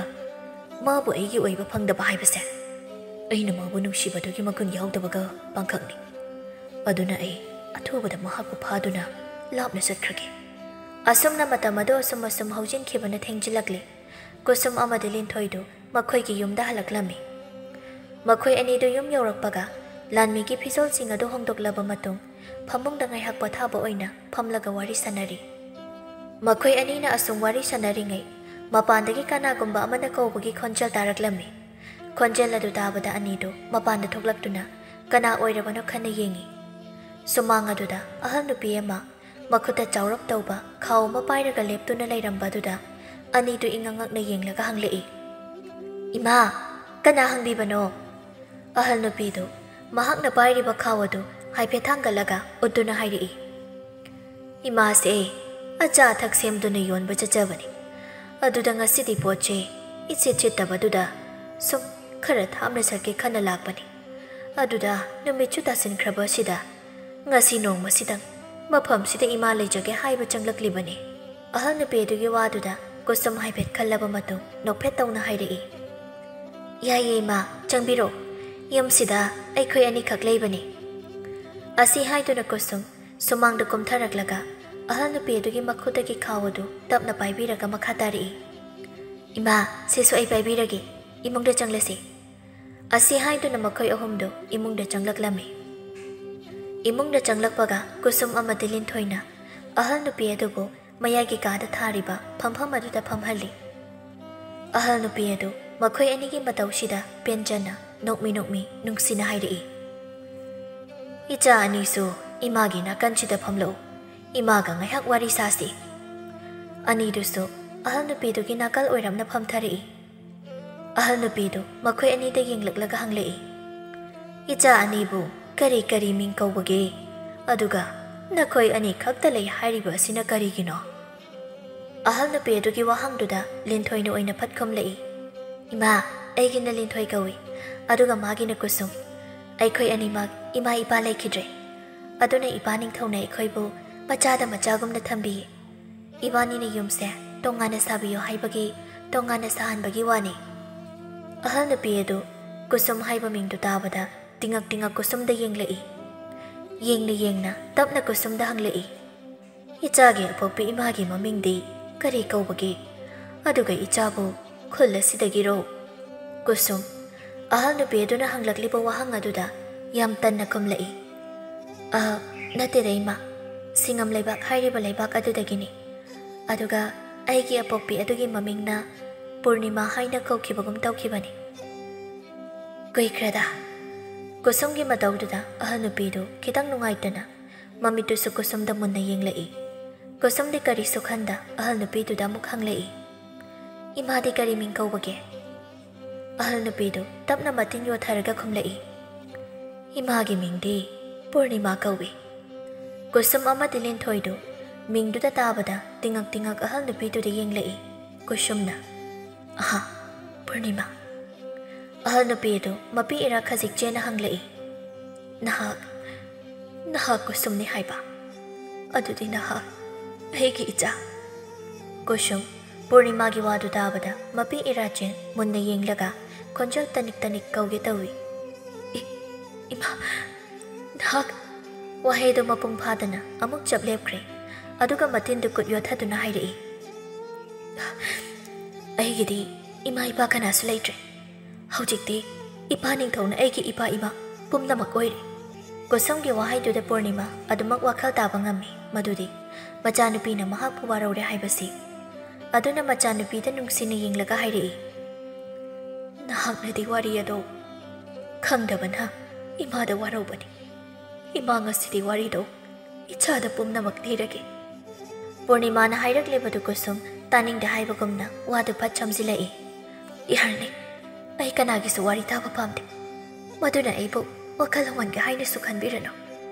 ꯃꯥꯕꯨ ꯑꯩꯒꯤ ꯑꯣꯏꯕ ꯐꯪꯗꯕ ꯍꯥꯏꯕꯁꯦ ꯑꯩꯅ ꯃꯥꯕꯨ ꯅꯨꯡꯁꯤꯕꯗꯨꯒꯤ ꯃꯒꯨꯟ ꯌꯥꯎꯗꯕꯒ ꯄꯥꯡꯈꯛꯅꯤ. ꯑꯗꯨꯅ ꯑꯩ ꯑꯊꯨꯕꯗ ꯃꯍꯥꯛꯄꯨ ꯐꯥꯗꯨꯅ ꯂꯥꯞꯅ ꯆꯠꯈ꯭ꯔꯒꯦ. ꯑꯁꯨꯝꯅ ꯃꯇꯝ ꯑꯗꯨ ꯑꯁꯨꯝ ꯍꯧꯖꯤꯟꯈꯤꯕꯅ ꯊꯦꯡꯖꯤꯜꯂꯛꯂꯤ. ꯀꯨꯁꯨꯝ ꯑꯃꯗꯤ ꯂꯤꯟꯊꯣꯏꯗꯨ ꯃꯈꯣꯏꯒꯤ ꯌꯨꯝꯗ ꯍꯜꯂꯛꯂꯝꯃꯤ. ꯃꯈꯣꯏ ꯑꯅꯤꯗꯨ ꯌꯨꯝ ꯌꯧꯔꯛꯄꯒ ꯂꯥꯟꯃꯤꯒꯤ ꯐꯤꯖꯣꯜꯁꯤꯡ ꯑꯗꯨ ꯍꯣꯡꯗꯣꯛꯂꯕ ꯃꯇꯨꯡ ꯐꯃꯨꯡꯗ ꯉꯥꯏꯍꯥꯛ ꯄꯣꯊꯥꯕ ꯑꯣꯏꯅ ꯐꯝꯂꯒ ꯋꯥꯔꯤ ꯁꯥꯟꯅꯔꯤ. ꯃꯈꯣꯏ ꯑꯅꯤꯅ ꯑꯁꯨꯝ ꯋꯥꯔꯤ ꯁꯥꯟꯅꯔꯤꯉꯩ ꯃꯄꯥꯟꯗꯒꯤ ꯀꯅꯥꯒꯨꯝꯕ ꯑꯃꯅ ꯀꯧꯕꯒꯤ ꯈꯣꯟꯖꯦꯜ ꯇꯥꯔꯛꯂꯝꯃꯤ. ꯈꯣꯟꯖꯦꯜ ꯑꯗꯨ ꯇꯥꯕꯗ ꯑꯅꯤꯗꯨ ꯃꯄꯥꯟꯗ ꯊꯣꯛꯂꯛꯇꯨꯅ ꯀꯅꯥ ꯑꯣꯏꯔꯕꯅꯣ ꯈꯟꯅ ꯌꯦꯡꯉꯤ. ꯁꯨꯃꯥꯡ ꯑꯗꯨꯗ ꯑꯍꯜ ꯅꯨꯄꯤ ꯑꯃ ꯃꯈꯨꯠꯇ ꯆꯥꯎꯔꯞ ꯇꯧꯕ ꯈꯥꯎ ꯑꯃ ꯄꯥꯏꯔꯒ ꯂꯦꯞꯇꯨꯅ ꯂꯩꯔꯝꯕ ꯑꯗꯨꯗ ꯑꯅꯤꯗꯨ ꯏꯉꯛꯉꯛꯅ ꯌꯦꯡꯂꯒ ꯍꯪꯂꯛꯏ. ꯏꯃꯥ ꯀꯅꯥ ꯍꯪꯕꯤꯕꯅꯣ? ꯑꯍꯜ ꯅꯨꯄꯤꯗꯨ ꯃꯍꯥꯛꯅ ꯄꯥꯏꯔꯤꯕ ꯈꯥꯎ ꯑꯗꯨ ꯍꯥꯏꯐꯦꯠ ꯊꯥꯡꯒꯠꯂꯒ ꯎꯠꯇꯨꯅ ꯍꯥꯏꯔꯛꯏ. ꯏꯃꯥꯁꯦ ꯑꯆꯥ ꯑꯊꯛ ꯁꯦꯝꯗꯨꯅ ꯌꯣꯟꯕ ꯆꯠꯆꯕꯅꯤ. ꯑꯗꯨꯗ ꯉꯁꯤꯗꯤ ꯄꯣꯠꯁꯦ ꯏꯆꯤꯠ ꯆꯤꯠꯇꯕꯗꯨꯗ ꯁꯨꯝ ꯈꯔ ꯊꯥꯞꯅ ꯆꯠꯀꯦ ꯈꯟꯅ ꯂꯥꯛꯄꯅꯤ꯫ ꯑꯗꯨꯗ ꯅꯨꯃꯤꯠꯁꯨ ꯇꯥꯁꯤꯟꯈ꯭ꯔꯕꯁꯤꯗ ꯉꯁꯤ ꯅꯣꯡꯃꯁꯤꯗꯪ ꯃꯐꯝꯁꯤꯗ ꯏꯃꯥ ꯂꯩꯖꯒꯦ ꯍꯥꯏꯕ ꯆꯪꯂꯛꯂꯤꯕꯅꯤ꯫ ꯑꯍꯜ ꯅꯨꯄꯤ ꯑꯗꯨꯒꯤ ꯋꯥꯗꯨꯗ ꯀꯨꯁꯨꯝ ꯍꯥꯏꯐꯦꯠ ꯈꯜꯂꯕ ꯃꯇꯨꯡ ꯅꯣꯛꯐꯦꯠ ꯇꯧꯅ ꯍꯥꯏꯔꯛꯏ, ꯌꯥꯏꯌꯦ ꯏꯃꯥ, ꯆꯪꯕꯤꯔꯣ, ꯌꯨꯝꯁꯤꯗ ꯑꯩꯈꯣꯏ ꯑꯅꯤꯈꯛ ꯂꯩꯕꯅꯤ꯫ ꯑꯁꯤ ꯍꯥꯏꯗꯨꯅ ꯀꯨꯁꯨꯝ ꯁꯨꯃꯥꯡꯗ ꯀꯨꯝꯊꯔꯛꯂꯒ ꯑꯍꯜ ꯅꯨꯄꯤ ꯑꯗꯨꯒꯤ ꯃꯈꯨꯠꯇꯒꯤ ꯈꯥꯎ ꯑꯗꯨ ꯇꯞꯅ ꯄꯥꯏꯕꯤꯔꯒ ꯃꯈꯥ ꯇꯥꯔꯛꯏ, ꯏꯃꯥ, ꯁꯤꯁꯨ ꯑꯩ ꯄꯥꯏꯕꯤꯔꯒꯦ, ꯏꯃꯨꯡꯗ ꯆꯪꯂꯁꯤ꯫ ꯑꯁꯤ ꯍꯥꯏꯗꯨꯅ ꯃꯈꯣꯏ ꯑꯍꯨꯝꯗꯨ ꯏꯃꯨꯡꯗ ꯆꯪꯂꯛꯂꯝꯃꯤ꯫ ꯏꯃꯨꯡꯗ ꯆꯪꯂꯛꯄꯒ ꯀꯨꯁꯨꯝ ꯑꯃꯗꯤ ꯂꯤꯟꯊꯣꯏꯅ ꯑꯍꯜ ꯅꯨꯄꯤ ꯑꯗꯨꯕꯨ ꯃꯌꯥꯏꯒꯤ ꯀꯥꯗ ꯊꯥꯔꯤꯕ ꯐꯝꯐꯝ ꯑꯗꯨꯗ ꯐꯝꯍꯜꯂꯤ꯫ ꯑꯍꯜ ꯅꯨꯄꯤ ꯑꯗꯨ ꯃꯈꯣꯏ ꯑꯅꯤꯒꯤ ꯃꯇꯧꯁꯤꯗ ꯄꯦꯟꯖꯅ ꯅꯣꯛꯃꯤ ꯅꯣꯛꯃꯤ ꯅꯨꯡꯁꯤꯅ ꯍꯥꯏꯔꯛꯏ, ꯏꯆꯥ ꯑꯅꯤꯁꯨ ꯏꯃꯥꯒꯤ ꯅꯥꯀꯟꯁꯤꯗ ꯐꯝꯂꯛꯎ, ꯏꯃꯥꯒ ꯉꯥꯏꯍꯥꯛ ꯋꯥꯔꯤ ꯁꯥꯁꯤ꯫ ꯑꯅꯤꯗꯨꯁꯨ ꯑꯍꯜ ꯅꯨꯄꯤꯗꯨꯒꯤ ꯅꯥꯀꯜ ꯑꯣꯏꯔꯝꯅ ꯐꯝꯊꯔꯛꯏ꯫ ꯑꯍꯜ ꯅꯨꯄꯤꯗꯨ ꯃꯈꯣꯏ ꯑꯅꯤꯗ ꯌꯦꯡꯂꯛꯂꯒ ꯍꯪꯂꯛꯏ, ꯏꯆꯥ ꯑꯅꯤꯕꯨ ꯀꯔꯤ ꯀꯔꯤ ꯃꯤꯡ ꯀꯧꯕꯒꯦ? ꯑꯗꯨꯒ ꯅꯈꯣꯏ ꯑꯅꯤ ꯈꯛꯇ ꯂꯩ ꯍꯥꯏꯔꯤꯕ ꯑꯁꯤꯅ ꯀꯔꯤꯒꯤꯅꯣ? ꯑꯍꯜ ꯅꯨꯄꯤ ꯑꯗꯨꯒꯤ ꯋꯥꯍꯪꯗꯨꯗ ꯂꯤꯟꯊꯣꯏꯅ ꯑꯣꯏꯅ ꯐꯠ ꯈꯨꯝꯂꯛꯏ, ꯏꯃꯥ, ꯑꯩꯒꯤꯅ ꯂꯤꯟꯊꯣꯏ ꯀꯧꯏ, ꯑꯗꯨꯒ ꯃꯥꯒꯤꯅ ꯀꯨꯁꯨꯝ꯫ ꯑꯩꯈꯣꯏ ꯑꯅꯤꯃꯛ ꯏꯃꯥ ꯏꯄꯥ ꯂꯩꯈꯤꯗ꯭ꯔꯦ, ꯑꯗꯨꯅ ꯏꯄꯥ ꯅꯤꯡꯊꯧꯅ ꯑꯩꯈꯣꯏꯕꯨ ꯃꯆꯥꯗ ꯃꯆꯥꯒꯨꯝꯅ ꯊꯝꯕꯤꯌꯦ꯫ ꯏꯕꯥꯅꯤꯅ ꯌꯨꯝꯁꯦ ꯇꯣꯉꯥꯟꯅ ꯁꯥꯕꯤꯌꯣ ꯍꯥꯏꯕꯒꯤ ꯇꯣꯉꯥꯟꯅ ꯁꯥꯍꯟꯕꯒꯤ ꯋꯥꯅꯤ꯫ ꯑꯍꯜ ꯅꯨꯄꯤ ꯑꯗꯨ ꯀꯨꯁꯨꯝ ꯍꯥꯏꯕ ꯃꯤꯡꯗꯨ ꯇꯥꯕꯗ ꯇꯤꯉꯛ ꯇꯤꯉꯛ ꯀꯨꯁꯨꯝꯗ ꯌꯦꯡꯂꯛꯏ꯫ ꯌꯦꯡꯅ ꯌꯦꯡꯅ ꯇꯞꯅ ꯀꯨꯁꯨꯝꯗ ꯍꯪꯂꯛꯏ, ꯏꯆꯥꯒꯤ ꯑꯄꯣꯛꯄꯤ ꯏꯃꯥꯒꯤ ꯃꯃꯤꯡꯗꯤ ꯀꯔꯤ ꯀꯧꯕꯒꯦ? ꯑꯗꯨꯒ ꯏꯆꯥꯕꯨ ꯈꯨꯜ ꯑꯁꯤꯗꯒꯤꯔꯣ? ꯀꯨꯁꯨꯝ ꯑꯍꯜ ꯅꯨꯄꯤ ꯑꯗꯨꯅ ꯍꯪꯂꯛꯂꯤꯕ ꯋꯥꯍꯪ ꯑꯗꯨꯗ ꯌꯥꯝ ꯇꯟꯅ ꯈꯨꯝꯂꯛꯏ, ꯅꯠꯇꯦꯗ ꯏꯃꯥ, ꯁꯤꯡꯉꯝ ꯍꯥꯏꯔꯤꯕ ꯂꯩꯕꯥꯛ ꯑꯗꯨꯗꯒꯤꯅꯤ, ꯑꯗꯨꯒ ꯑꯩꯒꯤ ꯑꯄꯣꯛꯄꯤ ꯑꯗꯨꯒꯤ ꯃꯃꯤꯡꯅ ꯄꯨꯔꯅꯤꯃꯥ ꯍꯥꯏꯅ ꯀꯧꯈꯤꯕꯒꯨꯝ ꯇꯧꯈꯤꯕꯅꯤ꯫ ꯀꯨꯏꯈ꯭ꯔꯦꯗ꯫ ꯀꯨꯁꯨꯝꯒꯤ ꯃꯇꯧꯗꯨꯗ ꯑꯍꯜ ꯅꯨꯄꯤꯗꯨ ꯈꯤꯇꯪ ꯅꯨꯡꯉꯥꯏꯇꯅ ꯃꯃꯤꯠꯇꯨꯁꯨ ꯀꯨꯁꯨꯝꯗ ꯃꯨꯟꯅ ꯌꯦꯡꯂꯛꯏ꯫ ꯀꯨꯁꯨꯝꯗꯤ ꯀꯔꯤꯁꯨ ꯈꯟꯗ ꯑꯍꯜ ꯅꯨꯄꯤꯗꯨꯗ ꯑꯃꯨꯛ ꯍꯪꯂꯛꯏ, ꯏꯃꯥꯗꯤ ꯀꯔꯤ ꯃꯤꯡ ꯀꯧꯕꯒꯦ? ꯑꯍꯜ ꯅꯨꯄꯤꯗꯨ ꯇꯞꯅ ꯃꯇꯤꯟ ꯌꯣꯠꯊꯔꯒ ꯈꯨꯝꯂꯛꯏ, ꯏꯃꯥꯒꯤ ꯃꯤꯡꯗꯤ ꯄꯨꯔꯅꯤꯃꯥ ꯀꯧꯏ꯫ ꯀꯨꯁꯨꯝ ꯑꯃꯗꯤ ꯂꯤꯟꯊꯣꯏꯗꯨ ꯃꯤꯡꯗꯨꯗ ꯇꯥꯕꯗ ꯇꯤꯉꯛ ꯇꯤꯉꯛ ꯑꯍꯜ ꯅꯨꯄꯤꯗꯨꯗ ꯌꯦꯡꯂꯛꯏ꯫ ꯀꯨꯁꯨꯝꯅ, ꯑꯍꯥ, ꯄꯨꯔꯅꯤꯃꯥ꯫ ꯑꯍꯜ ꯅꯨꯄꯤ ꯑꯗꯨ ꯃꯄꯤ ꯏꯔꯥ ꯈꯖꯤꯛ ꯆꯦꯅ ꯍꯪꯂꯛꯏ, ꯅꯍꯥꯛ ꯀꯨꯁꯨꯝꯅꯤ ꯍꯥꯏꯕ? ꯑꯗꯨꯗꯤ ꯅꯍꯥꯛ ꯑꯩꯒꯤ ꯏꯆꯥ? ꯀꯨꯁꯨꯝ ꯄꯨꯔꯅꯤꯃꯥꯒꯤ ꯋꯥꯗꯨ ꯇꯥꯕꯗ ꯃꯄꯤ ꯏꯔꯥꯆꯦꯟ ꯃꯨꯟꯅ ꯌꯦꯡꯂꯒ ꯈꯣꯟꯖꯦꯜ ꯇꯅꯤꯛ ꯇꯅꯤꯛ ꯀꯧꯒꯦ ꯇꯧꯏ, ꯏꯃꯥ, ꯅꯍꯥꯛ? ꯋꯥꯍꯩꯗꯨ ꯃꯄꯨꯡ ꯐꯥꯗꯅ ꯑꯃꯨꯛ ꯆꯞ ꯂꯦꯞꯈ꯭ꯔꯦ, ꯑꯗꯨꯒ ꯃꯇꯤꯟꯗꯨ ꯀꯨꯠ ꯌꯣꯠꯊꯗꯨꯅ ꯍꯥꯏꯔꯛꯏ, ꯑꯩꯒꯤꯗꯤ ꯏꯃꯥ ꯏꯄꯥ ꯀꯅꯥꯁꯨ ꯂꯩꯇ꯭ꯔꯦ, ꯍꯧꯖꯤꯛꯇꯤ ꯏꯄꯥ ꯅꯤꯡꯊꯧꯅ ꯑꯩꯒꯤ ꯏꯄꯥ ꯏꯃꯥ ꯄꯨꯝꯅꯃꯛ ꯑꯣꯏꯔꯦ꯫ ꯀꯨꯁꯨꯝꯒꯤ ꯋꯥꯍꯩꯗꯨꯗ ꯄꯨꯔꯅꯤꯃꯥ ꯑꯗꯨꯃꯛ ꯋꯥꯈꯜ ꯇꯥꯕ ꯉꯝꯃꯤ ꯃꯗꯨꯗꯤ ꯃꯆꯥꯅꯨꯄꯤꯅ ꯃꯍꯥꯛꯄꯨ ꯋꯥꯔꯧꯔꯦ ꯍꯥꯏꯕꯁꯤ꯫ ꯑꯗꯨꯅ ꯃꯆꯥꯅꯨꯄꯤꯗ ꯅꯨꯡꯁꯤꯅ ꯌꯦꯡꯂꯒ ꯍꯥꯏꯔꯛꯏ, ꯅꯍꯥꯛꯅꯗꯤ ꯋꯥꯔꯤ ꯑꯗꯣ ꯈꯪꯗꯕꯅ ꯏꯃꯥꯗ ꯋꯥꯔꯧꯕꯅꯤ꯫ ꯏꯃꯥ ꯉꯁꯤꯗꯤ ꯋꯥꯔꯤꯗꯣ ꯏꯆꯥꯗ ꯄꯨꯝꯅꯃꯛ ꯂꯤꯔꯒꯦ꯫ ꯄꯨꯔꯅꯤꯃꯥꯅ ꯍꯥꯏꯔꯛꯂꯤꯕꯗꯨ ꯀꯨꯁꯨꯝ ꯇꯥꯅꯤꯡꯗꯦ ꯍꯥꯏꯕꯒꯨꯝꯅ ꯋꯥꯗꯨ ꯐꯠ ꯁꯝꯖꯤꯜꯂꯛꯏ, ꯌꯥꯔꯅꯤ, ꯑꯩ ꯀꯅꯥꯒꯤꯁꯨ ꯋꯥꯔꯤ ꯇꯥꯕ ꯄꯥꯝꯗꯦ, ꯃꯗꯨꯅ ꯑꯩꯕꯨ ꯋꯥꯈꯜ ꯍꯧꯍꯟꯒꯦ ꯍꯥꯏꯅꯁꯨ ꯈꯟꯕꯤꯔꯅꯨ꯫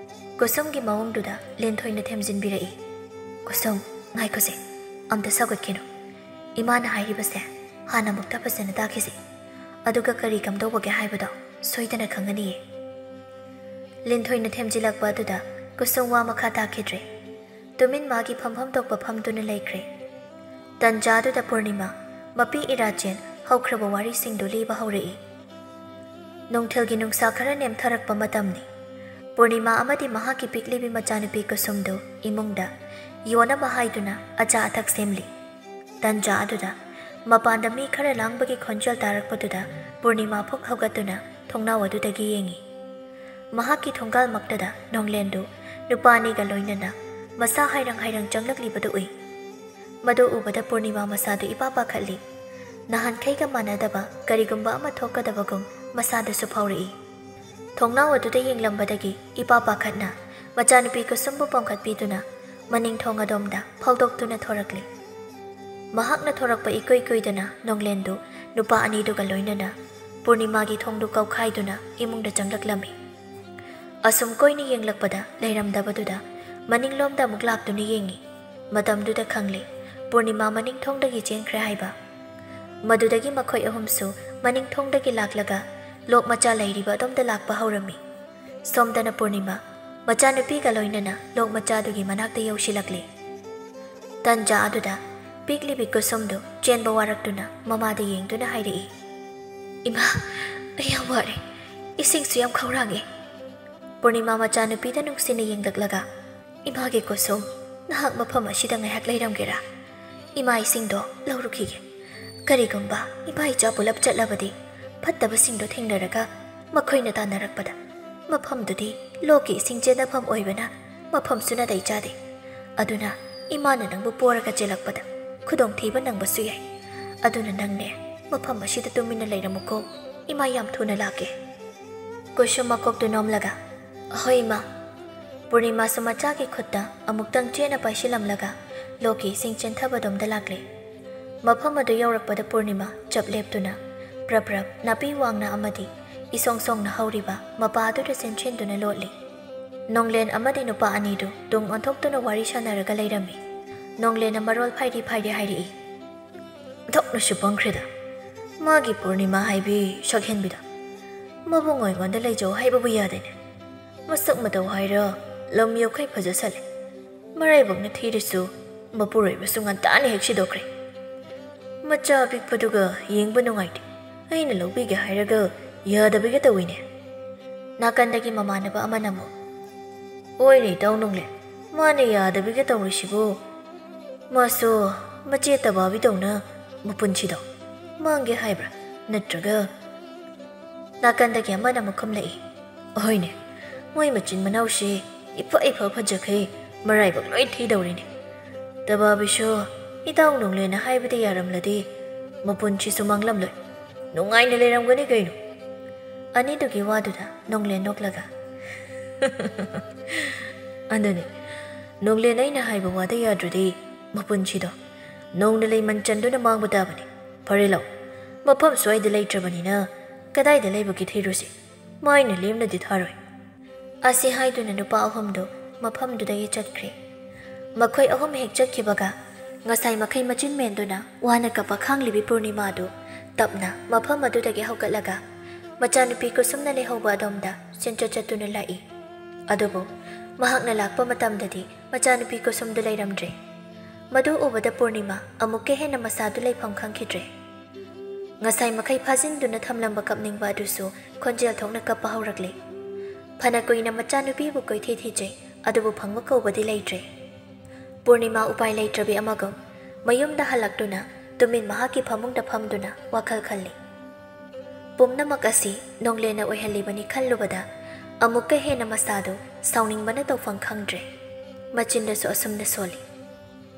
ꯀꯨꯁꯨꯝꯒꯤ ꯃꯑꯣꯡꯗꯨꯗ ꯂꯤꯟꯊꯣꯏꯅ ꯊꯦꯝꯖꯤꯟꯕꯤꯔꯛꯏ, ꯀꯨꯁꯨꯝ, ꯉꯥꯏꯈꯣꯁꯦ, ꯑꯝꯇ ꯁꯧꯒꯠꯈꯤꯅꯨ, ꯏꯃꯥꯅ ꯍꯥꯏꯔꯤꯕꯁꯦ ꯍꯥꯟꯅ ꯑꯃꯨꯛꯇ ꯐꯖꯅ ꯇꯥꯈꯤꯁꯤ, ꯑꯗꯨꯒ ꯀꯔꯤ ꯀꯝꯗꯧꯕꯒꯦ ꯍꯥꯏꯕꯗꯣ ꯁꯣꯏꯗꯅ ꯈꯪꯒꯅꯤꯌꯦ꯫ ꯂꯤꯟꯊꯣꯏꯅ ꯊꯦꯝꯖꯤꯜꯂꯛꯄ ꯑꯗꯨꯗ ꯀꯨꯁꯨꯝ ꯋꯥ ꯃꯈꯥ ꯇꯥꯈꯤꯗ꯭ꯔꯦ, ꯇꯨꯃꯤꯟ ꯃꯥꯒꯤ ꯐꯝꯐꯝ ꯊꯣꯛꯄ ꯐꯝꯗꯨꯅ ꯂꯩꯈ꯭ꯔꯦ꯫ ꯇꯟꯖꯥꯗꯨꯗ ꯄꯨꯔꯅꯤꯃꯥ ꯃꯄꯤ ꯏꯔꯥꯆꯦꯟ ꯍꯧꯈ꯭ꯔꯕ ꯋꯥꯔꯤꯁꯤꯡꯗꯨ ꯂꯤꯕ ꯍꯧꯔꯛꯏ꯫ ꯅꯨꯡꯊꯤꯜꯒꯤ ꯅꯨꯡꯁꯥ ꯈꯔ ꯅꯦꯝꯊꯔꯛꯄ ꯃꯇꯝꯅꯤ꯫ ꯄꯨꯔꯅꯤꯃꯥ ꯑꯃꯗꯤ ꯃꯍꯥꯛꯀꯤ ꯄꯤꯛꯂꯤꯕꯤ ꯃꯆꯥꯅꯨꯄꯤ ꯀꯨꯁꯨꯝꯗꯨ ꯏꯃꯨꯡꯗ ꯌꯣꯟꯅꯕ ꯍꯥꯏꯗꯨꯅ ꯑꯆꯥ ꯑꯊꯛ ꯁꯦꯝꯂꯤ꯫ ꯇꯟꯖꯥ ꯑꯗꯨꯗ ꯃꯄꯥꯟꯗ ꯃꯤ ꯈꯔ ꯂꯥꯡꯕꯒꯤ ꯈꯣꯟꯖꯦꯜ ꯇꯥꯔꯛꯄꯗꯨꯗ ꯄꯨꯔꯅꯤꯃꯥ ꯐꯨꯛ ꯍꯧꯒꯠꯇꯨꯅ ꯊꯣꯡꯅꯥꯎ ꯑꯗꯨꯗꯒꯤ ꯌꯦꯡꯉꯤ꯫ ꯃꯍꯥꯛꯀꯤ ꯊꯣꯡꯒꯥꯜꯃꯛꯇꯗ ꯅꯣꯡꯂꯦꯟꯗꯨ ꯅꯨꯄꯥ ꯑꯅꯤꯒ ꯂꯣꯏꯅꯅ ꯃꯁꯥ ꯍꯥꯏꯔꯪ ꯍꯥꯏꯔꯪ ꯆꯪꯂꯛꯂꯤꯕꯗꯨ ꯎꯏ꯫ ꯃꯗꯨ ꯎꯕꯗ ꯄꯨꯔꯅꯤꯃꯥ ꯃꯁꯥꯗꯨ ꯏꯄꯥ ꯄꯥꯈꯠꯂꯤ꯫ ꯅꯍꯥꯟꯈꯩꯒ ꯃꯥꯟꯅꯗꯕ ꯀꯔꯤꯒꯨꯝꯕ ꯑꯃ ꯊꯣꯛꯀꯗꯕꯒꯨꯝ ꯃꯁꯥꯗꯁꯨ ꯐꯥꯎꯔꯛꯏ꯫ ꯊꯣꯡꯅꯥꯎ ꯑꯗꯨꯗ ꯌꯦꯡꯂꯝꯕꯗꯒꯤ ꯏꯄꯥ ꯄꯥꯈꯠꯅ ꯃꯆꯥꯅꯨꯄꯤ ꯀꯨꯁꯨꯝꯕꯨ ꯄꯣꯝꯈꯠꯄꯤꯗꯨꯅ ꯃꯅꯤꯡ ꯊꯣꯡ ꯑꯗꯣꯝꯗ ꯐꯥꯎꯗꯣꯛꯇꯨꯅ ꯊꯣꯔꯛꯂꯤ꯫ ꯃꯍꯥꯛꯅ ꯊꯣꯔꯛꯄ ꯏꯀꯨꯏ ꯀꯨꯏꯗꯅ ꯅꯣꯡꯂꯦꯟꯗꯨ ꯅꯨꯄꯥ ꯑꯅꯤꯗꯨꯒ ꯂꯣꯏꯅꯅ ꯄꯨꯔꯅꯤꯃꯥꯒꯤ ꯊꯣꯡꯗꯨ ꯀꯧꯈꯥꯏꯗꯨꯅ ꯏꯃꯨꯡꯗ ꯆꯪꯂꯛꯂꯝꯃꯤ꯫ ꯑꯁꯨꯝ ꯀꯣꯏꯅ ꯌꯦꯡꯂꯛꯄꯗ ꯂꯩꯔꯝꯗꯕꯗꯨꯗ ꯃꯅꯤꯡꯂꯣꯝꯗ ꯑꯃꯨꯛ ꯂꯥꯛꯇꯨꯅ ꯌꯦꯡꯉꯤ꯫ ꯃꯇꯝꯗꯨꯗ ꯈꯪꯂꯦ ꯄꯨꯔꯅꯤꯃꯥ ꯃꯅꯤꯡꯊꯣꯡꯗꯒꯤ ꯆꯦꯟꯈ꯭ꯔꯦ ꯍꯥꯏꯕ ꯃꯗꯨꯗꯒꯤ ꯃꯈꯣꯏ ꯑꯍꯨꯝꯁꯨ ꯃꯅꯤꯡꯊꯣꯡꯗꯒꯤ ꯂꯥꯛꯂꯒ ꯂꯣꯛ ꯃꯆꯥ ꯂꯩꯔꯤꯕ ꯑꯗꯣꯝꯗ ꯂꯥꯛꯄ ꯍꯧꯔꯝꯃꯤ ꯁꯣꯝꯗꯅ ꯄꯨꯔꯅꯤꯃꯥ ꯃꯆꯥꯅꯨꯄꯤꯒ ꯂꯣꯏꯅꯅ ꯂꯣꯛ ꯃꯆꯥꯗꯨꯒꯤ ꯃꯅꯥꯛꯇ ꯌꯧꯁꯤꯜꯂꯛꯂꯦ ꯇꯟꯖꯥ ꯑꯗꯨꯗ ꯄꯤꯛꯂꯤꯕꯤ ꯀꯨꯁꯨꯝꯗꯨ ꯆꯦꯟꯕ ꯋꯥꯔꯛꯇꯨꯅ ꯃꯃꯥꯗ ꯌꯦꯡꯗꯨꯅ ꯍꯥꯏꯔꯛꯏ ꯏꯃꯥ ꯑꯩ ꯌꯥꯝ ꯋꯥꯔꯦ ꯏꯁꯤꯡꯁꯨ ꯌꯥꯝ ꯈꯧꯔꯥꯡꯉꯦ ꯄꯨꯔꯅꯤꯃꯥ ꯃꯆꯥꯅꯨꯄꯤꯗ ꯅꯨꯡꯁꯤꯅ ꯌꯦꯡꯂꯛꯂꯒ ꯏꯃꯥꯒꯤ ꯀꯨꯁꯨꯝ ꯅꯍꯥꯛ ꯃꯐꯝ ꯑꯁꯤꯗ ꯉꯥꯏꯍꯥꯛ ꯂꯩꯔꯝꯒꯦꯔꯥ ꯏꯃꯥ ꯏꯁꯤꯡꯗꯣ ꯂꯧꯔꯨꯈꯤꯒꯦ ꯀꯔꯤꯒꯨꯝꯕ ꯏꯃꯥ ꯏꯆꯥ ꯄꯨꯂꯞ ꯆꯠꯂꯕꯗꯤ ꯐꯠꯇꯕꯁꯤꯡꯗꯣ ꯊꯦꯡꯅꯔꯒ ꯃꯈꯣꯏꯅ ꯇꯥꯟꯅꯔꯛꯄꯗ ꯃꯐꯝꯗꯨꯗꯤ ꯂꯣꯛꯀꯤ ꯏꯁꯤꯡ ꯆꯦꯟꯅꯐꯝ ꯑꯣꯏꯕꯅ ꯃꯐꯝꯁꯨ ꯅꯥꯇꯩ ꯆꯥꯗꯦ ꯑꯗꯨꯅ ꯏꯃꯥꯅ ꯅꯪꯕꯨ ꯄꯣꯔꯒ ꯆꯦꯜꯂꯛꯄꯗ ꯈꯨꯗꯣꯡꯊꯤꯕ ꯅꯪꯕꯁꯨ ꯌꯥꯏ ꯑꯗꯨꯅ ꯅꯪꯅꯦ ꯃꯐꯝ ꯑꯁꯤꯗ ꯇꯨꯃꯤꯟꯅ ꯂꯩꯔꯝꯃꯨꯀꯣ ꯏꯃꯥ ꯌꯥꯝ ꯊꯨꯅ ꯂꯥꯛꯀꯦ ꯀꯨꯁꯨꯝ ꯃꯀꯣꯛꯇꯨ ꯅꯣꯝꯂꯒ ꯑꯍꯣꯏ ꯏꯃꯥ ꯄꯨꯔꯅꯤꯃꯥꯁꯨ ꯃꯆꯥꯒꯤ ꯈꯨꯠꯇ ꯑꯃꯨꯛꯇꯪ ꯆꯦꯅ ꯄꯥꯏꯁꯤꯜꯂꯝꯂꯒ ꯂꯣꯛꯀꯤ ꯏꯁꯤꯡ ꯆꯦꯟꯊꯕꯗꯣꯝꯗ ꯂꯥꯛꯂꯦ ꯃꯐꯝ ꯑꯗꯨ ꯌꯧꯔꯛꯄꯗ ꯄꯨꯔꯅꯤꯃꯥ ꯆꯞ ꯂꯦꯞꯇꯨꯅ ꯄ꯭ꯔꯞ ꯅꯥꯄꯤ ꯋꯥꯡꯅ ꯑꯃꯗꯤ ꯏꯁꯣꯡ ꯁꯣꯡꯅ ꯍꯧꯔꯤꯕ ꯃꯄꯥ ꯑꯗꯨꯗ ꯆꯦꯟꯁꯤꯟꯗꯨꯅ ꯂꯣꯠꯂꯤ ꯅꯣꯡꯂꯦꯟ ꯑꯃꯗꯤ ꯅꯨꯄꯥ ꯑꯅꯤꯗꯨ ꯇꯨꯡ ꯑꯣꯟꯊꯣꯛꯇꯨꯅ ꯋꯥꯔꯤ ꯁꯥꯟꯅꯔꯒ ꯂꯩꯔꯝꯃꯤ ꯅꯣꯡꯂꯦꯟꯅ ꯃꯔꯣꯜ ꯐꯥꯏꯗꯤ ꯍꯥꯏꯔꯛꯏ ꯊꯣꯛꯅꯁꯨ ꯄꯪꯈ꯭ꯔꯦꯗ ꯃꯥꯒꯤ ꯄꯨꯔꯅꯤꯃꯥ ꯍꯥꯏꯕꯤ ꯁꯛꯍꯦꯟꯕꯤꯗ ꯃꯕꯨꯡ ꯑꯩꯉꯣꯟꯗ ꯂꯩꯖꯧ ꯍꯥꯏꯕꯕꯨ ꯌꯥꯗꯦꯅꯦ ꯃꯁꯛ ꯃꯇꯧ ꯍꯥꯏꯔ ꯂꯝ ꯌꯧꯈꯩ ꯐꯖꯁꯜꯂꯦ ꯃꯔꯥꯏꯕꯛꯅ ꯊꯤꯔꯁꯨ ꯃꯄꯨꯔꯣꯏꯕꯁꯨ ꯉꯟꯇꯥꯅ ꯍꯦꯛ ꯁꯤꯗꯣꯛꯈ꯭ꯔꯦ ꯃꯆꯥ ꯑꯄꯤꯛꯄꯗꯨꯒ ꯌꯦꯡꯕ ꯅꯨꯡꯉꯥꯏꯇꯦ ꯑꯩꯅ ꯂꯧꯕꯤꯒꯦ ꯍꯥꯏꯔꯒ ꯌꯥꯗꯕꯤꯒ ꯇꯧꯏꯅꯦ ꯅꯥꯀꯟꯗꯒꯤ ꯃꯃꯥꯟꯅꯕ ꯑꯃꯅ ꯑꯃꯨꯛ ꯑꯣꯏꯅꯦ ꯏꯇꯥꯎ ꯅꯣꯡꯂꯦꯟ ꯃꯥꯅ ꯌꯥꯗꯕꯤꯒ ꯇꯧꯔꯤꯁꯤꯕꯨ ꯃꯥꯁꯨ ꯃꯆꯦ ꯇꯕꯥꯕꯤꯗꯧꯅ ꯃꯄꯨꯟꯁꯤꯗꯣ ꯃꯥꯡꯒꯦ ꯍꯥꯏꯕ꯭ꯔꯥ ꯅꯠꯇ꯭ꯔꯒ ꯅꯥꯀꯟꯗꯒꯤ ꯑꯃꯅ ꯑꯃꯨꯛ ꯈꯨꯝꯂꯛꯏ ꯑꯍꯣꯏꯅꯦ ꯃꯣꯏ ꯃꯆꯤꯟ ꯃꯅꯥꯎꯁꯤ ꯏꯐ ꯐꯖꯈꯩ ꯃꯔꯥꯏꯕꯛ ꯂꯣꯏ ꯊꯤꯗꯧꯔꯤꯅꯦ ꯇꯕꯥꯕꯤꯁꯨ ꯏꯇꯥꯎ ꯅꯣꯡꯂꯦꯟꯅ ꯍꯥꯏꯕꯗ ꯌꯥꯔꯝꯂꯗꯤ ꯃꯄꯨꯟꯁꯤꯁꯨ ꯃꯥꯡꯂꯝꯂꯣꯏ ꯅꯨꯡꯉꯥꯏꯅ ꯂꯩꯔꯝꯒꯅꯤ ꯀꯩꯅꯣ ꯑꯅꯤꯗꯨꯒꯤ ꯋꯥꯗꯨꯗ ꯅꯣꯡꯂꯦꯟ ꯅꯣꯛꯂꯒ ꯑꯗꯨꯅꯤ ꯅꯣꯡꯂꯦꯟ ꯑꯩꯅ ꯍꯥꯏꯕ ꯋꯥꯗ ꯌꯥꯗ꯭ꯔꯗꯤ ꯃꯄꯨꯟꯁꯤꯗꯣ ꯅꯣꯡꯅ ꯂꯩꯃꯟ ꯆꯟꯗꯨꯅ ꯃꯥꯡꯕ ꯇꯥꯕꯅꯤ ꯐꯔꯦ ꯂꯥꯎ ꯃꯐꯝ ꯁ꯭ꯋꯥꯏꯗ ꯂꯩꯇ꯭ꯔꯕꯅꯤꯅ ꯀꯗꯥꯏꯗ ꯂꯩꯕꯒꯤ ꯊꯤꯔꯨꯁꯤ ꯃꯥꯏꯅ ꯂꯦꯝꯅꯗꯤ ꯊꯥꯔꯣꯏ ꯑꯁꯤ ꯍꯥꯏꯗꯨꯅ ꯅꯨꯄꯥ ꯑꯍꯨꯝꯗꯨ ꯃꯐꯝꯗꯨꯗꯒꯤ ꯆꯠꯈ꯭ꯔꯦ ꯃꯈꯣꯏ ꯑꯍꯨꯝ ꯍꯦꯛ ꯆꯠꯈꯤꯕꯒ ꯉꯁꯥꯏ ꯃꯈꯩ ꯃꯆꯤꯟ ꯃꯦꯟꯗꯨꯅ ꯋꯥꯅ ꯀꯞꯄ ꯈꯥꯡꯂꯤꯕꯤ ꯄꯨꯔꯅꯤꯃꯥꯗꯨ ꯇꯞꯅ ꯃꯐꯝ ꯑꯗꯨꯗꯒꯤ ꯍꯧꯒꯠꯂꯒ ꯃꯆꯥꯅꯨꯄꯤ ꯀꯨꯁꯨꯝꯅ ꯂꯩꯍꯧꯕ ꯑꯗꯣꯝꯗ ꯆꯦꯟꯆꯠ ꯆꯠꯇꯨꯅ ꯂꯥꯛꯏ ꯑꯗꯨꯕꯨ ꯃꯍꯥꯛꯅ ꯂꯥꯛꯄ ꯃꯇꯝꯗꯗꯤ ꯃꯆꯥꯅꯨꯄꯤ ꯀꯨꯁꯨꯝꯗꯨ ꯂꯩꯔꯝꯗ꯭ꯔꯦ ꯃꯗꯨ ꯎꯕꯗ ꯄꯨꯔꯅꯤꯃꯥ ꯑꯃꯨꯛꯀ ꯍꯦꯟꯅ ꯃꯁꯥꯗꯨ ꯂꯩꯐꯝ ꯈꯪꯈꯤꯗ꯭ꯔꯦ ꯉꯁꯥꯏ ꯃꯈꯩ ꯐꯥꯖꯤꯟꯗꯨꯅ ꯊꯝꯂꯝꯕ ꯀꯞꯅꯤꯡꯕ ꯑꯗꯨꯁꯨ ꯈꯣꯟꯖꯦꯜ ꯊꯣꯛꯅ ꯀꯞꯄ ꯍꯧꯔꯛꯂꯦ ꯐꯅ ꯀꯨꯏꯅ ꯃꯆꯥꯅꯨꯄꯤꯕꯨ ꯀꯣꯏꯊꯤ ꯊꯤꯖꯩ ꯑꯗꯨꯕꯨ ꯐꯪꯕ ꯀꯧꯕꯗꯤ ꯂꯩꯇ꯭ꯔꯦ ꯄꯨꯔꯅꯤꯃꯥ ꯎꯄꯥꯏ ꯂꯩꯇ꯭ꯔꯕꯤ ꯑꯃꯒꯨꯝ ꯃꯌꯨꯝꯗ ꯍꯜꯂꯛꯇꯨꯅ ꯇꯨꯃꯤꯟ ꯃꯍꯥꯛꯀꯤ ꯐꯃꯨꯡꯗ ꯐꯝꯗꯨꯅ ꯋꯥꯈꯜ ꯈꯜꯂꯤ ꯄꯨꯝꯅꯃꯛ ꯑꯁꯤ ꯅꯣꯡꯂꯦꯟꯅ ꯑꯣꯏꯍꯜꯂꯤꯕꯅꯤ ꯈꯜꯂꯨꯕꯗ ꯑꯃꯨꯛꯀ ꯍꯦꯟꯅ ꯃꯁꯥꯗꯨ ꯁꯥꯎꯅꯤꯡꯕꯅ ꯇꯧꯐꯝ ꯈꯪꯗ꯭ꯔꯦ ꯃꯆꯤꯟꯗꯁꯨ ꯑꯁꯨꯝꯅ ꯁꯣꯜꯂꯤ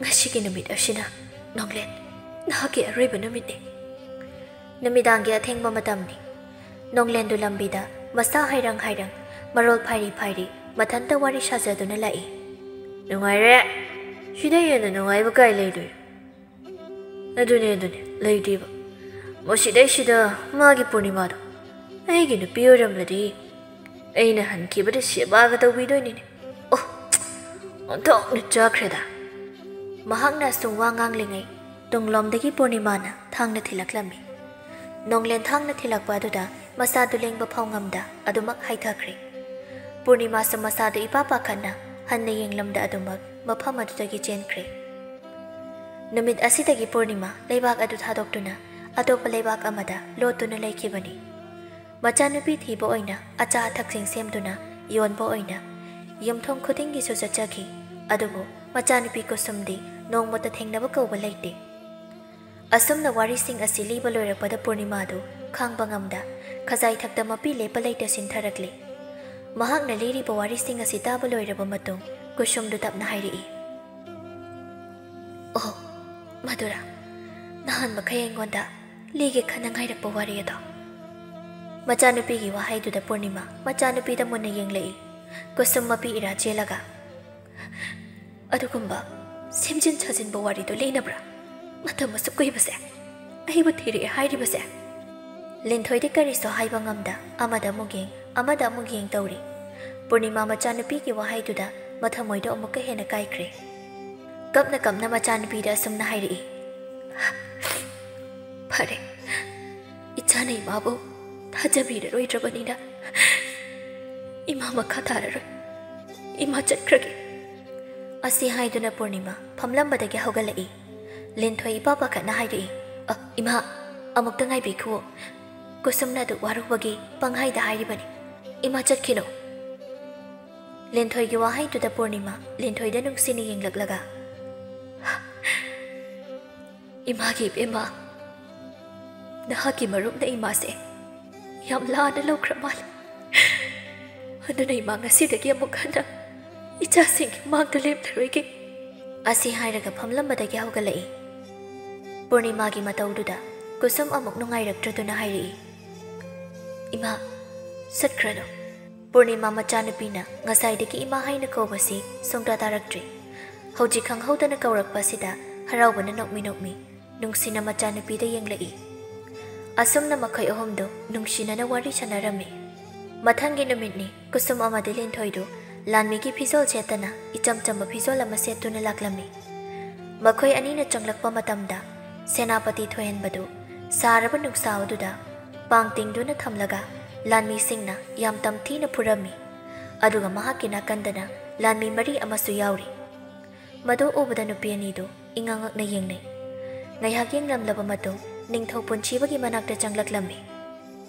ꯉꯁꯤꯒꯤ ꯅꯨꯃꯤꯠ ꯑꯁꯤꯅ ꯅꯣꯡꯂꯦꯟ ꯅꯍꯥꯛꯀꯤ ꯑꯔꯣꯏꯕ ꯅꯨꯃꯤꯠꯅꯤ ꯅꯨꯃꯤꯗꯥꯡꯒꯤ ꯑꯊꯦꯡꯕ ꯃꯇꯝꯅꯤ ꯅꯣꯡꯂꯦꯟꯗꯨ ꯂꯝꯕꯤꯗ ꯃꯁꯥ ꯍꯥꯏꯔꯪ ꯃꯔꯣꯜ ꯐꯥꯏꯔꯤ ꯃꯊꯟꯇ ꯋꯥꯔꯤ ꯁꯥꯖꯗꯨꯅ ꯂꯥꯛꯏ ꯅꯨꯡꯉꯥꯏꯔꯦ ꯁꯤꯗ ꯍꯦꯟꯅ ꯅꯨꯡꯉꯥꯏꯕ ꯀꯥꯏ ꯂꯩꯗꯣꯏ ꯑꯗꯨꯅꯦ ꯂꯩꯇꯦꯕ ꯃꯁꯤꯗꯩꯁꯤꯗ ꯃꯥꯒꯤ ꯄꯨꯔꯅꯤꯃꯥꯗꯣ ꯑꯩꯒꯤ ꯅꯨꯄꯤ ꯑꯣꯏꯔꯝꯂꯗꯤ ꯑꯩꯅ ꯍꯟꯈꯤꯕꯗ ꯁꯦꯕꯥꯒ ꯇꯧꯕꯤꯗꯣꯏꯅꯤꯅꯦ ꯑꯣ ꯑꯣꯟꯊꯣꯛꯅ ꯆꯥꯈ꯭ꯔꯦꯗ ꯃꯍꯥꯛꯅ ꯑꯁꯨꯝ ꯋꯥ ꯉꯥꯡꯂꯤꯉꯩ ꯇꯨꯡꯂꯣꯝꯗꯒꯤ ꯄꯨꯔꯅꯤꯃꯥꯅ ꯊꯥꯡꯅ ꯊꯤꯜꯂꯛꯂꯝꯃꯤ ꯅꯣꯡꯂꯦꯟ ꯊꯥꯡꯅ ꯊꯤꯜꯂꯛꯄ ꯑꯗꯨꯗ ꯃꯁꯥꯗꯨ ꯂꯦꯡꯕ ꯐꯥꯎ ꯉꯝꯗ ꯑꯗꯨꯃꯛ ꯍꯥꯏꯊꯈ꯭ꯔꯦ ꯄꯨꯔꯅꯤꯃꯥꯁꯨ ꯃꯁꯥꯗꯨ ꯏꯄꯥ ꯄꯥꯈꯠꯅ ꯍꯟꯅ ꯌꯦꯡꯂꯝꯗ ꯑꯗꯨꯃꯛ ꯃꯐꯝ ꯑꯗꯨꯗꯒꯤ ꯆꯦꯟꯈ꯭ꯔꯦ ꯅꯨꯃꯤꯠ ꯑꯁꯤꯗꯒꯤ ꯄꯨꯔꯅꯤꯃꯥ ꯂꯩꯕꯥꯛ ꯑꯗꯨ ꯊꯥꯗꯣꯛꯇꯨꯅ ꯑꯇꯣꯞꯄ ꯂꯩꯕꯥꯛ ꯑꯃꯗ ꯂꯣꯠꯇꯨꯅ ꯂꯩꯈꯤꯕꯅꯤ ꯃꯆꯥꯅꯨꯄꯤ ꯊꯤꯕ ꯑꯣꯏꯅ ꯑꯆꯥ ꯑꯊꯛꯁꯤꯡ ꯁꯦꯝꯗꯨꯅ ꯌꯣꯟꯕ ꯑꯣꯏꯅ ꯌꯨꯝꯊꯣꯡ ꯈꯨꯗꯤꯡꯒꯤꯁꯨ ꯆꯠꯆꯈꯤ ꯑꯗꯨꯕꯨ ꯃꯆꯥꯅꯨꯄꯤ ꯀꯨꯁꯨꯝꯗꯤ ꯅꯣꯡꯃꯇ ꯊꯦꯡꯅꯕ ꯀꯧꯕ ꯂꯩꯇꯦ ꯑꯁꯨꯝꯅ ꯋꯥꯔꯤꯁꯤꯡ ꯑꯁꯤ ꯂꯤꯕ ꯂꯣꯏꯔꯛꯄꯗ ꯄꯨꯔꯅꯤꯃꯥꯗꯨ ꯈꯥꯡꯕ ꯉꯝꯗ ꯈꯖꯥꯏ ꯊꯛꯇ ꯃꯄꯤ ꯂꯦꯞꯄ ꯂꯩꯇ ꯁꯤꯟꯊꯔꯛꯂꯦ ꯃꯍꯥꯛꯅ ꯂꯤꯔꯤꯕ ꯋꯥꯔꯤꯁꯤꯡ ꯑꯁꯤ ꯇꯥꯕ ꯂꯣꯏꯔꯕ ꯃꯇꯨꯡ ꯀꯨꯁꯨꯝꯗꯨ ꯇꯞꯅ ꯍꯥꯏꯔꯛꯏ ꯑꯣ ꯃꯗꯨꯔꯥ ꯅꯍꯥꯟ ꯃꯈꯩ ꯑꯩꯉꯣꯟꯗ ꯂꯤꯒꯦ ꯈꯟꯅ ꯉꯥꯏꯔꯛꯄ ꯋꯥꯔꯤ ꯑꯗꯣ ꯃꯆꯥꯅꯨꯄꯤꯒꯤ ꯋꯥꯍꯩꯗꯨꯗ ꯄꯨꯔꯅꯤꯃꯥ ꯃꯆꯥꯅꯨꯄꯤꯗ ꯃꯨꯟꯅ ꯌꯦꯡꯂꯛꯏ ꯀꯨꯁꯨꯝ ꯃꯄꯤ ꯏꯔꯥ ꯆꯦꯜꯂꯒ ꯑꯗꯨꯒꯨꯝꯕ ꯁꯦꯝꯖꯤꯟ ꯁꯥꯖꯤꯟꯕ ꯋꯥꯔꯤꯗꯣ ꯂꯤꯅꯕ꯭ꯔꯥ ꯃꯇꯝ ꯑꯁꯨꯛ ꯀꯨꯏꯕꯁꯦ ꯑꯩꯕꯨ ꯊꯤꯔꯛꯑꯦ ꯍꯥꯏꯔꯤꯕꯁꯦ ꯂꯤꯟꯊꯣꯏꯗꯤ ꯀꯔꯤꯁꯨ ꯍꯥꯏꯕ ꯉꯝꯗ ꯑꯃꯗ ꯑꯃꯨꯛ ꯌꯦꯡ ꯇꯧꯔꯤ ꯄꯨꯔꯅꯤꯃꯥ ꯃꯆꯥꯅꯨꯄꯤꯒꯤ ꯋꯥꯍꯩꯗꯨꯗ ꯃꯊꯃꯣꯏꯗꯣ ꯑꯃꯨꯛꯀ ꯍꯦꯟꯅ ꯀꯥꯏꯈ꯭ꯔꯦ ꯀꯞꯅ ꯀꯞꯅ ꯃꯆꯥꯅꯨꯄꯤꯗ ꯑꯁꯨꯝꯅ ꯍꯥꯏꯔꯛꯏ꯫ ꯐꯔꯦ, ꯏꯆꯥꯅ ꯏꯃꯥꯕꯨ ꯊꯥꯖꯕꯤꯔꯔꯣꯏꯗ꯭ꯔꯕꯅꯤꯅ ꯏꯃꯥ ꯃꯈꯥ ꯇꯥꯔꯔꯣꯏ, ꯏꯃꯥ ꯆꯠꯈ꯭ꯔꯒꯦ꯫ ꯑꯁꯤ ꯍꯥꯏꯗꯨꯅ ꯄꯨꯔꯅꯤꯃꯥ ꯐꯝꯂꯝꯕꯗꯒꯤ ꯍꯧꯒꯠꯂꯛꯏ꯫ ꯂꯤꯟꯊꯣꯏ ꯏꯄꯥ ꯄꯥꯈꯠꯅ ꯍꯥꯏꯔꯛꯏ, ꯏꯃꯥ ꯑꯃꯨꯛꯇ ꯉꯥꯏꯕꯤꯈꯨꯋꯣ, ꯀꯨꯁꯨꯝꯅ ꯑꯗꯨ ꯋꯥꯔꯨꯕꯒꯤ ꯄꯪꯍꯥꯏꯗ ꯍꯥꯏꯔꯤꯕꯅꯤ, ꯏꯃꯥ ꯆꯠꯈꯤꯅꯣ꯫ ꯂꯤꯟꯊꯣꯏꯒꯤ ꯋꯥꯍꯩꯗꯨꯗ ꯄꯨꯔꯅꯤꯃꯥ ꯂꯤꯟꯊꯣꯏꯗ ꯅꯨꯡꯁꯤꯅ ꯌꯦꯡꯂꯛꯂꯒ, ꯏꯃꯥꯒꯤ ꯏꯕꯦꯝꯃ, ꯅꯍꯥꯛꯀꯤ ꯃꯔꯨꯞꯅ ꯏꯃꯥꯁꯦ ꯌꯥꯝ ꯂꯥꯟꯅ ꯂꯧꯈ꯭ꯔ ꯃꯥꯜꯂꯦ, ꯑꯗꯨꯅ ꯏꯃꯥ ꯉꯁꯤꯗꯒꯤ ꯑꯃꯨꯛ ꯍꯟꯅ ꯏꯆꯥꯁꯤꯡꯒꯤ ꯃꯥꯡꯗ ꯂꯦꯞꯂꯔꯣꯏꯒꯦ꯫ ꯑꯁꯤ ꯍꯥꯏꯔꯒ ꯐꯝꯂꯝꯕꯗꯒꯤ ꯍꯧꯒꯠꯂꯛꯏ꯫ ꯄꯨꯔꯅꯤꯃꯥꯒꯤ ꯃꯇꯧꯗꯨꯗ ꯀꯨꯁꯨꯝ ꯑꯃꯨꯛ ꯅꯨꯡꯉꯥꯏꯔꯛꯇ꯭ꯔꯗꯨꯅ ꯍꯥꯏꯔꯛꯏ, ꯏꯃꯥ ꯆꯠꯈ꯭ꯔꯅꯣ꯫ ꯄꯨꯔꯅꯤꯃꯥ ꯃꯆꯥꯅꯨꯄꯤꯅ ꯉꯁꯥꯏꯗꯒꯤ ꯏꯃꯥ ꯍꯥꯏꯅ ꯀꯧꯕꯁꯤ ꯁꯨꯡꯇꯥ ꯇꯥꯔꯛꯇ꯭ꯔꯤ꯫ ꯍꯧꯖꯤꯛ ꯈꯪꯍꯧꯗꯅ ꯀꯧꯔꯛꯄ ꯑꯁꯤꯗ ꯍꯔꯥꯎꯕꯅ ꯅꯣꯛꯃꯤ ꯅꯨꯡꯁꯤꯅ ꯃꯆꯥꯅꯨꯄꯤꯗ ꯌꯦꯡꯂꯛꯏ꯫ ꯑꯁꯨꯝꯅ ꯃꯈꯣꯏ ꯑꯍꯨꯝꯗꯨ ꯅꯨꯡꯁꯤꯅꯅ ꯋꯥꯔꯤ ꯁꯥꯟꯅꯔꯝꯃꯤ꯫ ꯃꯊꯪꯒꯤ ꯅꯨꯃꯤꯠꯅꯤ ꯀꯨꯁꯨꯝ ꯑꯃꯗꯤ ꯂꯤꯟꯊꯣꯏꯗꯨ ꯂꯥꯟꯃꯤꯒꯤ ꯐꯤꯖꯣꯜ ꯁꯦꯠꯇꯅ ꯏꯆꯝ ꯆꯝꯕ ꯐꯤꯖꯣꯜ ꯑꯃ ꯁꯦꯠꯇꯨꯅ ꯂꯥꯛꯂꯝꯃꯤ꯫ ꯃꯈꯣꯏ ꯑꯅꯤꯅ ꯆꯪꯂꯛꯄ ꯃꯇꯝꯗ ꯁꯦꯅꯥꯄꯇꯤ ꯊꯣꯏꯍꯟꯕꯗꯨ ꯁꯥꯔꯕ ꯅꯨꯡꯁꯥ ꯑꯗꯨꯗ ꯄꯥꯡ ꯇꯤꯡꯗꯨꯅ ꯊꯝꯂꯒ ꯂꯥꯟꯃꯤꯁꯤꯡꯅ ꯌꯥꯝ ꯇꯝꯊꯤꯅ ꯐꯨꯔꯝꯃꯤ꯫ ꯑꯗꯨꯒ ꯃꯍꯥꯛꯀꯤ ꯅꯥꯀꯟꯗꯅ ꯂꯥꯟꯃꯤ 4 ꯑꯃꯁꯨ ꯌꯥꯎꯔꯤ꯫ ꯃꯗꯨ ꯎꯕꯗ ꯅꯨꯄꯤ ꯑꯅꯤꯗꯨ ꯏꯉꯛ-ꯉꯛꯅ ꯌꯦꯡꯅꯩ꯫ ꯉꯥꯏꯍꯥꯛ ꯌꯦꯡꯂꯝꯂꯕ ꯃꯇꯨꯡ ꯅꯤꯡꯊꯧ-ꯄꯨꯟꯁꯤꯕꯒꯤ ꯃꯅꯥꯛꯇ ꯆꯪꯂꯛꯂꯝꯃꯤ꯫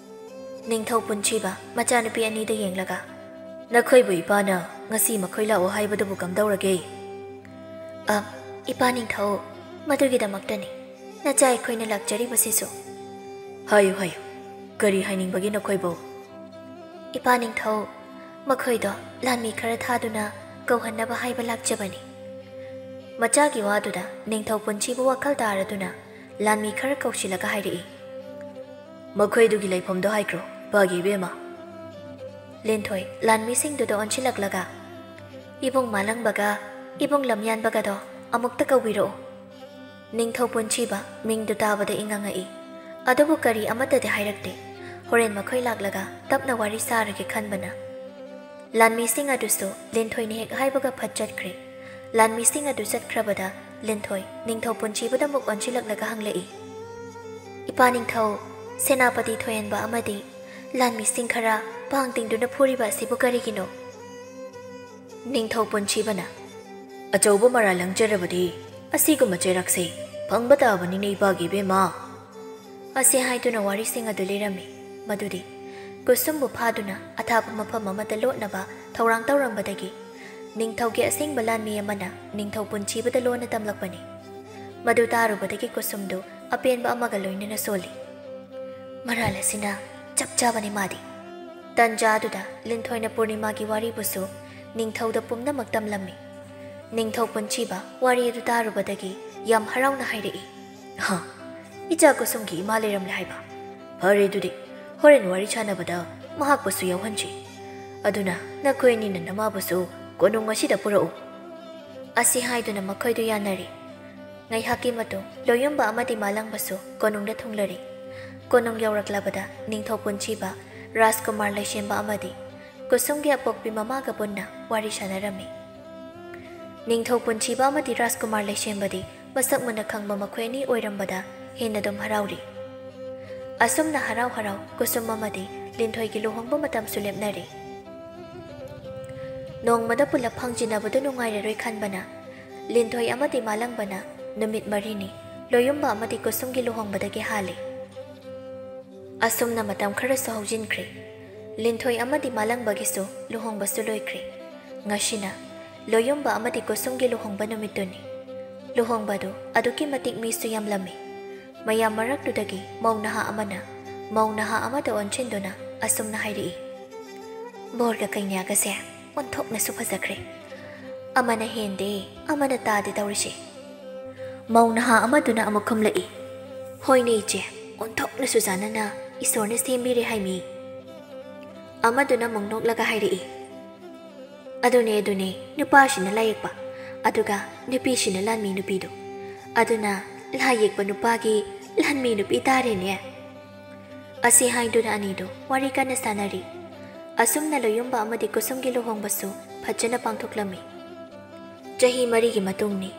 ꯅꯤꯡꯊꯧ-ꯄꯨꯟꯁꯤꯕ ꯃꯆꯥꯅꯨꯄꯤ ꯑꯅꯤꯗ ꯌꯦꯡꯂꯒ, ꯅꯈꯣꯏꯕꯨ ꯏꯄꯥꯅ ꯉꯁꯤ ꯃꯈꯣꯏ ꯂꯥꯛꯑꯣ ꯍꯥꯏꯕꯗꯨꯕꯨ ꯀꯝꯗꯧꯔꯒꯦ? ꯏꯄꯥ ꯅꯤꯡꯊꯧ, ꯃꯗꯨꯒꯤꯗꯃꯛꯇꯅꯤ ꯅꯆꯥ ꯑꯩꯈꯣꯏꯅ ꯂꯥꯛꯆꯔꯤꯕꯁꯤꯁꯨ꯫ ꯍꯥꯏꯌꯨ ꯍꯥꯏꯌꯨ, ꯀꯔꯤ ꯍꯥꯏꯅꯤꯡꯕꯒꯦ ꯅꯈꯣꯏꯕꯨ? ꯏꯄꯥ ꯅꯤꯡꯊꯧ, ꯃꯈꯣꯏꯗꯣ ꯂꯥꯟꯃꯤ ꯈꯔ ꯊꯥꯗꯨꯅ ꯀꯧꯍꯟꯅꯕ ꯍꯥꯏꯕ ꯂꯥꯛꯆꯕꯅꯤ꯫ ꯃꯆꯥꯒꯤ ꯋꯥꯗꯨꯗ ꯅꯤꯡꯊꯧ-ꯄꯨꯟꯁꯤꯕ ꯋꯥꯈꯜ ꯇꯥꯔꯗꯨꯅ ꯂꯥꯟꯃꯤ ꯈꯔ ꯀꯧꯁꯤꯜꯂꯒ ꯍꯥꯏꯔꯛꯏ, ꯃꯈꯣꯏꯗꯨꯒꯤ ꯂꯩꯐꯝꯗꯣ ꯍꯥꯏꯈ꯭ꯔꯣ ꯏꯄꯥꯒꯤ ꯏꯕꯦꯝꯃ꯫ ꯂꯤꯟꯊꯣꯏ ꯂꯥꯟꯃꯤꯁꯤꯡꯗꯨꯗ ꯑꯣꯟꯁꯤꯜꯂꯛꯂꯒ, ꯏꯕꯨꯡ ꯃꯥꯂꯪꯕꯒ ꯏꯕꯨꯡ ꯂꯝꯌꯥꯟꯕꯒꯗꯣ ꯑꯃꯨꯛꯇ ꯀꯧꯕꯤꯔꯛꯎ꯫ ꯅꯤꯡꯊꯧ-ꯄꯨꯟꯁꯤꯕ ꯃꯤꯡꯗꯨ ꯇꯥꯕꯗ ꯏꯉꯛ-ꯉꯛꯏ꯫ ꯑꯗꯨꯕꯨ ꯀꯔꯤ ꯑꯃꯠꯇꯗꯤ ꯍꯥꯏꯔꯛꯇꯦ꯫ ꯍꯣꯔꯦꯟ ꯃꯈꯣꯏ ꯂꯥꯛꯂꯒ ꯇꯞꯅ ꯋꯥꯔꯤ ꯁꯥꯔꯒꯦ ꯈꯟꯕꯅ꯫ ꯂꯥꯟꯃꯤꯁꯤꯡ ꯑꯗꯨꯁꯨ ꯂꯤꯟꯊꯣꯏꯅ ꯍꯦꯛ ꯍꯥꯏꯕꯒ ꯐꯠ ꯆꯠꯈ꯭ꯔꯦ꯫ ꯂꯥꯟꯃꯤꯁꯤꯡ ꯑꯗꯨ ꯆꯠꯈ꯭ꯔꯕꯗ ꯂꯤꯟꯊꯣꯏ ꯅꯤꯡꯊꯧ-ꯄꯨꯟꯁꯤꯕꯗ ꯑꯃꯨꯛ ꯑꯣꯟꯁꯤꯜꯂꯛꯂꯒ ꯍꯪꯂꯛꯏ, ꯏꯄꯥ ꯅꯤꯡꯊꯧ, ꯁꯦꯅꯥꯄꯇꯤ ꯊꯣꯏꯍꯟꯕ ꯑꯃꯗꯤ ꯂꯥꯟꯃꯤꯁꯤꯡ ꯈꯔ ꯄꯥꯡ ꯇꯤꯡꯗꯨꯅ ꯐꯨꯔꯤꯕ ꯑꯁꯤꯕꯨ ꯀꯔꯤꯒꯤꯅꯣ? ꯅꯤꯡꯊꯧ-ꯄꯨꯟꯁꯤꯕꯅ, ꯑꯆꯧꯕ ꯃꯔꯥꯜ ꯂꯪꯖꯔꯕꯗꯤ ꯑꯁꯤꯒꯨꯝꯕ ꯆꯩꯔꯥꯛꯁꯦ ꯐꯪꯕ ꯇꯥꯕꯅꯤꯅꯦ ꯏꯄꯥꯒꯤ ꯏꯕꯦꯝꯃ꯫ ꯑꯁꯤ ꯍꯥꯏꯗꯨꯅ ꯋꯥꯔꯤꯁꯤꯡ ꯑꯗꯨ ꯂꯤꯔꯝꯃꯤ꯫ ꯃꯗꯨꯗꯤ ꯀꯨꯁꯨꯝꯕꯨ ꯐꯥꯗꯨꯅ ꯑꯊꯥꯞꯄ ꯃꯐꯝ ꯑꯃꯗ ꯂꯣꯠꯅꯕ ꯊꯧꯔꯥꯡ ꯇꯧꯔꯝꯕꯗꯒꯤ ꯅꯤꯡꯊꯧꯒꯤ ꯑꯁꯦꯡꯕ ꯂꯥꯟꯃꯤ ꯑꯃꯅ ꯅꯤꯡꯊꯧ-ꯄꯨꯟꯁꯤꯕꯗ ꯂꯣꯟꯅ ꯇꯝꯂꯛꯄꯅꯤ꯫ ꯃꯗꯨ ꯇꯥꯔꯨꯕꯗꯒꯤ ꯀꯨꯁꯨꯝꯗꯨ ꯑꯄꯦꯟꯕ ꯑꯃꯒ ꯂꯣꯏꯅꯅ ꯁꯣꯜꯂꯤ꯫ ꯃꯔꯥꯜ ꯑꯁꯤꯅ ꯆꯞ ꯆꯥꯕꯅꯤ ꯃꯥꯗꯤ꯫ ꯇꯟꯖꯥ ꯑꯗꯨꯗ ꯂꯤꯟꯊꯣꯏꯅ ꯄꯨꯔꯅꯤꯃꯥꯒꯤ ꯋꯥꯔꯤꯕꯨꯁꯨ ꯅꯤꯡꯊꯧꯗ ꯄꯨꯝꯅꯃꯛ ꯇꯝꯂꯝꯃꯤ꯫ ꯅꯤꯡꯊꯧ-ꯄꯨꯟꯁꯤꯕ ꯋꯥꯔꯤ ꯑꯗꯨ ꯇꯥꯔꯨꯕꯗꯒꯤ ꯌꯥꯝ ꯍꯔꯥꯎꯅ ꯍꯥꯏꯔꯛꯏ, ꯏꯆꯥ ꯀꯨꯁꯨꯝꯒꯤ ꯏꯃꯥ ꯂꯩꯔꯝꯂꯦ ꯍꯥꯏꯕ? ꯐꯔꯦ ꯑꯗꯨꯗꯤ ꯍꯣꯔꯦꯟ ꯋꯥꯔꯤ ꯁꯥꯟꯅꯕꯗ ꯃꯍꯥꯛꯄꯨꯁꯨ ꯌꯥꯎꯍꯟꯁꯤ꯫ ꯑꯗꯨꯅ ꯅꯈꯣꯏ ꯑꯅꯤꯅ ꯅꯃꯥꯕꯨꯁꯨ ꯀꯣꯅꯨꯡ ꯑꯁꯤꯗ ꯄꯨꯔꯛꯎ꯫ ꯑꯁꯤ ꯍꯥꯏꯗꯨꯅ ꯃꯈꯣꯏꯗꯨ ꯌꯥꯅꯔꯤ꯫ ꯉꯥꯏꯍꯥꯛꯀꯤ ꯃꯇꯨꯡ ꯂꯣꯌꯨꯝꯕ ꯑꯃꯗꯤ ꯃꯥꯂꯪꯕꯁꯨ ꯀꯣꯅꯨꯡꯗ ꯊꯨꯡꯂꯔꯤ꯫ ꯀꯣꯅꯨꯡ ꯌꯧꯔꯛꯂꯕꯗ ꯅꯤꯡꯊꯧ-ꯄꯨꯟꯁꯤꯕ, ꯔꯥꯖꯀꯨꯃꯥꯔ-ꯂꯩꯁꯦꯝꯕ ꯑꯃꯗꯤ ꯀꯨꯁꯨꯝꯒꯤ ꯑꯄꯣꯛꯄꯤ ꯃꯃꯥꯒ ꯄꯨꯟꯅ ꯋꯥꯔꯤ ꯁꯥꯟꯅꯔꯝꯃꯤ꯫ ꯅꯤꯡꯊꯧ-ꯄꯨꯟꯁꯤꯕ ꯑꯃꯗꯤ ꯔꯥꯖꯀꯨꯃꯥꯔ-ꯂꯩꯁꯦꯝꯕꯗꯤ ꯃꯁꯛ ꯃꯨꯟꯅ ꯈꯪꯕ ꯃꯈꯣꯏ ꯑꯅꯤ ꯑꯣꯏꯔꯝꯕꯗ ꯍꯦꯟꯅ ꯑꯗꯨꯝ ꯍꯔꯥꯎꯔꯤ꯫ ꯑꯁꯨꯝꯅ ꯍꯔꯥꯎ ꯀꯨꯁꯨꯝ ꯑꯃꯗꯤ ꯂꯤꯟꯊꯣꯏꯒꯤ ꯂꯨꯍꯣꯡꯕ ꯃꯇꯝꯁꯨ ꯂꯦꯞꯅꯔꯤ꯫ ꯅꯣꯡꯃꯗ ꯄꯨꯂꯞ ꯐꯪꯖꯤꯟꯅꯕꯗꯨ ꯅꯨꯡꯉꯥꯏꯔꯔꯣꯏ ꯈꯟꯕꯅ ꯂꯤꯟꯊꯣꯏ ꯑꯃꯗꯤ ꯃꯥꯂꯪꯕꯅ ꯅꯨꯃꯤꯠ 4ꯅꯤ ꯂꯣꯌꯨꯝꯕ ꯑꯃꯗꯤ ꯀꯨꯁꯨꯝꯒꯤ ꯂꯨꯍꯣꯡꯕꯗꯒꯤ ꯍꯥꯜꯂꯤ꯫ ꯑꯁꯨꯝꯅ ꯃꯇꯝ ꯈꯔꯁꯨ ꯍꯧꯖꯤꯟꯈ꯭ꯔꯦ꯫ ꯂꯤꯟꯊꯣꯏ ꯑꯃꯗꯤ ꯃꯥꯂꯪꯕꯒꯤꯁꯨ ꯂꯨꯍꯣꯡꯕꯁꯨ ꯂꯣꯏꯈ꯭ꯔꯦ꯫ ꯉꯁꯤꯅ ꯂꯣꯌꯨꯝꯕ ꯑꯃꯗꯤ ꯀꯨꯁꯨꯝꯒꯤ ꯂꯨꯍꯣꯡꯕ ꯅꯨꯃꯤꯠꯇꯨꯅꯤ꯫ ꯂꯨꯍꯣꯡꯕꯗꯨ ꯑꯗꯨꯛꯀꯤ ꯃꯇꯤꯛ ꯃꯤꯁꯨ ꯌꯥꯝꯂꯝꯃꯤ꯫ ꯃꯌꯥꯝ ꯃꯔꯛꯇꯨꯗꯒꯤ ꯃꯧ ꯅꯍꯥ ꯑꯃꯅ ꯃꯧ ꯅꯍꯥ ꯑꯃꯗ ꯑꯣꯟꯁꯤꯟꯗꯨꯅ ꯑꯁꯨꯝꯅ ꯍꯥꯏꯔꯛꯏ, ꯕꯣꯔꯒ ꯀꯩꯅ꯭ꯌꯥꯒꯁꯦ ꯑꯣꯟꯊꯣꯛꯅꯁꯨ ꯐꯖꯈ꯭ꯔꯦ꯫ ꯑꯃꯅ ꯍꯦꯟꯗꯦ ꯑꯃꯅ ꯇꯥꯗꯦ ꯇꯧꯔꯤꯁꯦ꯫ ꯃꯧ ꯅꯍꯥ ꯑꯃꯗꯨꯅ ꯑꯃꯨꯛ ꯈꯨꯝꯂꯛꯏ, ꯍꯣꯏꯅꯦ ꯏꯆꯦ, ꯑꯣꯟꯊꯣꯛꯅꯁꯨ ꯆꯥꯟꯅꯅ ꯏꯁꯣꯔꯅ ꯁꯦꯝꯕꯤꯔꯦ ꯍꯥꯏꯃꯤ꯫ ꯑꯃꯗꯨꯅ ꯑꯃꯨꯛ ꯅꯣꯛꯂꯒ ꯍꯥꯏꯔꯛꯏ, ꯑꯗꯨꯅꯦ ꯅꯨꯄꯥꯁꯤꯅ ꯂꯥꯏꯌꯦꯛꯄ, ꯑꯗꯨꯒ ꯅꯨꯄꯤꯁꯤꯅ ꯂꯥꯟꯃꯤ ꯅꯨꯄꯤꯗꯣ, ꯑꯗꯨꯅ ꯂꯥꯏꯌꯦꯛꯄ ꯅꯨꯄꯥꯒꯤ ꯂꯥꯟꯃꯤ ꯅꯨꯄꯤ ꯇꯥꯔꯦꯅꯦ꯫ ꯑꯁꯤ ꯍꯥꯏꯗꯨꯅ ꯑꯅꯤꯗꯨ ꯋꯥꯔꯤ ꯀꯟꯅ ꯁꯥꯟꯅꯔꯤ꯫ ꯑꯁꯨꯝꯅ ꯂꯣꯌꯨꯝꯕ ꯑꯃꯗꯤ ꯀꯨꯁꯨꯝꯒꯤ ꯂꯨꯍꯣꯡꯕꯁꯨ ꯐꯖꯅ ꯄꯥꯡꯊꯣꯛꯂꯝꯃꯤ꯫ ꯆꯍꯤ 4ꯒꯤ ꯃꯇꯨꯡꯅꯤ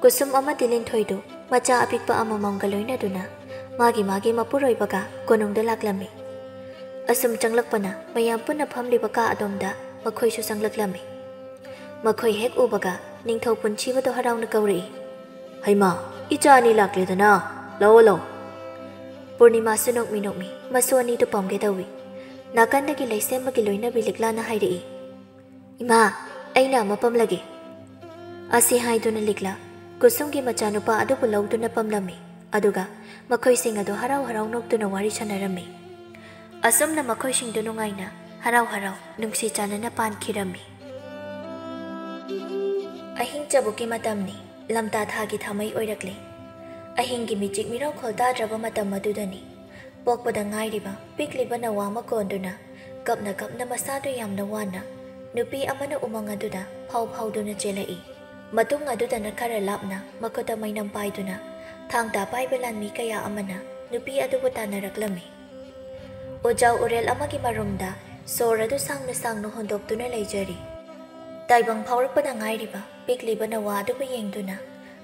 kusum amadi linthoidu macha apikpa amamamga loinaduna magi Epuroibaga konungda laklami. Asum changlakpana mayam punna phamliba ka adomda makhoisu sanglaklami. Makhoi hek ubaga 𝗧𝗵𝗶𝗃𝗁 harauna kauri. Haima, icha ani lakledana, law. Purnima sunokmi masu ani tu pamge dawi. Nakandagi 𝗧𝗵𝗵 loinabi liklana hairi. Ima, aina mapamlagi. Asi haiduna likla, kusumgi machanupa adubu lawduna pamlami. Aduga, makhoi sing ado haraw noktuna wari chanarami. Asumna makhoi sing dunungaina, haraw nungsi chanana pankirami. Ahing chabuki matamni, lamta thagi thamai oirakle. Ahingi michik miraw 𝗪𝗶𝗇 matam madudani. Pokpada ngairiba, pikliba na wama konduna, kapna masado yamna wana. Nupi amana umang aduda, phawduna chelai. Matung aduda na kara lapna, makuta may nampayduna. Thangta paibalan kaya amana, nupi adubuta na raklami. 𝗧𝗵𝗶𝗁𝗪 amagi marumda, soradu sangno hondokduna laijari. Taibang phawrakpada ngairiba, pikliba na wa adubu yengduna.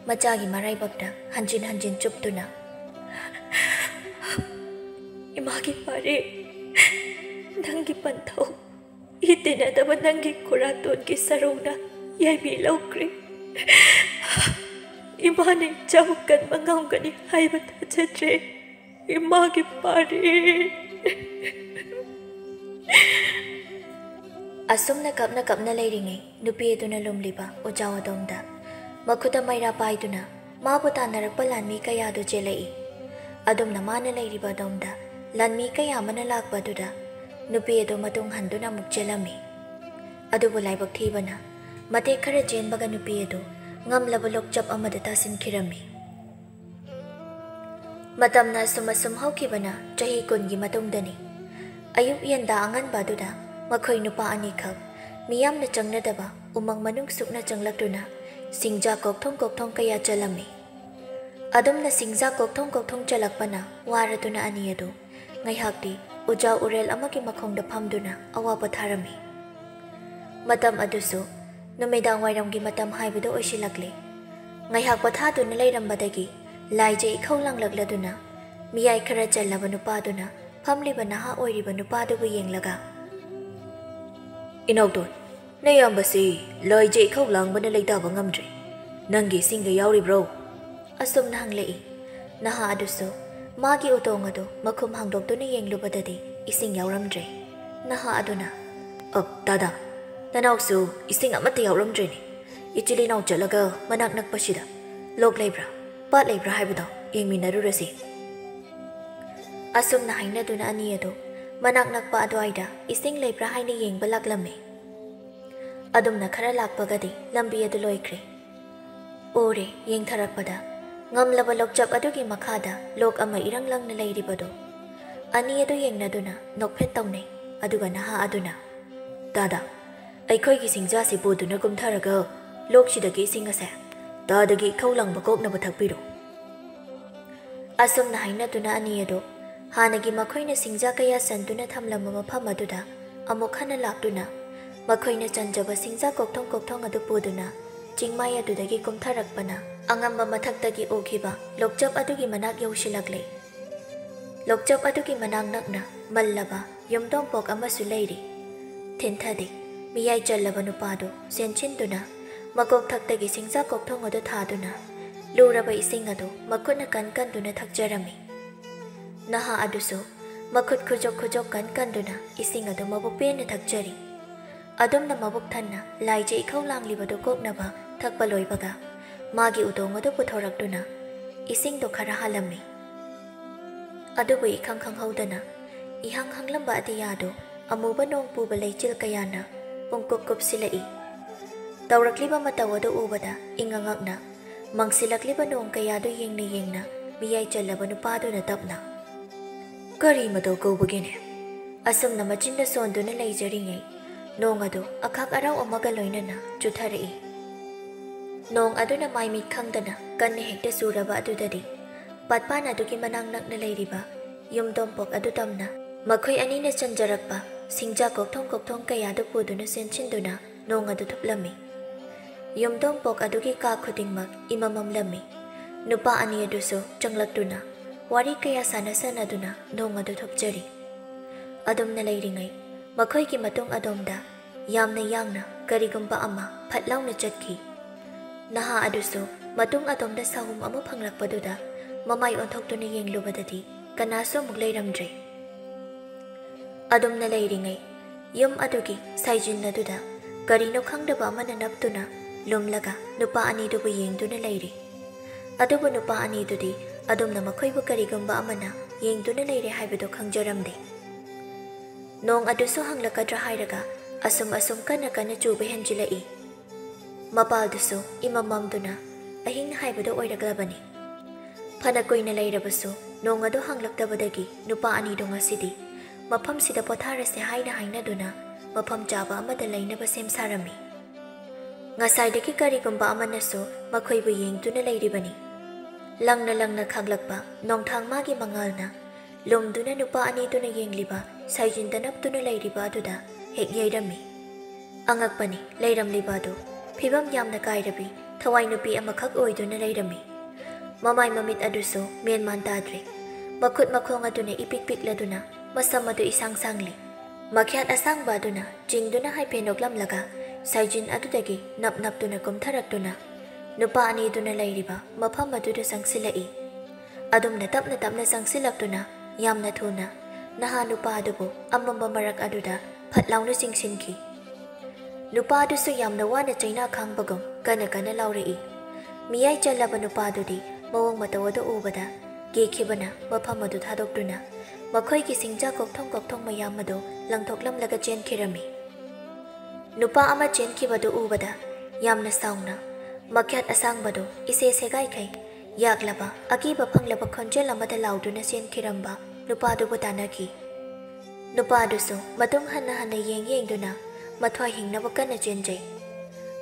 Machagi maraibakda hanjin chuptuna. Imagi pare, nangi panthau, itinadaba nangi kuraton ki sarungna, 𝗖𝗵𝗵𝗆. Imane chawkan mangaungani 𝗧𝗵𝗵𝗁. Imagi pare. Asumna kapna leiringai, nupi eduna lumliba 𝗪𝗵𝗹𝗆. Makuta mayra paiduna, mabuta narakpa lanmi kaya do chelai. Adumna mana leiriba domda, lanmi kaya mana lakba duda, nupi edo matung handuna mukchelami. Adubu laibak thibana, mate khara jenbaga nupi edo, ngamlaba 𝗥𝗵𝗵𝗁 tasinkhirami. Matamna sumasum haukibana, chahi kungi matungdani. Ayuk yanda anganba duda, makhoi nupa anikak, miyamna changnadaba, umang manung sukna changlakduna. Singja 𝗥𝗵𝗆𝗁 kaya chalami. Adumna singja 𝗥𝗵𝗆𝗁 chalakpana waraduna aniyado. Ngaihakdi 𝗪𝗵𝗆𝗆 amagi makhongda phamduna awa patharami. Matam aduso numidang wairamgi matam haibado oisilakle. Ngaihak pathaduna leirambadagi laijai ikhau langlakladuna miyai khara challaba nupaduna phamliba naha oiriba nupadubu yenglaga. Inaudon, 𝗧𝗵𝗵𝗆 laijai ikhau langbana leitaba ngamdre. Nangi singa yauribro. Asum hanglei. Naha aduso magi utong ado makhum hangdokduna yenglubadadi ising yauramdre. Naha aduna, dada, nanawsu ising amata yauramdreni. Ichilinaw chalaga manak nakpasida. Lok leibra, pat leibra haibado yengminarurasi. Asum na hainaduna aniyado manak nakpa adwaida ising leibra haina yengba laklami. Adumna khara lakpagadi lambi adu loikre. Ore yengtharakpada ngamlaba 𝗥𝗵𝗆 adugi makhada lok ama iranglang na leiribado. Ani adu yengnaduna nokphet tawnai aduga naha aduna. Dada, ꯑꯩꯈꯣꯏꯒꯤ ꯁꯤꯡꯖꯥꯁꯤ ꯄꯨꯗꯨꯅ ꯀꯨꯝꯊꯔꯒ ꯂꯣꯛꯁꯤꯗꯒꯤ ꯏꯁꯤꯡ ꯑꯁꯦ ꯇꯥꯗꯒꯤ ꯏꯈꯧꯂꯥꯡꯕ ꯀꯣꯛꯅꯕ ꯊꯛꯄꯤꯔꯣ. ꯑꯁꯨꯝꯅ ꯍꯥꯏꯅꯗꯨꯅ ꯑꯅꯤ ꯑꯗꯨ ꯍꯥꯟꯅꯒꯤ ꯃꯈꯣꯏꯅ ꯁꯤꯡꯖꯥ ꯀꯌꯥ ꯆꯟꯗꯨꯅ ꯊꯝꯂꯝꯕ ꯃꯐꯝ ꯑꯗꯨꯗ ꯑꯃꯨꯛ ꯍꯟꯅ ꯂꯥꯛꯇꯨꯅ ꯃꯈꯣꯏꯅ ꯆꯟꯖꯕ ꯁꯤꯡꯖꯥ ꯀꯣꯛꯊꯣꯡ ꯑꯗꯨ ꯄꯨꯗꯨꯅ ꯆꯤꯡꯃꯥꯏ ꯑꯗꯨꯗꯒꯤ ꯀꯨꯝꯊꯔꯛꯄꯅ ꯑꯉꯝꯕ ꯃꯊꯛꯇꯒꯤ ꯎꯈꯤꯕ ꯂꯣꯛꯆꯞ ꯑꯗꯨꯒꯤ ꯃꯅꯥꯛ ꯌꯧꯁꯤꯜꯂꯛꯂꯦ. ꯂꯣꯛꯆꯞ ꯑꯗꯨꯒꯤ ꯃꯅꯥꯛ ꯅꯛꯅ ꯃꯜꯂꯕ ꯌꯨꯝꯊꯣꯡꯄꯣꯛ ꯑꯃꯁꯨ ꯂꯩꯔꯤ. ꯊꯤꯟꯊꯗꯤ ꯃꯤꯌꯥꯏ ꯆꯜꯂꯕ ꯅꯨꯄꯥꯗꯨ ꯆꯦꯟꯁꯤꯟꯗꯨꯅ ꯃꯀꯣꯛ ꯊꯛꯇꯒꯤ ꯁꯤꯡꯖꯥ ꯀꯣꯛꯊꯣꯡ ꯑꯗꯨ ꯊꯥꯗꯨꯅ ꯂꯨꯔꯕ ꯏꯁꯤꯡ ꯑꯗꯨ ꯃꯈꯨꯠꯅ ꯀꯟꯗꯨꯅ ꯊꯛꯆꯔꯝꯃꯤ. ꯅꯍꯥ ꯑꯗꯨꯁꯨ ꯃꯈꯨꯠ ꯈꯨꯖꯣꯛ ꯀꯟꯗꯨꯅ ꯏꯁꯤꯡ ꯑꯗꯨ ꯃꯕꯨꯛ ꯄꯦꯟꯅ ꯊꯛꯆꯔꯤ. ꯑꯗꯨꯝꯅ ꯃꯕꯨꯛ ꯊꯟꯅ ꯂꯥꯏꯖ ꯏꯈꯧ ꯂꯥꯡꯂꯤꯕꯗꯨ ꯀꯣꯛꯅꯕ ꯊꯛꯄ ꯂꯣꯏꯕꯒ ꯃꯥꯒꯤ ꯎꯇꯣꯡ ꯑꯗꯨ ꯄꯨꯊꯣꯔꯛꯇꯨꯅ ꯏꯁꯤꯡꯗꯨ ꯈꯔ ꯍꯥꯜꯂꯝꯃꯤ. ꯑꯗꯨꯕꯨ ꯏꯈꯪ ꯈꯪꯍꯧꯗꯅ ꯏꯍꯥꯡ ꯍꯥꯡꯂꯝꯕ ꯑꯇꯤꯌꯥꯗꯨ ꯑꯃꯨꯕ ꯅꯣꯡ ꯄꯨꯕ ꯂꯩꯆꯤꯜ ꯀꯌꯥꯅ ꯄꯨꯡꯀꯨꯞ ꯀꯨꯞꯁꯤꯜꯂꯛꯏ. ꯇꯧꯔꯛꯂꯤꯕ ꯃꯇꯧ ꯑꯗꯨ ꯎꯕꯗ ꯏꯉꯛꯅ ꯃꯪꯁꯤꯜꯂꯛꯂꯤꯕ ꯅꯣꯡ ꯀꯌꯥꯗꯨ ꯌꯦꯡꯅ ꯃꯤꯌꯥꯏ ꯆꯜꯂꯕ ꯅꯨꯄꯥꯗꯨꯅ ꯇꯞꯅ, "ꯀꯔꯤ ꯃꯇꯧ ꯀꯧꯕꯒꯦꯅꯦ?" ꯑꯁꯨꯝꯅ ꯃꯆꯤꯟꯗ ꯁꯣꯟꯗꯨꯅ ꯂꯩꯖꯔꯤꯉꯩ ꯅꯣꯡ ꯑꯗꯨ ꯑꯈꯥꯛ ꯑꯔꯥꯎ ꯑꯃꯒ ꯂꯣꯏꯅꯅ ꯆꯨꯊꯔꯛꯏ. ꯅꯣꯡ ꯑꯗꯨꯅ ꯃꯥꯏꯃꯤꯠ ꯈꯪꯗꯅ ꯀꯟꯅ ꯍꯦꯛꯇ ꯆꯨꯔꯕ ꯑꯗꯨꯗꯗꯤ ꯄꯥꯠꯄꯥꯟ ꯑꯗꯨꯒꯤ ꯃꯅꯥꯛ ꯅꯛꯅ ꯂꯩꯔꯤꯕ ꯌꯨꯝꯊꯣꯡꯄꯣꯛ ꯑꯗꯨ ꯇꯝꯅ ꯃꯈꯣꯏ ꯑꯅꯤꯅ ꯆꯟꯖꯔꯛꯄ ꯁꯤꯡꯖꯥ ꯀꯣꯛꯊꯣꯡ ꯀꯌꯥꯗꯨ ꯄꯨꯗꯨꯅ ꯆꯦꯟꯁꯤꯟꯗꯨꯅ ꯅꯣꯡ ꯑꯗꯨ ꯊꯨꯞꯂꯝꯃꯤ. ꯌꯨꯝꯊꯣꯡꯄꯣꯛ ꯑꯗꯨꯒꯤ ꯀꯥ ꯈꯨꯗꯤꯡꯃꯛ ꯏꯃꯝꯃꯝꯂꯝꯃꯤ꯫ ꯅꯨꯄꯥ ꯑꯅꯤ ꯑꯗꯨꯁꯨ ꯆꯪꯂꯛꯇꯨꯅ ꯋꯥꯔꯤ ꯀꯌꯥ ꯁꯥꯟꯅꯗꯨꯅ ꯅꯣꯡ ꯑꯗꯨ ꯊꯣꯛꯆꯔꯤ꯫ ꯑꯗꯨꯝꯅ ꯂꯩꯔꯤꯉꯩ ꯃꯈꯣꯏꯒꯤ ꯃꯇꯨꯡ ꯑꯗꯣꯝꯗ ꯌꯥꯝꯅ ꯌꯥꯡꯅ ꯀꯔꯤꯒꯨꯝꯕ ꯑꯃ ꯐꯠ ꯂꯥꯎꯅ ꯆꯠꯈꯤ꯫ ꯅꯍꯥ ꯑꯗꯨꯁꯨ ꯃꯇꯨꯡ ꯑꯗꯣꯝꯗ ꯁꯥꯍꯨꯝ ꯑꯃ ꯐꯪꯂꯛꯄꯗꯨꯗ ꯃꯃꯥꯏ ꯑꯣꯟꯊꯣꯛꯇꯨꯅ ꯌꯦꯡꯂꯨꯕꯗꯗꯤ ꯀꯅꯥꯁꯨ ꯑꯃꯨꯛ ꯂꯩꯔꯝꯗ꯭ꯔꯦ꯫ ꯑꯗꯨꯝꯅ ꯂꯩꯔꯤꯉꯩ ꯌꯨꯝ ꯑꯗꯨꯒꯤ ꯁꯥꯏꯖꯤꯟ ꯑꯗꯨꯗ ꯀꯔꯤꯅꯣ ꯈꯪꯗꯕ ꯑꯃꯅ ꯅꯞꯇꯨꯅ ꯂꯨꯝꯂꯒ ꯅꯨꯄꯥ ꯑꯅꯤꯗꯨꯕꯨ ꯌꯦꯡꯗꯨꯅ ꯂꯩꯔꯤ꯫ ꯑꯗꯨꯕꯨ ꯅꯨꯄꯥ ꯑꯅꯤꯗꯨꯗꯤ ꯑꯗꯨꯝꯅ ꯃꯈꯣꯏꯕꯨ ꯀꯔꯤꯒꯨꯝꯕ ꯑꯃꯅ ꯌꯦꯡꯗꯨꯅ ꯂꯩꯔꯦ ꯍꯥꯏꯕꯗꯨ ꯈꯪꯖꯔꯝꯗꯦ꯫ ꯅꯣꯡ ꯑꯗꯨꯁꯨ ꯍꯪꯂꯛꯀꯗ꯭ꯔꯥ ꯍꯥꯏꯔꯒ ꯑꯁꯨꯝ ꯀꯟꯅ ꯆꯨꯕ ꯍꯦꯟꯖꯤꯜꯂꯛꯏ꯫ ꯃꯄꯥꯜꯗꯨꯁꯨ ꯏꯃꯝꯃꯝꯗꯨꯅ ꯑꯍꯤꯡ ꯍꯥꯏꯕꯗꯨ ꯑꯣꯏꯔꯛꯂꯕꯅꯤ꯫ ꯐꯅ ꯀꯨꯏꯅ ꯂꯩꯔꯕꯁꯨ ꯅꯣꯡ ꯑꯗꯨ ꯍꯪꯂꯛꯇꯕꯗꯒꯤ ꯅꯨꯄꯥ ꯑꯅꯤꯗꯨ ꯉꯁꯤꯗꯤ ꯃꯐꯝꯁꯤꯗ ꯄꯣꯊꯥꯔꯁꯦ ꯍꯥꯏꯅꯗꯨꯅ ꯃꯐꯝ ꯆꯥꯕ ꯑꯃꯗ ꯂꯩꯅꯕ ꯁꯦꯝ ꯁꯥꯔꯝꯃꯤ꯫ ꯉꯁꯥꯏꯗꯒꯤ ꯀꯔꯤꯒꯨꯝꯕ ꯑꯃꯅꯁꯨ ꯃꯈꯣꯏꯕꯨ ꯌꯦꯡꯗꯨꯅ ꯂꯩꯔꯤꯕꯅꯤ꯫ ꯂꯪꯅ ꯈꯥꯡꯂꯛꯄ ꯅꯣꯡꯊꯥꯡ ꯃꯥꯒꯤ ꯃꯉꯥꯜꯅ ꯂꯨꯝꯗꯨꯅ ꯅꯨꯄꯥ ꯑꯅꯤꯗꯨꯅ ꯌꯦꯡꯂꯤꯕ ꯁꯥꯏꯖꯤꯟꯗ ꯅꯞꯇꯨꯅ ꯂꯩꯔꯤꯕ ꯑꯗꯨꯗ ꯍꯦꯛ ꯌꯩꯔꯝꯃꯤ꯫ ꯑꯉꯛꯄꯅꯤ, ꯂꯩꯔꯝꯂꯤꯕ ꯑꯗꯨ ꯐꯤꯕꯝ ꯌꯥꯝꯅ ꯀꯥꯏꯔꯕꯤ ꯊꯋꯥꯏ ꯅꯨꯄꯤ ꯑꯃꯈꯛ ꯑꯣꯏꯗꯨꯅ ꯂꯩꯔꯝꯃꯤ꯫ ꯃꯃꯥꯏ ꯃꯃꯤꯠ ꯑꯗꯨꯁꯨ ꯃꯦꯟꯃꯥꯟ ꯇꯥꯗ꯭ꯔꯦ꯫ ꯃꯈꯨꯠ ꯃꯈꯣꯡ ꯑꯗꯨꯅ ꯏꯄꯤꯛ ꯄꯤꯛꯂꯗꯨꯅ ꯃꯁꯝ ꯑꯗꯨ ꯏꯁꯥꯡ ꯁꯥꯡꯂꯤ꯫ ꯃꯈ꯭ꯌꯥꯠ ꯑꯁꯥꯡꯕ ꯑꯗꯨꯅ ꯆꯤꯡꯗꯨꯅ ꯍꯥꯏꯐꯦꯠ ꯅꯣꯛꯂꯝꯂꯒ ꯁꯥꯏꯖꯤꯟ ꯑꯗꯨꯗꯒꯤ ꯅꯞꯇꯨꯅ ꯀꯨꯝꯊꯔꯛꯇꯨꯅ ꯅꯨꯄꯥ ꯑꯅꯤꯗꯨꯅ ꯂꯩꯔꯤꯕ ꯃꯐꯝ ꯑꯗꯨꯗ ꯆꯪꯁꯤꯜꯂꯛꯏ꯫ ꯑꯗꯨꯝꯅ ꯇꯞꯅ ꯆꯪꯁꯤꯜꯂꯛꯇꯨꯅ ꯌꯥꯝꯅ ꯊꯨꯅ ꯅꯍꯥ ꯅꯨꯄꯥ ꯑꯗꯨꯕꯨ ꯑꯃꯝꯕ ꯃꯔꯛ ꯑꯗꯨꯗ ꯐꯠ ꯂꯥꯎꯅ ꯆꯤꯡꯁꯤꯟꯈꯤ꯫ ꯅꯨꯄꯥ ꯑꯗꯨꯁꯨ ꯌꯥꯝꯅ ꯋꯥꯅ ꯆꯩꯅꯥ ꯈꯥꯡꯕꯒꯨꯝ ꯀꯟꯅ ꯂꯥꯎꯔꯛꯏ꯫ ꯃꯤꯌꯥꯏ ꯆꯜꯂꯕ ꯅꯨꯄꯥꯗꯨꯗꯤ ꯃꯑꯣꯡ ꯃꯇꯧ ꯑꯗꯨ ꯎꯕꯗ ꯀꯤꯈꯤꯕꯅ ꯃꯐꯝ ꯑꯗꯨ ꯊꯥꯗꯣꯛꯇꯨꯅ ꯃꯈꯣꯏꯒꯤ ꯁꯤꯡꯖꯥ ꯀꯣꯛꯊꯣꯡ ꯃꯌꯥꯝ ꯑꯗꯨ ꯂꯪꯊꯣꯛꯂꯝꯂꯒ ꯆꯦꯟꯈꯤꯔꯝꯃꯤ꯫ ꯅꯨꯄꯥ ꯑꯃ ꯆꯦꯟꯈꯤꯕꯗꯨ ꯎꯕꯗ ꯌꯥꯝꯅ ꯁꯥꯎꯅ ꯃꯈ꯭ꯌꯥꯠ ꯑꯁꯥꯡꯕꯗꯨ ꯏꯁꯦ ꯁꯦꯒꯥꯏꯈꯩ ꯌꯥꯛꯂꯕ ꯑꯀꯤꯕ ꯐꯪꯂꯕ ꯈꯣꯟꯖꯦꯜ ꯑꯃꯗ ꯂꯥꯎꯗꯨꯅ ꯆꯦꯟꯈꯤꯔꯝꯕ ꯅꯨꯄꯥꯗꯨꯕꯨ ꯇꯥꯟꯅꯈꯤ꯫ ꯅꯨꯄꯥ ꯑꯗꯨꯁꯨ ꯃꯇꯨꯡ ꯍꯟꯅ ꯌꯦꯡꯗꯨꯅ ꯃꯊ꯭ꯋꯥꯏ ꯍꯤꯡꯅꯕ ꯀꯟꯅ ꯆꯦꯟꯖꯩ꯫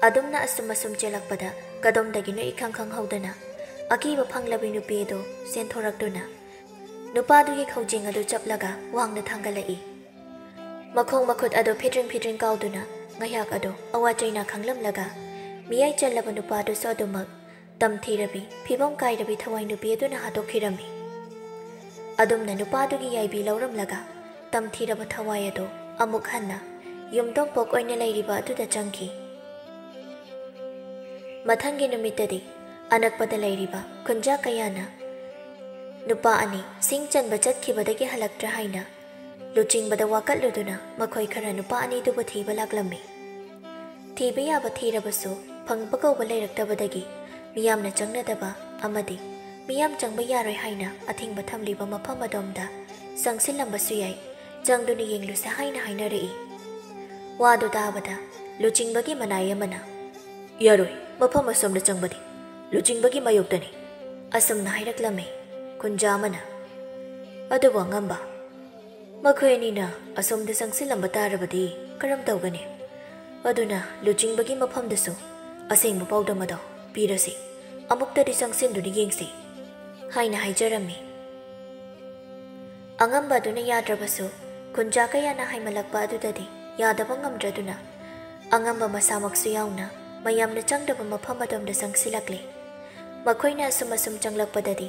ꯑꯗꯨꯝꯅ ꯑꯁꯨꯝ ꯆꯦꯜꯂꯛꯄꯗ ꯀꯗꯣꯝꯗꯒꯤꯅꯣ ꯏꯈꯪ ꯈꯪꯍꯧꯗꯅ ꯑꯀꯤꯕ ꯐꯪꯂꯕꯤ ꯅꯨꯄꯤ ꯑꯗꯨ ꯆꯦꯟꯊꯣꯔꯛꯇꯨꯅ ꯅꯨꯄꯥꯗꯨꯒꯤ ꯈꯧꯖꯤꯡ ꯑꯗꯨ ꯆꯞꯂꯒ ꯋꯥꯡꯅ ꯊꯥꯡꯒꯠꯂꯛꯏ꯫ ꯃꯈꯣꯡ ꯃꯈꯨꯠ ꯑꯗꯨ ꯐꯤꯗ꯭ꯔꯤꯡ ꯀꯥꯎꯗꯨꯅ ꯉꯥꯏꯍꯥꯛ ꯑꯗꯨ ꯑꯋꯥ ꯆꯩꯅꯥ ꯈꯪꯂꯝꯂꯒ ꯃꯤꯌꯥꯏ ꯆꯜꯂꯕ ꯅꯨꯄꯥꯗꯨꯁꯨ ꯑꯗꯨꯃꯛ ꯇꯝꯊꯤꯔꯕꯤ ꯐꯤꯕꯝ ꯀꯥꯏꯔꯕꯤ ꯊꯋꯥꯏ ꯅꯨꯄꯤ ꯑꯗꯨꯅ ꯍꯥꯠꯇꯣꯛꯈꯤꯔꯝꯃꯤ꯫ ꯑꯗꯨꯝꯅ ꯅꯨꯄꯥꯗꯨꯒꯤ ꯌꯥꯏꯕꯤ ꯂꯧꯔꯝꯂꯒ ꯇꯝꯊꯤꯔꯕ ꯊꯋꯥꯏ ꯑꯗꯨ ꯑꯃꯨꯛ ꯍꯟꯅ ꯌꯨꯝꯊꯣꯡꯄꯣꯛ ꯑꯣꯏꯅ ꯂꯩꯔꯤꯕ ꯑꯗꯨꯗ ꯆꯪꯈꯤ꯫ ꯃꯊꯪꯒꯤ ꯅꯨꯃꯤꯠꯇꯗꯤ ꯑꯅꯛꯄꯗ ꯂꯩꯔꯤꯕ ꯈꯨꯟꯖꯥ ꯀꯌꯥꯅ ꯅꯨꯄꯥ ꯑꯅꯤ ꯁꯤꯡ ꯆꯟꯕ ꯆꯠꯈꯤꯕꯗꯒꯤ ꯍꯜꯂꯛꯇ꯭ꯔꯦ ꯍꯥꯏꯅ ꯂꯨꯆꯤꯡꯕꯗ ꯋꯥꯀꯠꯂꯨꯗꯨꯅ ꯃꯈꯣꯏ ꯈꯔ ꯅꯨꯄꯥ ꯑꯅꯤꯗꯨꯕꯨ ꯊꯤꯕ ꯂꯥꯛꯂꯝꯃꯤ꯫ ꯊꯤꯕ ꯌꯥꯕ ꯊꯤꯔꯕꯁꯨ ꯐꯪꯕ ꯀꯧꯕ ꯂꯩꯔꯛꯇꯕꯗꯒꯤ ꯃꯤꯌꯥꯝꯅ ꯆꯪꯅꯗꯕ ꯑꯃꯗꯤ ꯃꯤꯌꯥꯝ ꯆꯪꯕ ꯌꯥꯔꯣꯏ ꯍꯥꯏꯅ ꯑꯊꯤꯡꯕ ꯊꯝꯂꯤꯕ ꯃꯐꯝ ꯑꯗꯣꯝꯗ ꯆꯪꯁꯤꯜꯂꯝꯕꯁꯨ ꯌꯥꯏ, ꯆꯪꯗꯨꯅ ꯌꯦꯡꯂꯨꯁꯦ ꯍꯥꯏꯅ ꯍꯥꯏꯅꯔꯛꯏ꯫ ꯋꯥꯗꯨ ꯇꯥꯕꯗ ꯂꯨꯆꯤꯡꯕꯒꯤ ꯃꯅꯥꯏ ꯑꯃꯅ "ꯌꯥꯔꯣꯏ, ꯃꯐꯝ ꯑꯁꯣꯝꯗ ꯆꯪꯕꯗꯤ ꯂꯨꯆꯤꯡꯕꯒꯤ ꯃꯥꯌꯣꯛꯇꯅꯤ" ꯑꯁꯨꯝꯅ ꯍꯥꯏꯔꯛꯂꯝꯃꯤ꯫ ꯈꯨꯟꯖꯥ ꯑꯃꯅ "ꯑꯗꯨꯕꯨ ꯑꯉꯝꯕ, ꯃꯈꯣꯏ ꯑꯅꯤꯅ ꯑꯁꯣꯝꯗ ꯆꯪꯁꯤꯜꯂꯝꯕ ꯇꯥꯔꯕꯗꯤ ꯀꯔꯝ ꯇꯧꯒꯅꯤ? ꯑꯗꯨꯅ ꯂꯨꯆꯤꯡꯕꯒꯤ ꯃꯐꯝꯗꯁꯨ ꯑꯁꯦꯡꯕ ꯄꯥꯎꯗꯝ ꯑꯗꯣ ꯄꯤꯔꯁꯤ, ꯑꯃꯨꯛꯇꯗꯤ ꯆꯪꯁꯤꯟꯗꯨꯅ ꯌꯦꯡꯁꯤ" ꯍꯥꯏꯅ ꯍꯥꯏꯖꯔꯝꯃꯤ꯫ ꯑꯉꯝꯕ ꯑꯗꯨꯅ ꯌꯥꯗ꯭ꯔꯕꯁꯨ ꯈꯨꯟꯖꯥ ꯀꯌꯥꯅ ꯍꯥꯏꯃꯜꯂꯛꯄ ꯑꯗꯨꯗꯗꯤ ꯌꯥꯗꯕ ꯉꯝꯗ꯭ꯔꯗꯨꯅ ꯑꯉꯝꯕ ꯃꯁꯥꯃꯛꯁꯨ ꯌꯥꯎꯅ ꯃꯌꯥꯝꯅ ꯆꯪꯗꯕ ꯃꯐꯝ ꯑꯗꯣꯝꯗ ꯆꯪꯁꯤꯜꯂꯛꯂꯦ꯫ ꯃꯈꯣꯏꯅ ꯑꯁꯨꯝ ꯆꯪꯂꯛꯄꯗꯗꯤ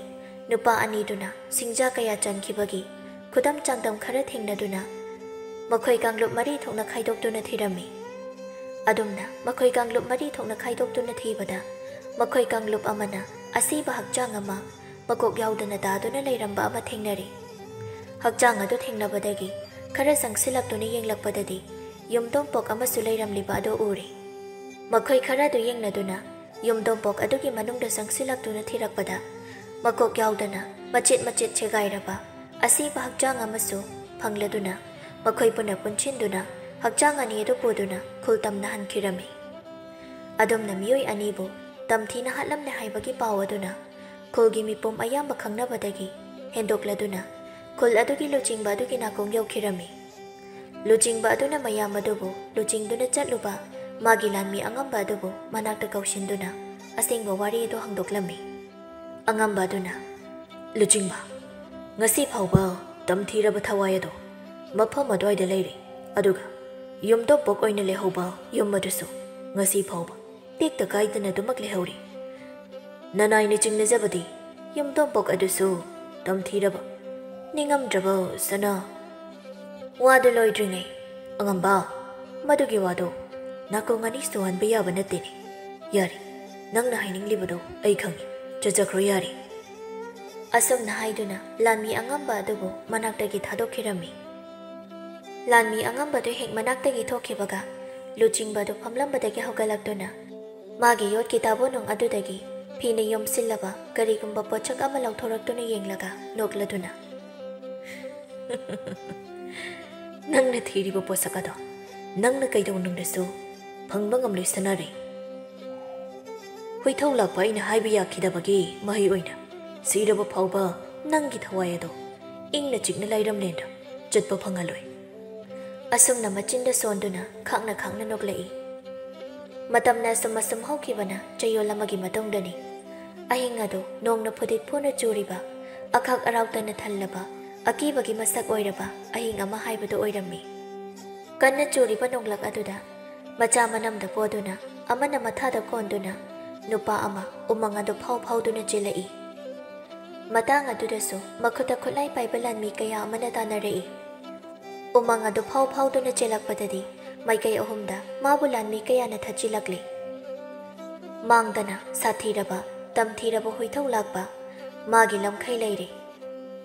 ꯅꯨꯄꯥ ꯑꯅꯤꯗꯨꯅ ꯁꯤꯡꯖꯥ ꯀꯌꯥ ꯆꯟꯈꯤꯕꯒꯤ ꯈꯨꯗꯝ ꯆꯥꯡꯗꯝ ꯈꯔ ꯊꯦꯡꯅꯗꯨꯅ ꯃꯈꯣꯏ ꯀꯥꯡꯂꯨꯞ 4 ꯊꯣꯛꯅ ꯈꯥꯏꯗꯣꯛꯇꯨꯅ ꯊꯤꯔꯝꯃꯤ꯫ ꯑꯗꯨꯝꯅ ꯃꯈꯣꯏ ꯀꯥꯡꯂꯨꯞ 4 ꯊꯣꯛꯅ ꯈꯥꯏꯗꯣꯛꯇꯨꯅ ꯊꯤꯕꯗ ꯃꯈꯣꯏ ꯀꯥꯡꯂꯨꯞ ꯑꯃꯅ ꯑꯁꯤꯕ ꯍꯛꯆꯥꯡ ꯑꯃ ꯃꯀꯣꯛ ꯌꯥꯎꯗꯅ ꯇꯥꯗꯨꯅ ꯂꯩꯔꯝꯕ ꯑꯃ ꯊꯦꯡꯅꯔꯤ꯫ ꯍꯛꯆꯥꯡ ꯑꯗꯨ ꯊꯦꯡꯅꯕꯗꯒꯤ ꯈꯔ ꯆꯪꯁꯤꯜꯂꯛꯇꯨꯅ ꯌꯦꯡꯂꯛꯄꯗꯗꯤ ꯌꯨꯝꯊꯣꯡꯄꯣꯛ ꯑꯃꯁꯨ ꯂꯩꯔꯝꯂꯤꯕ ꯑꯗꯨ ꯎꯔꯤ꯫ ꯃꯈꯣꯏ ꯈꯔꯗꯨ ꯌꯦꯡꯅꯗꯨꯅ ꯌꯨꯝꯊꯣꯡꯄꯣꯛ ꯑꯗꯨꯒꯤ ꯃꯅꯨꯡꯗ ꯆꯪꯁꯤꯜꯂꯛꯇꯨꯅ ꯊꯤꯔꯛꯄꯗ ꯃꯀꯣꯛ ꯌꯥꯎꯗꯅ ꯃꯆꯦꯠ ꯁꯦꯒꯥꯏꯔꯕ ꯑꯁꯤꯕ ꯍꯛꯆꯥꯡ ꯑꯃꯁꯨ ꯐꯪꯂꯗꯨꯅ ꯃꯈꯣꯏ ꯄꯨꯟꯅ ꯄꯨꯟꯁꯤꯟꯗꯨꯅ ꯍꯛꯆꯥꯡ ꯑꯅꯤ ꯑꯗꯨ ꯄꯨꯗꯨꯅ ꯈꯨꯜ ꯇꯝꯅ ꯍꯟꯈꯤꯔꯝꯃꯤ꯫ ꯑꯗꯨꯝꯅ ꯃꯤꯑꯣꯏ ꯑꯅꯤꯕꯨ ꯇꯝꯊꯤꯅ ꯍꯥꯠꯂꯝꯂꯦ ꯍꯥꯏꯕꯒꯤ ꯄꯥꯎ ꯑꯗꯨꯅ ꯈꯨꯜꯒꯤ ꯃꯤꯄꯨꯝ ꯑꯌꯥꯝꯕ ꯈꯪꯅꯕꯗꯒꯤ ꯍꯦꯟꯗꯣꯛꯂꯗꯨꯅ ꯈꯨꯜ ꯑꯗꯨꯒꯤ ꯂꯨꯆꯤꯡꯕ ꯑꯗꯨꯒꯤ ꯅꯥꯀꯣꯡ ꯌꯧꯈꯤꯔꯝꯃꯤ꯫ ꯂꯨꯆꯤꯡꯕ ꯑꯗꯨꯅ ꯃꯌꯥꯝ ꯑꯗꯨꯕు ꯂꯨꯆꯤꯡꯗꯨꯅ ꯆꯠꯂꯨꯕ ꯃꯥꯒꯤ ꯂꯥꯟꯃꯤ ꯑꯉꯝꯕ ꯑꯗꯨꯕꯨ ꯃꯅꯥꯛꯇ ꯀꯧꯁꯤꯟꯗꯨꯅ ꯑꯁꯦꯡꯕ ꯋꯥꯔꯤ ꯑꯗꯨ ꯍꯪꯗꯣꯛꯂꯝꯃꯤ꯫ ꯑꯉꯝꯕ ꯑꯗꯨꯅ "ꯂꯨꯆꯤꯡꯕ, ꯉꯁꯤ ꯐꯥꯎꯕ ꯇꯝꯊꯤꯔꯕ ꯊꯋꯥꯏ ꯑꯗꯣ ꯃꯐꯝ ꯑꯗꯨꯋꯥꯏꯗ ꯂꯩꯔꯤ, ꯑꯗꯨꯒ ꯌꯨꯝꯊꯣꯡꯄꯣꯛ ꯑꯣꯏꯅ ꯂꯩꯍꯧꯕ ꯌꯨꯝ ꯑꯗꯨꯁꯨ ꯉꯁꯤ ꯐꯥꯎꯕ ꯇꯦꯛꯇ ꯀꯥꯏꯗꯅ ꯑꯗꯨꯃꯛ ꯂꯩꯍꯧꯔꯤ ꯅꯅꯥꯏꯅ ꯆꯤꯡꯅꯖꯕꯗꯤ ꯌꯨꯝꯊꯣꯡꯄꯣꯛ ꯑꯗꯨꯁꯨ ꯇꯝꯊꯤꯔꯕ ꯅꯤꯡꯉꯝꯗ꯭ꯔꯕ ꯁꯅꯥ ꯋꯥꯗꯨ ꯂꯣꯏꯗ꯭ꯔꯤꯉꯩ ꯑꯉꯝꯕ ꯃꯗꯨꯒꯤ ꯋꯥꯗꯣ ꯅꯥꯀꯣꯡ ꯑꯅꯤ ꯁꯨꯍꯟꯕ ꯌꯥꯕ ꯅꯠꯇꯦꯅꯦ ꯌꯥꯔꯤ ꯅꯪꯅ ꯍꯥꯏꯅꯤꯡꯂꯤꯕꯗꯣ ꯑꯩ ꯈꯪꯏ ꯆꯠꯆꯈ꯭ꯔꯣ ꯌꯥꯔꯤ ꯑꯁꯨꯝꯅ ꯍꯥꯏꯗꯨꯅ ꯂꯥꯟꯃꯤ ꯑꯉꯝꯕ ꯑꯗꯨꯕꯨ ꯃꯅꯥꯛꯇꯒꯤ ꯊꯥꯗꯣꯛꯈꯤꯔꯝꯃꯤ ꯂꯥꯟꯃꯤ ꯑꯉꯝꯕꯗꯨ ꯍꯦꯛ ꯃꯅꯥꯛꯇꯒꯤ ꯊꯣꯛꯈꯤꯕꯒ ꯂꯨꯆꯤꯡꯕꯗꯨ ꯐꯝꯂꯝꯕꯗꯒꯤ ꯍꯧꯒꯠꯂꯛꯇꯨꯅ ꯃꯥꯒꯤ ꯌꯣꯠꯀꯤ ꯇꯥꯕꯣꯅꯨꯡ ꯑꯗꯨꯗꯒꯤ ꯐꯤꯅ ꯌꯣꯝꯁꯤꯜꯂꯕ ꯀꯔꯤꯒꯨꯝꯕ ꯄꯣꯠꯁꯛ ꯑꯃ ꯂꯧꯊꯣꯔꯛꯇꯨꯅ ꯌꯦꯡꯂꯒ ꯅꯣꯛꯂꯗꯨꯅ ꯅꯪꯅ ꯊꯤꯔꯤꯕ ꯄꯣꯠꯁꯛ ꯑꯗꯣ ꯅꯪꯅ ꯀꯩꯗꯧꯅꯨꯡꯗꯁꯨ ꯐꯪꯕ ꯉꯝꯂꯣꯏ ꯁꯅꯥꯔꯤ ꯍꯨꯏꯊꯧ ꯂꯥꯛꯄ ꯑꯩꯅ ꯍꯥꯏꯕ ꯌꯥꯈꯤꯗꯕꯒꯤ ꯃꯍꯩ ꯑꯣꯏꯅ ꯁꯤꯔꯕ ꯐꯥꯎꯕ ꯅꯪꯒꯤ ꯊꯋꯥꯏ ꯑꯗꯣ ꯏꯪꯅ ꯆꯤꯛꯅ ꯂꯩꯔꯝꯂꯦꯅ ꯆꯠꯄ ꯐꯪꯍꯜꯂꯣꯏ ꯑꯁꯨꯝꯅ ꯃꯆꯤꯟꯗ ꯁꯣꯟꯗꯨꯅ ꯈꯥꯛꯅ ꯈꯥꯛꯅ ꯅꯣꯛꯂꯛꯏ ꯃꯇꯝꯅ ꯑꯁꯨꯝ ꯍꯧꯈꯤꯕꯅ ꯆꯌꯣꯜ ꯑꯃꯒꯤ ꯃꯇꯨꯡꯗꯅꯤ ꯑꯍꯤꯡ ꯑꯗꯨ ꯅꯣꯡꯅ ꯐꯨꯗꯤꯠ ꯐꯨꯅ ꯆꯨꯔꯤꯕ ꯑꯈꯥꯛ ꯑꯔꯥꯎꯇꯅ ꯊꯜꯂꯕ ꯑꯀꯤꯕꯒꯤ ꯃꯁꯛ ꯑꯣꯏꯔꯕ ꯑꯍꯤꯡ ꯑꯃ ꯍꯥꯏꯕꯗꯨ ꯑꯣꯏꯔꯝꯃꯤ ꯀꯟꯅ ꯆꯨꯔꯤꯕ ꯅꯣꯡꯂꯛ ꯑꯗꯨꯗ ꯃꯆꯥ ꯃꯅꯝꯗ ꯄꯣꯗꯨꯅ ꯑꯃꯅ ꯃꯊꯥꯗ ꯀꯣꯟꯗꯨꯅ ꯅꯨꯄꯥ ꯑꯃ ꯎꯃꯪ ꯑꯗꯨ ꯐꯥꯎꯗꯨꯅ ꯆꯦꯜꯂꯛꯏ ꯃꯇꯥꯡ ꯑꯗꯨꯗꯁꯨ ꯃꯈꯨꯠꯇ ꯈꯨꯠꯂꯥꯏ ꯄꯥꯏꯕ ꯂꯥꯟꯃꯤ ꯀꯌꯥ ꯑꯃꯅ ꯇꯥꯟꯅꯔꯛꯏ ꯎꯃꯪ ꯑꯗꯨ ꯐꯥꯎꯗꯨꯅ ꯆꯦꯜꯂꯛꯄꯗꯗꯤ ꯃꯥꯏꯀꯩ ꯑꯍꯨꯝꯗ ꯃꯥꯕꯨ ꯂꯥꯟꯃꯤ ꯀꯌꯥꯅ ꯊꯠꯆꯤꯜꯂꯛꯂꯤ ꯃꯥꯡꯗꯅ ꯁꯥꯊꯤꯔꯕ ꯇꯝꯊꯤꯔꯕ ꯍꯨꯏꯊꯧ ꯂꯥꯛꯄ ꯃꯥꯒꯤ ꯂꯝꯈꯩ ꯂꯩꯔꯤ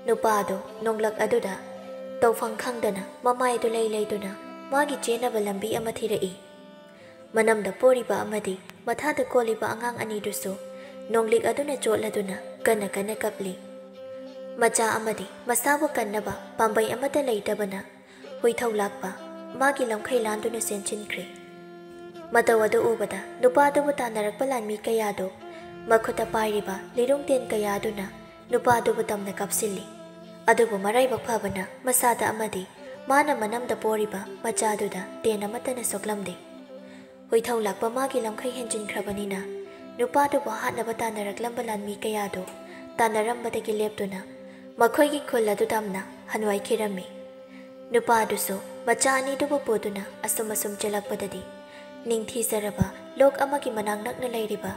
ꯅꯨꯄꯥ ꯑꯗꯨ ꯅꯣꯡꯂꯛ ꯑꯗꯨꯗ ꯇꯧꯐꯝ ꯈꯪꯗꯅ ꯃꯃꯥꯏꯗꯨ ꯂꯩꯗꯨꯅ ꯃꯥꯒꯤ ꯆꯦꯟꯅꯕ ꯂꯝꯕꯤ ꯑꯃ ꯊꯤꯔꯛꯏ ꯃꯅꯝꯗ ꯄꯣꯔꯤꯕ ꯑꯃꯗꯤ ꯃꯊꯥꯗ ꯀꯣꯜꯂꯤꯕ ꯑꯉꯥꯡ ꯑꯅꯤꯗꯨꯁꯨ ꯅꯣꯡꯂꯤꯛ ꯑꯗꯨꯅ ꯆꯣꯠꯂꯗꯨꯅ ꯀꯟꯅ ꯀꯟꯅ ꯀꯞꯂꯤ ꯃꯆꯥ ꯑꯃꯗꯤ ꯃꯁꯥꯕꯨ ꯀꯟꯅꯕ ꯄꯥꯝꯕꯩ ꯑꯃꯠꯇ ꯂꯩꯇꯕꯅ ꯍꯨꯏꯊꯧ ꯂꯥꯛꯄ ꯃꯥꯒꯤ ꯂꯝꯈꯩ ꯂꯥꯟꯗꯨꯅ ꯆꯦꯟꯁꯤꯟꯈ꯭ꯔꯦ ꯃꯇꯧ ꯑꯗꯨ ꯎꯕꯗ ꯅꯨꯄꯥꯗꯨꯕꯨ ꯇꯥꯟꯅꯔꯛꯄ ꯂꯥꯟꯃꯤ ꯀꯌꯥꯗꯣ ꯃꯈꯨꯠꯇ ꯄꯥꯏꯔꯤꯕ ꯂꯤꯔꯨꯡꯇꯦꯟ ꯀꯌꯥꯗꯨꯅ ꯅꯨꯄꯥꯗꯨꯕꯨ ꯇꯝꯅ ꯀꯥꯞꯁꯤꯜꯂꯤ ꯑꯗꯨꯕꯨ ꯃꯔꯥꯏꯕꯛ ꯐꯕꯅ ꯃꯁꯥꯗ ꯑꯃꯗꯤ ꯃꯥꯅ ꯃꯅꯝꯗ ꯄꯣꯔꯤꯕ ꯃꯆꯥꯗꯨꯗ ꯇꯦꯟ ꯑꯃꯠꯇꯅ ꯁꯣꯛꯂꯝꯗꯦ ꯍꯨꯏꯊꯧ ꯂꯥꯛꯄ ꯃꯥꯒꯤ ꯂꯝꯈꯩ ꯍꯦꯟꯖꯤꯟꯈ꯭ꯔꯕꯅꯤꯅ ꯅꯨꯄꯥꯗꯨꯕꯨ ꯍꯥꯠꯅꯕ ꯇꯥꯟꯅꯔꯛꯂꯝꯕ ꯂꯥꯟꯃꯤ ꯀꯌꯥꯗꯣ ꯇꯥꯟꯅꯔꯝꯕꯗꯒꯤ ꯂꯦꯞꯇꯨꯅ ꯃꯈꯣꯏꯒꯤ ꯈꯨꯜ ꯑꯗꯨ ꯇꯝꯅ ꯍꯟꯋꯥꯏꯈꯤꯔꯝꯃꯤ ꯅꯨꯄꯥ ꯑꯗꯨꯁꯨ ꯃꯆꯥ ꯑꯅꯤꯗꯨꯕꯨ ꯄꯨꯗꯨꯅ ꯑꯁꯨꯝ ꯆꯦꯜꯂꯛꯄꯗꯗꯤ ꯅꯤꯡꯊꯤꯖꯔꯕ ꯂꯣꯛ ꯑꯃꯒꯤ ꯃꯅꯥꯛ ꯅꯛꯅ ꯂꯩꯔꯤꯕ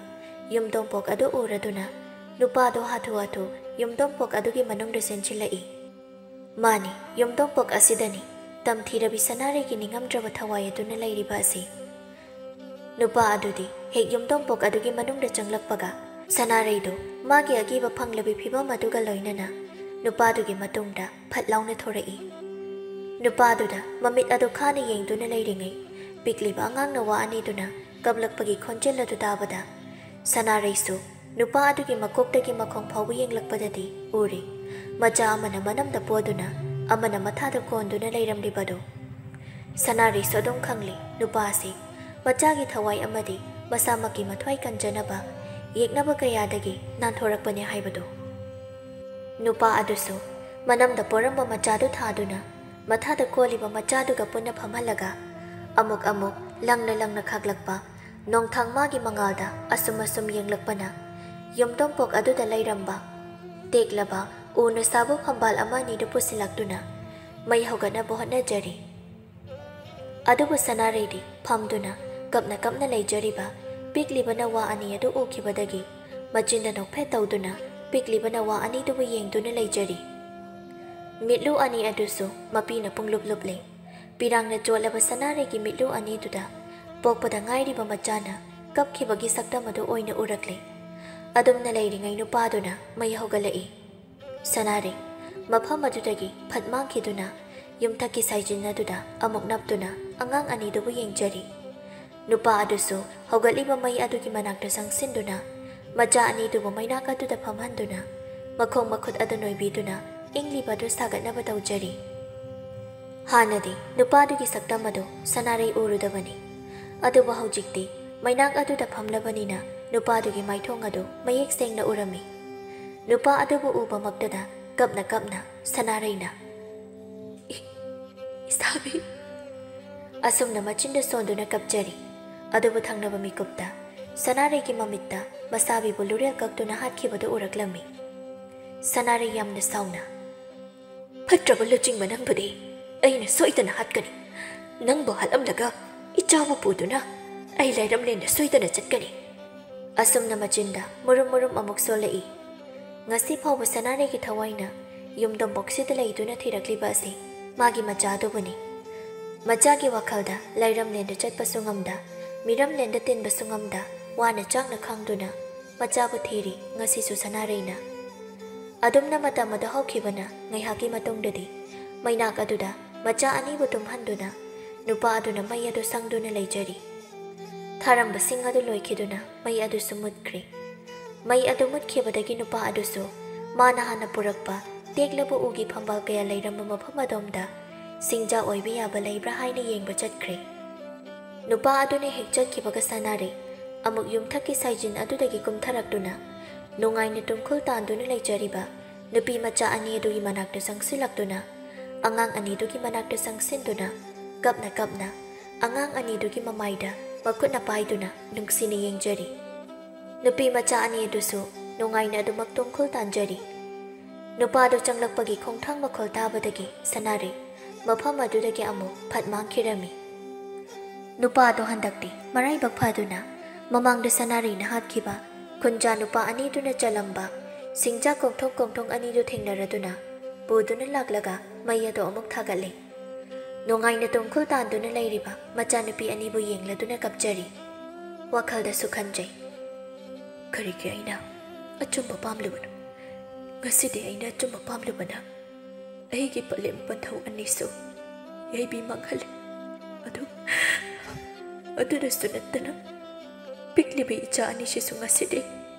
ꯌꯨꯝꯊꯣꯡꯄꯣꯛ ꯑꯗꯨ ꯎꯔꯗꯨꯅ ꯅꯨꯄꯥꯗꯣ ꯍꯥꯊꯨ ꯌꯨꯝꯊꯣꯡꯄꯣꯛ ꯑꯗꯨꯒꯤ ꯃꯅꯨꯡꯗ ꯆꯦꯟꯁꯤꯜꯂꯛꯏ ꯃꯥꯅꯤ ꯌꯨꯝꯊꯣꯡꯄꯣꯛ ꯑꯁꯤꯗꯅꯤ ꯇꯝꯊꯤꯔꯕꯤ ꯁꯅꯥꯔꯩꯒꯤ ꯅꯤꯡꯉꯝꯗ꯭ꯔꯕ ꯊꯋꯥꯏ ꯑꯗꯨꯅ ꯂꯩꯔꯤꯕ ꯑꯁꯤ ꯅꯨꯄꯥ ꯑꯗꯨꯗꯤ ꯍꯦꯛ ꯌꯨꯝꯊꯣꯡꯄꯣꯛ ꯑꯗꯨꯒꯤ ꯃꯅꯨꯡꯗ ꯆꯪꯂꯛꯄꯒ ꯁꯅꯥꯔꯩꯗꯨ ꯃꯥꯒꯤ ꯑꯀꯤꯕ ꯐꯪꯂꯕꯤ ꯐꯤꯕꯝ ꯑꯗꯨꯒ ꯂꯣꯏꯅꯅ ꯅꯨꯄꯥꯗꯨꯒꯤ ꯃꯇꯨꯡꯗ ꯐꯠ ꯂꯥꯎꯅ ꯊꯣꯔꯛꯏ ꯅꯨꯄꯥꯗꯨꯗ ꯃꯃꯤꯠ ꯑꯗꯨ ꯈꯥꯅ ꯌꯦꯡꯗꯨꯅ ꯂꯩꯔꯤꯉꯩ ꯄꯤꯛꯂꯤꯕ ꯑꯉꯥꯡꯅ ꯋꯥ ꯑꯅꯤꯗꯨꯅ ꯀꯞꯂꯛꯄꯒꯤ ꯈꯣꯟꯖꯦꯜ ꯑꯗꯨ ꯇꯥꯕꯗ ꯁꯅꯥꯔꯩꯁꯨ ꯅꯨꯄꯥ ꯑꯗꯨꯒꯤ ꯃꯀꯣꯛꯇꯒꯤ ꯃꯈꯣꯡ ꯐꯥꯎꯕ ꯌꯦꯡꯂꯛꯄꯗꯗꯤ ꯎꯔꯤ ꯃꯆꯥ ꯑꯃꯅ ꯃꯅꯝꯗ ꯄꯣꯗꯨꯅ ꯑꯃꯅ ꯃꯊꯥꯗ ꯀꯣꯟꯗꯨꯅ ꯂꯩꯔꯝꯂꯤꯕꯗꯣ ꯁꯅꯥꯔꯩꯁꯨ ꯑꯗꯨꯝ ꯈꯪꯂꯤ ꯅꯨꯄꯥ ꯑꯁꯤ ꯃꯆꯥꯒꯤ ꯊꯋꯥꯏ ꯑꯃꯗꯤ ꯃꯁꯥꯃꯛꯀꯤ ꯃꯊ꯭ꯋꯥꯏ ꯀꯟꯖꯅꯕ ꯌꯦꯛꯅꯕ ꯀꯌꯥꯗꯒꯤ ꯅꯥꯟꯊꯣꯔꯛꯄꯅꯤ ꯍꯥꯏꯕꯗꯣ ꯅꯨꯄꯥ ꯑꯗꯨꯁꯨ ꯃꯅꯝꯗ ꯄꯣꯔꯝꯕ ꯃꯆꯥꯗꯨ ꯊꯥꯗꯨꯅ ꯃꯊꯥꯗ ꯀꯣꯜꯂꯤꯕ ꯃꯆꯥꯗꯨꯒ ꯄꯨꯟꯅ ꯐꯝꯍꯜꯂꯒ ꯑꯃꯨꯛ ꯂꯪꯅ ꯈꯥꯛꯂꯛꯄ ꯅꯣꯡꯊꯥꯡ ꯃꯥꯒꯤ ꯃꯉꯥꯜꯗ ꯑꯁꯨꯝ ꯌꯦꯡꯂꯛꯄꯅ ꯌꯨꯝꯊꯣꯡꯄꯣꯛ ꯑꯗꯨꯗ ꯂꯩꯔꯝꯕ ꯇꯦꯛꯂꯕ ꯎꯅ ꯁꯥꯕ ꯐꯝꯕꯥꯜ ꯑꯃ ꯑꯅꯤꯗꯨ ꯄꯨꯁꯤꯜꯂꯛꯇꯨꯅ ꯃꯩ ꯍꯧꯒꯠꯅꯕ ꯍꯣꯠꯅꯖꯔꯤ ꯑꯗꯨꯕꯨ ꯁꯅꯥꯔꯩꯗꯤ ꯐꯝꯗꯨꯅ ꯀꯞꯅ ꯂꯩꯖꯔꯤꯕ ꯄꯤꯛꯂꯤꯕ ꯅꯋꯥ ꯑꯅꯤ ꯑꯗꯨ ꯎꯈꯤꯕꯗꯒꯤ ꯃꯆꯤꯟꯗ ꯅꯣꯛꯐꯦꯠ ꯇꯧꯗꯨꯅ ꯄꯤꯛꯂꯤꯕ ꯅꯋꯥ ꯑꯅꯤꯗꯨꯕꯨ ꯌꯦꯡꯗꯨꯅ ꯂꯩꯖꯔꯤ ꯃꯤꯠꯂꯨ ꯑꯅꯤ ꯑꯗꯨꯁꯨ ꯃꯄꯤꯅ ꯄꯨꯡꯂꯨꯞꯂꯦ ꯄꯤꯔꯥꯡꯅ ꯆꯣꯠꯂꯕ ꯁꯅꯥꯔꯩꯒꯤ ꯃꯤꯠꯂꯨ ꯑꯅꯤꯗꯨꯗ ꯄꯣꯛꯄꯗ ꯉꯥꯏꯔꯤꯕ ꯃꯆꯥꯅ ꯀꯞꯈꯤꯕꯒꯤ ꯁꯛꯇꯝ ꯑꯗꯨ ꯑꯣꯏꯅ ꯎꯔꯛꯂꯦ ꯑꯗꯨꯝꯅ ꯂꯩꯔꯤꯉꯩ ꯅꯨꯄꯥꯗꯨꯅ ꯃꯩ ꯍꯧꯒꯠꯂꯛꯏ ꯁꯅꯥꯔꯩ ꯃꯐꯝ ꯑꯗꯨꯗꯒꯤ ꯐꯠ ꯃꯥꯡꯈꯤꯗꯨꯅ ꯌꯨꯝꯊꯛꯀꯤ ꯁꯥꯏꯖꯤꯟ ꯑꯗꯨꯗ ꯑꯃꯨꯛ ꯅꯞꯇꯨꯅ ꯑꯉꯥꯡ ꯑꯅꯤꯗꯨꯕꯨ ꯌꯦꯡꯖꯔꯤ ꯅꯨꯄा अदुसु हौगलिबा मई अदुगी मनाक्ता चंगसिन्दुना मचा अनिदुबु मैनाक अदुदा फमहन्दुना मखोंग मखुत अदु नोइबिदुना इंग्लिबा अदु सागतनबा तौजरी हानदि नुपादुगी सक्तम अदु सनारै उरुदबनी अदुबु हौजिक्ति मैनाक अदुदा फमलबनिना नुपादुगी माइथोंग अदु मयेक सेंगना उरमी नुपा अदुबु उबा मक्तदा कपना कपना सनारैना इसाबी असुमना मचिंदा सोंदुना कपजरी अदुबु थंगनबा मिकुप्ता सनारैगी ममित्ता मसाबीबु लुरेल कक्तुना हातखिबदु उरक्लम्मी सनारै यामना साउना फट्रबु लुचिंगबा नंबुदि अैना सोइदना हातकनी नंबु हालमलगा इचाबु पुदुना ꯑꯩ ꯂꯩꯔꯝꯂꯦꯟꯗ ꯁꯣꯏꯗꯅ ꯆꯠꯀꯅꯤ ꯑꯁꯨꯝꯅ ꯃꯆꯤꯟꯗ ꯃꯨꯔꯨꯝ ꯃꯨꯔꯨꯝ ꯑꯃꯨꯛ ꯁꯣꯜꯂꯛꯏ ꯉꯁꯤ ꯐꯥꯎꯕ ꯁꯅꯥꯔꯩꯒꯤ ꯊꯋꯥꯏꯅ ꯌꯨꯝꯗꯣꯡꯄꯣꯛꯁꯤꯗ ꯂꯩꯗꯨꯅ ꯊꯤꯔꯛꯂꯤꯕ ꯑꯁꯤ ꯃꯥꯒꯤ ꯃꯆꯥꯗꯨꯕꯨꯅꯤ ꯃꯆꯥꯒꯤ ꯋꯥꯈꯜꯗ ꯂꯩꯔꯝꯂꯦꯟꯗ ꯆꯠꯄꯁꯨ ꯉꯝꯗ ꯃꯤꯔꯝꯂꯦꯟꯗ ꯇꯤꯟꯕꯁꯨ ꯉꯝꯗ ꯋꯥꯅ ꯆꯥꯛꯅ ꯈꯥꯡꯗꯨꯅ ꯃꯆꯥꯕꯨ ꯊꯤꯔꯤ ꯉꯁꯤꯁꯨ ꯁꯅꯥꯔꯩꯅ ꯑꯗꯨꯝꯅ ꯃꯇꯝ ꯑꯗꯨ ꯍꯧꯈꯤꯕꯅ ꯉꯥꯏꯍꯥꯛꯀꯤ ꯃꯇꯨꯡꯗꯗꯤ ꯃꯩꯅꯥꯛ ꯑꯗꯨꯗ ꯃꯆꯥ ꯑꯅꯤꯕꯨ ꯇꯨꯝꯍꯟꯗꯨꯅ ꯅꯨꯄꯥ ꯑꯗꯨꯅ ꯃꯩ ꯑꯗꯨ ꯁꯪꯗꯨꯅ ꯂꯩꯖꯔꯤ ꯊꯥꯔꯝꯕꯁꯤꯡ ꯑꯗꯨ ꯂꯣꯏꯈꯤꯗꯨꯅ ꯃꯩ ꯑꯗꯨꯁꯨ ꯃꯨꯠꯈ꯭ꯔꯦ ꯃꯩ ꯑꯗꯨ ꯃꯨꯠꯈꯤꯕꯗꯒꯤ ꯅꯨꯄꯥ ꯑꯗꯨꯁꯨ ꯃꯥꯅ ꯍꯥꯟꯅ ꯄꯨꯔꯛꯄ ꯇꯦꯛꯂꯕ ꯎꯒꯤ ꯐꯝꯕꯥꯜ ꯀꯌꯥ ꯂꯩꯔꯝꯕ ꯃꯐꯝ ꯑꯗꯣꯝꯗ ꯁꯤꯡꯖꯥ ꯑꯣꯏꯕ ꯌꯥꯕ ꯂꯩꯕ꯭ꯔꯥ ꯍꯥꯏꯅ ꯌꯦꯡꯕ ꯆꯠꯈ꯭ꯔꯦ ꯅꯨꯄꯥ ꯑꯗꯨꯅ ꯍꯦꯛ ꯆꯠꯈꯤꯕꯒ ꯁꯅꯥꯔꯩ ꯑꯃꯨꯛ ꯌꯨꯝꯊꯛꯀꯤ ꯁꯥꯏꯖꯤꯟ ꯑꯗꯨꯗꯒꯤ ꯀꯨꯝꯊꯔꯛꯇꯨꯅ ꯅꯨꯡꯉꯥꯏꯅ ꯇꯨꯝꯈꯨꯜ ꯇꯥꯟꯗꯨꯅ ꯂꯩꯖꯔꯤꯕ ꯅꯨꯄꯤ ꯃꯆꯥ ꯑꯅꯤ ꯑꯗꯨꯒꯤ ꯃꯅꯥꯛꯇ ꯆꯪꯁꯤꯜꯂꯛꯇꯨꯅ ꯑꯉꯥꯡ ꯑꯅꯤꯗꯨꯒꯤ ꯃꯅꯥꯛꯇ ꯆꯪꯁꯤꯟꯗꯨꯅ ꯀꯞꯅ ꯀꯞꯅ ꯑꯉꯥꯡ ꯑꯅꯤꯗꯨꯒꯤ ꯃꯃꯥꯏꯗ ꯃꯈꯨꯠꯅ ꯄꯥꯏꯗꯨꯅ ꯅꯨꯡꯁꯤꯅ ꯌꯦꯡꯖꯔꯤ ꯅꯨꯄꯤ ꯃꯆꯥ ꯑꯅꯤ ꯑꯗꯨꯁꯨ ꯅꯨꯡꯉꯥꯏꯅ ꯑꯗꯨꯃꯛ ꯇꯨꯝꯈꯨꯜ ꯇꯥꯟꯖꯔꯤ ꯅꯨꯄꯥꯗꯨ ꯆꯪꯂꯛꯄꯒꯤ ꯈꯣꯡꯊꯥꯡ ꯃꯈꯣꯜ ꯇꯥꯕꯗꯒꯤ ꯁꯅꯥꯔꯩ ꯃꯐꯝ ꯑꯗꯨꯗꯒꯤ ꯑꯃꯨꯛ ꯐꯠ ꯃꯥꯡꯈꯤꯔꯝꯃꯤ ꯅꯨꯄꯥꯗꯣ ꯍꯟꯗꯛꯇꯤ ꯃꯔꯥꯏꯕꯛ ꯐꯗꯨꯅ ꯃꯃꯥꯡꯗ ꯁꯅꯥꯔꯩꯅ ꯍꯥꯠꯈꯤꯕ ꯈꯨꯟꯖꯥ ꯅꯨꯄꯥ ꯑꯅꯤꯗꯨꯅ ꯆꯜꯂꯝꯕ ꯁꯤꯡꯖꯥ ꯀꯣꯡꯊꯣꯡ ꯀꯣꯡꯊꯣꯡ ꯑꯅꯤꯗꯨ ꯊꯦꯡꯅꯔꯗꯨꯅ ꯄꯨꯗꯨꯅ ꯂꯥꯛꯂꯒ ꯃꯩ ꯑꯗꯨ ꯑꯃꯨꯛ ꯊꯥꯒꯠꯂꯤ ꯅꯨꯡꯉꯥꯏꯅ ꯇꯨꯝꯈꯨꯜ ꯇꯥꯟꯗꯨꯅ ꯂꯩꯔꯤꯕ ꯃꯆꯥꯅꯨꯄꯤ ꯑꯅꯤꯕꯨ ꯌꯦꯡꯂꯗꯨꯅ ꯀꯞꯆꯔꯤ ꯋꯥꯈꯜꯗꯁꯨ ꯈꯟꯖꯩ ꯀꯔꯤꯒꯤ ꯑꯩꯅ ꯑꯆꯨꯝꯕ ꯄꯥꯝꯂꯨꯕꯅꯣ ꯉꯁꯤꯗꯤ ꯑꯩꯅ ꯑꯆꯨꯝꯕ ꯄꯥꯝꯂꯨꯕꯅ ꯑꯩꯒꯤ ꯄꯂꯦꯝ ꯄꯟꯊꯧ ꯑꯅꯤꯁꯨ ꯌꯩꯕꯤ ꯃꯥꯡꯍꯜꯂꯤ ꯑꯗꯨꯅꯁꯨ ꯅꯠꯇꯅ ꯄꯤꯛꯂꯤꯕ ꯏꯆꯥ ꯑꯅꯤꯁꯤꯁꯨ ꯉꯁꯤꯗꯤ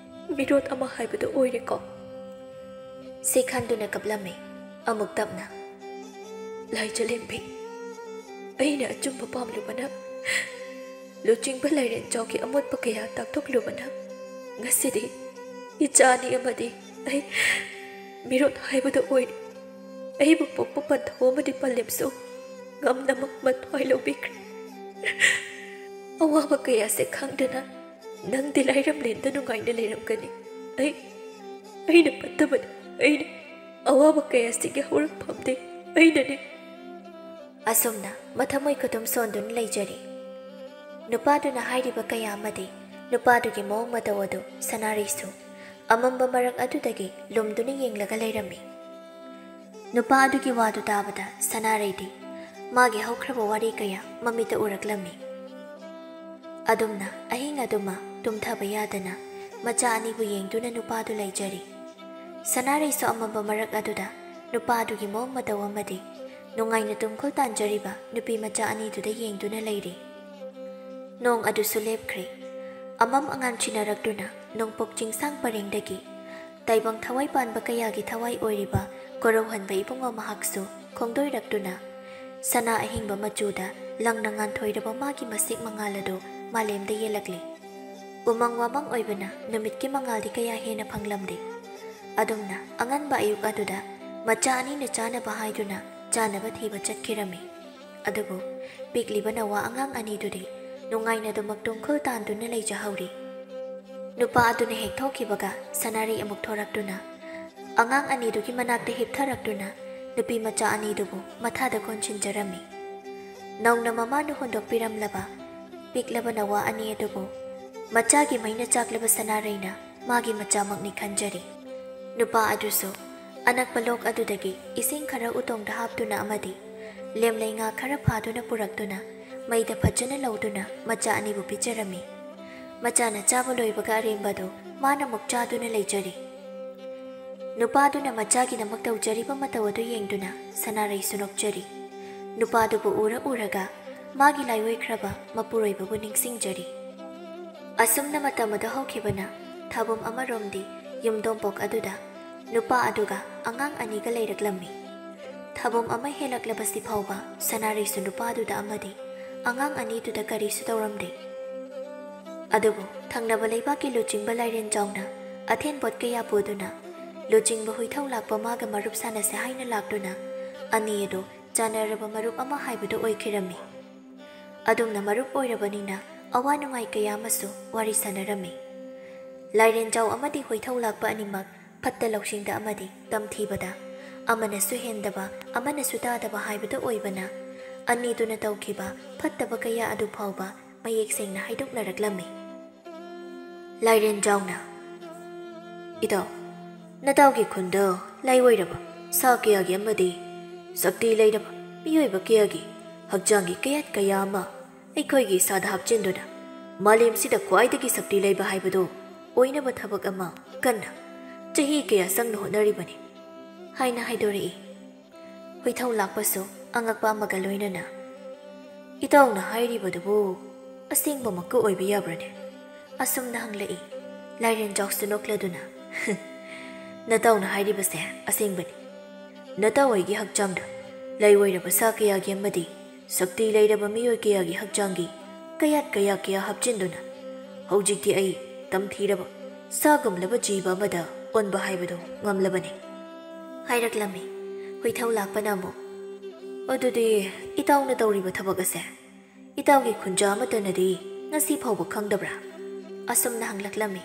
ꯃꯤꯔꯣꯠ ꯑꯃ ꯍꯥꯏꯕꯗꯨ ꯑꯣꯏꯔꯦꯀꯣ ꯁꯤ ꯈꯟꯗꯨꯅ ꯀꯞꯂꯝꯃꯤ ꯑꯃꯨꯛ ꯇꯞꯅ ꯂꯥꯏꯖꯂꯦꯝꯕꯤ ꯑꯩꯅ ꯑꯆꯨꯝꯕ ꯄꯥꯝꯂꯨꯕꯅ ꯂꯨꯆꯤꯡꯕ ꯂꯥꯏꯔꯦꯟꯖꯥꯎꯒꯤ ꯑꯃꯣꯠꯄ ꯀꯌꯥ ꯇꯥꯛꯊꯣꯛꯂꯨꯕꯅ ꯉꯁꯤꯗꯤ ꯏꯆꯥ ꯑꯅꯤ ꯑꯃꯗꯤ ꯑꯩ ꯃꯤꯔꯣꯠ ꯍꯥꯏꯕꯗꯨ ꯑꯣꯏꯔꯦ ꯑꯩꯕꯨ ꯄꯣꯛꯄ ꯄꯟꯊꯧ ꯑꯃꯗꯤ ꯄꯂꯦꯝꯁꯨ ꯉꯝꯅꯃꯛ ꯃꯊ꯭ꯋꯥꯏ ꯂꯧꯕꯤꯈ꯭ꯔꯦ ꯑꯋꯥꯕ ꯀꯌꯥꯁꯦ ꯈꯪꯗꯅ ꯅꯪꯗꯤ ꯂꯥꯏꯔꯝꯂꯦꯟꯗ ꯅꯨꯡꯉꯥꯏꯅ ꯂꯩꯔꯝꯒꯅꯤ ꯑꯩꯅ ꯐꯠꯇꯕꯅꯤ ꯑꯩꯅ ꯑꯋꯥꯕ ꯀꯌꯥꯁꯤꯒꯤ ꯍꯧꯔꯛꯐꯝꯗꯤ ꯑꯩꯅꯅꯤ ꯑꯁꯨꯝꯅ ꯃꯊꯃꯣꯏ ꯈꯨꯗꯨꯝ ꯁꯣꯟꯗꯨꯅ ꯂꯩꯖꯔꯤ ꯅꯨꯄꯥꯗꯨꯅ ꯍꯥꯏꯔꯤꯕ ꯀꯌꯥ ꯑꯃꯗꯤ ꯅꯨꯄꯥꯗꯨꯒꯤ ꯃꯑꯣꯡ ꯃꯇꯧ ꯑꯗꯨ ꯁꯅꯥꯔꯩꯁꯨ ꯑꯃꯝꯕ ꯃꯔꯛ ꯑꯗꯨꯗꯒꯤ ꯂꯨꯝꯗꯨꯅ ꯌꯦꯡꯂꯒ ꯂꯩꯔꯝꯃꯤ ꯅꯨꯄꯥ ꯑꯗꯨꯒꯤ ꯋꯥꯗꯨ ꯇꯥꯕꯗ ꯁꯅꯥꯔꯩꯗꯤ ꯃꯥꯒꯤ ꯍꯧꯈ꯭ꯔꯕ ꯋꯥꯔꯤ ꯀꯌꯥ ꯃꯃꯤꯠꯇ ꯎꯔꯛꯂꯝꯃꯤ ꯑꯗꯨꯝꯅ ꯑꯍꯤꯡ ꯑꯗꯨꯃ ꯇꯨꯝꯊꯕ ꯌꯥꯗꯅ ꯃꯆꯥ ꯑꯅꯤꯕꯨ ꯌꯦꯡꯗꯨꯅ ꯅꯨꯄꯥꯗꯨ ꯂꯩꯖꯔꯤ ꯁꯅꯥꯔꯩꯁꯨ ꯑꯃꯝꯕ ꯃꯔꯛ ꯑꯗꯨꯗ ꯅꯨꯄꯥ ꯑꯗꯨꯒꯤ ꯃꯑꯣꯡ ꯃꯇꯧ ꯑꯃꯗꯤ ꯅꯨꯡꯉꯥꯏꯅ ꯇꯨꯝꯈꯨꯜ ꯇꯥꯟꯖꯔꯤꯕ ꯅꯨꯄꯤ ꯃꯆꯥ ꯑꯅꯤꯗꯨꯗ ꯌꯦꯡꯗꯨꯅ ꯂꯩꯔꯤ ꯅꯣꯡ ꯑꯗꯨꯁꯨ ꯂꯦꯞꯈ꯭ꯔꯦ ꯑꯃꯝ ꯑꯉꯥꯟ ꯆꯤꯟꯅꯔꯛꯇꯨꯅ ꯅꯣꯡꯄꯣꯛ ꯆꯤꯡꯁꯥꯡ ꯄꯔꯦꯡꯗꯒꯤ ꯇꯥꯏꯕꯪ ꯊꯋꯥꯏ ꯄꯥꯟꯕ ꯀꯌꯥꯒꯤ ꯊꯋꯥꯏ ꯑꯣꯏꯔꯤꯕ ꯀꯣꯔꯧꯍꯟꯕ ꯏꯕꯨꯡꯉꯣ ꯃꯍꯥꯛꯁꯨ ꯈꯣꯡꯗꯣꯏꯔꯛꯇꯨꯅ ꯁꯅꯥ ꯑꯍꯤꯡꯕ ꯃꯆꯨꯗ ꯂꯪꯅ ꯉꯥꯟꯊꯣꯏꯔꯕ ꯃꯥꯒꯤ ꯃꯁꯤꯛ ꯃꯉꯥꯜ ꯑꯗꯨ ꯃꯥꯂꯦꯝꯗ ꯌꯦꯜꯂꯛꯂꯤ ꯎꯃꯪ ꯋꯥꯃꯪ ꯑꯣꯏꯕꯅ ꯅꯨꯃꯤꯠꯀꯤ ꯃꯉꯥꯜꯗꯤ ꯀꯌꯥ ꯍꯦꯟꯅ ꯐꯪꯂꯝꯗꯦ ꯑꯗꯨꯝꯅ ꯑꯉꯟꯕ ꯑꯌꯨꯛ ꯑꯗꯨꯗ ꯃꯆꯥ ꯑꯅꯤꯅ ꯆꯥꯅꯕ ꯍꯥꯏꯗꯨꯅ ꯆꯥꯅꯕ ꯊꯤꯕ ꯆꯠꯈꯤꯔꯝꯃꯤ ꯑꯗꯨꯕꯨ ꯄꯤꯛꯂꯤꯕ ꯅꯋꯥ ꯑꯉꯥꯡ ꯑꯅꯤꯗꯨꯗꯤ ꯅꯨꯡꯉꯥꯏꯅ ꯑꯗꯨꯃꯛ ꯇꯨꯝꯈꯨꯜ ꯇꯥꯟꯗꯨꯅ ꯂꯩꯖꯍꯧꯔꯤ ꯅꯨꯄꯥ ꯑꯗꯨꯅ ꯍꯦꯛ ꯊꯣꯛꯈꯤꯕꯒ ꯁꯅꯥꯔꯩ ꯑꯃꯨꯛ ꯊꯣꯔꯛꯇꯨꯅ ꯑꯉꯥꯡ ꯑꯅꯤꯗꯨꯒꯤ ꯃꯅꯥꯛꯇ ꯍꯤꯞꯊꯔꯛꯇꯨꯅ ꯅꯨꯄꯤ ꯃꯆꯥ ꯑꯅꯤꯗꯨꯕꯨ ꯃꯊꯥꯗ ꯀꯣꯟꯁꯤꯟꯖꯔꯝꯃꯤ ꯅꯧꯅ ꯃꯃꯥꯅ ꯍꯨꯟꯗꯣꯛꯄꯤꯔꯝꯂꯕ ꯄꯤꯛꯂꯕ ꯅꯋꯥ ꯑꯅꯤ ꯑꯗꯨꯕꯨ ꯃꯆꯥꯒꯤ ꯃꯩꯅ ꯆꯥꯛꯂꯕ ꯁꯅꯥꯔꯩꯅ ꯃꯥꯒꯤ ꯃꯆꯥꯃꯛꯅꯤ ꯈꯟꯖꯔꯤ ꯅꯨꯄꯥ ꯑꯗꯨꯁꯨ ꯑꯅꯛꯄ ꯂꯣꯛ ꯑꯗꯨꯗꯒꯤ ꯏꯁꯤꯡ ꯈꯔ ꯎꯇꯣꯡꯗ ꯍꯥꯞꯇꯨꯅ ꯑꯃꯗꯤ ꯂꯦꯝꯂꯩ ꯉꯥ ꯈꯔ ꯐꯥꯗꯨꯅ ꯄꯨꯔꯛꯇꯨꯅ ꯃꯩꯗ ꯐꯖꯅ ꯂꯧꯗꯨꯅ ꯃꯆꯥ ꯑꯅꯤꯕꯨ ꯄꯤꯖꯔꯝꯃꯤ ꯃꯆꯥꯅ ꯆꯥꯕ ꯂꯣꯏꯕꯒ ꯑꯔꯦꯝꯕꯗꯨ ꯃꯥꯅ ꯑꯃꯨꯛ ꯆꯥꯗꯨꯅ ꯂꯩꯖꯔꯤ ꯅꯨꯄꯥꯗꯨꯅ ꯃꯆꯥꯒꯤꯗꯃꯛ ꯇꯧꯖꯔꯤꯕ ꯃꯇꯧ ꯑꯗꯨ ꯌꯦꯡꯗꯨꯅ ꯁꯅꯥꯔꯩꯁꯨ ꯅꯣꯛꯆꯔꯤ ꯅꯨꯄꯥꯗꯨꯕꯨ ꯎꯔꯒ ꯃꯥꯒꯤ ꯂꯥꯏꯑꯣꯏꯈ꯭ꯔꯕ ꯃꯄꯨꯔꯣꯏꯕꯕꯨ ꯅꯤꯡꯁꯤꯡꯖꯔꯤ ꯑꯁꯨꯝꯅ ꯃꯇꯝ ꯑꯗꯨ ꯍꯧꯈꯤꯕꯅ ꯊꯥꯕꯨꯝ ꯑꯃꯔꯣꯝꯗꯤ ꯌꯨꯝꯗꯣꯡꯄꯣꯛ ꯑꯗꯨꯗ ꯅꯨꯄꯥ ꯑꯗꯨꯒ ꯑꯉꯥꯡ ꯑꯅꯤꯒ ꯂꯩꯔꯛꯂꯝꯃꯤ ꯊꯥꯕꯨꯝ ꯑꯃ ꯍꯦꯜꯂꯛꯂꯕꯁꯤ ꯐꯥꯎꯕ ꯁꯅꯥꯔꯩꯁꯨ ꯅꯨꯄꯥꯗꯨꯗ ꯑꯃꯗꯤ ꯑꯉꯥꯡ ꯑꯅꯤꯗꯨꯗ ꯀꯔꯤꯁꯨ ꯇꯧꯔꯝꯗꯦ ꯑꯗꯨꯕꯨ ꯊꯪꯅꯕ ꯂꯩꯕꯥꯛꯀꯤ ꯂꯨꯆꯤꯡꯕ ꯂꯥꯏꯔꯦꯟꯖꯥꯎꯅ ꯑꯊꯦꯟꯄꯣꯠ ꯀꯌꯥ ꯄꯨꯗꯨꯅ ꯂꯨꯆꯤꯡꯕ ꯍꯨꯏꯊꯧ ꯂꯥꯛꯄ ꯃꯥꯒ ꯃꯔꯨꯞ ꯁꯥꯟꯅꯁꯦ ꯍꯥꯏꯅ ꯂꯥꯛꯇꯨꯅ ꯑꯅꯤ ꯑꯗꯨ ꯆꯥꯟꯅꯔꯕ ꯃꯔꯨꯞ ꯑꯃ ꯍꯥꯏꯕꯗꯨ ꯑꯣꯏꯈꯤꯔꯝꯃꯤ ꯑꯗꯨꯝꯅ ꯃꯔꯨꯞ ꯑꯣꯏꯔꯕꯅꯤꯅ ꯑꯋꯥ ꯅꯨꯡꯉꯥꯏ ꯀꯌꯥ ꯑꯃꯁꯨ ꯋꯥꯔꯤ ꯁꯥꯟꯅꯔꯝꯃꯤ ꯂꯥꯏꯔꯦꯟꯖꯥꯎ ꯑꯃꯗꯤ ꯍꯨꯏꯊꯧ ꯂꯥꯛꯄ ꯑꯅꯤꯃꯛ ꯐꯠꯇ ꯂꯧꯁꯤꯡꯗ ꯑꯃꯗꯤ ꯇꯝꯊꯤꯕꯗ ꯑꯃꯅꯁꯨ ꯍꯦꯟꯗꯕ ꯑꯃꯅꯁꯨ ꯇꯥꯗꯕ ꯍꯥꯏꯕꯗꯨ ꯑꯣꯏꯕꯅ ꯑꯅꯤꯗꯨꯅ ꯇꯧꯈꯤꯕ ꯐꯠꯇꯕ ꯀꯌꯥ ꯑꯗꯨ ꯐꯥꯎꯕ ꯃꯌꯦꯛ ꯁꯦꯡꯅ ꯍꯥꯏꯗꯣꯛꯅꯔꯛꯂꯝꯃꯤ꯫ ꯂꯥꯏꯔꯦꯟꯖꯥꯎꯅ "ꯏꯇꯥꯎ, ꯅꯇꯥꯎꯒꯤ ꯈꯨꯟꯗ ꯂꯥꯏꯑꯣꯏꯔꯕ ꯁꯥ ꯀꯌꯥꯒꯤ ꯑꯃꯗꯤ ꯁꯛꯇꯤ ꯂꯩꯔꯕ ꯃꯤꯑꯣꯏꯕ ꯀꯌꯥꯒꯤ ꯍꯛꯆꯥꯡꯒꯤ ꯀꯌꯥꯠ ꯀꯌꯥ ꯑꯃ ꯑꯩꯈꯣꯏꯒꯤ ꯏꯁꯥꯗ ꯍꯥꯞꯆꯤꯟꯗꯨꯅ ꯃꯥꯂꯦꯝꯁꯤꯗ ꯈ꯭ꯋꯥꯏꯗꯒꯤ ꯁꯛꯇꯤ ꯂꯩꯕ ꯍꯥꯏꯕꯗꯨ ꯑꯣꯏꯅꯕ ꯊꯕꯛ ꯑꯃ ꯀꯟꯅ ꯆꯍꯤ ꯀꯌꯥ ꯆꯪꯅ ꯍꯣꯠꯅꯔꯤꯕꯅꯤ" ꯍꯥꯏꯅ ꯍꯥꯏꯗꯣꯔꯛꯏ꯫ ꯍꯨꯏꯊꯧ-ꯂꯥꯛꯄꯁꯨ ꯑꯉꯛꯄ ꯑꯃꯒ ꯂꯣꯏꯅꯅ "ꯏꯇꯥꯎꯅ ꯍꯥꯏꯔꯤꯕꯗꯨꯕꯨ ꯑꯁꯦꯡꯕꯃꯛꯀ ꯑꯣꯏꯕ ꯌꯥꯕ꯭ꯔꯅꯦ?" ꯑꯁꯨꯝꯅ ꯍꯪꯂꯛꯏ꯫ ꯂꯥꯏꯔꯦꯟꯖꯥꯎꯁꯨ ꯅꯣꯛꯂꯗꯨꯅ "ꯅꯇꯥꯎꯅ ꯍꯥꯏꯔꯤꯕꯁꯦ ꯑꯁꯦꯡꯕꯅꯤ꯫ ꯅꯇꯥꯎ ꯑꯩꯒꯤ ꯍꯛꯆꯥꯡꯗ ꯂꯩꯑꯣꯏꯔꯕ ꯁꯥ ꯀꯌꯥꯒꯤ ꯑꯃꯗꯤ ꯁꯛꯇꯤ ꯂꯩꯔꯕ ꯃꯤꯑꯣꯏ ꯀꯌꯥꯒꯤ ꯍꯛꯆꯥꯡꯒꯤ ꯀꯌꯥꯠ ꯀꯌꯥ ꯍꯥꯞꯆꯤꯟꯗꯨꯅ ꯍꯧꯖꯤꯛꯇꯤ ꯑꯩ ꯇꯝꯊꯤꯔꯕ ꯁꯥꯒꯨꯝꯂꯕ ꯖꯤꯕ ꯑꯃꯗ ꯑꯣꯟꯕ ꯍꯥꯏꯕꯗꯨ ꯉꯝꯂꯕꯅꯤ" ꯍꯥꯏꯔꯛꯂꯝꯃꯤ꯫ ꯍꯨꯏꯊꯧ-ꯂꯥꯛꯄꯅ ꯑꯃꯨꯛ "ꯑꯗꯨꯗꯤ ꯏꯇꯥꯎꯅ ꯇꯧꯔꯤꯕ ꯊꯕꯛ ꯑꯁꯦ ꯏꯇꯥꯎꯒꯤ ꯈꯨꯟꯖꯥ ꯑꯃꯠꯇꯅꯗꯤ ꯉꯁꯤ ꯐꯥꯎꯕ ꯈꯪꯗꯕ꯭ꯔꯥ?" ꯑꯁꯨꯝꯅ ꯍꯪꯂꯛꯂꯝꯃꯤ꯫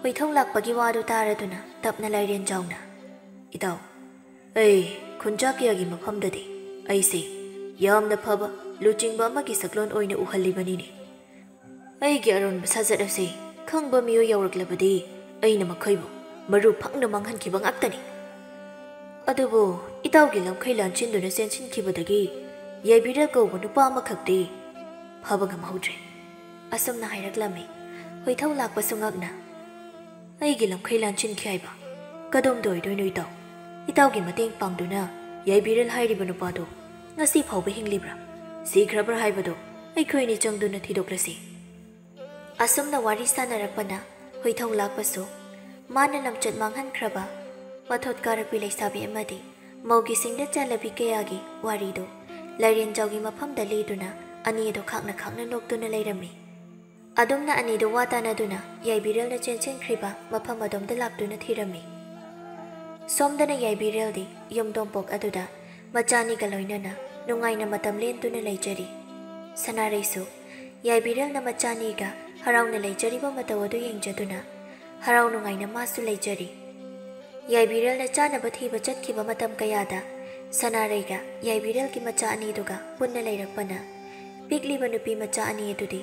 ꯍꯨꯏꯊꯧ-ꯂꯥꯛꯄꯒꯤ ꯋꯥꯗꯨ ꯇꯥꯔꯗꯨꯅ ꯇꯞꯅ ꯂꯥꯏꯔꯦꯟꯖꯥꯎꯅ "ꯏꯇꯥꯎ, ꯑꯩ ꯈꯨꯟꯖꯥ ꯀꯌꯥꯒꯤ ꯃꯐꯝꯗꯗꯤ ꯑꯩꯁꯦ ꯌꯥꯝꯅ ꯐꯕ ꯂꯨꯆꯤꯡꯕ ꯑꯃꯒꯤ ꯁꯛꯂꯣꯟ ꯑꯣꯏꯅ ꯎꯍꯜꯂꯤꯕꯅꯤꯅꯦ꯫ ꯑꯩꯒꯤ ꯑꯔꯣꯟꯕ ꯁꯥꯖꯠ ꯑꯁꯤ ꯈꯪꯕ ꯃꯤꯑꯣꯏ ꯌꯧꯔꯛꯂꯕꯗꯤ ꯑꯩꯅ ꯃꯈꯣꯏꯕꯨ ꯃꯔꯨ ꯐꯪꯅ ꯃꯥꯡꯍꯟꯈꯤꯕ ꯉꯥꯛꯇꯅꯤ꯫ ꯑꯗꯨꯕꯨ ꯏꯇꯥꯎꯒꯤ ꯂꯝꯈꯩ ꯂꯥꯟꯁꯤꯟꯗꯨꯅ ꯆꯦꯟꯁꯤꯟꯈꯤꯕꯗꯒꯤ ꯌꯥꯏꯕꯤꯔꯦꯜ ꯀꯧꯕ ꯅꯨꯄꯥ ꯑꯃꯈꯛꯇꯤ ꯐꯕ ꯉꯝꯍꯧꯗ꯭ꯔꯦ" ꯑꯁꯨꯝꯅ ꯍꯥꯏꯔꯛꯂꯝꯃꯤ꯫ ꯍꯨꯏꯊꯧ-ꯂꯥꯛꯄꯁꯨ ꯉꯛꯅ "ꯑꯩꯒꯤ ꯂꯝꯈꯩ ꯂꯥꯟꯁꯤꯟꯈꯤ ꯍꯥꯏꯕ ꯀꯗꯣꯝꯗ ꯑꯣꯏꯗꯣꯏꯅꯣ ꯏꯇꯥꯎ? ꯏꯇꯥꯎꯒꯤ ꯃꯇꯦꯡ ꯄꯥꯡꯗꯨꯅ ꯌꯥꯏꯕꯤꯔꯦꯜ ꯍꯥꯏꯔꯤꯕ ꯅꯨꯄꯥꯗꯣ ꯉꯁꯤ ꯐꯥꯎꯕ ꯍꯤꯡꯂꯤꯕ꯭ꯔꯥ ꯁꯤꯈ꯭ꯔꯕ꯭ꯔꯥ ꯍꯥꯏꯕꯗꯣ ꯑꯩꯈꯣꯏꯅꯤ ꯆꯪꯗꯨꯅ ꯊꯤꯗꯣꯛꯂꯁꯤ." ꯑꯁꯨꯝꯅ ꯋꯥꯔꯤ ꯁꯥꯟꯅꯔꯛꯄꯅ ꯍꯨꯏꯊꯧ-ꯂꯥꯛꯄꯁꯨ ꯃꯥꯅ ꯂꯝꯆꯠ ꯃꯥꯡꯍꯟꯈ꯭ꯔꯕ ꯃꯊꯣꯠ-ꯀꯥꯔꯛꯄꯤ ꯂꯩꯁꯥꯕꯤ ꯑꯃꯗꯤ ꯃꯧꯒꯤ ꯁꯤꯡꯅ ꯆꯠꯂꯕꯤ ꯀꯌꯥꯒꯤ ꯋꯥꯔꯤꯗꯨ ꯂꯥꯏꯔꯦꯟꯖꯥꯎꯒꯤ ꯃꯐꯝꯗ ꯂꯤꯗꯨꯅ ꯑꯅꯤꯗꯨ ꯈꯥꯛꯅ ꯅꯣꯛꯇꯨꯅ ꯂꯩꯔꯝꯃꯤ꯫ ꯑꯗꯨꯝꯅ ꯑꯅꯤꯗꯨ ꯋꯥ ꯇꯥꯅꯗꯨꯅ ꯌꯥꯏꯕꯤꯔꯦꯜꯅ ꯆꯦꯟꯁꯤꯟꯈ꯭ꯔꯤꯕ ꯃꯐꯝ ꯑꯗꯣꯝꯗ ꯂꯥꯛꯇꯨꯅ ꯊꯤꯔꯝꯃꯤ꯫ ꯁꯣꯝꯗꯅ ꯌꯥꯏꯕꯤꯔꯦꯜꯗꯤ ꯌꯨꯝꯊꯣꯡꯄꯣꯛ ꯑꯗꯨꯗ ꯃꯆꯥꯅꯤꯒ ꯂꯣꯏꯅꯅ ꯅꯨꯡꯉꯥꯏꯅ ꯃꯇꯝ ꯂꯦꯟꯗꯨꯅ ꯂꯩꯖꯔꯤ꯫ ꯁꯅꯥꯔꯩꯁꯨ ꯌꯥꯏꯕꯤꯔꯦꯜꯅ ꯃꯆꯥꯅꯤꯒ ꯍꯔꯥꯎꯅ ꯂꯩꯖꯔꯤꯕ ꯃꯇꯧ ꯑꯗꯨ ꯌꯦꯡꯖꯗꯨꯅ ꯍꯔꯥꯎ ꯅꯨꯡꯉꯥꯏꯅ ꯃꯥꯁꯨ ꯂꯩꯖꯔꯤ꯫ ꯌꯥꯏꯕꯤꯔꯦꯜꯅ ꯆꯥꯅꯕ ꯊꯤꯕ ꯆꯠꯈꯤꯕ ꯃꯇꯝ ꯀꯌꯥꯗ ꯁꯅꯥꯔꯩꯒ ꯌꯥꯏꯕꯤꯔꯦꯜꯒꯤ ꯃꯆꯥ ꯑꯅꯤꯗꯨꯒ ꯄꯨꯟꯅ ꯂꯩꯔꯛꯄꯅ ꯄꯤꯛꯂꯤꯕ ꯅꯨꯄꯤ ꯃꯆꯥ ꯑꯅꯤ ꯑꯗꯨꯗꯤ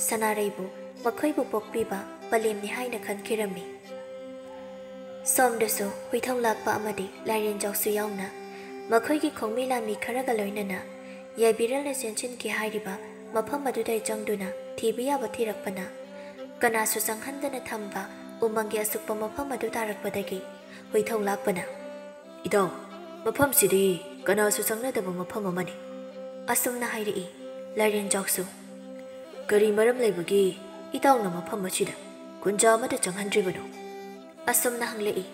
ꯁꯅꯥꯔꯩꯕꯨ ꯃꯈꯣꯏꯕꯨ ꯄꯣꯛꯄꯤꯕ ꯄꯂꯦꯝꯅꯤ ꯍꯥꯏꯅ ꯈꯟꯈꯤꯔꯝꯃꯤ꯫ ꯁꯣꯝꯗꯁꯨ ꯍꯨꯏꯊꯧ-ꯂꯥꯛꯄ ꯑꯃꯗꯤ ꯂꯥꯏꯔꯦꯟꯖꯥꯎꯁꯨ ꯌꯥꯎꯅ ꯃꯈꯣꯏꯒꯤ ꯈꯣꯡꯃꯤ ꯂꯥꯟꯃꯤ ꯈꯔꯒ ꯂꯣꯏꯅꯅ ꯌꯥꯏꯕꯤꯔꯦꯜꯅ ꯆꯦꯟꯁꯤꯟꯈꯤ ꯍꯥꯏꯔꯤꯕ ꯃꯐꯝ ꯑꯗꯨꯗ ꯆꯪꯗꯨꯅ ꯊꯤꯕ ꯌꯥꯕ ꯊꯤꯔꯛꯄꯅ ꯀꯅꯥꯁꯨ ꯆꯪꯍꯟꯗꯅ ꯊꯝꯕ ꯎꯃꯪꯒꯤ ꯑꯁꯨꯛꯄ ꯃꯐꯝ ꯑꯗꯨ ꯇꯥꯔꯛꯄꯗꯒꯤ ꯍꯨꯏꯊꯧ-ꯂꯥꯛꯄꯅ "ꯏꯇꯥꯎ, ꯃꯐꯝꯁꯤꯗꯤ ꯀꯅꯥꯁꯨ ꯆꯪꯅꯗꯕ ꯃꯐꯝ ꯑꯃꯅꯤ" ꯑꯁꯨꯝꯅ ꯍꯥꯏꯔꯛꯏ꯫ ꯂꯥꯏꯔꯦꯟꯖꯥꯎꯁꯨ "ꯀꯔꯤ ꯃꯔꯝ ꯂꯩꯕꯒꯤ ꯏꯇꯥꯎꯅ ꯃꯐꯝ ꯑꯁꯤꯗ ꯈꯨꯟꯖꯥ ꯑꯃꯗ ꯆꯪꯍꯟꯗ꯭ꯔꯤꯕꯅꯣ?" ꯑꯁꯨꯝꯅ ꯍꯪꯂꯛꯏ꯫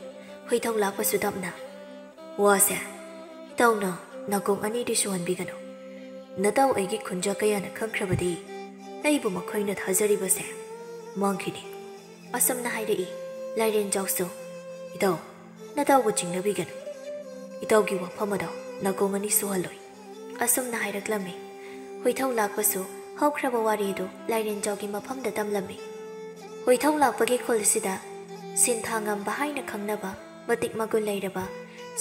ꯍꯨꯏꯊꯧ-ꯂꯥꯛꯄꯁꯨ ꯇꯞꯅ "ꯋꯥꯁꯦ ꯏꯇꯥꯎꯅ ꯅꯥꯀꯣꯡ ꯑꯅꯤꯗꯤ ꯁꯨꯍꯟꯕꯤꯒꯅꯨ꯫ ꯅꯇꯥꯎ ꯑꯩꯒꯤ ꯈꯨꯟꯖꯥ ꯀꯌꯥꯅ ꯈꯪꯈ꯭ꯔꯕꯗꯤ ꯑꯩꯕꯨ ꯃꯈꯣꯏꯅ ꯊꯥꯖꯔꯤꯕꯁꯦ ꯃꯥꯡꯈꯤꯅꯤ" ꯑꯁꯨꯝꯅ ꯍꯥꯏꯔꯛꯏ꯫ ꯂꯥꯏꯔꯦꯟꯖꯥꯎꯁꯨ "ꯏꯇꯥꯎ, ꯅꯇꯥꯎꯕꯨ ꯆꯤꯡꯅꯕꯤꯒꯅꯨ. ꯏꯇꯥꯎꯒꯤ ꯋꯥꯐꯝ ꯑꯗꯣ ꯅꯥꯀꯣꯡ ꯑꯅꯤ ꯁꯨꯍꯜꯂꯣꯏ" ꯑꯁꯨꯝꯅ ꯍꯥꯏꯔꯛꯂꯝꯃꯤ꯫ ꯍꯨꯏꯊꯧ-ꯂꯥꯛꯄꯁꯨ ꯍꯧꯈ꯭ꯔꯕ ꯋꯥꯔꯤꯗꯨ ꯂꯥꯏꯔꯦꯟꯖꯥꯎꯒꯤ ꯃꯐꯝꯗ ꯇꯝꯂꯝꯃꯤ꯫ ꯍꯨꯏꯊꯧ-ꯂꯥꯛꯄꯒꯤ ꯈꯨꯜꯁꯤꯗ ꯁꯤꯟꯊꯥ-ꯉꯝꯕ ꯍꯥꯏꯅ ꯈꯪꯅꯕ ꯃꯇꯤꯛ ꯃꯒꯨꯟ ꯂꯩꯔꯕ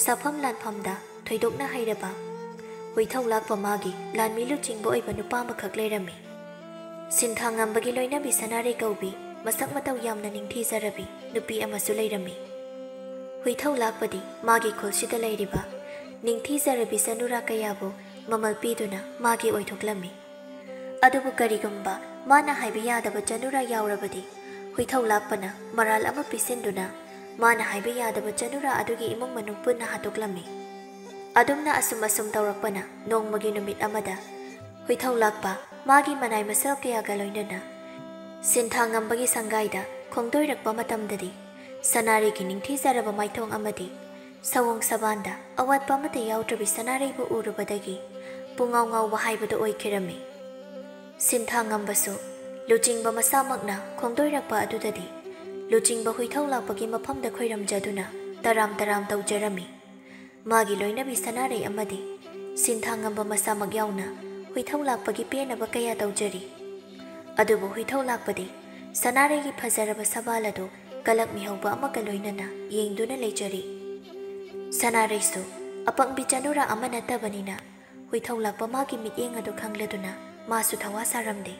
ꯁꯥꯐꯝ ꯂꯥꯟꯐꯝꯗ ꯊꯣꯏꯗꯣꯛꯅ ꯍꯩꯔꯕ ꯍꯨꯏꯊꯧ-ꯂꯥꯛꯄ ꯃꯥꯒꯤ ꯂꯥꯟꯃꯤ ꯂꯨꯆꯤꯡꯕ ꯑꯣꯏꯕ ꯅꯨꯄꯥ ꯑꯃꯈꯛ ꯂꯩꯔꯝꯃꯤ꯫ ꯁꯤꯟꯊꯥ-ꯉꯝꯕꯒꯤ ꯂꯣꯏꯅꯕꯤ ꯁꯅꯥꯔꯩ ꯀꯧꯕꯤ ꯃꯁꯛ ꯃꯇꯧ ꯌꯥꯝꯅ ꯅꯤꯡꯊꯤꯖꯔꯕꯤ ꯅꯨꯄꯤ ꯑꯃꯁꯨ ꯂꯩꯔꯝꯃꯤ꯫ ꯍꯨꯏꯊꯧ-ꯂꯥꯛꯄꯗꯤ ꯃꯥꯒꯤ ꯈꯨꯜꯁꯤꯗ ꯂꯩꯔꯤꯕ ꯅꯤꯡꯊꯤꯖꯔꯕꯤ ꯆꯅꯨꯔꯥ ꯀꯌꯥꯕꯨ ꯃꯃꯜ ꯄꯤꯗꯨꯅ ꯃꯥꯒꯤ ꯑꯣꯏꯊꯣꯛꯂꯝꯃꯤ꯫ ꯑꯗꯨꯕꯨ ꯀꯔꯤꯒꯨꯝꯕ ꯃꯥꯅ ꯍꯥꯏꯕ ꯌꯥꯗꯕ ꯆꯅꯨꯔꯥ ꯌꯥꯎꯔꯕꯗꯤ ꯍꯨꯏꯊꯧ-ꯂꯥꯛꯄꯅ ꯃꯔꯥꯜ ꯑꯃ ꯄꯤꯁꯤꯟꯗꯨꯅ ꯃꯥꯅ ꯍꯥꯏꯕ ꯌꯥꯗꯕ ꯆꯅꯨꯔꯥ ꯑꯗꯨꯒꯤ ꯏꯃꯨꯡ ꯃꯅꯨꯡ ꯄꯨꯟꯅ ꯍꯥꯠꯇꯣꯛꯂꯝꯃꯤ꯫ ꯑꯗꯨꯝꯅ ꯑꯁꯨꯝ ꯇꯧꯔꯛꯄꯅ ꯅꯣꯡꯃꯒꯤ ꯅꯨꯃꯤꯠ ꯑꯃꯗ ꯍꯨꯏꯊꯧ-ꯂꯥꯛꯄ ꯃꯥꯒꯤ ꯃꯅꯥꯏ ꯃꯁꯜ ꯀꯌꯥꯒ ꯂꯣꯏꯅꯅ ꯁꯤꯟꯊꯥ-ꯉꯝꯕꯒꯤ ꯁꯪꯒꯥꯏꯗ ꯈꯣꯡꯗꯣꯏꯔꯛꯄ ꯃꯇꯝꯗꯗꯤ ꯁꯅꯥꯔꯩꯒꯤ ꯅꯤꯡꯊꯤꯖꯔꯕ ꯃꯥꯏꯊꯣꯡ ꯑꯃꯗꯤ ꯁꯑꯣꯡ-ꯁꯕꯥꯟꯗ ꯑꯋꯥꯠꯄ ꯑꯃꯠꯇ ꯌꯥꯎꯗ꯭ꯔꯕꯤ ꯁꯅꯥꯔꯩꯕꯨ ꯎꯔꯨꯕꯗꯒꯤ ꯄꯨꯡꯉꯥꯎ ꯉꯥꯎꯕ ꯍꯥꯏꯕꯗꯨ ꯑꯣꯏꯈꯤꯔꯝꯃꯤ꯫ ꯁꯤꯟꯊꯥ-ꯉꯝꯕꯁꯨ ꯂꯨꯆꯤꯡꯕ ꯃꯁꯥꯃꯛꯅ ꯈꯣꯡꯗꯣꯏꯔꯛꯄ ꯑꯗꯨꯗꯗꯤ ꯂꯨꯆꯤꯡꯕ ꯍꯨꯏꯊꯧ-ꯂꯥꯛꯄꯒꯤ ꯃꯐꯝꯗ ꯈꯣꯏꯔꯝꯖꯗꯨꯅ ꯇꯔꯥꯝ ꯇꯧꯖꯔꯝꯃꯤ꯫ ꯃꯥꯒꯤ ꯂꯣꯏꯅꯕꯤ ꯁꯅꯥꯔꯩ ꯑꯃꯗꯤ ꯁꯤꯟꯊꯥ-ꯉꯝꯕ ꯃꯁꯥꯃꯛ ꯌꯥꯎꯅ ꯍꯨꯏꯊꯧ-ꯂꯥꯛꯄꯒꯤ ꯄꯦꯟꯅꯕ ꯀꯌా ꯇꯧꯖꯔꯤ꯫ ꯑꯗꯨꯕꯨ ꯍꯨꯏꯊꯧ-ꯂꯥꯛꯄꯗꯤ ꯁꯅꯥꯔꯩꯒꯤ ꯐꯖꯔꯕ ꯁꯕꯥꯜ ꯑꯗꯨ ꯀꯂꯛ-ꯃꯤꯍꯧꯕ ꯑꯃꯒ ꯂꯣꯏꯅꯅ ꯌꯦꯡꯗꯨꯅ ꯂꯩꯖꯔꯤ꯫ ꯁꯅꯥꯔꯩꯁꯨ ꯑꯄꯪꯕꯤ ꯆꯅꯨꯔꯥ ꯑꯃ ꯅꯠꯇꯕꯅꯤꯅ ꯍꯨꯏꯊꯧ-ꯂꯥꯛꯄ ꯃꯥꯒꯤ ꯃꯤꯠꯌꯦꯡ ꯑꯗꯨ ꯈꯪꯂꯗꯨꯅ ꯃꯥꯁꯨ ꯊꯋꯥ ꯁꯥꯔꯝꯗꯦ꯫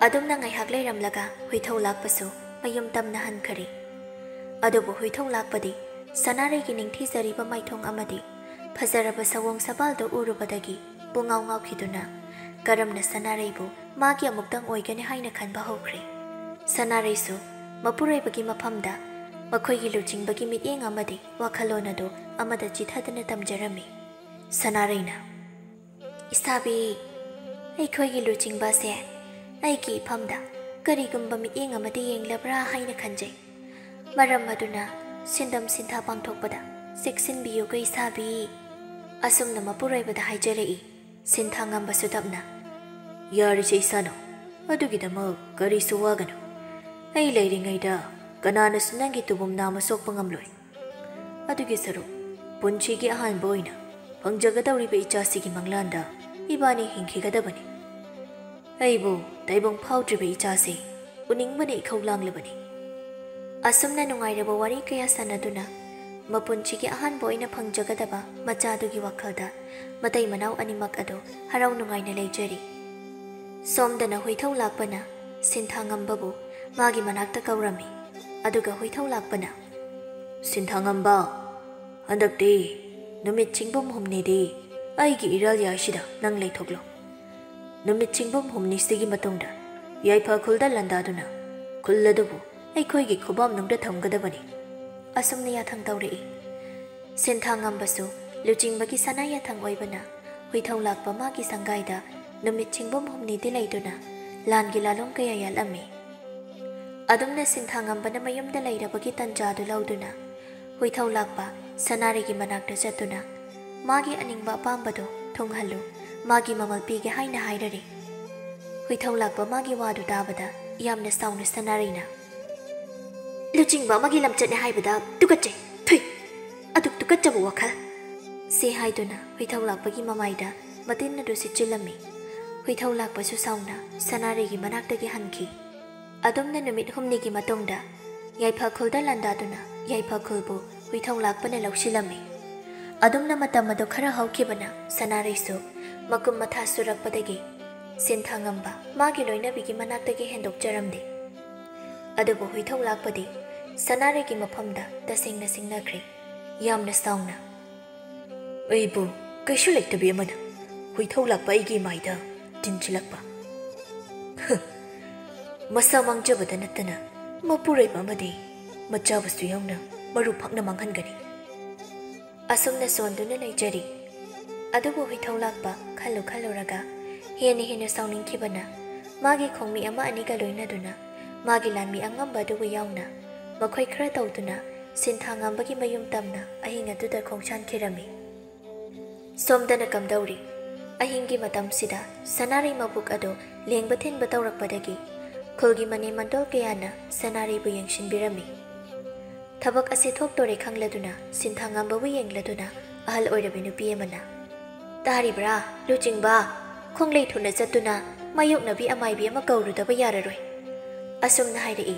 ꯑꯗꯨꯝꯅ ꯉꯥꯏꯍꯥꯛ ꯂꯩꯔꯝꯂꯒ ꯍꯨꯏꯊꯧ ꯃꯌꯨꯝ ꯇꯝꯅ ꯍꯟꯈꯔꯦ꯫ ꯑꯗꯨꯕꯨ ꯍꯨꯏꯊꯧ ꯁꯅꯥꯔꯩꯒꯤ ꯅꯤꯡꯊꯤꯖꯔꯤꯕ ꯃꯥꯏꯊꯣꯡ ꯑꯃꯗꯤ ꯐꯖꯔꯕ ꯁꯑꯣꯡ ꯁꯕꯥꯜꯗꯨ ꯎꯔꯨꯕꯗꯒꯤ ꯄꯨꯡꯉꯥꯎ ꯉꯥꯎꯈꯤꯗꯨꯅ ꯀꯔꯝꯅ ꯁꯅꯥꯔꯩꯕꯨ ꯃꯥꯒꯤ ꯑꯃꯨꯛꯇꯪ ꯑꯣꯏꯒꯅꯤ ꯍꯥꯏꯅ ꯈꯟꯕ ꯍꯧꯈ꯭ꯔꯦ꯫ ꯁꯅꯥꯔꯩꯁꯨ ꯃꯄꯨꯔꯣꯏꯕꯒꯤ ꯃꯐꯝꯗ ꯃꯈꯣꯏꯒꯤ ꯂꯨꯆꯤꯡꯕꯒꯤ ꯃꯤꯠꯌꯦꯡ ꯑꯃꯗꯤ ꯋꯥꯈꯜꯂꯣꯟ ꯑꯗꯨ ꯑꯃꯗ ꯆꯤꯊꯗꯨꯅ ꯇꯝꯖꯔꯝꯃꯤ꯫ ꯁꯅꯥꯔꯩꯅ "ꯏꯁꯥꯕꯤ, ꯑꯩꯈꯣꯏꯒꯤ ꯂꯨꯆꯤꯡꯕꯁꯦ ꯑꯩꯒꯤ ꯏꯐꯝꯗ ꯀꯔꯤꯒꯨꯝꯕ ꯃꯤꯠꯌꯦꯡ ꯑꯃꯗꯤ ꯌꯦꯡꯂꯕ꯭ꯔꯥ ꯍꯥꯏꯅ ꯈꯟꯖꯩ꯫ ꯃꯔꯝ ꯑꯗꯨꯅ ꯁꯤꯟꯗꯝ ꯁꯤꯟꯊꯥ ꯄꯥꯡꯊꯣꯛꯄꯗ ꯆꯦꯛꯁꯤꯟꯕꯤꯌꯨꯀꯣ ꯏꯁꯥꯕꯤ" ꯑꯁꯨꯝꯅ ꯃꯄꯨꯔꯣꯏꯕꯗ ꯍꯥꯏꯖꯔꯛꯏ꯫ ꯁꯤꯟꯊꯥꯉꯝꯕꯁꯨ ꯇꯞꯅ "ꯌꯥꯔꯤꯁꯦ ꯏꯁꯥꯅꯣ, ꯑꯗꯨꯒꯤꯗꯃꯛ ꯀꯔꯤꯁꯨ ꯋꯥꯒꯅꯨ꯫ ꯑꯩ ꯂꯩꯔꯤꯉꯩꯗ ꯀꯅꯥꯅꯁꯨ ꯅꯪꯒꯤ ꯇꯨꯕꯨꯝ ꯅꯥꯝꯃ ꯁꯣꯛꯄ ꯉꯝꯂꯣꯏ꯫ ꯑꯗꯨꯒꯤ ꯁꯔꯨꯛ ꯄꯨꯟꯁꯤꯒꯤ ꯑꯍꯥꯟꯕ ꯑꯣꯏꯅ ꯐꯪꯖꯒꯗꯧꯔꯤꯕ ꯏꯆꯥꯁꯤꯒꯤ ꯃꯪꯂꯥꯟꯗ ꯏꯕꯥꯅꯤ ꯍꯤꯡꯈꯤꯒꯗꯕꯅꯤ꯫ ꯑꯩꯕꯨ ꯇꯥꯏꯕꯪ ꯐꯥꯎꯗ꯭ꯔꯤꯕ ꯏꯆꯥꯁꯦ ꯎꯅꯤꯡꯕꯅ ꯏꯈꯧ ꯂꯥꯡꯂꯕꯅꯤ." ꯑꯁꯨꯝꯅ ꯅꯨꯡꯉꯥꯏꯔꯕ ꯋꯥꯔꯤ ꯀꯌꯥ ꯁꯥꯟꯅꯗꯨꯅ ꯃꯄꯨꯟꯁꯤꯒꯤ ꯑꯍꯥꯟꯕ ꯑꯣꯏꯅ ꯐꯪꯖꯒꯗꯕ ꯃꯆꯥꯗꯨꯒꯤ ꯋꯥꯈꯜꯗ ꯃꯇꯩ ꯃꯅꯥꯎ ꯑꯅꯤꯃꯛ ꯑꯗꯨ ꯍꯔꯥꯎ ꯅꯨꯡꯉꯥꯏꯅ ꯂꯩꯖꯔꯤ꯫ ꯁꯣꯝꯗꯅ ꯍꯨꯏꯊꯧ ꯁꯤꯟꯊꯥꯉꯝꯕꯕꯨ ꯃꯥꯒꯤ ꯃꯅꯥꯛꯇ ꯀꯧꯔꯝꯃꯤ꯫ ꯑꯗꯨꯒ ꯍꯨꯏꯊꯧ "ꯁꯤꯟꯊꯥꯉꯝꯕ, ꯍꯟꯗꯛꯇꯤ ꯅꯨꯃꯤꯠ ꯆꯤꯡꯕꯝ ꯍꯨꯝꯅꯤꯗꯤ ꯑꯩꯒꯤ ꯏꯔꯥꯜ ꯌꯥꯏꯁꯤꯗ ꯅꯪ ꯂꯩꯊꯣꯛꯂꯣ꯫ ꯅꯨꯃꯤꯠ ꯆꯤꯡꯕꯝ ꯍꯨꯝꯅꯤꯁꯤꯒꯤ ꯃꯇꯨꯡꯗ ꯌꯥꯏꯐ ꯂꯥꯟꯗꯥꯗꯨꯅ ꯈꯨꯜ ꯑꯗꯨꯕꯨ ꯑꯩꯈꯣꯏꯒꯤ ꯈꯨꯕꯝꯅꯨꯡꯗ ꯊꯝꯒꯗꯕꯅꯤ." ꯑꯁꯨꯝꯅ ꯌꯥꯊꯪ ꯇꯧꯔꯛꯏ꯫ ꯁꯤꯟꯊꯥꯉꯝꯕꯁꯨ ꯂꯨꯆꯤꯡꯕꯒꯤ ꯁꯅꯥ ꯌꯥꯊꯪ ꯑꯣꯏꯕꯅ ꯍꯨꯏꯊꯧ ꯃꯥꯒꯤ ꯁꯪꯒꯥꯏꯗ ꯅꯨꯃꯤꯠ ꯆꯤꯡꯕꯝ ꯍꯨꯝꯅꯤꯗꯤ ꯂꯩꯗꯨꯅ ꯂꯥꯟꯒꯤ ꯂꯥꯂꯣꯡ ꯀꯌꯥ ꯌꯥꯠꯂꯝꯃꯤ꯫ ꯑꯗꯨꯝꯅ ꯁꯤꯟꯊꯥꯉꯝꯕꯅ ꯃꯌꯨꯝꯗ ꯂꯩꯔꯕꯒꯤ ꯇꯟꯖꯥꯗꯨ ꯂꯧꯗꯨꯅ ꯍꯨꯏꯊꯧ ꯁꯅꯥꯔꯩꯒꯤ ꯃꯅꯥꯛꯇ ꯆꯠꯇꯨꯅ ꯃꯥꯒꯤ ꯑꯅꯤꯡꯕ ꯑꯄꯥꯝꯕꯗꯨ ꯊꯨꯡꯍꯜꯂꯨ, ꯃꯥꯒꯤ ꯃꯃꯜ ꯄꯤꯒꯦ ꯍꯥꯏꯅ ꯍꯥꯏꯔꯔꯤ꯫ ꯍꯨꯏꯊꯧ ꯃꯥꯒꯤ ꯋꯥꯗꯨ ꯇꯥꯕꯗ ꯌꯥꯝꯅ ꯁꯥꯎꯅ ꯁꯅꯥꯔꯩꯅ "ꯂꯨꯆꯤꯡꯕ ꯑꯃꯒꯤ ꯂꯝꯆꯠꯅꯦ ꯍꯥꯏꯕꯗ ꯇꯨꯀꯠꯆꯩ, ꯊꯨꯏ, ꯑꯗꯨꯛ ꯇꯨꯀꯠꯆꯕ ꯋꯥꯈꯜ" ꯁꯤ ꯍꯥꯏꯗꯨꯅ ꯍꯨꯏꯊꯧ ꯃꯃꯥꯏꯗ ꯃꯇꯤꯟ ꯑꯗꯨ ꯁꯤꯠꯆꯤꯜꯂꯝꯃꯤ꯫ ꯍꯨꯏꯊꯧ ꯁꯥꯎꯅ ꯁꯅꯥꯔꯩꯒꯤ ꯃꯅꯥꯛꯇꯒꯤ ꯍꯟꯈꯤ꯫ ꯑꯗꯨꯝꯅ ꯅꯨꯃꯤꯠ ꯍꯨꯝꯅꯤꯒꯤ ꯃꯇꯨꯡꯗ ꯌꯥꯏꯐ ꯂꯥꯟꯗꯥꯗꯨꯅ ꯌꯥꯏꯐ ꯍꯨꯏꯊꯧ ꯂꯧꯁꯤꯜꯂꯝꯃꯤ꯫ ꯑꯗꯨꯝꯅ ꯃꯇꯝ ꯑꯗꯨ ꯈꯔ ꯍꯧꯈꯤꯕꯅ ꯁꯅꯥꯔꯩꯁꯨ ꯃꯀꯨꯝ ꯃꯊꯥ ꯁꯨꯔꯛꯄꯗꯒꯤ ꯁꯤꯟꯊꯥꯉꯝꯕ ꯃꯥꯒꯤ ꯂꯣꯏꯅꯕꯤꯒꯤ ꯃꯅꯥꯛꯇꯒꯤ ꯍꯦꯟꯗꯣꯛꯆꯔꯝꯗꯦ꯫ ꯑꯗꯨꯕꯨ ꯍꯨꯏꯊꯧ ꯁꯅꯥꯔꯩꯒꯤ ꯃꯐꯝꯗ ꯇꯁꯦꯡꯅ ꯁꯤꯡꯅꯈ꯭ꯔꯦ꯫ ꯌꯥꯝꯅ ꯁꯥꯎꯅ "ꯑꯩꯕꯨ ꯀꯩꯁꯨ ꯂꯩꯇꯕꯤ ꯑꯃꯅ ꯍꯨꯏꯊꯧ ꯑꯩꯒꯤ ꯏꯃꯥꯏꯗ ꯇꯤꯟꯁꯤꯜꯂꯛꯄ! ꯃꯁꯥ ꯃꯥꯡꯖꯕꯗ ꯅꯠꯇꯅ ꯃꯄꯨꯔꯣꯏꯕ ꯑꯃꯗꯤ ꯃꯆꯥꯕꯨꯁꯨ ꯌꯥꯎꯅ ꯃꯔꯨ ꯐꯛꯅ ꯃꯥꯡꯍꯟꯒꯅꯤ." ꯑꯁꯨꯝꯅ ꯁꯣꯟꯗꯨꯅ ꯂꯩꯖꯔꯤ꯫ ꯑꯗꯨꯕꯨ ꯍꯨꯏꯊꯧ ꯈꯜꯂꯨꯔꯒ ꯍꯦꯟꯅ ꯁꯥꯎꯅꯤꯡꯈꯤꯕꯅ ꯃꯥꯒꯤ ꯈꯣꯡꯃꯤ ꯑꯃ ꯑꯅꯤꯒ ꯂꯣꯏꯅꯗꯨꯅ ꯃꯥꯒꯤ ꯂꯥꯟꯃꯤ ꯑꯉꯝꯕ ꯑꯗꯨꯕꯨ ꯌꯥꯎꯅ ꯃꯈꯣꯏ ꯈꯔ ꯇꯧꯗꯨꯅ ꯁꯤꯟꯊꯥꯉꯝꯕꯒꯤ ꯃꯌꯨꯝ ꯇꯝꯅ ꯑꯍꯤꯡ ꯑꯗꯨꯗ ꯈꯣꯡꯁꯥꯟꯈꯤꯔꯝꯃꯤ꯫ ꯁꯣꯝꯗꯅ ꯀꯝꯗꯧꯔꯤ? ꯑꯍꯤꯡꯒꯤ ꯃꯇꯝꯁꯤꯗ ꯁꯅꯥꯔꯩ ꯃꯕꯨꯛ ꯑꯗꯨ ꯂꯦꯡꯕ ꯊꯤꯟꯕ ꯇꯧꯔꯛꯄꯗꯒꯤ ꯈꯨꯜꯒꯤ ꯃꯅꯦꯝ ꯀꯌꯥꯅ ꯁꯅꯥꯔꯩꯕꯨ ꯌꯦꯡꯁꯤꯟꯕꯤꯔꯝꯃꯤ꯫ ꯊꯕꯛ ꯑꯁꯤ ꯊꯣꯛꯇꯣꯔꯦ ꯈꯪꯂꯗꯨꯅ ꯁꯤꯟꯊꯥꯉꯝꯕꯕꯨ ꯌꯦꯡꯂꯗꯨꯅ ꯑꯍꯜ ꯑꯣꯏꯔꯕꯤ ꯅꯨꯄꯤ ꯑꯃꯅ "ꯇꯥꯔꯤꯕ꯭ꯔꯥ ꯂꯨꯆꯤꯡꯕ? ꯈꯣꯡꯂꯩ ꯊꯨꯅ ꯆꯠꯇꯨꯅ ꯃꯥꯌꯣꯛꯅꯕꯤ ꯑꯃꯥꯏꯕꯤ ꯑꯃ ꯀꯧꯔꯨꯗꯕ ꯌꯥꯔꯔꯣꯏ" ꯑꯁꯨꯝꯅ ꯍꯥꯏꯔꯛꯏ꯫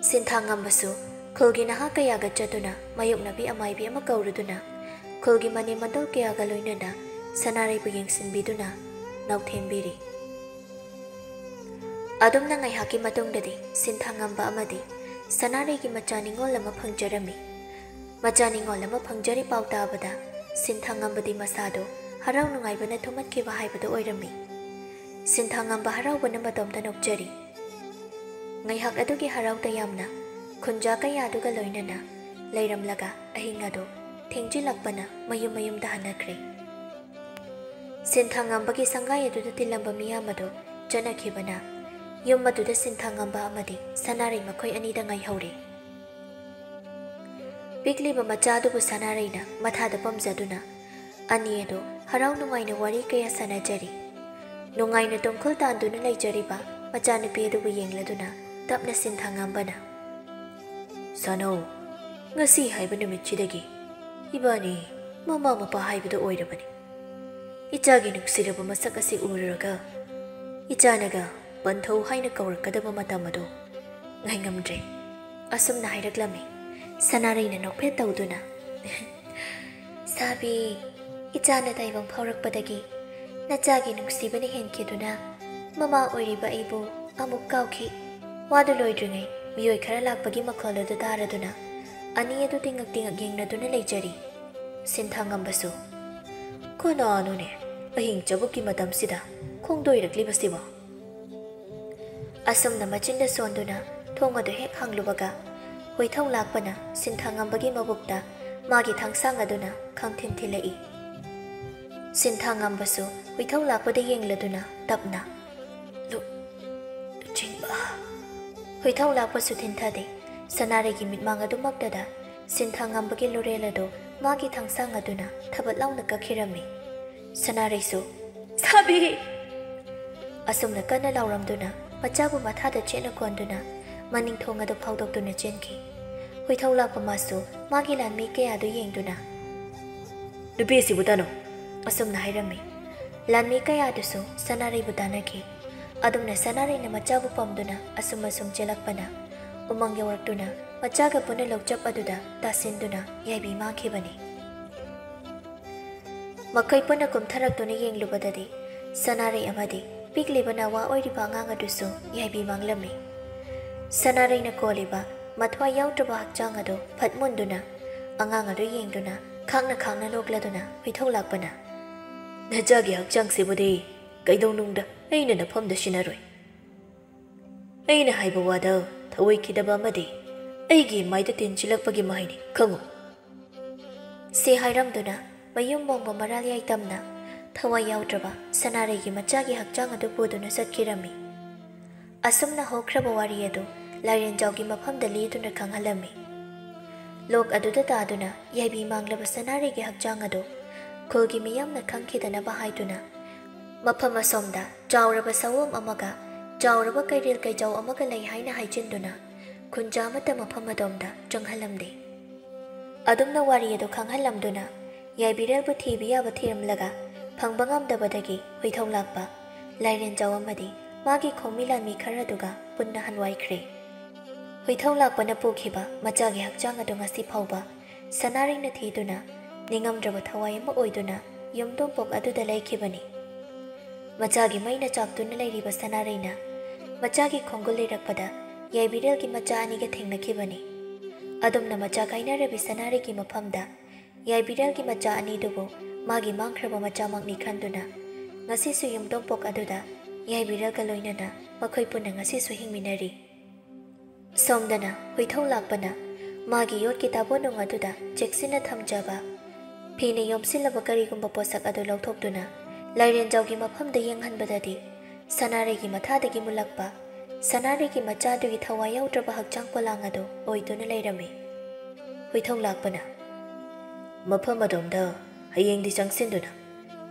ꯁꯤꯟꯊꯥꯉꯝꯕꯁꯨ ꯈꯨꯜꯒꯤ ꯅꯍꯥ ꯀꯌꯥꯒ ꯆꯠꯇꯨꯅ ꯃꯥꯌꯣꯛꯅꯕꯤ ꯑꯃꯥꯏꯕꯤ ꯑꯃ ꯀꯧꯔꯨꯗꯨꯅ ꯈꯨꯜꯒꯤ ꯃꯅꯦꯝ ꯀꯌꯥꯒ ꯂꯣꯏꯅꯅ ꯁꯅꯥꯔꯩꯕꯨ ꯌꯦꯡꯁꯤꯟꯕꯤꯗꯨꯅ ꯅꯥꯎꯊꯦꯝꯕꯤꯔꯤ꯫ ꯑꯗꯨꯝꯅ ꯉꯥꯏꯍꯥꯛꯀꯤ ꯃꯇꯨꯡꯗꯗꯤ ꯁꯤꯟꯊꯥꯉꯝꯕ ꯑꯃꯗꯤ ꯁꯅꯥꯔꯩꯒꯤ ꯃꯆꯥ ꯅꯤꯡꯉꯣꯜ ꯑꯃ ꯐꯪꯖꯔꯝꯃꯤ꯫ ꯃꯆꯥ ꯅꯤꯡꯉꯣꯜ ꯑꯃ ꯐꯪꯖꯔꯤ ꯄꯥꯎ ꯇꯥꯕꯗ ꯁꯤꯟꯊꯥꯉꯝꯕꯗꯤ ꯃꯁꯥꯗꯣ ꯍꯔꯥꯎ ꯅꯨꯡꯉꯥꯏꯕꯅ ꯊꯨꯝꯍꯠꯈꯤꯕ ꯍꯥꯏꯕꯗꯨ ꯑꯣꯏꯔꯝꯃꯤ꯫ ꯁꯤꯟꯊꯥꯉꯝꯕ ꯍꯔꯥꯎꯕꯅ ꯃꯇꯣꯝꯇ ꯅꯣꯛꯆꯔꯤ꯫ ꯉꯥꯏꯍꯥꯛ ꯑꯗꯨꯒꯤ ꯍꯔꯥꯎ ꯇꯌꯥꯝꯅ ꯈꯨꯟꯖꯥ ꯀꯌꯥꯗꯨꯒ ꯂꯣꯏꯅꯅ ꯂꯩꯔꯝꯂꯒ ꯑꯍꯤꯡ ꯑꯗꯨ ꯊꯦꯡꯖꯤꯜꯂꯛꯄꯅ ꯃꯌꯨꯝꯗ ꯍꯟꯅꯈ꯭ꯔꯦ꯫ ꯁꯤꯟꯊꯥꯉꯝꯕꯒꯤ ꯁꯪꯒꯥꯏ ꯑꯗꯨꯗ ꯇꯤꯜꯂꯝꯕ ꯃꯤꯌꯥꯝ ꯑꯗꯨ ꯆꯠꯅꯈꯤꯕꯅ ꯌꯨꯝ ꯑꯗꯨꯗ ꯁꯤꯟꯊꯥꯉꯝꯕ ꯑꯃꯗꯤ ꯁꯅꯥꯔꯩ ꯃꯈꯣꯏ ꯑꯅꯤꯗ ꯉꯥꯏꯍꯧꯔꯦ꯫ ꯄꯤꯛꯂꯤꯕ ꯃꯆꯥꯗꯨꯕꯨ ꯁꯅꯥꯔꯩꯅ ꯃꯊꯥꯗ ꯄꯝꯖꯗꯨꯅ ꯑꯅꯤ ꯑꯗꯨ ꯍꯔꯥꯎ ꯅꯨꯡꯉꯥꯏꯅ ꯋꯥꯔꯤ ꯀꯌꯥ ꯁꯥꯟꯅꯖꯔꯤ꯫ ꯅꯨꯡꯉꯥꯏꯅ ꯇꯨꯝꯈꯨꯜ ꯇꯥꯟꯗꯨꯅ ꯂꯩꯖꯔꯤꯕ ꯃꯆꯥꯅꯨꯄꯤ ꯑꯗꯨꯕꯨ ꯌꯦꯡꯂꯗꯨꯅ ꯇꯞꯅ ꯁꯤꯟꯊꯥꯉꯝꯕꯅ "ꯁꯥꯅꯧ, ꯉꯁꯤ ꯍꯥꯏꯕ ꯅꯨꯃꯤꯠꯁꯤꯗꯒꯤ ꯏꯕꯥꯅꯤ ꯃꯃꯥ ꯃꯄꯥ ꯍꯥꯏꯕꯗꯨ ꯑꯣꯏꯔꯕꯅꯤ꯫ ꯏꯆꯥꯒꯤ ꯅꯨꯡꯁꯤꯔꯕ ꯃꯁꯛ ꯑꯁꯤ ꯎꯔꯨꯔꯒ ꯏꯆꯥꯅꯒ ꯄꯟꯊꯧ ꯍꯥꯏꯅ ꯀꯧꯔꯛꯀꯗꯕ ꯃꯇꯝ ꯑꯗꯨ ꯉꯥꯏꯉꯝꯗ꯭ꯔꯦ" ꯑꯁꯨꯝꯅ ꯍꯥꯏꯔꯛꯂꯝꯃꯤ꯫ ꯁꯅꯥꯔꯩꯅ ꯅꯣꯛꯐꯦꯠ ꯇꯧꯗꯨꯅ "ꯁꯥꯕꯤ, ꯏꯆꯥꯅ ꯇꯥꯏꯕꯪ ꯐꯥꯎꯔꯛꯄꯗꯒꯤ ꯅꯆꯥꯒꯤ ꯅꯨꯡꯁꯤꯕꯅ ꯍꯦꯟꯈꯤꯗꯨꯅ ꯃꯃꯥ ꯑꯣꯏꯔꯤꯕ ꯑꯩꯕꯨ amuk kaukhi wadu loidringai miyoi khara lakpagi makhol adu taraduna ani adu tingak yengnaduna leijari sinthangambsu konanune ahing chabukki matamsida khongdoirakliba asumna machinda sonduna thong adu hek hanglubaga hoithau lakpana sinthangambagi mabukta magi thangsang aduna khangthin thilai sinthangambsu hoithau lakpada yengladuna tapna ꯆꯤꯡꯕ ꯍꯣꯏꯊꯧ ꯂꯥꯛꯄꯁꯨ ꯊꯤꯟꯊꯗꯦ ꯁꯅꯥꯔꯩꯒꯤ ꯃꯤꯠꯃꯥꯡ ꯑꯗꯨꯃꯛꯇꯗ ꯁꯤꯟꯊꯥꯉꯝꯕꯒꯤ ꯂꯣꯔꯦꯜ ꯑꯗꯨ ꯃꯥꯒꯤ ꯊꯥꯡꯁꯥꯡ ꯑꯗꯨꯅ ꯊꯕꯠ ꯂꯥꯎꯅ ꯀꯛꯈꯤꯔꯝꯃꯤ ꯁꯅꯥꯔꯩꯁꯨ ꯁꯥꯕꯤ ꯑꯁꯨꯝꯅ ꯀꯟꯅ ꯂꯥꯎꯔꯝꯗꯨꯅ ꯃꯆꯥꯕꯨ ꯃꯊꯥꯗ ꯆꯦꯠꯅ ꯀꯣꯟꯗꯨꯅ ꯃꯅꯤꯡꯊꯣꯡ ꯑꯗꯨ ꯐꯥꯎꯗꯣꯛꯇꯨꯅ ꯆꯦꯟꯈꯤ ꯍꯣꯏꯊꯧ ꯂꯥꯛꯄ ꯃꯥꯁꯨ ꯃꯥꯒꯤ ꯂꯥꯟꯃꯤ ꯀꯌꯥꯗꯨ ꯌꯦꯡꯗꯨꯅ ꯅꯨꯄꯤꯁꯤꯕꯨ ꯇꯥꯅꯣ ꯑꯁꯨꯝꯅ ꯍꯥꯏꯔꯝꯃꯤ ꯂꯥꯟꯃꯤ ꯀꯌꯥꯗꯨꯁꯨ ꯁꯅꯥꯔꯩꯕꯨ ꯇꯥꯟꯅꯈꯤ ꯑꯗꯨꯝꯅ ꯁꯅꯥꯔꯩꯅ ꯃꯆꯥꯕꯨ ꯄꯝꯗꯨꯅ ꯑꯁꯨꯝ ꯆꯦꯜꯂꯛꯄꯅ ꯎꯃꯪ ꯌꯧꯔꯛꯇꯨꯅ ꯃꯆꯥꯒ ꯄꯨꯟꯅ ꯂꯧꯆꯞ ꯑꯗꯨꯗ ꯇꯥꯁꯤꯟꯗꯨꯅ ꯌꯥꯏꯕꯤ ꯃꯥꯡꯈꯤꯕꯅꯤ ꯃꯈꯣꯏ ꯄꯨꯟꯅ ꯀꯨꯝꯊꯔꯛꯇꯨꯅ ꯌꯦꯡꯂꯨꯕꯗꯗꯤ ꯁꯅꯥꯔꯩ ꯑꯃꯗꯤ ꯄꯤꯛꯂꯤꯕ ꯅꯋꯥ ꯑꯣꯏꯔꯤꯕ ꯑꯉꯥꯡ ꯑꯗꯨꯁꯨ ꯌꯥꯏꯕꯤ ꯃꯥꯡꯂꯝꯃꯤ ꯁꯅꯥꯔꯩꯅ ꯀꯣꯜꯂꯤꯕ ꯃꯊ꯭ꯋꯥꯏ ꯌꯥꯎꯗ꯭ꯔꯕ ꯍꯛꯆꯥꯡ ꯑꯗꯨ ꯐꯠꯃꯨꯟꯗꯨꯅ ꯑꯉꯥꯡ ꯑꯗꯨ ꯌꯦꯡꯗꯨꯅ ꯈꯥꯡꯅ ꯅꯣꯛꯂꯗꯨꯅ ꯍꯣꯏꯊꯧ ꯂꯥꯛꯄꯅ ꯅꯆꯥꯒꯤ ꯍꯛꯆꯥꯡꯁꯤꯕꯨꯗꯤ ꯀꯩꯗꯧꯅꯨꯡꯗ ꯑꯩꯅ ꯅꯐꯝꯗ ꯁꯤꯟꯅꯔꯣꯏ ꯑꯩꯅ ꯍꯥꯏꯕ ꯋꯥꯗ ꯊꯑꯣꯏꯈꯤꯗꯕ ꯑꯃꯗꯤ ꯑꯩꯒꯤ ꯃꯥꯏꯗ ꯇꯤꯟꯁꯤꯜꯂꯛꯄꯒꯤ ꯃꯍꯩꯅꯤ ꯈꯪꯉꯨ ꯁꯤ ꯍꯥꯏꯔꯝꯗꯨꯅ ꯃꯌꯨꯝ ꯃꯣꯡꯕ ꯃꯔꯥꯜ ꯌꯥꯏꯇꯝꯅ ꯊꯋꯥꯏ ꯌꯥꯎꯗ꯭ꯔꯕ ꯁꯅꯥꯔꯩꯒꯤ ꯃꯆꯥꯒꯤ ꯍꯛꯆꯥꯡ ꯑꯗꯨ ꯄꯨꯗꯨꯅ ꯆꯠꯈꯤꯔꯝꯃꯤ ꯑꯁꯨꯝꯅ ꯍꯧꯈ꯭ꯔꯕ ꯋꯥꯔꯤ ꯑꯗꯨ ꯂꯥꯏꯔꯦꯟꯖꯥꯎꯒꯤ ꯃꯐꯝꯗ ꯂꯤꯗꯨꯅ ꯈꯪꯍꯜꯂꯝꯃꯤ ꯂꯣꯛ ꯑꯗꯨꯗ ꯇꯥꯗꯨꯅ ꯌꯥꯏꯕꯤ ꯃꯥꯡꯂꯕ ꯁꯅꯥꯔꯩꯒꯤ ꯍꯛꯆꯥꯡ ꯑꯗꯨ ꯈꯨꯜꯒꯤ ꯃꯤꯌꯥꯝꯅ ꯈꯪꯈꯤꯗꯅꯕ ꯍꯥꯏꯗꯨꯅ ꯃꯐꯝ ꯑꯁꯣꯝꯗ ꯆꯥꯎꯔꯕ ꯁꯑꯣꯝ ꯑꯃꯒ ꯆꯥꯎꯔꯕ ꯀꯩꯔꯦꯜ ꯀꯩꯖꯥꯎ ꯑꯃꯒ ꯂꯩ ꯍꯥꯏꯅ ꯍꯥꯏꯖꯤꯟꯗꯨꯅ ꯈꯨꯟꯖꯥ ꯑꯃꯠꯇ ꯃꯐꯝ ꯑꯗꯣꯝꯗ ꯆꯪꯍꯜꯂꯝꯗꯦ ꯑꯗꯨꯝꯅ ꯋꯥꯔꯤ ꯑꯗꯨ ꯈꯪꯍꯜꯂꯝꯗꯨꯅ ꯌꯥꯏꯕꯤꯔꯦꯜꯕꯨ ꯊꯤꯕ ꯌꯥꯕ ꯊꯤꯔꯝꯂꯒ ꯐꯪꯕ ꯉꯝꯗꯕꯗꯒꯤ ꯍꯣꯏꯊꯧ ꯂꯥꯛꯄ ꯂꯥꯏꯔꯦꯟꯖꯥꯎ ꯑꯃꯗꯤ ꯃꯥꯒꯤ ꯈꯣꯡꯃꯤ ꯂꯥꯟꯃꯤ ꯈꯔꯗꯨꯒ ꯄꯨꯟꯅ ꯍꯟꯋꯥꯏꯈ꯭ꯔꯦ ꯍꯣꯏꯊꯧ ꯂꯥꯛꯄꯅ ꯄꯨꯈꯤꯕ ꯃꯆꯥꯒꯤ ꯍꯛꯆꯥꯡ ꯑꯗꯨ ꯉꯁꯤ ꯐꯥꯎꯕ ꯁꯅꯥꯔꯩꯅ ꯊꯤꯗꯨꯅ ꯅꯤꯡꯉꯝꯗ꯭ꯔꯕ ꯊꯋꯥꯏ ꯑꯃ ꯑꯣꯏꯗꯨꯅ ꯌꯨꯝꯊꯣꯡꯄꯣꯛ ꯑꯗꯨꯗ ꯂꯩꯈꯤꯕꯅꯤ ꯃꯆꯥꯒꯤ ꯃꯩꯅ ꯆꯥꯛꯇꯨꯅ ꯂꯩꯔꯤꯕ ꯁꯅꯥꯔꯩꯅ ꯃꯆꯥꯒꯤ ꯈꯣꯡꯒꯨꯜ ꯂꯩꯔꯛꯄꯗ ꯌꯥꯏꯕꯤꯔꯦꯜꯒꯤ ꯃꯆꯥ ꯑꯅꯤꯒ ꯊꯦꯡꯅꯈꯤꯕꯅꯤ ꯑꯗꯨꯝꯅ ꯃꯆꯥ ꯀꯥꯏꯅꯔꯕꯤ ꯁꯅꯥꯔꯩꯒꯤ ꯃꯐꯝꯗ ꯌꯥꯏꯕꯤꯔꯦꯜꯒꯤ ꯃꯆꯥ ꯑꯅꯤꯗꯨꯕꯨ ꯃꯥꯒꯤ ꯃꯥꯡꯈ꯭ꯔꯕ ꯃꯆꯥꯃꯛꯅꯤ ꯈꯟꯗꯨꯅ ꯉꯁꯤꯁꯨ ꯌꯨꯝꯊꯣꯡꯄꯣꯛ ꯑꯗꯨꯗ ꯌꯥꯏꯕꯤꯔꯦꯜꯒ ꯂꯣꯏꯅꯅ ꯃꯈꯣꯏ ꯄꯨꯟꯅ ꯉꯁꯤꯁꯨ ꯍꯤꯡꯃꯤꯟꯅꯔꯤ ꯁꯣꯝꯗꯅ ꯍꯣꯏꯊꯧ ꯂꯥꯛꯄꯅ ꯃꯥꯒꯤ ꯌꯣꯠꯀꯤ ꯇꯥꯕꯣꯅꯨꯡ ꯑꯗꯨꯗ ꯆꯦꯛꯁꯤꯟꯅ ꯊꯝꯖꯕ ꯐꯤꯅ ꯌꯣꯝꯁꯤꯜꯂꯕ ꯀꯔꯤꯒꯨꯝꯕ ꯄꯣꯠꯁꯛ ꯑꯗꯨ ꯂꯧꯊꯣꯛꯇꯨꯅ ꯂꯥꯏꯔꯦꯟꯖꯥꯎꯒꯤ ꯃꯐꯝꯗ ꯌꯦꯡꯍꯟꯕꯗꯗꯤ ꯁꯅꯥꯔꯩꯒꯤ ꯃꯊꯥꯗꯒꯤ ꯃꯨꯜꯂꯛꯄ ꯁꯅꯥꯔꯩꯒꯤ ꯃꯆꯥꯗꯨꯒꯤ ꯊꯋꯥꯏ ꯌꯥꯎꯗ꯭ꯔꯕ ꯍꯛꯆꯥꯡ ꯄꯣꯂꯥꯡ ꯑꯗꯨ ꯑꯣꯏꯗꯨꯅ ꯂꯩꯔꯝꯃꯤ ꯍꯣꯏꯊꯧ ꯂꯥꯛꯄꯅ ꯃꯐꯝ ꯑꯗꯣꯝꯗ ꯍꯌꯦꯡꯗꯤ ꯆꯪꯁꯤꯟꯗꯨꯅ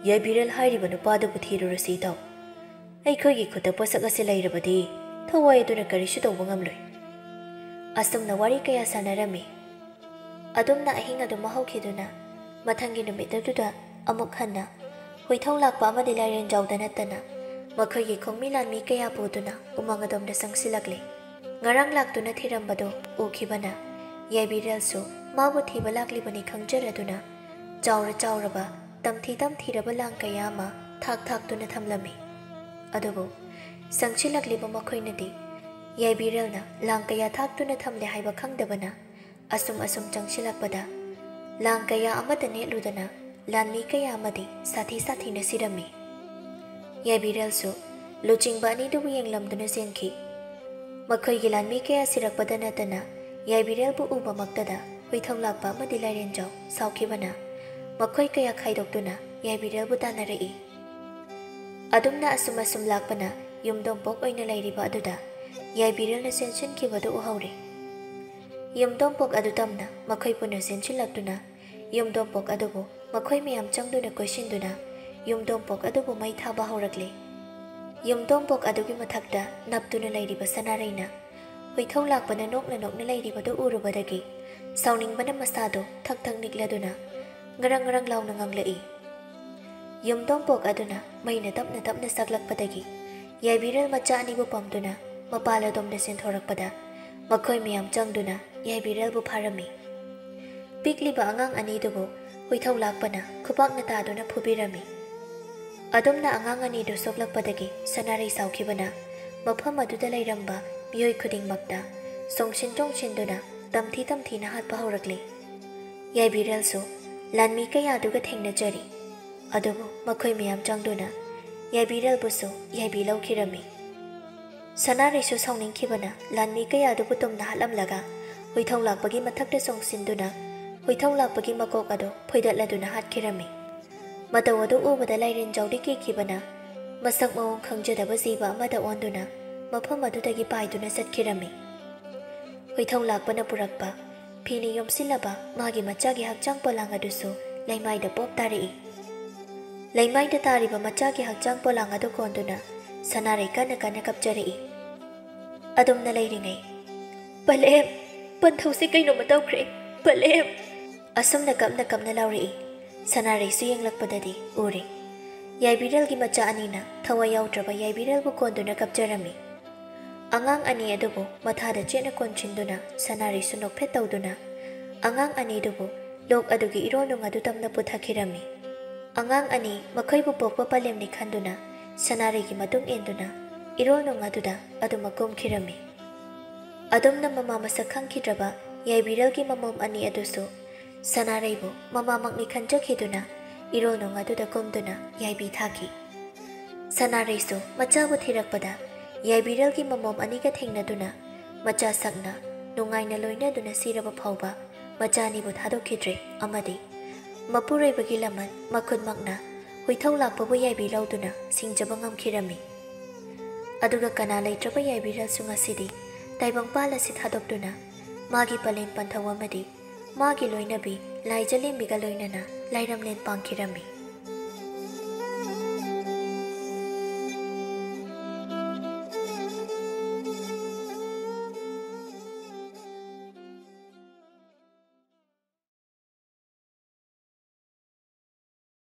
ꯌꯥꯏꯕꯤꯔꯦꯜ ꯍꯥꯏꯔꯤꯕ ꯅꯨꯄꯥꯗꯨꯕꯨ ꯊꯤꯔꯨꯔꯁꯤ ꯏꯇꯥꯎ ꯑꯩꯈꯣꯏꯒꯤ ꯈꯨꯠꯇ ꯄꯣꯠꯁꯛ ꯑꯁꯤ ꯂꯩꯔꯕꯗꯤ ꯊꯋꯥꯏ ꯑꯗꯨꯅ ꯀꯔꯤꯁꯨ ꯇꯧꯕ ꯉꯝꯂꯣꯏ ꯑꯁꯨꯝꯅ ꯋꯥꯔꯤ ꯀꯌꯥ ꯁꯥꯟꯅꯔꯝꯃꯤ ꯑꯗꯨꯝꯅ ꯑꯍꯤꯡ ꯑꯗꯨ ꯃꯍꯧꯈꯤꯗꯨꯅ ꯃꯊꯪꯒꯤ ꯅꯨꯃꯤꯠ ꯑꯗꯨꯗ ꯑꯃꯨꯛ ꯍꯟꯅ ꯍꯣꯏꯊꯧ ꯂꯥꯛꯄ ꯑꯃꯗꯤ ꯂꯥꯏꯔꯦꯟꯖꯥꯎꯗ ꯅꯠꯇꯅ ꯃꯈꯣꯏꯒꯤ ꯈꯣꯡꯃꯤ ꯂꯥꯟꯃꯤ ꯀꯌꯥ ꯄꯨꯗꯨꯅ ꯎꯃꯪ ꯑꯗꯣꯝꯗ ꯆꯪꯁꯤꯜꯂꯛꯂꯤ ꯉꯔꯥꯡ ꯂꯥꯛꯇꯨꯅ ꯊꯤꯔꯝꯕꯗꯨ ꯎꯈꯤꯕꯅ ꯌꯥꯏꯕꯤꯔꯦꯜꯁꯨ ꯃꯥꯕꯨ ꯊꯤꯕ ꯂꯥꯛꯂꯤꯕꯅꯤ ꯈꯪꯖꯔꯗꯨꯅ ꯆꯥꯎꯔꯕ ꯇꯝꯊꯤꯔꯕ ꯂꯥꯡ ꯀꯌꯥ ꯑꯃ ꯊꯥꯛꯇꯨꯅ ꯊꯝꯂꯝꯃꯤ ꯑꯗꯨꯕꯨ ꯆꯪꯁꯤꯜꯂꯛꯂꯤꯕ ꯃꯈꯣꯏꯅꯗꯤ ꯌꯥꯏꯕꯤꯔꯦꯜꯅ ꯂꯥꯡ ꯀꯌꯥ ꯊꯥꯛꯇꯨꯅ ꯊꯝꯂꯦ ꯍꯥꯏꯕ ꯈꯪꯗꯕꯅ ꯑꯁꯨꯝ ꯆꯪꯁꯤꯜꯂꯛꯄꯗ ꯂꯥꯡ ꯀꯌꯥ ꯑꯃꯗ ꯅꯦꯠꯂꯨꯗꯅ ꯂꯥꯟꯃꯤ ꯀꯌꯥ ꯑꯃꯗꯤ ꯁꯥꯊꯤꯅ ꯁꯤꯔꯝꯃꯤ ꯌꯥꯏꯕꯤꯔꯦꯜꯁꯨ ꯂꯨꯆꯤꯡꯕ ꯑꯅꯤꯗꯨꯕꯨ ꯌꯦꯡꯂꯝꯗꯨꯅ ꯆꯦꯟꯈꯤ ꯃꯈꯣꯏꯒꯤ ꯂꯥꯟꯃꯤ ꯀꯌꯥ ꯁꯤꯔꯛꯄꯗ ꯅꯠꯇꯅ ꯌꯥꯏꯕꯤꯔꯦꯜꯕꯨ ꯎꯕꯃꯛꯇꯗ ꯍꯣꯏꯊꯧ ꯂꯥꯛꯄ ꯑꯃꯗꯤ ꯂꯥꯏꯔꯦꯟꯖꯥꯎ ꯁꯥꯎꯈꯤꯕꯅ ꯃꯈꯣꯏ ꯀꯌꯥ ꯈꯥꯏꯗꯣꯛꯇꯨꯅ ꯌꯥꯏꯕꯤꯔꯦꯜꯕꯨ ꯇꯥꯟꯅꯔꯛꯏ ꯑꯗꯨꯝꯅ ꯑꯁꯨꯝ ꯂꯥꯛꯄꯅ ꯌꯨꯝꯊꯣꯡꯄꯣꯛ ꯑꯣꯏꯅ ꯂꯩꯔꯤꯕ ꯑꯗꯨꯗ ꯌꯥꯏꯕꯤꯔꯦꯜꯅ ꯆꯦꯟꯁꯤꯟꯈꯤꯕꯗꯨ ꯎꯍꯧꯔꯦ ꯌꯨꯝꯊꯣꯡꯄꯣꯛ ꯑꯗꯨ ꯇꯝꯅ ꯃꯈꯣꯏ ꯄꯨꯟꯅ ꯆꯦꯟꯁꯤꯜꯂꯛꯇꯨꯅ ꯌꯨꯝꯊꯣꯡꯄꯣꯛ ꯑꯗꯨꯕꯨ ꯃꯈꯣꯏ ꯃꯌꯥꯝ ꯆꯪꯗꯨꯅ ꯀꯣꯏꯁꯤꯟꯗꯨꯅ ꯌꯨꯝꯊꯣꯡꯄꯣꯛ ꯑꯗꯨꯕꯨ ꯃꯩ ꯊꯥꯕ ꯍꯧꯔꯛꯂꯤ ꯌꯨꯝꯊꯣꯡꯄꯣꯛ ꯑꯗꯨꯒꯤ ꯃꯊꯛꯇ ꯅꯞꯇꯨꯅ ꯂꯩꯔꯤꯕ ꯁꯅꯥꯔꯩꯅ ꯍꯣꯏꯊꯧ ꯂꯥꯛꯄꯅ ꯅꯣꯛꯅ ꯂꯩꯔꯤꯕꯗꯨ ꯎꯔꯨꯕꯗꯒꯤ ꯁꯥꯎꯅꯤꯡꯕꯅ ꯃꯁꯥꯗꯨ ꯊꯛ ꯅꯤꯛꯂꯗꯨꯅ ꯉꯔꯪ ꯂꯥꯎꯅ ꯉꯥꯡꯂꯛꯏ ꯌꯨꯝꯊꯣꯡꯄꯣꯛ ꯑꯗꯨꯅ ꯃꯩꯅ ꯇꯞꯅ ꯆꯥꯛꯂꯛꯄꯗꯒꯤ ꯌꯥꯏꯕꯤꯔꯦꯜ ꯃꯆꯥ ꯑꯅꯤꯕꯨ ꯄꯝꯗꯨꯅ ꯃꯄꯥꯜ ꯑꯗꯣꯝꯗ ꯆꯦꯟꯊꯣꯔꯛꯄꯗ ꯃꯈꯣꯏ ꯃꯌꯥꯝ ꯆꯪꯗꯨꯅ ꯌꯥꯏꯕꯤꯔꯦꯜꯕꯨ ꯐꯥꯔꯝꯃꯤ ꯄꯤꯛꯂꯤꯕ ꯑꯉꯥꯡ ꯑꯅꯤꯗꯨꯕు ꯍꯣꯏꯊꯧ ꯂꯥꯛꯄꯅ ꯈꯨꯄꯥꯛꯅ ꯇꯥꯗꯨꯅ ꯐꯨꯕꯤꯔꯝꯃꯤ ꯑꯗꯨꯝꯅ ꯑꯉꯥꯡ ꯑꯅꯤꯗꯨ ꯁꯣꯛꯂꯛꯄꯗꯒꯤ ꯁꯅꯥꯔꯩ ꯁꯥꯎꯈꯤꯕꯅ ꯃꯐꯝ ꯑꯗꯨꯗ ꯂꯩꯔꯝꯕ ꯃꯤꯑꯣꯏ ꯈꯨꯗꯤꯡꯃꯛꯇ ꯁꯣꯡꯁꯤꯟ ꯆꯣꯡꯁꯤꯟꯗꯨꯅ ꯇꯝꯊꯤꯅ ꯍꯥꯠꯄ ꯍꯧꯔꯛꯂꯤ꯫ ꯌꯥꯏꯕꯤꯔꯦꯜꯁꯨ ꯂꯥꯟꯃꯤ ꯀꯌꯥꯗꯨꯒ ꯊꯦꯡꯅꯖꯔꯤ, ꯑꯗꯨꯕꯨ ꯃꯈꯣꯏ ꯃꯌꯥꯝ ꯆꯪꯗꯨꯅ ꯌꯥꯏꯕꯤꯔꯦꯜꯕꯨꯁꯨ ꯌꯥꯏꯕꯤ ꯂꯧꯈꯤꯔꯝꯃꯤ꯫ ꯁꯅꯥꯔꯩꯁꯨ ꯁꯥꯎꯅꯤꯡꯈꯤꯕꯅ ꯂꯥꯟꯃꯤ ꯀꯌꯥꯗꯨꯕꯨ ꯇꯨꯝꯅ ꯍꯥꯠꯂꯝꯂꯒ ꯍꯨꯏꯊꯧ-ꯂꯥꯛꯄꯒꯤ ꯃꯊꯛꯇ ꯆꯣꯡꯁꯤꯟꯗꯨꯅ ꯍꯨꯏꯊꯧ-ꯂꯥꯛꯄꯒꯤ ꯃꯀꯣꯛ ꯑꯗꯨ ꯐꯣꯏꯗꯠꯂꯗꯨꯅ ꯍꯥꯠꯈꯤꯔꯝꯃꯤ꯫ ꯃꯇꯧ ꯑꯗꯨ ꯎꯕꯗ ꯂꯥꯏꯔꯦꯟꯖꯥꯎꯗꯤ ꯀꯤꯈꯤꯕꯅ ꯃꯁꯛ ꯃꯑꯣꯡ ꯈꯪꯖꯗꯕ ꯖꯤꯕ ꯑꯃꯗ ꯑꯣꯟꯗꯨꯅ ꯃꯐꯝ ꯑꯗꯨꯗꯒꯤ ꯄꯥꯏꯗꯨꯅ ꯆꯠꯈꯤꯔꯝꯃꯤ꯫ ꯍꯨꯏꯊꯧ-ꯂꯥꯛꯄꯅ ꯄꯨꯔꯛꯄ ꯐꯤꯅ ꯌꯣꯝꯁꯤꯜꯂꯕ ꯃꯥꯒꯤ ꯃꯆꯥꯒꯤ ꯍꯛꯆꯥꯡ ꯄꯣꯂꯥꯡ ꯑꯗꯨꯁꯨ ꯂꯩꯃꯥꯏꯗ ꯄꯣꯞ ꯇꯥꯔꯛꯏ꯫ ꯂꯩꯃꯥꯏꯗ ꯇꯥꯔꯤꯕ ꯃꯆꯥꯒꯤ ꯍꯛꯆꯥꯡ ꯄꯣꯂꯥꯡ ꯑꯗꯨ ꯀꯣꯟꯗꯨꯅ ꯁꯅꯥꯔꯩ ꯀꯟꯅ ꯀꯞꯆꯔꯛꯏ꯫ ꯑꯗꯨꯝꯅ ꯂꯩꯔꯤꯉꯩ "ꯄꯂꯦꯝ, ꯄꯟꯊꯧꯁꯦ ꯀꯩꯅꯣꯝꯃ ꯇꯧꯈ꯭ꯔꯦ, ꯄꯂꯦꯝ!" ꯑꯁꯨꯝꯅ ꯀꯞꯅ ꯂꯥꯎꯔꯛꯏ꯫ ꯁꯅꯥꯔꯩꯁꯨ ꯌꯦꯡꯂꯛꯄꯗꯗꯤ ꯎꯔꯦ ꯌꯥꯏꯕꯤꯔꯦꯜꯒꯤ ꯃꯆꯥ ꯑꯅꯤꯅ ꯊꯋꯥꯏ ꯌꯥꯎꯗ꯭ꯔꯕ ꯌꯥꯏꯕꯤꯔꯦꯜꯕꯨ ꯀꯣꯟꯗꯨꯅ ꯀꯞꯆꯔꯝꯃꯤ꯫ ꯑꯉꯥꯡ ꯑꯅꯤ ꯑꯗꯨꯕꯨ ꯃꯊꯥꯗ ꯆꯦꯠꯅ ꯀꯣꯟꯁꯤꯟꯗꯨꯅ ꯁꯅꯥꯔꯩꯁꯨ ꯅꯣꯛꯐꯦꯠ ꯇꯧꯗꯨꯅ ꯑꯉꯥꯡ ꯑꯅꯤꯗꯨꯕꯨ ꯂꯣꯛ ꯑꯗꯨꯒꯤ ꯏꯔꯣꯟꯅꯨꯡ ꯑꯗꯨ ꯇꯝꯅ ꯄꯨꯊꯈꯤꯔꯝꯃꯤ꯫ ꯑꯉꯥꯡ ꯑꯅꯤ ꯃꯈꯣꯏꯕꯨ ꯄꯣꯛꯄ ꯄꯂꯦꯝꯅꯤ ꯈꯟꯗꯨꯅ ꯁꯅꯥꯔꯩꯒꯤ ꯃꯇꯨꯡ ꯏꯟꯗꯨꯅ ꯏꯔꯣꯜꯅꯨꯡ ꯑꯗꯨꯗ ꯑꯗꯨꯃꯛ ꯀꯨꯝꯈꯤꯔꯝꯃꯤ꯫ ꯑꯗꯨꯝꯅ ꯃꯃꯥ ꯃꯁꯛ ꯈꯪꯈꯤꯗ꯭ꯔꯕ ꯌꯥꯏꯕꯤꯔꯦꯜꯒꯤ ꯃꯃꯣꯝ ꯑꯅꯤ ꯑꯗꯨꯁꯨ ꯁꯅꯥꯔꯩꯕꯨ ꯃꯃꯥꯃꯛꯅꯤ ꯈꯟꯖꯈꯤꯗꯨꯅ ꯏꯔꯣꯜꯅꯨꯡ ꯑꯗꯨꯗ ꯀꯨꯝꯗꯨꯅ ꯌꯥꯏꯕꯤ ꯊꯥꯈꯤ꯫ ꯁꯅꯥꯔꯩꯁꯨ ꯃꯆꯥꯕꯨ ꯊꯤꯔꯛꯄꯗ ꯌꯥꯏꯕꯤꯔꯦꯜꯒꯤ ꯃꯃꯣꯝ ꯑꯅꯤꯒ ꯊꯦꯡꯅꯗꯨꯅ ꯃꯆꯥ ꯁꯛꯅ ꯅꯨꯡꯉꯥꯏꯅ ꯂꯣꯏꯅꯗꯨꯅ ꯁꯤꯔꯕ ꯐꯥꯎꯕ ꯃꯆꯥ ꯑꯅꯤꯕꯨ ꯊꯥꯗꯣꯛꯈꯤꯗ꯭ꯔꯦ ꯑꯃꯗꯤ ꯃꯄꯨꯔꯣꯏꯕꯒꯤ ꯂꯃꯟ ꯃꯈꯨꯠꯃꯛꯅ ꯍꯨꯏꯊꯧ-ꯂꯥꯛꯄꯕꯨ ꯌꯥꯏꯕꯤ ꯂꯧꯗꯨꯅ ꯁꯤꯡꯖꯕ ꯉꯝꯈꯤꯔꯝꯃꯤ꯫ ꯑꯗꯨꯒ ꯀꯅꯥ ꯂꯩꯇ꯭ꯔꯕ ꯌꯥꯏꯕꯤꯔꯦꯜꯁꯨ ꯉꯁꯤꯗꯤ ꯇꯥꯏꯕꯪꯄꯥꯜ ꯑꯁꯤ ꯊꯥꯗꯣꯛꯇꯨꯅ ꯃꯥꯒꯤ ꯄꯂꯦꯝ ꯄꯟꯊꯧ ꯑꯃꯗꯤ ꯃꯥꯒꯤ ꯂꯣꯏꯅꯕꯤ ꯂꯥꯏ ꯆꯂꯦꯝꯕꯤꯒ ꯂꯣꯏꯅꯅ ꯂꯥꯏꯔꯝꯂꯦꯟ ꯄꯥꯡꯈꯤꯔꯝꯃꯤ꯫